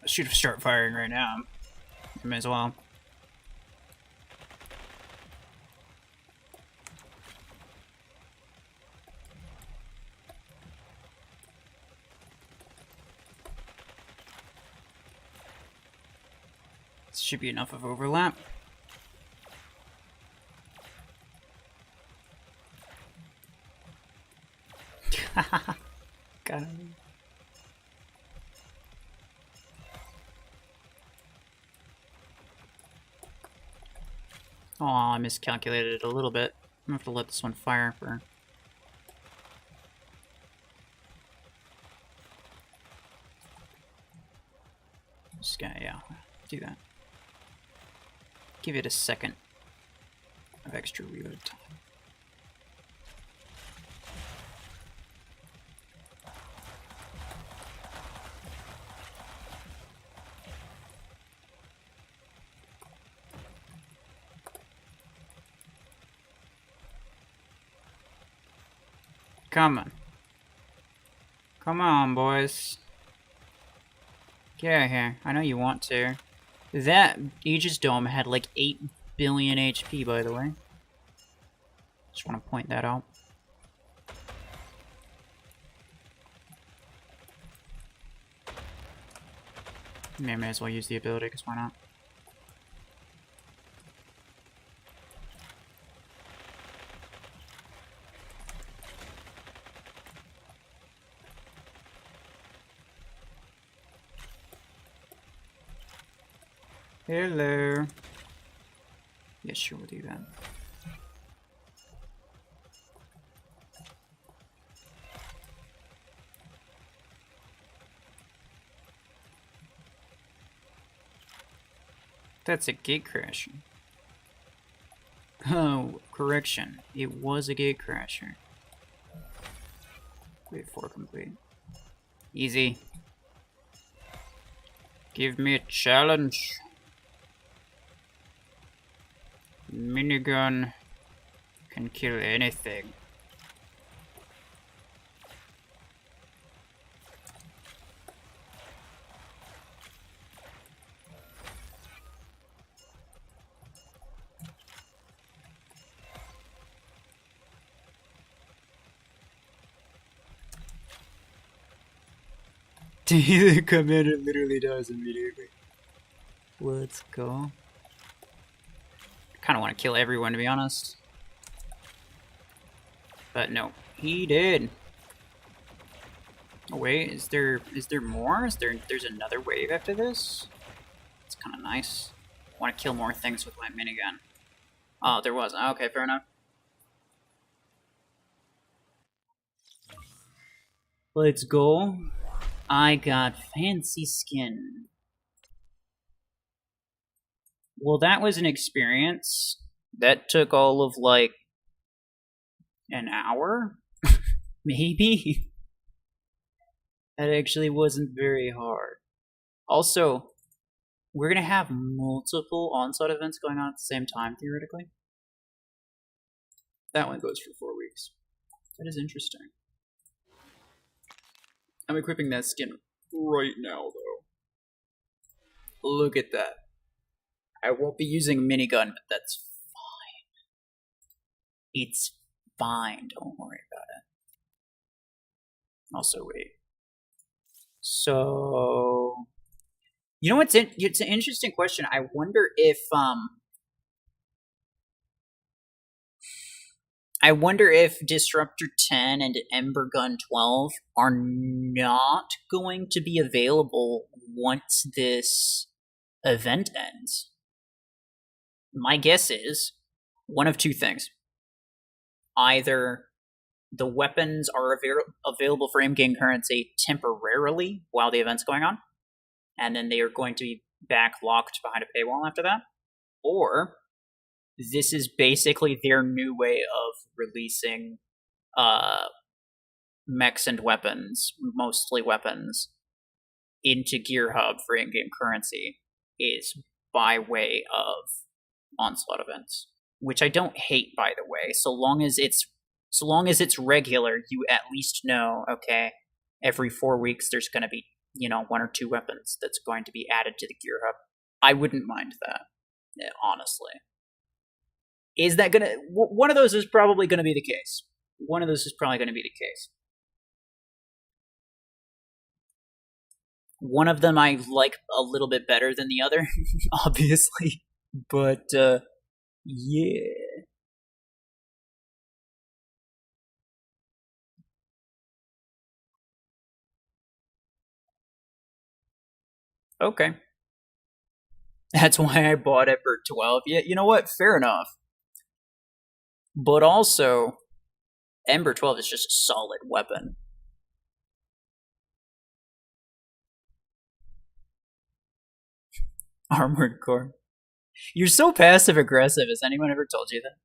I should start firing right now. I may as well. This should be enough of overlap. Got him. Oh, I miscalculated it a little bit. I'm gonna have to let this one fire for... Just gonna, yeah, do that. Give it a second of extra reload time. Come on. Come on, boys. Get out of here. I know you want to. That Aegis Dome had like 8 billion HP, by the way. Just want to point that out. May as well use the ability, because why not? Hello. Yes, sure, we'll do that. That's a gate crasher. Oh, correction. It was a gate crasher. Wait for complete. Easy. Give me a challenge. Minigun can kill anything. The commander literally dies immediately. Let's go. Kind of want to kill everyone, to be honest. But no, he did. Oh wait, is there more? There's another wave after this? It's kind of nice. I want to kill more things with my minigun. Oh, there was. Okay, fair enough. Let's go. I got fancy skin. Well, that was an experience. That took all of, like, an hour? Maybe? That actually wasn't very hard. Also, we're gonna have multiple Onslaught events going on at the same time, theoretically. That one goes for 4 weeks. That is interesting. I'm equipping that skin right now, though. Look at that. I won't be using a minigun, but that's fine. It's fine. Don't worry about it. Also, wait. So, you know what's it's an interesting question. I wonder if Disruptor 10 and Ember Gun 12 are not going to be available once this event ends. My guess is one of two things. Either the weapons are available for in-game currency temporarily while the event's going on, and then they are going to be backlocked behind a paywall after that, or this is basically their new way of releasing mechs and weapons, mostly weapons, into Gear Hub for in-game currency, is by way of Onslaught events, which I don't hate, by the way. So long as it's regular, you at least know, okay, every 4 weeks there's going to be, 1 or 2 weapons that's going to be added to the Gear Hub. I wouldn't mind that, honestly. Is that gonna... One of those is probably going to be the case. One of those is probably going to be the case. One of them I like a little bit better than the other, obviously. But, yeah. Okay. That's why I bought Ember 12. Yeah, you know what? Fair enough. But also, Ember 12 is just a solid weapon. Armored Core. You're so passive-aggressive. Has anyone ever told you that?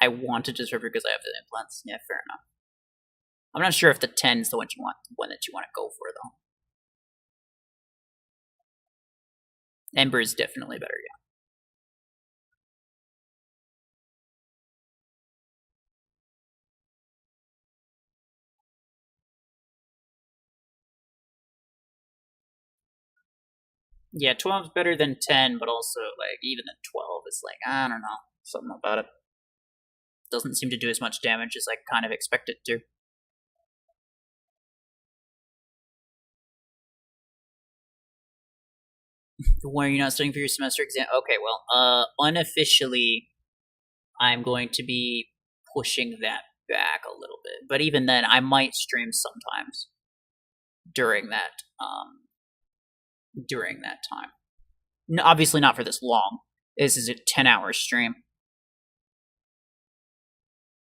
I want to disrupt because I have the implants. Yeah, fair enough. I'm not sure if the 10 is the one that you want to go for, though. Ember is definitely better, yeah. Yeah, 12's better than 10, but also, even the 12 is I don't know. Something about it. Doesn't seem to do as much damage as I kind of expect it to. Why are you not studying for your semester exam? Okay, well, unofficially, I'm going to be pushing that back a little bit. But even then, I might stream sometimes during that time. No, obviously not for this long. This is a 10-hour stream.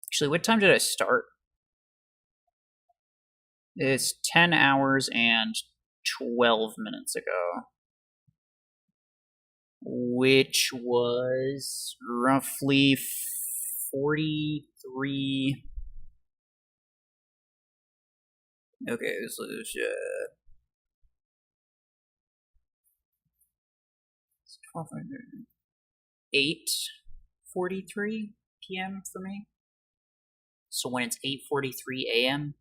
Actually, what time did I start? It's 10 hours and 12 minutes ago. Which was roughly 43... Okay, so there's 8:43 p.m. for me. So when it's 8:43 a.m.,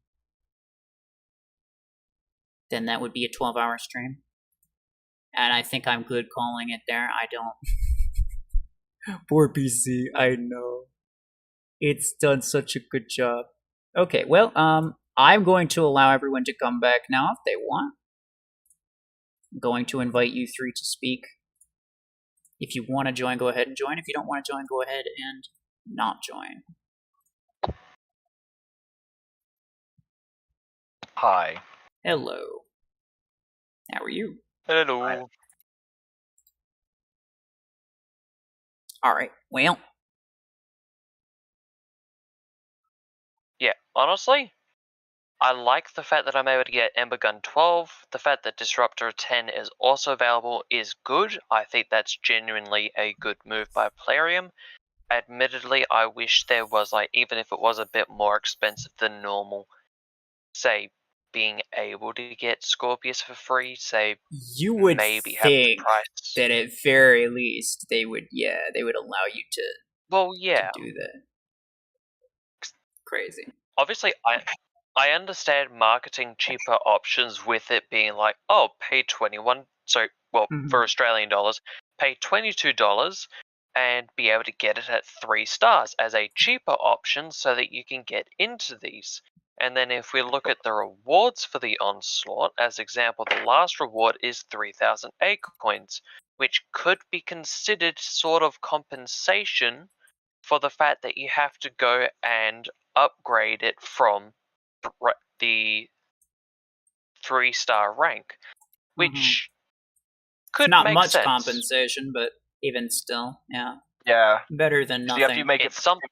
then that would be a 12-hour stream. And I think I'm good calling it there. I don't... Poor PC, I know. It's done such a good job. Okay, well, I'm going to allow everyone to come back now if they want. I'm going to invite you 3 to speak. If you want to join, go ahead and join. If you don't want to join, go ahead and not join. Hi. Hello. How are you? Hello. Hi. Alright, well. Yeah, honestly, I like the fact that I'm able to get Ember Gun 12. The fact that Disruptor 10 is also available is good. I think that's genuinely a good move by Plarium. Admittedly, I wish there was, even if it was a bit more expensive than normal, say, being able to get Scorpius for free, say, you would maybe think have the price. That at very least they would allow you to, well, yeah, to do that. Crazy. Obviously, I understand marketing cheaper options with it being like, oh, pay 21. So, well, for Australian dollars, pay $22 and be able to get it at 3 stars as a cheaper option so that you can get into these. And then if we look at the rewards for the Onslaught, as example, the last reward is 3,000 coins, which could be considered sort of compensation for the fact that you have to go and upgrade it from the 3-star rank, which could it's not make much sense. compensation, but even still, yeah. Yeah. Better than nothing. You have to make it's something.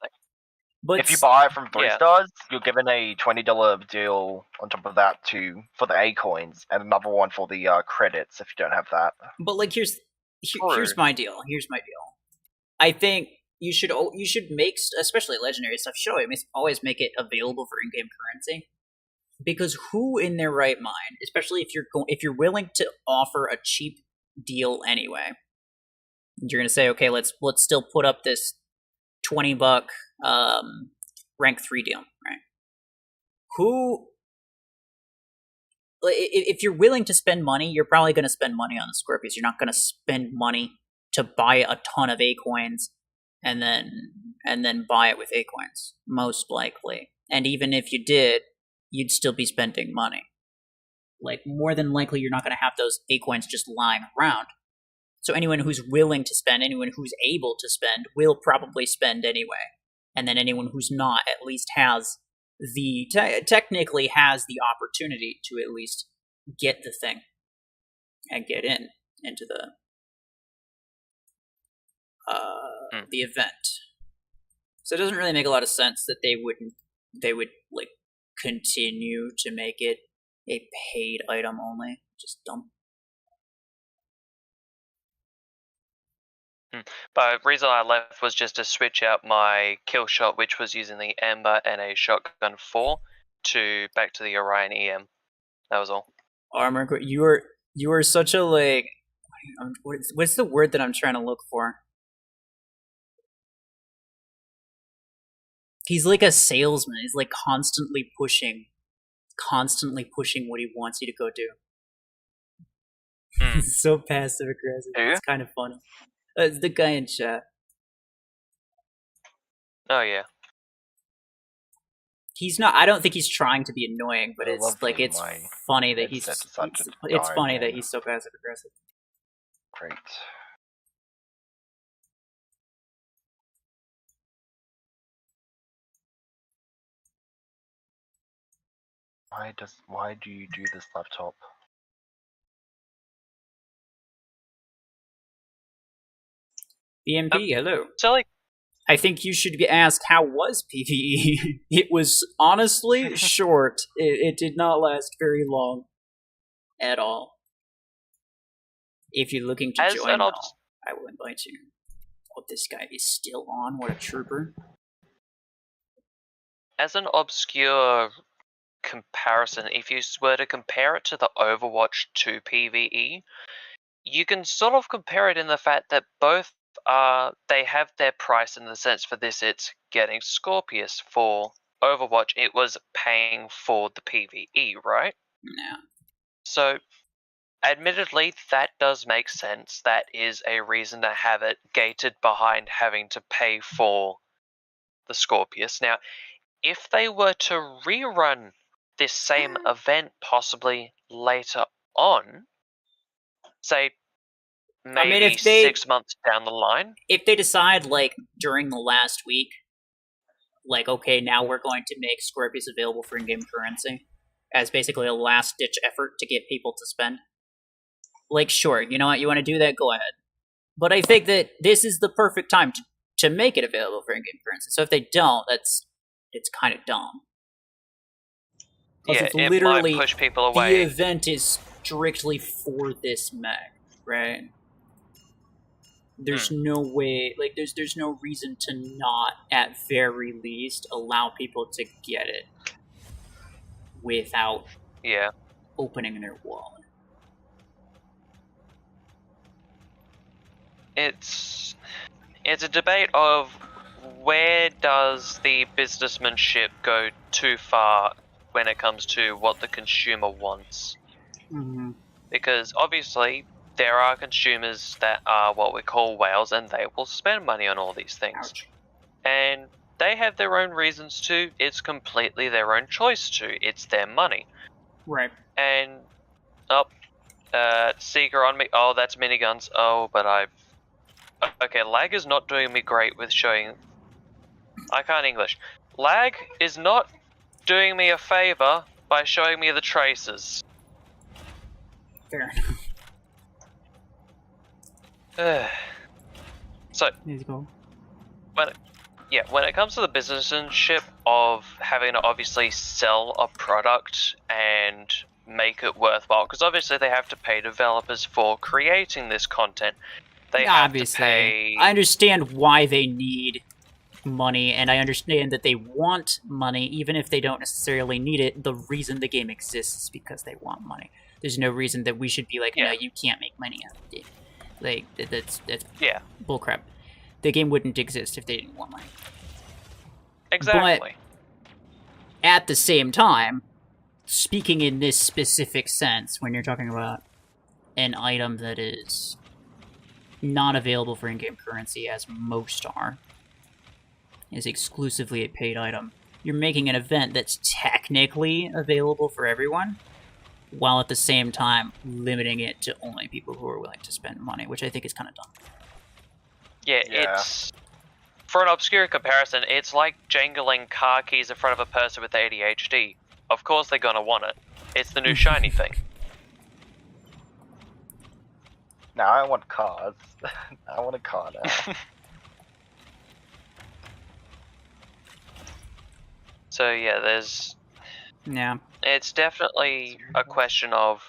But if you buy it from 3 stars, you're given a $20 deal on top of that for the A coins, and another one for the credits if you don't have that. But like, here's my deal. I think you should make, especially legendary stuff, always make it available for in-game currency, because who in their right mind, especially if you're willing to offer a cheap deal anyway, you're gonna say, okay, let's still put up this $20 rank 3 deal, right? If you're willing to spend money, you're probably going to spend money on the Scorpius. You're not going to spend money to buy a ton of A coins and then buy it with A coins, most likely. And even if you did, you'd still be spending money. Like, more than likely, you're not going to have those A coins just lying around. So anyone who's willing to spend, anyone who's able to spend, will probably spend anyway. And then anyone who's not at least has technically has the opportunity to at least get the thing and get into the event. So it doesn't really make a lot of sense that they would like continue to make it a paid item only. Just dumb. But the reason I left was just to switch out my kill shot, which was using the Ember and a Shotgun 4, back to the Orion EM. That was all. Armor, you are such a, like, what's the word that I'm trying to look for? He's like a salesman. He's like constantly pushing what he wants you to go do. He's so passive aggressive. It's kind of funny. It's the guy in chat. Oh yeah. He's not. I don't think he's trying to be annoying, but it's funny that he's funny that he's so passive aggressive. Great. Why do you do this, laptop? BMP, hello. So, like, I think you should ask, how was PvE? It was honestly short. It did not last very long at all. If you're looking to join, I will invite you. Oh, this guy is still on. What a trooper. As an obscure comparison, if you were to compare it to the Overwatch 2 PvE, you can sort of compare it in the fact that both they have their price in the sense for this it's getting Scorpius. For Overwatch it was paying for the PvE, right? Yeah. So admittedly that does make sense. That is a reason to have it gated behind having to pay for the Scorpius. Now, if they were to rerun this same event possibly later on, say maybe 6 months down the line. If they decide, like, during the last week, like, okay, now we're going to make Scorpius available for in-game currency as basically a last-ditch effort to get people to spend. Like, sure, you know what, you want to do that, go ahead. But I think that this is the perfect time to make it available for in-game currency. So if they don't, it's kind of dumb. Yeah, it's literally, it might push people away. The event is strictly for this mech, right? There's no way, like, there's no reason to not, at very least, allow people to get it without opening their wallet. It's a debate of where does the businessmanship go too far when it comes to what the consumer wants. Mm-hmm. Because obviously there are consumers that are what we call whales, and they will spend money on all these things. Ouch. And they have their own reasons to. It's completely their own choice to. It's their money. Right. And Seeker on me. Oh, that's miniguns. Oh, but okay, lag is not doing me great with showing. I can't English. Lag is not doing me a favor by showing me the traces. Fair enough. So, when it comes to the businessmanship of having to obviously sell a product and make it worthwhile, because obviously they have to pay developers for creating this content. They have to pay. I understand why they need money, and I understand that they want money, even if they don't necessarily need it. The reason the game exists is because they want money. There's no reason that we should be like, no, you can't make money out of it. Like, that's bullcrap. The game wouldn't exist if they didn't want money. Exactly. But at the same time, speaking in this specific sense, when you're talking about an item that is not available for in-game currency, as most are, is exclusively a paid item, you're making an event that's technically available for everyone, while at the same time limiting it to only people who are willing to spend money, which I think is kind of dumb. Yeah, it's... For an obscure comparison, it's like jangling car keys in front of a person with ADHD. Of course they're gonna want it. It's the new shiny thing. Now I want cars. I want a car now. So yeah, there's... Yeah. It's definitely a question of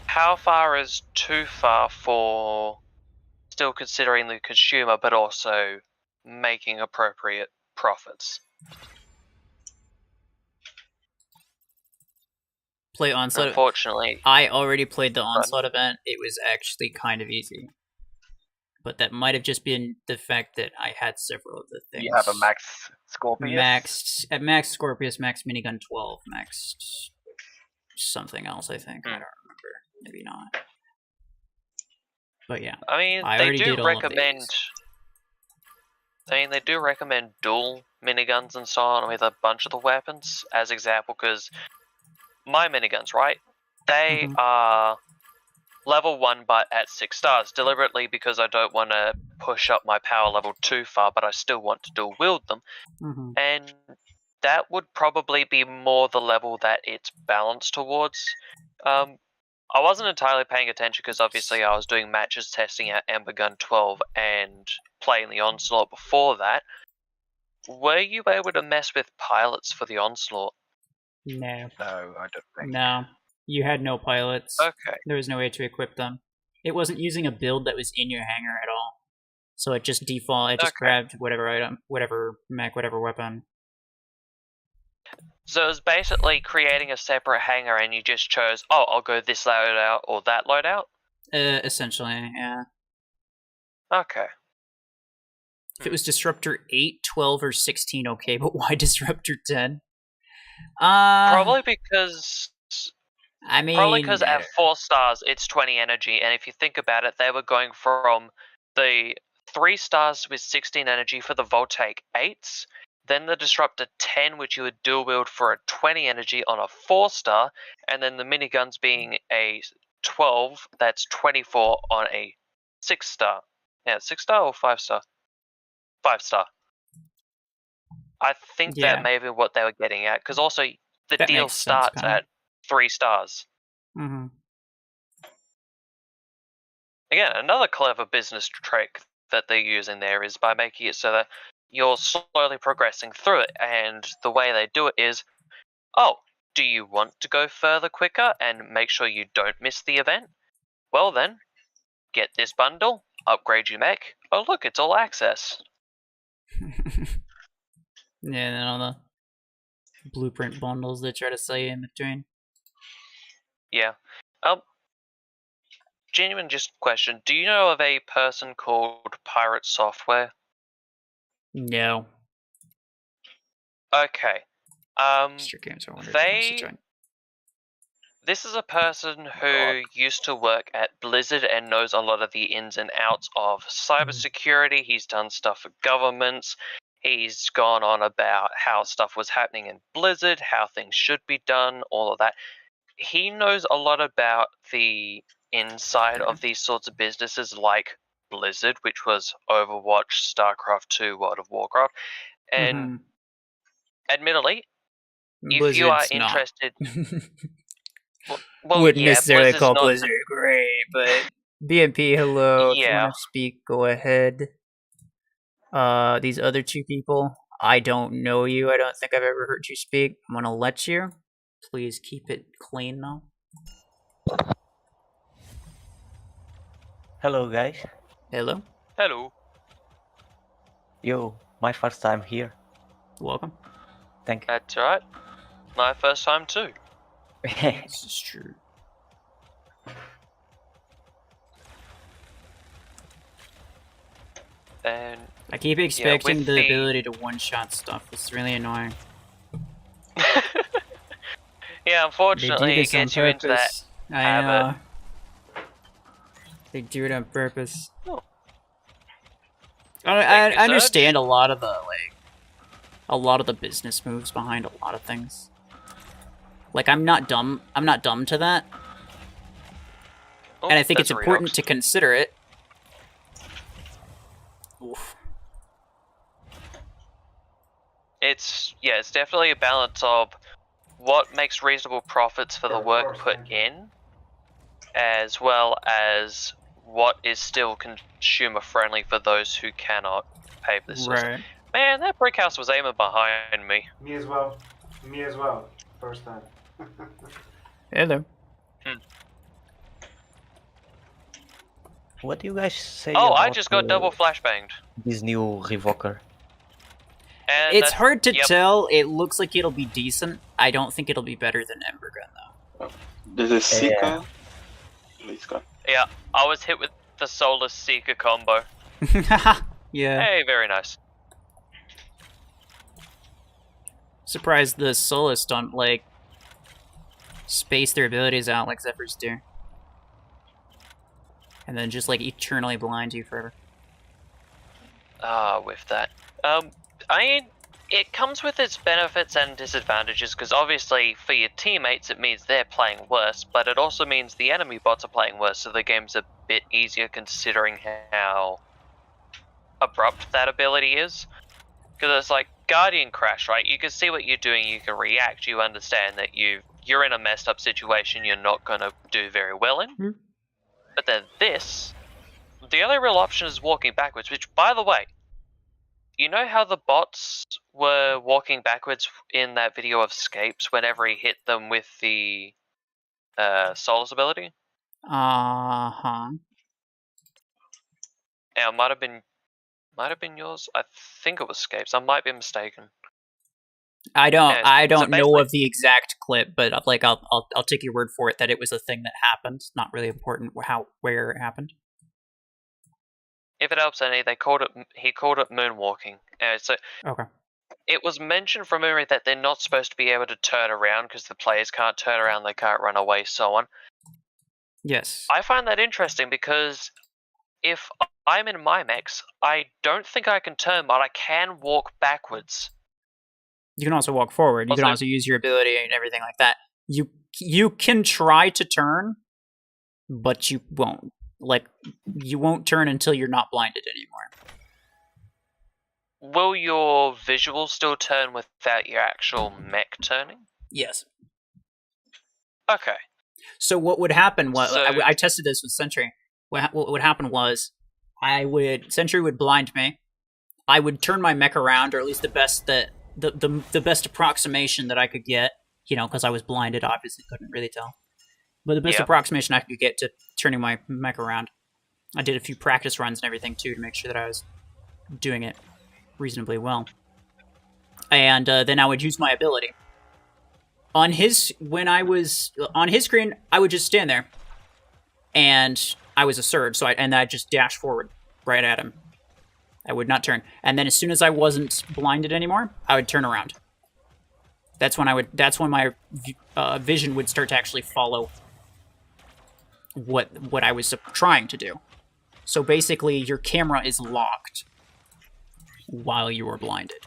how far is too far for still considering the consumer, but also making appropriate profits. Play Onslaught. Unfortunately, I already played the Onslaught event. It was actually kind of easy. But that might have just been the fact that I had several of the things. You have a max Scorpius? Max Scorpius, max minigun 12, max something else, I think. I don't remember. Maybe not. But yeah. I mean, they do recommend... they do recommend dual miniguns and so on with a bunch of the weapons as example, because my miniguns, right? They are level 1 but at 6 stars, deliberately because I don't want to push up my power level too far, but I still want to dual wield them. And that would probably be more the level that it's balanced towards. I wasn't entirely paying attention because obviously I was doing matches testing out Ember Gun 12 and playing the Onslaught before that. Were you able to mess with pilots for the Onslaught? No. No, I don't think. No. You had no pilots. Okay. There was no way to equip them. It wasn't using a build that was in your hangar at all. So it just grabbed whatever item, whatever mech, whatever weapon. So it was basically creating a separate hangar and you just chose, oh, I'll go this loadout or that loadout? Essentially, yeah. Okay. If it was Disruptor 8, 12, or 16, okay, but why Disruptor 10? Probably because... Probably because at 4 stars, it's 20 energy, and if you think about it, they were going from the 3 stars with 16 energy for the Voltaic 8s, then the Disruptor 10, which you would dual wield for a 20 energy on a 4 star, and then the miniguns being a 12, that's 24 on a 6 star. Yeah, 6 star or 5 star? 5 star. I think that may be what they were getting at, because also the deal starts at 3 stars. Again, another clever business trick that they're using there is by making it so that you're slowly progressing through it, and the way they do it is, oh, do you want to go further quicker and make sure you don't miss the event? Well then, get this bundle, upgrade your mech, oh look, it's all access. Yeah, and then all the blueprint bundles they try to sell you in between. Yeah. Genuine just question, do you know of a person called Pirate Software? No. Okay. This is a person who used to work at Blizzard and knows a lot of the ins and outs of cybersecurity. He's done stuff for governments. He's gone on about how stuff was happening in Blizzard, how things should be done, all of that. He knows a lot about the inside of these sorts of businesses like Blizzard, which was Overwatch, StarCraft 2, World of Warcraft. And admittedly, if you are interested... Wouldn't necessarily call Blizzard great, but BMP, hello. If you want to speak, go ahead. These other two people, I don't know you. I don't think I've ever heard you speak. I'm gonna let you. Please keep it clean, though. Hello, guys. Hello. Hello. Yo, my first time here. Welcome. Thank you. That's right. My first time too. This is true. And I keep expecting the ability to one-shot stuff. It's really annoying. Yeah, unfortunately, it gets you into that habit. They do it on purpose. Oh. I understand a lot of the business moves behind a lot of things. Like, I'm not dumb to that. Oh, and I think it's important to consider it. Oof. It's definitely a balance of what makes reasonable profits for the work put in, as well as what is still consumer friendly for those who cannot pay for this. Right. Man, that brick house was aiming behind me. Me as well. Me as well. First time. Hello. What do you guys say? Oh, I just got double flashbanged. This new Revoker. And it's hard to tell. It looks like it'll be decent. I don't think it'll be better than Embergun, though. There's a Seeker. Yeah, I was hit with the Soulless Seeker combo. Yeah. Hey, very nice. Surprised the Soulless don't, like, space their abilities out like Zephyrs do. And then just, like, eternally blind you forever. With that. I mean, it comes with its benefits and disadvantages, because obviously for your teammates it means they're playing worse, but it also means the enemy bots are playing worse, so the game's a bit easier considering how abrupt that ability is. Because it's like Guardian Crash, right? You can see what you're doing, you can react, you understand that you're in a messed up situation you're not going to do very well in. Mm-hmm. But then this, the only real option is walking backwards, which, by the way, you know how the bots were walking backwards in that video of Scapes whenever he hit them with the Soulless ability? Uh-huh. Yeah, it might have been yours. I think it was Scapes. I might be mistaken. I don't know of the exact clip, but like I'll take your word for it that it was a thing that happened. It's not really important where it happened. If it helps any, he called it moonwalking. So okay. It was mentioned from memory that they're not supposed to be able to turn around because the players can't turn around, they can't run away, so on. Yes. I find that interesting because if I'm in my mechs, I don't think I can turn, but I can walk backwards. You can also walk forward. You can also use your ability and everything like that. You can try to turn, but you won't. Like, you won't turn until you're not blinded anymore. Will your visual still turn without your actual mech turning? Yes. Okay. So what would happen was, I tested this with Sentry. What would happen was, Sentry would blind me. I would turn my mech around, or at least the best approximation that I could get, because I was blinded, obviously couldn't really tell. But the best approximation I could get to turning my mech around. I did a few practice runs and everything, too, to make sure that I was doing it reasonably well. And then I would use my ability. When I was on his screen, I would just stand there. And I was a surge, and I'd just dash forward right at him. I would not turn. And then as soon as I wasn't blinded anymore, I would turn around. That's when my vision would start to actually follow what I was trying to do. So basically, your camera is locked while you are blinded.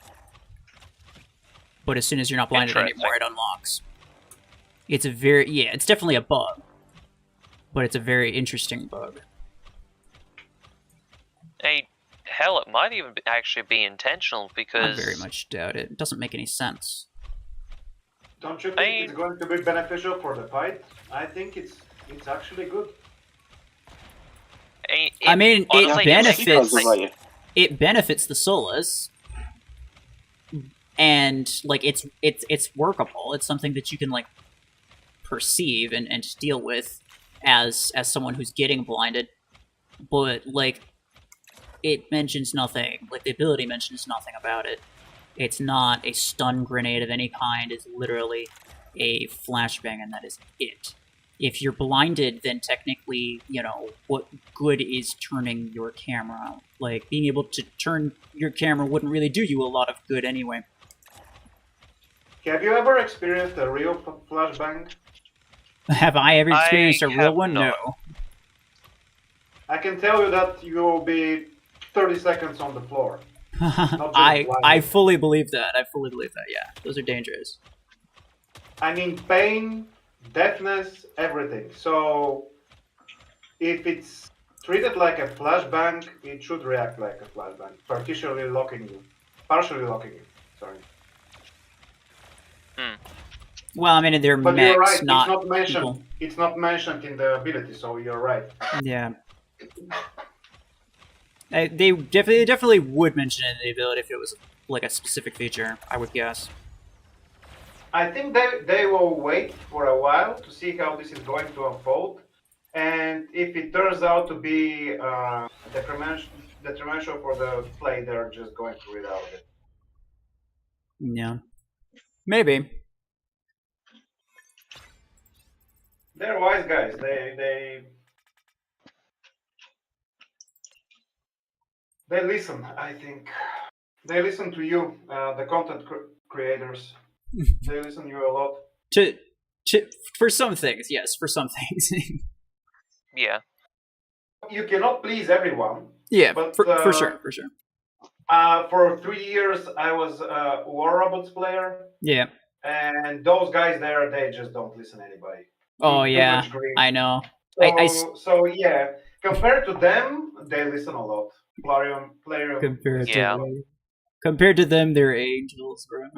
But as soon as you're not blinded anymore, it unlocks. It's it's definitely a bug. But it's a very interesting bug. Hell, it might even actually be intentional, because... I very much doubt it. It doesn't make any sense. Don't you think it's going to be beneficial for the fight? I think it's actually good. I mean, it benefits the Solas, and like it's workable. It's something that you can like perceive and deal with as someone who's getting blinded. But like, it mentions nothing. Like the ability mentions nothing about it. It's not a stun grenade of any kind. It's literally a flashbang, and that is it. If you're blinded, then technically, you know, what good is turning your camera? Like, being able to turn your camera wouldn't really do you a lot of good anyway. Have you ever experienced a real flashbang? Have I ever experienced a real one? No. I can tell you that you will be 30 seconds on the floor. I fully believe that. Yeah. Those are dangerous. I mean, pain, deafness, everything. So, if it's treated like a flashbang, it should react like a flashbang, partially locking you. Sorry. Well, I mean, they're but mechs, you're right. not it's not mentioned. people. It's not mentioned in the ability, so you're right. Yeah. They definitely would mention it in the ability if it was like a specific feature, I would guess. I think they will wait for a while to see how this is going to unfold, and if it turns out to be detrimental for the play, they're just going to read out of it. Yeah, maybe. They're wise guys. They listen. I think they listen to you, the content creators. They listen to you a lot. For some things, yes. For some things. Yeah. You cannot please everyone. Yeah, but, for sure. For 3 years, I was a War Robots player. Yeah. And those guys there, they just don't listen to anybody. Oh yeah, I know. So yeah, compared to them, they listen a lot. Plarium. Compared to them, they're angels, bro.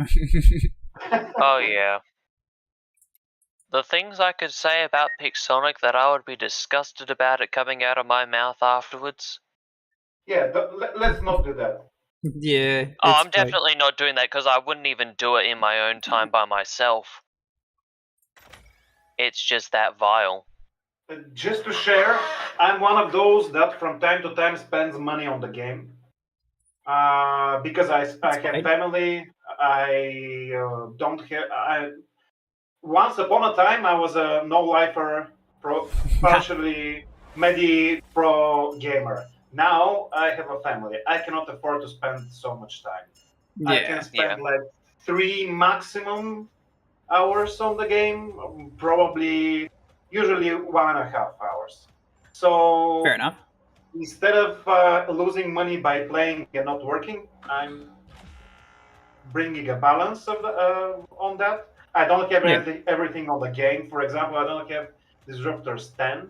Oh yeah. The things I could say about Pixonic that I would be disgusted about it coming out of my mouth afterwards. Yeah, let's not do that. Yeah. Oh, I'm definitely not doing that, because I wouldn't even do it in my own time by myself. It's just that vile. Just to share, I'm one of those that from time to time spends money on the game. Because I have family, I don't have... Once upon a time, I was a no-lifer, partially medi-pro gamer. Now, I have a family. I cannot afford to spend so much time. Yeah, I can spend like 3 maximum hours on the game, probably, usually 1.5 hours. So, fair enough. Instead of losing money by playing and not working, I'm bringing a balance of on that. I don't have everything on the game. For example, I don't have Disruptors 10.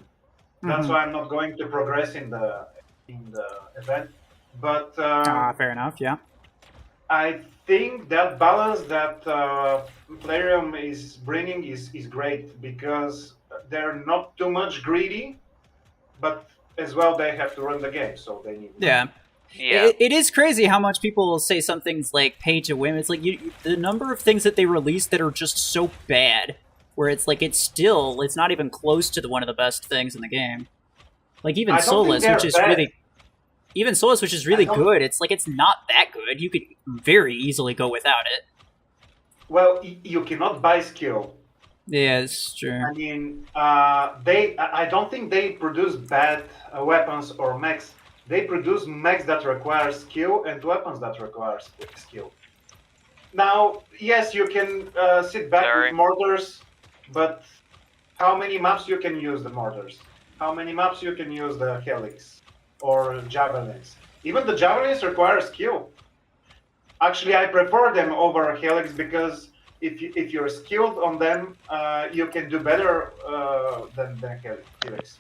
That's why I'm not going to progress in the event. But fair enough. Yeah. I think that balance that Plarium is bringing is great, because they're not too much greedy, but as well they have to run the game, so they need. Yeah. Yeah. It is crazy how much people will say something's like pay to win. It's like the number of things that they release that are just so bad, where it's like it's not even close to one of the best things in the game. Like even Solus, which is really good. It's like it's not that good. You could very easily go without it. Well, you cannot buy skill. Yeah, it's true. I mean, I don't think they produce bad weapons or mechs. They produce mechs that require skill and weapons that require skill. Now, yes, you can sit back with mortars, but how many maps you can use the mortars? How many maps you can use the helix or javelins? Even the javelins require skill. Actually, I prefer them over helix because if you're skilled on them, you can do better than helix.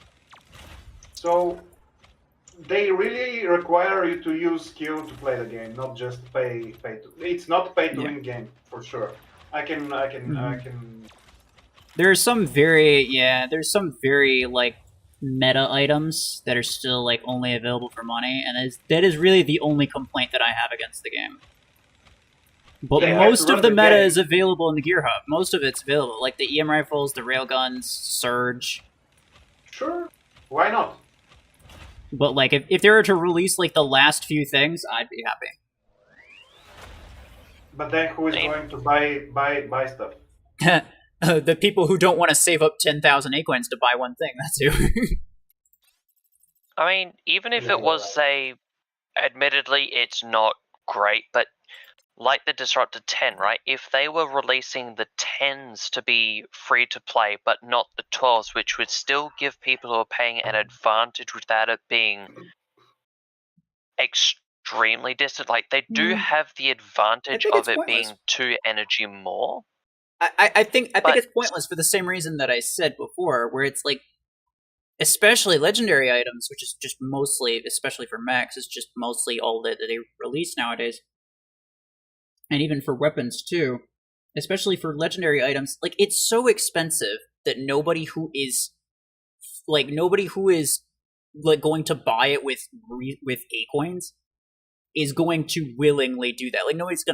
So they really require you to use skill to play the game, not just pay to. It's not pay to win game for sure. I can. There's some very like meta items that are still like only available for money, and that is really the only complaint that I have against the game. But most of the meta is available in the Gear Hub. Most of it's available, like the EM rifles, the railguns, Surge. Sure, why not? But like, if they were to release like the last few things, I'd be happy. But then who is going to buy stuff? The people who don't want to save up 10,000 A-coins to buy one thing. That's who. I mean, even if it was, say, admittedly, it's not great, but like the Disruptor 10, right? If they were releasing the 10s to be free to play, but not the 12s, which would still give people who are paying an advantage without it being extremely distant, like they do have the advantage of it being 2 energy more. I think it's pointless for the same reason that I said before, where it's like, especially legendary items, which is just mostly, especially for mechs, is just mostly all that they release nowadays. And even for weapons too, especially for legendary items, like it's so expensive that nobody who is like going to buy it with A-coins is going to willingly do that. Like nobody's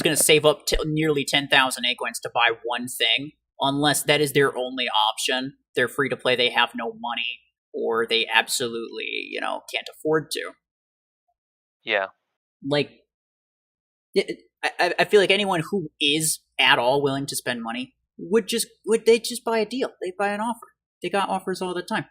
gonna save up nearly 10,000 A-coins to buy one thing unless that is their only option. They're free to play, they have no money, or they absolutely, can't afford to. Yeah. Like, I feel like anyone who is at all willing to spend money would they just buy a deal. They buy an offer. They got offers all the time.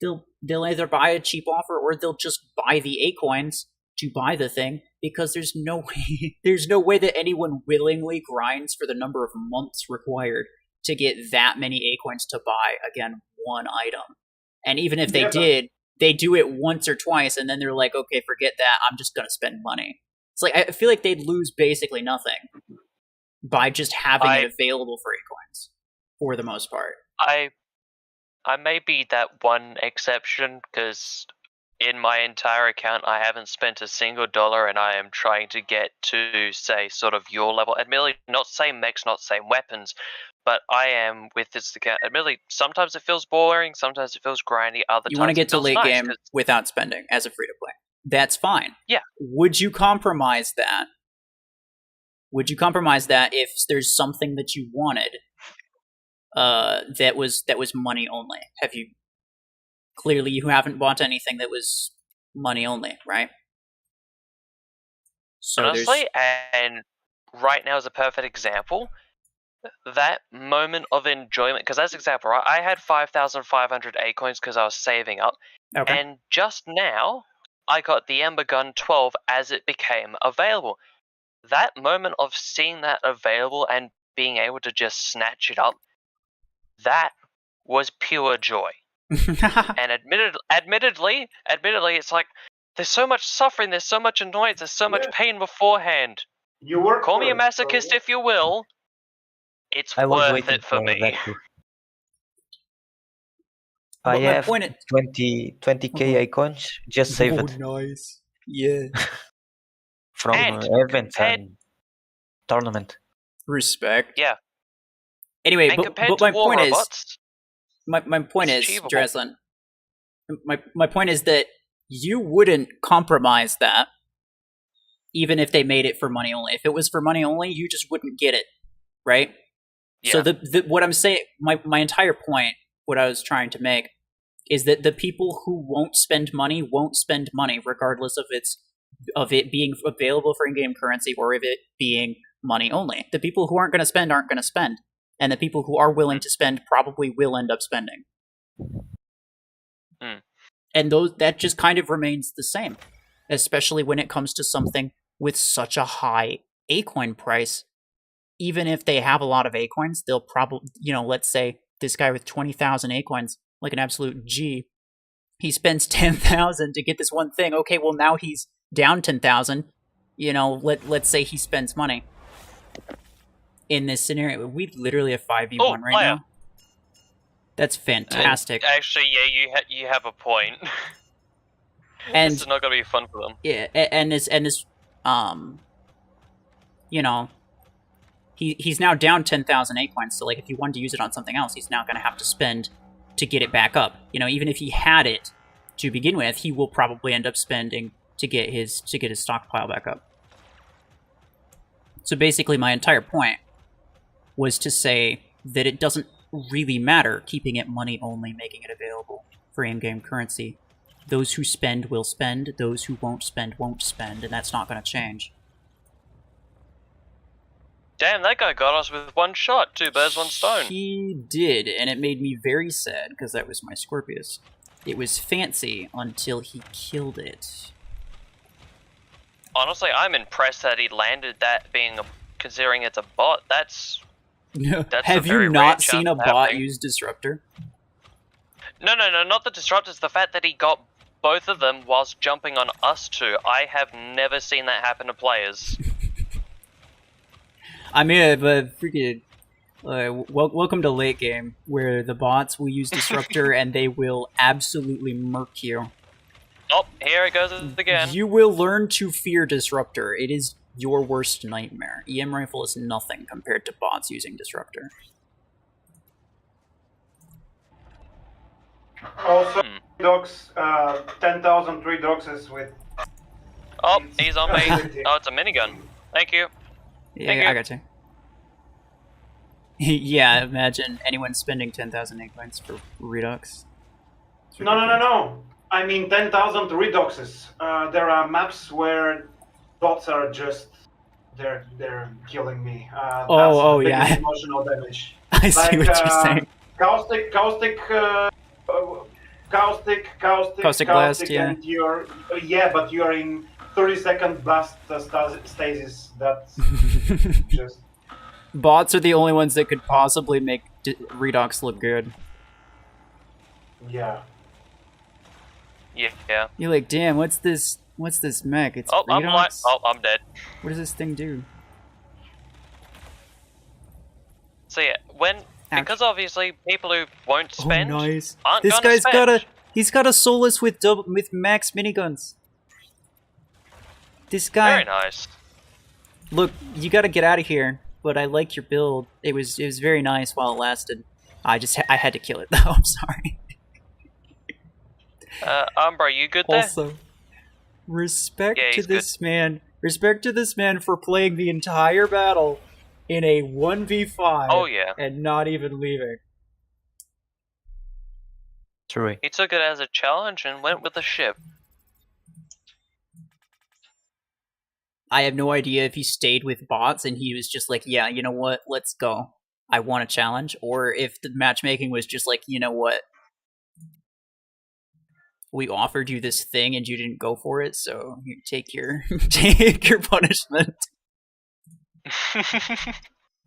They'll either buy a cheap offer or they'll just buy the A-coins to buy the thing, because there's no way that anyone willingly grinds for the number of months required to get that many A-coins to buy, again, one item. And even if they did, they do it once or twice, and then they're like, okay, forget that, I'm just gonna spend money. It's like, I feel like they'd lose basically nothing by just having it available for A-coins, for the most part. I may be that one exception, because in my entire account, I haven't spent a single dollar, and I am trying to get to, say, sort of your level. Admittedly, not same mechs, not same weapons, but I am with this account. Admittedly, sometimes it feels boring, sometimes it feels grindy, other times you want to get to late game nice, without spending as a free-to-play. That's fine. Yeah. Would you compromise that? Would you compromise that if there's something that you wanted that was money only? Have you... Clearly, you haven't bought anything that was money only, right? So honestly, and right now is a perfect example. That moment of enjoyment, because as an example, right, I had 5,500 A-coins because I was saving up, and just now, I got the Ember Gun 12 as it became available. That moment of seeing that available and being able to just snatch it up, that was pure joy. And admittedly, it's like there's so much suffering, there's so much annoyance, there's so much pain beforehand. Call me a masochist if you will. It's worth it for me. I have 20k icons just saved. Nice. Yeah. From events and tournament. Respect. Yeah. Anyway, and but my point robots, is, my point is, Dreslin, my point is that you wouldn't compromise that, even if they made it for money only. If it was for money only, you just wouldn't get it, right? Yeah. So what I'm saying, my entire point, what I was trying to make, is that the people who won't spend money, regardless of it being available for in-game currency or of it being money only. The people who aren't going to spend, and the people who are willing to spend probably will end up spending. And that just kind of remains the same, especially when it comes to something with such a high A-coin price, even if they have a lot of A-coins, they'll probably, let's say this guy with 20,000 A-coins, like an absolute G, he spends 10,000 to get this one thing. Okay, well now he's down 10,000. Let's say he spends money. In this scenario, we literally have 5v1 right now. That's fantastic. Actually, yeah, you have a point. And this is not gonna be fun for them. Yeah, and this, he's now down 10,000 A-coins. So like, if he wanted to use it on something else, he's now gonna have to spend to get it back up. Even if he had it to begin with, he will probably end up spending to get his stockpile back up. So basically, my entire point was to say that it doesn't really matter keeping it money only, making it available for in-game currency. Those who spend will spend, those who won't spend, and that's not going to change. Damn, that guy got us with one shot, 2 birds, 1 stone. He did, and it made me very sad, because that was my Scorpius. It was fancy until he killed it. Honestly, I'm impressed that he landed that, considering it's a bot. That's Have you not seen a bot use Disruptor? No, not the Disruptor. It's the fact that he got both of them whilst jumping on us two. I have never seen that happen to players. I mean, but freaking... welcome to late game, where the bots will use Disruptor and they will absolutely murk you. Oh, here it goes again. You will learn to fear Disruptor. It is your worst nightmare. EM Rifle is nothing compared to bots using Disruptor. Also, dogs, 10,000 3 dogs is with... Oh, he's on me. Oh, it's a minigun. Thank you. Yeah, I got you. Yeah, imagine anyone spending 10,000 egg points for Redux. No. I mean 10,000 redoxes. There are maps where bots are just they're killing me. Yeah. Emotional damage. I see what you're saying. Caustic blast, yeah. And but you're in 30-second blast stasis. That's just. Bots are the only ones that could possibly make Redux look good. Yeah. Yeah. You're like, damn, what's this mech? It's Redux? I'm dead. What does this thing do? So yeah, because obviously people who won't spend nice. aren't This gonna guy's spend. he's got a Solus with max miniguns. This guy. Very nice. Look, you got to get out of here. But I liked your build. It was very nice while it lasted. I had to kill it though. I'm sorry. Umbra, you good there? Also, respect to this man. Respect to this man for playing the entire battle in a 1v5. Oh yeah. And not even leaving. True. He took it as a challenge and went with the ship. I have no idea if he stayed with bots and he was just like, yeah, you know what, let's go. I want a challenge. Or if the matchmaking was just like, you know what, we offered you this thing and you didn't go for it, so you take your punishment.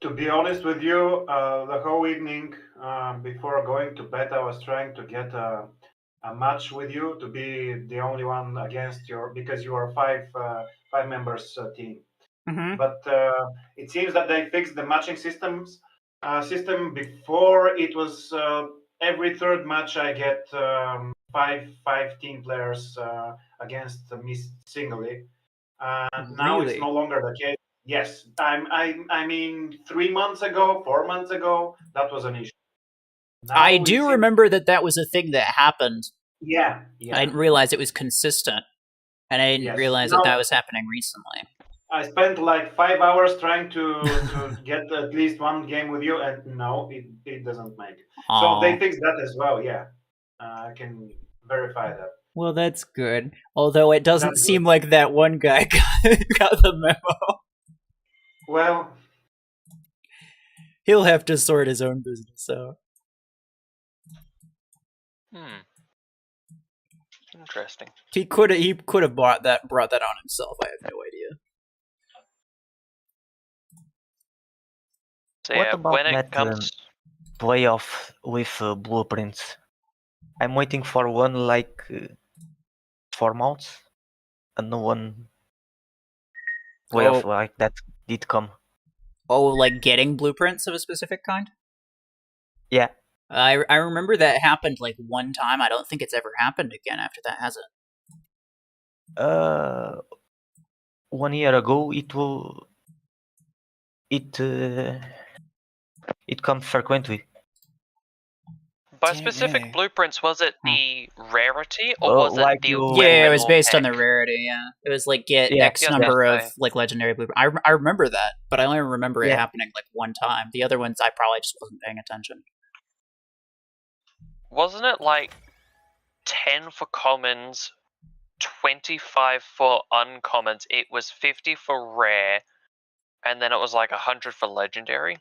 To be honest with you, the whole evening before going to bed, I was trying to get a match with you to be the only one against because you are five members team. Mm-hmm. But it seems that they fixed the matching system. Before it was every third match I get five team players against me singly, and now it's no longer the case. Yes, I mean 3 months ago, 4 months ago, that was an issue. Now I do remember that was a thing that happened. Yeah. I didn't realize it was consistent, and I didn't realize that was happening recently. I spent like 5 hours trying to get at least one game with you, and no, it doesn't make. So they fixed that as well. Yeah, I can verify that. Well, that's good. Although it doesn't seem like that one guy got the memo. Well, he'll have to sort his own business out. Interesting. He could have brought that on himself. I have no idea. So What yeah, about when it that comes, playoff with blueprints? I'm waiting for one like 4 months, and no one playoff like that did come. Oh, like getting blueprints of a specific kind? Yeah. I remember that happened like one time. I don't think it's ever happened again after that, has it? 1 year ago, it comes frequently. by specific blueprints, was it the rarity or was it like the Yeah, it was based on pack? the rarity. Yeah, it was like get Yeah, X number of like legendary blueprints. I remember that, but I only remember it happening like one time. The other ones, I probably just wasn't paying attention. Wasn't it like 10 for commons, 25 for uncommons? It was 50 for rare, and then it was like 100 for legendary,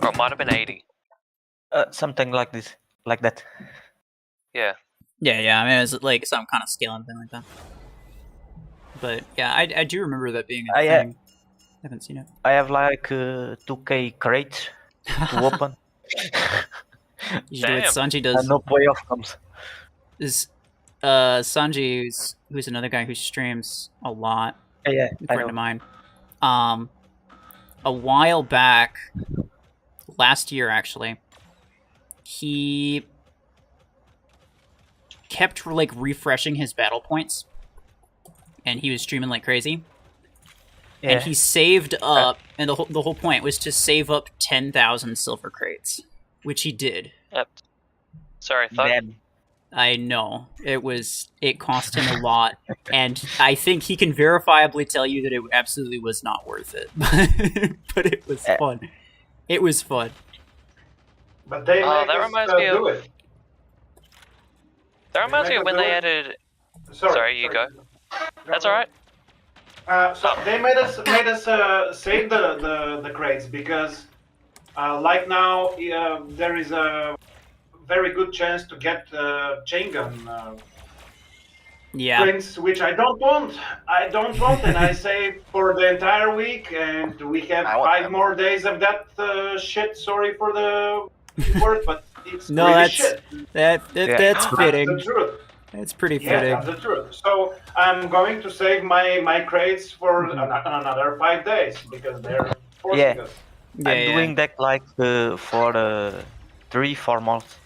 or it might have been 80. Something like this, like that. Yeah. Yeah. I mean, it was like some kind of scaling thing like that. But yeah, I do remember that being a thing. I haven't seen it. I have like 2K crates to open. You should do what Sanji does. And no playoff comes. Is Sanji, who's another guy who streams a lot. Yeah, a friend of mine. A while back, last year actually, he kept like refreshing his battle points, and he was streaming like crazy. Yeah. And he saved up, and the whole point was to save up 10,000 silver crates, which he did. Yep. Sorry, Thug. I know. It cost him a lot, and I think he can verifiably tell you that it absolutely was not worth it. But it was fun. It was fun. But they that reminds me do of it. That reminds me of when they added. Sorry, you go. That's all right. So they made us save the crates because like now there is a very good chance to get chain gun prints, which I don't want. And I save for the entire week, and we have 5 more days of that shit. Sorry for the word, but it's that's shit. That's fitting. That's the truth. It's pretty fitting. Yeah, that's the truth. So I'm going to save my crates for another 5 days because they're forcing us. I'm doing that like for 3-4 months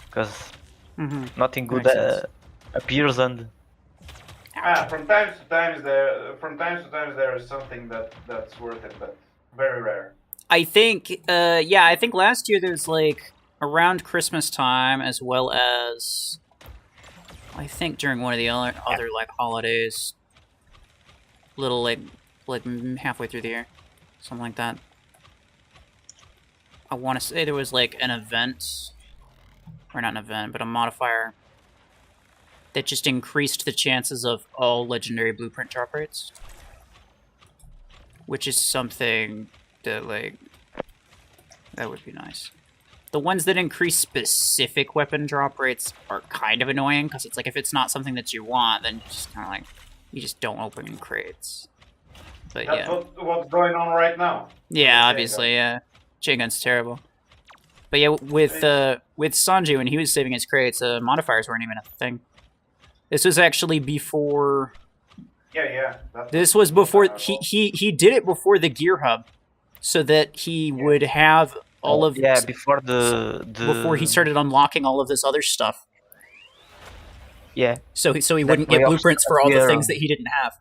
because nothing good appears and. From time to time there is something that's worth it, but very rare. I think I think last year there's like around Christmas time as well as. I think during one of the other like holidays, little like halfway through the year, something like that. I want to say there was like an event, or not an event, but a modifier that just increased the chances of all legendary blueprint drop rates, which is something that like that would be nice. The ones that increase specific weapon drop rates are kind of annoying, because it's like, if it's not something that you want, then you just kind of like, you just don't open crates. But that's what's going on right now. Yeah, obviously, yeah. Chain gun's terrible. But yeah, with Sanji, when he was saving his crates, modifiers weren't even a thing. This was actually before... Yeah. This was before... He did it before the gear hub, so that he would have... all of before before he started unlocking all of this other stuff. Yeah. So he wouldn't get blueprints for all the things that he didn't have.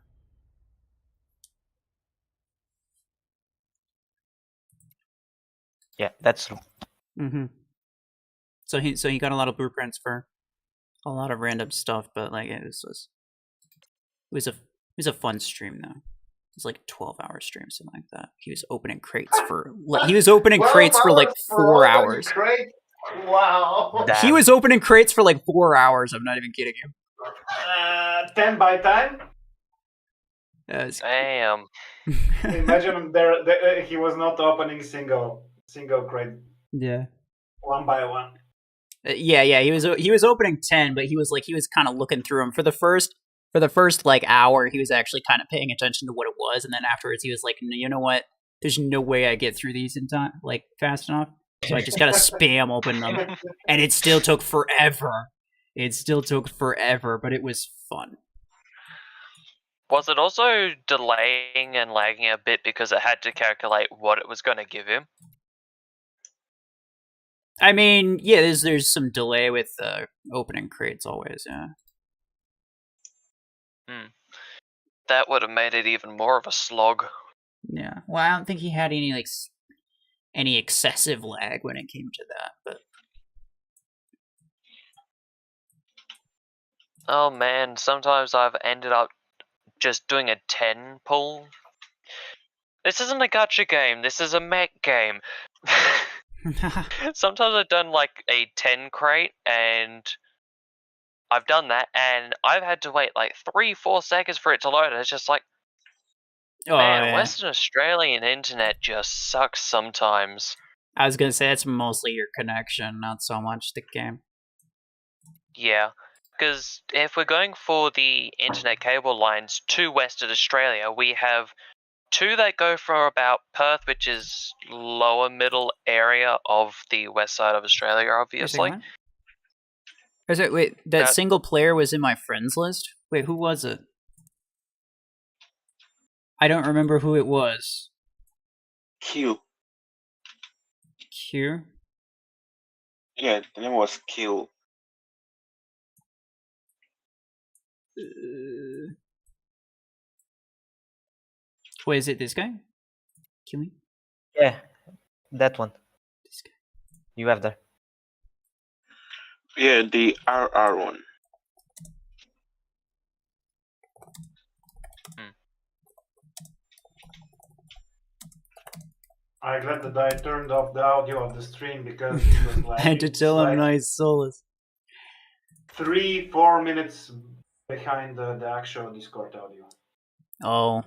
Yeah, that's true. So he got a lot of blueprints for a lot of random stuff, but like it was a fun stream though. It was like a 12-hour stream, something like that. He was opening crates for like 4 hours. Wow. He was opening crates for like 4 hours. I'm not even kidding you. 10 by 10? Damn. Imagine he was not opening single crate. Yeah. 1 by 1. Yeah. He was opening 10, but he was kind of looking through them for the first like hour. He was actually kind of paying attention to what it was, and then afterwards he was like, you know what? there's no way I get through these in time, like fast enough. So I just gotta spam open them, and it still took forever. It still took forever, but it was fun. Was it also delaying and lagging a bit because it had to calculate what it was going to give him? I mean, yeah, there's some delay with opening crates always, yeah. That would have made it even more of a slog. Yeah. Well, I don't think he had any excessive lag when it came to that, but oh man, sometimes I've ended up just doing a 10 pull. This isn't a gacha game, this is a mech game. Sometimes I've done like a 10 crate, and I've done that, and I've had to wait like 3-4 seconds for it to load. It's just like, man, yeah. Western Australian internet just sucks sometimes. I was gonna say it's mostly your connection, not so much the game. Yeah, because if we're going for the internet cable lines to Western Australia, we have 2 that go for about Perth, which is lower middle area of the west side of Australia, obviously. Is it, wait, that single player was in my friends list? Wait, who was it? I don't remember who it was. Q. Q? Yeah, the name was Q. Wait, is it this guy? Killing? Yeah, that one. This guy. You have there. Yeah, the RR one. I'm glad that I turned off the audio of the stream because it was like I had to tell him nice Solus. 3-4 minutes behind the actual Discord audio. Oh.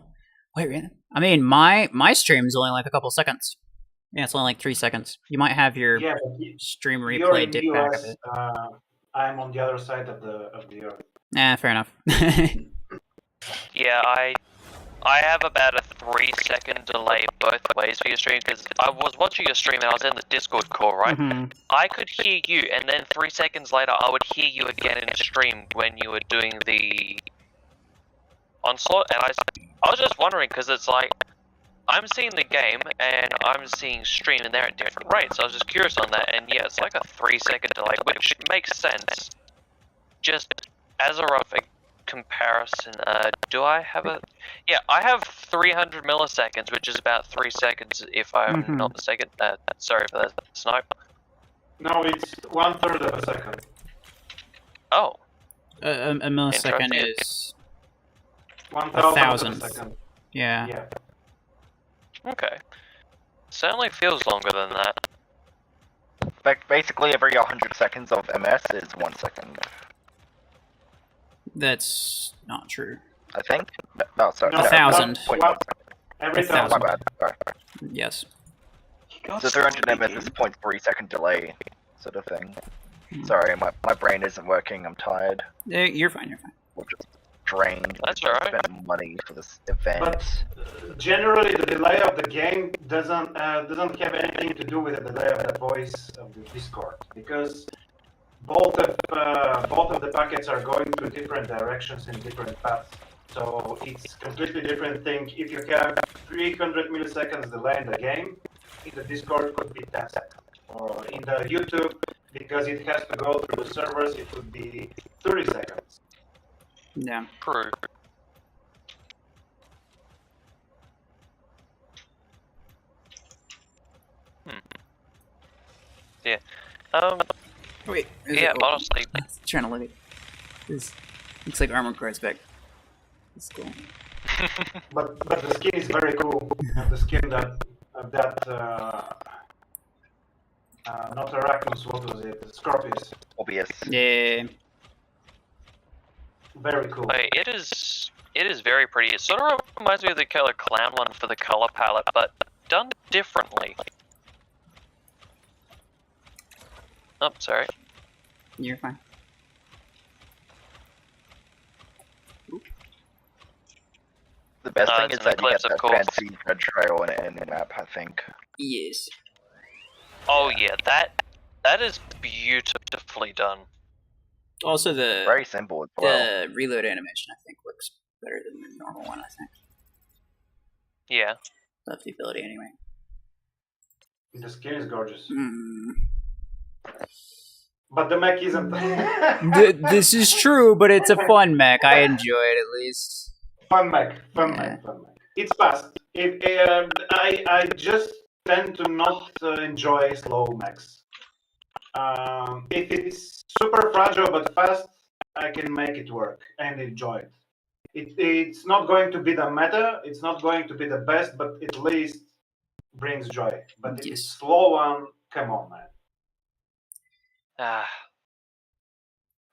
Wait, really? I mean, my stream's only like a couple seconds. Yeah, it's only like 3 seconds. You might have your stream replay dip back a bit. I'm on the other side of the earth. Nah, fair enough. Yeah, I have about a 3-second delay both ways for your stream, because I was watching your stream and I was in the Discord call, right? Mm-hmm. I could hear you, and then 3 seconds later I would hear you again in the stream when you were doing the Onslaught, and I was just wondering, because it's like, I'm seeing the game, and I'm seeing stream, and they're at different rates. I was just curious on that, and yeah, it's like a 3-second delay, which makes sense. Just as a rough comparison, do I have a... Yeah, I have 300 milliseconds, which is about 3 seconds, if I'm not mistaken. Sorry for that snipe. No, it's 1/3 of a second. Oh. A millisecond is... 1,000 1,000th. Yeah. Okay. Certainly feels longer than that. Like, basically every 100 seconds of MS is 1 second. That's not true. I think? No, sorry. No, 1,000. Every 1,000. My bad. Sorry. Yes. So 300 MS is 0.3 second delay, sort of thing. Sorry, my brain isn't working, I'm tired. You're fine, you're fine. We're just drained. That's alright. Spend money for this event. But generally the delay of the game doesn't have anything to do with the delay of the voice of the Discord, because both of the packets are going to different directions in different paths. So it's completely different thing. If you have 300 milliseconds delay in the game, in the Discord could be 10 seconds. Or in the YouTube, because it has to go through the servers, it would be 30 seconds. Yeah. True. Yeah. Wait. Yeah, honestly. Trying to look at this. Looks like Armor Core's back. It's cool. But the skin is very cool. The skin that not Arachnus, what was it? Scorpius. Obvious. Yeah. Very cool. It is very pretty. It sort of reminds me of the Killer Clown one for the color palette, but done differently. Oh, sorry. You're fine. The best thing it's is an that you get Eclipse, of that course. fancy red trail in the map, I think. Yes. Oh yeah, that is beautifully done. Also, the Very simple as well. the reload animation, I think, works better than the normal one, I think. Yeah. Love the ability anyway. The skin is gorgeous. Mm. But the mech isn't. This is true, but it's a fun mech. I enjoy it at least. Fun mech. It's fast. I just tend to not enjoy slow mechs. If it's super fragile but fast, I can make it work and enjoy it. It's not going to be the meta, it's not going to be the best, but at least brings joy. But if it's slow one, come on, man.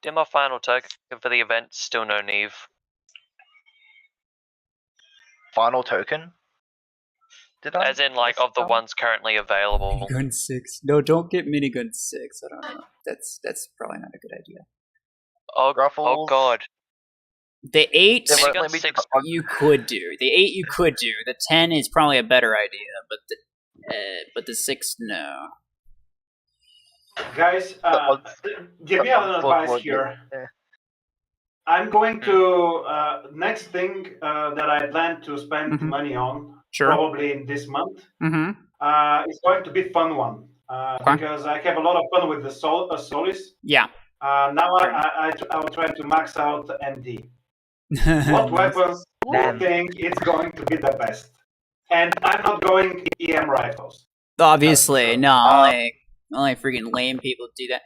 Did my final token for the event, still no Neve. Final token? As in, like, of the ones currently available. Minigun 6. No, don't get Minigun 6. I don't know. That's probably not a good idea. Oh, RuFFles. Oh god. The 8, Minigun 6. you could do. The 8 you could do. The 10 is probably a better idea, but the 6, no. Guys, give me an advice here. I'm going to next thing that I plan to spend money on, probably in this month. It's going to be fun one because I have a lot of fun with the Solis. Yeah. Now I'll try to max out MD. What weapons do you think it's going to be the best? And I'm not going EM rifles. Obviously, no. Only freaking lame people do that.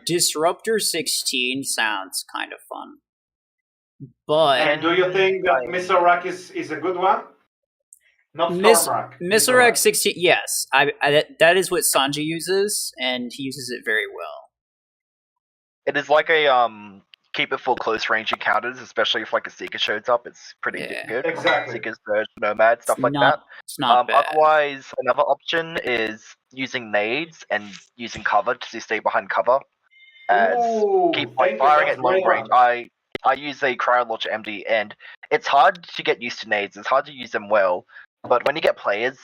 Disruptor 16 sounds kind of fun. But and do you think that Missile Rack is a good one? Not Storm Rack. Missile Rack 16, yes. That is what Sanji uses, and he uses it very well. It is like a keep it for close range encounters, especially if like a Seeker shows up. It's pretty good. Exactly. Seekers, Surge, Nomad, stuff like that. It's not bad. Otherwise, another option is using nades and using cover to stay behind cover. Keep firing at long range. I use a cryo launcher MD, and it's hard to get used to nades. It's hard to use them well, but when you get players,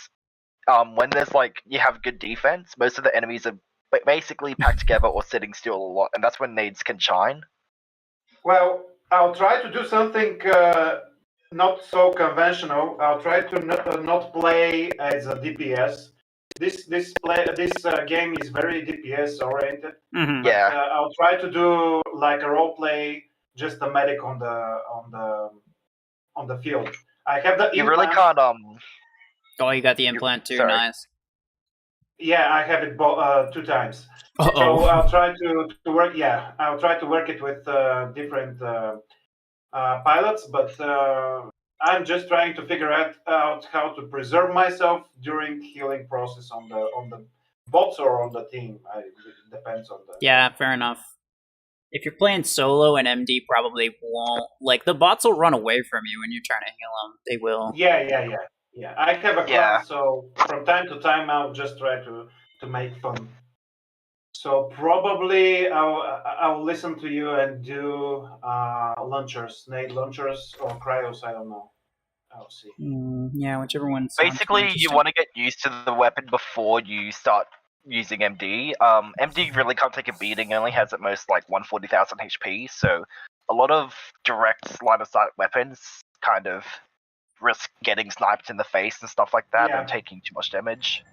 when there's like you have good defense, most of the enemies are basically packed together or sitting still a lot, and that's when nades can shine. Well, I'll try to do something not so conventional. I'll try to not play as a DPS. This game is very DPS oriented. Yeah. I'll try to do like a role play, just a medic on the field. I have the. You really can't. Oh, you got the implant too. Sorry. Nice. Yeah, I have it 2 times. Uh-oh. So I'll try to work. Yeah, I'll try to work it with different pilots, but I'm just trying to figure out how to preserve myself during healing process on the bots or on the team. It depends on the. Yeah, fair enough. If you're playing solo, and MD probably won't. Like the bots will run away from you when you're trying to heal them. They will. Yeah. I have a class, so from time to time I'll just try to make fun. So probably I'll listen to you and do launchers, nade launchers or cryos. I don't know. I'll see. Yeah, whichever one. Basically, you want to get used to the weapon before you start using MD. MD really can't take a beating. It only has at most like 140,000 HP. So a lot of direct line of sight weapons kind of risk getting sniped in the face and stuff like that and taking too much damage.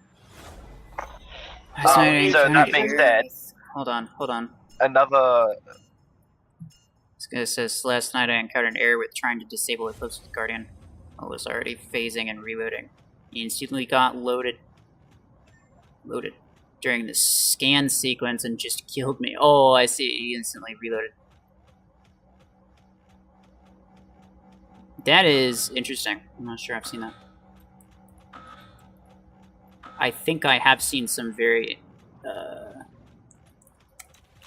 So that being said, hold on. Another. It says last night I encountered an error with trying to disable Eclipse with Guardian. I was already phasing and reloading. He instantly got loaded during the scan sequence and just killed me. Oh, I see. He instantly reloaded. That is interesting. I'm not sure I've seen that. I think I have seen some very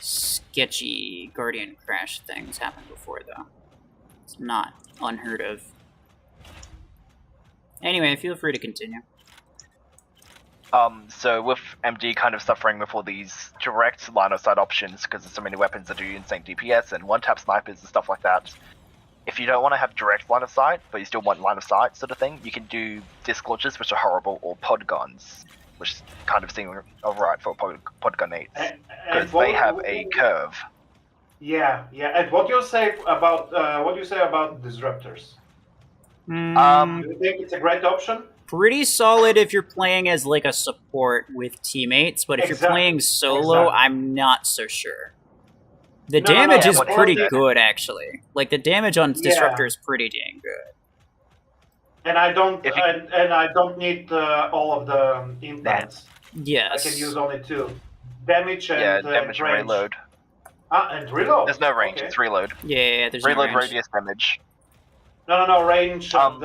sketchy Guardian crash things happen before, though. It's not unheard of. Anyway, feel free to continue. So with MD kind of suffering with all these direct line of sight options because there's so many weapons that do insane DPS and one-tap snipers and stuff like that, if you don't want to have direct line of sight, but you still want line of sight sort of thing, you can do disc launchers, which are horrible, or pod guns, which kind of seem alright for pod gun 8s, because they have a curve. Yeah. And what do you say about disruptors? Do you think it's a great option? Pretty solid if you're playing as like a support with teammates, but if you're playing solo, I'm not so sure. The damage is pretty good, actually. Like the damage on Disruptor is pretty dang good. And I don't need all of the implants. Yes. I can use only 2. Damage and damage and reload. And reload. There's no range. It's reload. Yeah, there's reload no range. radius damage. No, range of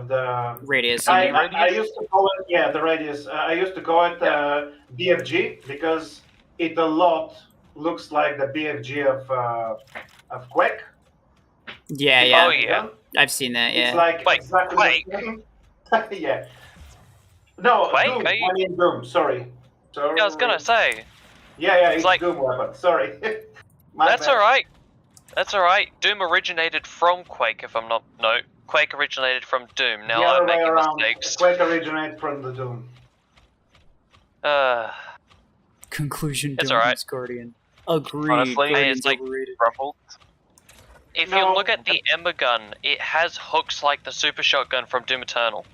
the radius. I used to call it the radius. I used to call it BFG because it a lot looks like the BFG of Quake. Yeah. Oh yeah, I've seen that. Yeah. It's like exactly the same. Yeah. No, Quake, Doom. I mean Doom. Sorry. Yeah, I was gonna say. Yeah, it's like Doom weapon. Sorry. That's alright. That's alright. Doom originated from Quake, if I'm not... No, Quake originated from Doom. Now I'm making mistakes. Quake originated from the Doom. Conclusion, it's Doom alright. Guardian. Agreed. Honestly, it's like... Ruffled. If you look at the Ember Gun, it has hooks like the Super Shotgun from Doom Eternal.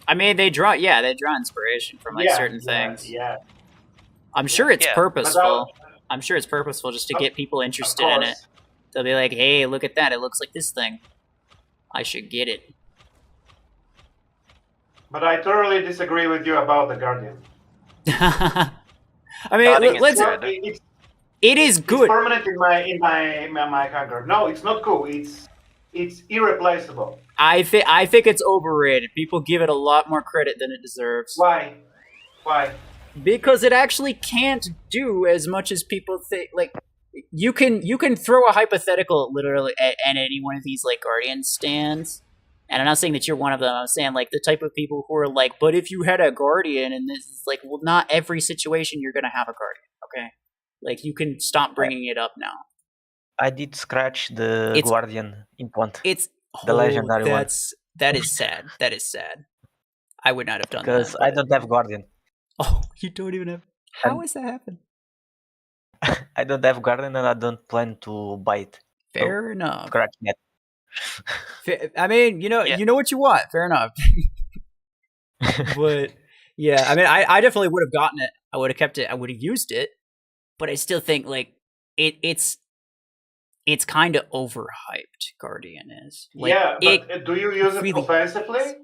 I mean, they draw inspiration from like certain things. Yeah. I'm sure it's purposeful. I'm sure it's purposeful just to get people interested in it. They'll be like, hey, look at that. It looks like this thing. I should get it. But I thoroughly disagree with you about the Guardian. I mean, let's... It is good. It's permanent in my hangar. No, it's not cool. It's irreplaceable. I think it's overrated. People give it a lot more credit than it deserves. Why? Because it actually can't do as much as people think. Like, you can throw a hypothetical literally at any one of these like Guardian stands, and I'm not saying that you're one of them. I'm saying like the type of people who are like, but if you had a Guardian, and this is like, well, not every situation you're gonna have a Guardian. Okay, like you can stop bringing it up now. I did scratch the Guardian implant. It's the legendary one. That is sad. That is sad. I would not have done that. Because I don't have Guardian. Oh, you don't even have... How has that happened? I don't have Guardian and I don't plan to buy it. Fair enough. Scratch that. I mean, you know what you want. Fair enough. But, yeah, I mean, I definitely would have gotten it. I would have kept it. I would have used it. But I still think, like, it's kind of overhyped, Guardian is. Like, yeah, but do you use it offensively?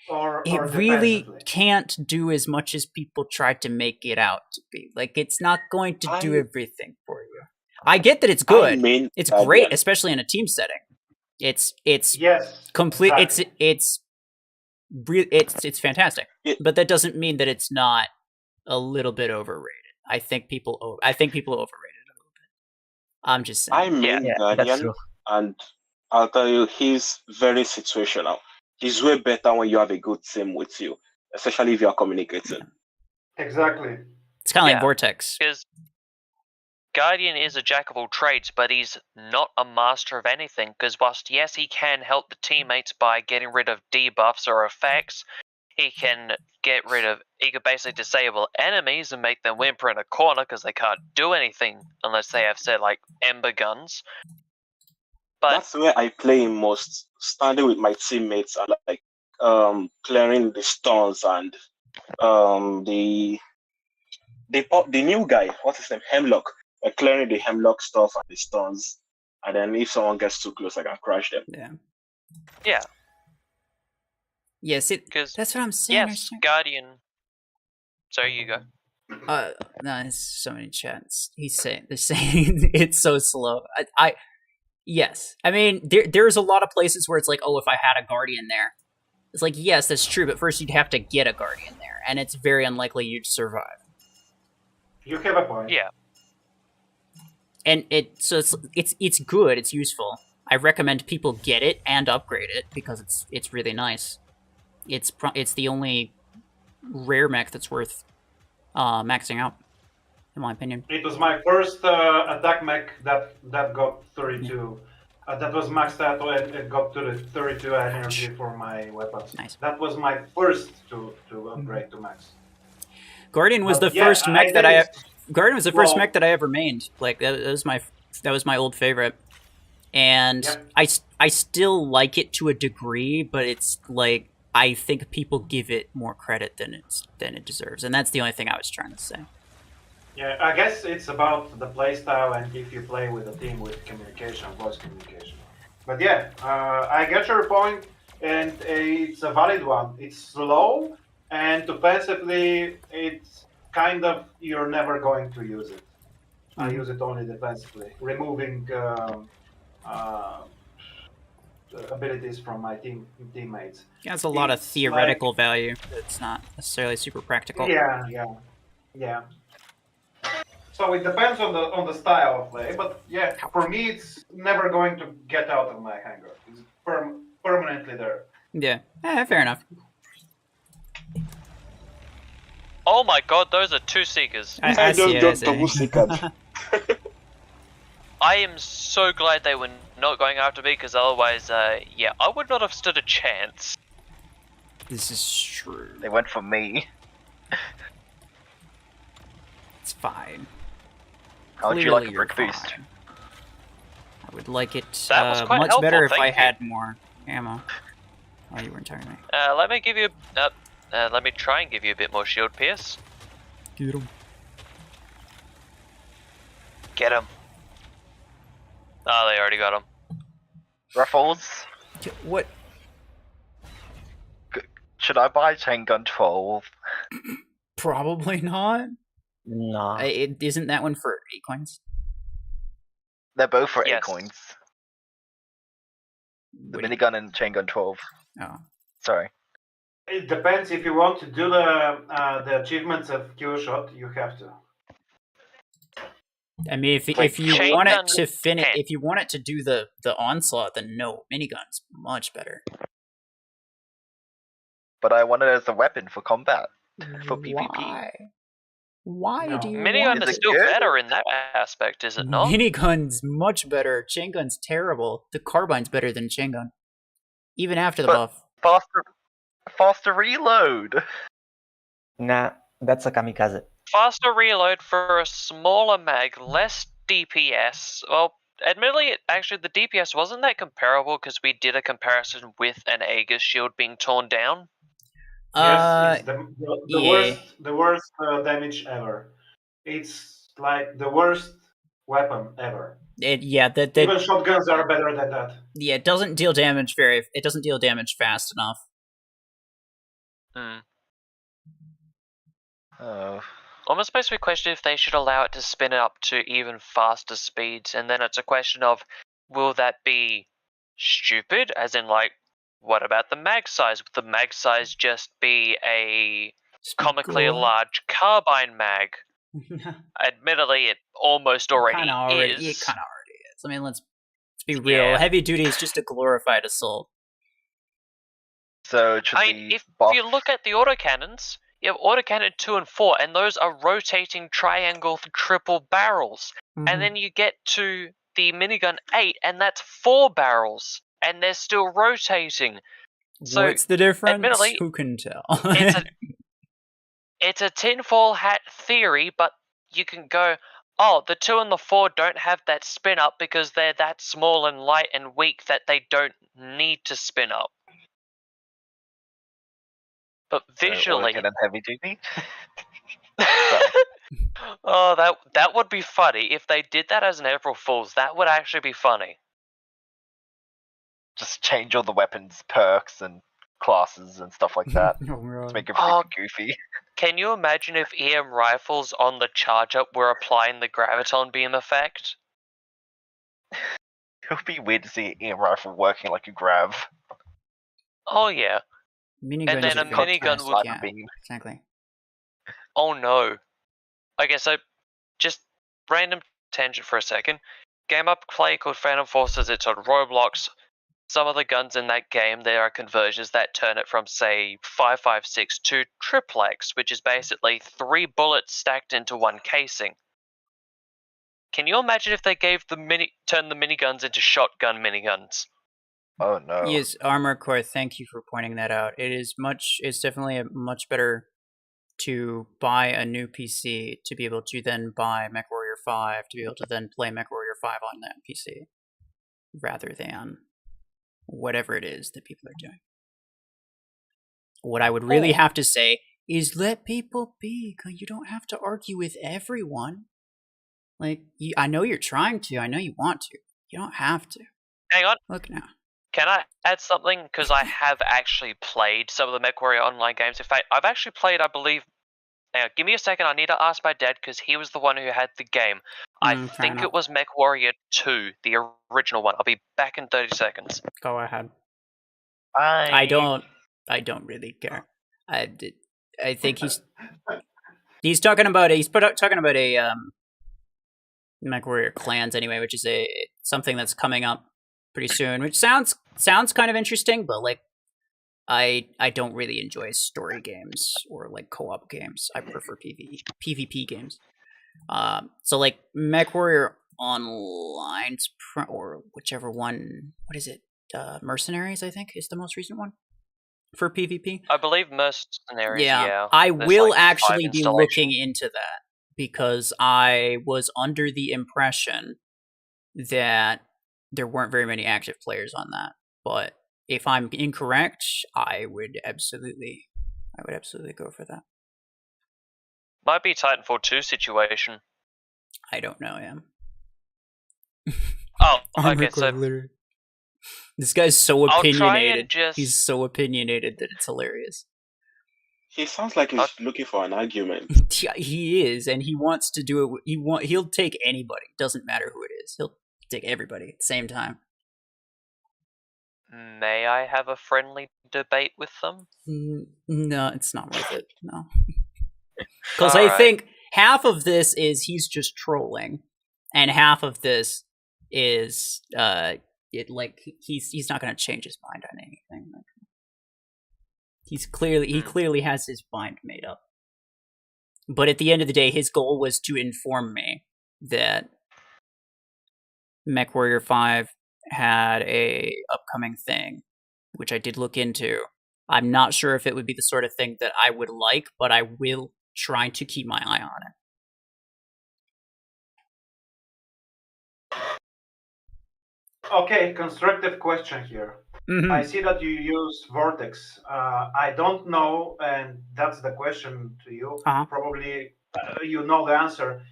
Or really can't do as much as people try to make it out to be. Like, it's not going to do everything for you. I get that it's good. It's great, especially in a team setting. It's complete. It's fantastic. But that doesn't mean that it's not a little bit overrated. I think people overrate it a little bit. I'm just saying. I mean Guardian, and I'll tell you, he's very situational. He's way better when you have a good team with you, especially if you are communicating. Exactly. It's kind of like Vortex. Because Guardian is a jack of all trades, but he's not a master of anything. Because whilst, yes, he can help the teammates by getting rid of debuffs or effects, he can basically disable enemies and make them whimper in a corner because they can't do anything unless they have, say, like, Ember Guns. But that's where I play him most, standing with my teammates and like clearing the stones and the new guy, what's his name, Hemlock, clearing the Hemlock stuff and the stones, and then if someone gets too close, I can crash them. Yeah. Yes, that's what I'm saying. Yes, Guardian. Sorry, you go. No, there's so many chats. They're saying it's so slow. Yes. I mean, there's a lot of places where it's like, oh, if I had a Guardian there. It's like, yes, that's true, but first you'd have to get a Guardian there, and it's very unlikely you'd survive. You have a point. Yeah. And it's good, it's useful. I recommend people get it and upgrade it, because it's really nice. It's the only rare mech that's worth maxing out, in my opinion. It was my first attack mech that got 32. That was maxed out and it got to the 32 energy for my weapons. Nice. That was my first to upgrade to max. Guardian was the first mech that Guardian was the first mech that I ever mained. Like that was my old favorite, and I still like it to a degree, but it's like I think people give it more credit than it deserves, and that's the only thing I was trying to say. Yeah, I guess it's about the playstyle and if you play with a team with communication, voice communication. But yeah, I get your point, and it's a valid one. It's slow, and to passively, it's kind of, you're never going to use it. I use it only defensively, removing abilities from my teammates. Yeah, it's a lot of theoretical value. It's not necessarily super practical. Yeah. So it depends on the style of play, but yeah, for me it's never going to get out of my hangar. It's permanently there. Yeah, fair enough. Oh my god, those are 2 Seekers. I just got double Seekers. I am so glad they were not going after me, because otherwise, yeah, I would not have stood a chance. This is true. They went for me. It's fine. How would you like a brick boost? I would like it much better if I had more ammo. Oh, you weren't talking to me. Let me give you. Let me try and give you a bit more shield pierce. Get him. Get him. Oh, they already got him. RuFFles? What? Should I buy chain gun 12? Probably not. No. Isn't that one for 8 coins? They're both for 8 coins. The minigun and chain gun 12. Oh. Sorry. It depends. If you want to do the achievements of kill shot, you have to. I mean, if you want it to finish, if you want it to do the onslaught, then no, minigun's much better. But I want it as a weapon for combat, for PvP. Why do you minigun want is still better in that aspect, is it not? Minigun's much better. Chain gun's terrible. The carbine's better than chain gun, even after the buff. Faster reload. Nah, that's a kamikaze. Faster reload for a smaller mag, less DPS. Well, admittedly, actually, the DPS wasn't that comparable because we did a comparison with an Aegis shield being torn down. Yes, it's the worst damage ever. It's like the worst weapon ever. Even shotguns are better than that. Yeah, it doesn't deal damage it doesn't deal damage fast enough. Almost makes me question if they should allow it to spin up to even faster speeds, and then it's a question of, will that be stupid? As in, like, what about the mag size? Would the mag size just be a comically large carbine mag? Admittedly, it almost already is. It kind of already is. I mean, let's be real. Yeah. Heavy duty is just a glorified assault. So, if you look at the autocannons, you have autocannon 2 and 4, and those are rotating triangle triple barrels. Mm-hmm. And then you get to the minigun 8, and that's 4 barrels, and they're still rotating. So, what's the difference? Admittedly, who can tell? It's a tinfoil hat theory, but you can go, oh, the 2 and the 4 don't have that spin up because they're that small and light and weak that they don't need to spin up. But visually, heavy duty. Oh, that would be funny if they did that as an April Fool's. That would actually be funny. Just change all the weapons, perks, and classes and stuff like that to make it goofy. Can you imagine if EM rifles on the charge up were applying the graviton beam effect? It would be weird to see an EM rifle working like a grav. Oh yeah. Minigun and then a minigun would beam. Exactly. Oh no. Okay, so just random tangent for a second. Game up play called Phantom Forces. It's on Roblox. Some of the guns in that game, there are conversions that turn it from, say, 5.56 to triplex, which is basically 3 bullets stacked into 1 casing. Can you imagine if they turned the miniguns into shotgun miniguns? Oh no. Yes, Armor Core, thank you for pointing that out. It's definitely much better to buy a new PC to be able to then buy MechWarrior 5 to be able to then play MechWarrior 5 on that PC rather than whatever it is that people are doing. What I would really have to say is let people be, because you don't have to argue with everyone. Like, I know you're trying to, I know you want to. You don't have to. Hang on. Look now. Can I add something? Because I have actually played some of the MechWarrior online games. In fact, I've actually played, I believe... Now, give me a second. I need to ask my dad, because he was the one who had the game. I think it was MechWarrior 2, the original one. I'll be back in 30 seconds. Go ahead. I don't really care. I think he's talking about a MechWarrior Clans anyway, which is something that's coming up pretty soon, which sounds kind of interesting, but like I don't really enjoy story games or like co-op games. I prefer PvP games. So like MechWarrior Online or whichever one. What is it? Mercenaries, I think, is the most recent one for PvP. I believe Mercenaries. Yeah, I will actually be looking into that because I was under the impression that there weren't very many active players on that. But if I'm incorrect, I would absolutely go for that. Might be Titanfall 2 situation. I don't know him. Oh, okay. So this guy's so opinionated. Just... He's so opinionated that it's hilarious. He sounds like he's looking for an argument. Yeah, he is, and he wants to do it. He'll take anybody. Doesn't matter who it is. He'll take everybody at the same time. May I have a friendly debate with them? No, it's not worth it. No, because I think half of this is he's just trolling, and half of this is he's not going to change his mind on anything. Like, he clearly has his mind made up. But at the end of the day, his goal was to inform me that MechWarrior 5 had a upcoming thing, which I did look into. I'm not sure if it would be the sort of thing that I would like, but I will try to keep my eye on it. Okay, constructive question here. Mm-hmm. I see that you use Vortex. I don't know, and that's the question to you. Probably you know the answer.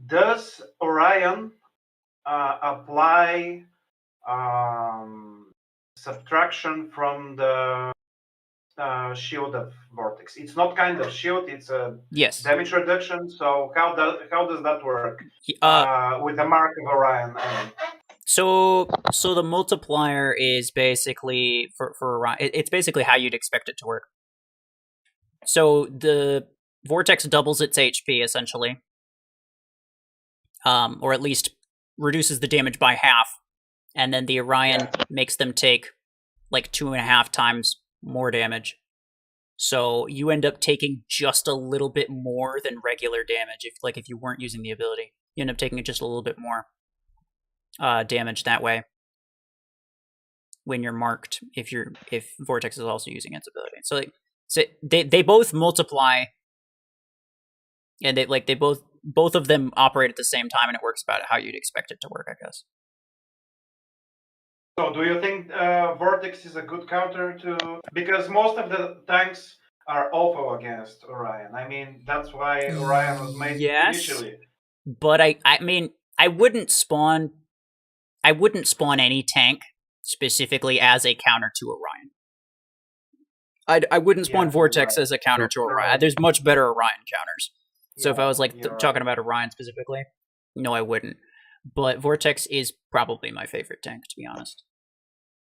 Does Orion apply subtraction from the shield of Vortex? It's not kind of shield; it's a damage reduction. So how does that work with the mark of Orion? So the multiplier is basically for Orion. It's basically how you'd expect it to work. So the Vortex doubles its HP essentially, or at least reduces the damage by half, and then the Orion makes them take like 2.5 times more damage. So you end up taking just a little bit more than regular damage. If you weren't using the ability, you end up taking just a little bit more damage that way when you're marked. If Vortex is also using its ability, so they both multiply, and they both of them operate at the same time, and it works about how you'd expect it to work, I guess. So do you think Vortex is a good counter to... Because most of the tanks are awful against Orion. I mean, that's why Orion was made initially. But I mean, I wouldn't spawn any tank specifically as a counter to Orion. I wouldn't spawn Vortex as a counter to Orion. There's much better Orion counters. So if I was talking about Orion specifically, no, I wouldn't. But Vortex is probably my favorite tank, to be honest.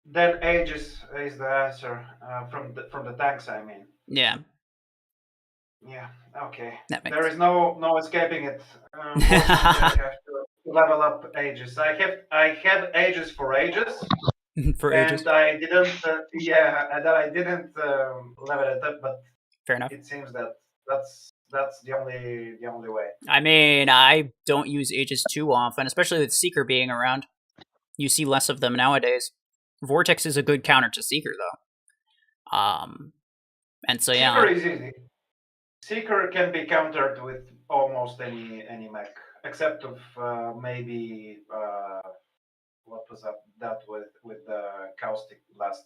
Then Aegis is the answer from the tanks, I mean. Yeah. Yeah. Okay. There is no escaping it. I have to level up Aegis. I have Aegis for Aegis. And I didn't. And I didn't level it up, but fair enough. It seems that's That's the only way. I mean, I don't use Aegis too often, especially with Seeker being around. You see less of them nowadays. Vortex is a good counter to Seeker, though. And so yeah. Seeker is easy. Seeker can be countered with almost any mech, except of maybe what was that with the caustic blast.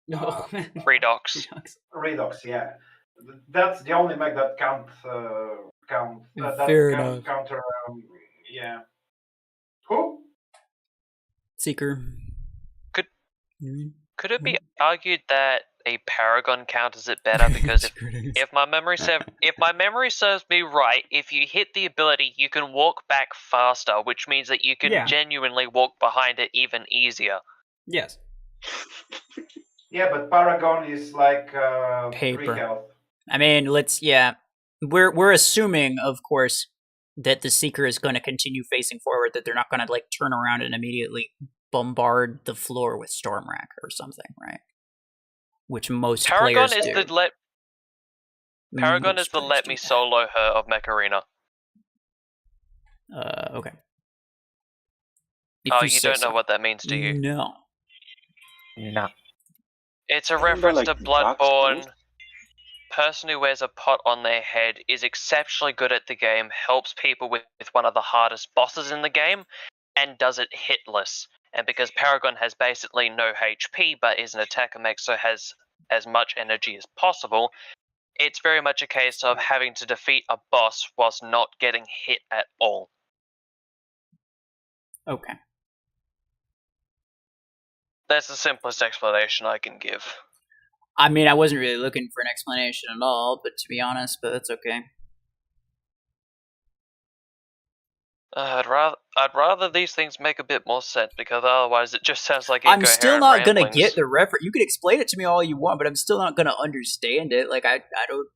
No. Redox. Redox, yeah. That's the only mech that counter. Yeah. Who? Seeker. Could it be argued that a Paragon counters it better? Because if my memory serves me right, if you hit the ability, you can walk back faster, which means that you can genuinely walk behind it even easier. Yes. Yeah, but Paragon is like paper. 3 health. I mean, we're assuming, of course, that the Seeker is going to continue facing forward, that they're not going to like turn around and immediately bombard the floor with Stormrack or something, right? Which most Paragon players is do. Paragon is the let me solo her of Mech Arena. Okay. Oh, you don't know what that means, do you? No. No. It's a reference to Bloodborne. Person who wears a pot on their head is exceptionally good at the game, helps people with one of the hardest bosses in the game, and does it hitless. And because Paragon has basically no HP, but is an attacker mech, so has as much energy as possible, it's very much a case of having to defeat a boss whilst not getting hit at all. Okay. That's the simplest explanation I can give. I mean, I wasn't really looking for an explanation at all, but to be honest, but that's okay. I'd rather these things make a bit more sense, because otherwise it just sounds like I'm still not ramblings. gonna get the reference. You can explain it to me all you want, but I'm still not gonna understand it. Like I don't.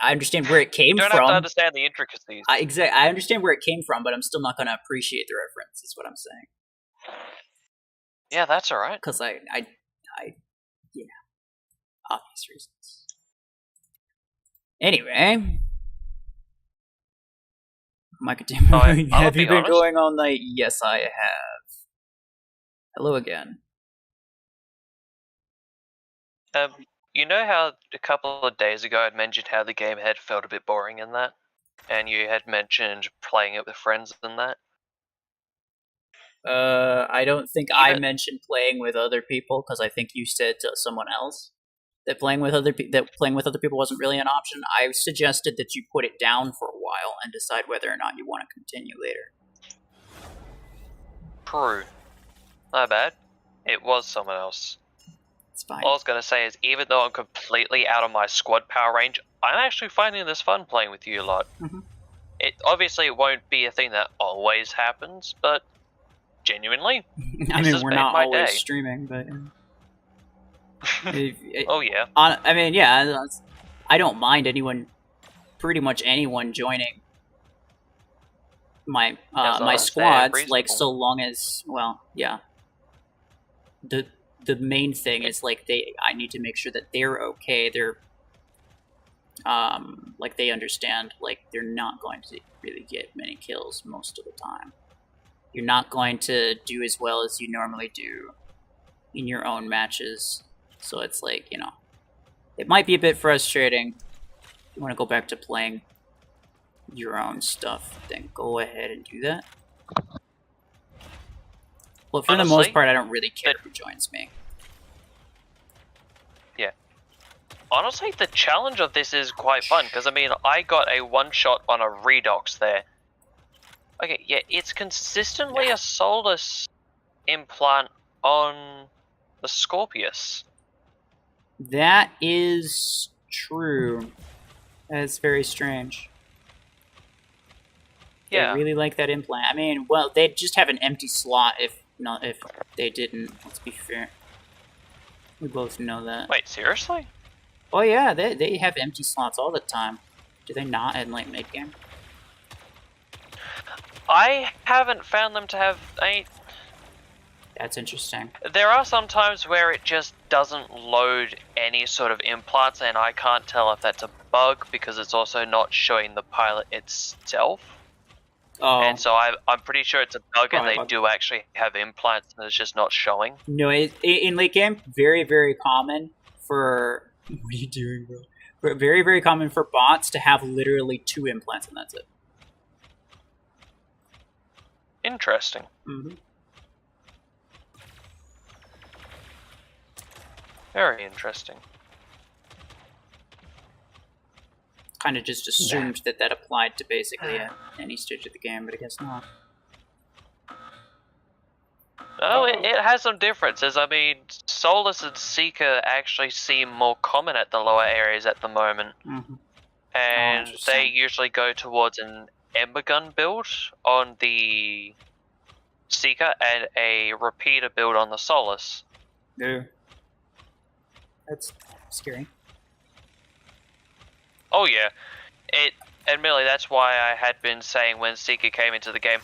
I understand where it came from. You don't have to understand the intricacies. I understand where it came from, but I'm still not gonna appreciate the reference. Is what I'm saying. Yeah, that's all right. Because I obvious reasons. Anyway. Macadam, have you been going all night? Yes, I have. Hello again. You know how a couple of days ago I'd mentioned how the game had felt a bit boring in that? And you had mentioned playing it with friends and that? I don't think I mentioned playing with other people, because I think you said to someone else that playing with other people wasn't really an option. I suggested that you put it down for a while and decide whether or not you want to continue later. True. My bad. It was someone else. It's fine. All I was going to say is, even though I'm completely out of my squad power range, I'm actually finding this fun playing with you a lot. Mm-hmm. It won't be a thing that always happens, but genuinely, I mean, we're not always streaming, but oh yeah. I mean, yeah, I don't mind pretty much anyone joining my my squads, like, so long as, well, yeah. The main thing is, like, I need to make sure that they're okay. They're like, they understand, like, they're not going to really get many kills most of the time. You're not going to do as well as you normally do in your own matches. So it's like, you know, it might be a bit frustrating. If you want to go back to playing your own stuff, then go ahead and do that. Well, for the most part, I don't really care who joins me. Yeah. Honestly, the challenge of this is quite fun, because, I mean, I got a one-shot on a redox there. Okay, yeah, it's consistently a soulless implant on the Scorpius. That is true. That's very strange. Yeah. I really like that implant. I mean, well, they'd just have an empty slot if they didn't. Let's be fair. We both know that. Wait, seriously? Oh yeah, they have empty slots all the time. Do they not in, like, mid-game? I haven't found them to have any. That's interesting. There are some times where it just doesn't load any sort of implants, and I can't tell if that's a bug because it's also not showing the pilot itself. Oh. And so I'm pretty sure it's a bug, and they do actually have implants, and it's just not showing. No, in late game, very, very common for... What are you doing, bro? Very, very common for bots to have literally 2 implants, and that's it. Interesting. Mm-hmm. Very interesting. Kind of just assumed that applied to basically any stage of the game, but I guess not. No, it has some differences. I mean, Solus and Seeker actually seem more common at the lower areas at the moment. Mm-hmm. And they usually go towards an Ember Gun build on the Seeker and a repeater build on the Solus. Yeah. That's scary. Oh yeah, admittedly that's why I had been saying when Seeker came into the game,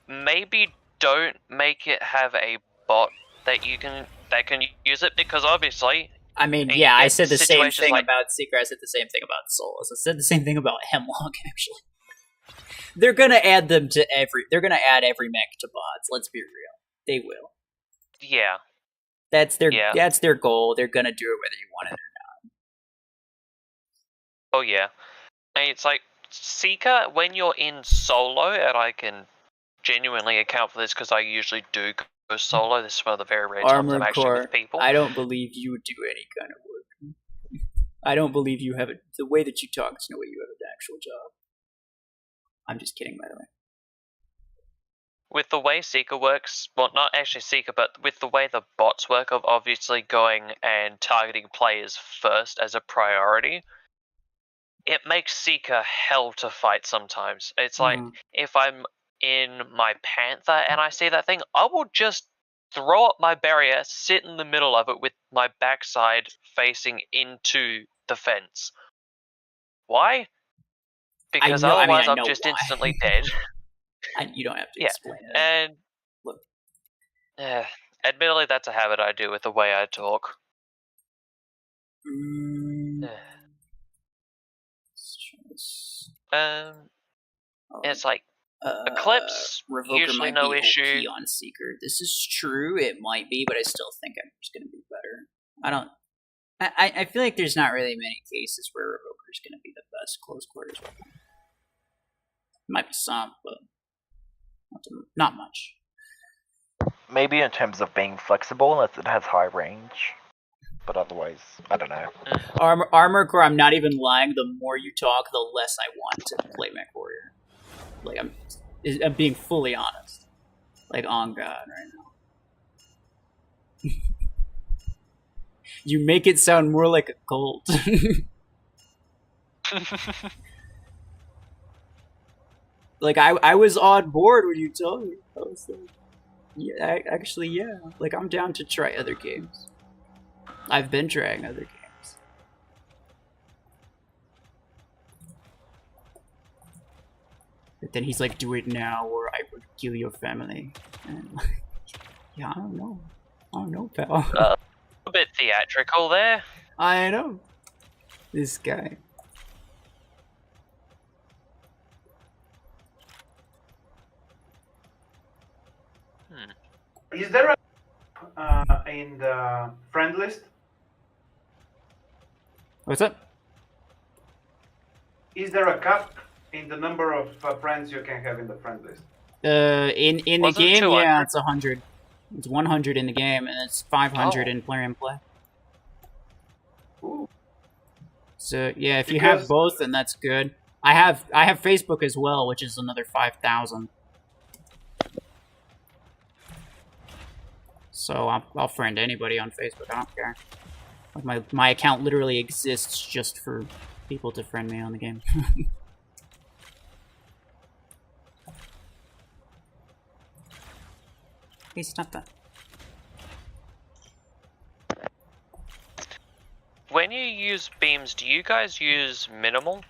maybe don't make it have a bot that can use it, because obviously. I mean, yeah, I said the same thing about Seeker. I said the same thing about Solus. I said the same thing about Hemlock. Actually, they're gonna add them to They're gonna add every mech to bots. Let's be real. They will. Yeah. That's their goal. They're gonna do it whether you want it or not. Oh yeah, and it's like Seeker when you're in solo, and I can genuinely account for this because I usually do go solo. This is one of the very rare times I'm actually with people. I don't believe you would do any kind of work. I don't believe you have the way that you talk is no way you have an actual job. I'm just kidding, by the way. With the way Seeker works, well, not actually Seeker, but with the way the bots work of obviously going and targeting players first as a priority, it makes Seeker hell to fight sometimes. It's like, if I'm in my Panther and I see that thing, I will just throw up my barrier, sit in the middle of it with my backside facing into the fence. Why? Because otherwise I'm just instantly dead. You don't have to explain it. And look, admittedly, that's a habit I do with the way I talk. It's like Eclipse, usually no issue. On Seeker. This is true. It might be, but I still think I'm just going to be better. I feel like there's not really many cases where Revoker is going to be the best close quarters weapon. Might be some, but not much. Maybe in terms of being flexible, unless it has high range. But otherwise, I don't know. Armor Core, I'm not even lying. The more you talk, the less I want to play Mech Warrior. Like, I'm being fully honest. Like, on God right now. You make it sound more like a cult. Like, I was on board when you told me. I was like, yeah, yeah. Like, I'm down to try other games. I've been trying other games. But then he's like, do it now or I would kill your family. And like, yeah, I don't know, pal. A bit theatrical there. I know. This guy. Is there a in the friend list? What's up? Is there a cap in the number of friends you can have in the friend list? In the game, yeah, it's 100. It's 100 in the game, and it's 500 in Plarium play. Ooh. So yeah, if you have both, then that's good. I have Facebook as well, which is another 5,000. So I'll friend anybody on Facebook. I don't care. Like my account literally exists just for people to friend me on the game. Hey, stop that. When you use beams, do you guys use minimal?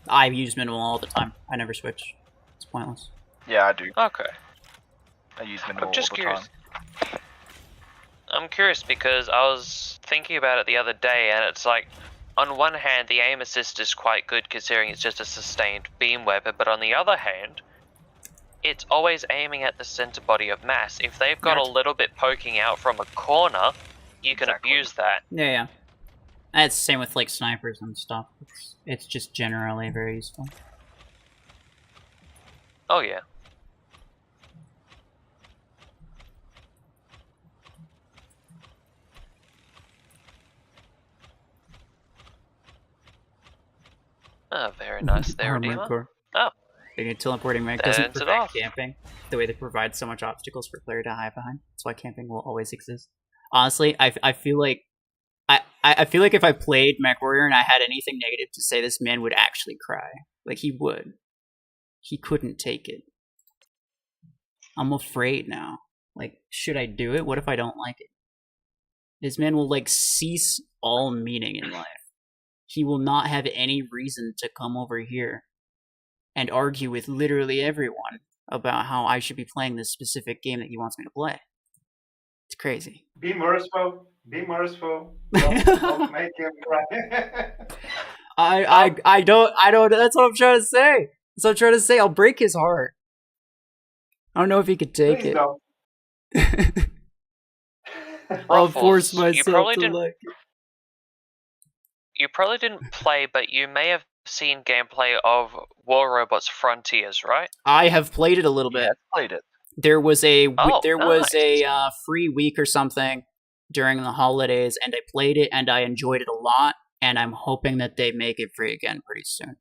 I use minimal all the time. I never switch. It's pointless. Yeah, I do. Okay. I use minimal I'm just all the curious. time. I'm curious because I was thinking about it the other day, and it's like, on one hand, the aim assist is quite good considering it's just a sustained beam weapon, but on the other hand, it's always aiming at the center body of mass. If they've got a little bit poking out from a corner, you can abuse that. Yeah. And it's the same with like snipers and stuff. It's just generally very useful. Oh yeah. Oh, very nice there, Redeemer. Oh. The teleporting Mech doesn't prevent camping. The way they provide so much obstacles for player to hide behind. That's why camping will always exist. Honestly, I feel like I feel like if I played Mech Warrior and I had anything negative to say, this man would actually cry. Like, he would. He couldn't take it. I'm afraid now. Like, should I do it? What if I don't like it? This man will, like, cease all meaning in life. He will not have any reason to come over here and argue with literally everyone about how I should be playing this specific game that he wants me to play. It's crazy. Be merciful. Be merciful. Don't make him cry. I don't. That's what I'm trying to say. That's what I'm trying to say. I'll break his heart. I don't know if he could take Please it. don't. I'll force myself to like it. You probably didn't play, but you may have seen gameplay of War Robots Frontiers, right? I have played it a little bit. Yeah, I played it. There was a was a free week or something during the holidays, and I played it, and I enjoyed it a lot, and I'm hoping that they make it free again pretty soon.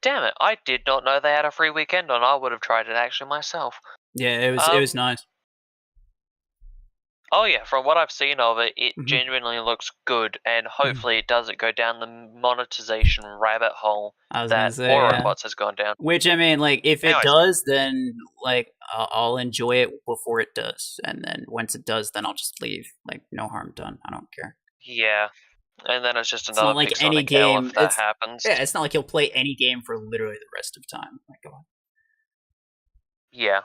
Damn it, I did not know they had a free weekend, and I would have tried it actually myself. Yeah, it was nice. Oh yeah, from what I've seen of it, it genuinely looks good, and hopefully it doesn't go down the monetization rabbit hole that War Robots has gone down. Which, I mean, like, if it does, then, like, I'll enjoy it before it does, and then once it does, then I'll just leave. Like, no harm done. I don't care. Yeah, and then it's just It's not another like Pixonic any game if that happens. Yeah, it's not like you'll play any game for literally the rest of time. Like, go on. Yeah.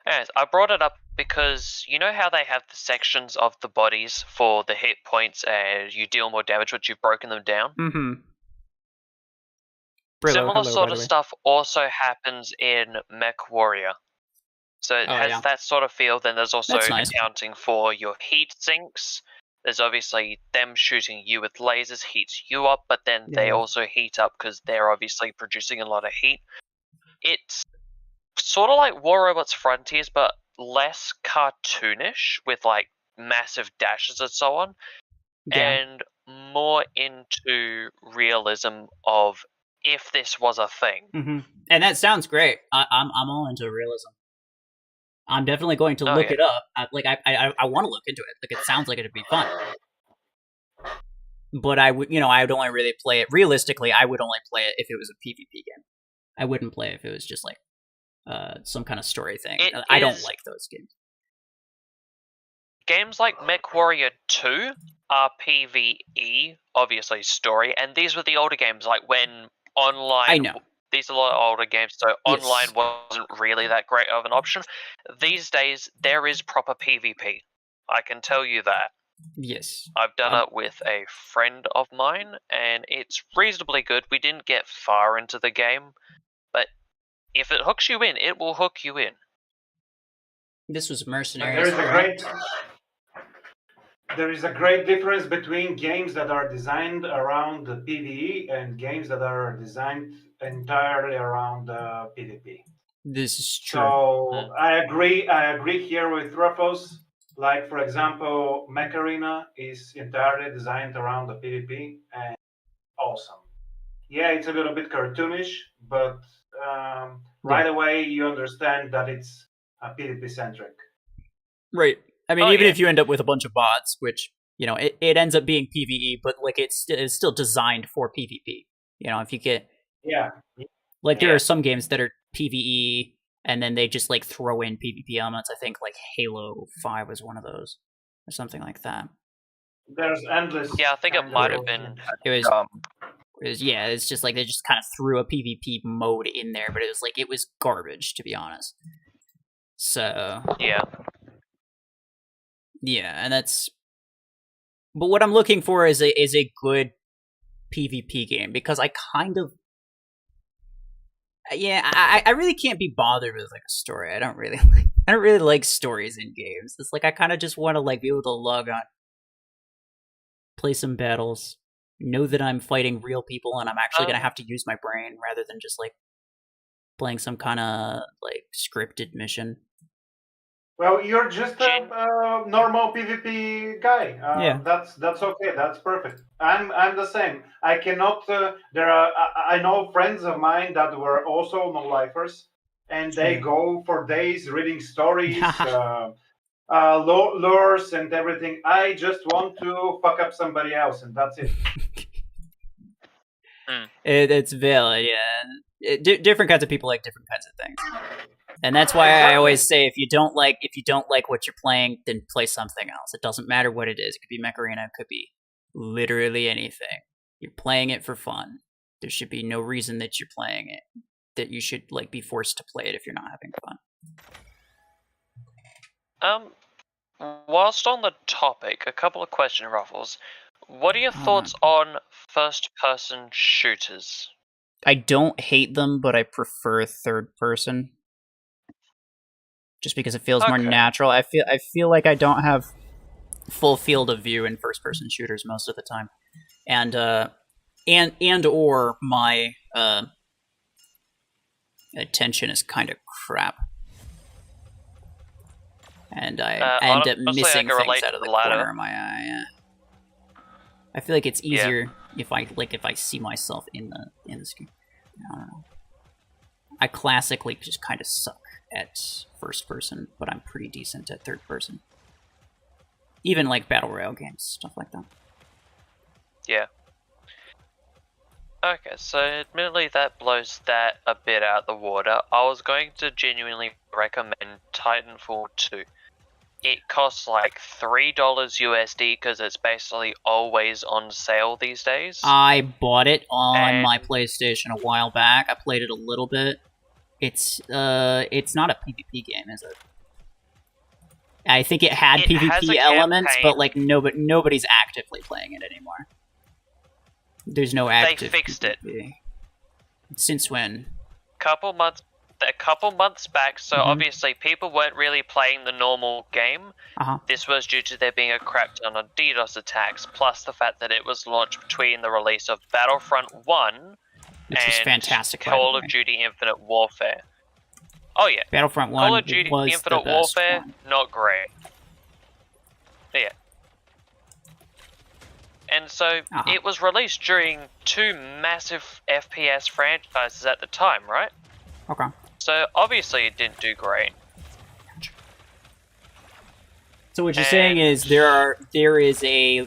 Anyways, I brought it up because you know how they have the sections of the bodies for the hit points and you deal more damage once you've broken them down? Mm-hmm. Similar sort of stuff also happens in Mech Warrior. So it has that sort of feel. Then there's also accounting for your heat sinks. There's obviously them shooting you with lasers heats you up, but then they also heat up because they're obviously producing a lot of heat. It's sort of like War Robots Frontiers, but less cartoonish with like massive dashes and so on, and more into realism of if this was a thing. And that sounds great. I'm all into realism. I'm definitely going to look it up. I want to look into it. Like, it sounds like it'd be fun. But I would, I would only really play it realistically. I would only play it if it was a PvP game. I wouldn't play it if it was just like some kind of story thing. I don't like those games. Games like Mech Warrior 2 are PvE, obviously story, and these were the older games, like when online... I know. These are a lot of older games, so online wasn't really that great of an option. These days, there is proper PvP. I can tell you that. Yes. I've done it with a friend of mine, and it's reasonably good. We didn't get far into the game, but if it hooks you in, it will hook you in. This was Mercenaries. There is a great difference between games that are designed around the PvE and games that are designed entirely around PvP. This is true. So I agree here with RuFFles. Like, for example, Mech Arena is entirely designed around the PvP and awesome. Yeah, it's a little bit cartoonish, but right away you understand that it's a PvP centric. Right. I mean, even if you end up with a bunch of bots, which, it ends up being PvE, but like it's still designed for PvP. If you get there are some games that are PvE and then they just like throw in PvP elements. I think like Halo 5 was one of those or something like that. There's endless. Yeah, I think it might have been. It's just like they just kind of threw a PvP mode in there, but it was garbage, to be honest. So yeah. Yeah, and that's. But what I'm looking for is a good PvP game, because I kind of. Yeah, I really can't be bothered with like a story. I don't really like stories in games. It's like I kind of just want to like be able to log on, play some battles, know that I'm fighting real people and I'm actually gonna have to use my brain rather than just like playing some kind of like scripted mission. Well, you're just a normal PvP guy. Yeah, that's okay. That's perfect. I'm the same. I cannot. I know friends of mine that were also no-lifers, and they go for days reading stories, lures, and everything. I just want to fuck up somebody else, and that's it. It's valid. Yeah, different kinds of people like different kinds of things. And that's why I always say, if you don't like what you're playing, then play something else. It doesn't matter what it is. It could be Mech Arena, it could be literally anything. You're playing it for fun. There should be no reason that you're playing it, that you should like be forced to play it if you're not having fun. Whilst on the topic, a couple of questions, RuFFles. What are your thoughts on first-person shooters? I don't hate them, but I prefer third person. Just because it feels more natural. I feel like I don't have full field of view in first person shooters most of the time. And or my attention is kind of crap. And I end up missing things out of the corner of my eye. Yeah. I feel like it's easier if I see myself in the screen. I don't know. I classically just kind of suck at first person, but I'm pretty decent at third person. Even like battle royale games, stuff like that. Yeah. Okay, so admittedly that blows that a bit out the water. I was going to genuinely recommend Titanfall 2. It costs like $3 USD because it's basically always on sale these days. I bought it on my PlayStation a while back. I played it a little bit. It's not a PvP game, is it? I think it had PvP elements, but like nobody's actively playing it anymore. There's no active. They fixed PvP. it. Since when? A couple months back. So obviously people weren't really playing the normal game. This was due to there being a crap ton of DDoS attacks, plus the fact that it was launched between the release of Battlefront 1. Which was fantastic. Call of Duty Infinite Warfare. Oh yeah, Battlefront 1 Call of Duty was Infinite the best Warfare, one. not great. Yeah. And so it was released during two massive FPS franchises at the time, right? Okay. So obviously it didn't do great. So what you're saying is there is a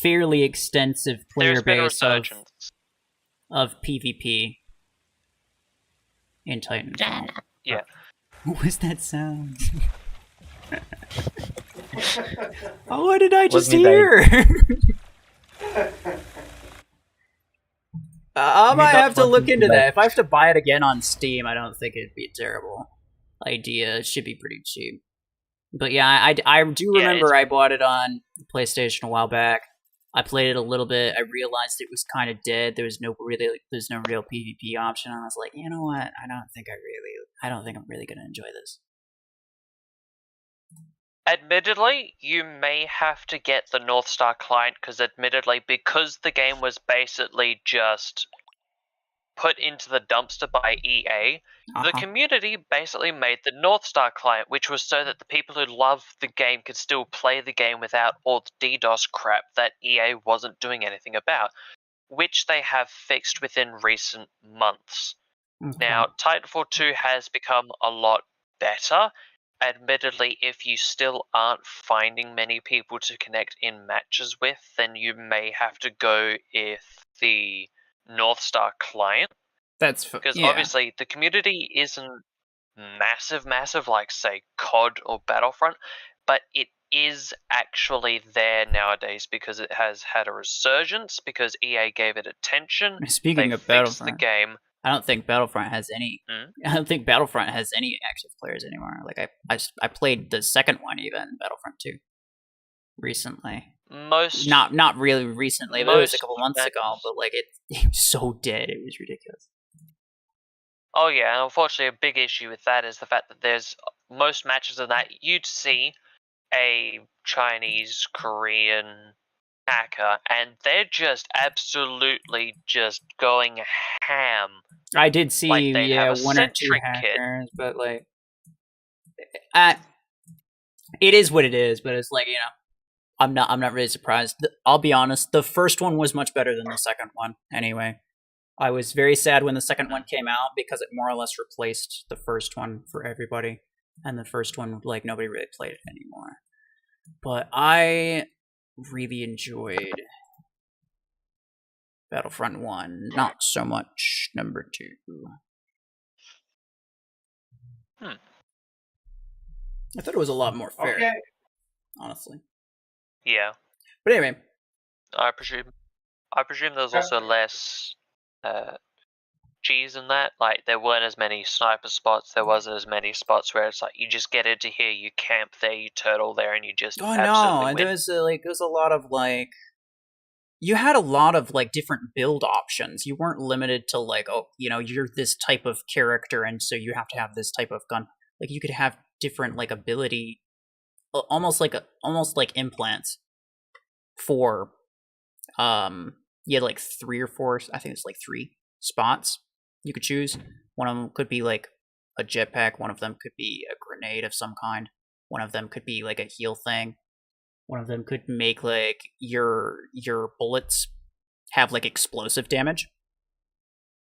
fairly extensive player base of PvP in Titanfall. Yeah. What was that sound? Oh, what did I just hear? I might have to look into that. If I have to buy it again on Steam, I don't think it'd be a terrible idea. It should be pretty cheap. But yeah, I do remember I bought it on PlayStation a while back. I played it a little bit. I realized it was kind of dead. There's no real PvP option. I was like, you know what? I don't think I'm really gonna enjoy this. Admittedly, you may have to get the North Star client because the game was basically just put into the dumpster by EA, the community basically made the North Star client, which was so that the people who love the game could still play the game without all the DDoS crap that EA wasn't doing anything about, which they have fixed within recent months. Now, Titanfall 2 has become a lot better. Admittedly, if you still aren't finding many people to connect in matches with, then you may have to go with the North Star client. Because obviously the community isn't massive like, say, COD or Battlefront, but it is actually there nowadays because it has had a resurgence because EA gave it attention. Speaking of Battlefront, the game. I don't think Battlefront has any. I don't think Battlefront has any active players anymore. Like I played the second one even, Battlefront 2. recently. Most not really recently, but it was a couple months ago. But like it was so dead, it was ridiculous. Oh yeah, and unfortunately, a big issue with that is the fact that there's most matches of that you'd see a Chinese, Korean hacker, and they're just absolutely just going ham. I did see, like they have one or two hackers, but like, it is what it is. But it's like, you know, I'm not really surprised. I'll be honest, the first one was much better than the second one. Anyway, I was very sad when the second one came out because it more or less replaced the first one for everybody, and the first one, like, nobody really played it anymore. But I really enjoyed Battlefront 1, not so much number 2. I thought it was a lot more fair, honestly. Yeah. But anyway, I presume there's also less cheese in that. Like, there weren't as many sniper spots. There wasn't as many spots where it's like you just get into here, you camp there, you turtle there, and you just absolutely win. There was a lot of like, you had a lot of like different build options. You weren't limited to like, oh, you know, you're this type of character, and so you have to have this type of gun. Like, you could have different like ability, almost like implants for you had like 3 or 4, I think it's like 3 spots you could choose. One of them could be like a jetpack, one of them could be a grenade of some kind, one of them could be like a heal thing, one of them could make like your bullets have like explosive damage.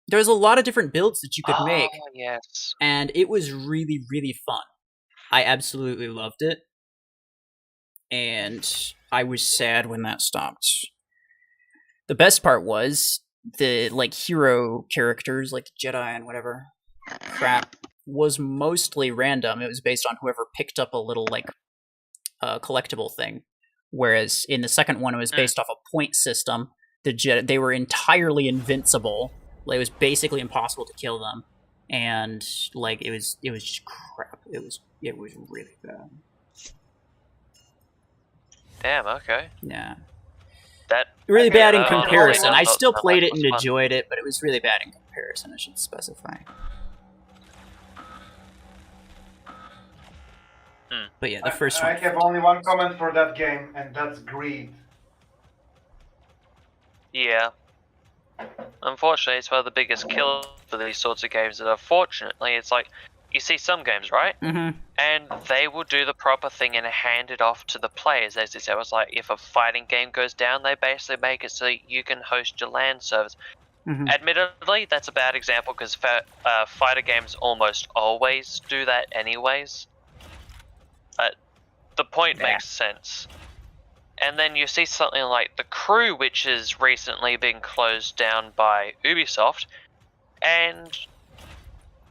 There's a lot of different builds that you could make. Yes. And it was really, really fun. I absolutely loved it. And I was sad when that stopped. The best part was the like hero characters, like Jedi and whatever crap, was mostly random. It was based on whoever picked up a little like collectible thing. Whereas in the second one, it was based off a point system. They were entirely invincible. Like, it was basically impossible to kill them, and like it was just crap. It was really bad. Damn. Okay. Yeah. That really bad in comparison. I still played it and enjoyed it, but it was really bad in comparison, I should specify. But yeah, the first one. I have only one comment for that game, and that's greed. Yeah. Unfortunately, it's one of the biggest killers for these sorts of games. And unfortunately, it's like, you see some games, right? Mm-hmm. And they will do the proper thing and hand it off to the players. As they say, it's like, if a fighting game goes down, they basically make it so you can host your LAN servers. Mm-hmm. Admittedly, that's a bad example because fighter games almost always do that anyways. But the point makes sense. And then you see something like The Crew, which has recently been closed down by Ubisoft, and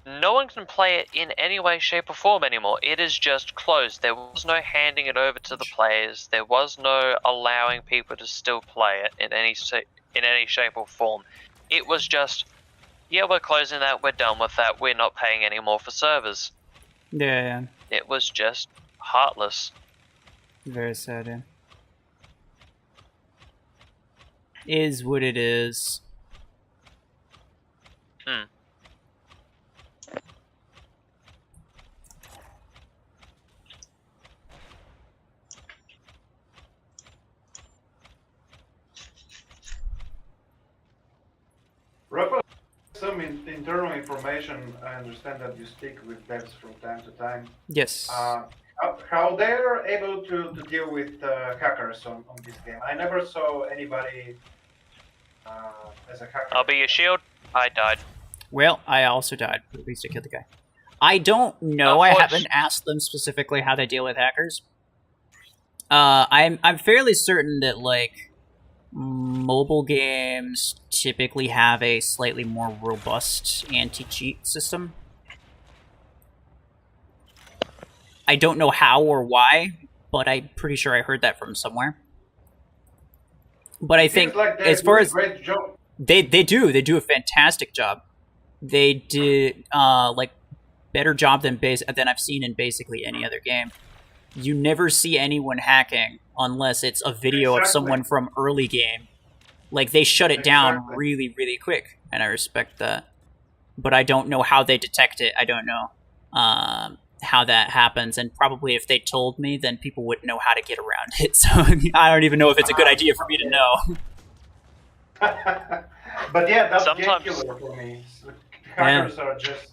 no one can play it in any way, shape, or form anymore. It is just closed. There was no handing it over to the players. There was no allowing people to still play it in any shape or form. It was just, yeah, we're closing that. We're done with that. We're not paying any more for servers. Yeah. It was just heartless. Very sad, yeah. Is what it is. RuFFles, some internal information. I understand that you speak with devs from time to time. Yes. How they're able to deal with hackers on this game? I never saw anybody as a hacker. I'll be your shield. I died. Well, I also died, but at least I killed the guy. I don't know. I haven't asked them specifically how they deal with hackers. I'm fairly certain that like mobile games typically have a slightly more robust anti-cheat system. I don't know how or why, but I'm pretty sure I heard that from somewhere. But I think like as far as great job. They do a fantastic job. They did like better job than I've seen in basically any other game. You never see anyone hacking unless it's a video of someone from early game. Like, they shut it down really, really quick, and I respect that. But I don't know how they detect it. I don't know how that happens, and probably if they told me, then people wouldn't know how to get around it. So I don't even know if it's a good idea for me to know. But yeah, that's game killer for me. Hackers are just...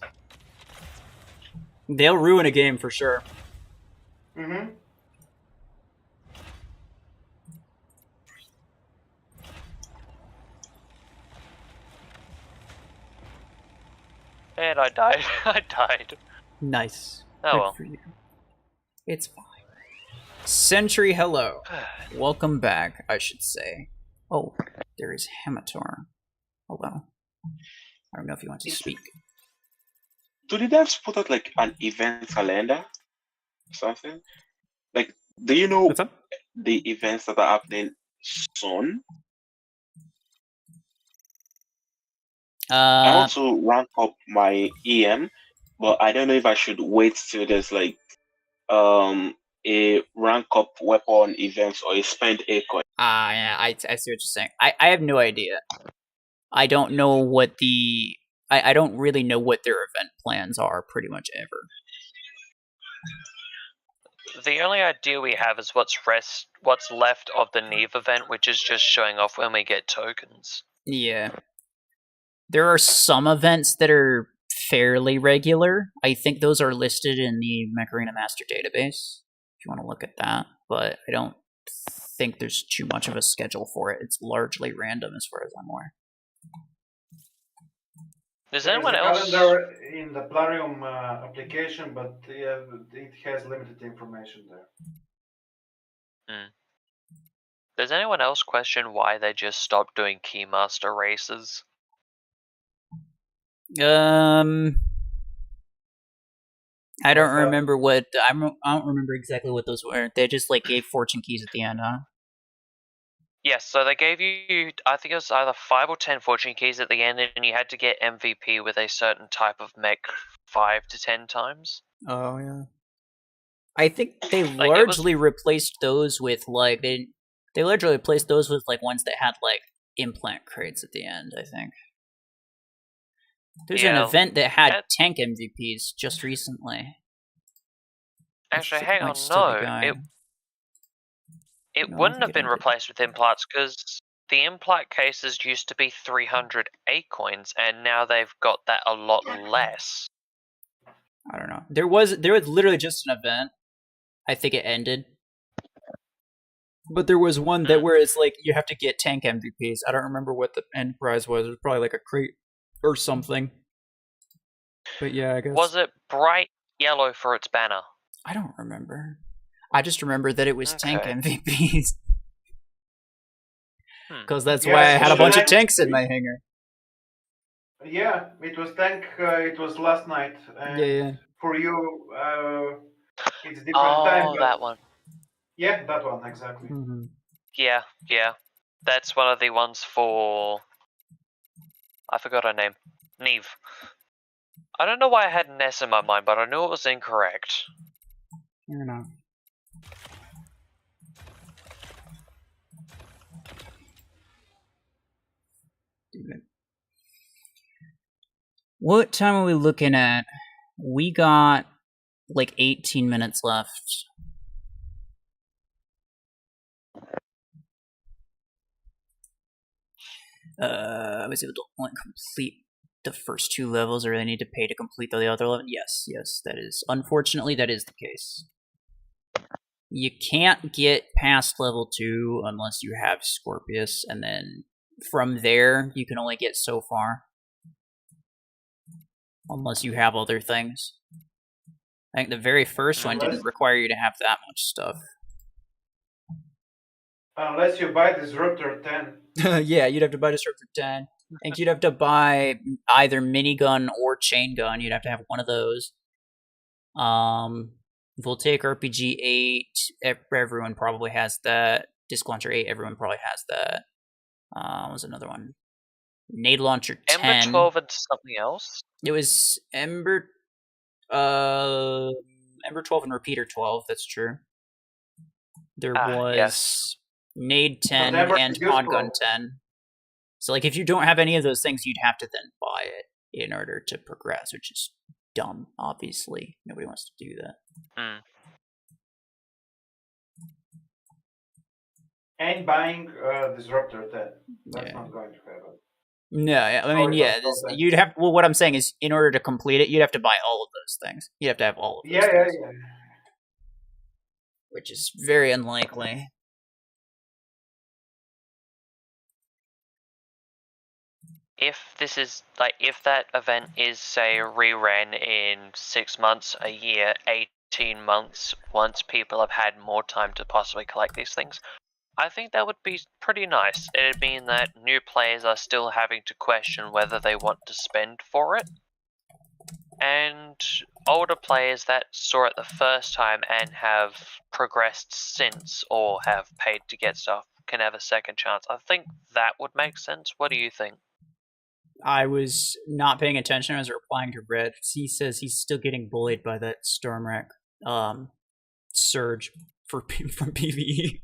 They'll ruin a game for sure. Mm-hmm. And I died. I died. Nice. Oh Good well. for you. It's fine. Sentry, hello. Welcome back, I should say. Oh, there is Hamator. Hello. I don't know if you want to speak. Do the devs put out like an event calendar or something? Like, do you know the events that are happening soon? I want to rank up my EM, but I don't know if I should wait till there's like a rank up weapon event or a spend a coin. Yeah, I see what you're saying. I have no idea. I don't know what the... I don't really know what their event plans are, pretty much ever. The only idea we have is what's left of the Neve event, which is just showing off when we get tokens. Yeah. There are some events that are fairly regular. I think those are listed in the Mech Arena Master database, if you want to look at that. But I don't think there's too much of a schedule for it. It's largely random as far as I'm aware. Does anyone else... calendar in the Plarium application, but it has limited information there. Does anyone else question why they just stopped doing Keymaster races? I don't remember what... I don't remember exactly what those were. They just, like, gave fortune keys at the end, huh? Yes, so they gave you, I think it was either 5 or 10 fortune keys at the end, and you had to get MVP with a certain type of mech 5 to 10 times. Oh, yeah. I think they largely replaced those with, like, they largely replaced those with, like, ones that had, like, implant crates at the end, I think. There's an event that had tank MVPs just recently. Actually, hang on, no. It wouldn't have been replaced with implants, because the implant cases used to be 300 A coins, and now they've got that a lot less. I don't know. There was literally just an event. I think it ended. But there was one that where it's like you have to get tank MVPs. I don't remember what the end prize was. It was probably like a crate or something. But yeah, I guess. Was it bright yellow for its banner? I don't remember. I just remember that it was tank MVPs. Because that's why I had a bunch of tanks in my hangar. Yeah, it was tank. It was last night. Yeah. For you, it's different time. Oh, that one. Yeah, that one, exactly. Mm-hmm. Yeah. That's one of the ones for... I forgot her name. Neve. I don't know why I had an S in my mind, but I knew it was incorrect. You're not. What time are we looking at? We got like 18 minutes left. I was able to only complete the first 2 levels, or I need to pay to complete the other 11? Yes, that is. Unfortunately, that is the case. You can't get past level 2 unless you have Scorpius, and then from there, you can only get so far. Unless you have other things. I think the very first one didn't require you to have that much stuff. Unless you buy Disruptor 10. Yeah, you'd have to buy Disruptor 10. I think you'd have to buy either minigun or chain gun. You'd have to have one of those. Voltaic RPG 8, everyone probably has that. Disc Launcher 8, everyone probably has that. What was another one? Nade Launcher 10. Ember 12 and something else? It was Ember 12 and Repeater 12, that's true. there was Nade 10 and Podgun 10. So, like, if you don't have any of those things, you'd have to then buy it in order to progress, which is dumb, obviously. Nobody wants to do that. And buying Disruptor 10. That's not going to happen. No, I mean, you'd have... Well, what I'm saying is, in order to complete it, you'd have to buy all of those things. You'd have to have all of those things. Yeah. Which is very unlikely. If this is, like, if that event is, say, reran in 6 months, a year, 18 months, once people have had more time to possibly collect these things, I think that would be pretty nice. It'd mean that new players are still having to question whether they want to spend for it. And older players that saw it the first time and have progressed since or have paid to get stuff can have a second chance. I think that would make sense. What do you think? I was not paying attention. I was replying to Red. He says he's still getting bullied by that Stormwreck surge from PvE.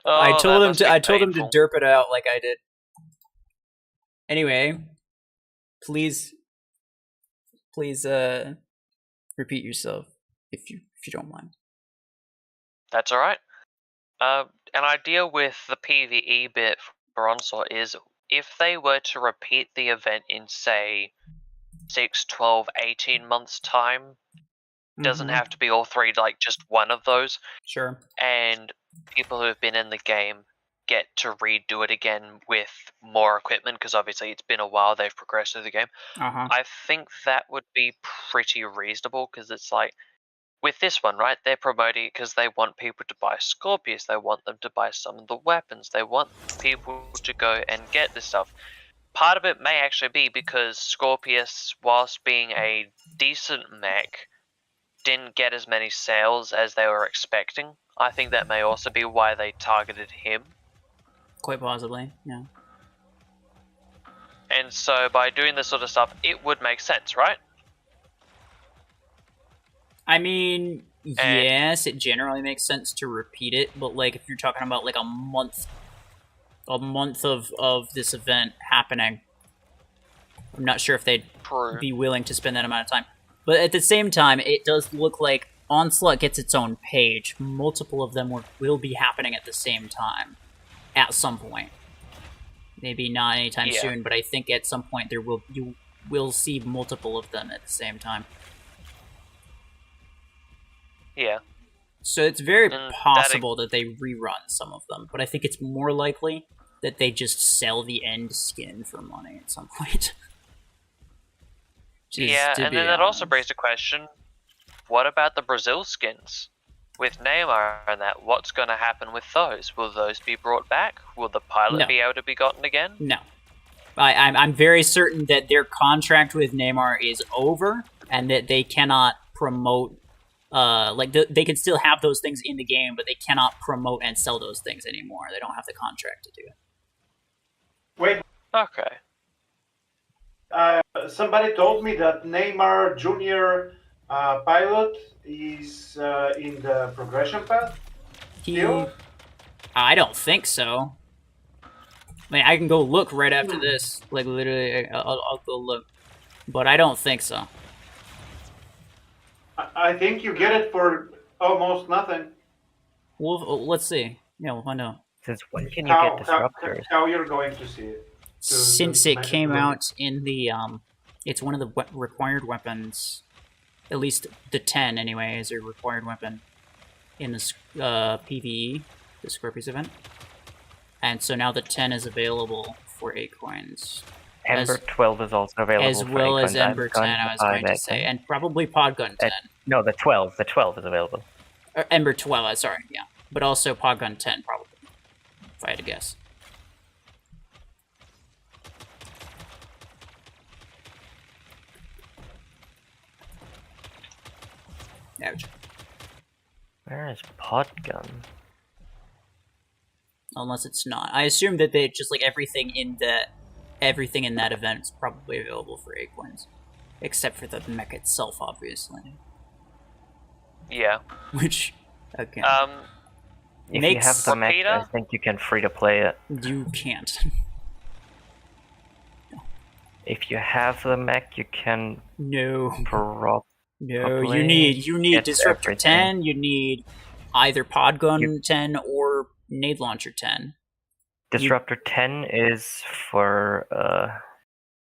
I told him to derp it out like I did. Anyway, please repeat yourself if you don't mind. That's all right. An idea with the PvE bit for Onslaught is if they were to repeat the event in, say, 6, 12, 18 months' time, doesn't have to be all three, like just one of those. Sure. And people who have been in the game get to redo it again with more equipment, because obviously it's been a while they've progressed through the game. I think that would be pretty reasonable, because it's like, with this one, right, they're promoting it because they want people to buy Scorpius, they want them to buy some of the weapons, they want people to go and get this stuff. Part of it may actually be because Scorpius, whilst being a decent mech, didn't get as many sales as they were expecting. I think that may also be why they targeted him. Quite possibly, yeah. And so by doing this sort of stuff, it would make sense, right? I mean, yes, it generally makes sense to repeat it, but like if you're talking about like a month of this event happening, I'm not sure if they'd be willing to spend that amount of time. But at the same time, it does look like Onslaught gets its own page. Multiple of them will be happening at the same time, at some point. Maybe not anytime soon, but I think at some point you will see multiple of them at the same time. Yeah. So it's very possible that they rerun some of them, but I think it's more likely that they just sell the end skin for money at some point. Yeah, and then that also brings the question, what about the Brazil skins? With Neymar and that, what's going to happen with those? Will those be brought back? Will the pilot be able to be gotten again? No. I'm very certain that their contract with Neymar is over, and that they cannot promote... they can still have those things in the game, but they cannot promote and sell those things anymore. They don't have the contract to do it. Wait. Okay. Somebody told me that Neymar Jr. Pilot is in the progression path. I don't think so. I mean, I can go look right after this. Like, literally, I'll go look. But I don't think so. I think you get it for almost nothing. Well, let's see. Yeah, we'll find out. Since when can you get disruptors? How you're going to see it? Since it came out in the, it's one of the required weapons, at least the 10 anyway, is a required weapon in the PvE, the Scorpius event. And so now the 10 is available for 8 coins. Ember 12 is also available as well as Ember 10, I was going to say, and probably Podgun 10. No, the 12 is available. Ember 12, sorry, yeah. But also Podgun 10, probably, if I had to guess. Ouch. Where is Podgun? Unless it's not. I assume that they just like everything in that event is probably available for 8 coins. Except for the mech itself, obviously. Yeah. Which, okay. If you have the Mech, I think you can free to play it. You can't. If you have the Mech, you can. No. No, you need Disruptor 10. You need either Podgun 10 or Nade Launcher 10. Disruptor 10 is for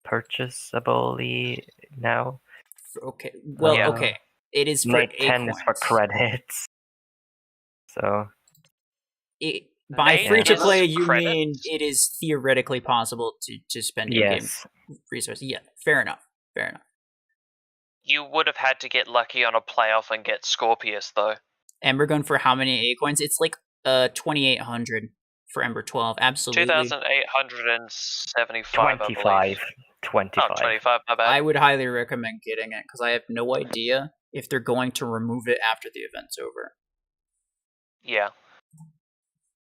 purchasably now. Okay. Well, yeah. Okay. It is for Nade 10 is for credits. So. By free to play, you mean it is theoretically possible to spend in-game resources. Yeah, fair enough. You would have had to get lucky on a playoff and get Scorpius, though. Ember Gun for how many A coins? It's like 2,800 for Ember 12. Absolutely. 2,875. 25. 25. Oh, 25. My bad. I would highly recommend getting it because I have no idea if they're going to remove it after the event's over. Yeah.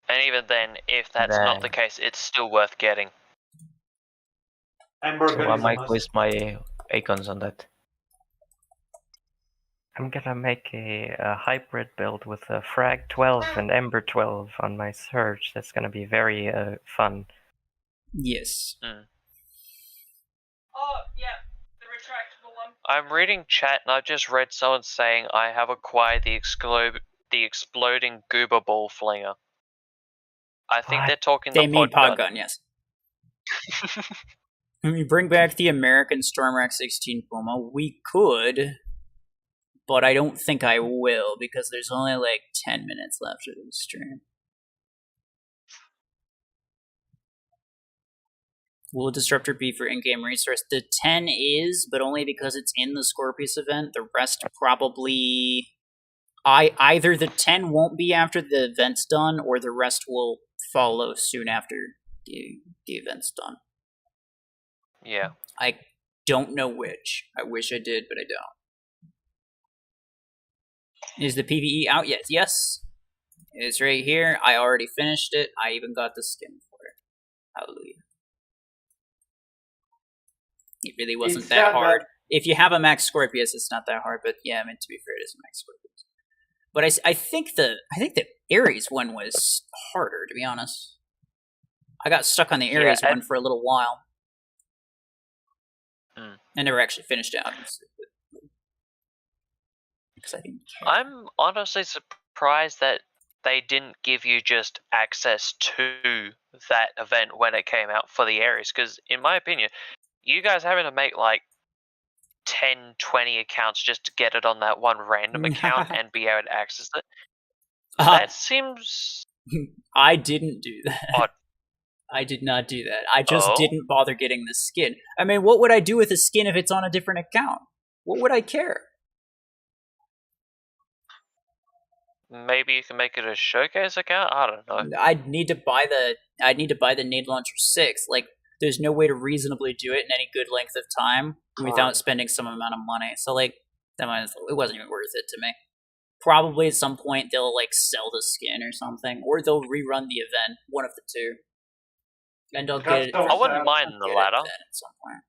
And even then, if that's not the case, it's still worth getting. So I might waste my icons on that. I'm gonna make a hybrid build with a Frag 12 and Ember 12 on my Surge. That's gonna be very fun. Yes. Oh, yeah. The retractable one. I'm reading chat and I've just read someone saying I have acquired the exploding goober ball flinger. I think they're talking they the mean pod gun, yes. When we bring back the American Stormrack 16 Puma, we could, but I don't think I will because there's only like 10 minutes left of the stream. Will Disruptor be for in-game resource? The 10 is, but only because it's in the Scorpius event. The rest probably... Either the 10 won't be after the event's done, or the rest will follow soon after the event's done. Yeah. I don't know which. I wish I did, but I don't. Is the PvE out yet? Yes. It's right here. I already finished it. I even got the skin for it. Hallelujah. It really wasn't that hard. If you have a Max Scorpius, it's not that hard, but yeah, I mean, to be fair, it is a Max Scorpius. But I think the Ares one was harder, to be honest. I got stuck on the Ares one for a little while. I never actually finished it, obviously. I'm honestly surprised that they didn't give you just access to that event when it came out for the Ares, because in my opinion, you guys having to make like 10, 20 accounts just to get it on that one random account and be able to access it. That seems... I didn't do that. Odd. I did not do that. I just didn't bother getting the skin. I mean, what would I do with a skin if it's on a different account? What would I care? Maybe you can make it a showcase account? I don't know. I'd need to buy the Nade Launcher 6. Like, there's no way to reasonably do it in any good length of time without spending some amount of money. So, like, it wasn't even worth it to me. Probably at some point they'll, like, sell the skin or something. Or they'll rerun the event. One of the two. And I'll get it. I wouldn't mind the latter. At some point.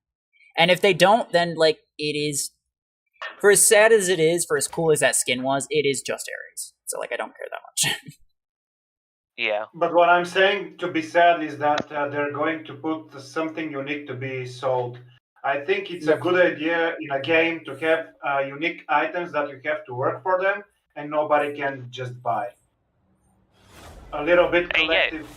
And if they don't, then, like, it is... For as sad as it is, for as cool as that skin was, it is just Ares. So, like, I don't care that much. Yeah. But what I'm saying to be sad is that they're going to put something unique to be sold. I think it's a good idea in a game to have unique items that you have to work for them and nobody can just buy. A little bit collective.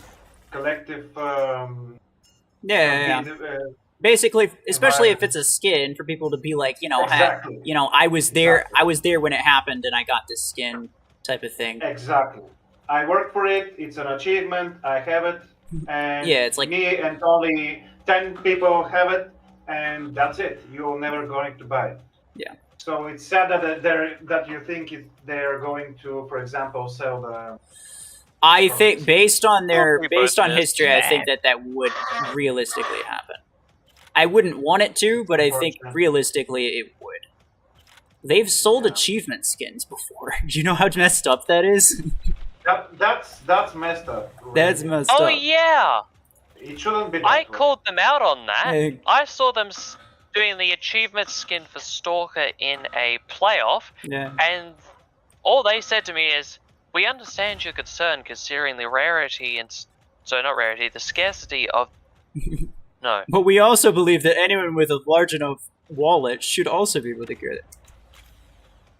Basically, especially if it's a skin, for people to be like, exactly. I was there when it happened and I got this skin type of thing. Exactly. I work for it. It's an achievement. I have it, and it's like me and only 10 people have it, and that's it. You're never going to buy it. Yeah. So it's sad that you think they're going to, for example, sell the. I think based on history, I think that would realistically happen. I wouldn't want it to, but I think realistically it would. They've sold achievement skins before. Do you know how messed up that is? That's messed up. Really. That's messed up. Oh yeah. It shouldn't be. I called them out on that. I saw them doing the achievement skin for Stalker in a playoff, and all they said to me is, "We understand your concern considering the rarity and not rarity, the scarcity of." No. But we also believe that anyone with a large enough wallet should also be able to get it.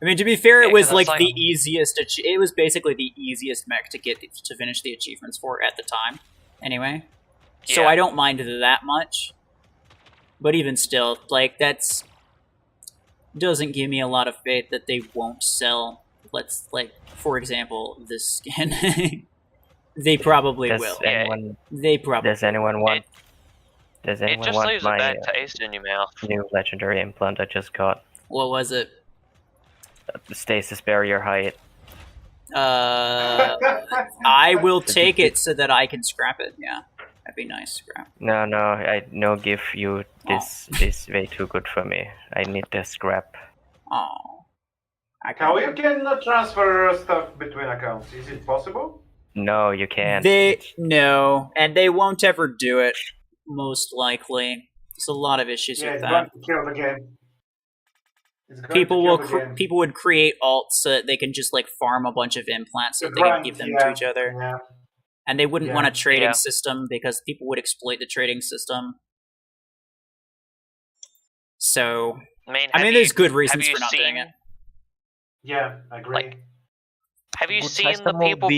I mean, to be fair, it was like the easiest. It was basically the easiest mech to get to finish the achievements for at the time. Anyway, so I don't mind it that much. But even still, like that's doesn't give me a lot of faith that they won't sell. Let's for example, this skin. They probably will. They probably. Does anyone want? Does anyone it just want leaves my a bad taste in your mouth. New legendary implant I just got? What was it? Stasis barrier height. I will take it so that I can scrap it. Yeah, that'd be nice. Scrap. No, give you this. This way too good for me. I need the scrap. Oh. How you can transfer stuff between accounts? Is it possible? No, you can't. No, and they won't ever do it. Most likely, there's a lot of issues with that. It's going to kill the game. People would create alts so that they can just farm a bunch of implants so they can give them to each other. Yeah. And they wouldn't want a trading system because people would exploit the trading system. So, I mean, there's good reasons for not doing it. Yeah, I agree. Have you seen the people